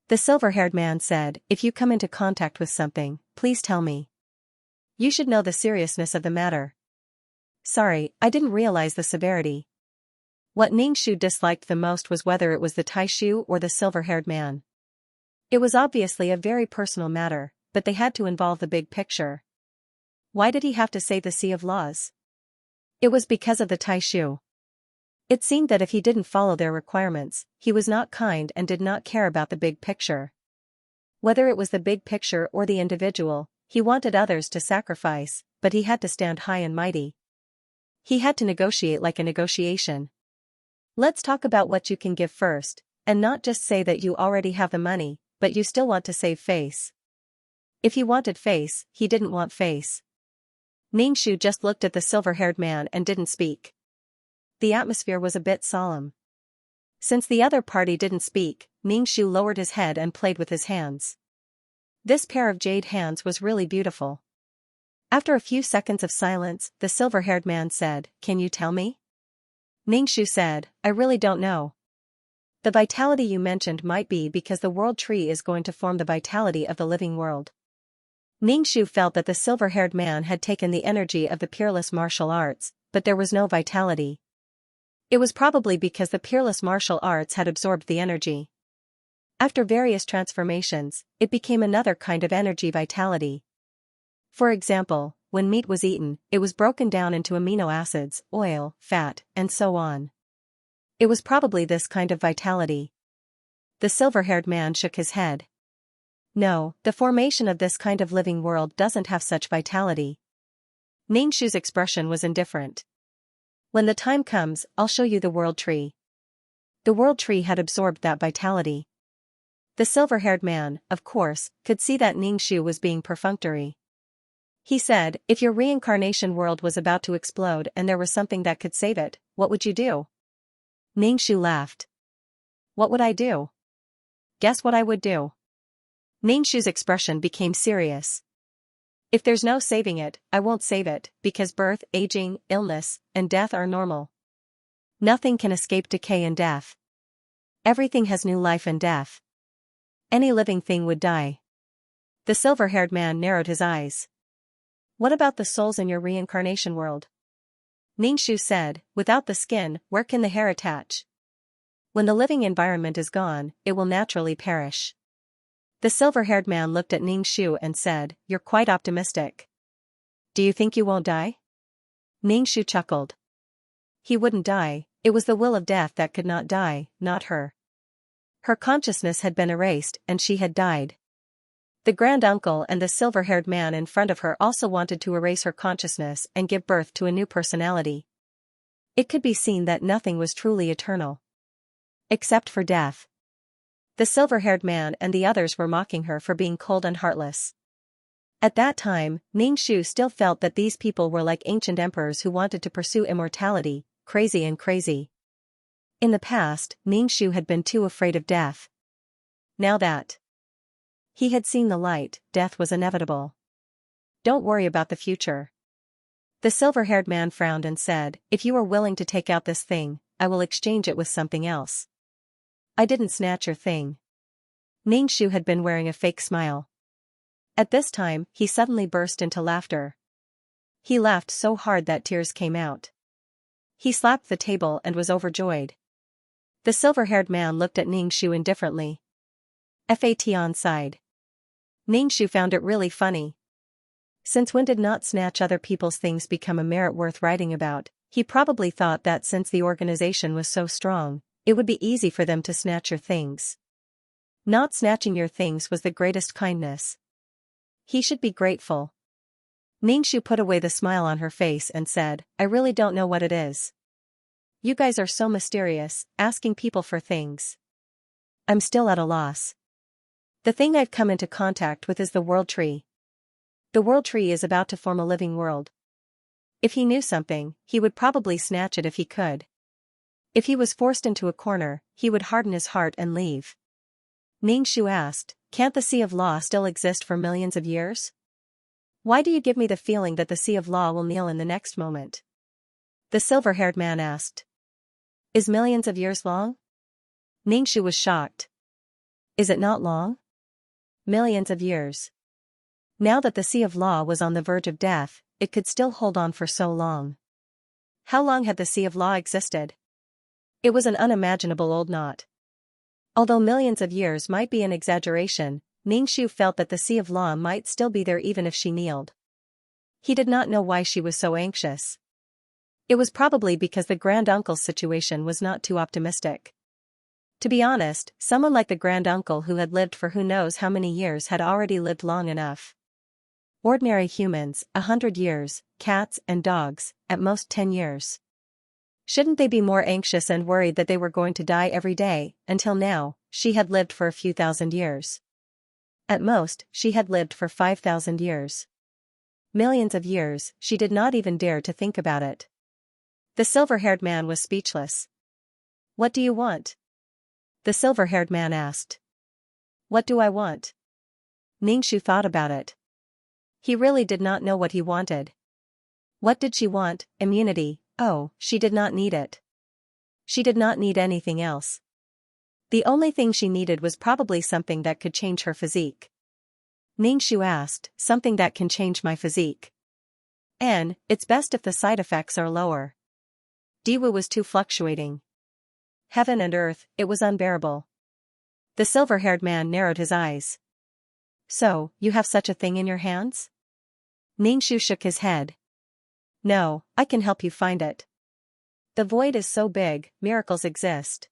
The silver-haired man said, if you come into contact with something, please tell me. You should know the seriousness of the matter. Sorry, I didn't realize the severity. What Ningxu disliked the most was whether it was the Taishu or the silver-haired man. It was obviously a very personal matter, but they had to involve the big picture. Why did he have to say the Sea of Laws? It was because of the Taishu. It seemed that if he didn't follow their requirements, he was not kind and did not care about the big picture. Whether it was the big picture or the individual, he wanted others to sacrifice, but he had to stand high and mighty. He had to negotiate like a negotiation. Let's talk about what you can give first, and not just say that you already have the money, but you still want to save face. If he wanted face, he didn't want face. Ningxu just looked at the silver-haired man and didn't speak. The atmosphere was a bit solemn. Since the other party didn't speak, Ningxu lowered his head and played with his hands. This pair of jade hands was really beautiful. After a few seconds of silence, the silver-haired man said, can you tell me? Ningxu said, I really don't know. The vitality you mentioned might be because the world tree is going to form the vitality of the living world. Ningxu felt that the silver-haired man had taken the energy of the peerless martial arts, but there was no vitality. It was probably because the peerless martial arts had absorbed the energy. After various transformations, it became another kind of energy vitality. For example, when meat was eaten, it was broken down into amino acids, oil, fat, and so on. It was probably this kind of vitality. The silver-haired man shook his head. No, the formation of this kind of living world doesn't have such vitality. Ningxu's expression was indifferent. When the time comes, I'll show you the world tree. The world tree had absorbed that vitality. The silver-haired man, of course, could see that Ningxu was being perfunctory. He said, if your reincarnation world was about to explode and there was something that could save it, what would you do? Ningxu laughed. What would I do? Guess what I would do? Ningxu's expression became serious. If there's no saving it, I won't save it, because birth, aging, illness, and death are normal. Nothing can escape decay and death. Everything has new life and death. Any living thing would die. The silver-haired man narrowed his eyes. What about the souls in your reincarnation world? Ningxu said, without the skin, where can the hair attach? When the living environment is gone, it will naturally perish. The silver-haired man looked at Ningxu and said, you're quite optimistic. Do you think you won't die? Ningxu chuckled. He wouldn't die, it was the will of death that could not die, not her. Her consciousness had been erased and she had died. The granduncle and the silver-haired man in front of her also wanted to erase her consciousness and give birth to a new personality. It could be seen that nothing was truly eternal. Except for death. The silver-haired man and the others were mocking her for being cold and heartless. At that time, Ningxu still felt that these people were like ancient emperors who wanted to pursue immortality, crazy and crazy. In the past, Ningxu had been too afraid of death. Now that he had seen the light, death was inevitable. Don't worry about the future. The silver-haired man frowned and said, if you are willing to take out this thing, I will exchange it with something else. I didn't snatch your thing. Ningxu had been wearing a fake smile. At this time, he suddenly burst into laughter. He laughed so hard that tears came out. He slapped the table and was overjoyed. The silver-haired man looked at Ningxu indifferently. Fatan sighed. Ningxu found it really funny. Since when did not snatch other people's things become a merit worth writing about? He probably thought that since the organization was so strong, it would be easy for them to snatch your things. Not snatching your things was the greatest kindness. He should be grateful. Ningxu put away the smile on her face and said, I really don't know what it is. You guys are so mysterious, asking people for things. I'm still at a loss. The thing I've come into contact with is the world tree. The world tree is about to form a living world. If he knew something, he would probably snatch it if he could. If he was forced into a corner, he would harden his heart and leave. Ningxu asked, can't the Sea of Law still exist for millions of years? Why do you give me the feeling that the Sea of Law will kneel in the next moment? The silver-haired man asked. Is millions of years long? Ningxu was shocked. Is it not long? Millions of years. Now that the Sea of Law was on the verge of death, it could still hold on for so long. How long had the Sea of Law existed? It was an unimaginable old knot. Although millions of years might be an exaggeration, Ningxu felt that the Sea of Law might still be there even if she kneeled. He did not know why she was so anxious. It was probably because the granduncle's situation was not too optimistic. To be honest, someone like the granduncle who had lived for who knows how many years had already lived long enough. Ordinary humans, 100 years, cats and dogs, at most 10 years. Shouldn't they be more anxious and worried that they were going to die every day? Until now, she had lived for a few thousand years. At most, she had lived for 5,000 years. Millions of years, she did not even dare to think about it. The silver-haired man was speechless. What do you want? The silver-haired man asked. What do I want? Ningxu thought about it. He really did not know what he wanted. What did she want? Immunity. Oh, she did not need it. She did not need anything else. The only thing she needed was probably something that could change her physique. Ningxu asked, something that can change my physique. It's best if the side effects are lower. Diwu was too fluctuating. Heaven and earth, it was unbearable. The silver-haired man narrowed his eyes. So, you have such a thing in your hands? Ningxu shook his head. No, I can help you find it. The void is so big, miracles exist.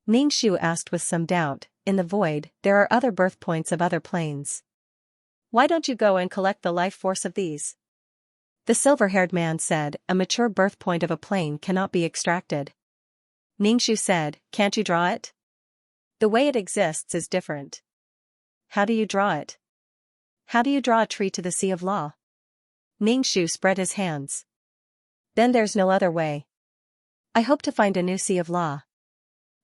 Ningxu asked with some doubt, in the void, there are other birth points of other planes. Why don't you go and collect the life force of these? The silver-haired man said, a mature birth point of a plane cannot be extracted. Ningxu said, can't you draw it? The way it exists is different. How do you draw it? How do you draw a tree to the sea of law? Ningxu spread his hands. Then there's no other way. I hope to find a new sea of law.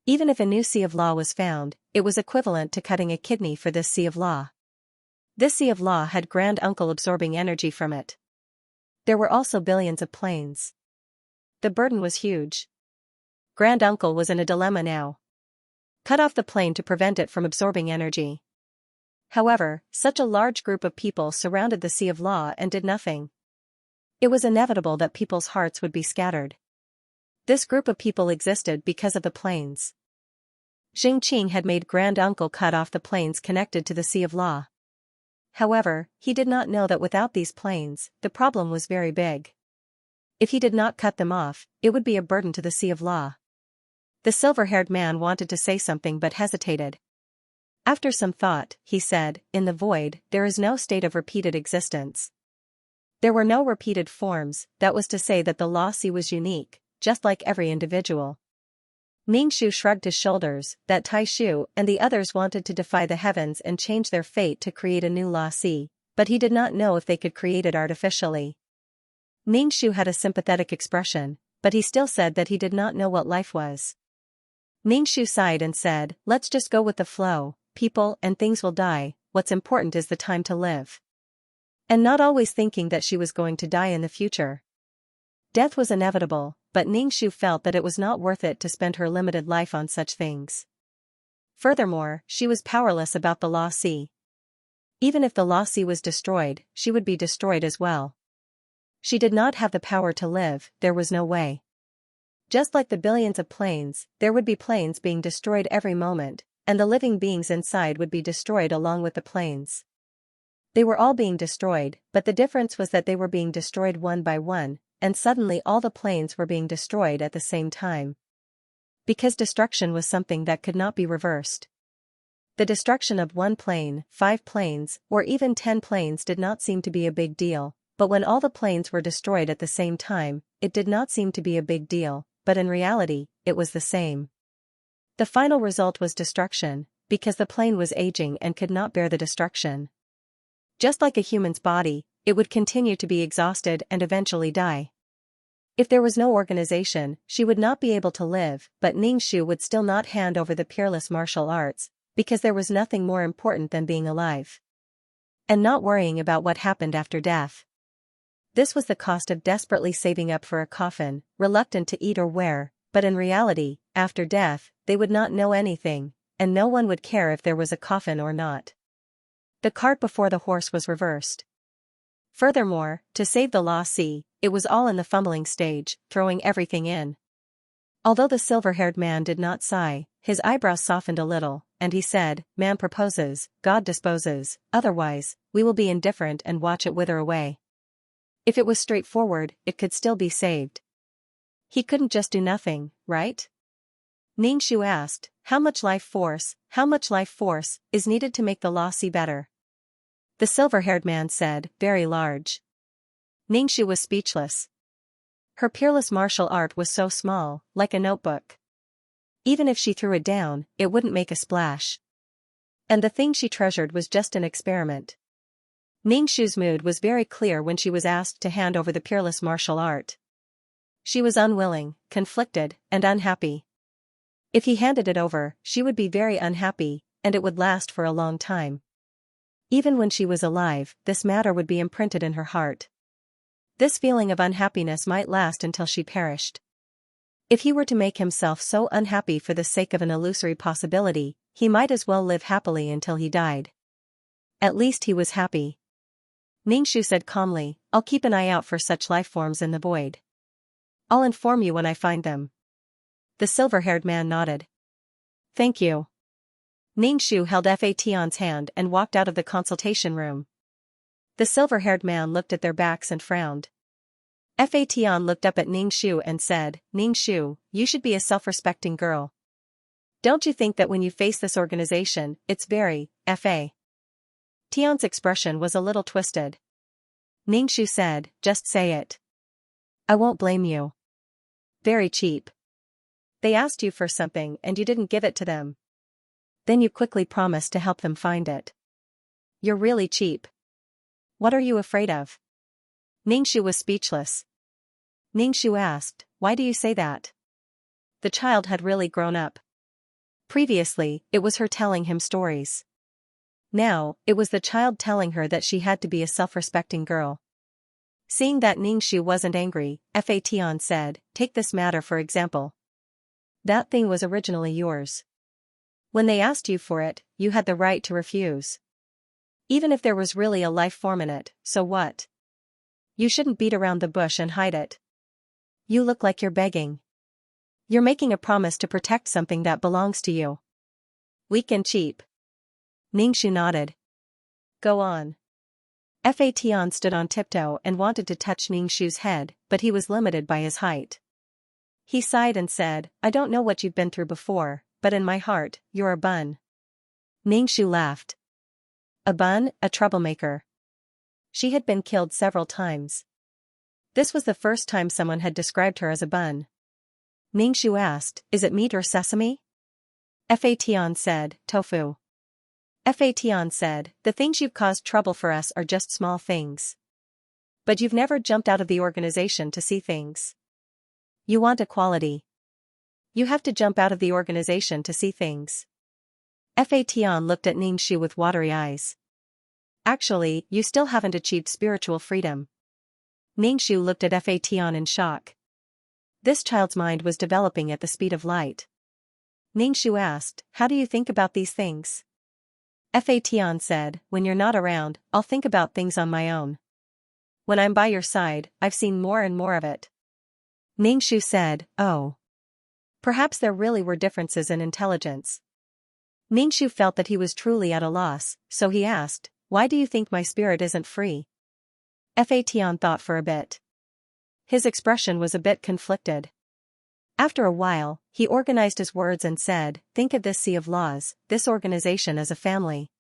Even if a new sea of law was found, it was equivalent to cutting a kidney for this sea of law. This sea of law had Grand Uncle absorbing energy from it. There were also billions of planes. The burden was huge. Grand Uncle was in a dilemma now. Cut off the plane to prevent it from absorbing energy. However, such a large group of people surrounded the sea of law and did nothing. It was inevitable that people's hearts would be scattered. This group of people existed because of the planes. Xingqing had made Grand Uncle cut off the planes connected to the sea of law. However, he did not know that without these planes, the problem was very big. If he did not cut them off, it would be a burden to the sea of law. The silver-haired man wanted to say something but hesitated. After some thought, he said, in the void, there is no state of repeated existence. There were no repeated forms, that was to say that the law sea was unique, just like every individual. Ningxu shrugged his shoulders, that Taishu and the others wanted to defy the heavens and change their fate to create a new law sea, but he did not know if they could create it artificially. Ningxu had a sympathetic expression, but he still said that he did not know what life was. Ningxu sighed and said, let's just go with the flow, people and things will die, what's important is the time to live. And not always thinking that she was going to die in the future. Death was inevitable, but Ningxu felt that it was not worth it to spend her limited life on such things. Furthermore, she was powerless about the law sea. Even if the law sea was destroyed, she would be destroyed as well. She did not have the power to live, there was no way. Just like the billions of planes, there would be planes being destroyed every moment, and the living beings inside would be destroyed along with the planes. They were all being destroyed, but the difference was that they were being destroyed one by one, and suddenly all the planes were being destroyed at the same time. Because destruction was something that could not be reversed. The destruction of one plane, 5 planes, or even 10 planes did not seem to be a big deal, but when all the planes were destroyed at the same time, it did not seem to be a big deal, but in reality, it was the same. The final result was destruction, because the plane was aging and could not bear the destruction. Just like a human's body, it would continue to be exhausted and eventually die. If there was no organization, she would not be able to live, but Ningxu would still not hand over the peerless martial arts, because there was nothing more important than being alive. And not worrying about what happened after death. This was the cost of desperately saving up for a coffin, reluctant to eat or wear, but in reality, after death, they would not know anything, and no one would care if there was a coffin or not. The cart before the horse was reversed. Furthermore, to save the law sea, it was all in the fumbling stage, throwing everything in. Although the silver-haired man did not sigh, his eyebrows softened a little, and he said, man proposes, God disposes, otherwise, we will be indifferent and watch it wither away. If it was straightforward, it could still be saved. He couldn't just do nothing, right? Ningxu asked, how much life force is needed to make the law sea better? The silver-haired man said, very large. Ningxu was speechless. Her peerless martial art was so small, like a notebook. Even if she threw it down, it wouldn't make a splash. And the thing she treasured was just an experiment. Ningxu's mood was very clear when she was asked to hand over the peerless martial art. She was unwilling, conflicted, and unhappy. If he handed it over, she would be very unhappy, and it would last for a long time. Even when she was alive, this matter would be imprinted in her heart. This feeling of unhappiness might last until she perished. If he were to make himself so unhappy for the sake of an illusory possibility, he might as well live happily until he died. At least he was happy. Ningxu said calmly, I'll keep an eye out for such life forms in the void. I'll inform you when I find them. The silver-haired man nodded. Thank you. Ningxu held Fa Tian's hand and walked out of the consultation room. The silver-haired man looked at their backs and frowned. Fa Tian looked up at Ningxu and said, Ningxu, you should be a self-respecting girl. Don't you think that when you face this organization, it's very, Fa Tian's expression was a little twisted. Ningxu said, just say it. I won't blame you. Very cheap. They asked you for something and you didn't give it to them. Then you quickly promised to help them find it. You're really cheap. What are you afraid of? Ningxu was speechless. Ningxu asked, why do you say that? The child had really grown up. Previously, it was her telling him stories. Now, it was the child telling her that she had to be a self-respecting girl. Seeing that Ningxu wasn't angry, Fa Tian said, take this matter for example. That thing was originally yours. When they asked you for it, you had the right to refuse. Even if there was really a life form in it, so what? You shouldn't beat around the bush and hide it. You look like you're begging. You're making a promise to protect something that belongs to you. Weak and cheap. Ningxu nodded. Go on. Fa Tian stood on tiptoe and wanted to touch Ningxu's head, but he was limited by his height. He sighed and said, I don't know what you've been through before, but in my heart, you're a bun. Ningxu laughed. A bun, a troublemaker. She had been killed several times. This was the first time someone had described her as a bun. Ningxu asked, is it meat or sesame? Fa Tian said, tofu. Fa Tian said, the things you've caused trouble for us are just small things. But you've never jumped out of the organization to see things. You want equality. You have to jump out of the organization to see things. Fa Tian looked at Ningxu with watery eyes. Actually, you still haven't achieved spiritual freedom. Ningxu looked at Fa Tian in shock. This child's mind was developing at the speed of light. Ningxu asked, how do you think about these things? Fa Tian said, when you're not around, I'll think about things on my own. When I'm by your side, I've seen more and more of it. Ningxu said, oh. Perhaps there really were differences in intelligence. Ningxu felt that he was truly at a loss, so he asked, why do you think my spirit isn't free? Fa Tian thought for a bit. His expression was a bit conflicted. After a while, he organized his words and said, think of this sea of laws, this organization as a family.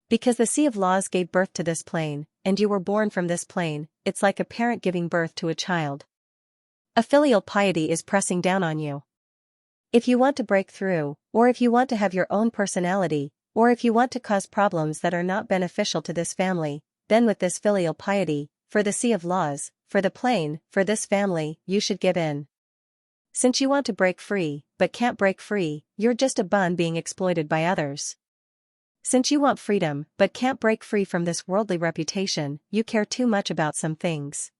Because the sea of laws gave birth to this plane, and you were born from this plane, it's like a parent giving birth to a child. A filial piety is pressing down on you. If you want to break through, or if you want to have your own personality, or if you want to cause problems that are not beneficial to this family, then with this filial piety, for the sea of laws, for the plane, for this family, you should give in. Since you want to break free, but can't break free, you're just a bun being exploited by others. Since you want freedom, but can't break free from this worldly reputation, you care too much about some things.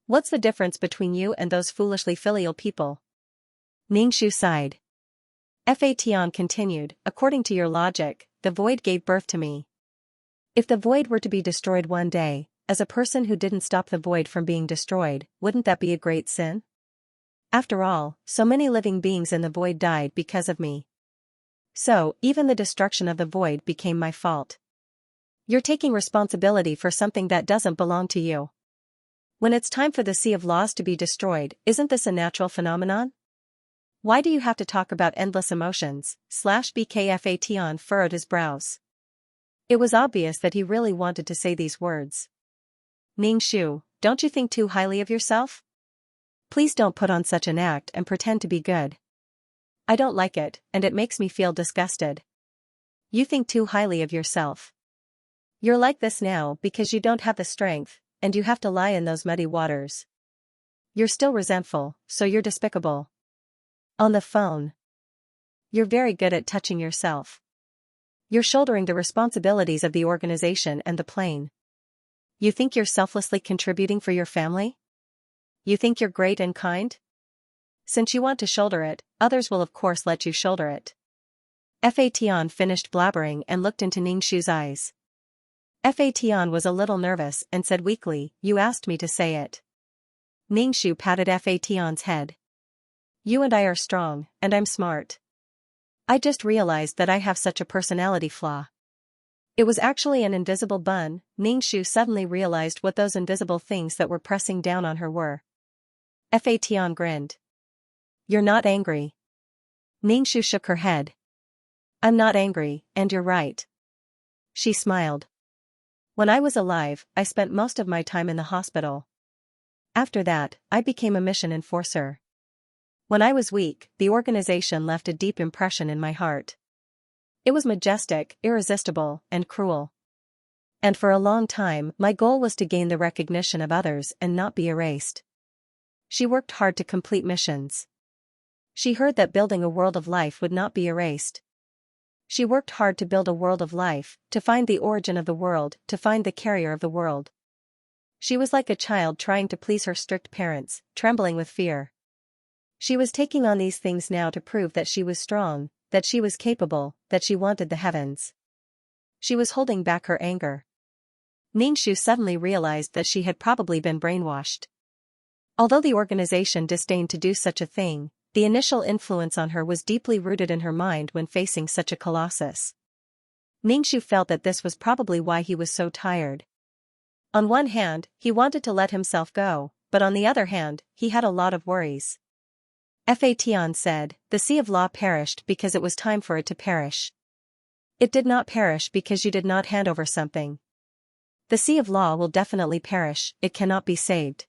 What's the difference between you and those foolishly filial people? Ningxu sighed. Fa Tian continued, according to your logic, the void gave birth to me. If the void were to be destroyed one day, as a person who didn't stop the void from being destroyed, wouldn't that be a great sin? After all, so many living beings in the void died because of me. So, even the destruction of the void became my fault. You're taking responsibility for something that doesn't belong to you. When it's time for the sea of laws to be destroyed, isn't this a natural phenomenon? Why do you have to talk about endless emotions? Fa Tian furrowed his brows. It was obvious that he really wanted to say these words. Ningxu, don't you think too highly of yourself? Please don't put on such an act and pretend to be good. I don't like it, and it makes me feel disgusted. You think too highly of yourself. You're like this now because you don't have the strength, and you have to lie in those muddy waters. You're still resentful, so you're despicable. On the phone. You're very good at touching yourself. You're shouldering the responsibilities of the organization and the plane. You think you're selflessly contributing for your family? You think you're great and kind? Since you want to shoulder it, others will of course let you shoulder it. Fa Tian finished blabbering and looked into Ningxu's eyes. Fa Tian was a little nervous and said weakly, "You asked me to say it." Ningxu patted Fa Tian's head. "You and I are strong, and I'm smart. I just realized that I have such a personality flaw." It was actually an invisible bun. Ningxu suddenly realized what those invisible things that were pressing down on her were. Fa Tian grinned. "You're not angry?" Ningxu shook her head. "I'm not angry, and you're right." She smiled. "When I was alive, I spent most of my time in the hospital. After that, I became a mission enforcer. When I was weak, the organization left a deep impression in my heart. It was majestic, irresistible, and cruel. And for a long time, my goal was to gain the recognition of others and not be erased." She worked hard to complete missions. She heard that building a world of life would not be erased. She worked hard to build a world of life, to find the origin of the world, to find the carrier of the world. She was like a child trying to please her strict parents, trembling with fear. She was taking on these things now to prove that she was strong, that she was capable, that she wanted the heavens. She was holding back her anger. Ningxu suddenly realized that she had probably been brainwashed. Although the organization disdained to do such a thing, the initial influence on her was deeply rooted in her mind when facing such a colossus. Ningxu felt that this was probably why he was so tired. On one hand, he wanted to let himself go, but on the other hand, he had a lot of worries. Fa Tian said, "The Sea of Law perished because it was time for it to perish. It did not perish because you did not hand over something. The Sea of Law will definitely perish, it cannot be saved.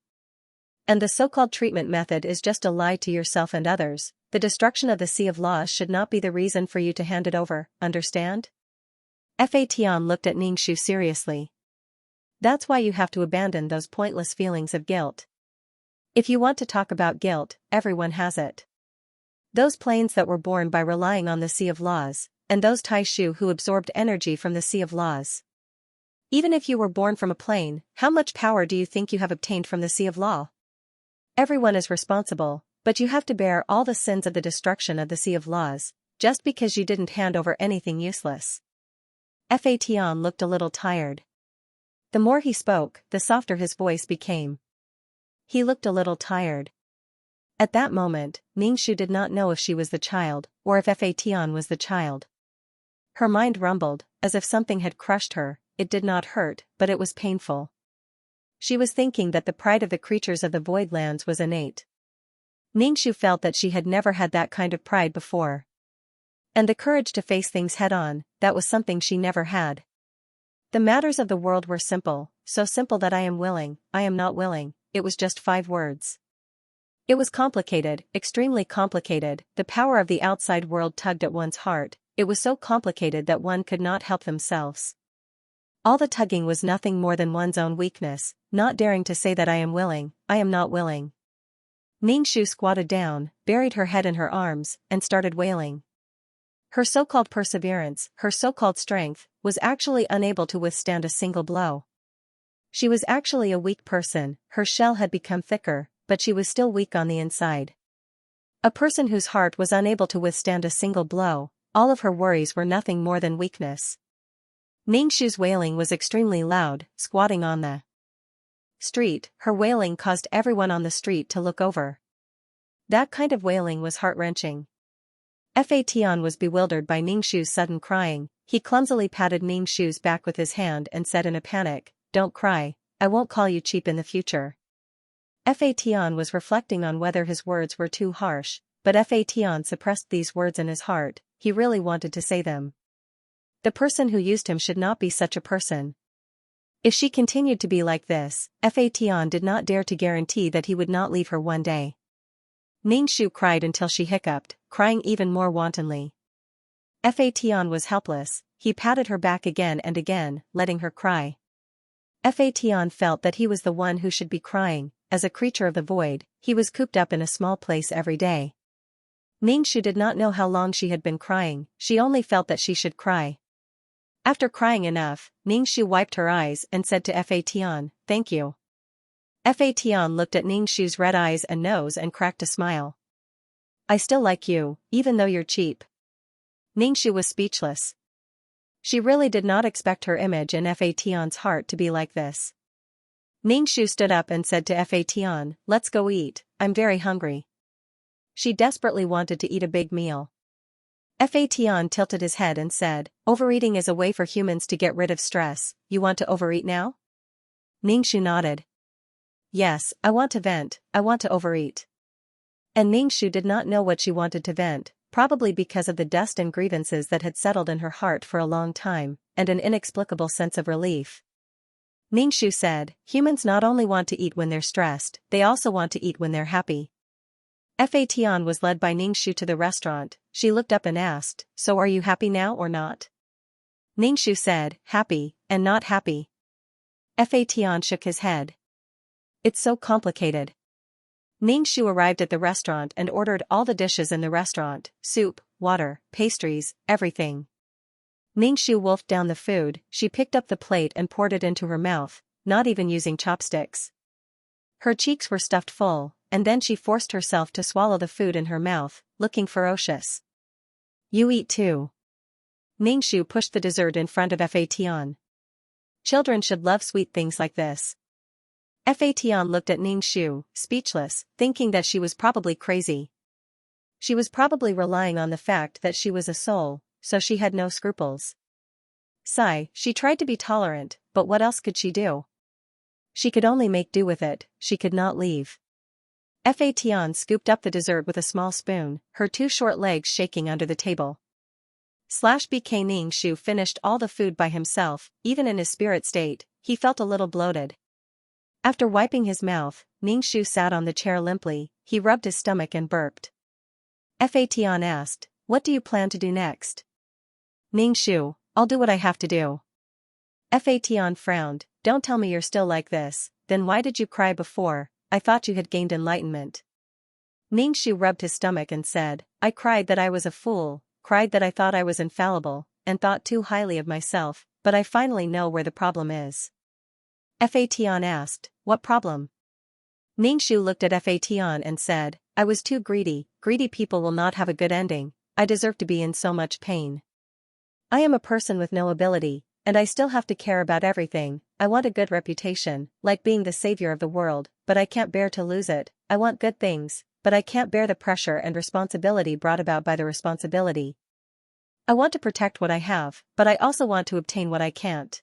And the so-called treatment method is just a lie to yourself and others. The destruction of the Sea of Laws should not be the reason for you to hand it over, understand?" Fa Tian looked at Ningxu seriously. "That's why you have to abandon those pointless feelings of guilt. If you want to talk about guilt, everyone has it. Those planes that were born by relying on the Sea of Laws, and those Taishu who absorbed energy from the Sea of Laws. Even if you were born from a plane, how much power do you think you have obtained from the Sea of Law? Everyone is responsible, but you have to bear all the sins of the destruction of the Sea of Laws, just because you didn't hand over anything useless." Fa Tian looked a little tired. The more he spoke, the softer his voice became. He looked a little tired. At that moment, Ningxu did not know if she was the child, or if Fa Tian was the child. Her mind rumbled, as if something had crushed her. It did not hurt, but it was painful. She was thinking that the pride of the creatures of the Voidlands was innate. Ningxu felt that she had never had that kind of pride before. And the courage to face things head-on, that was something she never had. The matters of the world were simple, so simple that I am willing, I am not willing, it was just 5 words. It was complicated, extremely complicated. The power of the outside world tugged at one's heart. It was so complicated that one could not help themselves. All the tugging was nothing more than one's own weakness, not daring to say that I am willing, I am not willing. Ningxu squatted down, buried her head in her arms, and started wailing. Her so-called perseverance, her so-called strength, was actually unable to withstand a single blow. She was actually a weak person. Her shell had become thicker, but she was still weak on the inside. A person whose heart was unable to withstand a single blow. All of her worries were nothing more than weakness. Ningxu's wailing was extremely loud. Squatting on the street, her wailing caused everyone on the street to look over. That kind of wailing was heart-wrenching. Fa Tian was bewildered by Ningxu's sudden crying. He clumsily patted Ningxu's back with his hand and said in a panic, "Don't cry, I won't call you cheap in the future." Fa Tian was reflecting on whether his words were too harsh, but Fa Tian suppressed these words in his heart. He really wanted to say them. The person who used him should not be such a person. If she continued to be like this, Fa Tian did not dare to guarantee that he would not leave her one day. Ningxu cried until she hiccuped, crying even more wantonly. Fa Tian was helpless. He patted her back again and again, letting her cry. Fa Tian felt that he was the one who should be crying. As a creature of the void, he was cooped up in a small place every day. Ningxu did not know how long she had been crying. She only felt that she should cry. After crying enough, Ningxu wiped her eyes and said to Fa Tian, "Thank you." Fa Tian looked at Ningxu's red eyes and nose and cracked a smile. "I still like you, even though you're cheap." Ningxu was speechless. She really did not expect her image in Fa Tian's heart to be like this. Ningxu stood up and said to Fa Tian, "Let's go eat, I'm very hungry." She desperately wanted to eat a big meal. Fa Tian tilted his head and said, "Overeating is a way for humans to get rid of stress. You want to overeat now?" Ningxu nodded. "Yes, I want to vent, I want to overeat." And Ningxu did not know what she wanted to vent, probably because of the dust and grievances that had settled in her heart for a long time, and an inexplicable sense of relief. Ningxu said, "Humans not only want to eat when they're stressed, they also want to eat when they're happy." Fa Tian was led by Ningxu to the restaurant. She looked up and asked, "So are you happy now or not?" Ningxu said, "Happy, and not happy." Fa Tian shook his head. "It's so complicated." Ningxu arrived at the restaurant and ordered all the dishes in the restaurant, soup, water, pastries, everything. Ningxu wolfed down the food. She picked up the plate and poured it into her mouth, not even using chopsticks. Her cheeks were stuffed full, and then she forced herself to swallow the food in her mouth, looking ferocious. "You eat too." Ningxu pushed the dessert in front of Fa Tian. Children should love sweet things like this. Fa Tian looked at Ningxu, speechless, thinking that she was probably crazy. She was probably relying on the fact that she was a soul, so she had no scruples. She tried to be tolerant, but what else could she do? She could only make do with it, she could not leave. Fa Tian scooped up the dessert with a small spoon, her two short legs shaking under the table. BK Ningxu finished all the food by himself. Even in his spirit state, he felt a little bloated. After wiping his mouth, Ningxu sat on the chair limply. He rubbed his stomach and burped. Fa Tian asked, "What do you plan to do next?" Ningxu, "I'll do what I have to do." Fa Tian frowned, "Don't tell me you're still like this, then why did you cry before? I thought you had gained enlightenment." Ningxu rubbed his stomach and said, "I cried that I was a fool, cried that I thought I was infallible, and thought too highly of myself, but I finally know where the problem is." Fa Tian asked, "What problem?" Ningxu looked at Fa Tian and said, "I was too greedy. Greedy people will not have a good ending. I deserve to be in so much pain. I am a person with no ability, and I still have to care about everything. I want a good reputation, like being the savior of the world, but I can't bear to lose it. I want good things, but I can't bear the pressure and responsibility brought about by the responsibility. I want to protect what I have, but I also want to obtain what I can't.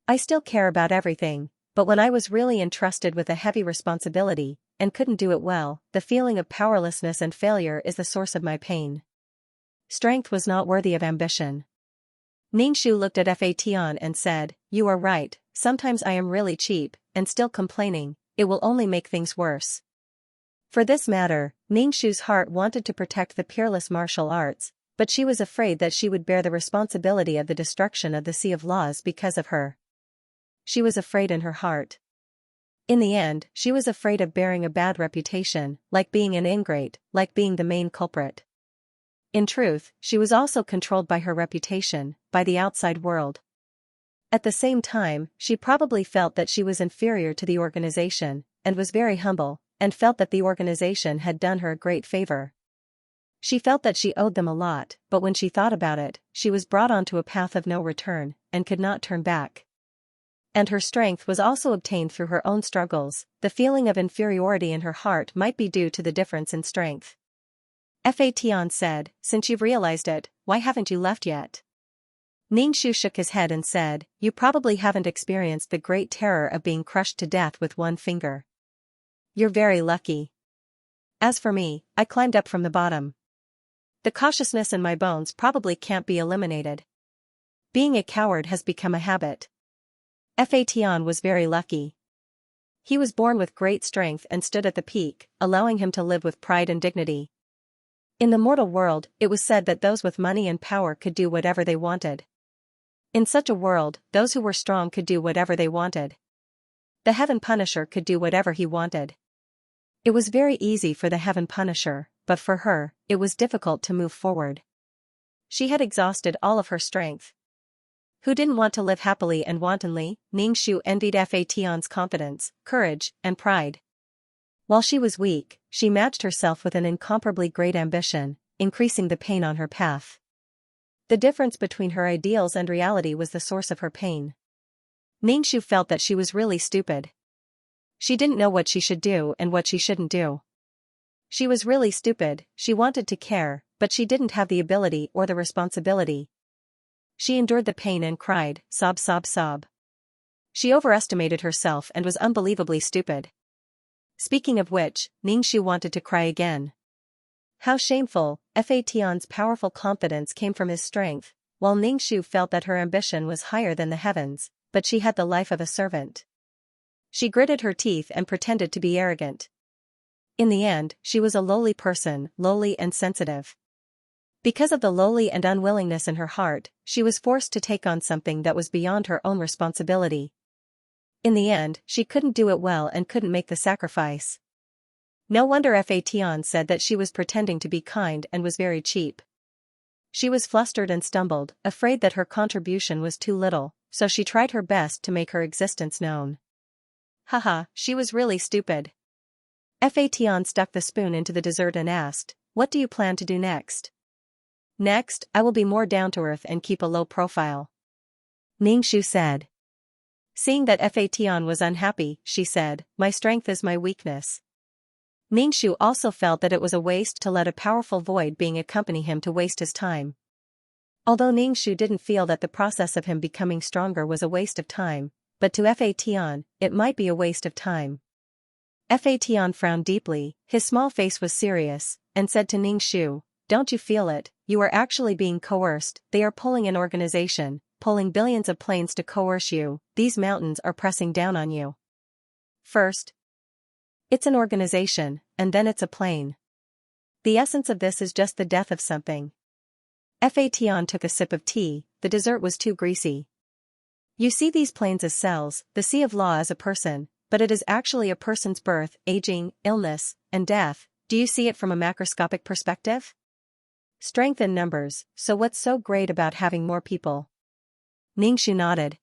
I still care about everything, but when I was really entrusted with a heavy responsibility, and couldn't do it well, the feeling of powerlessness and failure is the source of my pain. Strength was not worthy of ambition." Ningxu looked at Fa Tian and said, "You are right, sometimes I am really cheap, and still complaining, it will only make things worse." For this matter, Ningxu's heart wanted to protect the peerless martial arts, but she was afraid that she would bear the responsibility of the destruction of the Sea of Laws because of her. She was afraid in her heart. In the end, she was afraid of bearing a bad reputation, like being an ingrate, like being the main culprit. In truth, she was also controlled by her reputation, by the outside world. At the same time, she probably felt that she was inferior to the organization, and was very humble, and felt that the organization had done her a great favor. She felt that she owed them a lot, but when she thought about it, she was brought onto a path of no return, and could not turn back. And her strength was also obtained through her own struggles. The feeling of inferiority in her heart might be due to the difference in strength. Fa Tian said, "Since you've realized it, why haven't you left yet?" Ningxu shook his head and said, "You probably haven't experienced the great terror of being crushed to death with one finger. You're very lucky. As for me, I climbed up from the bottom. The cautiousness in my bones probably can't be eliminated. Being a coward has become a habit." Fa Tian was very lucky. He was born with great strength and stood at the peak, allowing him to live with pride and dignity. In the mortal world, it was said that those with money and power could do whatever they wanted. In such a world, those who were strong could do whatever they wanted. The Heaven Punisher could do whatever he wanted. It was very easy for the Heaven Punisher, but for her, it was difficult to move forward. She had exhausted all of her strength. Who didn't want to live happily and wantonly? Ningxu envied Fa Tian's confidence, courage, and pride. While she was weak, she matched herself with an incomparably great ambition, increasing the pain on her path. The difference between her ideals and reality was the source of her pain. Xianxia felt that she was really stupid. She didn't know what she should do and what she shouldn't do. She was really stupid, she wanted to care, but she didn't have the ability or the responsibility. She endured the pain and cried, sob sob sob. She overestimated herself and was unbelievably stupid. Speaking of which, Xianxia wanted to cry again. How shameful. Fation's powerful confidence came from his strength, while Xianxia felt that her ambition was higher than the heavens, but she had the life of a servant. She gritted her teeth and pretended to be arrogant. In the end, she was a lowly person, lowly and sensitive. Because of the lowly and unwillingness in her heart, she was forced to take on something that was beyond her own responsibility. In the end, she couldn't do it well and couldn't make the sacrifice. No wonder Fation said that she was pretending to be kind and was very cheap. She was flustered and stumbled, afraid that her contribution was too little, so she tried her best to make her existence known. Haha, she was really stupid. Fation stuck the spoon into the dessert and asked, "What do you plan to do next?" "Next, I will be more down-to-earth and keep a low profile," Xianxia said. Seeing that Fation was unhappy, she said, "My strength is my weakness." Xianxia also felt that it was a waste to let a powerful void being accompany him to waste his time. Although Xianxia didn't feel that the process of him becoming stronger was a waste of time, but to Fation, it might be a waste of time. Fation frowned deeply, his small face was serious, and said to Xianxia, "Don't you feel it? You are actually being coerced. They are pulling an organization, pulling billions of planes to coerce you. These mountains are pressing down on you. First, it's an organization, and then it's a plane. The essence of this is just the death of something." Fation took a sip of tea, the dessert was too greasy. "You see these planes as cells, the sea of law as a person, but it is actually a person's birth, aging, illness, and death. Do you see it from a macroscopic perspective? Strength in numbers, so what's so great about having more people?" Xianxia nodded.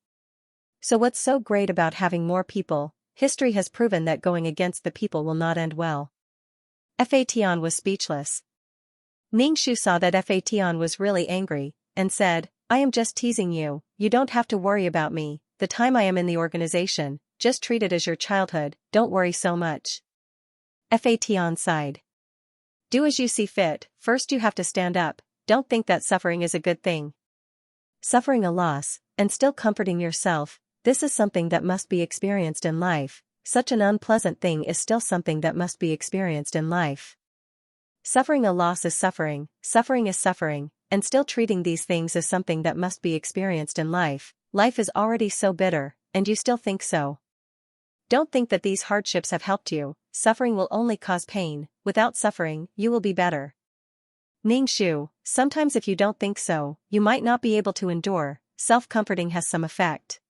"So what's so great about having more people? History has proven that going against the people will not end well." Fation was speechless. Xianxia saw that Fation was really angry, and said, "I am just teasing you, you don't have to worry about me, the time I am in the organization, just treat it as your childhood, don't worry so much." Fation sighed. "Do as you see fit, first you have to stand up, don't think that suffering is a good thing. Suffering a loss, and still comforting yourself, this is something that must be experienced in life, such an unpleasant thing is still something that must be experienced in life. Suffering a loss is suffering is suffering, and still treating these things as something that must be experienced in life. Life is already so bitter, and you still think so. Don't think that these hardships have helped you, suffering will only cause pain, without suffering, you will be better." Xianxia, sometimes if you don't think so, you might not be able to endure, self-comforting has some effect.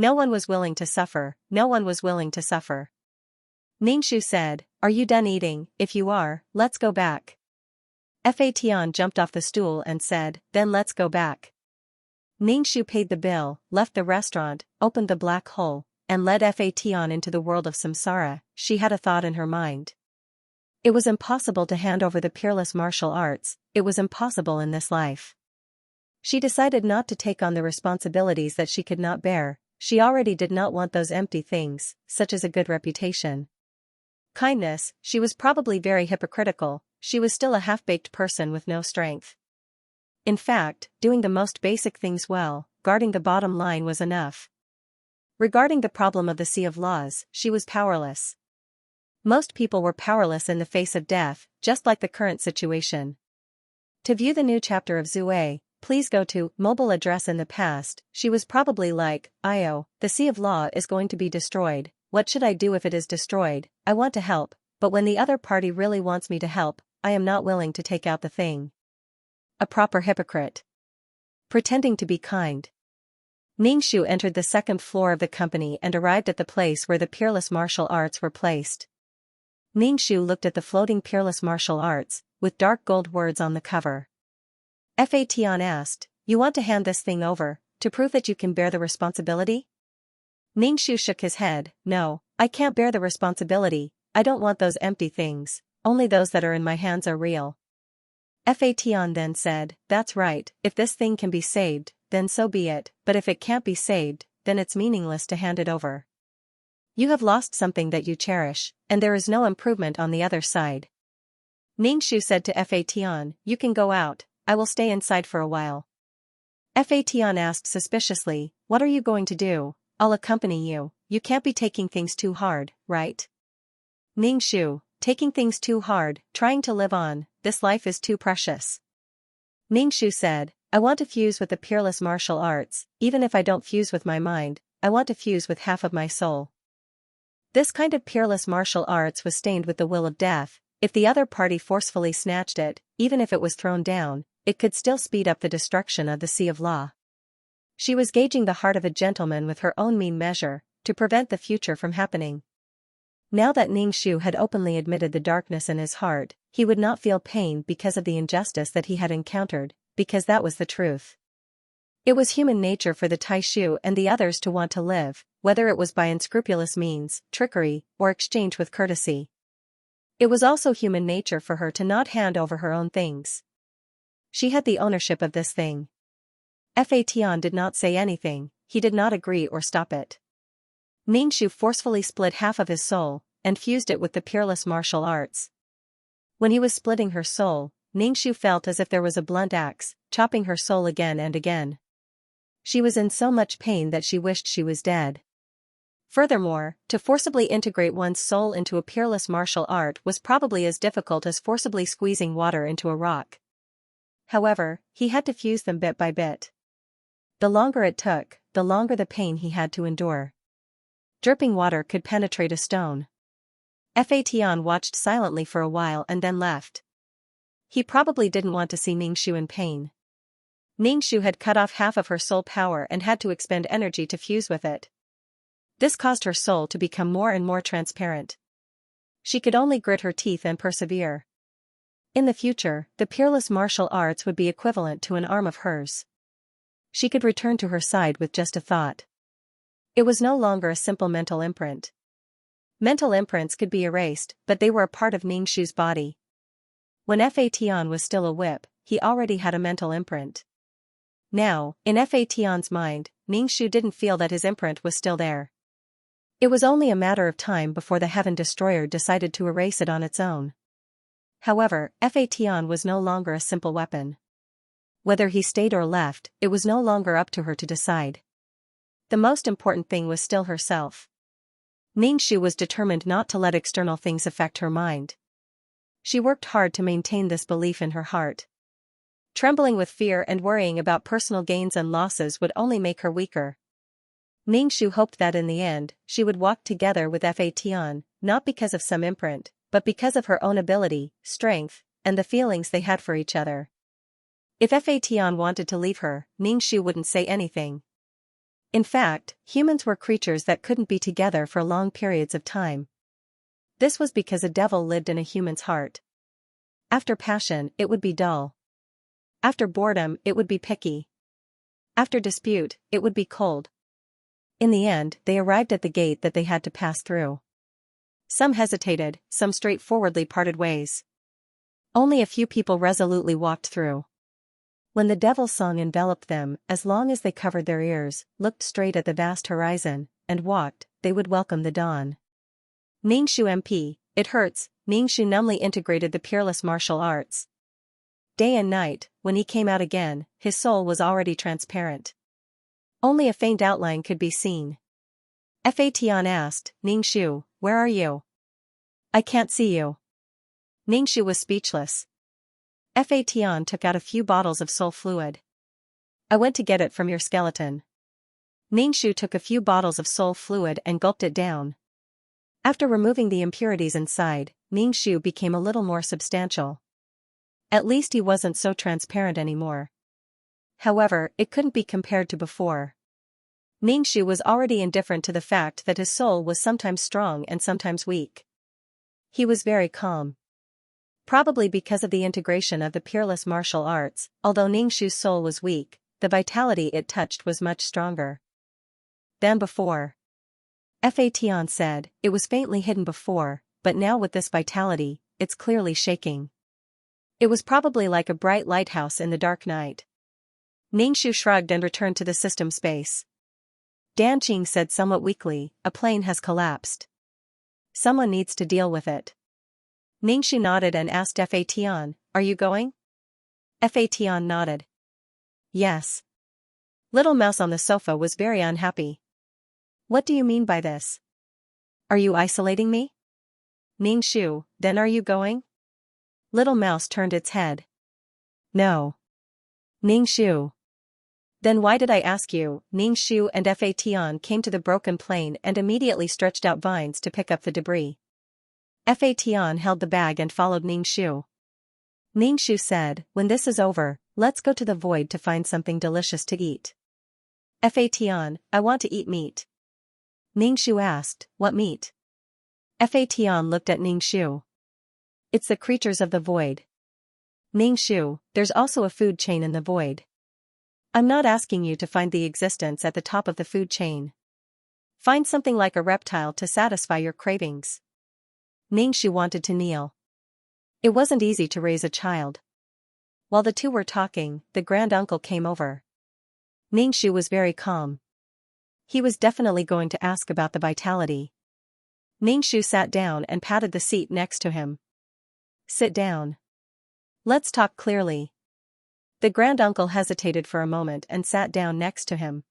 No one was willing to suffer, no one was willing to suffer. Xianxia said, "Are you done eating? If you are, let's go back." Fation jumped off the stool and said, "Then let's go back." Xianxia paid the bill, left the restaurant, opened the black hole, and led Fation into the world of samsara. She had a thought in her mind. It was impossible to hand over the peerless martial arts, it was impossible in this life. She decided not to take on the responsibilities that she could not bear, she already did not want those empty things, such as a good reputation. Kindness, she was probably very hypocritical, she was still a half-baked person with no strength. In fact, doing the most basic things well, guarding the bottom line was enough. Regarding the problem of the sea of laws, she was powerless. Most people were powerless in the face of death, just like the current situation. To view the new chapter of Zue, please go to mobile address. In the past, she was probably like, "Io, the sea of law is going to be destroyed, what should I do if it is destroyed? I want to help, but when the other party really wants me to help, I am not willing to take out the thing." A proper hypocrite. Pretending to be kind. Xianxia entered the second floor of the company and arrived at the place where the peerless martial arts were placed. Xianxia looked at the floating peerless martial arts, with dark gold words on the cover. Fation asked, "You want to hand this thing over, to prove that you can bear the responsibility?" Xianxia shook his head, "No, I can't bear the responsibility, I don't want those empty things, only those that are in my hands are real." Fation then said, "That's right, if this thing can be saved, then so be it, but if it can't be saved, then it's meaningless to hand it over. You have lost something that you cherish, and there is no improvement on the other side." Ningxu said to Fation, "You can go out, I will stay inside for a while." Fation asked suspiciously, "What are you going to do?" "I'll accompany you, you can't be taking things too hard, right?" Ningxu, "Taking things too hard, trying to live on, this life is too precious." Ningxu said, "I want to fuse with the peerless martial arts, even if I don't fuse with my mind, I want to fuse with half of my soul." This kind of peerless martial arts was stained with the will of death. If the other party forcefully snatched it, even if it was thrown down, it could still speed up the destruction of the sea of law. She was gauging the heart of a gentleman with her own mean measure, to prevent the future from happening. Now that Ningxu had openly admitted the darkness in his heart, he would not feel pain because of the injustice that he had encountered, because that was the truth. It was human nature for the Taishu and the others to want to live, whether it was by unscrupulous means, trickery, or exchange with courtesy. It was also human nature for her to not hand over her own things. She had the ownership of this thing. Fation did not say anything, he did not agree or stop it. Ningxu forcefully split half of his soul, and fused it with the peerless martial arts. When he was splitting her soul, Ningxu felt as if there was a blunt axe, chopping her soul again and again. She was in so much pain that she wished she was dead. Furthermore, to forcibly integrate one's soul into a peerless martial art was probably as difficult as forcibly squeezing water into a rock. However, he had to fuse them bit by bit. The longer it took, the longer the pain he had to endure. Dripping water could penetrate a stone. Fation watched silently for a while and then left. He probably didn't want to see Ningxu in pain. Ningxu had cut off half of her soul power and had to expend energy to fuse with it. This caused her soul to become more and more transparent. She could only grit her teeth and persevere. In the future, the peerless martial arts would be equivalent to an arm of hers. She could return to her side with just a thought. It was no longer a simple mental imprint. Mental imprints could be erased, but they were a part of Ningxu's body. When Fation was still a whip, he already had a mental imprint. Now, in Fation's mind, Ningxu didn't feel that his imprint was still there. It was only a matter of time before the Heaven Destroyer decided to erase it on its own. However, Fation was no longer a simple weapon. Whether he stayed or left, it was no longer up to her to decide. The most important thing was still herself. Ningxu was determined not to let external things affect her mind. She worked hard to maintain this belief in her heart. Trembling with fear and worrying about personal gains and losses would only make her weaker. Ningxu hoped that in the end, she would walk together with Fation, not because of some imprint, but because of her own ability, strength, and the feelings they had for each other. If Fation wanted to leave her, Ningxu wouldn't say anything. In fact, humans were creatures that couldn't be together for long periods of time. This was because a devil lived in a human's heart. After passion, it would be dull. After boredom, it would be picky. After dispute, it would be cold. In the end, they arrived at the gate that they had to pass through. Some hesitated, some straightforwardly parted ways. Only a few people resolutely walked through. When the devil's song enveloped them, as long as they covered their ears, looked straight at the vast horizon, and walked, they would welcome the dawn. Ningxu MP, it hurts. Ningxu numbly integrated the peerless martial arts. Day and night, when he came out again, his soul was already transparent. Only a faint outline could be seen. Fation asked, "Ningxu, where are you? I can't see you." Ningxu was speechless. Fation took out a few bottles of soul fluid. "I went to get it from your skeleton." Ningxu took a few bottles of soul fluid and gulped it down. After removing the impurities inside, Ningxu became a little more substantial. At least he wasn't so transparent anymore. However, it couldn't be compared to before. Ningxu was already indifferent to the fact that his soul was sometimes strong and sometimes weak. He was very calm. Probably because of the integration of the peerless martial arts, although Ningxu's soul was weak, the vitality it touched was much stronger than before. Fation said, "It was faintly hidden before, but now with this vitality, it's clearly shaking." It was probably like a bright lighthouse in the dark night. Ningxu shrugged and returned to the system space. Dan Qing said somewhat weakly, a plane has collapsed. Someone needs to deal with it. Ningxu nodded and asked Fa Tian, are you going? Fa Tian nodded. Yes. Little Mouse on the sofa was very unhappy. What do you mean by this? Are you isolating me? Ningxu, then are you going? Little Mouse turned its head. No. Ningxu. Then why did I ask you? Ningxu and Fa Tian came to the broken plane and immediately stretched out vines to pick up the debris. Fa Tian held the bag and followed Ningxu. Ningxu said, when this is over, let's go to the void to find something delicious to eat. Fa Tian, I want to eat meat. Ningxu asked, what meat? Fa Tian looked at Ningxu. It's the creatures of the void. Ningxu, there's also a food chain in the void. I'm not asking you to find the existence at the top of the food chain. Find something like a reptile to satisfy your cravings. Ningxu wanted to kneel. It wasn't easy to raise a child. While the two were talking, the granduncle came over. Ningxu was very calm. He was definitely going to ask about the vitality. Ningxu sat down and patted the seat next to him. Sit down. Let's talk clearly. The granduncle hesitated for a moment and sat down next to him.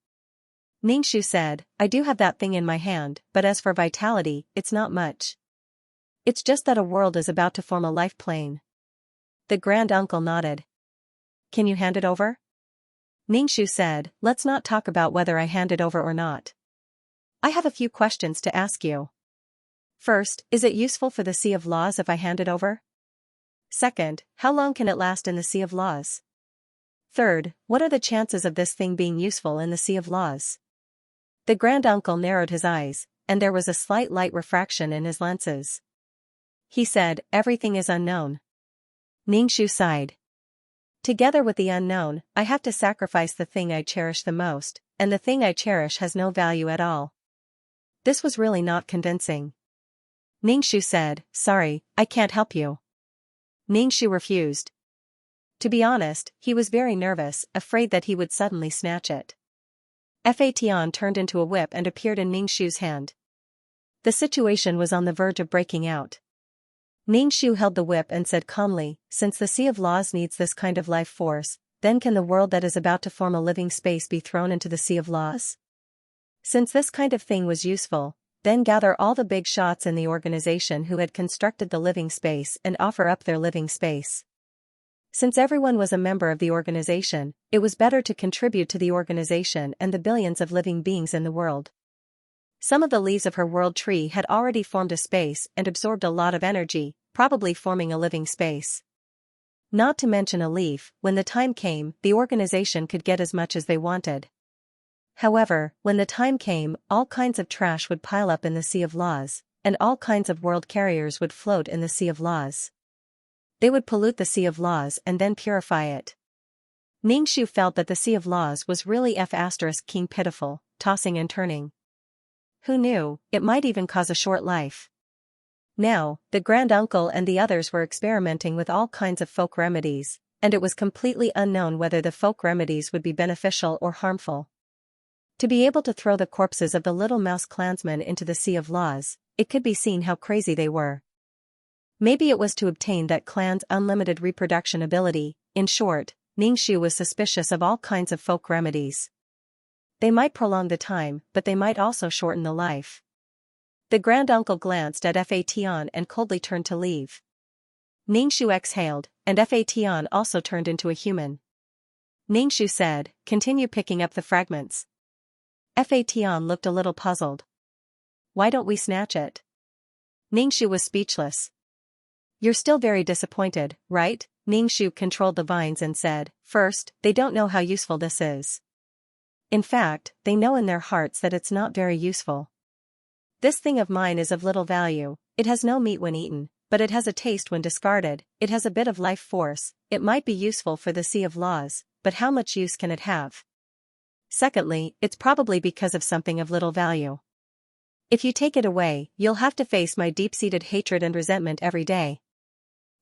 Ningxu said, I do have that thing in my hand, but as for vitality, it's not much. It's just that a world is about to form a life plane. The granduncle nodded. Can you hand it over? Ningxu said, let's not talk about whether I hand it over or not. I have a few questions to ask you. First, is it useful for the Sea of Laws if I hand it over? Second, how long can it last in the Sea of Laws? Third, what are the chances of this thing being useful in the Sea of Laws? The granduncle narrowed his eyes, and there was a slight light refraction in his lenses. He said, everything is unknown. Ningxu sighed. Together with the unknown, I have to sacrifice the thing I cherish the most, and the thing I cherish has no value at all. This was really not convincing. Ningxu said, sorry, I can't help you. Ningxu refused. To be honest, he was very nervous, afraid that he would suddenly snatch it. Fa Tian turned into a whip and appeared in Ningxu's hand. The situation was on the verge of breaking out. Ningxu held the whip and said calmly, since the Sea of Laws needs this kind of life force, then can the world that is about to form a living space be thrown into the Sea of Laws? Since this kind of thing was useful, then gather all the big shots in the organization who had constructed the living space and offer up their living space. Since everyone was a member of the organization, it was better to contribute to the organization and the billions of living beings in the world. Some of the leaves of her world tree had already formed a space and absorbed a lot of energy, probably forming a living space. Not to mention a leaf, when the time came, the organization could get as much as they wanted. However, when the time came, all kinds of trash would pile up in the Sea of Laws, and all kinds of world carriers would float in the Sea of Laws. They would pollute the Sea of Laws and then purify it. Ningxu felt that the Sea of Laws was really King pitiful, tossing and turning. Who knew, it might even cause a short life. Now, the granduncle and the others were experimenting with all kinds of folk remedies, and it was completely unknown whether the folk remedies would be beneficial or harmful. To be able to throw the corpses of the little mouse clansmen into the Sea of Laws, it could be seen how crazy they were. Maybe it was to obtain that clan's unlimited reproduction ability. In short, Ningxu was suspicious of all kinds of folk remedies. They might prolong the time, but they might also shorten the life. The granduncle glanced at Fa Tian and coldly turned to leave. Ningxu exhaled, and Fa Tian also turned into a human. Ningxu said, continue picking up the fragments. Fa Tian looked a little puzzled. Why don't we snatch it? Ningxu was speechless. You're still very disappointed, right? Ningxu controlled the vines and said, first, they don't know how useful this is. In fact, they know in their hearts that it's not very useful. This thing of mine is of little value, it has no meat when eaten, but it has a taste when discarded, it has a bit of life force, it might be useful for the Sea of Laws, but how much use can it have? Secondly, it's probably because of something of little value. If you take it away, you'll have to face my deep-seated hatred and resentment every day.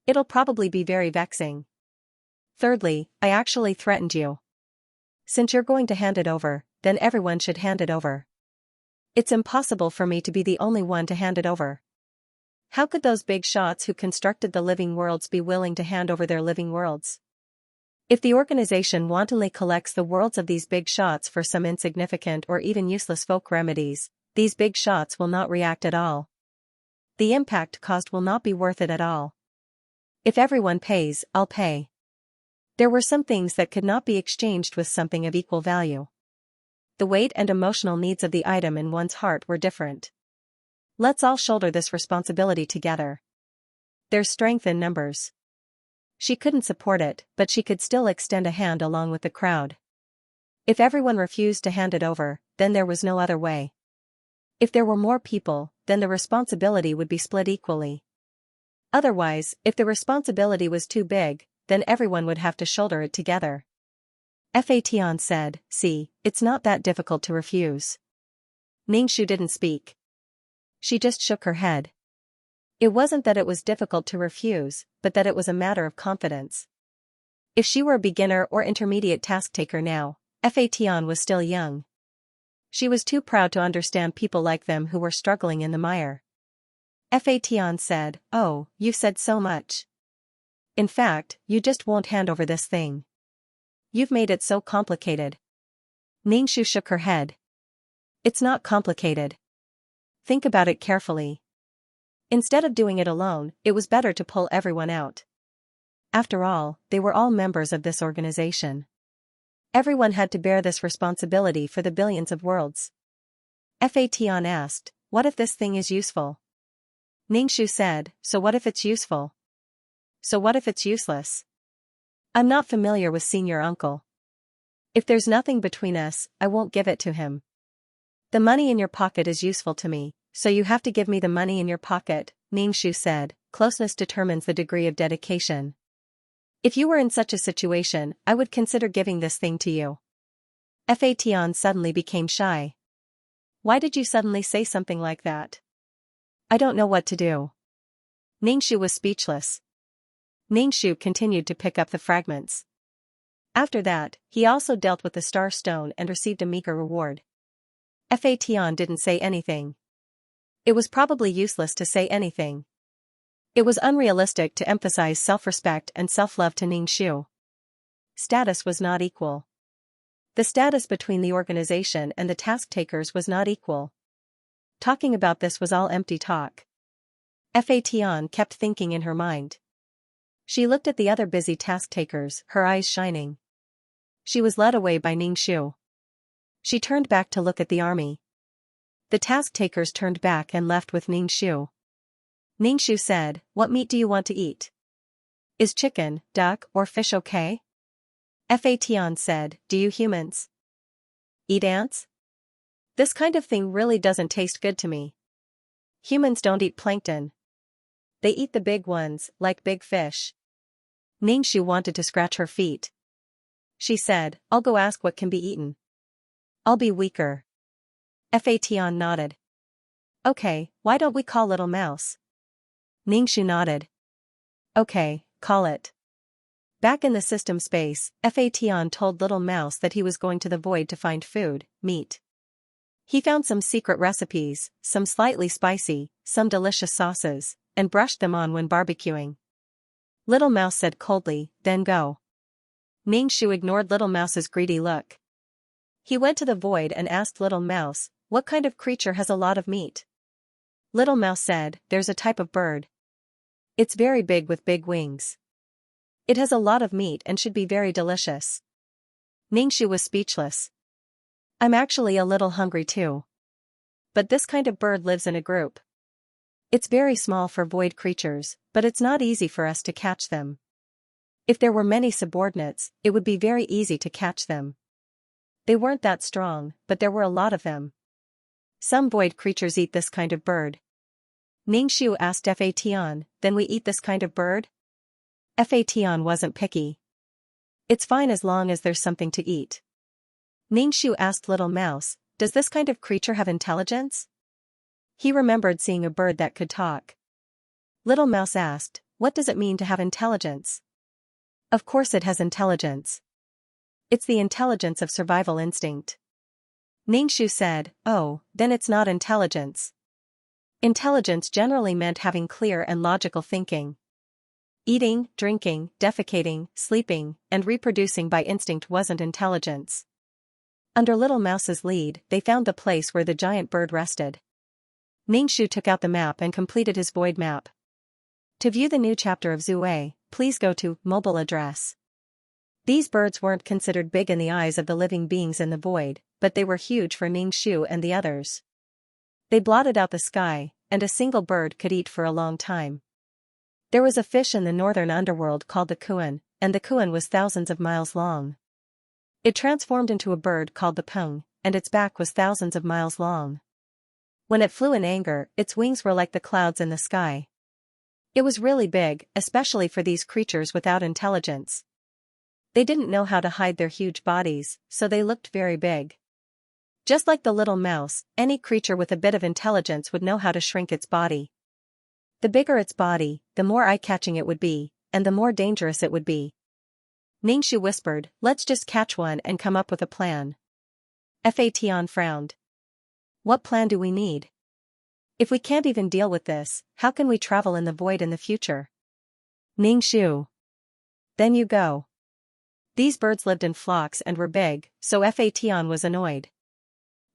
It'll probably be very vexing. Thirdly, I actually threatened you. Since you're going to hand it over, then everyone should hand it over. It's impossible for me to be the only one to hand it over. How could those big shots who constructed the living worlds be willing to hand over their living worlds? If the organization wantonly collects the worlds of these big shots for some insignificant or even useless folk remedies, these big shots will not react at all. The impact cost will not be worth it at all. If everyone pays, I'll pay. There were some things that could not be exchanged with something of equal value. The weight and emotional needs of the item in one's heart were different. Let's all shoulder this responsibility together. There's strength in numbers. She couldn't support it, but she could still extend a hand along with the crowd. If everyone refused to hand it over, then there was no other way. If there were more people, then the responsibility would be split equally. Otherwise, if the responsibility was too big, then everyone would have to shoulder it together. Fatian said, "See, it's not that difficult to refuse." Ningshu didn't speak. She just shook her head. It wasn't that it was difficult to refuse, but that it was a matter of confidence. If she were a beginner or intermediate task taker now, Fatian was still young. She was too proud to understand people like them who were struggling in the mire. Fatian said, "Oh, you've said so much. In fact, you just won't hand over this thing. You've made it so complicated." Ningshu shook her head. "It's not complicated. Think about it carefully. Instead of doing it alone, it was better to pull everyone out. After all, they were all members of this organization. Everyone had to bear this responsibility for the billions of worlds." Fatian asked, "What if this thing is useful?" Ningshu said, "So what if it's useful? So what if it's useless? I'm not familiar with Senior Uncle. If there's nothing between us, I won't give it to him. The money in your pocket is useful to me, so you have to give me the money in your pocket," Ningshu said. "Closeness determines the degree of dedication. If you were in such a situation, I would consider giving this thing to you." Fatian suddenly became shy. "Why did you suddenly say something like that?" "I don't know what to do." Ningshu was speechless. Ningshu continued to pick up the fragments. After that, he also dealt with the star stone and received a meager reward. Fatian didn't say anything. It was probably useless to say anything. It was unrealistic to emphasize self-respect and self-love to Ningshu. Status was not equal. The status between the organization and the task takers was not equal. Talking about this was all empty talk. Fatian kept thinking in her mind. She looked at the other busy task takers, her eyes shining. She was led away by Ningshu. She turned back to look at the army. The task takers turned back and left with Ningshu. Ningshu said, "What meat do you want to eat? Is chicken, duck, or fish okay?" Fatian said, "Do you humans eat ants? This kind of thing really doesn't taste good to me. Humans don't eat plankton. They eat the big ones, like big fish." Ningshu wanted to scratch her feet. She said, "I'll go ask what can be eaten. I'll be weaker." Fatian nodded. "Okay, why don't we call Little Mouse?" Ningshu nodded. "Okay, call it." Back in the system space, Fatian told Little Mouse that he was going to the void to find food, meat. He found some secret recipes, some slightly spicy, some delicious sauces, and brushed them on when barbecuing. Little Mouse said coldly, "Then go." Ningshu ignored Little Mouse's greedy look. He went to the void and asked Little Mouse, "What kind of creature has a lot of meat?" Little Mouse said, "There's a type of bird. It's very big with big wings. It has a lot of meat and should be very delicious." Ningshu was speechless. "I'm actually a little hungry too. But this kind of bird lives in a group. It's very small for void creatures, but it's not easy for us to catch them. If there were many subordinates, it would be very easy to catch them. They weren't that strong, but there were a lot of them. Some void creatures eat this kind of bird." Ningshu asked Fatian, "Then we eat this kind of bird?" Fatian wasn't picky. "It's fine as long as there's something to eat." Ningshu asked Little Mouse, "Does this kind of creature have intelligence?" He remembered seeing a bird that could talk. Little Mouse asked, what does it mean to have intelligence? Of course it has intelligence. It's the intelligence of survival instinct. Xianxia said, oh, then it's not intelligence. Intelligence generally meant having clear and logical thinking. Eating, drinking, defecating, sleeping, and reproducing by instinct wasn't intelligence. Under Little Mouse's lead, they found the place where the giant bird rested. Xianxia took out the map and completed his void map. To view the new chapter of Zue, please go to mobile address. These birds weren't considered big in the eyes of the living beings in the void, but they were huge for Xianxia and the others. They blotted out the sky, and a single bird could eat for a long time. There was a fish in the northern underworld called the kuan, and the kuan was thousands of miles long. It transformed into a bird called the pung, and its back was thousands of miles long. When it flew in anger, its wings were like the clouds in the sky. It was really big, especially for these creatures without intelligence. They didn't know how to hide their huge bodies, so they looked very big. Just like the little mouse, any creature with a bit of intelligence would know how to shrink its body. The bigger its body, the more eye-catching it would be, and the more dangerous it would be. Xianxia whispered, let's just catch one and come up with a plan. Fation frowned. What plan do we need? If we can't even deal with this, how can we travel in the void in the future? Xianxia. Then you go. These birds lived in flocks and were big, so Fation was annoyed.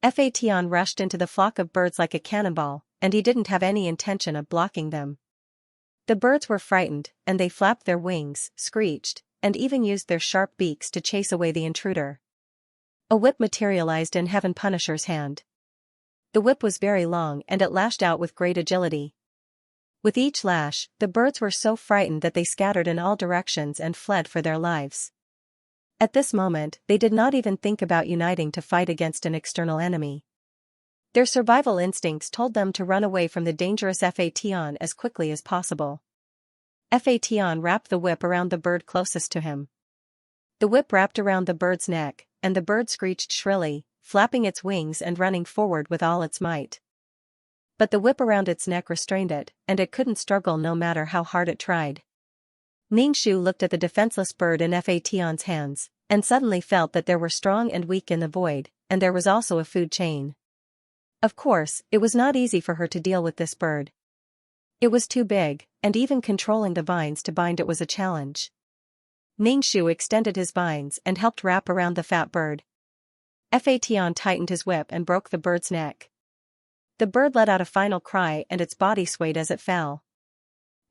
Fation rushed into the flock of birds like a cannonball, and he didn't have any intention of blocking them. The birds were frightened, and they flapped their wings, screeched, and even used their sharp beaks to chase away the intruder. A whip materialized in Heaven Punisher's hand. The whip was very long and it lashed out with great agility. With each lash, the birds were so frightened that they scattered in all directions and fled for their lives. At this moment, they did not even think about uniting to fight against an external enemy. Their survival instincts told them to run away from the dangerous Fation as quickly as possible. Fation wrapped the whip around the bird closest to him. The whip wrapped around the bird's neck, and the bird screeched shrilly, flapping its wings and running forward with all its might. But the whip around its neck restrained it, and it couldn't struggle no matter how hard it tried. Xianxia looked at the defenseless bird in Fation's hands, and suddenly felt that there were strong and weak in the void, and there was also a food chain. Of course, it was not easy for her to deal with this bird. It was too big, and even controlling the vines to bind it was a challenge. Xianxia extended his vines and helped wrap around the fat bird. Fation tightened his whip and broke the bird's neck. The bird let out a final cry and its body swayed as it fell.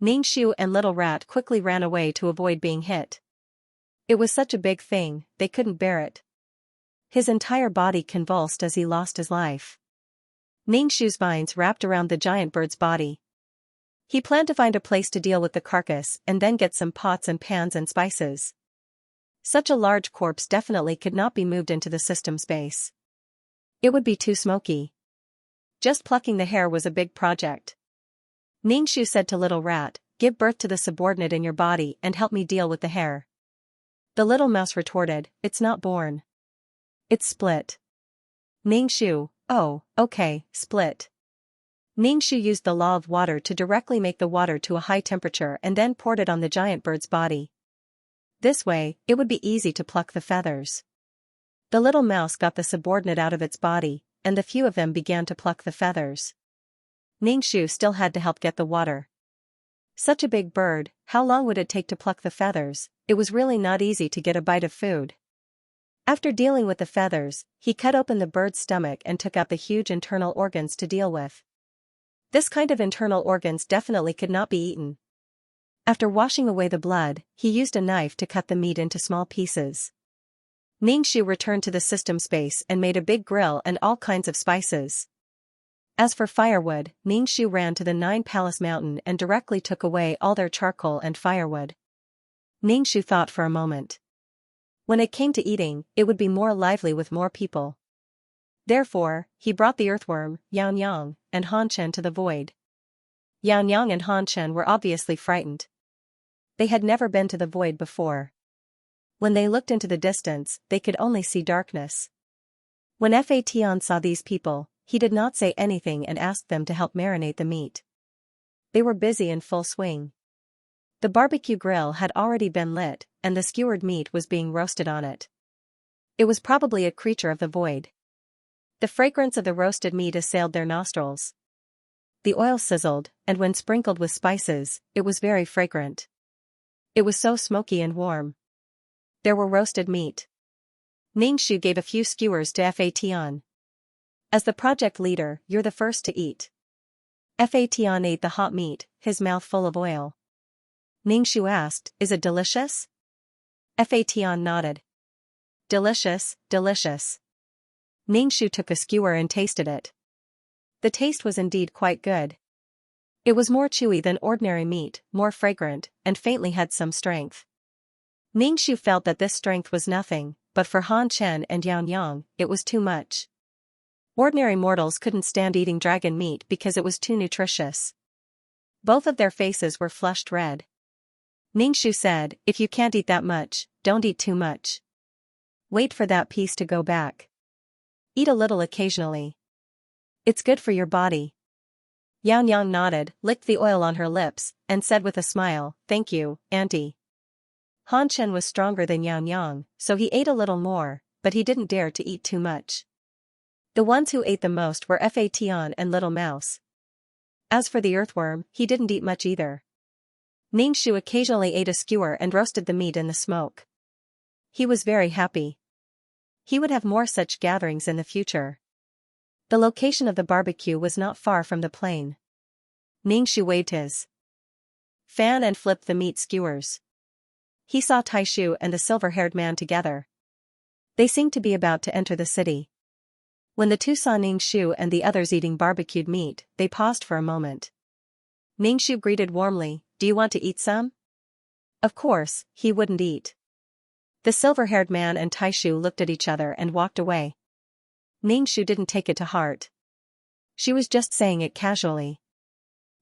Xianxia and Little Rat quickly ran away to avoid being hit. It was such a big thing, they couldn't bear it. His entire body convulsed as he lost his life. Xianxia's vines wrapped around the giant bird's body. He planned to find a place to deal with the carcass and then get some pots and pans and spices. Such a large corpse definitely could not be moved into the system space. It would be too smoky. Just plucking the hair was a big project. Xianxia said to Little Rat, give birth to the subordinate in your body and help me deal with the hair. The little mouse retorted, it's not born. It's split. Xianxia, oh, okay, split. Xianxia used the law of water to directly make the water to a high temperature and then poured it on the giant bird's body. This way, it would be easy to pluck the feathers. The little mouse got the subordinate out of its body, and the few of them began to pluck the feathers. Xianxia still had to help get the water. Such a big bird, how long would it take to pluck the feathers? It was really not easy to get a bite of food. After dealing with the feathers, he cut open the bird's stomach and took out the huge internal organs to deal with. This kind of internal organs definitely could not be eaten. After washing away the blood, he used a knife to cut the meat into small pieces. Xianxia returned to the system space and made a big grill and all kinds of spices. As for firewood, Xianxia ran to the 9-Palace Mountain and directly took away all their charcoal and firewood. Xianxia thought for a moment. When it came to eating, it would be more lively with more people. Therefore, he brought the earthworm, Xianxia, and Hanchen to the void. Xianxia and Hanchen were obviously frightened. They had never been to the void before. When they looked into the distance, they could only see darkness. When Fation saw these people, he did not say anything and asked them to help marinate the meat. They were busy in full swing. The barbecue grill had already been lit, and the skewered meat was being roasted on it. It was probably a creature of the void. The fragrance of the roasted meat assailed their nostrils. The oil sizzled, and when sprinkled with spices, it was very fragrant. It was so smoky and warm. There were roasted meat. Ningshu gave a few skewers to Fation. As the project leader, you're the first to eat. Fation ate the hot meat, his mouth full of oil. Ningshu asked, is it delicious? Fation nodded. Delicious, delicious. Ningshu took a skewer and tasted it. The taste was indeed quite good. It was more chewy than ordinary meat, more fragrant, and faintly had some strength. Ningshu felt that this strength was nothing, but for Han Chen and Xianxia, it was too much. Ordinary mortals couldn't stand eating dragon meat because it was too nutritious. Both of their faces were flushed red. Ningshu said, if you can't eat that much, don't eat too much. Wait for that piece to go back. Eat a little occasionally. It's good for your body. Xianxia nodded, licked the oil on her lips, and said with a smile, thank you, Auntie. Han Chen was stronger than Xianxia, so he ate a little more, but he didn't dare to eat too much. The ones who ate the most were Fation and Little Mouse. As for the earthworm, he didn't eat much either. Ningshu occasionally ate a skewer and roasted the meat in the smoke. He was very happy. He would have more such gatherings in the future. The location of the barbecue was not far from the plain. Ningshu waved his fan and flipped the meat skewers. He saw Taishu and the silver-haired man together. They seemed to be about to enter the city. When the two saw Ningshu and the others eating barbecued meat, they paused for a moment. Ningshu greeted warmly, do you want to eat some? Of course, he wouldn't eat. The silver-haired man and Taishu looked at each other and walked away. Ningshu didn't take it to heart. She was just saying it casually.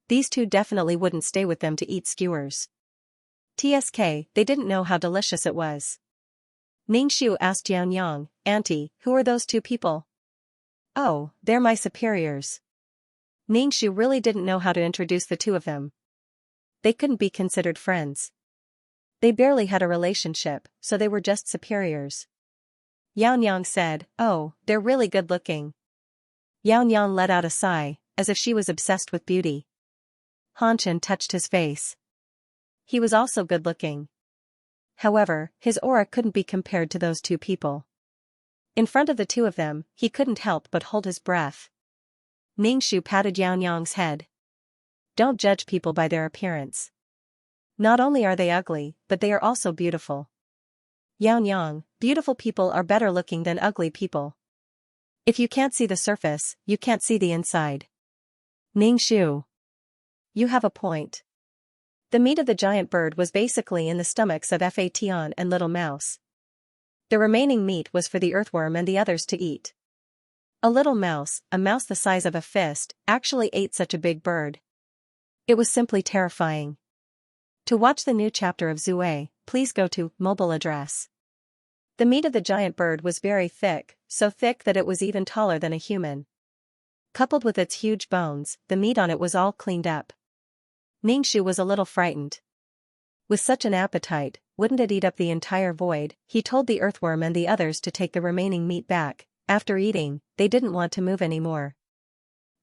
These two definitely wouldn't stay with them to eat skewers. TSK, they didn't know how delicious it was. Ningshu asked Xianxia, Auntie, who are those two people? Oh, they're my superiors. Ningshu really didn't know how to introduce the two of them. They couldn't be considered friends. They barely had a relationship, so they were just superiors. Xianxia said, oh, they're really good looking. Xianxia let out a sigh, as if she was obsessed with beauty. Han Chen touched his face. He was also good looking. However, his aura couldn't be compared to those two people. In front of the two of them, he couldn't help but hold his breath. Ningshu patted Xianxia's head. Don't judge people by their appearance. Not only are they ugly, but they are also beautiful. Xianxia, beautiful people are better looking than ugly people. If you can't see the surface, you can't see the inside. Ningshu. You have a point. The meat of the giant bird was basically in the stomachs of Fation and Little Mouse. The remaining meat was for the earthworm and the others to eat. A little mouse, a mouse the size of a fist, actually ate such a big bird. It was simply terrifying. To watch the new chapter of Zue, please go to mobile address. The meat of the giant bird was very thick, so thick that it was even taller than a human. Coupled with its huge bones, the meat on it was all cleaned up. Ningshu was a little frightened. With such an appetite, wouldn't it eat up the entire void? He told the earthworm and the others to take the remaining meat back. After eating, they didn't want to move anymore.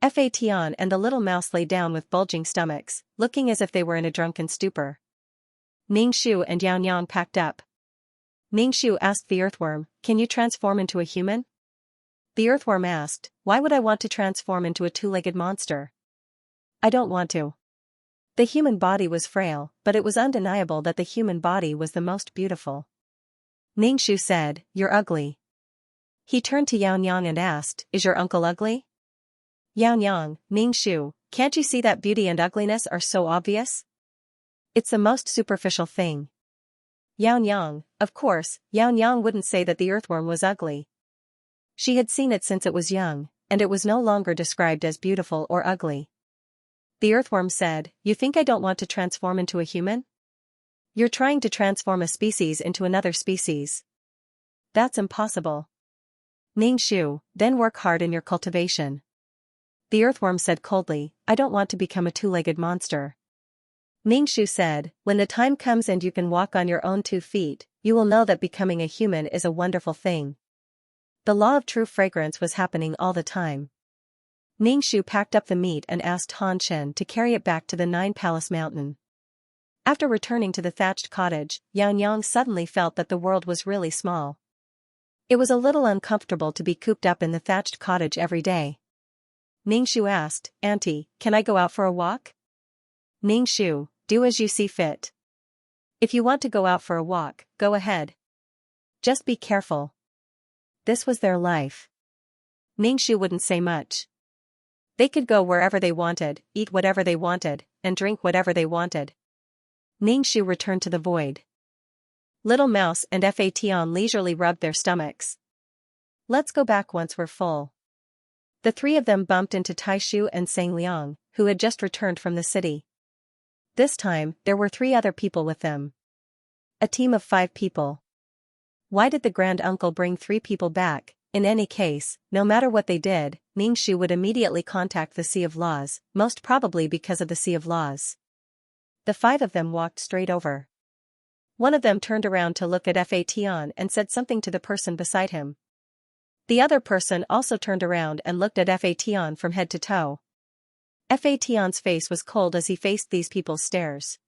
Fation and the little mouse lay down with bulging stomachs, looking as if they were in a drunken stupor. Ningshu and Xianxia packed up. Ningshu asked the earthworm, can you transform into a human? The earthworm asked, why would I want to transform into a two-legged monster? I don't want to. The human body was frail, but it was undeniable that the human body was the most beautiful. Ningshu said, you're ugly. He turned to Xianxia and asked, is your uncle ugly? Xianxia, Ningshu, can't you see that beauty and ugliness are so obvious? It's the most superficial thing. Xianxia, of course, Xianxia wouldn't say that the earthworm was ugly. She had seen it since it was young, and it was no longer described as beautiful or ugly. The earthworm said, you think I don't want to transform into a human? You're trying to transform a species into another species. That's impossible. Ningshu, then work hard in your cultivation. The earthworm said coldly, I don't want to become a two-legged monster. Ning-Shu said, when the time comes and you can walk on your own 2 feet, you will know that becoming a human is a wonderful thing. The law of true fragrance was happening all the time. Ning-Shu packed up the meat and asked Han Shen to carry it back to the 9-Palace Mountain. After returning to the thatched cottage, Yang suddenly felt that the world was really small. It was a little uncomfortable to be cooped up in the thatched cottage every day. Ning-Shu asked, Auntie, can I go out for a walk? Ning-Shu, do as you see fit. If you want to go out for a walk, go ahead. Just be careful. This was their life. Ning-Shu wouldn't say much. They could go wherever they wanted, eat whatever they wanted, and drink whatever they wanted. Ning-Shu returned to the void. Little Mouse and Fation leisurely rubbed their stomachs. Let's go back once we're full. The 3 of them bumped into Taishu and Sang Liang, who had just returned from the city. This time, there were 3 other people with them. A team of 5 people. Why did the grand uncle bring 3 people back? In any case, no matter what they did, Ning-Shu would immediately contact the Sea of Laws, most probably because of the Sea of Laws. The 5 of them walked straight over. One of them turned around to look at Fation and said something to the person beside him. The other person also turned around and looked at Fation from head to toe. Fation's face was cold as he faced these people's stares.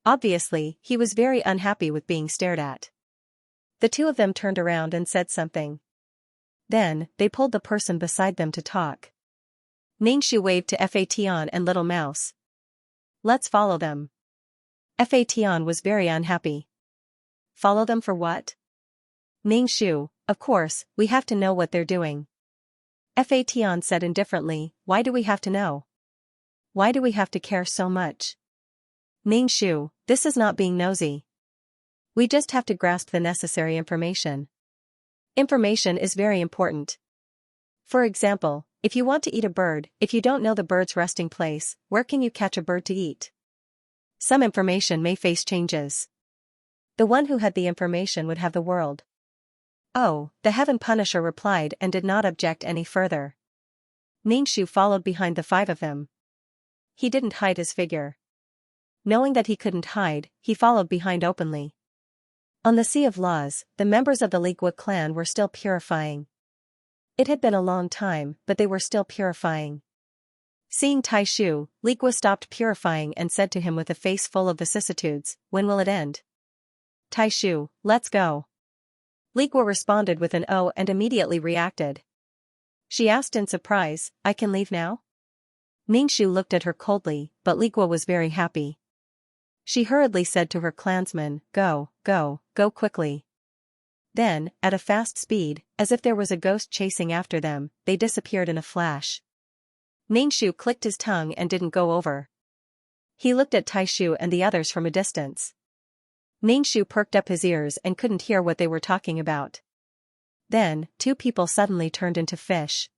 Obviously, he was very unhappy with being stared at. The 2 of them turned around and said something. Then, they pulled the person beside them to talk. Ning-Shu waved to Fation and Little Mouse. Let's follow them. Fation was very unhappy. Follow them for what? Ning-Shu, of course, we have to know what they're doing. Fation said indifferently, why do we have to know? Why do we have to care so much? Ning-Shu, this is not being nosy. We just have to grasp the necessary information. Information is very important. For example, if you want to eat a bird, if you don't know the bird's resting place, where can you catch a bird to eat? Some information may face changes. The one who had the information would have the world. Oh, the Heaven Punisher replied and did not object any further. Ning-Shu followed behind the 5 of them. He didn't hide his figure. Knowing that he couldn't hide, he followed behind openly. On the Sea of Laws, the members of the Ligua clan were still purifying. It had been a long time, but they were still purifying. Seeing Taishu, Ligua stopped purifying and said to him with a face full of vicissitudes, when will it end? Taishu, let's go. Ligua responded with an "oh" and immediately reacted. She asked in surprise, I can leave now? Ning-Shu looked at her coldly, but Ligua was very happy. She hurriedly said to her clansmen, go, go, go quickly. Then, at a fast speed, as if there was a ghost chasing after them, they disappeared in a flash. Ning-Shu clicked his tongue and didn't go over. He looked at Taishu and the others from a distance. Ning-Shu perked up his ears and couldn't hear what they were talking about. Then, 2 people suddenly turned into fish.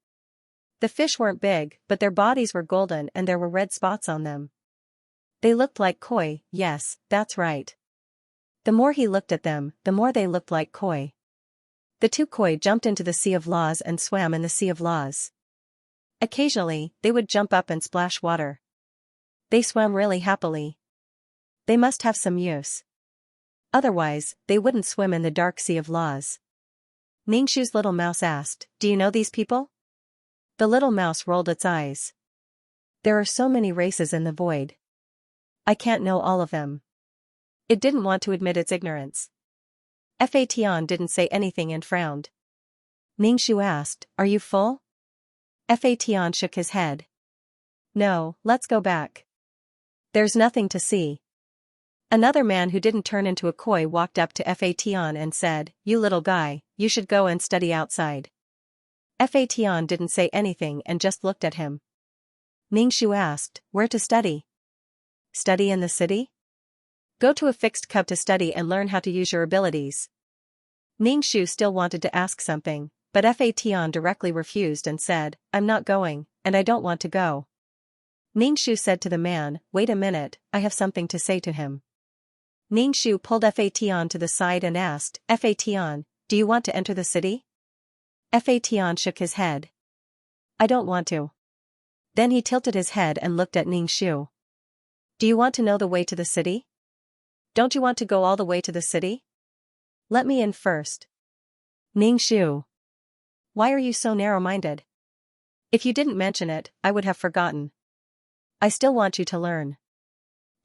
The fish weren't big, but their bodies were golden and there were red spots on them. They looked like koi, yes, that's right. The more he looked at them, the more they looked like koi. The 2 koi jumped into the Sea of Laws and swam in the Sea of Laws. Occasionally, they would jump up and splash water. They swam really happily. They must have some use. Otherwise, they wouldn't swim in the dark Sea of Laws. Ning-Shu's Little Mouse asked, do you know these people? The little mouse rolled its eyes. There are so many races in the void. I can't know all of them. It didn't want to admit its ignorance. Fation didn't say anything and frowned. Ning-Shu asked, are you full? Fation shook his head. No, let's go back. There's nothing to see. Another man who didn't turn into a koi walked up to Fation and said, you little guy, you should go and study outside. Fation didn't say anything and just looked at him. Ning-Shu asked, where to study? Study in the city? Go to a fixed cub to study and learn how to use your abilities. Ning-Shu still wanted to ask something, but Fation directly refused and said, I'm not going, and I don't want to go. Ning-Shu said to the man, wait a minute, I have something to say to him. Ning-Shu pulled Fation to the side and asked, Fation, do you want to enter the city? Fation shook his head. I don't want to. Then he tilted his head and looked at Ning-Shu. Do you want to know the way to the city? Don't you want to go all the way to the city? Let me in first. Ningxu. Why are you so narrow-minded? If you didn't mention it, I would have forgotten. I still want you to learn.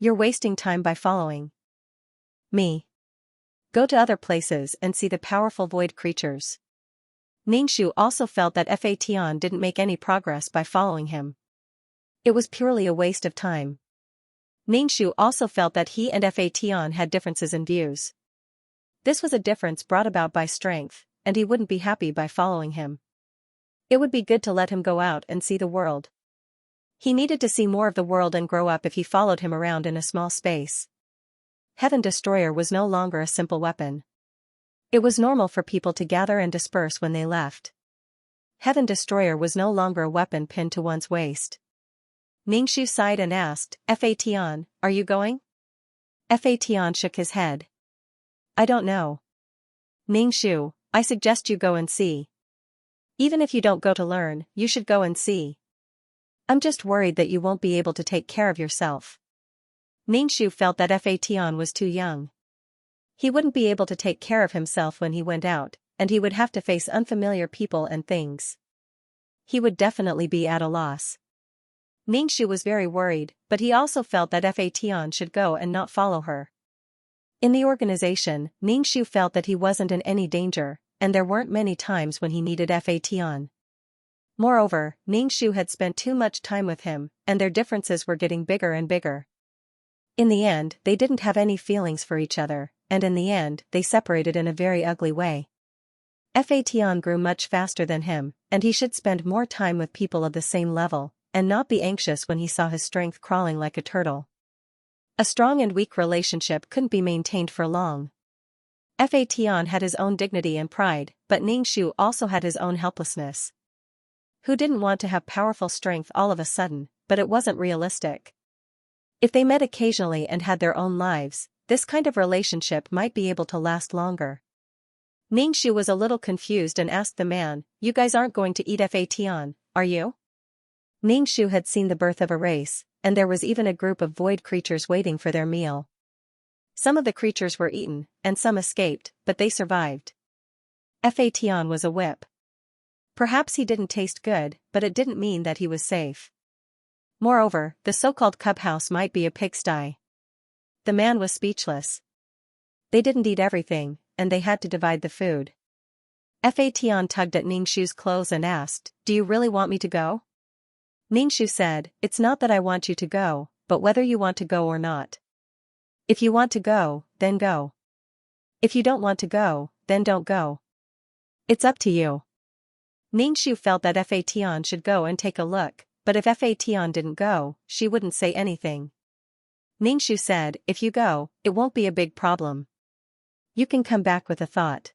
You're wasting time by following me. Go to other places and see the powerful void creatures. Ningxu also felt that Fa Tian didn't make any progress by following him. It was purely a waste of time. Ningxu also felt that he and Fa Tian had differences in views. This was a difference brought about by strength, and he wouldn't be happy by following him. It would be good to let him go out and see the world. He needed to see more of the world and grow up if he followed him around in a small space. Heaven Destroyer was no longer a simple weapon. It was normal for people to gather and disperse when they left. Heaven Destroyer was no longer a weapon pinned to one's waist. Ningxu sighed and asked, Fa Tian, are you going? Fa Tian shook his head. I don't know. Ningxu, I suggest you go and see. Even if you don't go to learn, you should go and see. I'm just worried that you won't be able to take care of yourself. Ningxu felt that Fa Tian was too young. He wouldn't be able to take care of himself when he went out, and he would have to face unfamiliar people and things. He would definitely be at a loss. Ningxu was very worried, but he also felt that Fa Tian should go and not follow her. In the organization, Ningxu felt that he wasn't in any danger, and there weren't many times when he needed Fa Tian. Moreover, Ningxu had spent too much time with him, and their differences were getting bigger and bigger. In the end, they didn't have any feelings for each other, and in the end, they separated in a very ugly way. Fa Tian grew much faster than him, and he should spend more time with people of the same level, and not be anxious when he saw his strength crawling like a turtle. A strong and weak relationship couldn't be maintained for long. Fa Tian had his own dignity and pride, but Ningxu also had his own helplessness. Who didn't want to have powerful strength all of a sudden, but it wasn't realistic. If they met occasionally and had their own lives, this kind of relationship might be able to last longer. Ningxu was a little confused and asked the man, You guys aren't going to eat Fa Tian, are you? Ningxu had seen the birth of a race, and there was even a group of void creatures waiting for their meal. Some of the creatures were eaten, and some escaped, but they survived. Fa Tian was a whip. Perhaps he didn't taste good, but it didn't mean that he was safe. Moreover, the so-called cub house might be a pigsty. The man was speechless. They didn't eat everything, and they had to divide the food. Fa Tian tugged at Ningxu's clothes and asked, Do you really want me to go? Ningxu said, It's not that I want you to go, but whether you want to go or not. If you want to go, then go. If you don't want to go, then don't go. It's up to you. Ningxu felt that Fa Tian should go and take a look, but if Fa Tian didn't go, she wouldn't say anything. Ningxu said, If you go, it won't be a big problem. You can come back with a thought.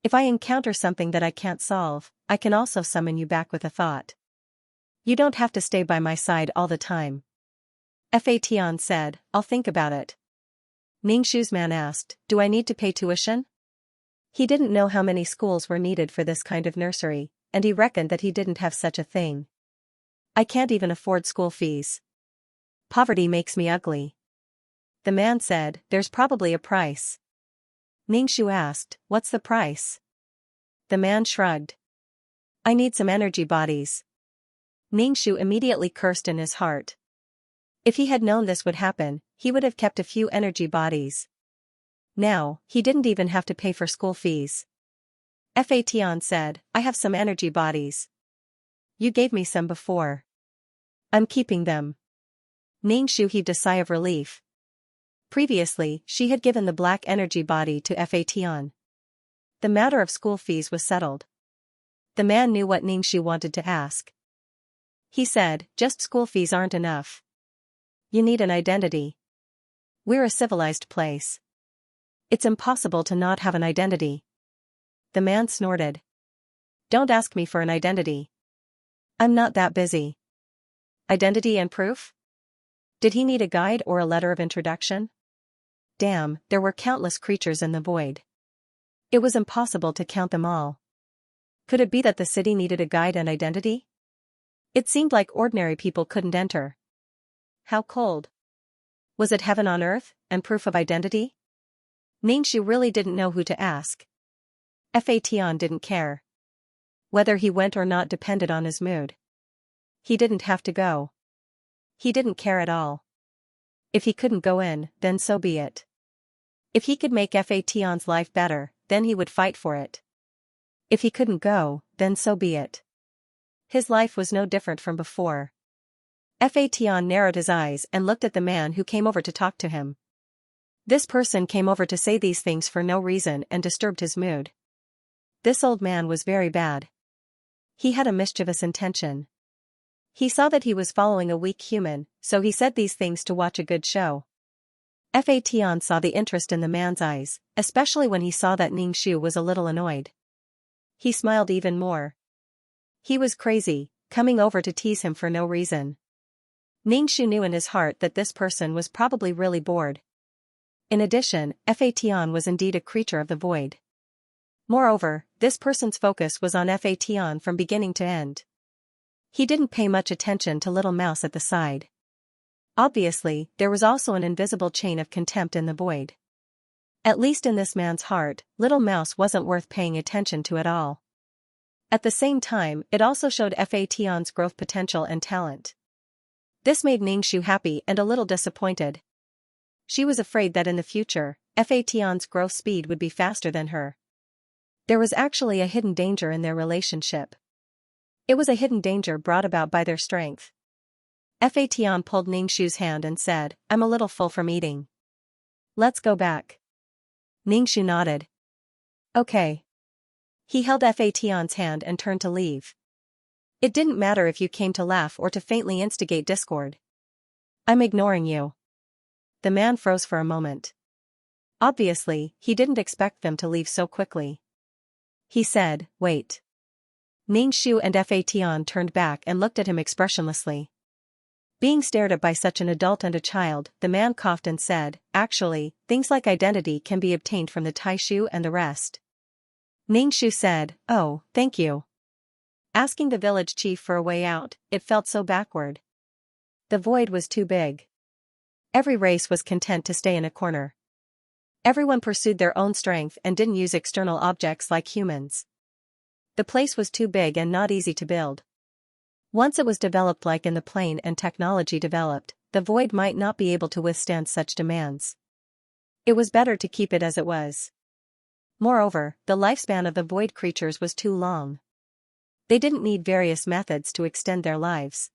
If I encounter something that I can't solve, I can also summon you back with a thought. You don't have to stay by my side all the time. Fa Tian said, I'll think about it. Ningxu's man asked, Do I need to pay tuition? He didn't know how many schools were needed for this kind of nursery, and he reckoned that he didn't have such a thing. I can't even afford school fees. Poverty makes me ugly. The man said, There's probably a price. Ningxu asked, What's the price? The man shrugged. I need some energy bodies. Ningxu immediately cursed in his heart. If he had known this would happen, he would have kept a few energy bodies. Now, he didn't even have to pay for school fees. Fa Tian said, I have some energy bodies. You gave me some before. I'm keeping them. Ningxu heaved a sigh of relief. Previously, she had given the black energy body to Fa Tian. The matter of school fees was settled. The man knew what Ningxu wanted to ask. He said, Just school fees aren't enough. You need an identity. We're a civilized place. It's impossible to not have an identity. The man snorted. Don't ask me for an identity. I'm not that busy. Identity and proof? Did he need a guide or a letter of introduction? Damn, there were countless creatures in the void. It was impossible to count them all. Could it be that the city needed a guide and identity? It seemed like ordinary people couldn't enter. How cold. Was it heaven on earth, and proof of identity? Xianxia really didn't know who to ask. Fation didn't care. Whether he went or not depended on his mood. He didn't have to go. He didn't care at all. If he couldn't go in, then so be it. If he could make Fation's life better, then he would fight for it. If he couldn't go, then so be it. His life was no different from before. Fation narrowed his eyes and looked at the man who came over to talk to him. This person came over to say these things for no reason and disturbed his mood. This old man was very bad. He had a mischievous intention. He saw that he was following a weak human, so he said these things to watch a good show. Fation saw the interest in the man's eyes, especially when he saw that Xianxia was a little annoyed. He smiled even more. He was crazy, coming over to tease him for no reason. Xianxia knew in his heart that this person was probably really bored. In addition, Fation was indeed a creature of the void. Moreover, this person's focus was on Fation from beginning to end. He didn't pay much attention to Little Mouse at the side. Obviously, there was also an invisible chain of contempt in the void. At least in this man's heart, Little Mouse wasn't worth paying attention to at all. At the same time, it also showed Fation's growth potential and talent. This made Xianxia happy and a little disappointed. She was afraid that in the future, Fation's growth speed would be faster than her. There was actually a hidden danger in their relationship. It was a hidden danger brought about by their strength. Fation pulled Xianxia's hand and said, "I'm a little full from eating. Let's go back." Xianxia nodded. Okay. He held Fation's hand and turned to leave. It didn't matter if you came to laugh or to faintly instigate discord. I'm ignoring you. The man froze for a moment. Obviously, he didn't expect them to leave so quickly. He said, "Wait." Xianxia and Fation turned back and looked at him expressionlessly. Being stared at by such an adult and a child, the man coughed and said, "Actually, things like identity can be obtained from the Taishu and the rest." Xianxia said, "Oh, thank you." Asking the village chief for a way out, it felt so backward. The void was too big. Every race was content to stay in a corner. Everyone pursued their own strength and didn't use external objects like humans. The place was too big and not easy to build. Once it was developed like in the plane and technology developed, the void might not be able to withstand such demands. It was better to keep it as it was. Moreover, the lifespan of the void creatures was too long. They didn't need various methods to extend their lives.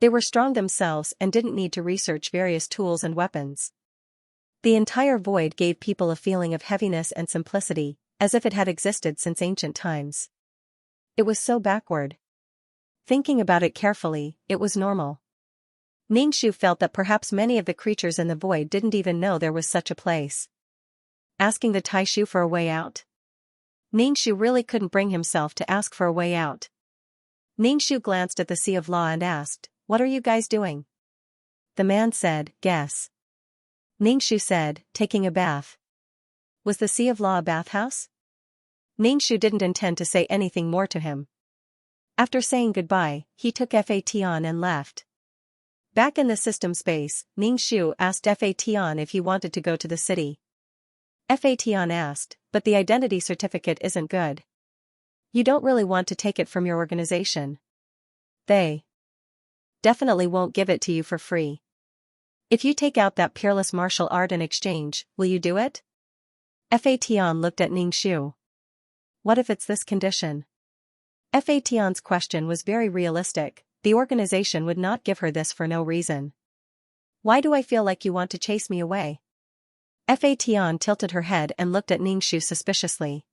They were strong themselves and didn't need to research various tools and weapons. The entire void gave people a feeling of heaviness and simplicity, as if it had existed since ancient times. It was so backward. Thinking about it carefully, it was normal. Xianxia felt that perhaps many of the creatures in the void didn't even know there was such a place. Asking the Taishu for a way out? Xianxia really couldn't bring himself to ask for a way out. Xianxia glanced at the Sea of Law and asked, "What are you guys doing?" The man said, "Guess." Xianxia said, "Taking a bath." Was the Sea of Law a bathhouse? Xianxia didn't intend to say anything more to him. After saying goodbye, he took Fation and left. Back in the system space, Xianxia asked Fation if he wanted to go to the city. Fation asked, "But the identity certificate isn't good. You don't really want to take it from your organization. They definitely won't give it to you for free. If you take out that peerless martial art in exchange, will you do it?" Fation looked at Xianxia. What if it's this condition? Fation's question was very realistic. The organization would not give her this for no reason. Why do I feel like you want to chase me away? Fation tilted her head and looked at Xianxia suspiciously.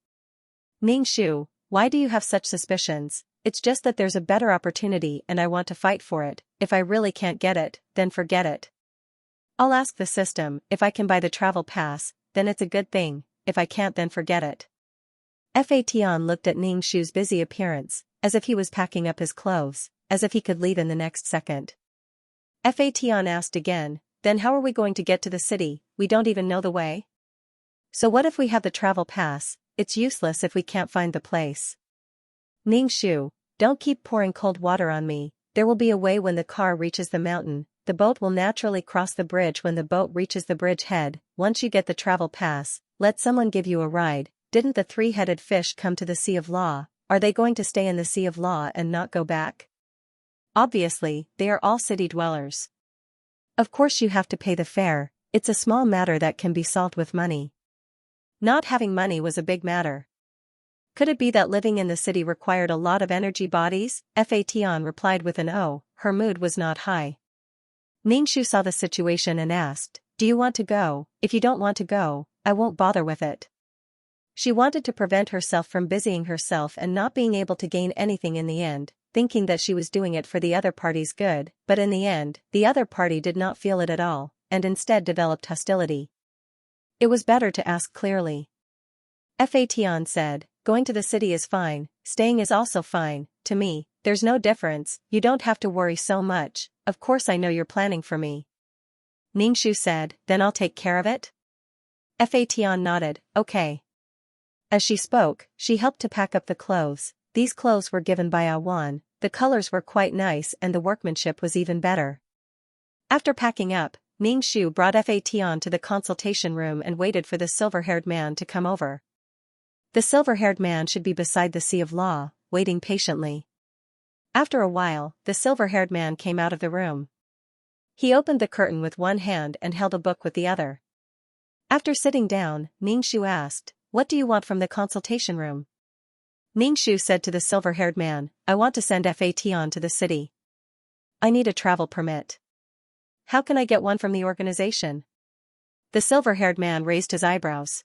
Xianxia, why do you have such suspicions? It's just that there's a better opportunity and I want to fight for it. If I really can't get it, then forget it. I'll ask the system. If I can buy the travel pass, then it's a good thing. If I can't, then forget it. Fation looked at Xianxia's busy appearance, as if he was packing up his clothes, as if he could leave in the next second. Fation asked again, "Then how are we going to get to the city? We don't even know the way." "So what if we have the travel pass? It's useless if we can't find the place." Xianxia, don't keep pouring cold water on me. There will be a way when the car reaches the mountain. the boat will naturally cross the bridge when the boat reaches the bridge head. Once you get the travel pass, let someone give you a ride. Didn't the three-headed fish come to the Sea of Law? Are they going to stay in the Sea of Law and not go back? Obviously, they are all city dwellers. Of course you have to pay the fare. It's a small matter that can be solved with money. Not having money was a big matter. Could it be that living in the city required a lot of energy bodies? Fation replied with an O. Her mood was not high. Xianxia saw the situation and asked, "Do you want to go? If you don't want to go, I won't bother with it." She wanted to prevent herself from busying herself and not being able to gain anything in the end, thinking that she was doing it for the other party's good, but in the end, the other party did not feel it at all, and instead developed hostility. It was better to ask clearly. Fation said, "Going to the city is fine, staying is also fine, to me, there's no difference, you don't have to worry so much, of course I know you're planning for me." Xianxia said, "Then I'll take care of it?" Fation nodded, "Okay." As she spoke, she helped to pack up the clothes. These clothes were given by Awan, the colors were quite nice and the workmanship was even better. After packing up, Xianxia brought Fation to the consultation room and waited for the silver-haired man to come over. The silver-haired man should be beside the Sea of Law, waiting patiently. After a while, the silver-haired man came out of the room. He opened the curtain with one hand and held a book with the other. After sitting down, Xianxia asked, "What do you want from the consultation room?" Xianxia said to the silver-haired man, "I want to send Fation to the city. I need a travel permit. How can I get one from the organization?" The silver-haired man raised his eyebrows.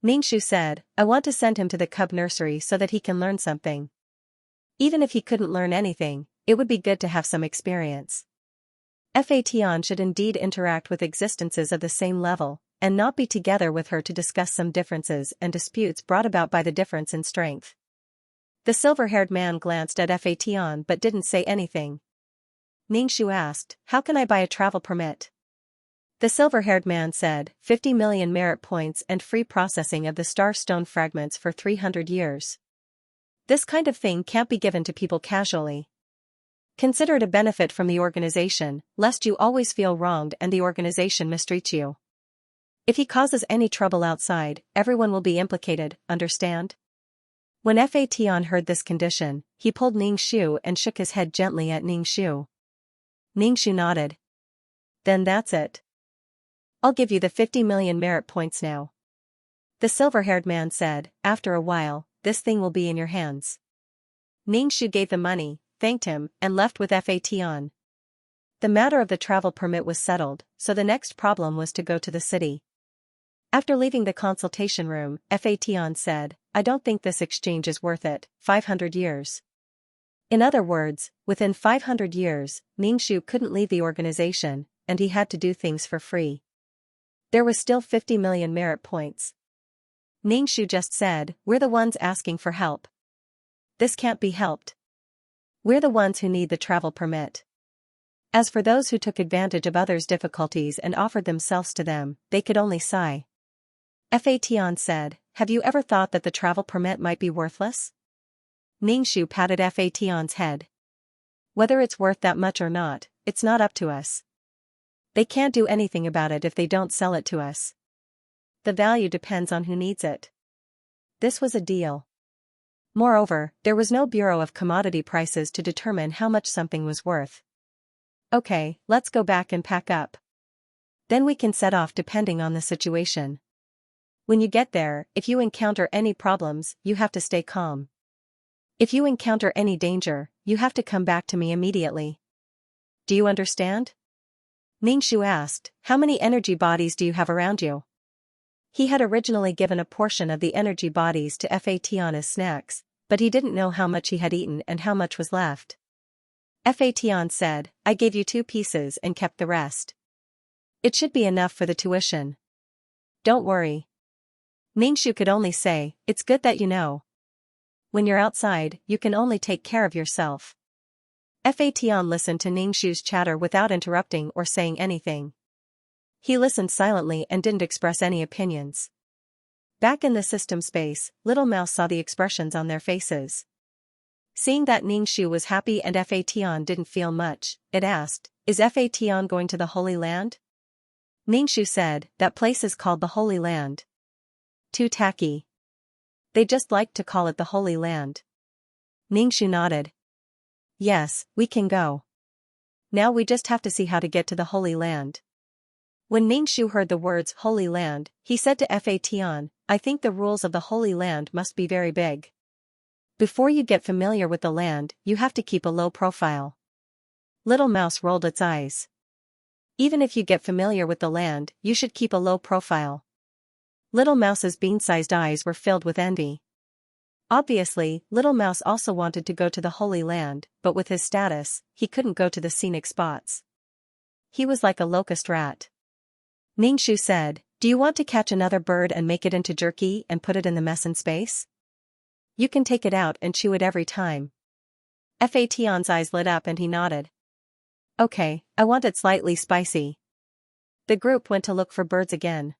Xianxia said, "I want to send him to the cub nursery so that he can learn something. Even if he couldn't learn anything, it would be good to have some experience. Fation should indeed interact with existences of the same level, and not be together with her to discuss some differences and disputes brought about by the difference in strength." The silver-haired man glanced at Fation but didn't say anything. Xianxia asked, "How can I buy a travel permit?" The silver-haired man said, 50 million merit points and free processing of the star stone fragments for 300 years. This kind of thing can't be given to people casually. Consider it a benefit from the organization, lest you always feel wronged and the organization mistreats you. If he causes any trouble outside, everyone will be implicated, understand? When Fation heard this condition, he pulled Xianxia and shook his head gently at Xianxia. Xianxia nodded. "Then that's it. I'll give you the 50 million merit points now." The silver-haired man said, "After a while, this thing will be in your hands." Xianxia gave the money, thanked him, and left with Fation. The matter of the travel permit was settled, so the next problem was to go to the city. After leaving the consultation room, Fation said, "I don't think this exchange is worth it, 500 years. In other words, within 500 years, Xianxia couldn't leave the organization, and he had to do things for free. There was still 50 million merit points. Xianxia just said, "We're the ones asking for help. This can't be helped. We're the ones who need the travel permit." As for those who took advantage of others' difficulties and offered themselves to them, they could only sigh. Fation said, "Have you ever thought that the travel permit might be worthless?" Xianxia patted Fation's head. "Whether it's worth that much or not, it's not up to us. They can't do anything about it if they don't sell it to us. The value depends on who needs it." This was a deal. Moreover, there was no Bureau of Commodity Prices to determine how much something was worth. "Okay, let's go back and pack up. Then we can set off depending on the situation. When you get there, if you encounter any problems, you have to stay calm. If you encounter any danger, you have to come back to me immediately. Do you understand?" Xianxia asked, "How many energy bodies do you have around you?" He had originally given a portion of the energy bodies to Fation as snacks, but he didn't know how much he had eaten and how much was left. Fation said, "I gave you 2 pieces and kept the rest. It should be enough for the tuition. Don't worry." Xianxia could only say, "It's good that you know. When you're outside, you can only take care of yourself." Fation listened to Xianxia's chatter without interrupting or saying anything. He listened silently and didn't express any opinions. Back in the system space, Little Mouse saw the expressions on their faces. Seeing that Xianxia was happy and Fation didn't feel much, it asked, is Fation going to the Holy Land? Ningxu said, that place is called the Holy Land. Too tacky. They just like to call it the Holy Land. Ningxu nodded. Yes, we can go. Now we just have to see how to get to the Holy Land. When Ningxu heard the words Holy Land, he said to Fation, I think the rules of the Holy Land must be very big. Before you get familiar with the land, you have to keep a low profile. Little Mouse rolled its eyes. Even if you get familiar with the land, you should keep a low profile. Little Mouse's bean-sized eyes were filled with envy. Obviously, Little Mouse also wanted to go to the Holy Land, but with his status, he couldn't go to the scenic spots. He was like a locust rat. Ningxu said, do you want to catch another bird and make it into jerky and put it in the mess in space? You can take it out and chew it every time. Fation's eyes lit up and he nodded. Okay, I want it slightly spicy. The group went to look for birds again.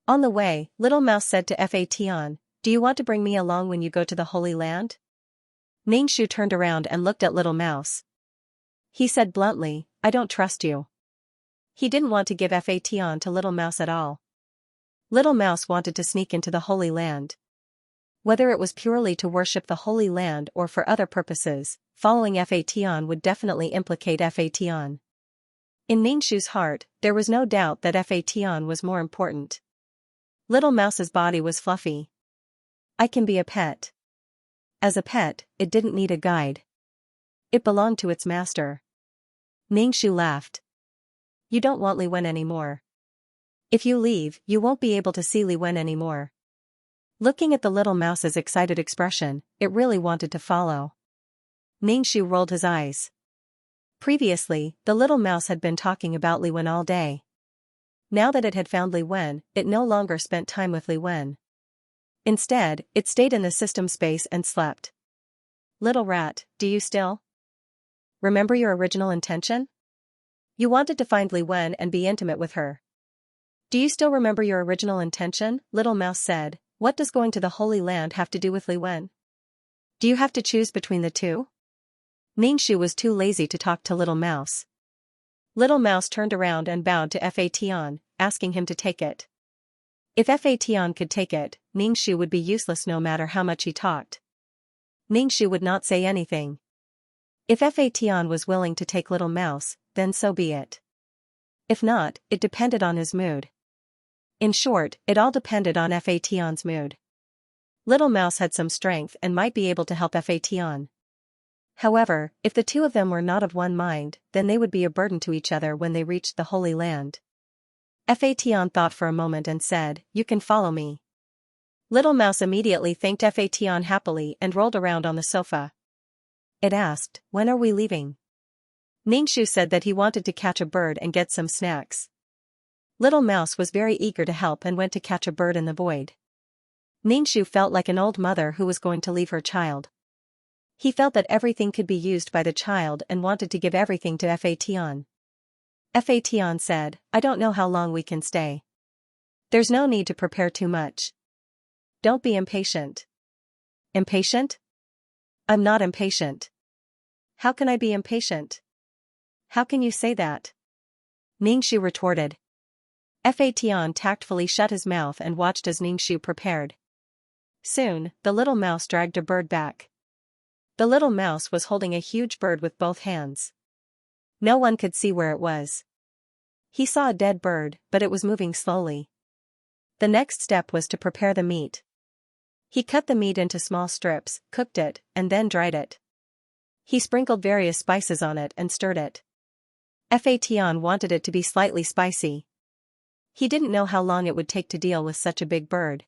On the way, Little Mouse said to Fation, do you want to bring me along when you go to the Holy Land? Ningxu turned around and looked at Little Mouse. He said bluntly, I don't trust you. He didn't want to give Fation to Little Mouse at all. Little Mouse wanted to sneak into the Holy Land. Whether it was purely to worship the Holy Land or for other purposes, following Fation would definitely implicate Fation. In Ningxu's heart, there was no doubt that Fation was more important. Little Mouse's body was fluffy. I can be a pet. As a pet, it didn't need a guide. It belonged to its master. Ningxu laughed. You don't want Li Wen anymore. If you leave, you won't be able to see Li Wen anymore. Looking at the Little Mouse's excited expression, it really wanted to follow. Ningxu rolled his eyes. Previously, the Little Mouse had been talking about Li Wen all day. Now that it had found Li Wen, it no longer spent time with Li Wen. Instead, it stayed in the system space and slept. Little rat, do you still remember your original intention? You wanted to find Li Wen and be intimate with her. Do you still remember your original intention? Little Mouse said. What does going to the Holy Land have to do with Li Wen? Do you have to choose between the two? Ningxu was too lazy to talk to Little Mouse. Little Mouse turned around and bowed to Fation, asking him to take it. If Fation could take it, Ningxu would be useless no matter how much he talked. Ningxu would not say anything. If Fation was willing to take Little Mouse, then so be it. If not, it depended on his mood. In short, it all depended on Fation's mood. Little Mouse had some strength and might be able to help Fation. However, if the two of them were not of one mind, then they would be a burden to each other when they reached the Holy Land. Fation thought for a moment and said, you can follow me. Little Mouse immediately thanked Fation happily and rolled around on the sofa. It asked, when are we leaving? Ningxu said that he wanted to catch a bird and get some snacks. Little Mouse was very eager to help and went to catch a bird in the void. Ningxu felt like an old mother who was going to leave her child. He felt that everything could be used by the child and wanted to give everything to Fation. Fation said, I don't know how long we can stay. There's no need to prepare too much. Don't be impatient. Impatient? I'm not impatient. How can I be impatient? How can you say that? Ningxu retorted. Fation tactfully shut his mouth and watched as Ningxu prepared. Soon, the Little Mouse dragged a bird back. The Little Mouse was holding a huge bird with both hands. No one could see where it was. He saw a dead bird, but it was moving slowly. The next step was to prepare the meat. He cut the meat into small strips, cooked it, and then dried it. He sprinkled various spices on it and stirred it. Fation wanted it to be slightly spicy. He didn't know how long it would take to deal with such a big bird.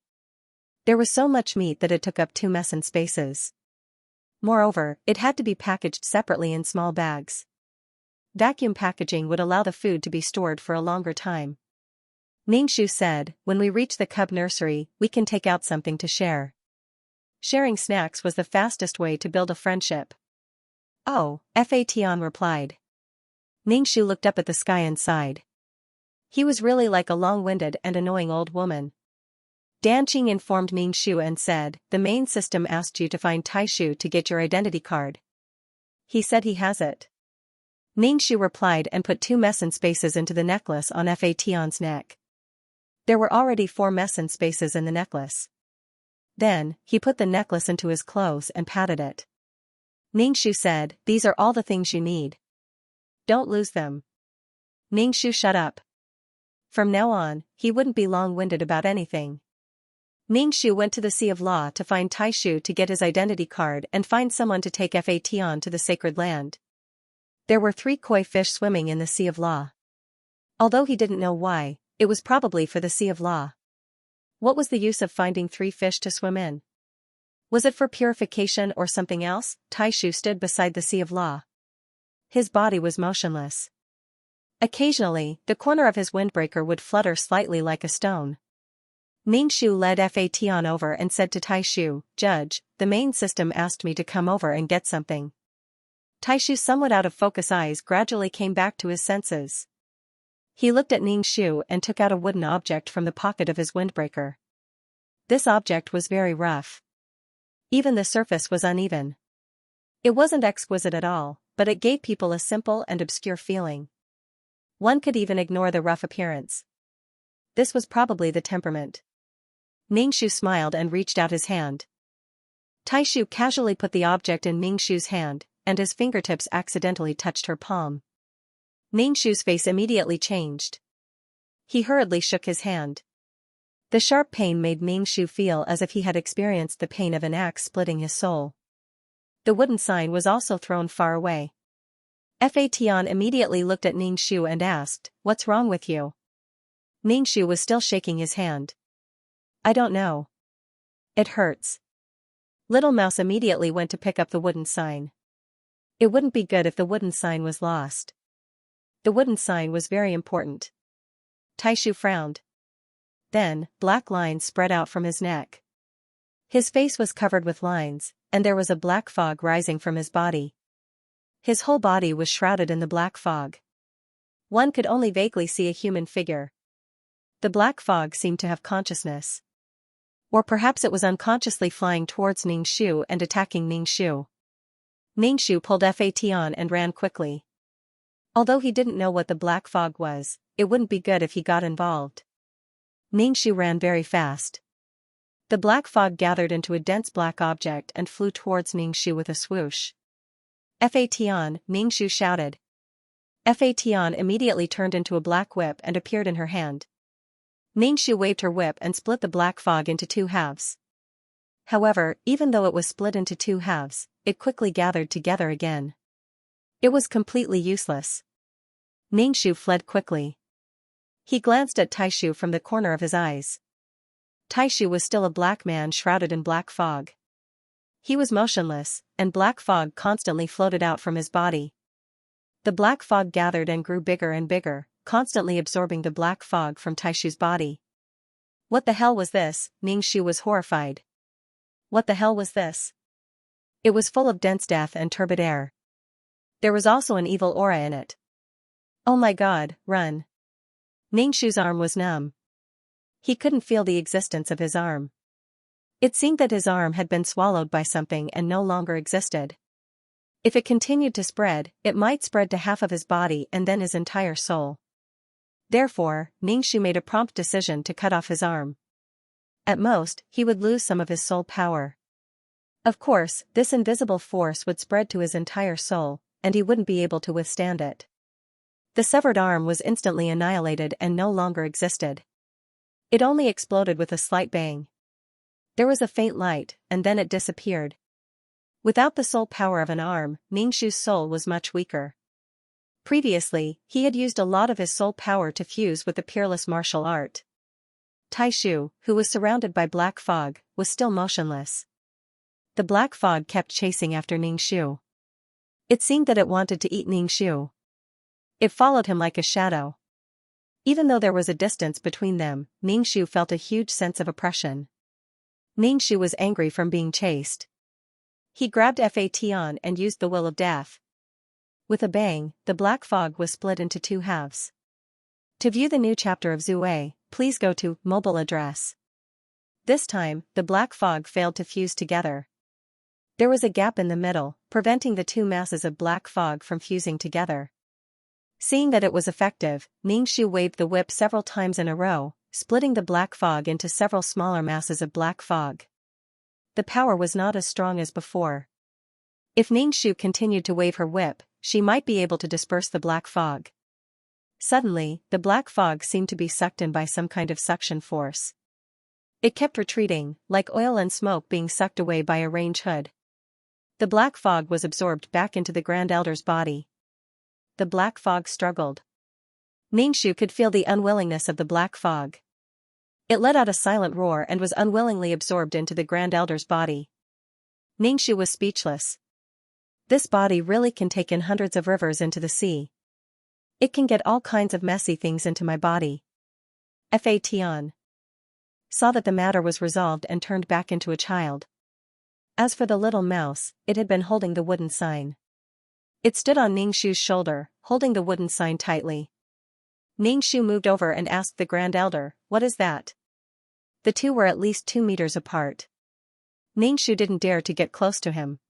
There was so much meat that it took up 2 mess spaces. Moreover, it had to be packaged separately in small bags. Vacuum packaging would allow the food to be stored for a longer time. Ningxu said, when we reach the cub nursery, we can take out something to share. Sharing snacks was the fastest way to build a friendship. Oh, Fation replied. Ningxu looked up at the sky and sighed. He was really like a long-winded and annoying old woman. Danqing informed Ningxu and said, the main system asked you to find Taishu to get your identity card. He said he has it. Ningshu replied and put 2 meson spaces into the necklace on Fation's neck. There were already 4 meson spaces in the necklace. Then, he put the necklace into his clothes and patted it. Ningshu said, "These are all the things you need. Don't lose them." Ningshu shut up. From now on, he wouldn't be long-winded about anything. Ningshu went to the Sea of Law to find Taishu to get his identity card and find someone to take Fation to the sacred land. There were 3 koi fish swimming in the Sea of Law. Although he didn't know why, it was probably for the Sea of Law. What was the use of finding 3 fish to swim in? Was it for purification or something else? Taishu stood beside the Sea of Law. His body was motionless. Occasionally, the corner of his windbreaker would flutter slightly like a stone. Ningshu led Fation over and said to Taishu, "Judge, the main system asked me to come over and get something." Taishu's somewhat out-of-focus eyes gradually came back to his senses. He looked at Ningshu and took out a wooden object from the pocket of his windbreaker. This object was very rough. Even the surface was uneven. It wasn't exquisite at all, but it gave people a simple and obscure feeling. One could even ignore the rough appearance. This was probably the temperament. Ningshu smiled and reached out his hand. Taishu casually put the object in Ningshu's hand, and his fingertips accidentally touched her palm. Ningshu's face immediately changed. He hurriedly shook his hand. The sharp pain made Ningshu feel as if he had experienced the pain of an axe splitting his soul. The wooden sign was also thrown far away. Fation immediately looked at Ningshu and asked, "What's wrong with you?" Ningshu was still shaking his hand. "I don't know. It hurts." Little Mouse immediately went to pick up the wooden sign. It wouldn't be good if the wooden sign was lost. The wooden sign was very important. Taishu frowned. Then, black lines spread out from his neck. His face was covered with lines, and there was a black fog rising from his body. His whole body was shrouded in the black fog. One could only vaguely see a human figure. The black fog seemed to have consciousness. Or perhaps it was unconsciously flying towards Ningshu and attacking Ningshu. Ningshu pulled Fation and ran quickly. Although he didn't know what the black fog was, it wouldn't be good if he got involved. Ningshu ran very fast. The black fog gathered into a dense black object and flew towards Ningshu with a swoosh. "Fation," Ningshu shouted. Fation immediately turned into a black whip and appeared in her hand. Ningshu waved her whip and split the black fog into 2 halves. However, even though it was split into 2 halves, it quickly gathered together again. It was completely useless. Ningshu fled quickly. He glanced at Taishu from the corner of his eyes. Taishu was still a black man shrouded in black fog. He was motionless, and black fog constantly floated out from his body. The black fog gathered and grew bigger and bigger, constantly absorbing the black fog from Taishu's body. What the hell was this? Ningshu was horrified. What the hell was this? It was full of dense death and turbid air. There was also an evil aura in it. Oh my god, run. Ningshu's arm was numb. He couldn't feel the existence of his arm. It seemed that his arm had been swallowed by something and no longer existed. If it continued to spread, it might spread to half of his body and then his entire soul. Therefore, Ningshu made a prompt decision to cut off his arm. At most, he would lose some of his soul power. Of course, this invisible force would spread to his entire soul, and he wouldn't be able to withstand it. The severed arm was instantly annihilated and no longer existed. It only exploded with a slight bang. There was a faint light, and then it disappeared. Without the soul power of an arm, Ningshu's soul was much weaker. Previously, he had used a lot of his soul power to fuse with the peerless martial art. Taishu, who was surrounded by black fog, was still motionless. The black fog kept chasing after Ningshu. It seemed that it wanted to eat Ningshu. It followed him like a shadow. Even though there was a distance between them, Ningshu felt a huge sense of oppression. Ningshu was angry from being chased. He grabbed Fation and used the Will of Death. With a bang, the black fog was split into 2 halves. To view the new chapter of Zue, please go to mobile address. This time, the black fog failed to fuse together. There was a gap in the middle, preventing the 2 masses of black fog from fusing together. Seeing that it was effective, Ningshu waved the whip several times in a row, splitting the black fog into several smaller masses of black fog. The power was not as strong as before. If Ningshu continued to wave her whip, she might be able to disperse the black fog. Suddenly, the black fog seemed to be sucked in by some kind of suction force. It kept retreating, like oil and smoke being sucked away by a range hood. The black fog was absorbed back into the Grand Elder's body. The black fog struggled. Ningshu could feel the unwillingness of the black fog. It let out a silent roar and was unwillingly absorbed into the Grand Elder's body. Ningshu was speechless. This body really can take in hundreds of rivers into the sea. It can get all kinds of messy things into my body. Fatian saw that the matter was resolved and turned back into a child. As for the little mouse, it had been holding the wooden sign. It stood on Ningshu's shoulder, holding the wooden sign tightly. Ningshu moved over and asked the Grand Elder, "What is that?" The two were at least 2 meters apart. Ningshu didn't dare to get close to him.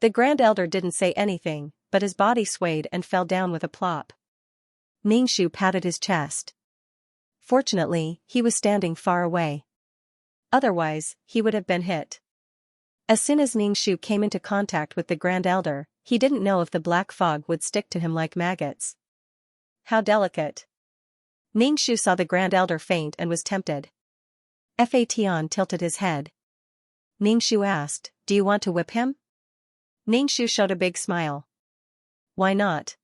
The Grand Elder didn't say anything, but his body swayed and fell down with a plop. Ningshu patted his chest. Fortunately, he was standing far away. Otherwise, he would have been hit. As soon as Ningshu came into contact with the Grand Elder, he didn't know if the black fog would stick to him like maggots. How delicate. Ningshu saw the Grand Elder faint and was tempted. Fatian tilted his head. Ningshu asked, "Do you want to whip him?" Ningshu showed a big smile. Why not?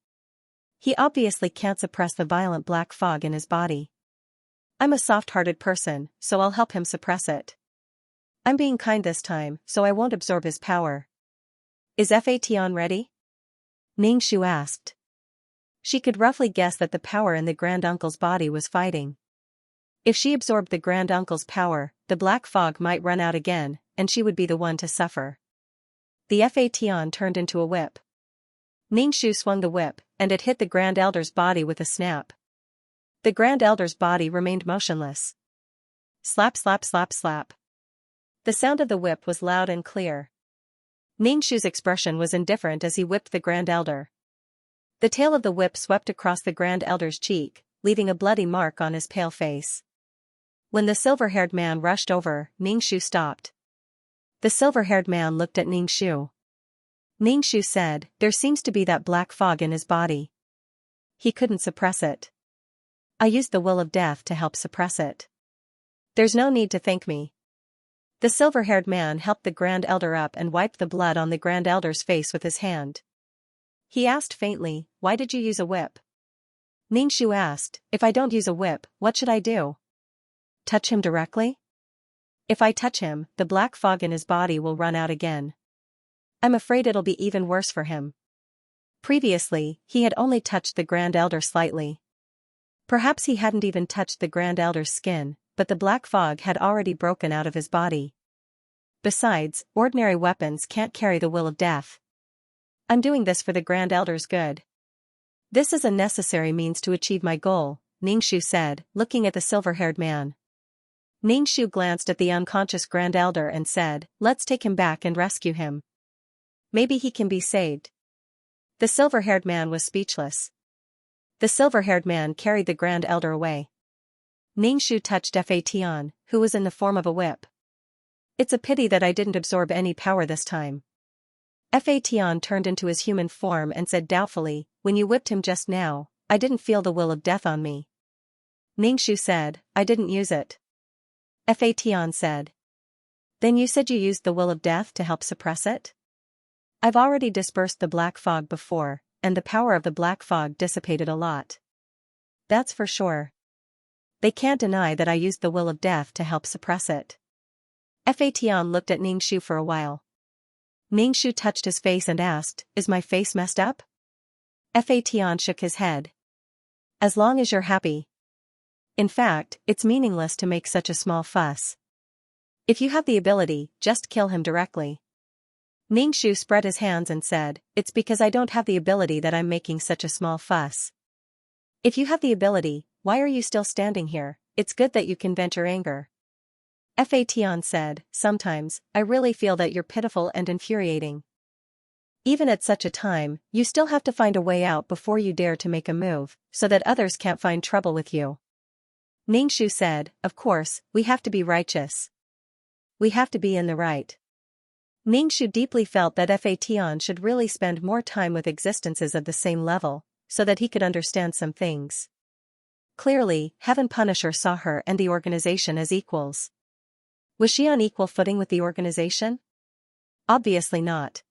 He obviously can't suppress the violent black fog in his body. I'm a soft-hearted person, so I'll help him suppress it. I'm being kind this time, so I won't absorb his power. Is Fatian ready? Ningshu asked. She could roughly guess that the power in the Grand Uncle's body was fighting. If she absorbed the Grand Uncle's power, the black fog might run out again, and she would be the one to suffer. The Fatian turned into a whip. Ningshu swung the whip, and it hit the Grand Elder's body with a snap. The Grand Elder's body remained motionless. Slap slap slap slap. The sound of the whip was loud and clear. Ningshu's expression was indifferent as he whipped the Grand Elder. The tail of the whip swept across the Grand Elder's cheek, leaving a bloody mark on his pale face. When the silver-haired man rushed over, Ningshu stopped. The silver-haired man looked at Ningshu. Ningshu said, "There seems to be that black fog in his body. He couldn't suppress it. I used the will of death to help suppress it. There's no need to thank me." The silver-haired man helped the Grand Elder up and wiped the blood on the Grand Elder's face with his hand. He asked faintly, "Why did you use a whip?" Ningshu asked, "If I don't use a whip, what should I do? Touch him directly? If I touch him, the black fog in his body will run out again. I'm afraid it'll be even worse for him." Previously, he had only touched the Grand Elder slightly. Perhaps he hadn't even touched the Grand Elder's skin, but the black fog had already broken out of his body. Besides, ordinary weapons can't carry the will of death. I'm doing this for the Grand Elder's good. This is a necessary means to achieve my goal, Ningshu said, looking at the silver-haired man. Ningshu glanced at the unconscious Grand Elder and said, "Let's take him back and rescue him. Maybe he can be saved." The silver-haired man was speechless. The silver-haired man carried the Grand Elder away. Ningshu touched Fatian, who was in the form of a whip. "It's a pity that I didn't absorb any power this time." Fatian turned into his human form and said doubtfully, "When you whipped him just now, I didn't feel the will of death on me." Ningshu said, "I didn't use it." Fatian said, "Then you said you used the will of death to help suppress it?" "I've already dispersed the black fog before, and the power of the black fog dissipated a lot. That's for sure. They can't deny that I used the will of death to help suppress it." Fatian looked at Ningshu for a while. Ningshu touched his face and asked, "Is my face messed up?" Fatian shook his head. "As long as you're happy. In fact, it's meaningless to make such a small fuss. If you have the ability, just kill him directly." Ningshu spread his hands and said, "It's because I don't have the ability that I'm making such a small fuss. If you have the ability, why are you still standing here? It's good that you can vent your anger." Fatian said, "Sometimes, I really feel that you're pitiful and infuriating." Even at such a time, you still have to find a way out before you dare to make a move, so that others can't find trouble with you. Ningxu said, of course, we have to be righteous. We have to be in the right. Ningxu deeply felt that Fa Tian should really spend more time with existences of the same level, so that he could understand some things. Clearly, Heaven Punisher saw her and the organization as equals. Was she on equal footing with the organization? Obviously not.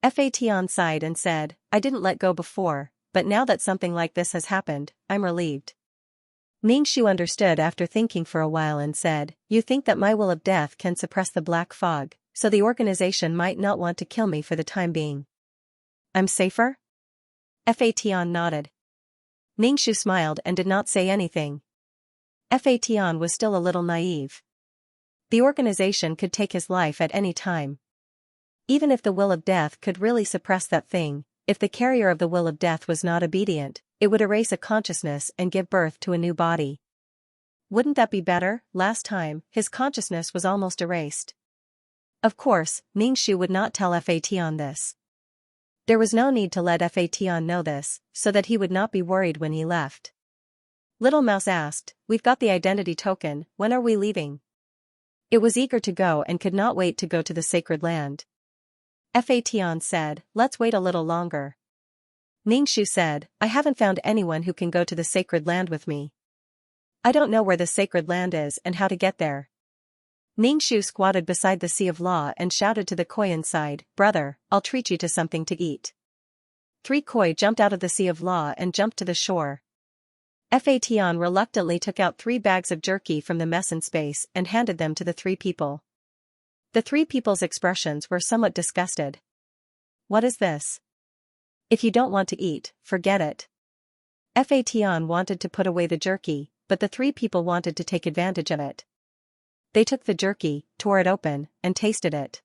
Fa Tian sighed and said, I didn't let go before, but now that something like this has happened, I'm relieved. Ningxu understood after thinking for a while and said, you think that my will of death can suppress the black fog, so the organization might not want to kill me for the time being. I'm safer? Fa Tian nodded. Ningxu smiled and did not say anything. Fa Tian was still a little naive. The organization could take his life at any time. Even if the will of death could really suppress that thing, if the carrier of the will of death was not obedient, it would erase a consciousness and give birth to a new body. Wouldn't that be better? Last time, his consciousness was almost erased. Of course, Ningxu would not tell Fa Tian this. There was no need to let Fa Tian know this, so that he would not be worried when he left. Little Mouse asked, we've got the identity token, when are we leaving? It was eager to go and could not wait to go to the sacred land. Fa Tian said, let's wait a little longer. Ningxu said, I haven't found anyone who can go to the sacred land with me. I don't know where the sacred land is and how to get there. Ningxu squatted beside the Sea of Law and shouted to the koi inside, brother, I'll treat you to something to eat. 3 koi jumped out of the Sea of Law and jumped to the shore. Fa Tian reluctantly took out 3 bags of jerky from the mess in space and handed them to the 3 people. The 3 people's expressions were somewhat disgusted. What is this? If you don't want to eat, forget it. Fa Tian wanted to put away the jerky, but the 3 people wanted to take advantage of it. They took the jerky, tore it open, and tasted it.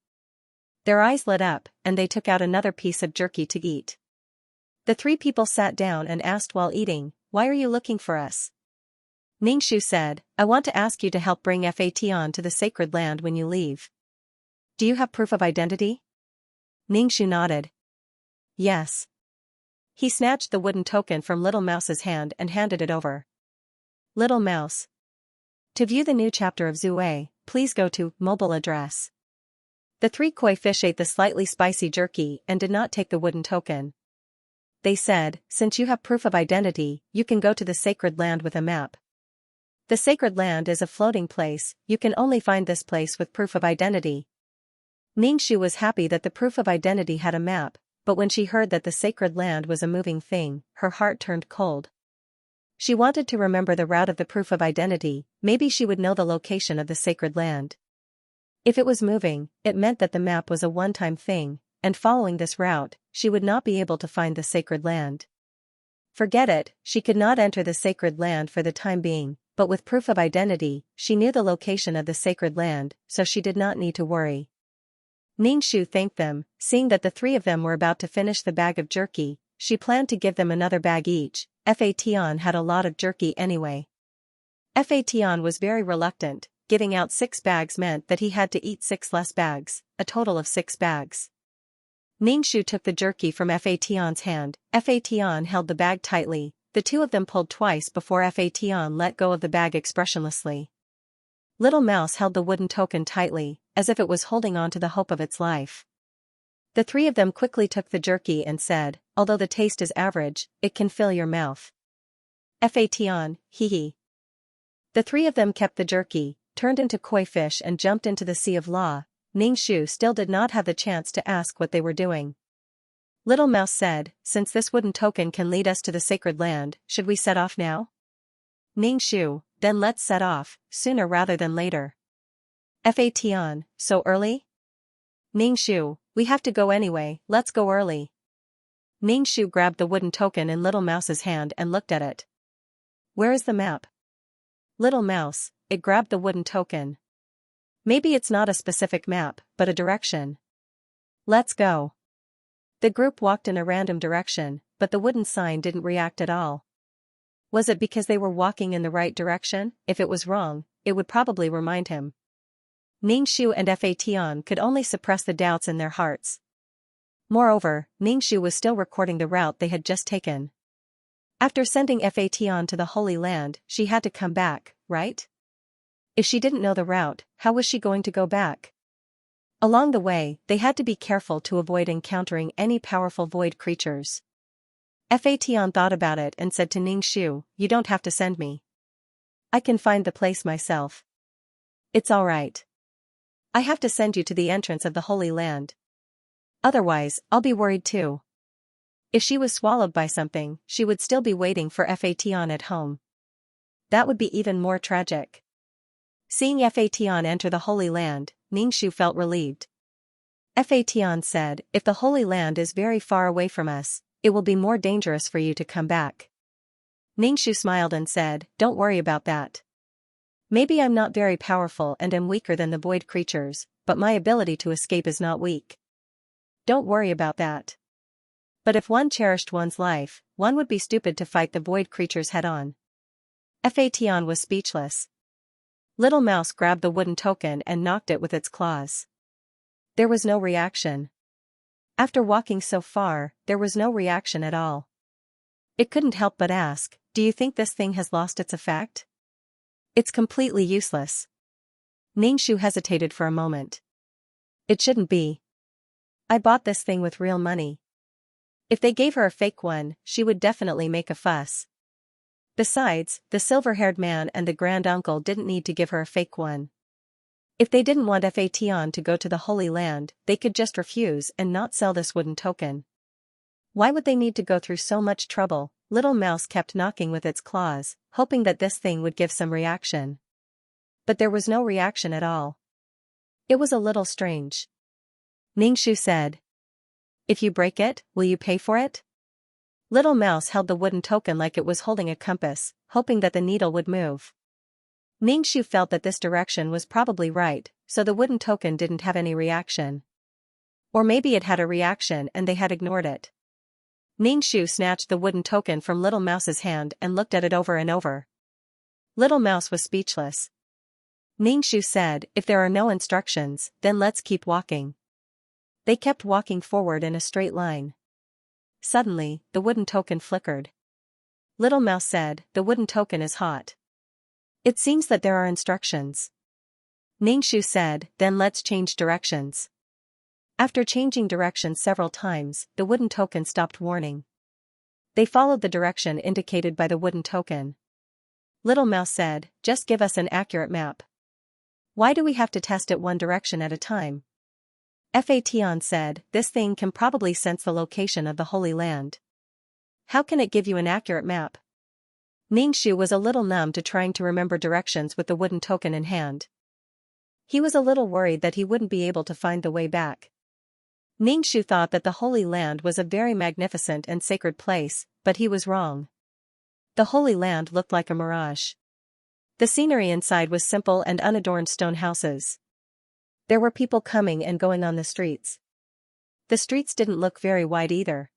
Their eyes lit up, and they took out another piece of jerky to eat. The 3 people sat down and asked while eating, why are you looking for us? Ningxu said, I want to ask you to help bring Fa Tian to the sacred land when you leave. Do you have proof of identity? Ningxu nodded. Yes. He snatched the wooden token from Little Mouse's hand and handed it over. Little Mouse. To view the new chapter of Zue, please go to mobile address. The 3 koi fish ate the slightly spicy jerky and did not take the wooden token. They said, since you have proof of identity, you can go to the sacred land with a map. The sacred land is a floating place, you can only find this place with proof of identity. Ningxu was happy that the proof of identity had a map, but when she heard that the sacred land was a moving thing, her heart turned cold. She wanted to remember the route of the proof of identity, maybe she would know the location of the sacred land. If it was moving, it meant that the map was a one-time thing, and following this route, she would not be able to find the sacred land. Forget it, she could not enter the sacred land for the time being, but with proof of identity, she knew the location of the sacred land, so she did not need to worry. Ningxu thanked them, seeing that the 3 of them were about to finish the bag of jerky, she planned to give them another bag each. Fa Tian had a lot of jerky anyway. Fa Tian was very reluctant, giving out 6 bags meant that he had to eat 6 less bags, a total of 6 bags. Ningxu took the jerky from Fa Tian's hand, Fa Tian held the bag tightly, the 2 of them pulled twice before Fa Tian let go of the bag expressionlessly. Little Mouse held the wooden token tightly, as if it was holding on to the hope of its life. The 3 of them quickly took the jerky and said, although the taste is average, it can fill your mouth. Fa Tian, hee hee. The 3 of them kept the jerky, turned into koi fish and jumped into the Sea of Law. Ningxu still did not have the chance to ask what they were doing. Little Mouse said, since this wooden token can lead us to the sacred land, should we set off now? Ningxu, then let's set off, sooner rather than later. Fa Tian, so early? Ningxu, we have to go anyway, let's go early. Ningxu grabbed the wooden token in Little Mouse's hand and looked at it. Where is the map? Little Mouse, it grabbed the wooden token. Maybe it's not a specific map, but a direction. Let's go. The group walked in a random direction, but the wooden sign didn't react at all. Was it because they were walking in the right direction? If it was wrong, it would probably remind him. Ningxu and Fa Tian could only suppress the doubts in their hearts. Moreover, Ningxu was still recording the route they had just taken. After sending Fatan to the Holy Land, she had to come back, right? If she didn't know the route, how was she going to go back? Along the way, they had to be careful to avoid encountering any powerful void creatures. Fatan thought about it and said to Ningxu, "You don't have to send me. I can find the place myself. It's all right. I have to send you to the entrance of the Holy Land. Otherwise, I'll be worried too." If she was swallowed by something, she would still be waiting for Fatan at home. That would be even more tragic. Seeing Fatan enter the Holy Land, Ningxu felt relieved. Fatan said, "If the Holy Land is very far away from us, it will be more dangerous for you to come back." Ningxu smiled and said, "Don't worry about that. Maybe I'm not very powerful and am weaker than the void creatures, but my ability to escape is not weak. Don't worry about that. But if one cherished one's life, one would be stupid to fight the void creatures head-on." Fatan was speechless. Little Mouse grabbed the wooden token and knocked it with its claws. There was no reaction. After walking so far, there was no reaction at all. It couldn't help but ask, "Do you think this thing has lost its effect?" "It's completely useless." Ningxu hesitated for a moment. "It shouldn't be. I bought this thing with real money. If they gave her a fake one, she would definitely make a fuss. Besides, the silver-haired man and the grand-uncle didn't need to give her a fake one. If they didn't want Fatan to go to the Holy Land, they could just refuse and not sell this wooden token. Why would they need to go through so much trouble?" Little Mouse kept knocking with its claws, hoping that this thing would give some reaction. But there was no reaction at all. It was a little strange. Ningxu said, "If you break it, will you pay for it?" Little Mouse held the wooden token like it was holding a compass, hoping that the needle would move. Ningxu felt that this direction was probably right, so the wooden token didn't have any reaction. Or maybe it had a reaction and they had ignored it. Ningxu snatched the wooden token from Little Mouse's hand and looked at it over and over. Little Mouse was speechless. Ningxu said, "If there are no instructions, then let's keep walking." They kept walking forward in a straight line. Suddenly, the wooden token flickered. Little Mouse said, "The wooden token is hot. It seems that there are instructions." Ningxu said, "Then let's change directions." After changing directions several times, the wooden token stopped warning. They followed the direction indicated by the wooden token. Little Mouse said, "Just give us an accurate map. Why do we have to test it one direction at a time?" Fatan said, "This thing can probably sense the location of the Holy Land. How can it give you an accurate map?" Ningxu was a little numb to trying to remember directions with the wooden token in hand. He was a little worried that he wouldn't be able to find the way back. Ningxu thought that the Holy Land was a very magnificent and sacred place, but he was wrong. The Holy Land looked like a mirage. The scenery inside was simple and unadorned stone houses. There were people coming and going on the streets. The streets didn't look very wide either.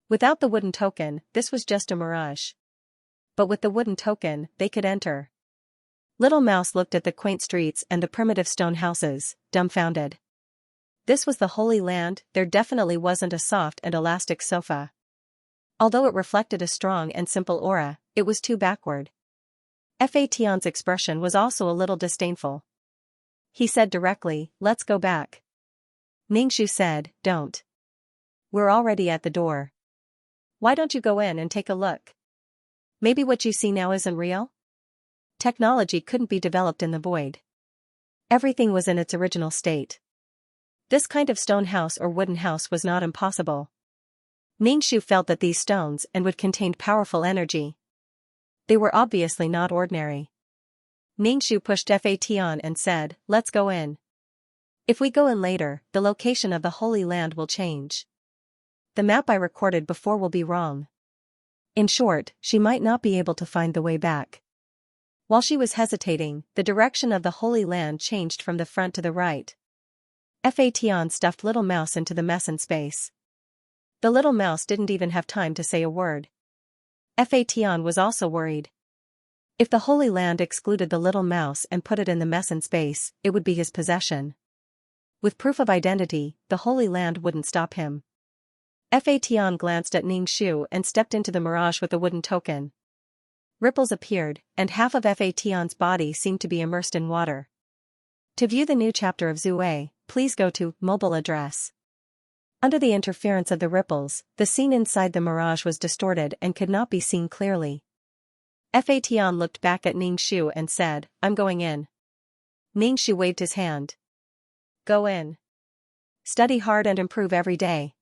Without the wooden token, this was just a mirage. But with the wooden token, they could enter. Little Mouse looked at the quaint streets and the primitive stone houses, dumbfounded. This was the Holy Land. There definitely wasn't a soft and elastic sofa. Although it reflected a strong and simple aura, it was too backward. Fatan's expression was also a little disdainful. He said directly, "Let's go back." Ningxu said, "Don't. We're already at the door. Why don't you go in and take a look? Maybe what you see now isn't real?" Technology couldn't be developed in the void. Everything was in its original state. This kind of stone house or wooden house was not impossible. Ningxu felt that these stones and wood contained powerful energy. They were obviously not ordinary. Ningxu pushed Fatan and said, "Let's go in. If we go in later, the location of the Holy Land will change. The map I recorded before will be wrong. In short, she might not be able to find the way back." While she was hesitating, the direction of the Holy Land changed from the front to the right. Fatan stuffed Little Mouse into the mess in space. The little mouse didn't even have time to say a word. Fatan was also worried. If the Holy Land excluded the little mouse and put it in the mess in space, it would be his possession. With proof of identity, the Holy Land wouldn't stop him. Fa Tian glanced at Ning Shu and stepped into the mirage with a wooden token. Ripples appeared, and half of Fa Tian's body seemed to be immersed in water. To view the new chapter of Zue, please go to mobile address. Under the interference of the ripples, the scene inside the mirage was distorted and could not be seen clearly. Fa Tian looked back at Ning Shu and said, "I'm going in." Ning Shu waved his hand. "Go in. Study hard and improve every day."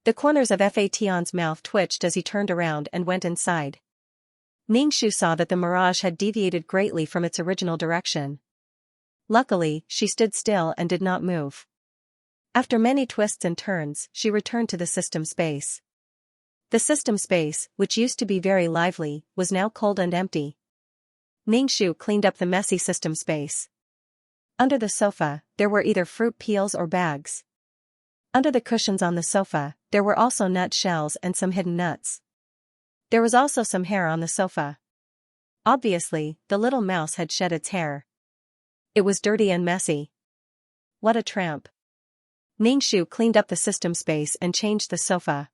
The corners of Fa Tian's mouth twitched as he turned around and went inside. Ning Shu saw that the mirage had deviated greatly from its original direction. Luckily, she stood still and did not move. After many twists and turns, she returned to the system space. The system space, which used to be very lively, was now cold and empty. Ning Shu cleaned up the messy system space. Under the sofa, there were either fruit peels or bags. Under the cushions on the sofa, there were also nut shells and some hidden nuts. There was also some hair on the sofa. Obviously, the little mouse had shed its hair. It was dirty and messy. What a tramp. Ning Shu cleaned up the system space and changed the sofa.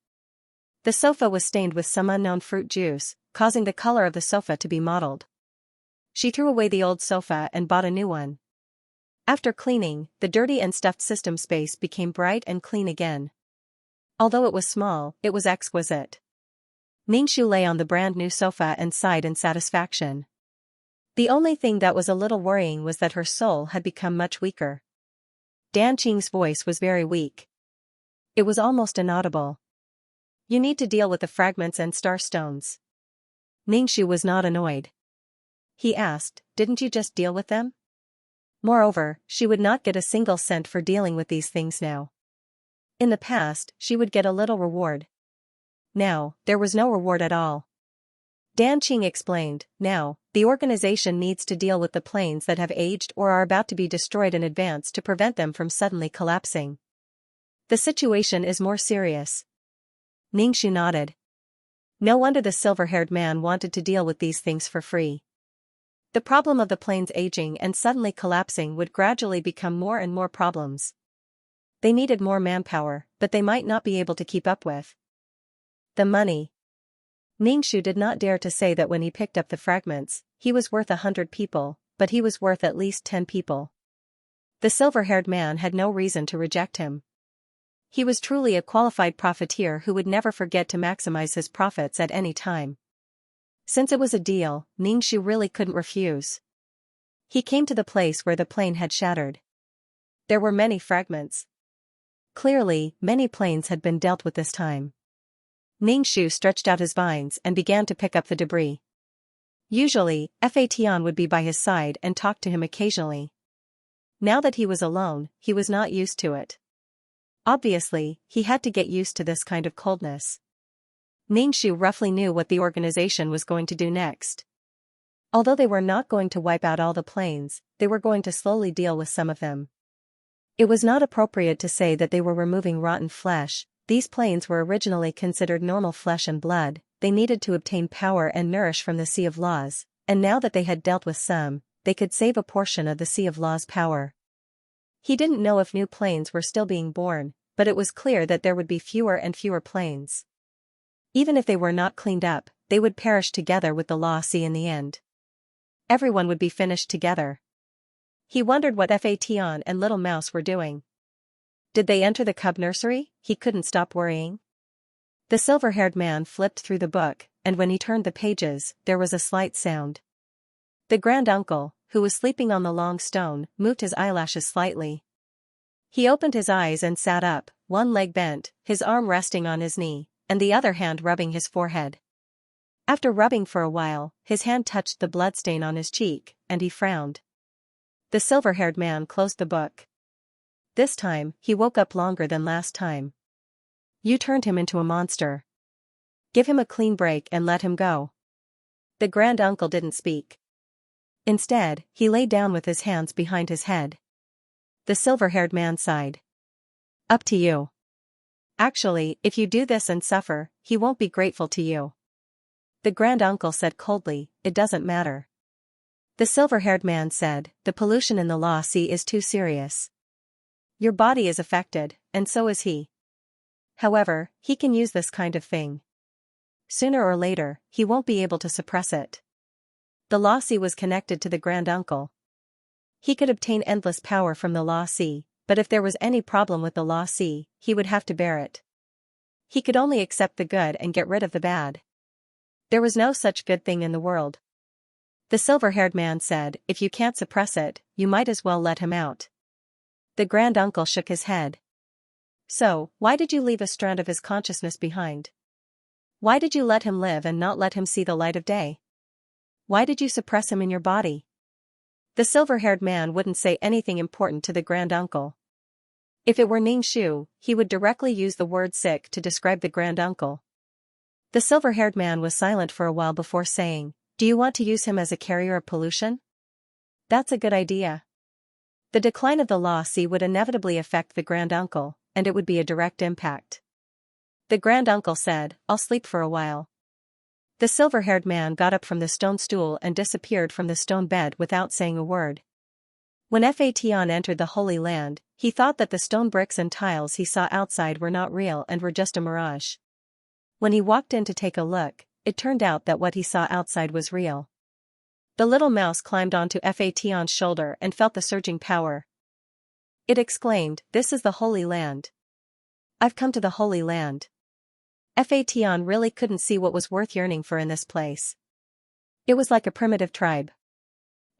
The sofa was stained with some unknown fruit juice, causing the color of the sofa to be mottled. She threw away the old sofa and bought a new one. After cleaning, the dirty and stuffed system space became bright and clean again. Although it was small, it was exquisite. Ning Shu lay on the brand new sofa and sighed in satisfaction. The only thing that was a little worrying was that her soul had become much weaker. Dan Qing's voice was very weak. It was almost inaudible. "You need to deal with the fragments and star stones." Ning Shu was not annoyed. He asked, "Didn't you just deal with them?" Moreover, she would not get a single cent for dealing with these things now. In the past, she would get a little reward. Now, there was no reward at all. Dan Qing explained, "Now, the organization needs to deal with the planes that have aged or are about to be destroyed in advance to prevent them from suddenly collapsing. The situation is more serious." Ning Shu nodded. No wonder the silver-haired man wanted to deal with these things for free. The problem of the planes aging and suddenly collapsing would gradually become more and more problems. They needed more manpower, but they might not be able to keep up with. The money. Ning Shu did not dare to say that when he picked up the fragments, he was worth 100 people, but he was worth at least 10 people. The silver-haired man had no reason to reject him. He was truly a qualified profiteer who would never forget to maximize his profits at any time. Since it was a deal, Ning Shu really couldn't refuse. He came to the place where the plane had shattered. There were many fragments. Clearly, many planes had been dealt with this time. Ning Shu stretched out his vines and began to pick up the debris. Usually, Fa Tian would be by his side and talk to him occasionally. Now that he was alone, he was not used to it. Obviously, he had to get used to this kind of coldness. Ning Shu roughly knew what the organization was going to do next. Although they were not going to wipe out all the planes, they were going to slowly deal with some of them. It was not appropriate to say that they were removing rotten flesh. These planes were originally considered normal flesh and blood. They needed to obtain power and nourish from the Sea of Laws, and now that they had dealt with some, they could save a portion of the Sea of Laws' power. He didn't know if new planes were still being born, but it was clear that there would be fewer and fewer planes. Even if they were not cleaned up, they would perish together with the Law Sea in the end. Everyone would be finished together. He wondered what Fa Tian and Little Mouse were doing. Did they enter the cub nursery? He couldn't stop worrying. The silver-haired man flipped through the book, and when he turned the pages, there was a slight sound. The grand-uncle, who was sleeping on the long stone, moved his eyelashes slightly. He opened his eyes and sat up, one leg bent, his arm resting on his knee, and the other hand rubbing his forehead. After rubbing for a while, his hand touched the bloodstain on his cheek, and he frowned. The silver-haired man closed the book. This time, he woke up longer than last time. You turned him into a monster. Give him a clean break and let him go. The grand-uncle didn't speak. Instead, he lay down with his hands behind his head. The silver-haired man sighed. Up to you. Actually, if you do this and suffer, he won't be grateful to you. The grand-uncle said coldly, it doesn't matter. The silver-haired man said, the pollution in the Law Sea is too serious. Your body is affected, and so is he. However, he can use this kind of thing. Sooner or later, he won't be able to suppress it. The Lassie was connected to the Grand Uncle. He could obtain endless power from the Lassie, but if there was any problem with the Lassie, he would have to bear it. He could only accept the good and get rid of the bad. There was no such good thing in the world. The silver-haired man said, "If you can't suppress it, you might as well let him out." The Grand Uncle shook his head. "So, why did you leave a strand of his consciousness behind? Why did you let him live and not let him see the light of day? Why did you suppress him in your body?" The silver-haired man wouldn't say anything important to the Grand Uncle. If it were Ningxu, he would directly use the word sick to describe the Grand Uncle. The silver-haired man was silent for a while before saying, "Do you want to use him as a carrier of pollution?" "That's a good idea." The decline of the Lassie would inevitably affect the Grand Uncle, and it would be a direct impact. The Grand Uncle said, "I'll sleep for a while." The silver-haired man got up from the stone stool and disappeared from the stone bed without saying a word. When Fatian entered the Holy Land, he thought that the stone bricks and tiles he saw outside were not real and were just a mirage. When he walked in to take a look, it turned out that what he saw outside was real. The little mouse climbed onto Fatian's shoulder and felt the surging power. It exclaimed, "This is the Holy Land. I've come to the Holy Land." Fatian really couldn't see what was worth yearning for in this place. It was like a primitive tribe.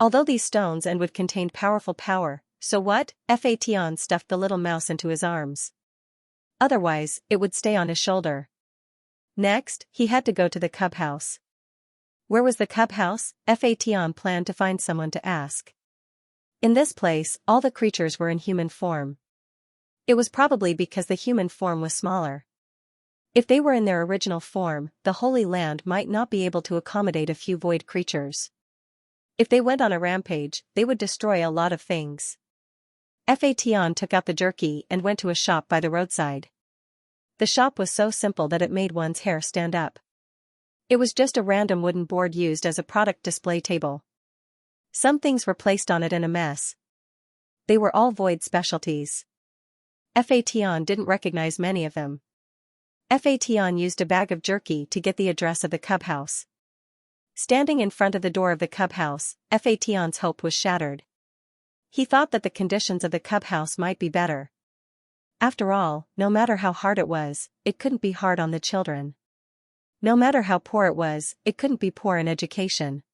Although these stones and wood contained powerful power, so what? Fatian stuffed the little mouse into his arms. Otherwise, it would stay on his shoulder. Next, he had to go to the cub house. Where was the cub house? Fatian planned to find someone to ask. In this place, all the creatures were in human form. It was probably because the human form was smaller. If they were in their original form, the Holy Land might not be able to accommodate a few void creatures. If they went on a rampage, they would destroy a lot of things. Fatian took out the jerky and went to a shop by the roadside. The shop was so simple that it made one's hair stand up. It was just a random wooden board used as a product display table. Some things were placed on it in a mess. They were all void specialties. Fatian didn't recognize many of them. Fatian used a bag of jerky to get the address of the cub house. Standing in front of the door of the cub house, Fatian's hope was shattered. He thought that the conditions of the cub house might be better. After all, no matter how hard it was, it couldn't be hard on the children. No matter how poor it was, it couldn't be poor in education.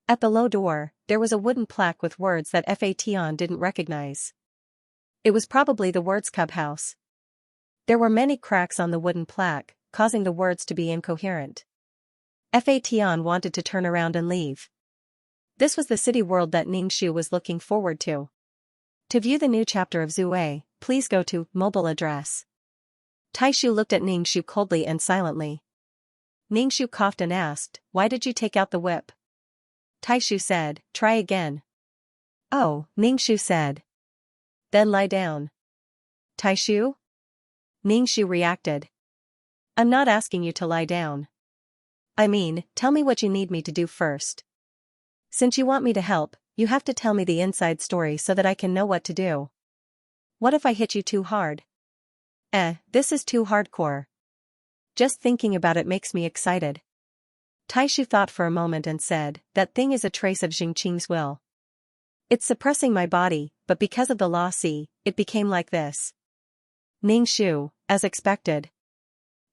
At the low door, there was a wooden plaque with words that Fatian didn't recognize. It was probably the words cub house. There were many cracks on the wooden plaque, causing the words to be incoherent. Fatian wanted to turn around and leave. This was the city world that Ningxu was looking forward to. To view the new chapter of Zue, please go to mobile address. Taishu looked at Ningxu coldly and silently. Ningxu coughed and asked, "Why did you take out the whip?" Taishu said, "Try again." "Oh," Ningxu said. "Then lie down." "Taishu?" Ningxu reacted. "I'm not asking you to lie down. I mean, tell me what you need me to do first. Since you want me to help, you have to tell me the inside story so that I can know what to do. What if I hit you too hard?" This is too hardcore. Just thinking about it makes me excited." Taishu thought for a moment and said, "That thing is a trace of Xianxia's will. It's suppressing my body, but because of the Lassie, it became like this." Ningxu, as expected.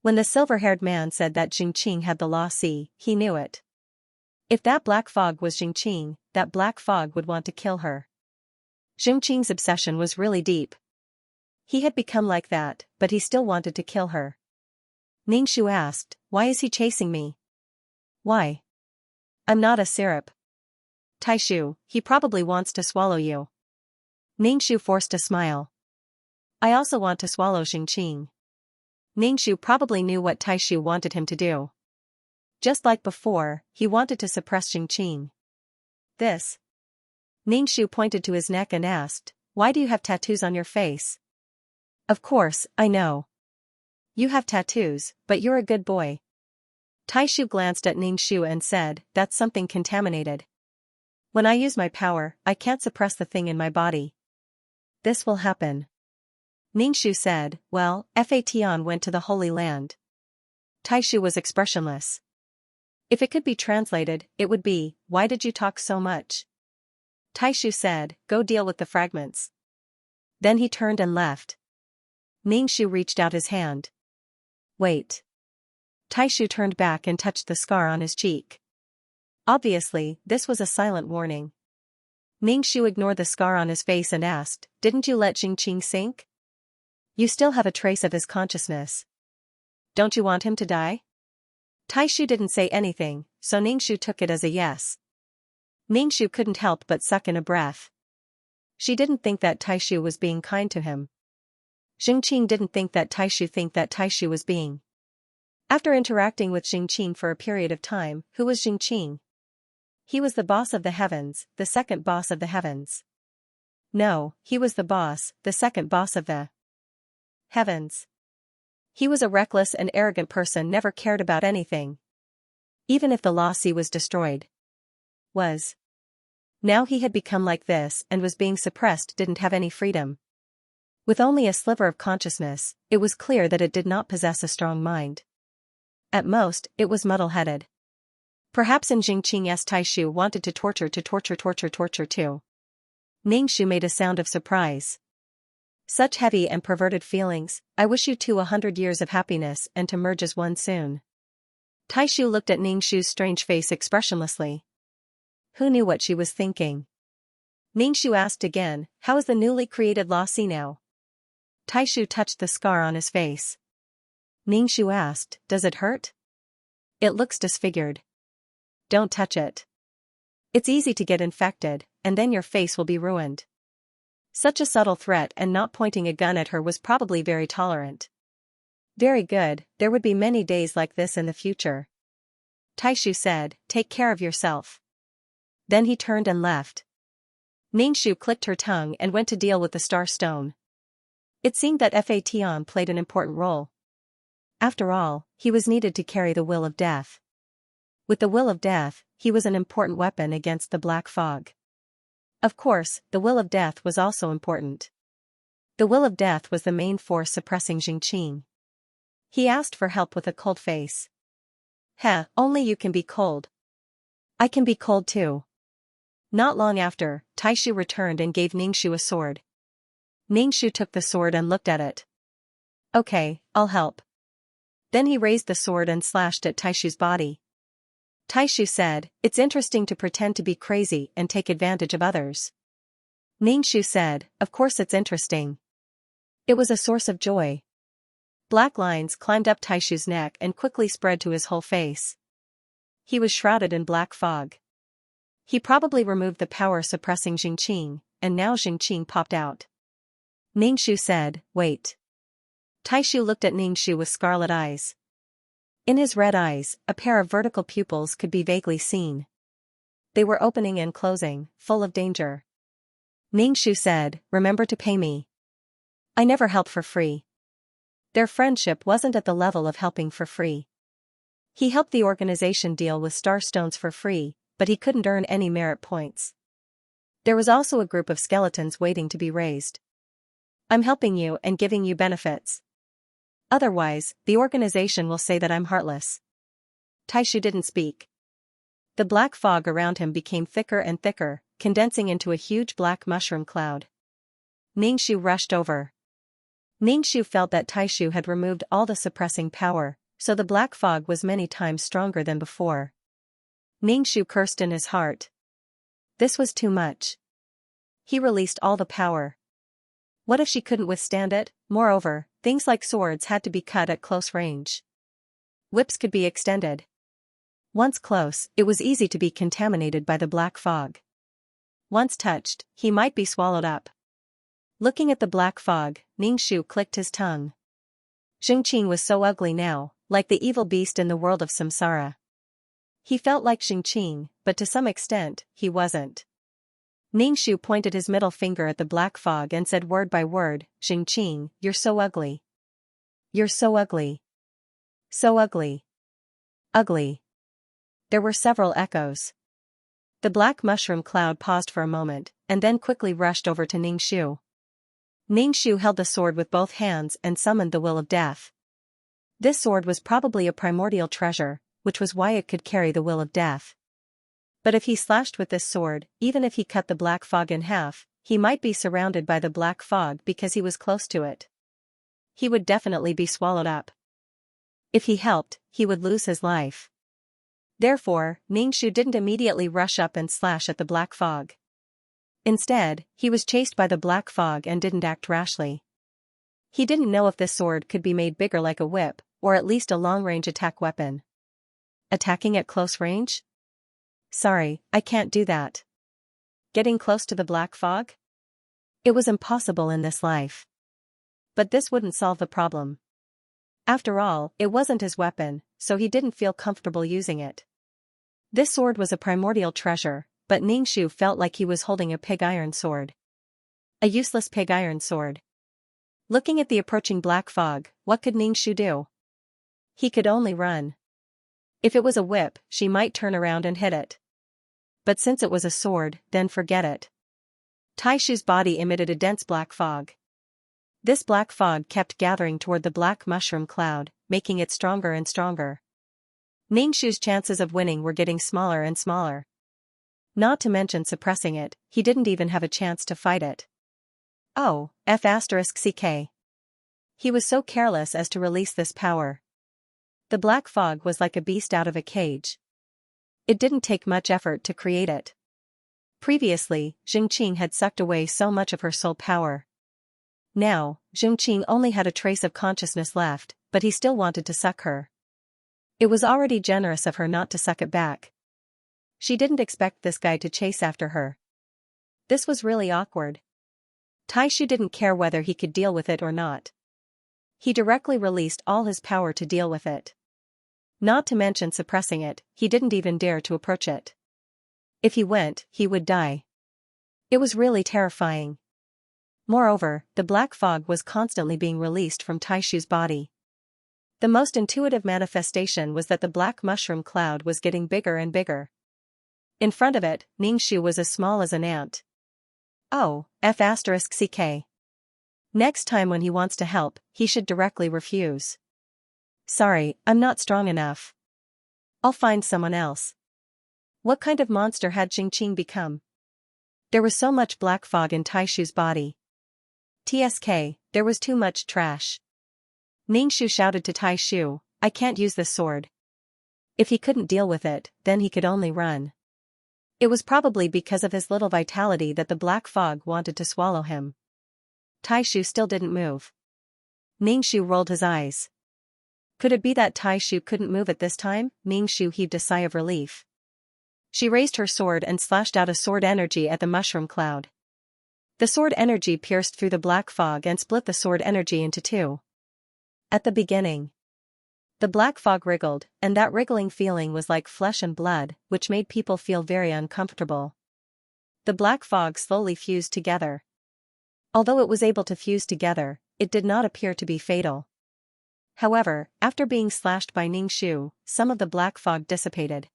When the silver-haired man said that Xianxia had the Lassie, he knew it. If that black fog was Xianxia, that black fog would want to kill her. Xianxia's obsession was really deep. He had become like that, but he still wanted to kill her. Ningxu asked, "Why is he chasing me?" "Why? I'm not a syrup." "Taishu, he probably wants to swallow you." Ningxu forced a smile. "I also want to swallow Xianxia." Ningxu probably knew what Taishu wanted him to do. Just like before, he wanted to suppress Xianxia. This. Ningxu pointed to his neck and asked, "Why do you have tattoos on your face?" "Of course, I know. You have tattoos, but you're a good boy." Taishu glanced at Ningxu and said, "That's something contaminated. When I use my power, I can't suppress the thing in my body. This will happen." Ningxu said, well, Fatian went to the Holy Land. Taishu was expressionless. If it could be translated, it would be, why did you talk so much? Taishu said, go deal with the fragments. Then he turned and left. Ningxu reached out his hand. Wait. Taishu turned back and touched the scar on his cheek. Obviously, this was a silent warning. Ningxu ignored the scar on his face and asked, didn't you let Xianxia sink? You still have a trace of his consciousness. Don't you want him to die? Taishu didn't say anything, so Ningxu took it as a yes. Ningxu couldn't help but suck in a breath. She didn't think that Taishu was being kind to him. Xianxia didn't think that Taishu was being. After interacting with Xianxia for a period of time, who was Xianxia? He was the boss of the heavens, the second boss of the heavens. No, he was the boss, the second boss of the heavens. He was a reckless and arrogant person, never cared about anything. Even if the Law Sea was destroyed. Now he had become like this and was being suppressed, didn't have any freedom. With only a sliver of consciousness, it was clear that it did not possess a strong mind. At most, it was muddle-headed. Perhaps in Xianxia's Taishu wanted to torture too. Ningxu made a sound of surprise. Such heavy and perverted feelings, I wish you two 100 years of happiness and to merge as one soon. Taishu looked at Ningxu's strange face expressionlessly. Who knew what she was thinking? Ningxu asked again, how is the newly created Law Sea now? Taishu touched the scar on his face. Ningxu asked, does it hurt? It looks disfigured. Don't touch it. It's easy to get infected, and then your face will be ruined. Such a subtle threat, and not pointing a gun at her was probably very tolerant. Very good, there would be many days like this in the future. Taishu said, take care of yourself. Then he turned and left. Ningxu clicked her tongue and went to deal with the star stone. It seemed that Fatian played an important role. After all, he was needed to carry the will of death. With the will of death, he was an important weapon against the black fog. Of course, the will of death was also important. The will of death was the main force suppressing Xianxia. He asked for help with a cold face. Heh, only you can be cold. I can be cold too. Not long after, Taishu returned and gave Ningxu a sword. Ningxu took the sword and looked at it. Okay, I'll help. Then he raised the sword and slashed at Taishu's body. Taishu said, it's interesting to pretend to be crazy and take advantage of others. Ningxu said, of course it's interesting. It was a source of joy. Black lines climbed up Taishu's neck and quickly spread to his whole face. He was shrouded in black fog. He probably removed the power suppressing Xianxia, and now Xianxia popped out. Ningxu said, wait. Taishu looked at Ningxu with scarlet eyes. In his red eyes, a pair of vertical pupils could be vaguely seen. They were opening and closing, full of danger. Ningxu said, remember to pay me. I never help for free. Their friendship wasn't at the level of helping for free. He helped the organization deal with star stones for free, but he couldn't earn any merit points. There was also a group of skeletons waiting to be raised. I'm helping you and giving you benefits. Otherwise, the organization will say that I'm heartless. Taishu didn't speak. The black fog around him became thicker and thicker, condensing into a huge black mushroom cloud. Ningxu rushed over. Ningxu felt that Taishu had removed all the suppressing power, so the black fog was many times stronger than before. Ningxu cursed in his heart. This was too much. He released all the power. What if she couldn't withstand it? Moreover, things like swords had to be cut at close range. Whips could be extended. Once close, it was easy to be contaminated by the black fog. Once touched, he might be swallowed up. Looking at the black fog, Ningxu clicked his tongue. Xianxia was so ugly now, like the evil beast in the world of samsara. He felt like Xianxia, but to some extent, he wasn't. Ningxu pointed his middle finger at the black fog and said word by word, Xianxia, you're so ugly. You're so ugly. So ugly. Ugly. There were several echoes. The black mushroom cloud paused for a moment, and then quickly rushed over to Ningxu. Ningxu held the sword with both hands and summoned the will of death. This sword was probably a primordial treasure, which was why it could carry the will of death. But if he slashed with this sword, even if he cut the black fog in half, he might be surrounded by the black fog because he was close to it. He would definitely be swallowed up. If he helped, he would lose his life. Therefore, Ningxu didn't immediately rush up and slash at the black fog. Instead, he was chased by the black fog and didn't act rashly. He didn't know if this sword could be made bigger like a whip, or at least a long-range attack weapon. Attacking at close range? Sorry, I can't do that. Getting close to the black fog? It was impossible in this life. But this wouldn't solve the problem. After all, it wasn't his weapon, so he didn't feel comfortable using it. This sword was a primordial treasure, but Ningxu felt like he was holding a pig iron sword. A useless pig iron sword. Looking at the approaching black fog, what could Ningxu do? He could only run. If it was a whip, she might turn around and hit it. But since it was a sword, then forget it. Taishu's body emitted a dense black fog. This black fog kept gathering toward the black mushroom cloud, making it stronger and stronger. Ningxu's chances of winning were getting smaller and smaller. Not to mention suppressing it, he didn't even have a chance to fight it. Oh, F***ck. He was so careless as to release this power. The black fog was like a beast out of a cage. It didn't take much effort to create it. Previously, Xianxia had sucked away so much of her soul power. Now, Xianxia only had a trace of consciousness left, but he still wanted to suck her. It was already generous of her not to suck it back. She didn't expect this guy to chase after her. This was really awkward. Taishu didn't care whether he could deal with it or not. He directly released all his power to deal with it. Not to mention suppressing it, he didn't even dare to approach it. If he went, he would die. It was really terrifying. Moreover, the black fog was constantly being released from Taishu's body. The most intuitive manifestation was that the black mushroom cloud was getting bigger and bigger. In front of it, Ningxu was as small as an ant. Oh, F***ck. Next time when he wants to help, he should directly refuse. Sorry, I'm not strong enough. I'll find someone else. What kind of monster had Xianxia become? There was so much black fog in Taishu's body. TSK, there was too much trash. Ningxu shouted to Taishu, I can't use this sword. If he couldn't deal with it, then he could only run. It was probably because of his little vitality that the black fog wanted to swallow him. Taishu still didn't move. Ningxu rolled his eyes. Could it be that Taishu couldn't move at this time? Ningxu heaved a sigh of relief. She raised her sword and slashed out a sword energy at the mushroom cloud. The sword energy pierced through the black fog and split the sword energy into two. At the beginning, the black fog wriggled, and that wriggling feeling was like flesh and blood, which made people feel very uncomfortable. The black fog slowly fused together. Although it was able to fuse together, it did not appear to be fatal. However, after being slashed by Ningxu, some of the black fog dissipated.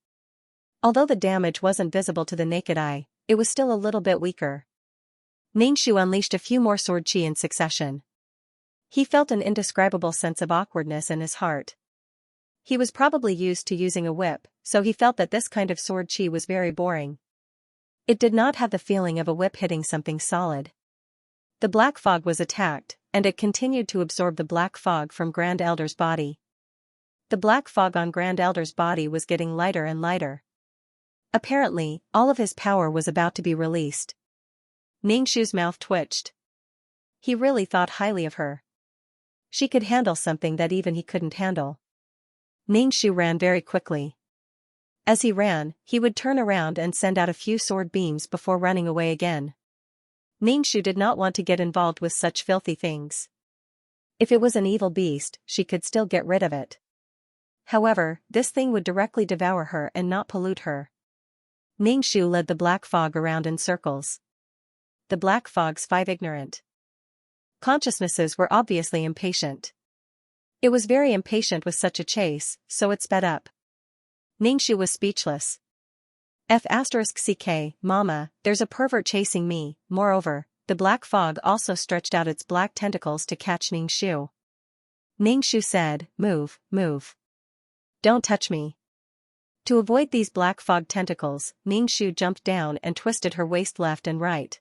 Although the damage wasn't visible to the naked eye, it was still a little bit weaker. Ningxu unleashed a few more sword chi in succession. He felt an indescribable sense of awkwardness in his heart. He was probably used to using a whip, so he felt that this kind of sword chi was very boring. It did not have the feeling of a whip hitting something solid. The black fog was attacked, and it continued to absorb the black fog from Grand Elder's body. The black fog on Grand Elder's body was getting lighter and lighter. Apparently, all of his power was about to be released. Ningxu's mouth twitched. He really thought highly of her. She could handle something that even he couldn't handle. Ningxu ran very quickly. As he ran, he would turn around and send out a few sword beams before running away again. Ningxu did not want to get involved with such filthy things. If it was an evil beast, she could still get rid of it. However, this thing would directly devour her and not pollute her. Ningxu led the black fog around in circles. The black fog's 5 ignorant consciousnesses were obviously impatient. It was very impatient with such a chase, so it sped up. Ningxu was speechless. F***ck, mama, there's a pervert chasing me, moreover, the black fog also stretched out its black tentacles to catch Xianxia. Xianxia said, "Move, move. Don't touch me." To avoid these black fog tentacles, Xianxia jumped down and twisted her waist left and right.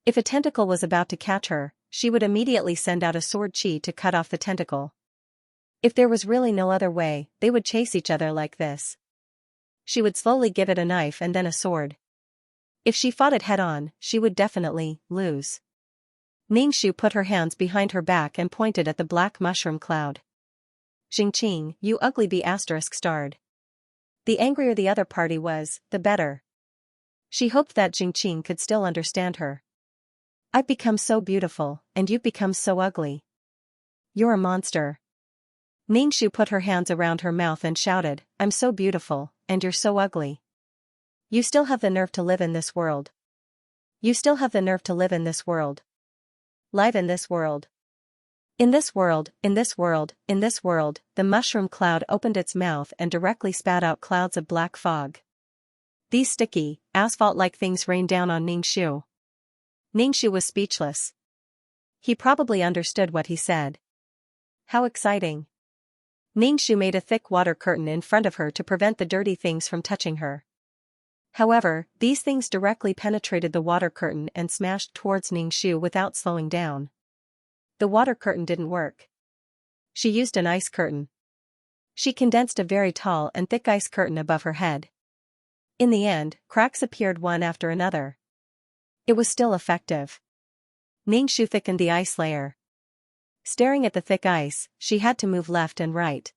If a tentacle was about to catch her, she would immediately send out a sword chi to cut off the tentacle. If there was really no other way, they would chase each other like this. She would slowly give it a knife and then a sword. If she fought it head-on, she would definitely lose. Xianxia put her hands behind her back and pointed at the black mushroom cloud. "Xingqing, you ugly bee *****. The angrier the other party was, the better. She hoped that Xingqing could still understand her. "I've become so beautiful, and you've become so ugly. You're a monster." Xianxia put her hands around her mouth and shouted, "I'm so beautiful, and you're so ugly. You still have the nerve to live in this world. You still have the nerve to live in this world. Live in this world. In this world, in this world, in this world." The mushroom cloud opened its mouth and directly spat out clouds of black fog. These sticky, asphalt-like things rained down on Xianxia. Xianxia was speechless. He probably understood what he said. How exciting. Xianxia made a thick water curtain in front of her to prevent the dirty things from touching her. However, these things directly penetrated the water curtain and smashed towards Xianxia without slowing down. The water curtain didn't work. She used an ice curtain. She condensed a very tall and thick ice curtain above her head. In the end, cracks appeared one after another. It was still effective. Xianxia thickened the ice layer. Staring at the thick ice, she had to move left and right.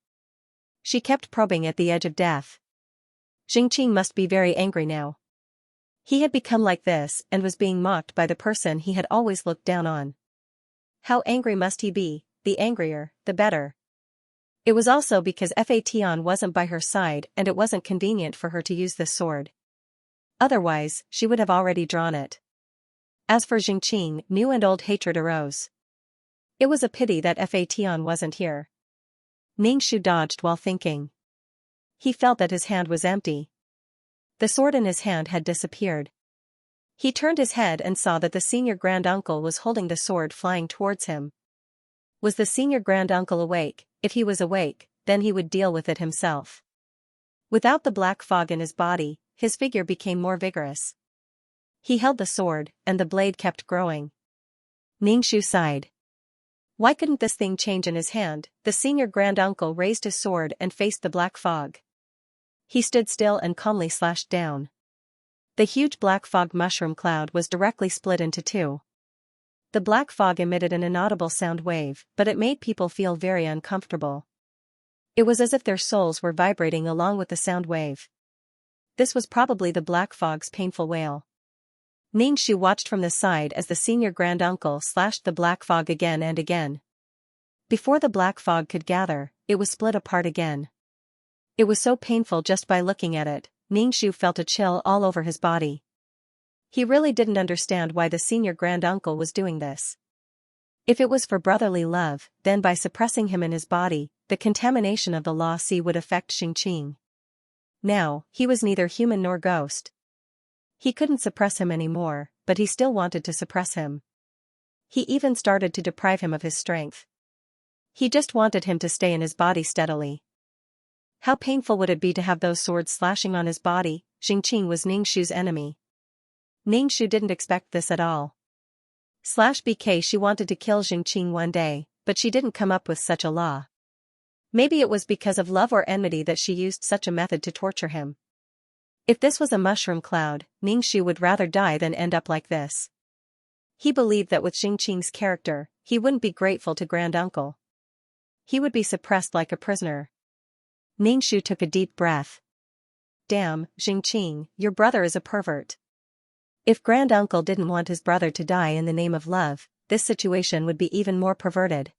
She kept probing at the edge of death. Xingqing must be very angry now. He had become like this and was being mocked by the person he had always looked down on. How angry must he be? The angrier, the better. It was also because Fatan wasn't by her side and it wasn't convenient for her to use this sword. Otherwise, she would have already drawn it. As for Xingqing, new and old hatred arose. It was a pity that Fatan wasn't here. Xianxia dodged while thinking. He felt that his hand was empty. The sword in his hand had disappeared. He turned his head and saw that the senior granduncle was holding the sword flying towards him. Was the senior granduncle awake? If he was awake, then he would deal with it himself. Without the black fog in his body, his figure became more vigorous. He held the sword, and the blade kept growing. Xianxia sighed. Why couldn't this thing change in his hand? The senior granduncle raised his sword and faced the black fog. He stood still and calmly slashed down. The huge black fog mushroom cloud was directly split into two. The black fog emitted an inaudible sound wave, but it made people feel very uncomfortable. It was as if their souls were vibrating along with the sound wave. This was probably the black fog's painful wail. Xianxia watched from the side as the senior granduncle slashed the black fog again and again. Before the black fog could gather, it was split apart again. It was so painful just by looking at it. Xianxia felt a chill all over his body. He really didn't understand why the senior granduncle was doing this. If it was for brotherly love, then by suppressing him in his body, the contamination of the law sea would affect Xingqing. Now, he was neither human nor ghost. He couldn't suppress him anymore, but he still wanted to suppress him. He even started to deprive him of his strength. He just wanted him to stay in his body steadily. How painful would it be to have those swords slashing on his body? Xingqing was Xianxia's enemy. Xianxia didn't expect this at all. /BK She wanted to kill Xingqing one day, but she didn't come up with such a law. Maybe it was because of love or enmity that she used such a method to torture him. If this was a mushroom cloud, Xianxia would rather die than end up like this. He believed that with Xingqing's character, he wouldn't be grateful to granduncle. He would be suppressed like a prisoner. Xianxia took a deep breath. Damn, Xingqing, your brother is a pervert. If granduncle didn't want his brother to die in the name of love, this situation would be even more perverted.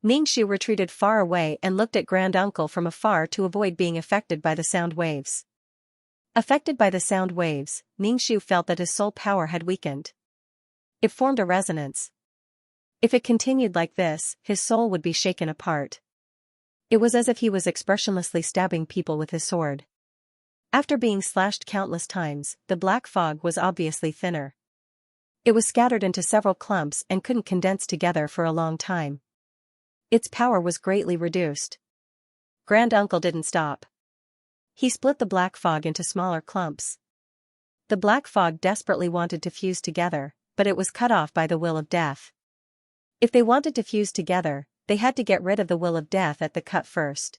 Xianxia retreated far away and looked at granduncle from afar to avoid being affected by the sound waves. Affected by the sound waves, Xianxia felt that his soul power had weakened. It formed a resonance. If it continued like this, his soul would be shaken apart. It was as if he was expressionlessly stabbing people with his sword. After being slashed countless times, the black fog was obviously thinner. It was scattered into several clumps and couldn't condense together for a long time. Its power was greatly reduced. Granduncle didn't stop. He split the black fog into smaller clumps. The black fog desperately wanted to fuse together, but it was cut off by the will of death. If they wanted to fuse together, they had to get rid of the will of death at the cut first.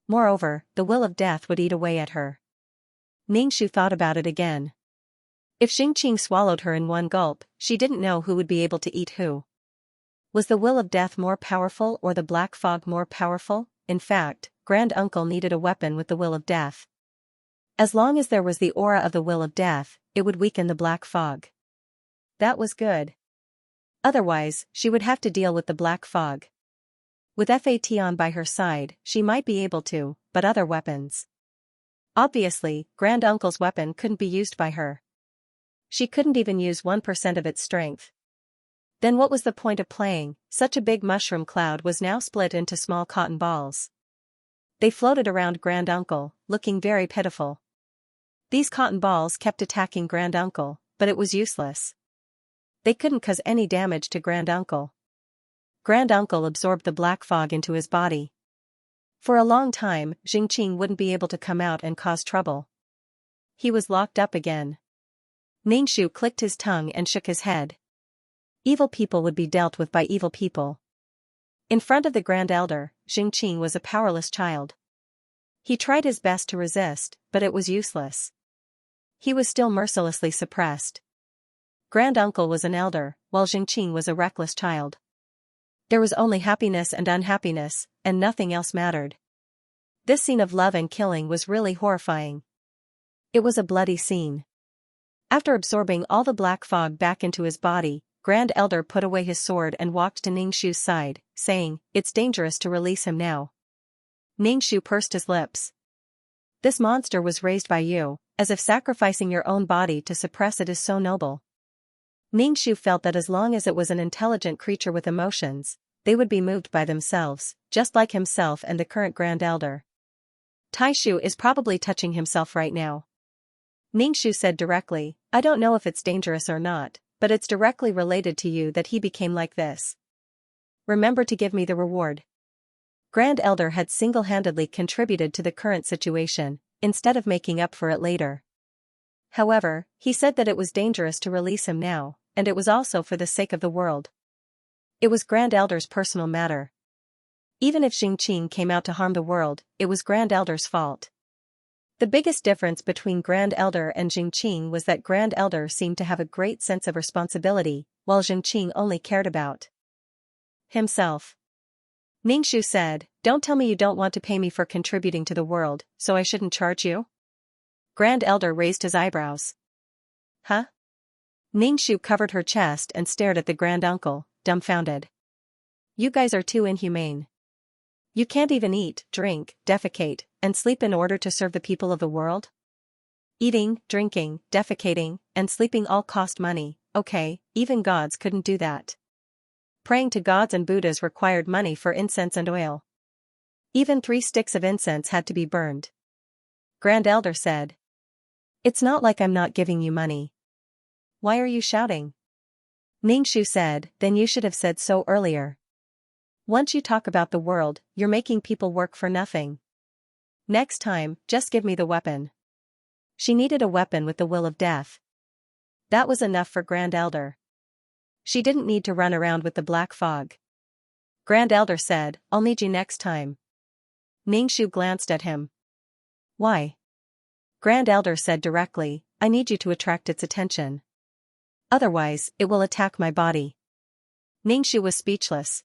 Moreover, the will of death would eat away at her. Ningxu thought about it again. If Xingqing swallowed her in one gulp, she didn't know who would be able to eat who. Was the will of death more powerful or the black fog more powerful? In fact, Granduncle needed a weapon with the will of death. As long as there was the aura of the will of death, it would weaken the black fog. That was good. Otherwise, she would have to deal with the black fog. With Fat by her side, she might be able to, but other weapons. Obviously, Granduncle's weapon couldn't be used by her. She couldn't even use 1% of its strength. Then what was the point of playing? Such a big mushroom cloud was now split into small cotton balls. They floated around Granduncle, looking very pitiful. These cotton balls kept attacking Granduncle, but it was useless. They couldn't cause any damage to Granduncle. Granduncle absorbed the black fog into his body. For a long time, Xingqing wouldn't be able to come out and cause trouble. He was locked up again. Ningxu clicked his tongue and shook his head. Evil people would be dealt with by evil people. In front of the Grand Elder, Xingqing was a powerless child. He tried his best to resist, but it was useless. He was still mercilessly suppressed. Granduncle was an elder, while Xingqing was a reckless child. There was only happiness and unhappiness, and nothing else mattered. This scene of love and killing was really horrifying. It was a bloody scene. After absorbing all the black fog back into his body, Grand Elder put away his sword and walked to Ningxu's side, saying, "It's dangerous to release him now." Ningxu pursed his lips. "This monster was raised by you, as if sacrificing your own body to suppress it is so noble." Ningxu felt that as long as it was an intelligent creature with emotions, they would be moved by themselves, just like himself and the current Grand Elder. Taishu is probably touching himself right now. Ningxu said directly, "I don't know if it's dangerous or not, but it's directly related to you that he became like this. Remember to give me the reward." Grand Elder had single-handedly contributed to the current situation, instead of making up for it later. However, he said that it was dangerous to release him now, and it was also for the sake of the world. It was Grand Elder's personal matter. Even if Xingqing came out to harm the world, it was Grand Elder's fault. The biggest difference between Grand Elder and Xingqing was that Grand Elder seemed to have a great sense of responsibility, while Xingqing only cared about himself. Ningxu said, "Don't tell me you don't want to pay me for contributing to the world, so I shouldn't charge you?" Grand Elder raised his eyebrows. "Huh?" Ningxu covered her chest and stared at the Granduncle, dumbfounded. "You guys are too inhumane. You can't even eat, drink, defecate, and sleep in order to serve the people of the world? Eating, drinking, defecating, and sleeping all cost money, okay, even gods couldn't do that. Praying to gods and Buddhas required money for incense and oil. Even 3 sticks of incense had to be burned." Grand Elder said, "It's not like I'm not giving you money. Why are you shouting?" Ningxu said, "Then you should have said so earlier. Once you talk about the world, you're making people work for nothing. Next time, just give me the weapon." She needed a weapon with the will of death. That was enough for Grand Elder. She didn't need to run around with the black fog. Grand Elder said, "I'll need you next time." Ningxu glanced at him. "Why?" Grand Elder said directly, "I need you to attract its attention. Otherwise, it will attack my body." Ningxu was speechless.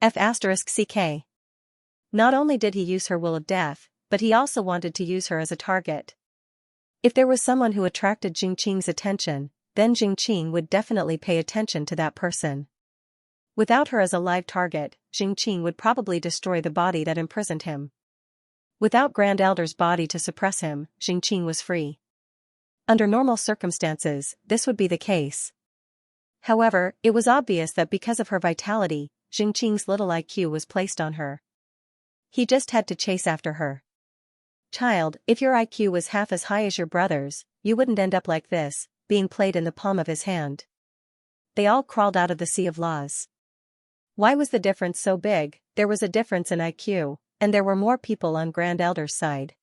F***ck. Not only did he use her will of death, but he also wanted to use her as a target. If there was someone who attracted Xingqing's attention, then Xingqing would definitely pay attention to that person. Without her as a live target, Xingqing would probably destroy the body that imprisoned him. Without Grand Elder's body to suppress him, Xingqing was free. Under normal circumstances, this would be the case. However, it was obvious that because of her vitality, Xingqing's little IQ was placed on her. He just had to chase after her. "Child, if your IQ was half as high as your brother's, you wouldn't end up like this," being played in the palm of his hand. They all crawled out of the sea of laws. Why was the difference so big? There was a difference in IQ, and there were more people on Grand Elder's side.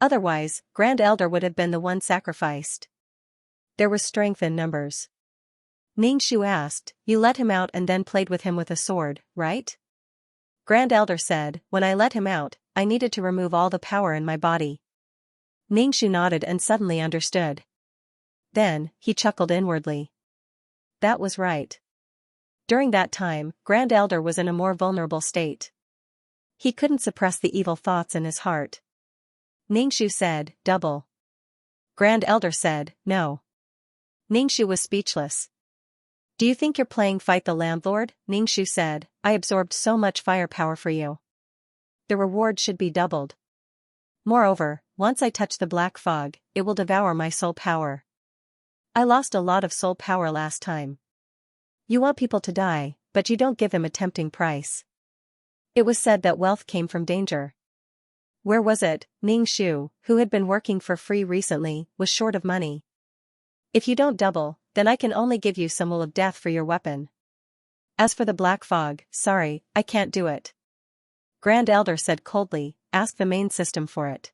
Otherwise, Grand Elder would have been the one sacrificed. There was strength in numbers. Ningxu asked, "You let him out and then played with him with a sword, right?" Grand Elder said, "When I let him out, I needed to remove all the power in my body." Ningxu nodded and suddenly understood. Then, he chuckled inwardly. That was right. During that time, Grand Elder was in a more vulnerable state. He couldn't suppress the evil thoughts in his heart. Ningxu said, "Double." Grand Elder said, "No." Ningxu was speechless. "Do you think you're playing Fight the Landlord?" Ningxu said, "I absorbed so much firepower for you. The reward should be doubled. Moreover, once I touch the black fog, it will devour my soul power. I lost a lot of soul power last time. You want people to die, but you don't give them a tempting price." It was said that wealth came from danger. Where was it? Ningxu, who had been working for free recently, was short of money. "If you don't double, then I can only give you some wool of death for your weapon. As for the black fog, sorry, I can't do it." Grand Elder said coldly, "Ask the main system for it."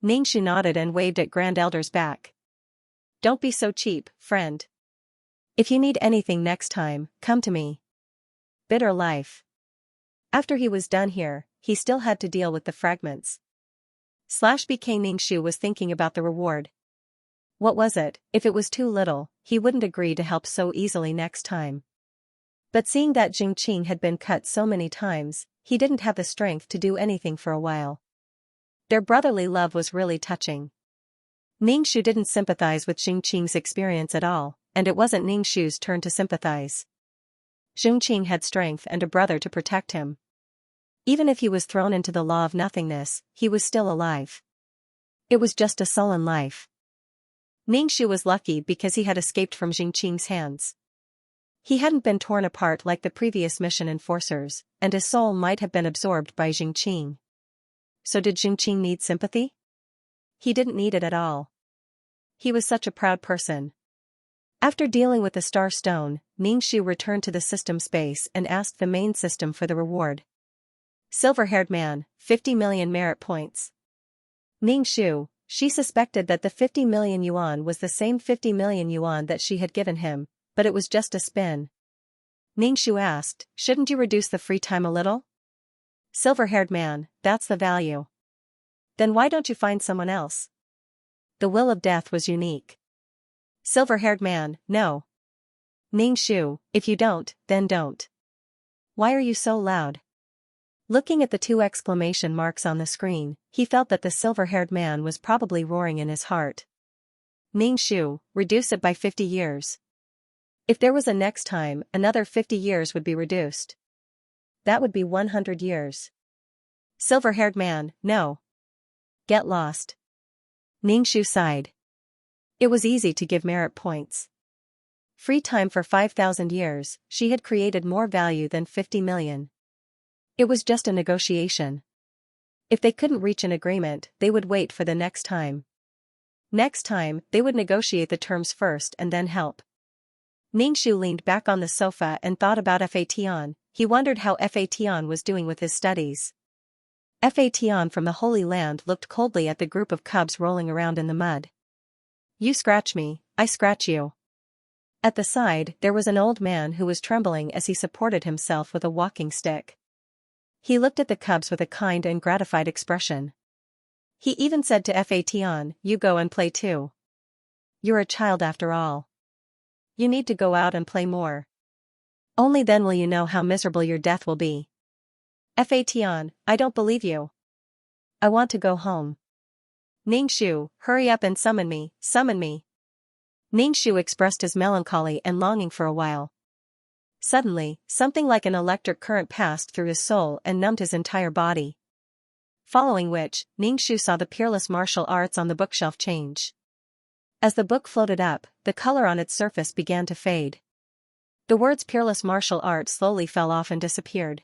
Ningxu nodded and waved at Grand Elder's back. "Don't be so cheap, friend. If you need anything next time, come to me." Bitter life. After he was done here, he still had to deal with the fragments. /BK Ningxu was thinking about the reward. What was it? If it was too little, he wouldn't agree to help so easily next time. But seeing that Jingqing had been cut so many times, he didn't have the strength to do anything for a while. Their brotherly love was really touching. Ningxu didn't sympathize with Jingqing's experience at all, and it wasn't Ningxu's turn to sympathize. Jingqing had strength and a brother to protect him. Even if he was thrown into the law of nothingness, he was still alive. It was just a sullen life. Ningxu was lucky because he had escaped from Jingqing's hands. He hadn't been torn apart like the previous mission enforcers, and his soul might have been absorbed by Jingqing. So did Jingqing need sympathy? He didn't need it at all. He was such a proud person. After dealing with the Star Stone, Ningxu returned to the system space and asked the main system for the reward. Silver-haired man, 50 million merit points. Ningxu, she suspected that the 50 million yuan was the same 50 million yuan that she had given him, but it was just a spin. Ningxu asked, "Shouldn't you reduce the free time a little?" Silver-haired man, "That's the value." "Then why don't you find someone else?" The will of death was unique. Silver-haired man, "No." Ningxu, "If you don't, then don't. Why are you so loud?" Looking at the two exclamation marks on the screen, he felt that the silver-haired man was probably roaring in his heart. Ningxu, "Reduce it by 50 years. If there was a next time, another 50 years would be reduced. That would be 100 years. Silver-haired man, "No. Get lost." Ningxu sighed. It was easy to give merit points. Free time for 5,000 years, she had created more value than 50 million. It was just a negotiation. If they couldn't reach an agreement, they would wait for the next time. Next time, they would negotiate the terms first and then help. Ningxu leaned back on the sofa and thought about Fa Tian. He wondered how Fa Tian was doing with his studies. Fa Tian from the Holy Land looked coldly at the group of cubs rolling around in the mud. "You scratch me, I scratch you." At the side, there was an old man who was trembling as he supported himself with a walking stick. He looked at the cubs with a kind and gratified expression. He even said to Fa Tian, "You go and play too. You're a child after all. You need to go out and play more. Only then will you know how miserable your death will be." Fa Tian, "I don't believe you. I want to go home." Ningxu, "Hurry up and summon me, summon me." Ningxu expressed his melancholy and longing for a while. Suddenly, something like an electric current passed through his soul and numbed his entire body. Following which, Ningxu saw the peerless martial arts on the bookshelf change. As the book floated up, the color on its surface began to fade. The words peerless martial arts slowly fell off and disappeared.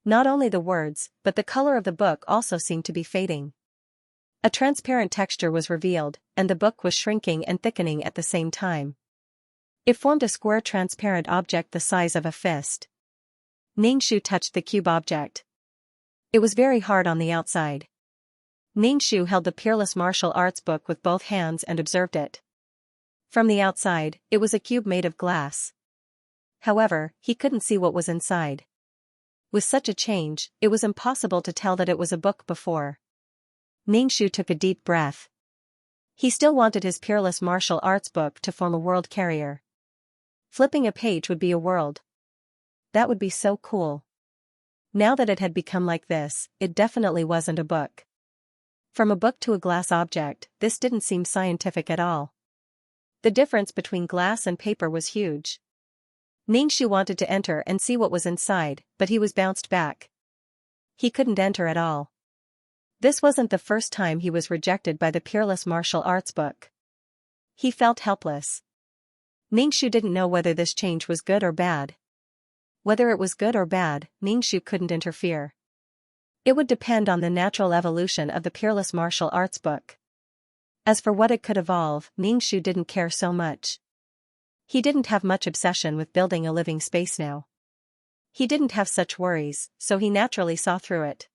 Not only the words, but the color of the book also seemed to be fading. A transparent texture was revealed, and the book was shrinking and thickening at the same time. It formed a square transparent object the size of a fist. Ningxu touched the cube object. It was very hard on the outside. Ningxu held the Peerless Martial Arts book with both hands and observed it. From the outside, it was a cube made of glass. However, he couldn't see what was inside. With such a change, it was impossible to tell that it was a book before. Ningxu took a deep breath. He still wanted his Peerless Martial Arts book to form a world carrier. Flipping a page would be a world. That would be so cool. Now that it had become like this, it definitely wasn't a book. From a book to a glass object, this didn't seem scientific at all. The difference between glass and paper was huge. Ningxu wanted to enter and see what was inside, but he was bounced back. He couldn't enter at all. This wasn't the first time he was rejected by the Peerless Martial Arts book. He felt helpless. Ningxu didn't know whether this change was good or bad. Whether it was good or bad, Ningxu couldn't interfere. It would depend on the natural evolution of the Peerless Martial Arts book. As for what it could evolve, Ningxu didn't care so much. He didn't have much obsession with building a living space now. He didn't have such worries, so he naturally saw through it.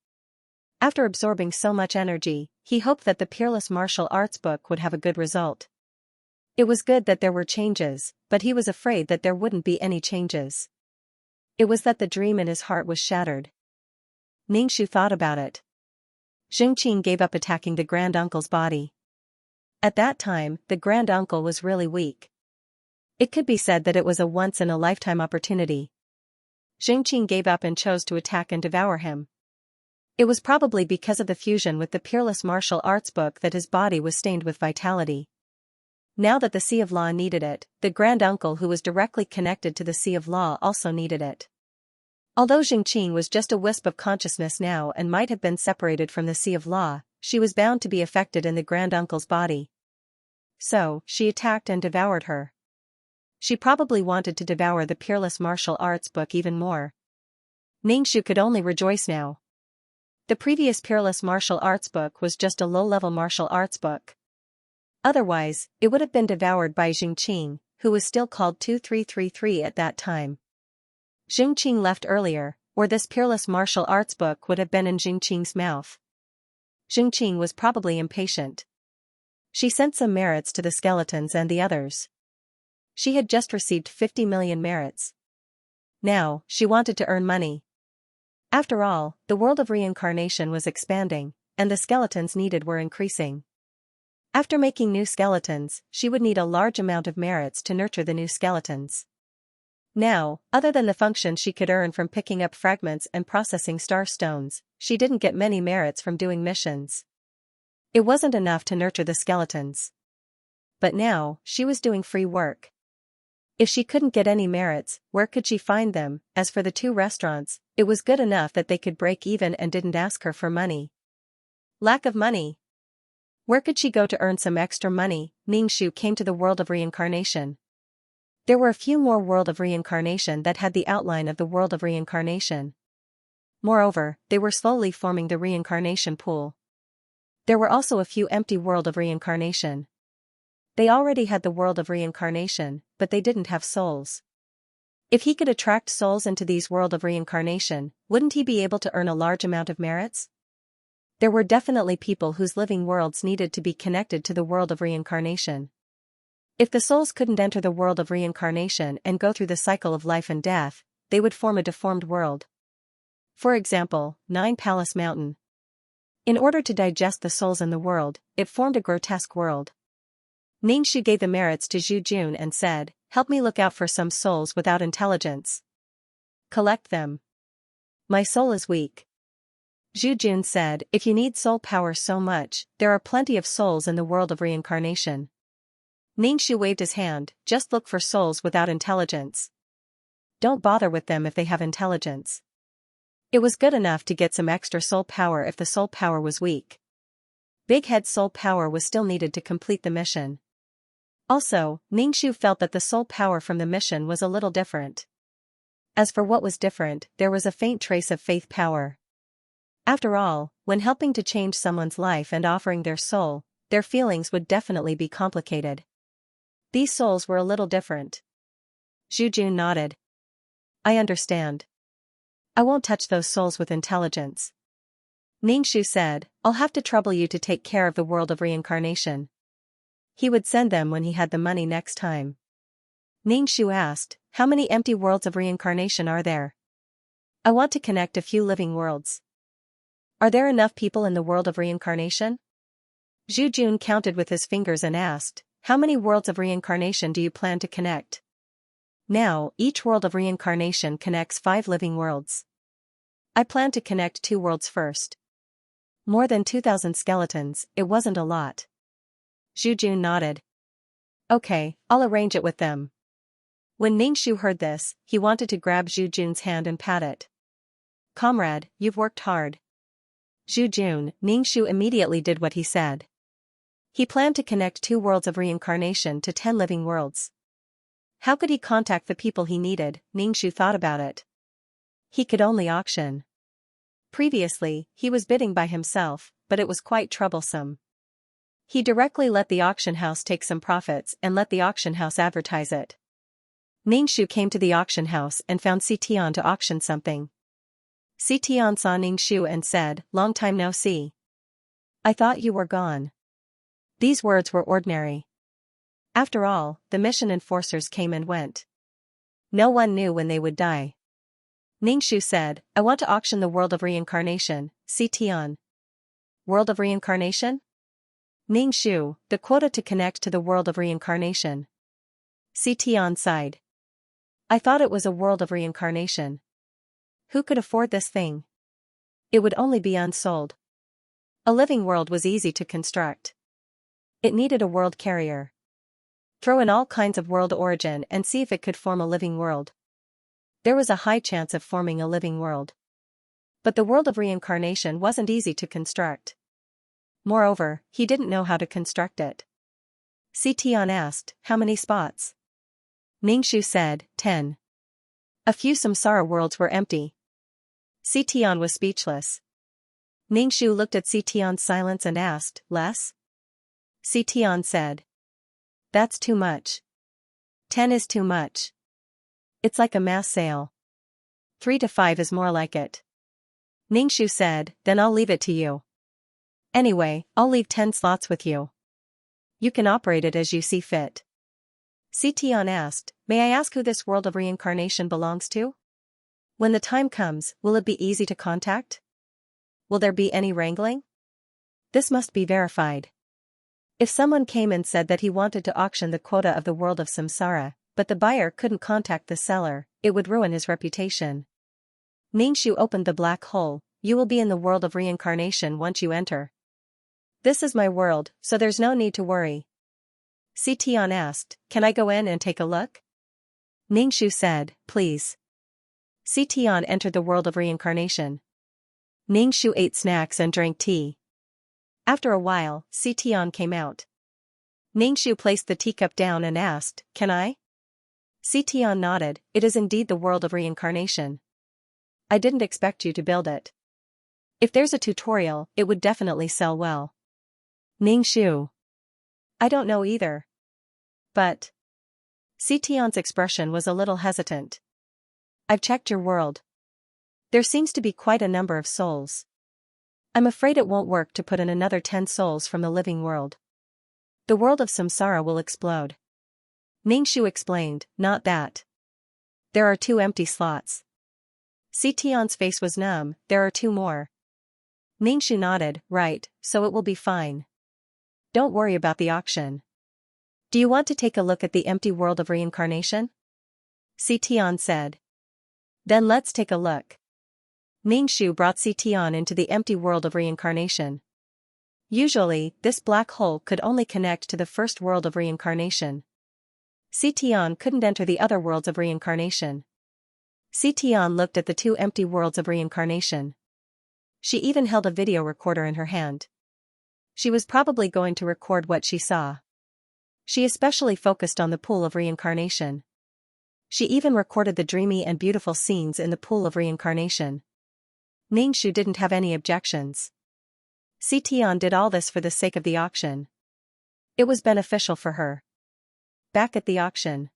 After absorbing so much energy, he hoped that the Peerless Martial Arts book would have a good result. It was good that there were changes, but he was afraid that there wouldn't be any changes. It was that the dream in his heart was shattered. Ningxu thought about it. Xianxia gave up attacking the Grand Uncle's body. At that time, the Grand Uncle was really weak. It could be said that it was a once-in-a-lifetime opportunity. Xianxia gave up and chose to attack and devour him. It was probably because of the fusion with the Peerless Martial Arts book that his body was stained with vitality. Now that the Sea of Law needed it, the Grand Uncle who was directly connected to the Sea of Law also needed it. Although Xianxia was just a wisp of consciousness now and might have been separated from the Sea of Law, she was bound to be affected in the Grand Uncle's body. So, she attacked and devoured her. She probably wanted to devour the Peerless Martial Arts book even more. Ningxu could only rejoice now. The previous Peerless Martial Arts book was just a low-level martial arts book. Otherwise, it would have been devoured by Xianxia, who was still called 2333 at that time. Xianxia left earlier, or this Peerless Martial Arts book would have been in Xianxia's mouth. Xianxia was probably impatient. She sent some merits to the skeletons and the others. She had just received 50 million merits. Now, she wanted to earn money. After all, the world of reincarnation was expanding, and the skeletons needed were increasing. After making new skeletons, she would need a large amount of merits to nurture the new skeletons. Now, other than the function she could earn from picking up fragments and processing star stones, she didn't get many merits from doing missions. It wasn't enough to nurture the skeletons. But now, she was doing free work. If she couldn't get any merits, where could she find them? As for the 2 restaurants, it was good enough that they could break even and didn't ask her for money. Lack of money. Where could she go to earn some extra money? Ningxu came to the world of reincarnation. There were a few more world of reincarnation that had the outline of the world of reincarnation. Moreover, they were slowly forming the reincarnation pool. There were also a few empty world of reincarnation. They already had the world of reincarnation, but they didn't have souls. If he could attract souls into these world of reincarnation, wouldn't he be able to earn a large amount of merits? There were definitely people whose living worlds needed to be connected to the world of reincarnation. If the souls couldn't enter the world of reincarnation and go through the cycle of life and death, they would form a deformed world. For example, 9 Palace Mountain. In order to digest the souls in the world, it formed a grotesque world. Ningxu gave the merits to Zhu Jun and said, "Help me look out for some souls without intelligence. Collect them. My soul is weak." Zhu Jun said, "If you need soul power so much, there are plenty of souls in the world of reincarnation." Ningxu waved his hand, "Just look for souls without intelligence. Don't bother with them if they have intelligence." It was good enough to get some extra soul power if the soul power was weak. Big Head soul power was still needed to complete the mission. Also, Ningxu felt that the soul power from the mission was a little different. As for what was different, there was a faint trace of faith power. After all, when helping to change someone's life and offering their soul, their feelings would definitely be complicated. These souls were a little different. Zhu Jun nodded. I understand. I won't touch those souls with intelligence. Ningxu said, I'll have to trouble you to take care of the world of reincarnation. He would send them when he had the money next time. Ningxu asked, how many empty worlds of reincarnation are there? I want to connect a few living worlds. Are there enough people in the world of reincarnation? Zhu Jun counted with his fingers and asked, how many worlds of reincarnation do you plan to connect? Now, each world of reincarnation connects 5 living worlds. I plan to connect 2 worlds first. More than 2,000 skeletons, it wasn't a lot. Zhu Jun nodded. Okay, I'll arrange it with them. When Ningxu heard this, he wanted to grab Zhu Jun's hand and pat it. Comrade, you've worked hard. Zhu Jun, Ningxu immediately did what he said. He planned to connect 2 worlds of reincarnation to 10 living worlds. How could he contact the people he needed? Ningxu thought about it. He could only auction. Previously, he was bidding by himself, but it was quite troublesome. He directly let the auction house take some profits and let the auction house advertise it. Ningxu came to the auction house and found Xianxia to auction something. Xianxia saw Ningxu and said, long time no see. I thought you were gone. These words were ordinary. After all, the mission enforcers came and went. No one knew when they would die. Ningxu said, I want to auction the world of reincarnation, Xianxia. World of reincarnation? Ningxu, the quota to connect to the world of reincarnation. Xianxia sighed. I thought it was a world of reincarnation. Who could afford this thing? It would only be unsold. A living world was easy to construct. It needed a world carrier. Throw in all kinds of world origin and see if it could form a living world. There was a high chance of forming a living world. But the world of reincarnation wasn't easy to construct. Moreover, he didn't know how to construct it. Xianxia asked, how many spots? Ningxu said, 10. A few samsara worlds were empty. Xianxia was speechless. Ningxu looked at Xianxia's silence and asked, less? Xianxia said. That's too much. 10 is too much. It's like a mass sale. 3 to 5 is more like it. Ningxu said, then I'll leave it to you. Anyway, I'll leave 10 slots with you. You can operate it as you see fit. Xianxia asked, may I ask who this world of reincarnation belongs to? When the time comes, will it be easy to contact? Will there be any wrangling? This must be verified. If someone came and said that he wanted to auction the quota of the world of samsara, but the buyer couldn't contact the seller, it would ruin his reputation. Ningxu opened the black hole. You will be in the world of reincarnation once you enter. This is my world, so there's no need to worry. Xianxia asked, can I go in and take a look? Ningxu said, please. Xianxia entered the world of reincarnation. Ningxu ate snacks and drank tea. After a while, Xianxia came out. Ningxu placed the teacup down and asked, can I? Xianxia nodded, it is indeed the world of reincarnation. I didn't expect you to build it. If there's a tutorial, it would definitely sell well. Ningxu. I don't know either. But. Xianxia's expression was a little hesitant. I've checked your world. There seems to be quite a number of souls. I'm afraid it won't work to put in another 10 souls from the living world. The world of samsara will explode. Ningxu explained, not that. There are 2 empty slots. Xianxia's face was numb, there are 2 more. Ningxu nodded, right, so it will be fine. Don't worry about the auction. Do you want to take a look at the empty world of reincarnation? Xianxia said. Then let's take a look. Ningxu brought Xianxia into the empty world of reincarnation. Usually, this black hole could only connect to the first world of reincarnation. Xianxia couldn't enter the other worlds of reincarnation. Xianxia looked at the 2 empty worlds of reincarnation. She even held a video recorder in her hand. She was probably going to record what she saw. She especially focused on the pool of reincarnation. She even recorded the dreamy and beautiful scenes in the pool of reincarnation. Ningxu didn't have any objections. Tian did all this for the sake of the auction. It was beneficial for her. Back at the auction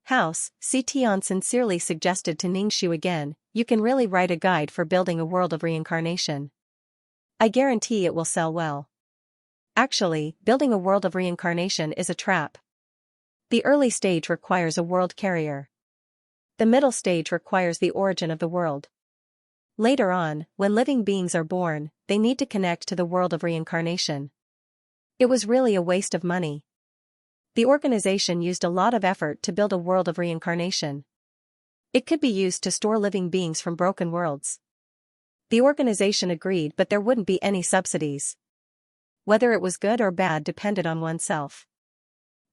house, Tian sincerely suggested to Ningxu again, "You can really write a guide for building a world of reincarnation. I guarantee it will sell well." Actually, building a world of reincarnation is a trap. The early stage requires a world carrier. The middle stage requires the origin of the world. Later on, when living beings are born, they need to connect to the world of reincarnation. It was really a waste of money. The organization used a lot of effort to build a world of reincarnation. It could be used to store living beings from broken worlds. The organization agreed, but there wouldn't be any subsidies. Whether it was good or bad depended on oneself.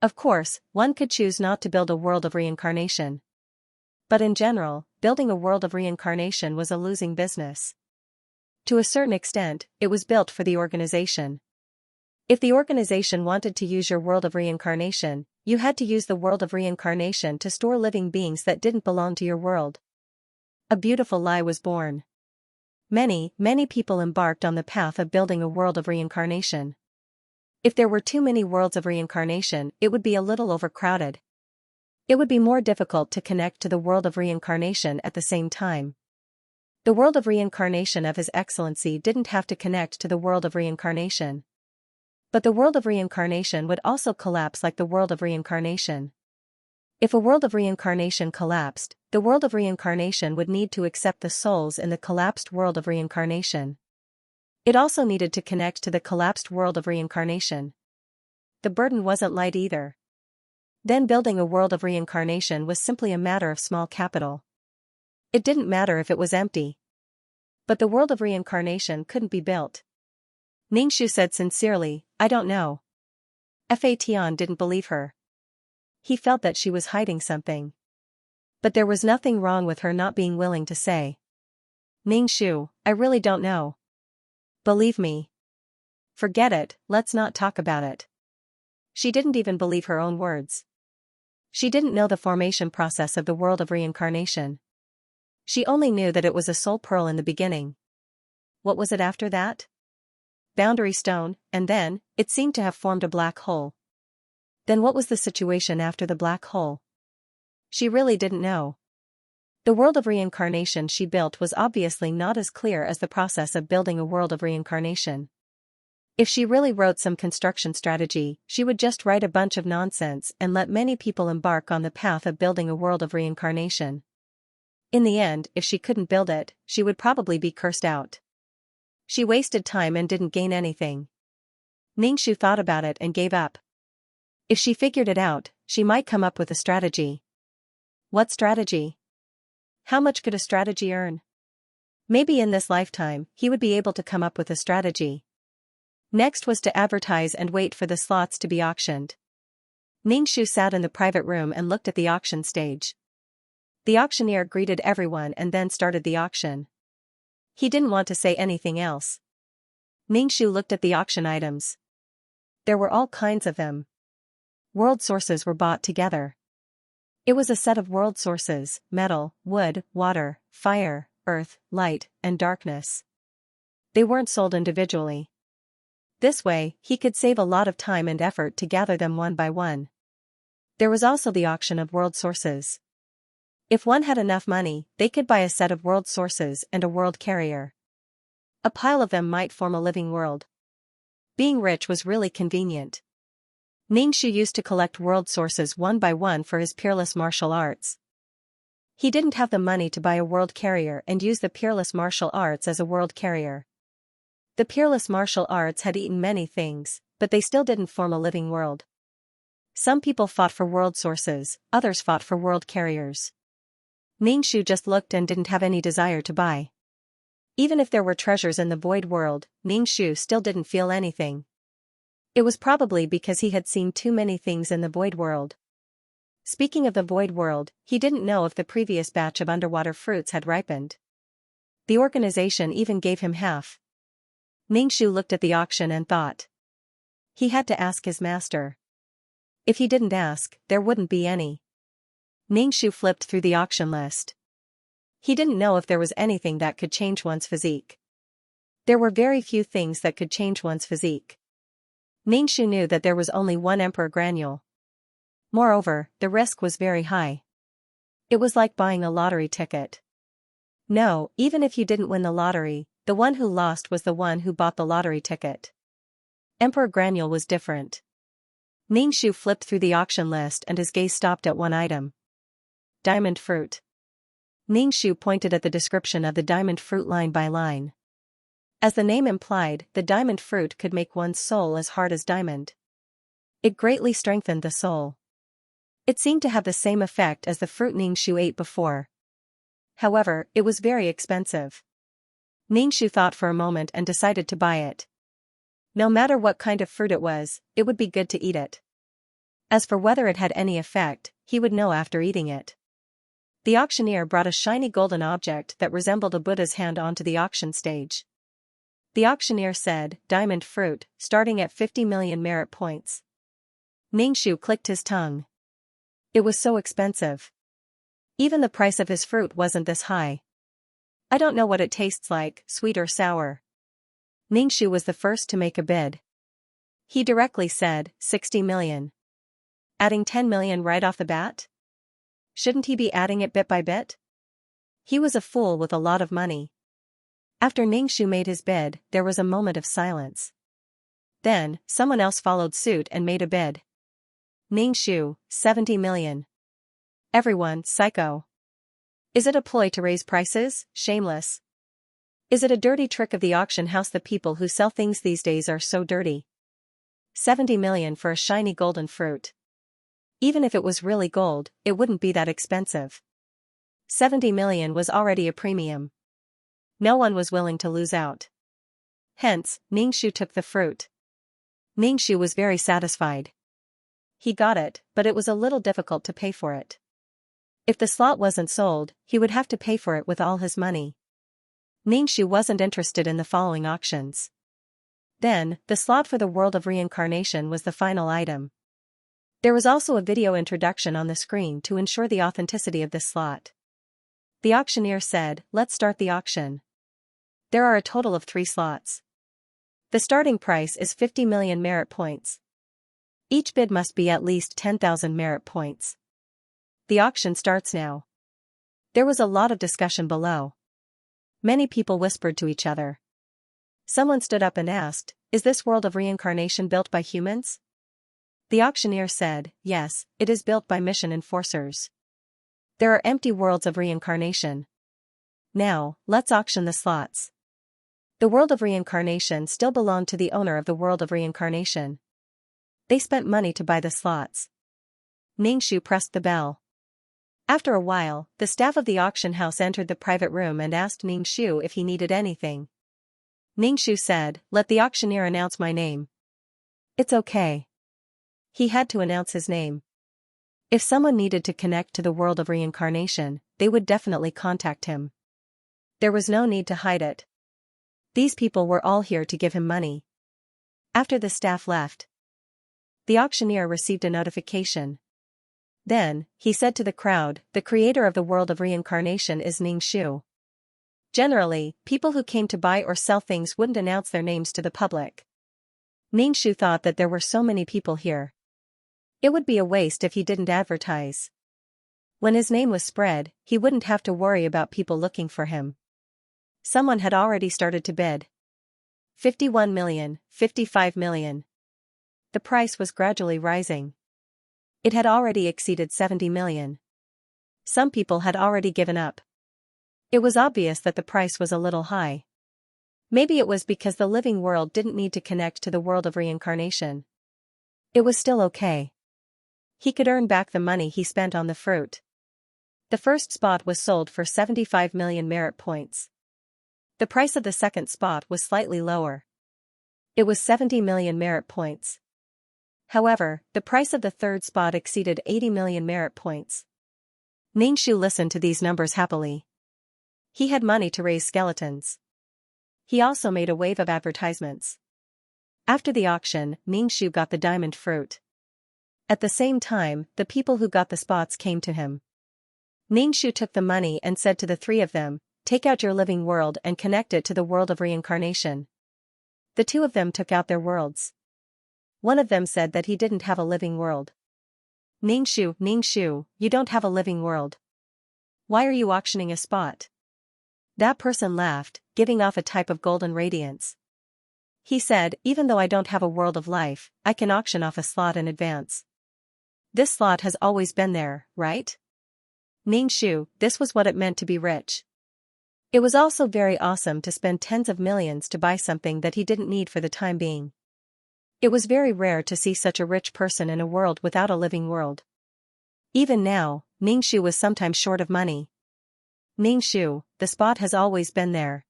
Of course, one could choose not to build a world of reincarnation. But in general, building a world of reincarnation was a losing business. To a certain extent, it was built for the organization. If the organization wanted to use your world of reincarnation, you had to use the world of reincarnation to store living beings that didn't belong to your world. A beautiful lie was born. Many people embarked on the path of building a world of reincarnation. If there were too many worlds of reincarnation, it would be a little overcrowded. It would be more difficult to connect to the world of reincarnation at the same time. The world of reincarnation of His Excellency didn't have to connect to the world of reincarnation. But the world of reincarnation would also collapse like the world of reincarnation. If a world of reincarnation collapsed, the world of reincarnation would need to accept the souls in the collapsed world of reincarnation. It also needed to connect to the collapsed world of reincarnation. The burden wasn't light either. Then building a world of reincarnation was simply a matter of small capital. It didn't matter if it was empty. But the world of reincarnation couldn't be built. Ningxu said sincerely, "I don't know." Tian didn't believe her. He felt that she was hiding something. But there was nothing wrong with her not being willing to say. "Ningxu, I really don't know. Believe me. Forget it, let's not talk about it." She didn't even believe her own words. She didn't know the formation process of the world of reincarnation. She only knew that it was a soul pearl in the beginning. What was it after that? Boundary stone, and then, it seemed to have formed a black hole. Then what was the situation after the black hole? She really didn't know. The world of reincarnation she built was obviously not as clear as the process of building a world of reincarnation. If she really wrote some construction strategy, she would just write a bunch of nonsense and let many people embark on the path of building a world of reincarnation. In the end, if she couldn't build it, she would probably be cursed out. She wasted time and didn't gain anything. Ningxu thought about it and gave up. If she figured it out, she might come up with a strategy. What strategy? How much could a strategy earn? Maybe in this lifetime, he would be able to come up with a strategy. Next was to advertise and wait for the slots to be auctioned. Ningxu sat in the private room and looked at the auction stage. The auctioneer greeted everyone and then started the auction. He didn't want to say anything else. Ningxu looked at the auction items. There were all kinds of them. World sources were bought together. It was a set of world sources: metal, wood, water, fire, earth, light, and darkness. They weren't sold individually. This way, he could save a lot of time and effort to gather them one by one. There was also the auction of world sources. If one had enough money, they could buy a set of world sources and a world carrier. A pile of them might form a living world. Being rich was really convenient. Ningxu used to collect world sources one by one for his peerless martial arts. He didn't have the money to buy a world carrier and use the peerless martial arts as a world carrier. The peerless martial arts had eaten many things, but they still didn't form a living world. Some people fought for world sources, others fought for world carriers. Ningxu just looked and didn't have any desire to buy. Even if there were treasures in the void world, Ningxu still didn't feel anything. It was probably because he had seen too many things in the void world. Speaking of the void world, he didn't know if the previous batch of underwater fruits had ripened. The organization even gave him half. Ningxu looked at the auction and thought. He had to ask his master. If he didn't ask, there wouldn't be any. Ningxu flipped through the auction list. He didn't know if there was anything that could change one's physique. There were very few things that could change one's physique. Xianxia knew that there was only one emperor granule. Moreover, the risk was very high. It was like buying a lottery ticket. No, even if you didn't win the lottery, the one who lost was the one who bought the lottery ticket. Emperor granule was different. Xianxia flipped through the auction list and his gaze stopped at one item. Diamond fruit. Xianxia pointed at the description of the diamond fruit line by line. As the name implied, the diamond fruit could make one's soul as hard as diamond. It greatly strengthened the soul. It seemed to have the same effect as the fruit Xianxia ate before. However, it was very expensive. Xianxia thought for a moment and decided to buy it. No matter what kind of fruit it would be good to eat it. As for whether it had any effect, he would know after eating it. The auctioneer brought a shiny golden object that resembled a Buddha's hand onto the auction stage. The auctioneer said, "Diamond fruit, starting at 50 million merit points." Xianxia clicked his tongue. It was so expensive. Even the price of his fruit wasn't this high. I don't know what it tastes like, sweet or sour. Xianxia was the first to make a bid. He directly said, 60 million. Adding 10 million right off the bat? Shouldn't he be adding it bit by bit? He was a fool with a lot of money. After Xianxia made his bid, there was a moment of silence. Then, someone else followed suit and made a bid. Xianxia, 70 million. Everyone, psycho. Is it a ploy to raise prices? Shameless. Is it a dirty trick of the auction house? The people who sell things these days are so dirty. 70 million for a shiny golden fruit. Even if it was really gold, it wouldn't be that expensive. 70 million was already a premium. No one was willing to lose out. Hence, Xianxia took the fruit. Xianxia was very satisfied. He got it, but it was a little difficult to pay for it. If the slot wasn't sold, he would have to pay for it with all his money. Xianxia wasn't interested in the following auctions. Then, the slot for the world of reincarnation was the final item. There was also a video introduction on the screen to ensure the authenticity of this slot. The auctioneer said, "Let's start the auction." There are a total of 3 slots. The starting price is 50 million merit points. Each bid must be at least 10,000 merit points. The auction starts now. There was a lot of discussion below. Many people whispered to each other. Someone stood up and asked, "Is this world of reincarnation built by humans?" The auctioneer said, "Yes, it is built by mission enforcers. There are empty worlds of reincarnation. Now, let's auction the slots." The world of reincarnation still belonged to the owner of the world of reincarnation. They spent money to buy the slots. Xianxia pressed the bell. After a while, the staff of the auction house entered the private room and asked Xianxia if he needed anything. Xianxia said, "Let the auctioneer announce my name." It's okay. He had to announce his name. If someone needed to connect to the world of reincarnation, they would definitely contact him. There was no need to hide it. These people were all here to give him money. After the staff left, the auctioneer received a notification. Then, he said to the crowd, "The creator of the world of reincarnation is Xianxia." Generally, people who came to buy or sell things wouldn't announce their names to the public. Xianxia thought that there were so many people here. It would be a waste if he didn't advertise. When his name was spread, he wouldn't have to worry about people looking for him. Someone had already started to bid. 51 million, 55 million. The price was gradually rising. It had already exceeded 70 million. Some people had already given up. It was obvious that the price was a little high. Maybe it was because the living world didn't need to connect to the world of reincarnation. It was still okay. He could earn back the money he spent on the fruit. The first spot was sold for 75 million merit points. The price of the second spot was slightly lower. It was 70 million merit points. However, the price of the third spot exceeded 80 million merit points. Xianxia listened to these numbers happily. He had money to raise skeletons. He also made a wave of advertisements. After the auction, Xianxia got the diamond fruit. At the same time, the people who got the spots came to him. Ningshu took the money and said to the three of them, "Take out your living world and connect it to the world of reincarnation." The two of them took out their worlds. One of them said that he didn't have a living world. Ningshu, you don't have a living world. Why are you auctioning a spot?" That person laughed, giving off a type of golden radiance. He said, "Even though I don't have a world of life, I can auction off a slot in advance. This slot has always been there, right?" Ningshu, this was what it meant to be rich. It was also very awesome to spend tens of millions to buy something that he didn't need for the time being. It was very rare to see such a rich person in a world without a living world. Even now, Ningshu was sometimes short of money. "Ningshu, the spot has always been there.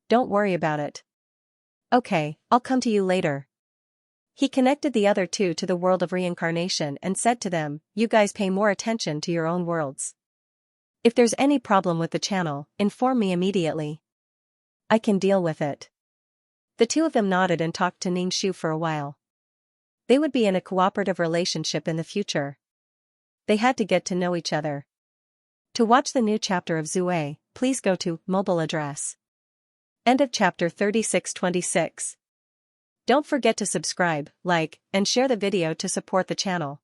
Don't worry about it. Okay, I'll come to you later." He connected the other two to the world of reincarnation and said to them, "You guys pay more attention to your own worlds. If there's any problem with the channel, inform me immediately. I can deal with it." The two of them nodded and talked to Ningshu for a while. They would be in a cooperative relationship in the future. They had to get to know each other. To watch the new chapter of Zue, please go to mobile address. End of chapter 3626. Don't forget to subscribe, like, and share the video to support the channel.